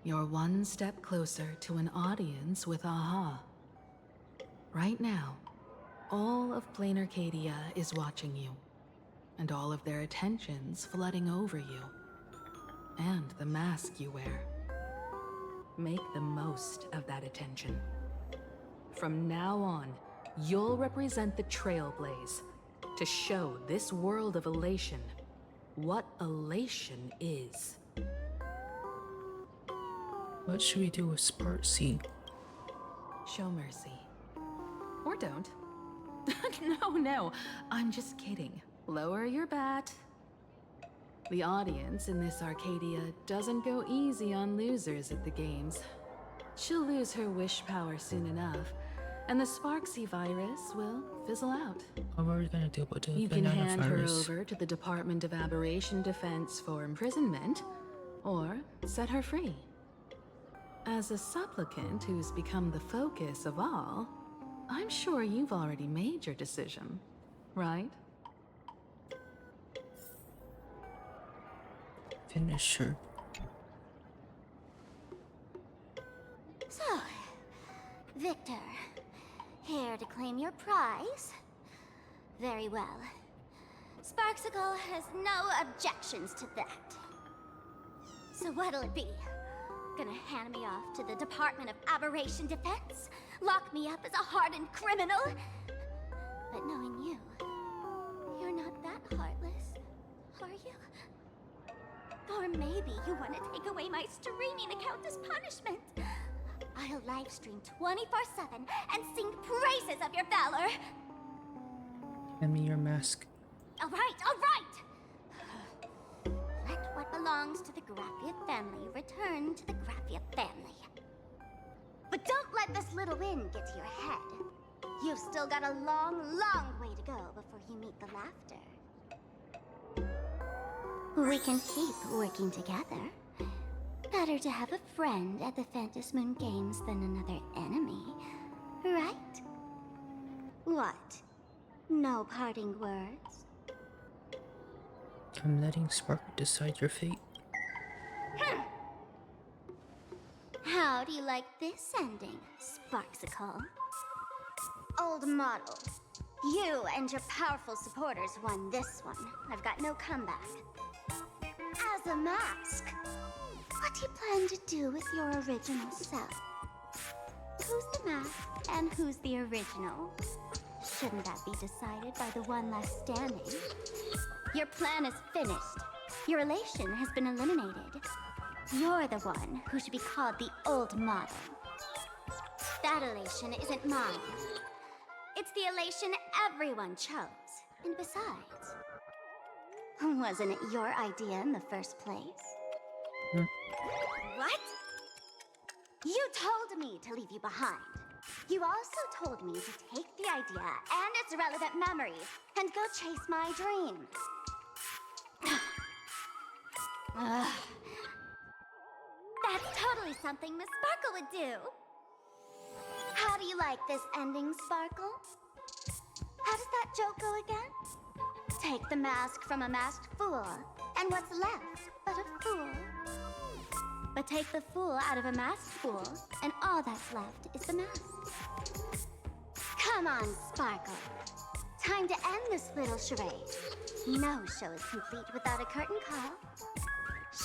S17: You're one step closer to an audience with AHA. Right now, all of Plain Arcadia is watching you, and all of their attention's flooding over you, and the mask you wear. Make the most of that attention. From now on, you'll represent the Trailblaze to show this world of elation what elation is.
S1: What should we do with Sparksy?
S17: Show mercy. Or don't. No, I'm just kidding. Lower your bat. The audience in this Arcadia doesn't go easy on losers at the games. She'll lose her wish power soon enough, and the Sparksy virus will fizzle out.
S1: What are we gonna do about the
S17: You can
S1: banana
S17: hand her
S1: virus?
S17: over to the Department of Aberration Defense for imprisonment, or set her free. As a supplicant who's become the focus of all, I'm sure you've already made your decision, right?
S1: Finish her.
S10: So, Victor, here to claim your prize? Very well. Sparksicle has no objections to that. So what'll it be? Gonna hand me off to the Department of Aberration Defense? Lock me up as a hardened criminal? But knowing you, you're not that heartless, are you? Or maybe you want to take away my streaming account as punishment. I'll livestream 24/7 and sing praises of your valor.
S1: Hand me your mask.
S10: All right, all right! Let what belongs to the Graffia family return to the Graffia family. But don't let this little win get to your head. You've still got a long, long way to go before you meet the laughter. We can keep working together. Better to have a friend at the Phantom Moon Games than another enemy, right? What? No parting words?
S1: I'm letting Spark decide your fate.
S10: How do you like this ending, Sparksicle? Old model. You and your powerful supporters won this one. I've got no comeback. As a mask, what do you plan to do with your original self? Who's the mask and who's the original? Shouldn't that be decided by the one left standing? Your plan is finished. Your elation has been eliminated. You're the one who should be called the old model. That elation isn't mine. It's the elation everyone chose. And besides, wasn't it your idea in the first place? What? You told me to leave you behind. You also told me to take the idea and its relevant memories and go chase my dream. Ugh. That's totally something Miss Sparkle would do. How do you like this ending, Sparkle? How does that joke go again? Take the mask from a masked fool, and what's left but a fool? But take the fool out of a masked fool, and all that's left is the mask. Come on, Sparkle. Time to end this little charade. No show is complete without a curtain call.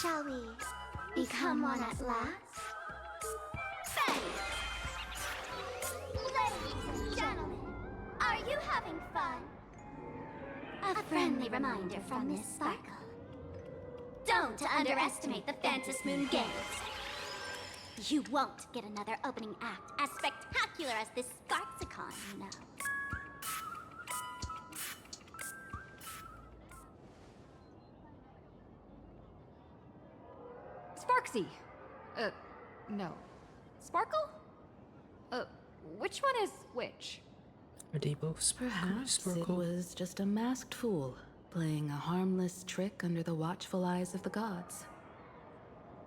S10: Shall we become one at last? Bang! Ladies and gentlemen, are you having fun? A friendly reminder from Miss Sparkle. Don't underestimate the Phantom Moon Games. You won't get another opening act as spectacular as this Sparksicon, you know.
S6: Sparksy! No. Sparkle? Which one is which?
S1: Are they both
S17: Perhaps it
S1: Sparkle?
S17: was just a masked fool, playing a harmless trick under the watchful eyes of the gods.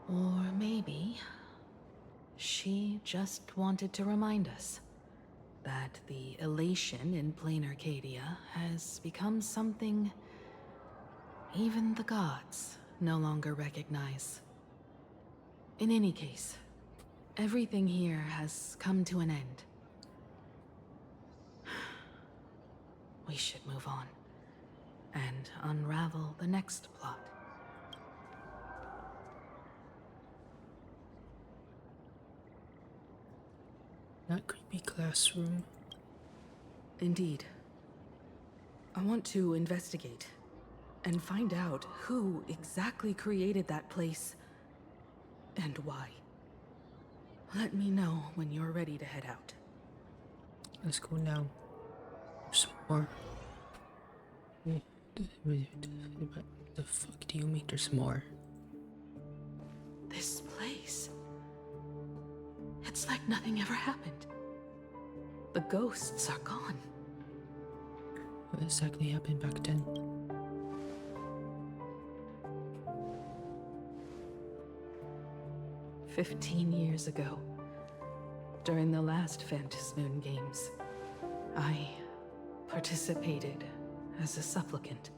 S17: Or maybe she just wanted to remind us that the elation in plain Arcadia has become something even the gods no longer recognize. In any case, everything here has come to an end. We should move on and unravel the next plot.
S1: That creepy classroom.
S17: Indeed. I want to investigate and find out who exactly created that place and why. Let me know when you're ready to head out.
S1: Let's go now. Some more. The fuck do you mean there's more?
S17: This place. It's like nothing ever happened. The ghosts are gone.
S1: What exactly happened back then?
S17: "15 years ago, during the last Phantasmoon Games, I participated as a supplicant.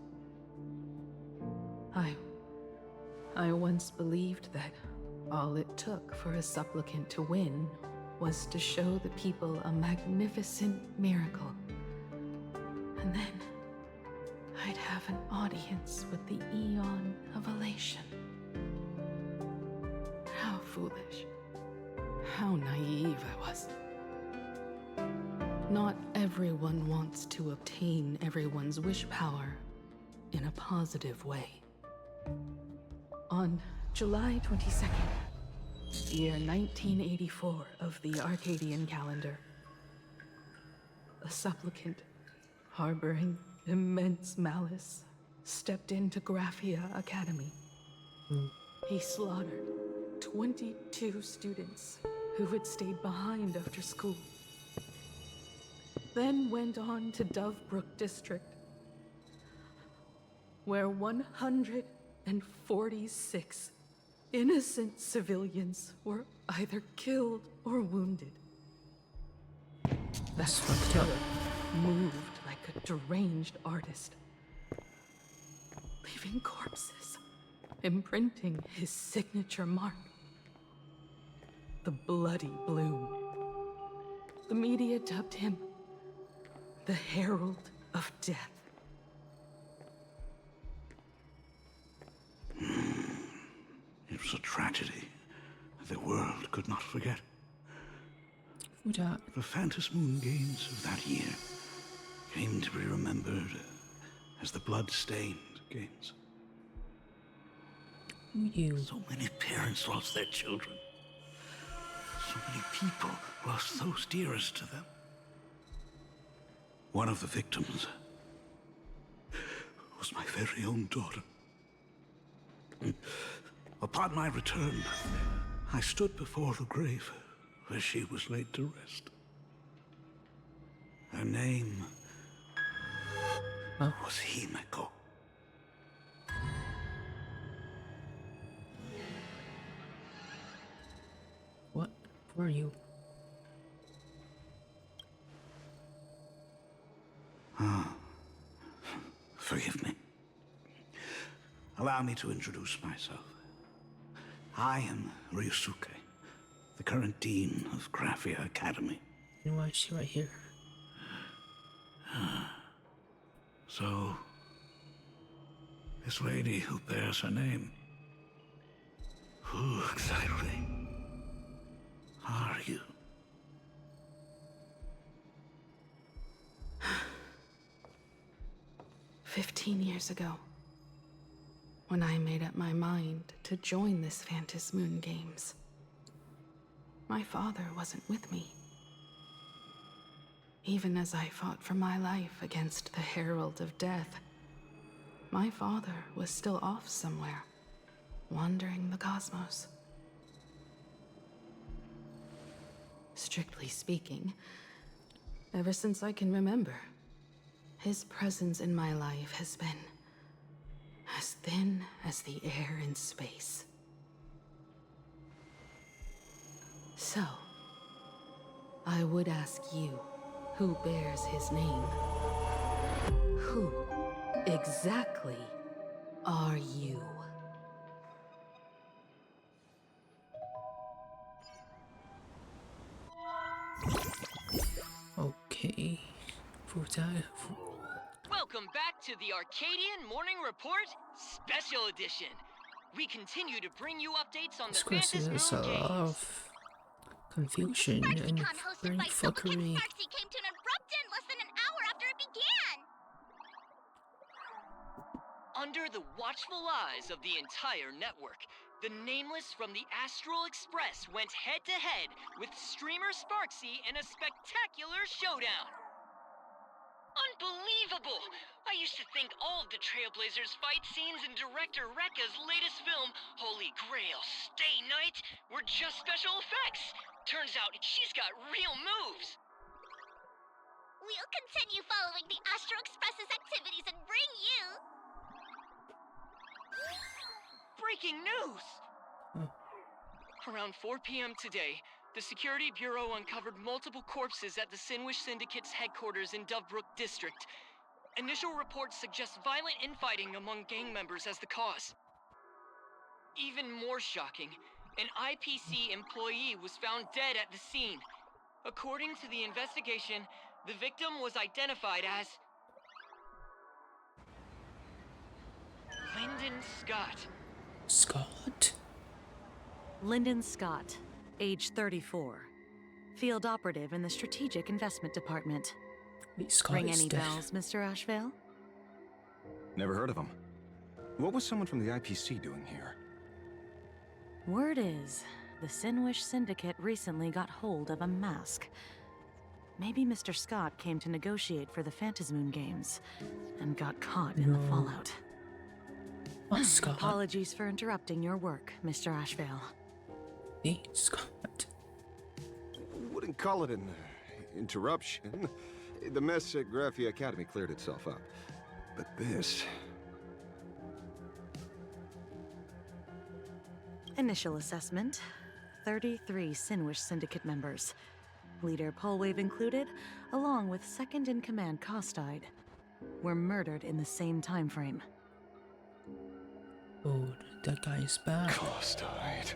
S17: I once believed that all it took for a supplicant to win was to show the people a magnificent miracle. And then I'd have an audience with the Eon of Elation. How foolish. How naive I was. Not everyone wants to obtain everyone's wish power in a positive way. On July 22nd, year 1984 of the Arcadian calendar, a supplicant harboring immense malice stepped into Graphia Academy. He slaughtered 22 students who had stayed behind after school. Then went on to Dovebrook District, where 146 innocent civilians were either killed or wounded.
S1: That's
S17: That
S1: fucked up.
S17: killer moved like a deranged artist, leaving corpses, imprinting his signature mark. The Bloody Bloom. The media dubbed him the Herald of Death.
S15: It was a tragedy the world could not forget.
S1: That?
S15: The Phantasmoon Games of that year came to be remembered as the Blood-Stained Games.
S1: So
S15: many parents lost their children. So many people lost those dearest to them. One of the victims was my very own daughter. Upon my return, I stood before the grave where she was laid to rest. Her name was Himeko.
S1: What were you?
S15: Forgive me. Allow me to introduce myself. I am Ryusuke, the current dean of Graphia Academy.
S1: And why is she right here?
S15: So, this lady who bears her name, who exactly are you?
S17: "15 years ago, when I made up my mind to join this Phantasmoon Games, my father wasn't with me. Even as I fought for my life against the Herald of Death, my father was still off somewhere, wandering the cosmos. Strictly speaking, ever since I can remember, his presence in my life has been as thin as the air in space. So, I would ask you, who bears his name? Who exactly are you?
S1: Okay.
S13: Welcome back to the Arcadian Morning Report Special Edition. We continue to bring you updates on the
S1: This quest
S13: Fantasy
S1: is
S13: Moon
S1: a lot
S13: games.
S1: of confusion and brain fuckery.
S10: Sparksy came to an abrupt end less than an hour after it began.
S13: Under the watchful eyes of the entire network, the Nameless from the Astral Express went head-to-head with streamer Sparksy in a spectacular showdown. Unbelievable! I used to think all of the Trailblazers' fight scenes in director Rekka's latest film, Holy Grail Stay Night, were just special effects. Turns out she's got real moves.
S10: We'll continue following the Astro Express's activities and bring you...
S13: Breaking news! Around 4 p.m. today, the Security Bureau uncovered multiple corpses at the Sinwish Syndicate's headquarters in Dovebrook District. Initial reports suggest violent infighting among gang members as the cause. Even more shocking, an IPC employee was found dead at the scene. According to the investigation, the victim was identified as Lyndon Scott.
S1: Scott?
S11: Lyndon Scott, age 34. Field operative in the Strategic Investment Department.
S1: Wait, Scott
S11: Ring
S1: is
S11: any
S1: dead.
S11: bells, Mr. Ashvale?
S7: Never heard of him. What was someone from the IPC doing here?
S11: Word is, the Sinwish Syndicate recently got hold of a mask. Maybe Mr. Scott came to negotiate for the Phantasmoon games and got caught in the fallout.
S1: What, Scott?
S11: Apologies for interrupting your work, Mr. Ashvale.
S1: Hey, Scott.
S7: Wouldn't call it an interruption. The mess at Graphia Academy cleared itself up. But this...
S11: Initial assessment. 33 Sinwish Syndicate members. Leader Polwave included, along with second-in-command Costide, were murdered in the same time frame.
S1: Oh, that guy is bad.
S7: Costide.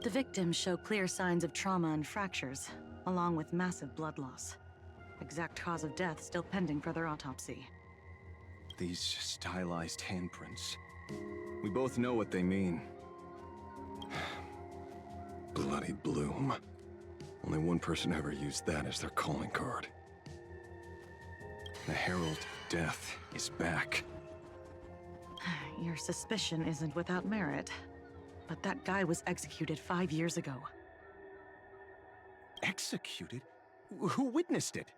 S11: The victims show clear signs of trauma and fractures, along with massive blood loss. Exact cause of death still pending for their autopsy.
S7: These stylized handprints. We both know what they mean. Bloody Bloom. Only one person ever used that as their calling card. The Herald of Death is back.
S11: Your suspicion isn't without merit, but that guy was executed 5 years ago.
S7: Executed? Who witnessed it?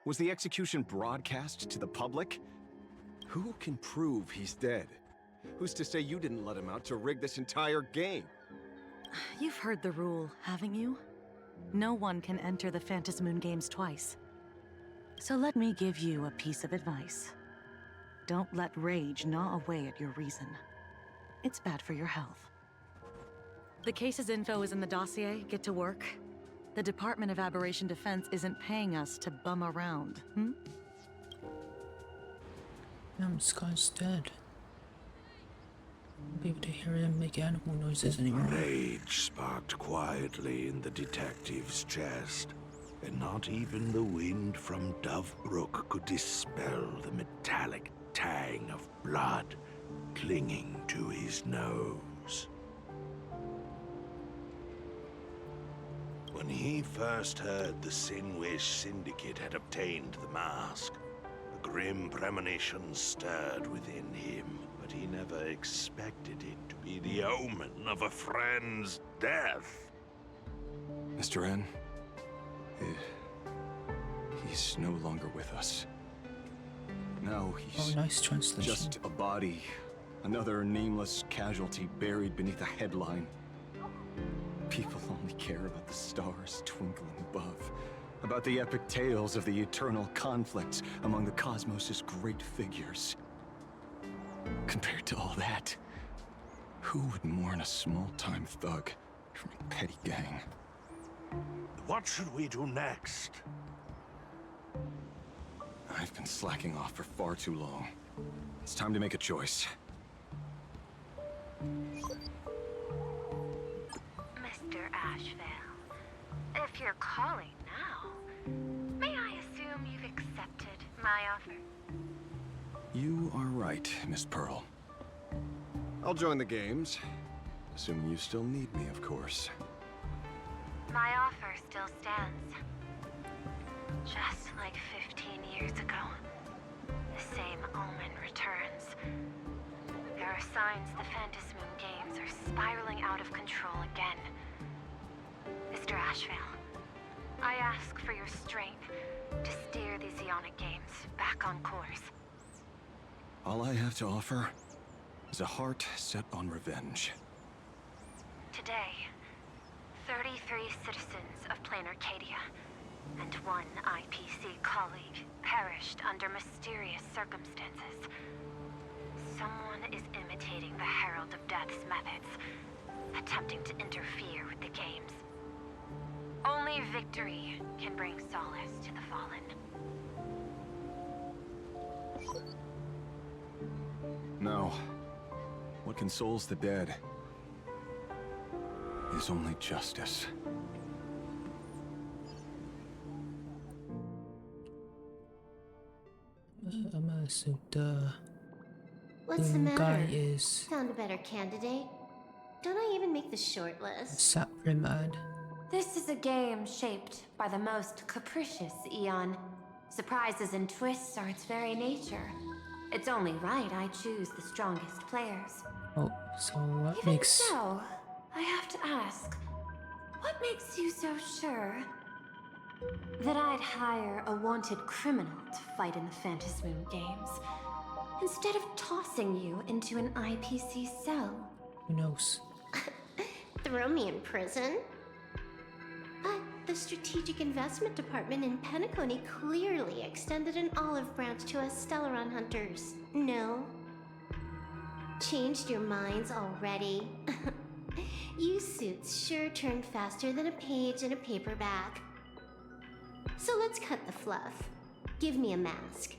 S7: Was the execution broadcast to the public? Who can prove he's dead? Who's to say you didn't let him out to rig this entire game?
S11: You've heard the rule, haven't you? No one can enter the Phantasmoon games twice. So let me give you a piece of advice. Don't let rage gnaw away at your reason. It's bad for your health. The case's info is in the dossier. Get to work. The Department of Aberration Defense isn't paying us to bum around,
S1: Scott's dead. Won't be able to hear him make animal noises anymore.
S15: Rage sparked quietly in the detective's chest, and not even the wind from Dovebrook could dispel the metallic tang of blood clinging to his nose. When he first heard the Sinwish Syndicate had obtained the mask, a grim premonition stirred within him, but he never expected it to be the omen of a friend's death.
S7: Mr. N, he's no longer with us. Now he's
S1: nice translation.
S7: Just a body, another nameless casualty buried beneath a headline. People only care about the stars twinkling above, about the epic tales of the eternal conflicts among the cosmos's great figures. Compared to all that, who would mourn a small-time thug from a petty gang.
S15: What should we do next?
S7: I've been slacking off for far too long. It's time to make a choice.
S4: Mr. Ashvale, if you're calling now, may I assume you've accepted my offer?
S7: You are right, Miss Pearl. I'll join the games. Assuming you still need me, of course.
S4: My offer still stands. Just like 15 years ago, the same omen returns. There are signs the Phantasm Moon Games are spiraling out of control again. Mr. Ashvale, I ask for your strength to steer these Ionic Games back on course.
S7: All I have to offer is a heart set on revenge.
S4: Today, 33 citizens of Plain Arcadia and one IPC colleague perished under mysterious circumstances. Someone is imitating the Herald of Death's methods, attempting to interfere with the games. Only victory can bring solace to the fallen.
S7: No. What consoles the dead is only justice.
S10: What's the matter?
S1: Guy is
S10: Found a better candidate? Don't I even make the short list?
S1: Saprimad.
S21: This is a game shaped by the most capricious Eon. Surprises and twists are its very nature. It's only right I choose the strongest players.
S1: Oh, so what
S21: Even
S1: makes...
S21: so, I have to ask, what makes you so sure that I'd hire a wanted criminal to fight in the Phantasm Moon Games, instead of tossing you into an IPC cell?
S1: Who knows?
S10: Throw me in prison? But the Strategic Investment Department in Penacony clearly extended an olive branch to us Stellaron hunters. No? Changed your minds already? You suits sure turn faster than a page in a paperback. So let's cut the fluff. Give me a mask.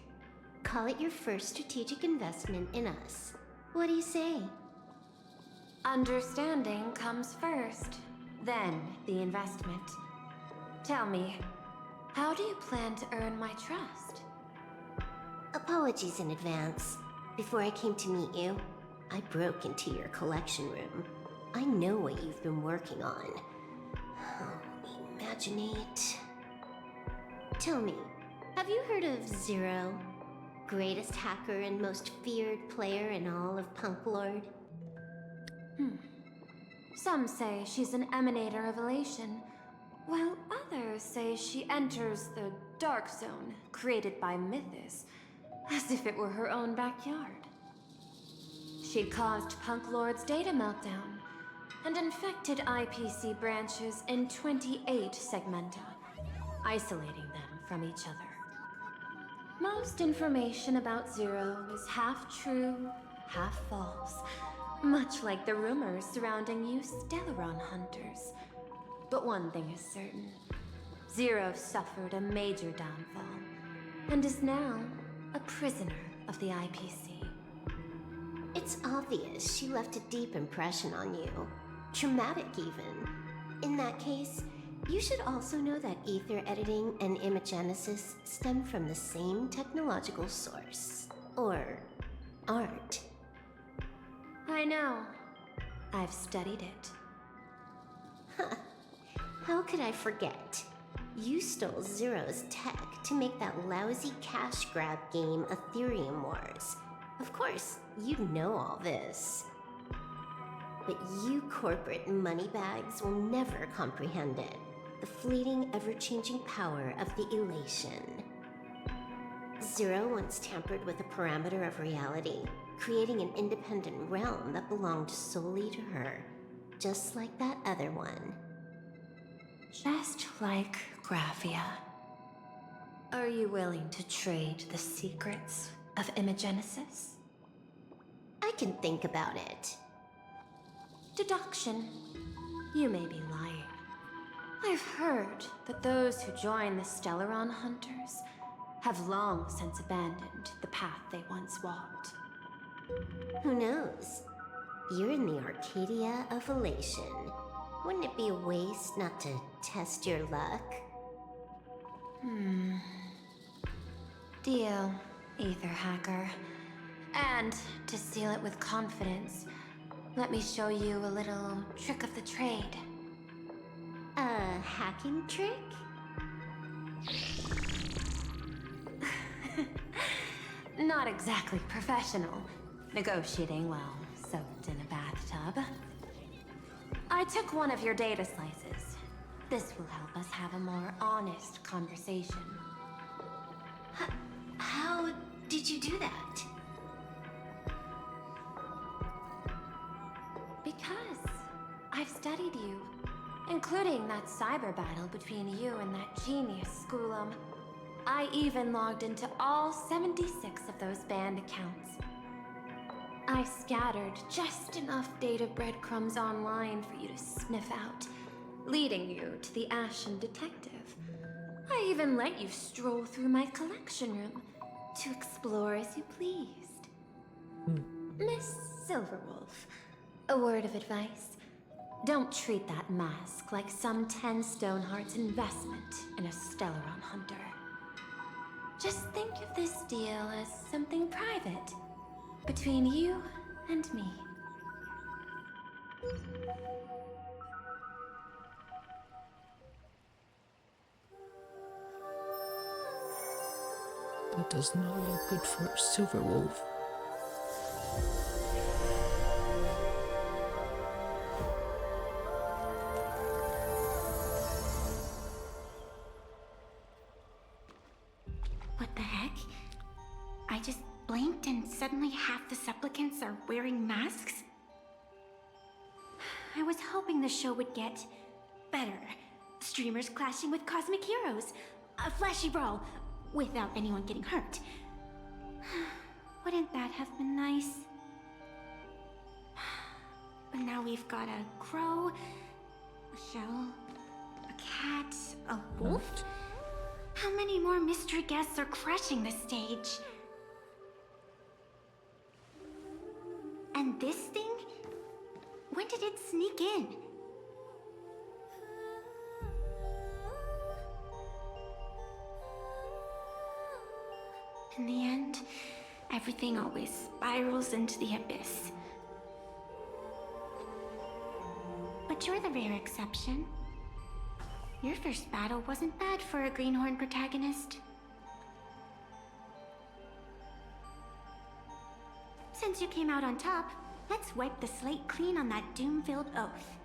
S10: Call it your first strategic investment in us. What do you say?
S21: Understanding comes first, then the investment. Tell me, how do you plan to earn my trust?
S10: Apologies in advance. Before I came to meet you, I broke into your collection room. I know what you've been working on. Imaginate. Tell me, have you heard of Zero? Greatest hacker and most feared player in all of Punk Lord?
S21: Some say she's an emanator of elation, while others say she enters the dark zone created by Mythos, as if it were her own backyard. She'd caused Punk Lord's data meltdown, and infected IPC branches in 28 segmenta, isolating them from each other. Most information about Zero is half true, half false, much like the rumors surrounding you Stellaron hunters. But one thing is certain. Zero suffered a major downfall, and is now a prisoner of the IPC.
S10: It's obvious she left a deep impression on you. Traumatic, even. In that case, you should also know that ether editing and imagenesis stem from the same technological source. Or art.
S21: I know. I've studied it.
S10: Huh. How could I forget? You stole Zero's tech to make that lousy cash grab game Ethereum Wars. Of course, you know all this. But you corporate moneybags will never comprehend it. The fleeting, ever-changing power of the elation. Zero once tampered with a parameter of reality, creating an independent realm that belonged solely to her. Just like that other one.
S21: Just like Graphia. Are you willing to trade the secrets of imagenesis?
S10: I can think about it.
S21: Deduction. you may be lying. I've heard that those who join the Stellaron Hunters have long since abandoned the path they once walked.
S16: Who knows? You're in the Arcadia of Elation. Wouldn't it be a waste not to test your luck?
S21: Deal, Ether Hacker. And to seal it with confidence, let me show you a little trick of the trade.
S16: A hacking trick?
S21: Not exactly professional. Negotiating while soaked in a bathtub. I took one of your data slices. This will help us have a more honest conversation.
S16: How did you do that?
S21: Because I've studied you, including that cyber battle between you and that genius Schoolum. I even logged into all 76 of those banned accounts. I scattered just enough data breadcrumbs online for you to sniff out, leading you to the Ashen Detective. I even let you stroll through my collection room to explore as you pleased. Miss Silverwolf, a word of advice. Don't treat that mask like some 10 Stoneheart's investment in a Stellaron Hunter. Just think of this deal as something private, between you and me.
S1: That does not look good for Silverwolf.
S10: What the heck? I just blinked and suddenly half the supplicants are wearing masks? I was hoping the show would get better. Streamers clashing with cosmic heroes. A flashy brawl without anyone getting hurt. Wouldn't that have been nice? But now we've got a crow, a shell, a cat, a wolf? How many more mystery guests are crashing the stage? And this thing? When did it sneak in? In the end, everything always spirals into the abyss. But you're the rare exception. Your first battle wasn't bad for a greenhorn protagonist. Since you came out on top, let's wipe the slate clean on that doom-filled oath.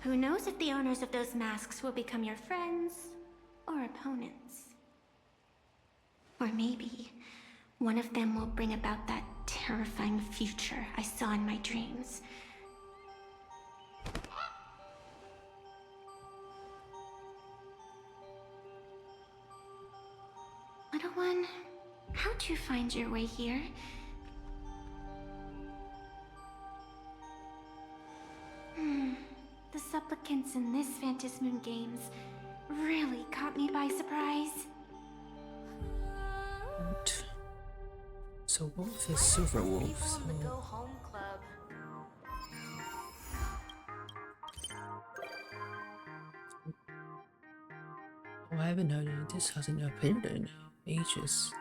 S10: Who knows if the owners of those masks will become your friends or opponents? Or maybe one of them will bring about that terrifying future I saw in my dreams. Little one, how'd you find your way here? The supplicants in this Phantasmoon Games really caught me by surprise.
S1: So Wolf is Silverwolf, so...
S5: Go home club.
S1: Oh, I haven't heard it. This hasn't appeared in ages.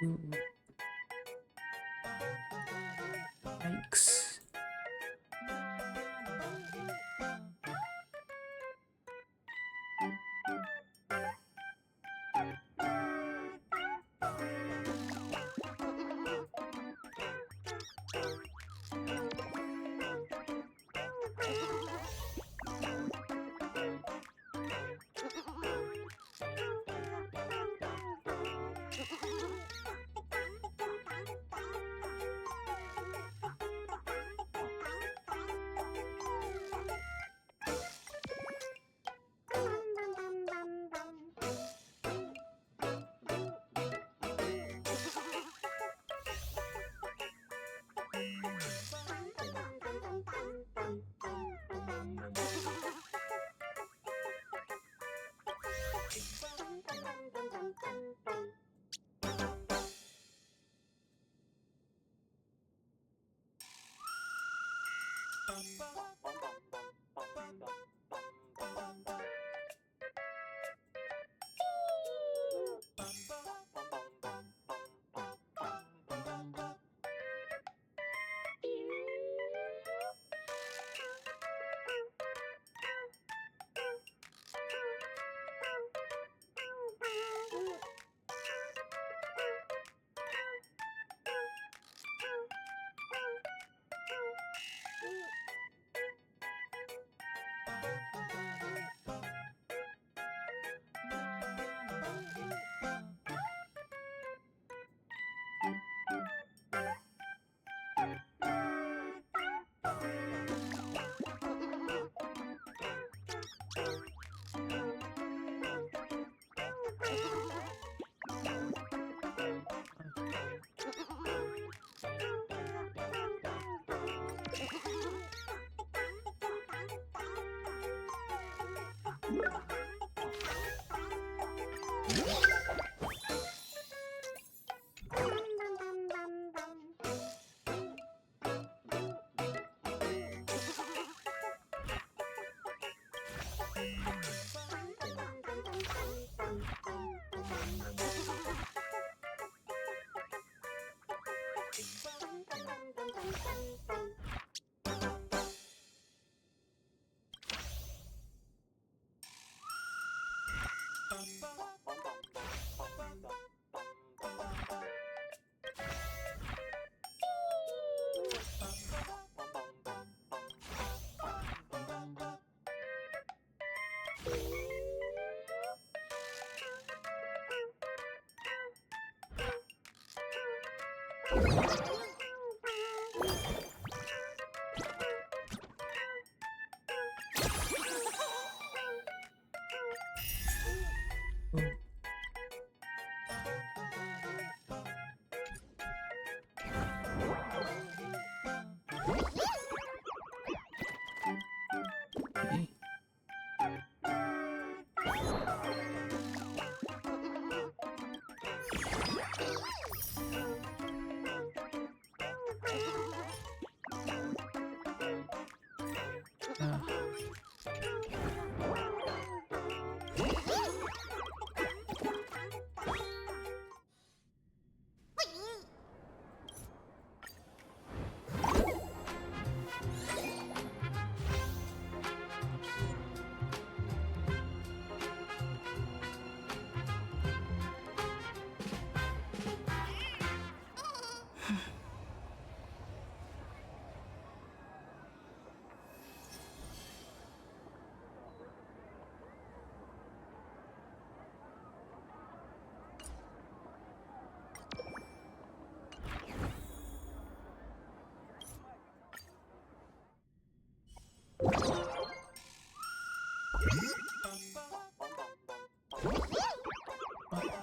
S1: Yikes.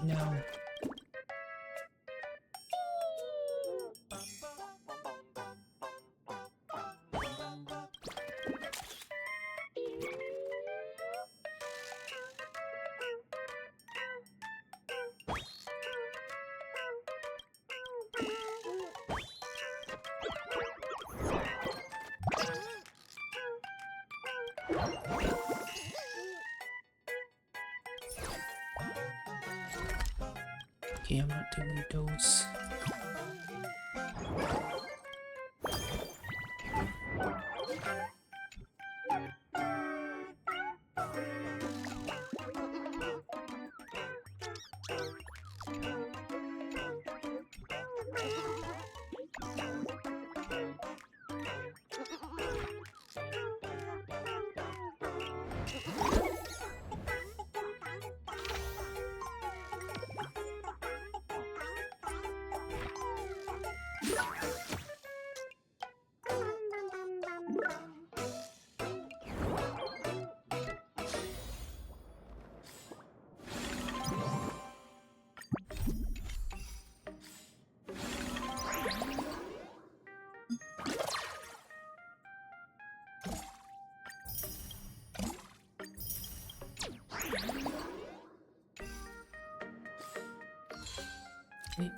S1: No. okay, I'm not doing those. Wait.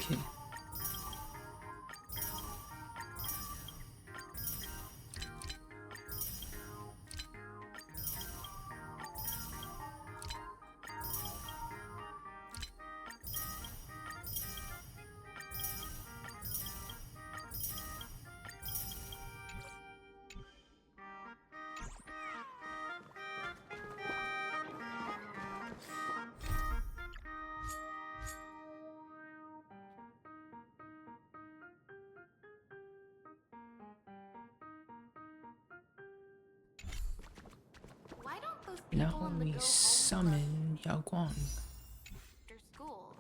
S1: Okay.
S2: Why don't those
S1: Now
S2: people on the
S1: we
S2: go home
S1: summon Yao Guang.
S2: after school?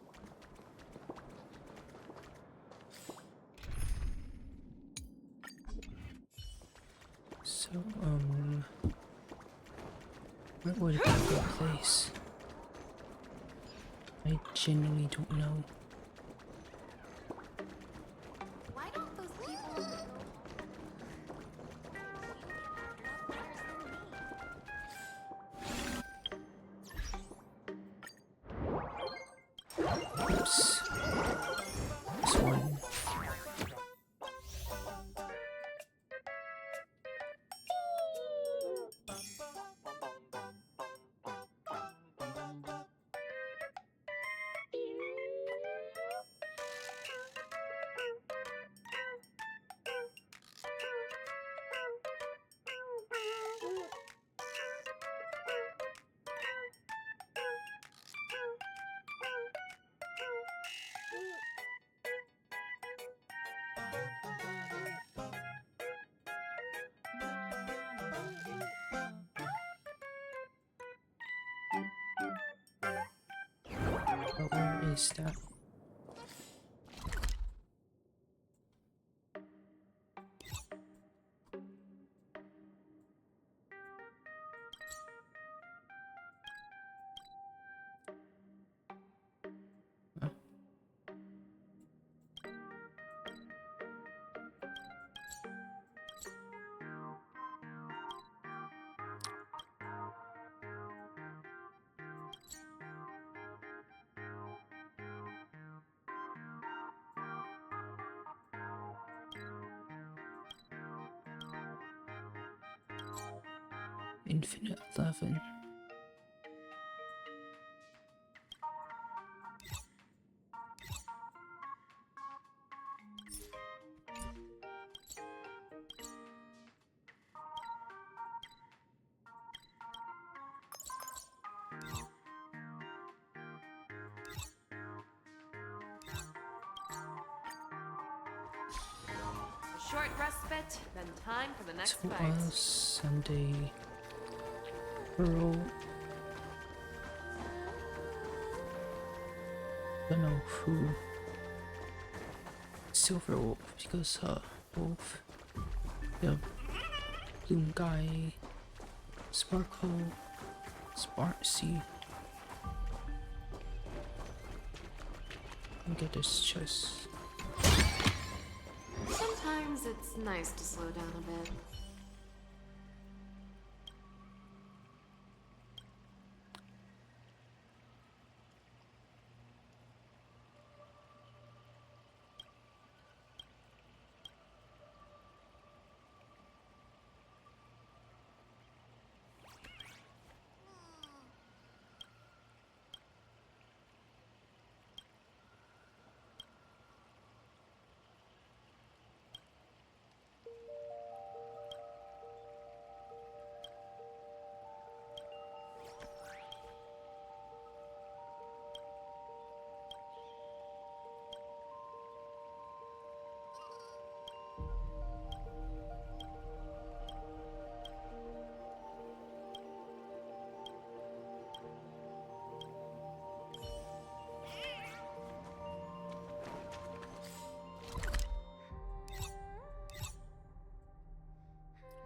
S1: So, where would it be a good place? I genuinely don't know.
S2: Why don't those people on the go
S1: Oops. This one. But where is that? Oh. Infinite 11.
S5: A short respite, then time for the next
S1: So,
S5: fight.
S1: Sunday. Pearl. Don't know who. Silver Wolf because Wolf, the Bloom Guy, Sparkle, Sparksy. Look at this chest.
S21: Sometimes it's nice to slow down a bit.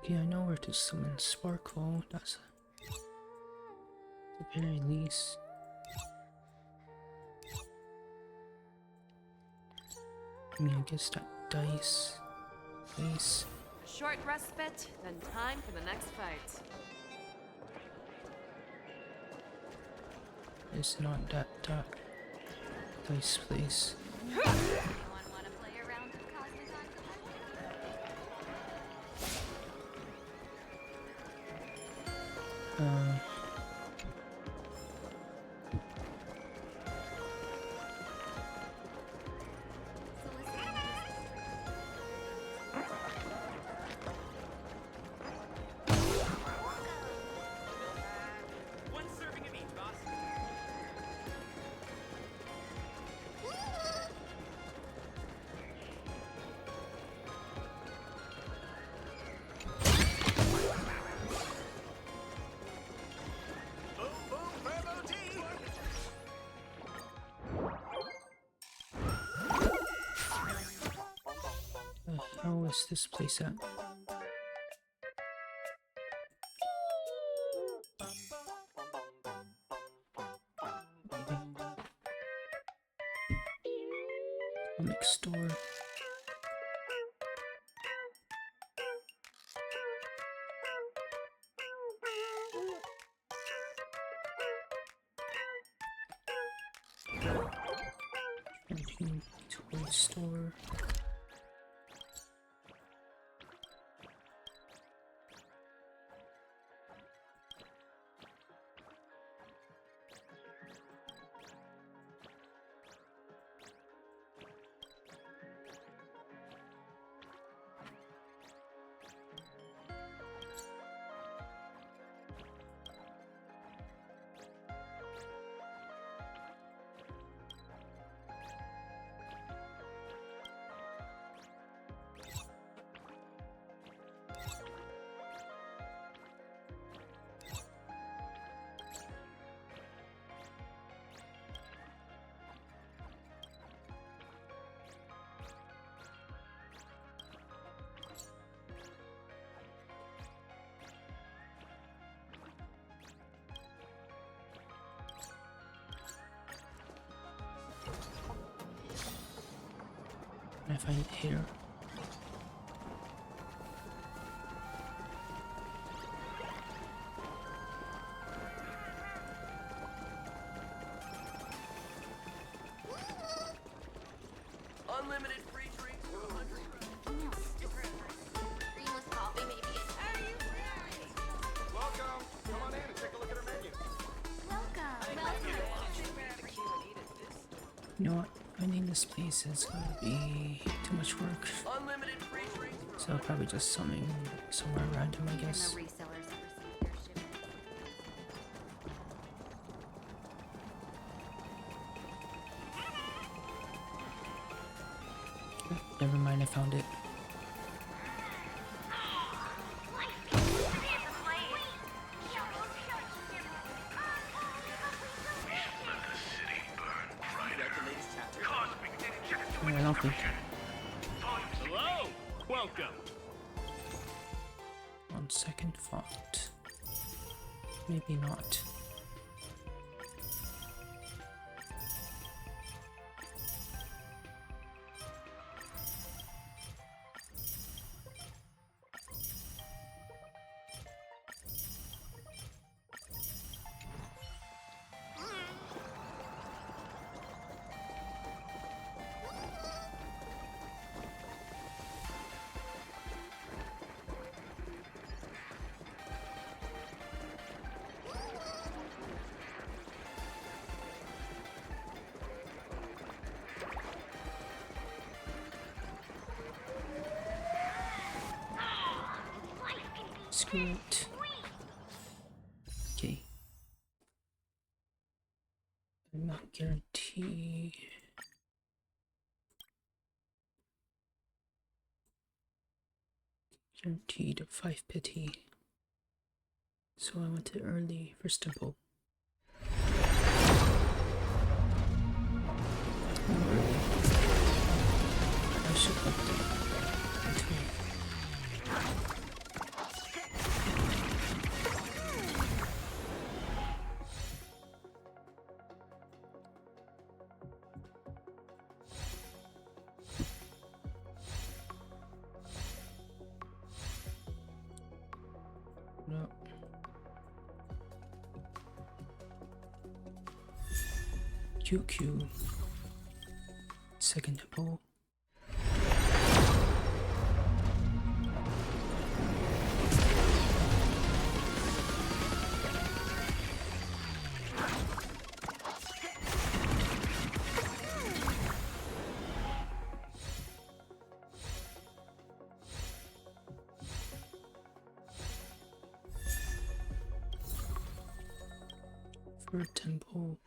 S1: Okay, I know where to summon Sparkle. That's at the very least. I mean, I guess that dice. Place.
S8: A short respite, then time for the next fight.
S1: It's not that dice place.
S18: One serving of each, boss.
S1: How is this place at? Comic store. Toy store. Can I find it here?
S18: Unlimited free drinks for 100.
S10: Greenless coffee, maybe.
S7: Welcome. Come on in and take a look at our menu.
S1: You know what? Finding this place is gonna be too much work.
S18: Unlimited free drinks for
S1: So I'll probably just summon somewhere random, I guess. Never mind, I found it. I don't think
S12: welcome.
S1: On second thought, maybe not. Screw it. Okay. I'm not guaranteed. Guaranteed 5 pity. So I went to early first temple. No early. I should update. No. QQ. Second temple. Third temple.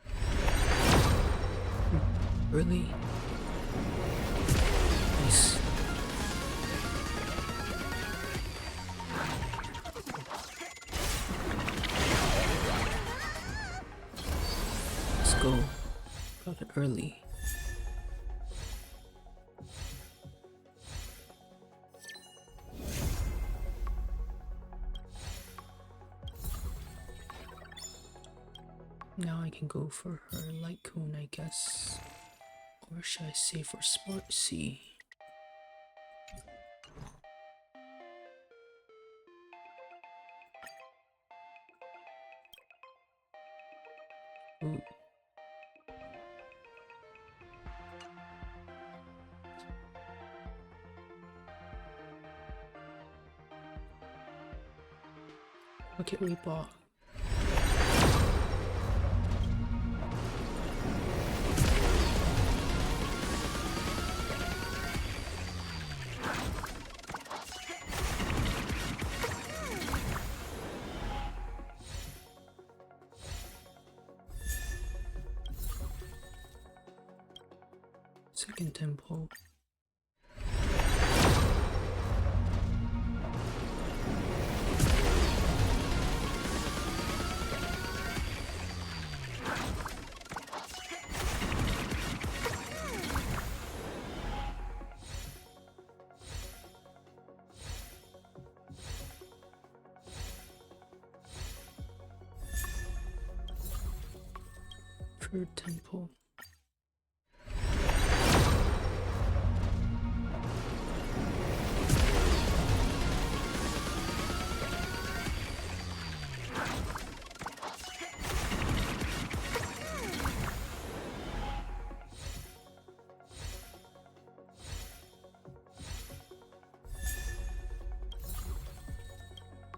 S1: Early. Nice. Let's go. Got it early. Now I can go for her light cone, I guess. Or should I say for Smart C? Ooh. Look at we bought. Second temple. Third temple.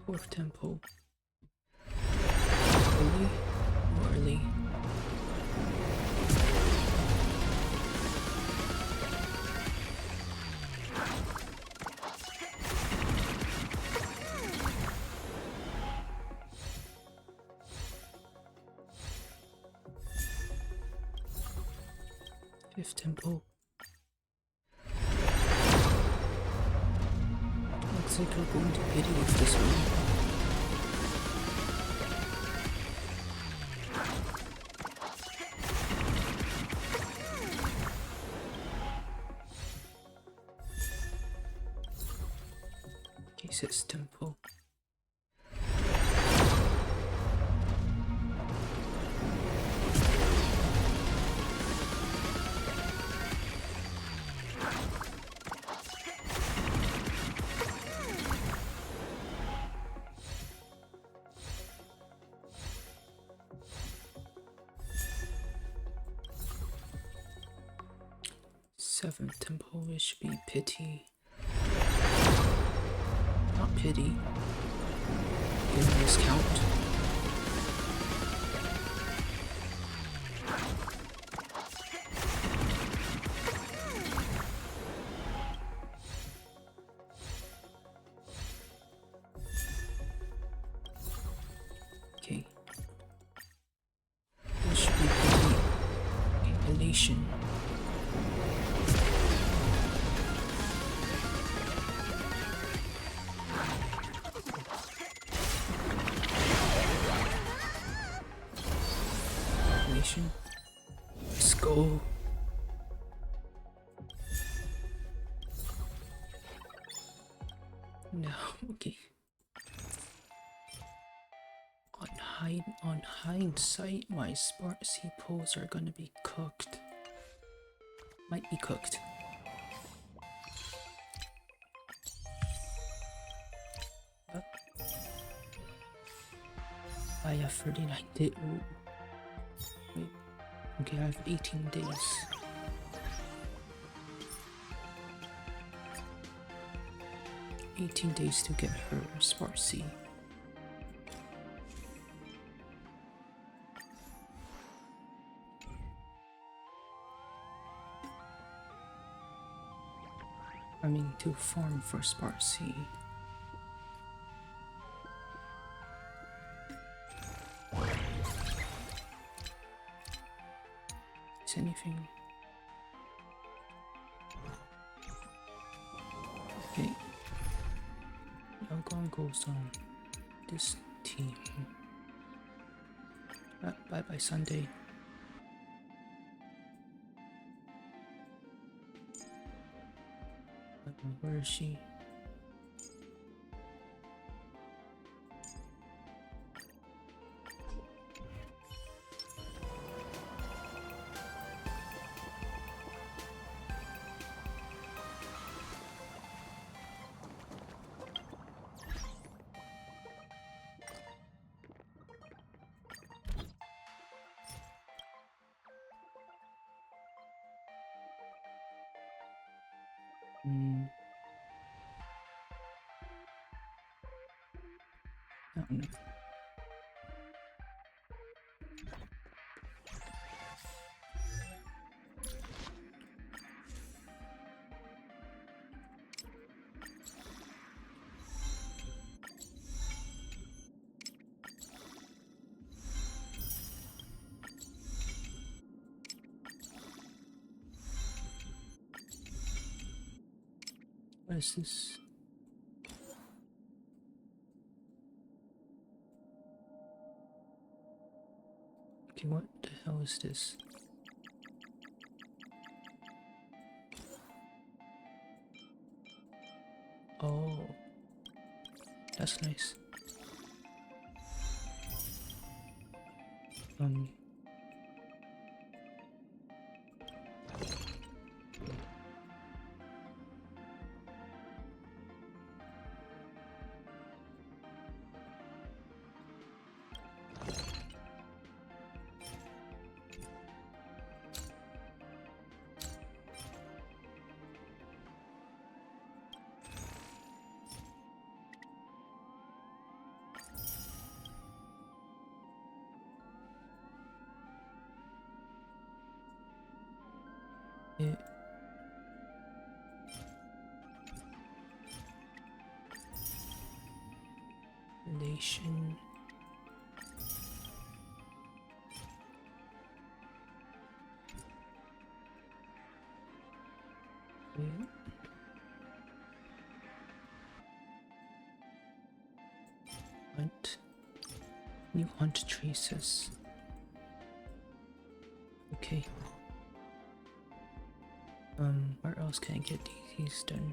S1: Fourth temple. Early or early? Fifth temple. Looks like we're going to pity with this one. says temple. Seventh temple, it should be pity. Not pity. Give this count. Okay. This should be pity. Okay, elation. Let's go. No, okay. On hindsight, my Sparksy pulls are gonna be cooked. Might be cooked. But I have 39 days. Wait. Okay, I have 18 days. To get her Sparksy. I mean, to farm for Sparksy. Is anything? Okay. Yao Guang goes on this team. Bye bye Sunday. Where is she? I don't know. What is this? Okay, what the hell is this? Oh, that's nice. It relation hunt new hunt traces. Okay. Where else can I get these done?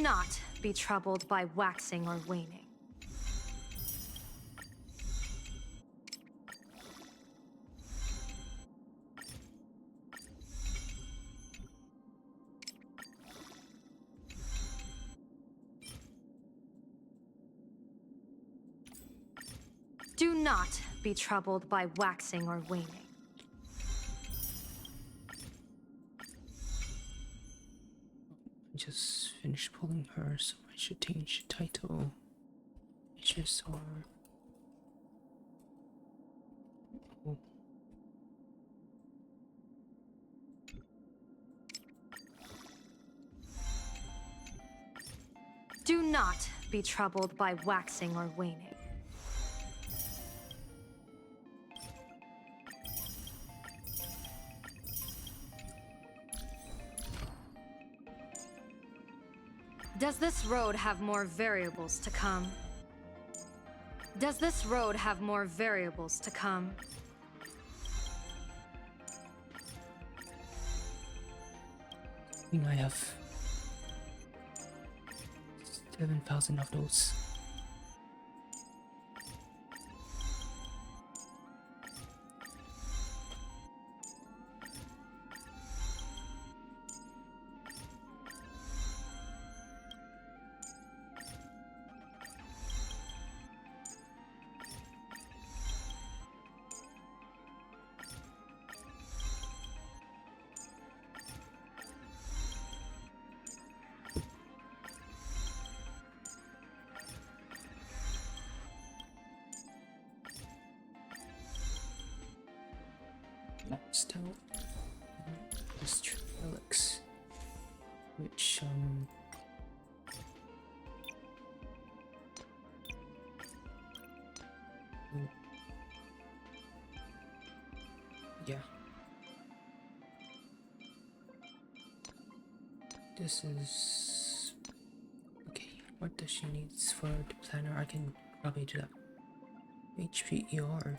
S14: not be troubled by waxing or waning. Do not be troubled by waxing or waning.
S1: I just finished pulling her, so I should change the title. HSR. Oh.
S14: Do not be troubled by waxing or waning. Does this road have more variables to come? Does this road have more variables to come?
S1: I think I have 7,000 of those. Still, this RELICs, which yeah, this is okay. What does she need for the planner? I can probably do that. HPER.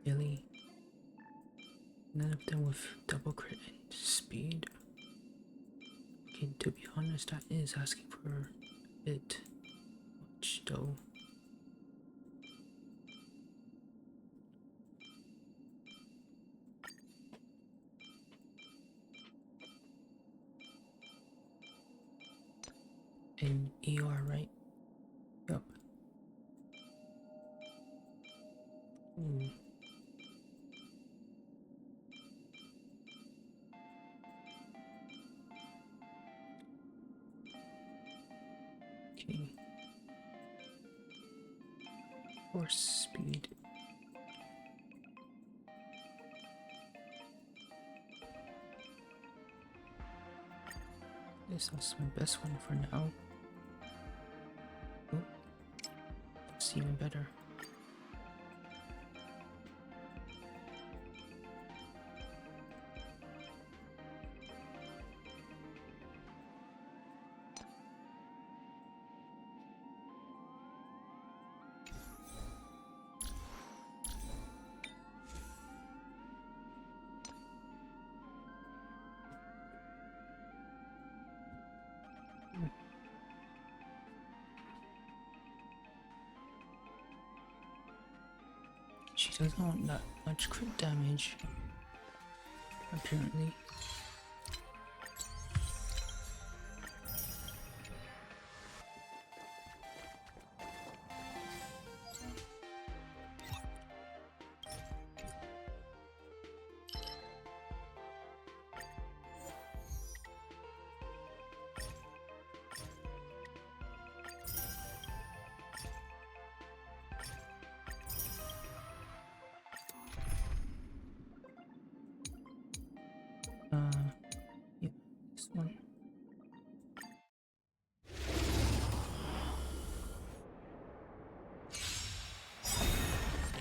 S1: Really? None of them with double crit and speed? Okay, to be honest, that is asking for a bit much though. And ER, right? Yup. Okay. Force speed. This is my best one for now. Oh, it's even better. She doesn't want that much crit damage, apparently.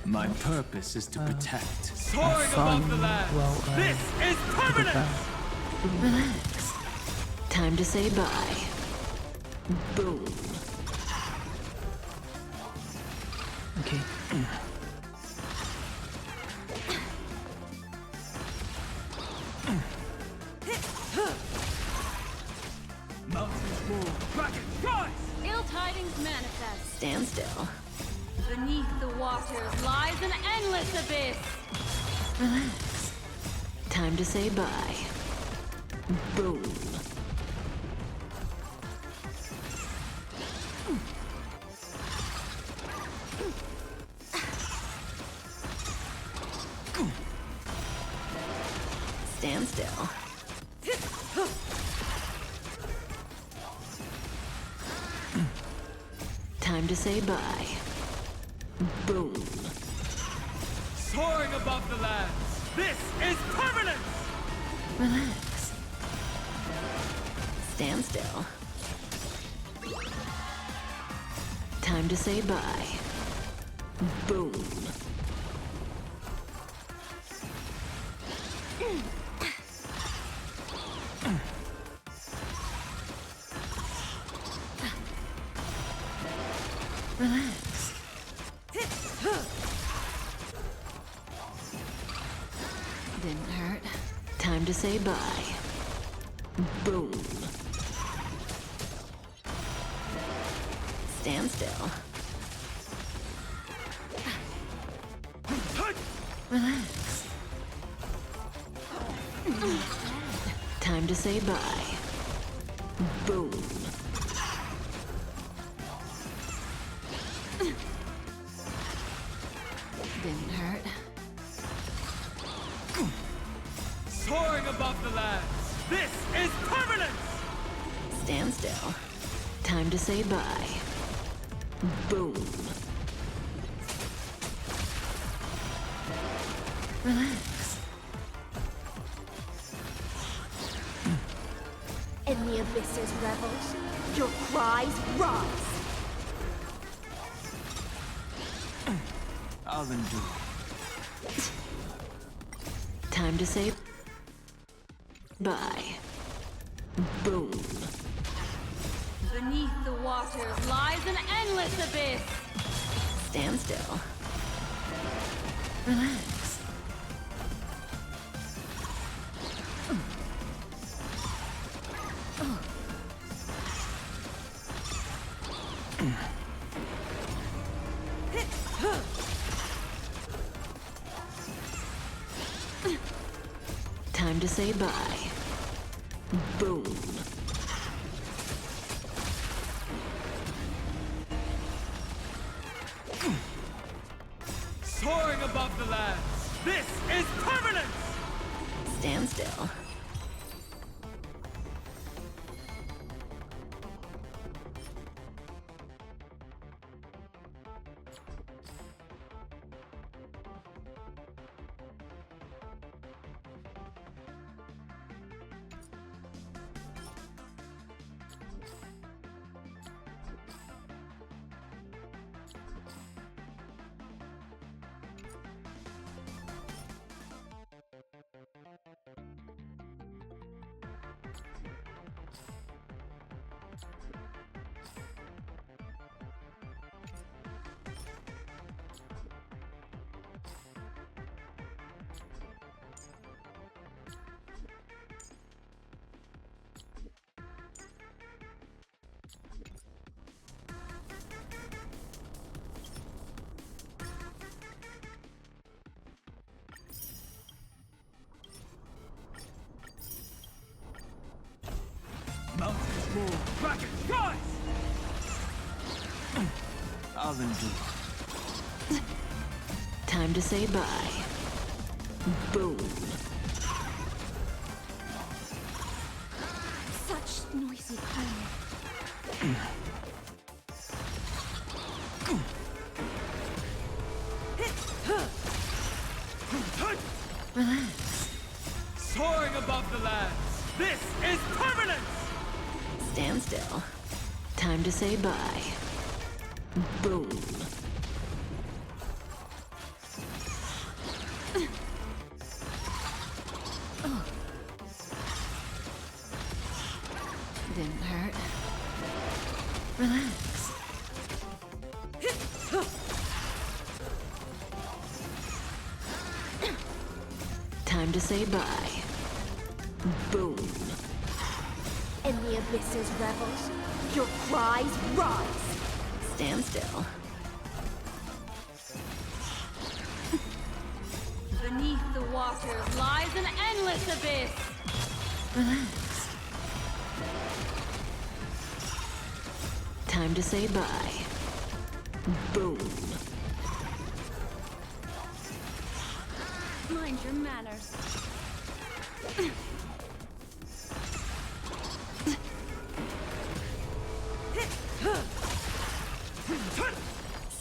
S12: My purpose is to protect.
S3: Soaring above the land.
S1: Well,
S3: This is permanent.
S11: Relax. Time to say bye. Boom.
S1: Okay.
S12: Mountains move.
S3: Bracket, rise!
S14: Ill tidings manifest.
S11: Stand still.
S14: Beneath the waters lies an endless abyss.
S11: Relax. Time to say bye. Boom. Stand still. Time to say bye. Boom.
S3: Soaring above the land. This is permanent.
S11: Relax. Stand still. Time to say bye. Boom. Relax. Didn't hurt. Time to say bye. Boom. Stand still. Relax. Time to say bye. Boom. Didn't hurt.
S3: Soaring above the land. This is permanent.
S11: Stand still. Time to say bye. Boom. Relax.
S10: In the abyss's revels, your cries rise.
S12: I'll endure.
S11: Time to say bye. Boom.
S14: Beneath the waters lies an endless abyss.
S11: Stand still. Relax. Time to say bye. Boom.
S3: Soaring above the land. This is permanent.
S11: Stand still.
S12: Mountains move.
S3: Bracket, rise!
S12: I'll endure.
S11: Time to say bye. Boom.
S10: Such noisy crying.
S11: Relax.
S3: Soaring above the land. This is permanent.
S11: Stand still. Time to say bye. Boom. Relax. Time to say bye. Boom.
S19: In the abyss's revels, your cries rise.
S11: Stand still.
S14: Beneath the waters lies an endless abyss.
S11: Relax. Time to say bye. Boom.
S14: Mind your manners.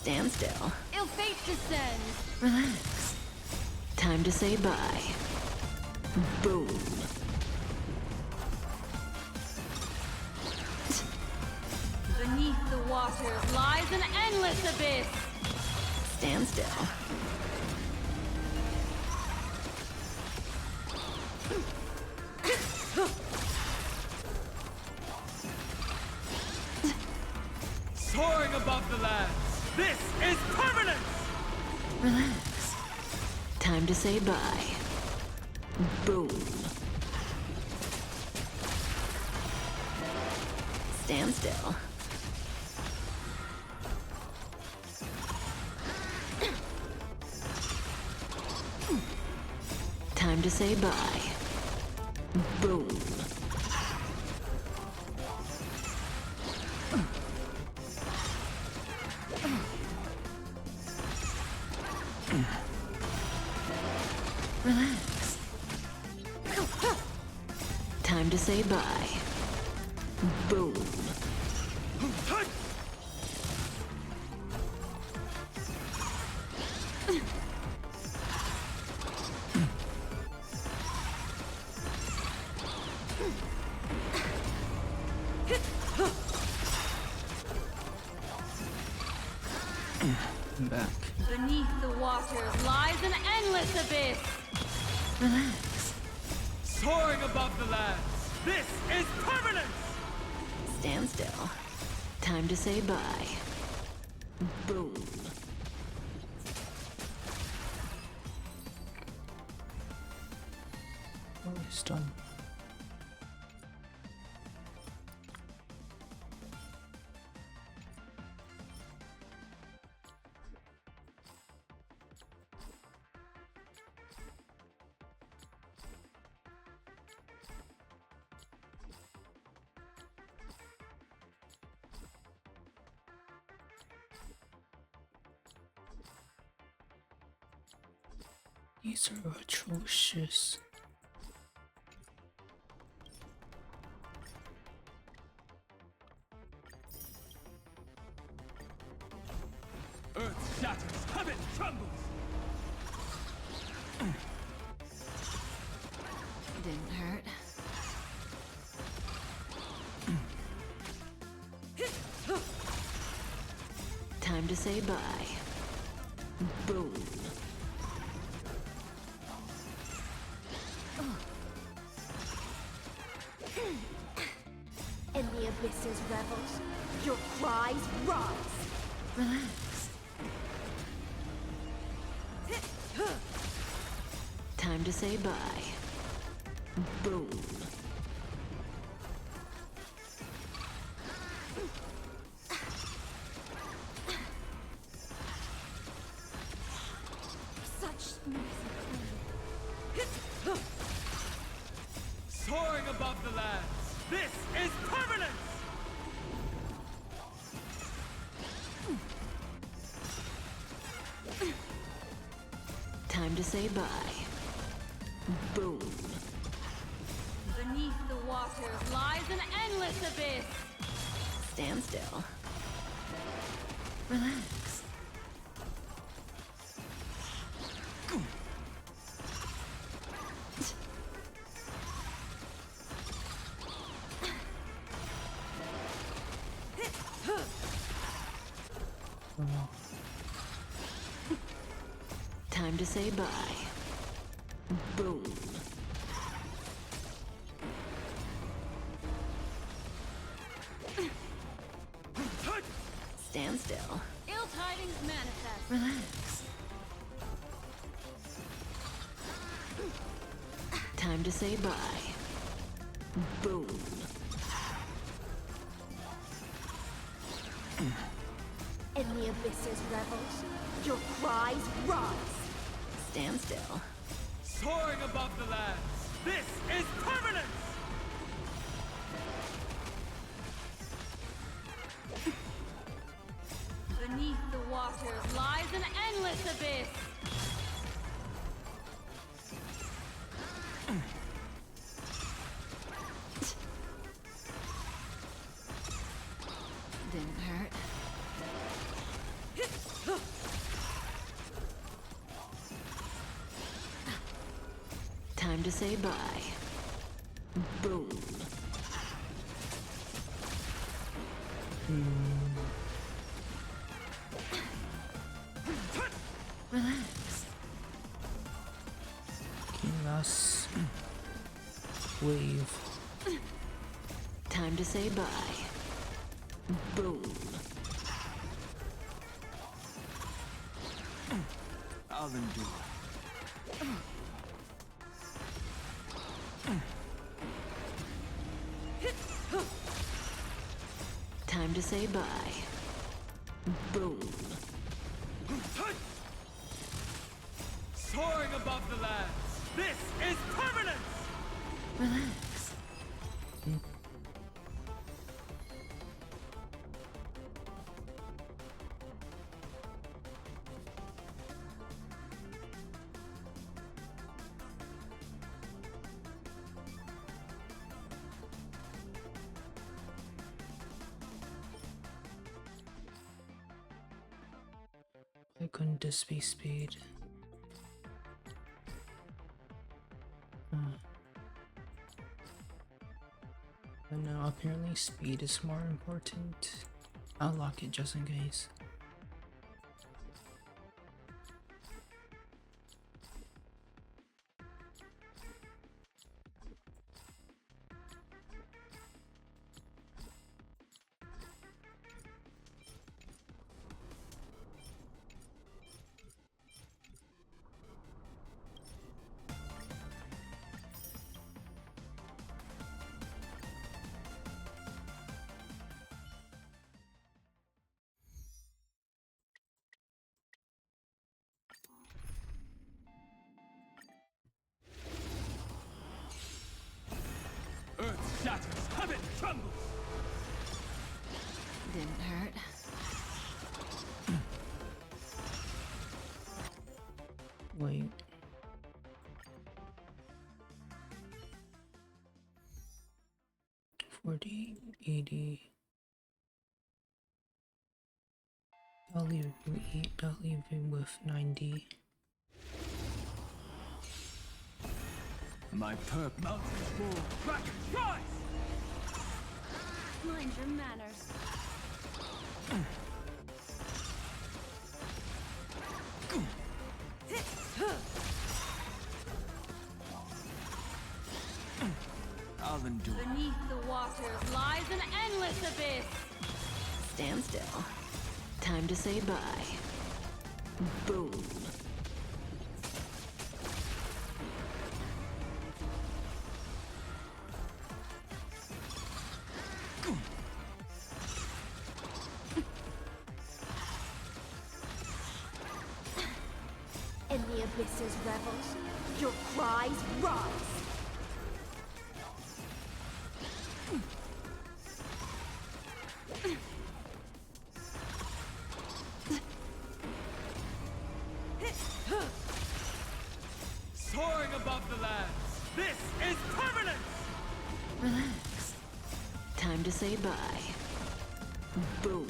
S11: Stand still.
S14: Ill fate descends.
S11: Relax. Time to say bye. Boom.
S14: Beneath the waters lies an endless abyss.
S11: Stand still.
S12: Soaring above the lands. This is permanence!
S11: Relax. Time to say bye. Boom. Stand still. Time to say bye. Boom. Relax. Time to say bye. Boom.
S1: I'm back.
S14: Beneath the waters lies an endless abyss.
S11: Relax.
S12: Soaring above the lands. This is permanence!
S11: Stand still. Time to say bye. Boom.
S1: Oh, it's done. These are atrocious.
S12: Earth shatters, heaven trembles!
S11: Didn't hurt. Time to say bye. Boom.
S19: In the abyss's revels, your cries rise.
S11: Relax. Time to say bye. Boom.
S19: Such
S12: Soaring above the lands. This is permanence!
S11: Time to say bye. Boom.
S14: Beneath the waters lies an endless abyss.
S11: Stand still. Relax. Time to say bye. Boom. Stand still.
S8: Ill tidings manifest.
S11: Relax. Time to say bye. Boom.
S19: In the abyss's revels, your cries rise.
S11: Stand still.
S12: Soaring above the lands, this is permanence!
S8: Beneath the waters lies an endless abyss.
S11: Didn't hurt. Time to say bye. Boom. Relax.
S1: Last wave.
S11: Time to say bye. Boom.
S12: I'll endure.
S11: Time to say bye. Boom.
S12: Soaring above the lands, this is permanence!
S11: Relax.
S1: Why couldn't this be speed? But no, apparently speed is more important. I'll lock it just in case.
S12: Earth shatters, heaven trembles!
S11: Didn't hurt.
S1: Wait. $40, $80. I'll leave him with 90.
S12: My perp mountains roar, dragon rise!
S8: Mind your manners.
S12: I'll endure.
S8: Beneath the waters lies an endless abyss.
S11: Stand still. Time to say bye. Boom.
S19: In the abyss's revels, your cries rise.
S12: Soaring above the lands, this is permanence!
S11: Relax. Time to say bye. Boom.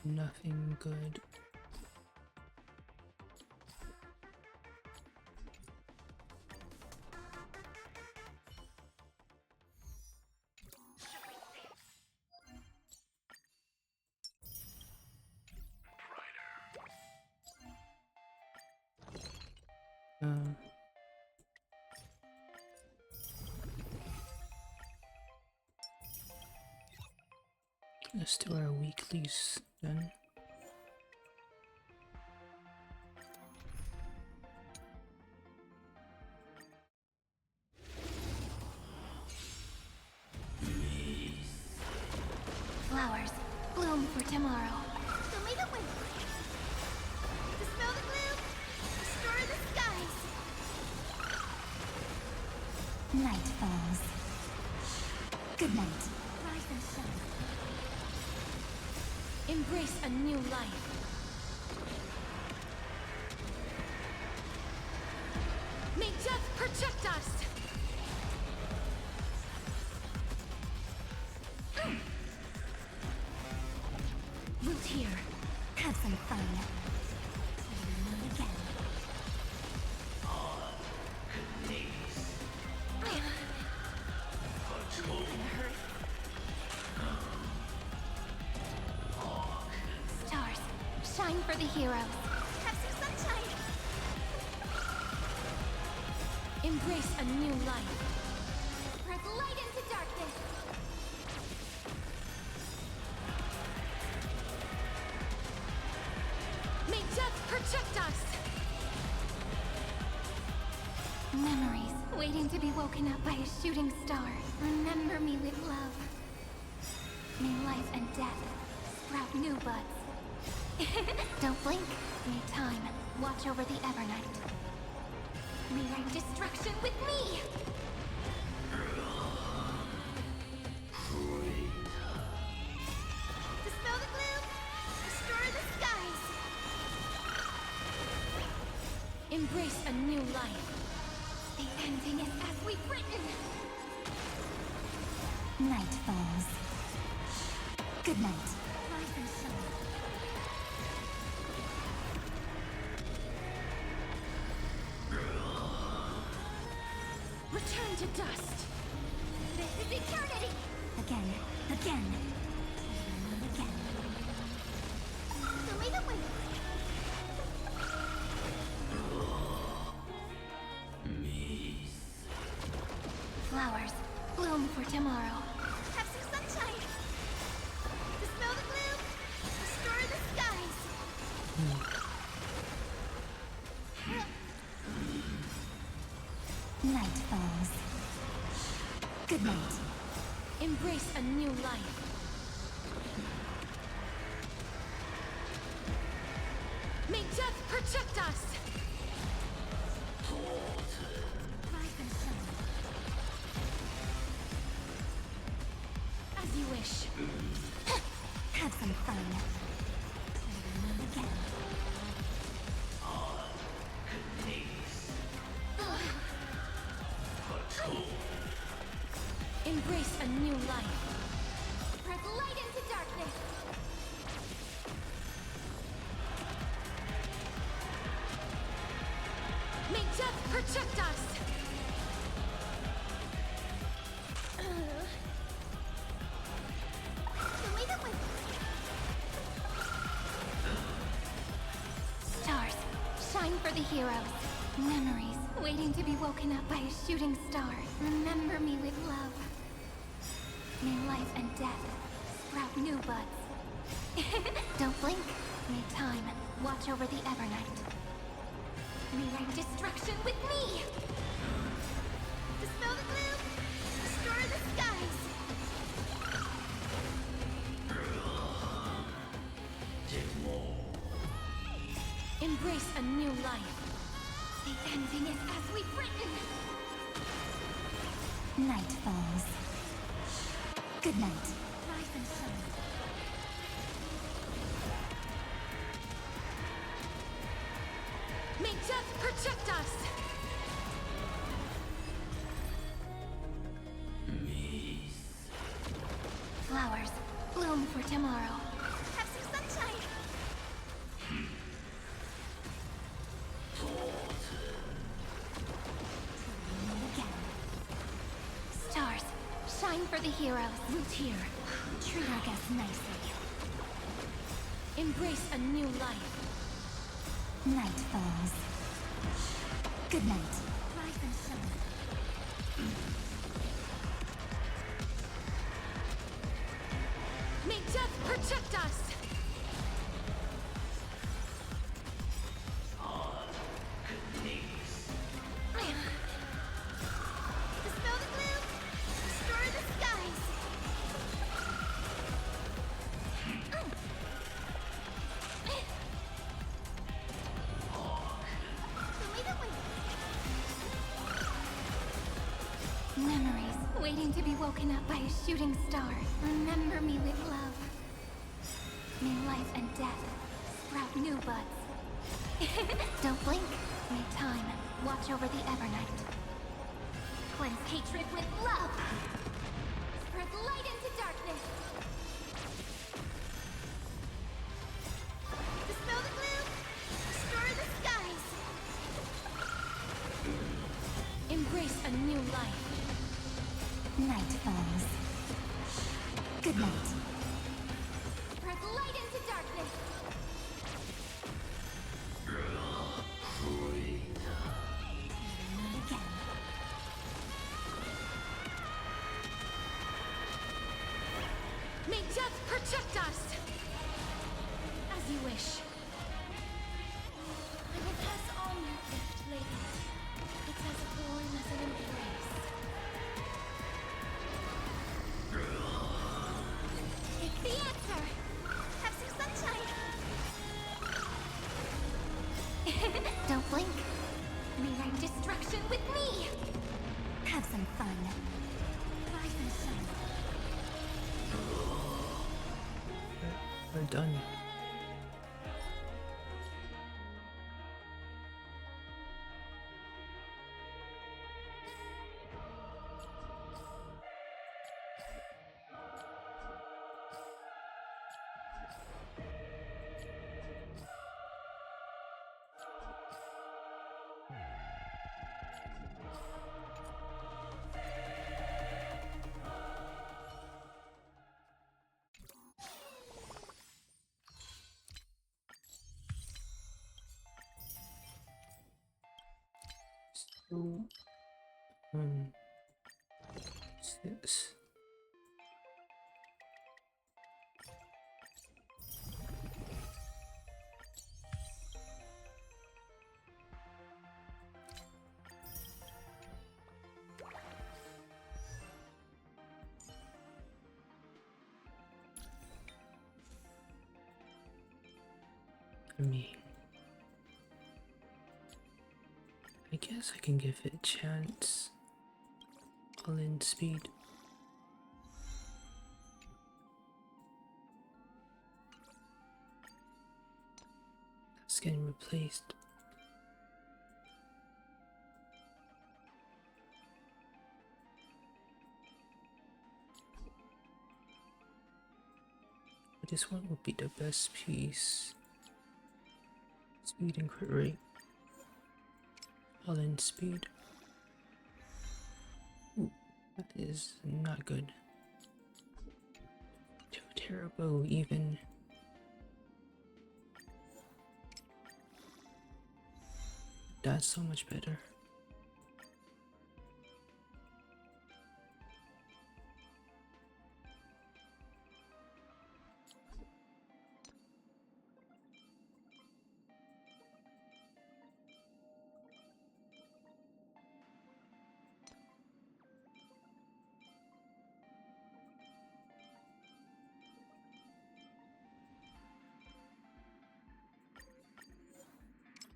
S1: Nothing good. Let's do our weeklies then.
S10: Flowers bloom for tomorrow. So may the wind dispel the gloom, restore the skies. Night falls. Good night. Rise and shine. Embrace a new life. May death protect us. Root here. Have some fun. Again. Stars, shine for the heroes. Have some sunshine. Embrace a new life. Spread light into darkness. May death protect us! Memories waiting to be woken up by a shooting star. Remember me with love. May life and death sprout new buds. Don't blink. May time watch over the Evernight. Rewrite destruction with me! Dispel the gloom, restore the skies. Embrace a new life. The ending is as we've written. Night falls. Good night. Rise and shine. Return to dust. This is eternity. Again, again, again. So may the wind. Flowers bloom for tomorrow. Have some sunshine. Dispel the gloom. Restore the skies. Night falls. Good night. Embrace a new life. May death protect us. Rise and shine. As you wish. Have some fun. Again. Embrace a new life. Spread light into darkness. May death protect us. So may the wind. Stars, shine for the heroes. Memories waiting to be woken up by a shooting star. Remember me with love. May life and death sprout new buds. Don't blink. May time watch over the Evernight. Rewrite destruction with me! Dispel the gloom! Restore the skies! Embrace a new life. The ending is as we've written. Night falls. Good night. Rise and shine. May death protect us! Flowers bloom for tomorrow. Have some sunshine. Again. Stars, shine for the heroes. Root here. Treat our guests nicely. Embrace a new life. Night falls. Good night. Rise and shine.
S19: May death protect us!
S10: Dispel the gloom! Destroy the skies! Memories waiting to be woken up by a shooting star. Remember me with love. May life and death sprout new buds. Don't blink. May time watch over the Evernight. Cleanse hatred with love. Spread light into darkness. Dispel the gloom. Destroy the skies.
S19: Embrace a new life.
S10: Night falls. Good night. Spread light into darkness. Again.
S19: May death protect us! As you wish.
S10: I will pass on your gift, lady. It's as warm as an embrace. It's the answer! Have some sunshine! Don't blink. Rewrite destruction with me! Have some fun. Rise and shine.
S1: We're done. So, what's this? I mean, I guess I can give it a chance. All in speed. That's getting replaced. But this one would be the best piece. Speed and crit rate. All in speed. Ooh, that is not good. Too terrible even. That's so much better.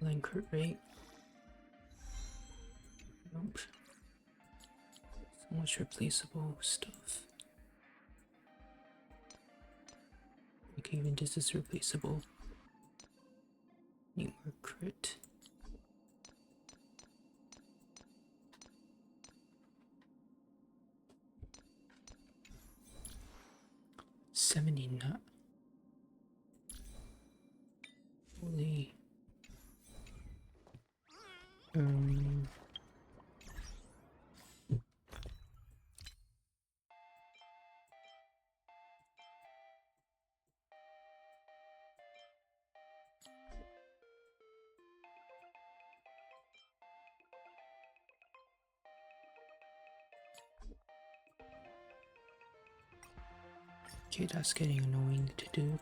S1: Line crit rate. Nope. So much replaceable stuff. Okay, even this is replaceable. Need more crit. $79. Holy. Okay, that's getting annoying to do.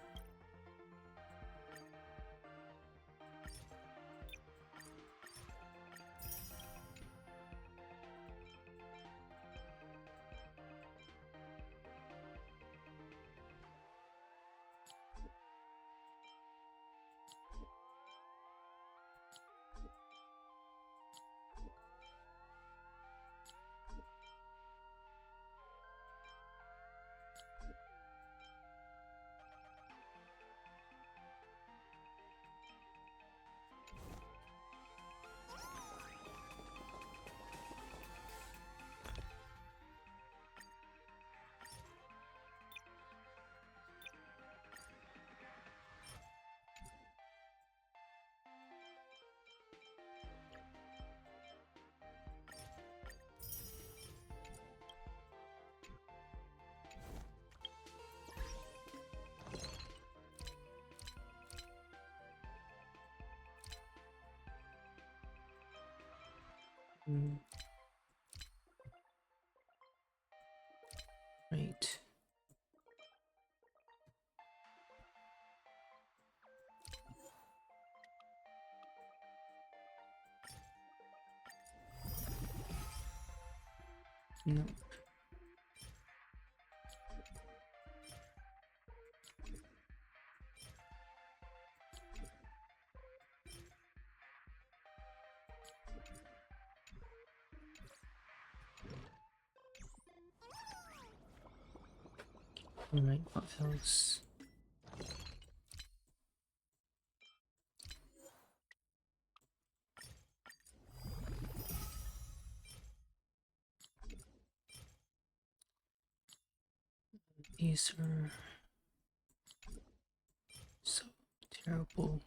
S1: Right. No. Alright, what else? These are so terrible.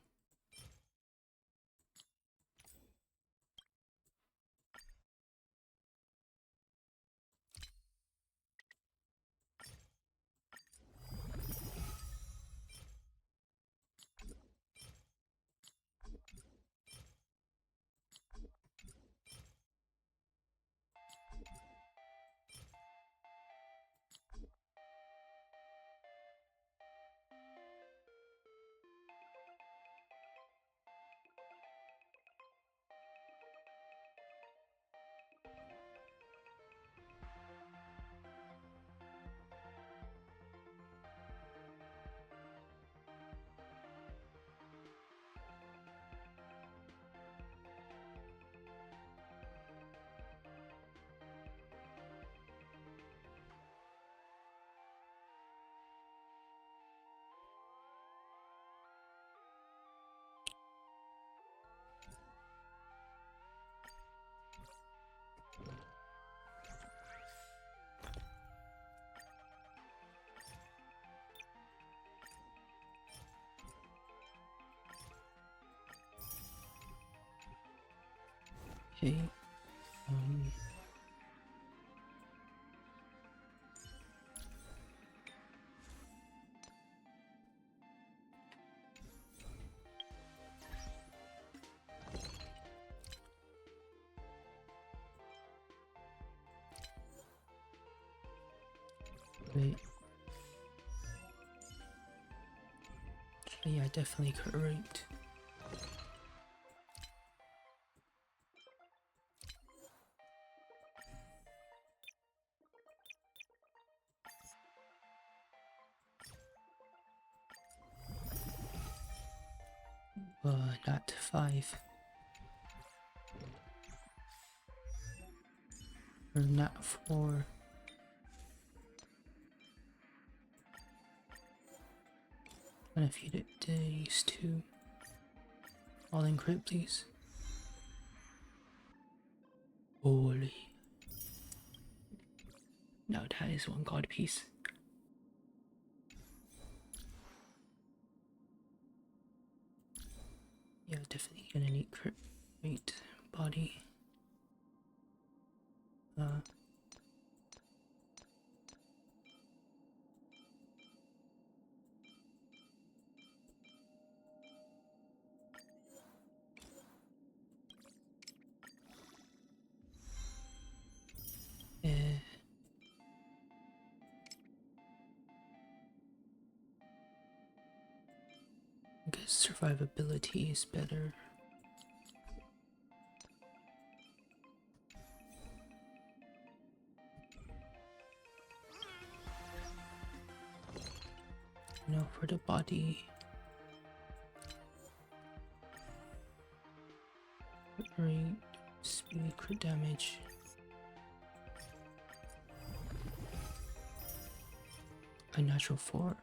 S1: Okay. Wait. Yeah, I definitely got it right. Not 5. Or not 4. And if you did these 2. All in crate, please. Holy. No, that is one god piece. Yeah, definitely gonna need crate body. Survivability is better. Now for the body. Rate, speed, crit damage. A natural 4.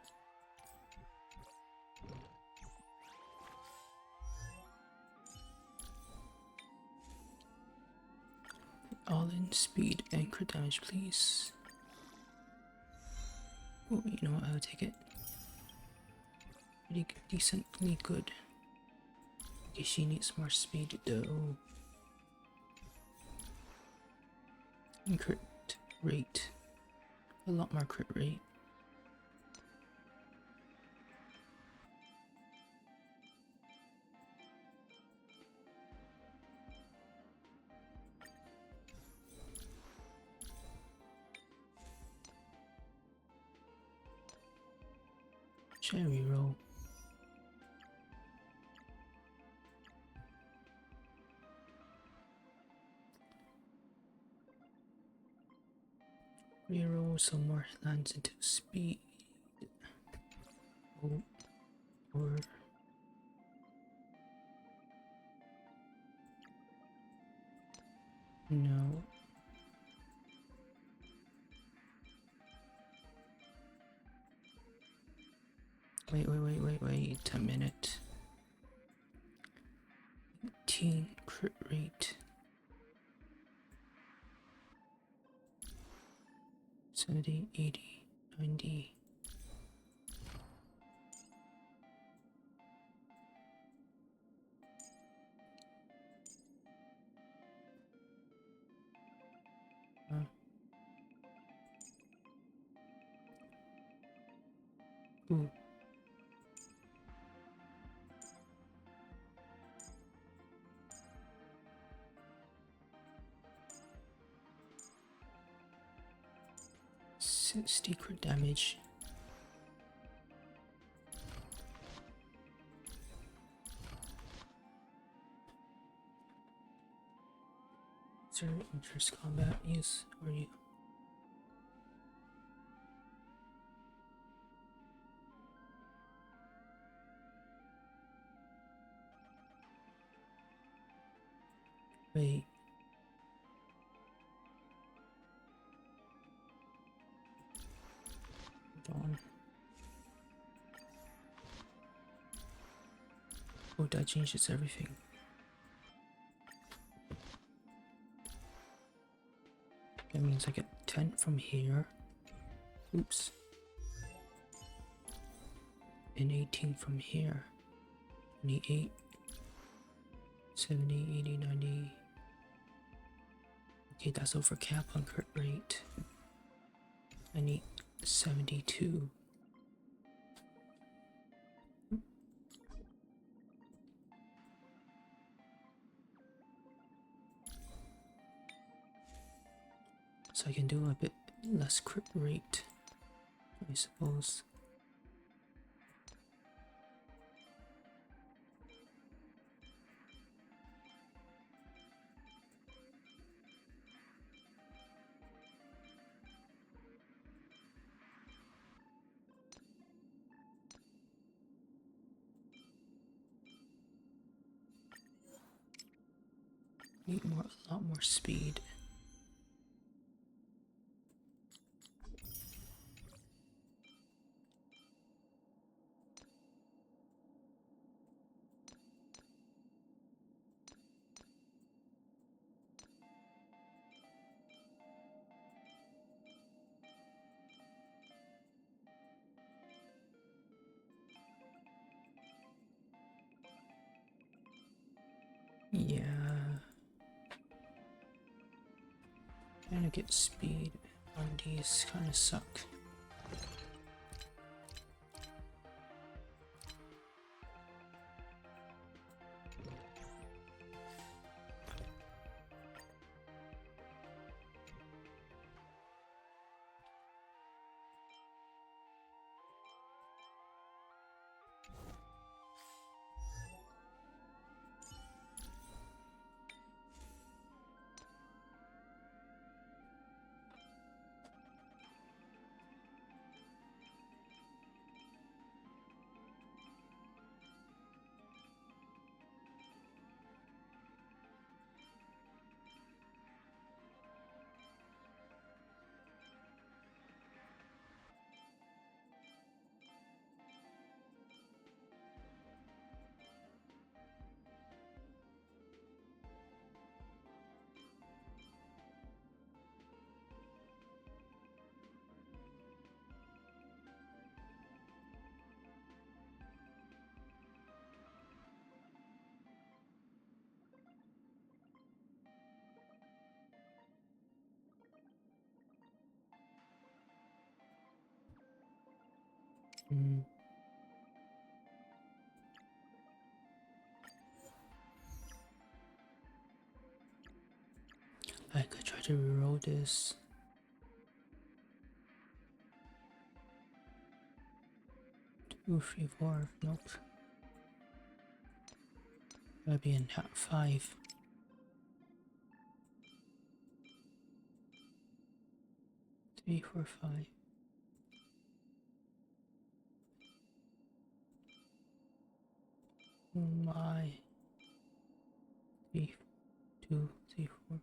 S1: All in speed and crit damage, please. Oh, you know what? I'll take it. Pretty decently good. Okay, she needs more speed though. And crit rate. A lot more crit rate. Cherry roll. Reroll some more lands into speed. Oh, or no. Wait a minute. 18 crit rate. 70, 80, 90. Ooh. Secret damage. Is there interest combat use or you? Wait. Hold on. Oh, that changes everything. That means I get 10 from here. Oops. And 18 from here. 28. 70, 80, 90. Okay, that's over cap on crit rate. I need 72. So I can do a bit less crit rate, I suppose. Need a lot more speed. Yeah. Trying to get speed on these kind of suck. Hmm. I could try to reroll this. Two, three, four. Nope. That'd be in 5. Three, four, 5. Oh my. 3, 2, 3, 4.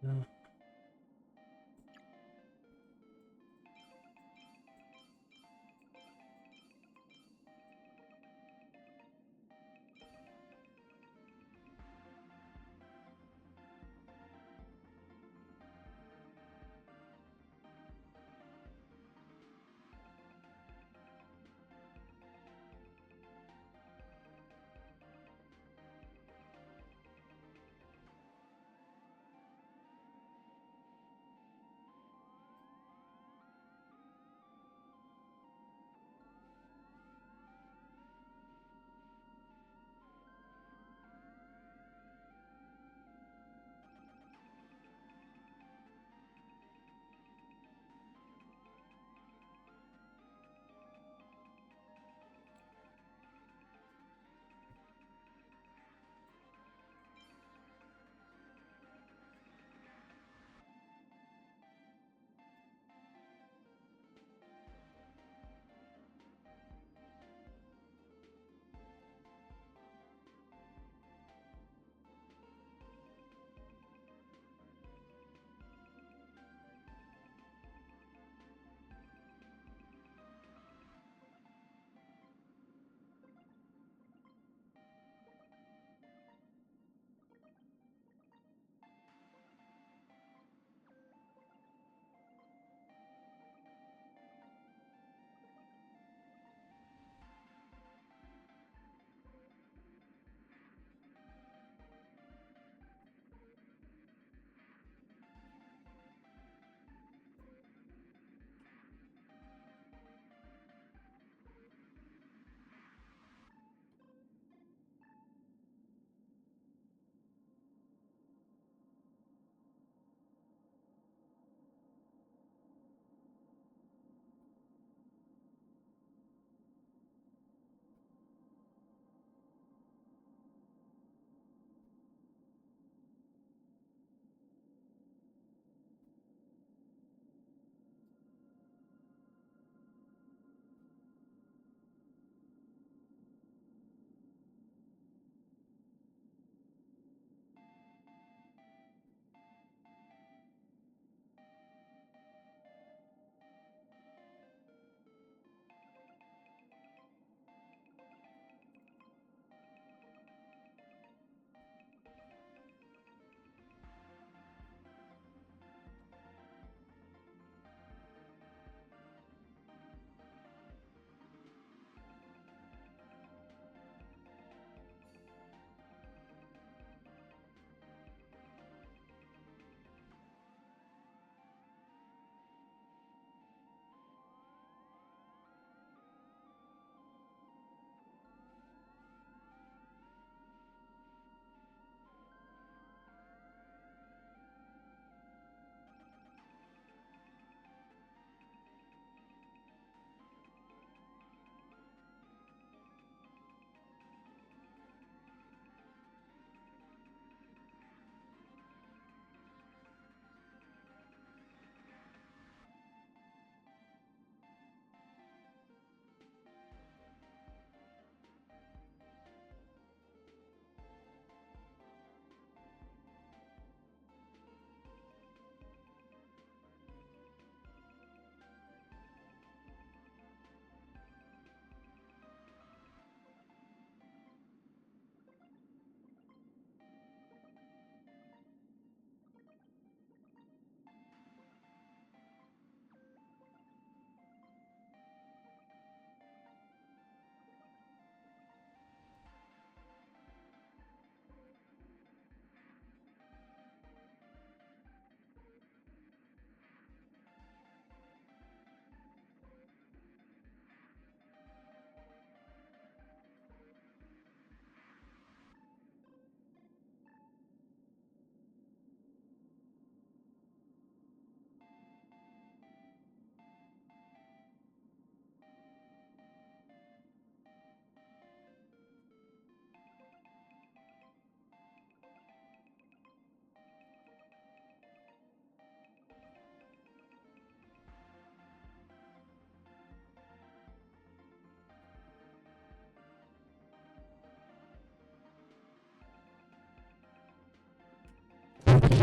S1: No.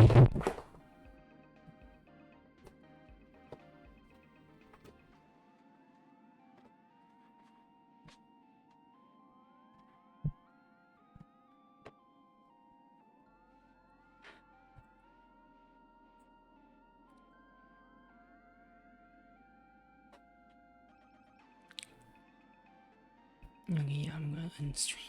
S1: Okay, yeah, I'm gonna end stream.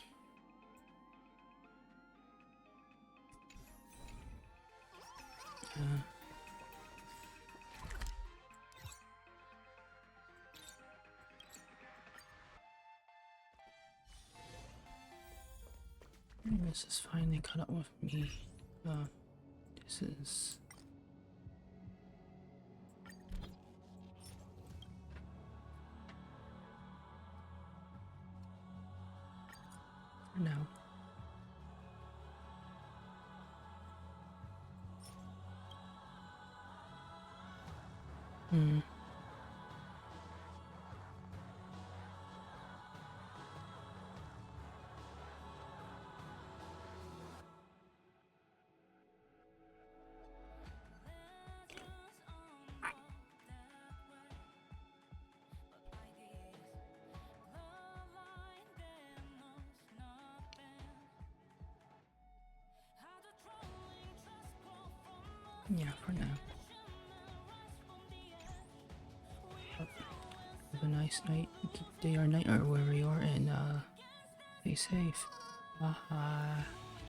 S1: This is finally caught up with me. This is... for now. Yeah, for now. Have a nice night, day or night, or wherever you are, and stay safe. Bye.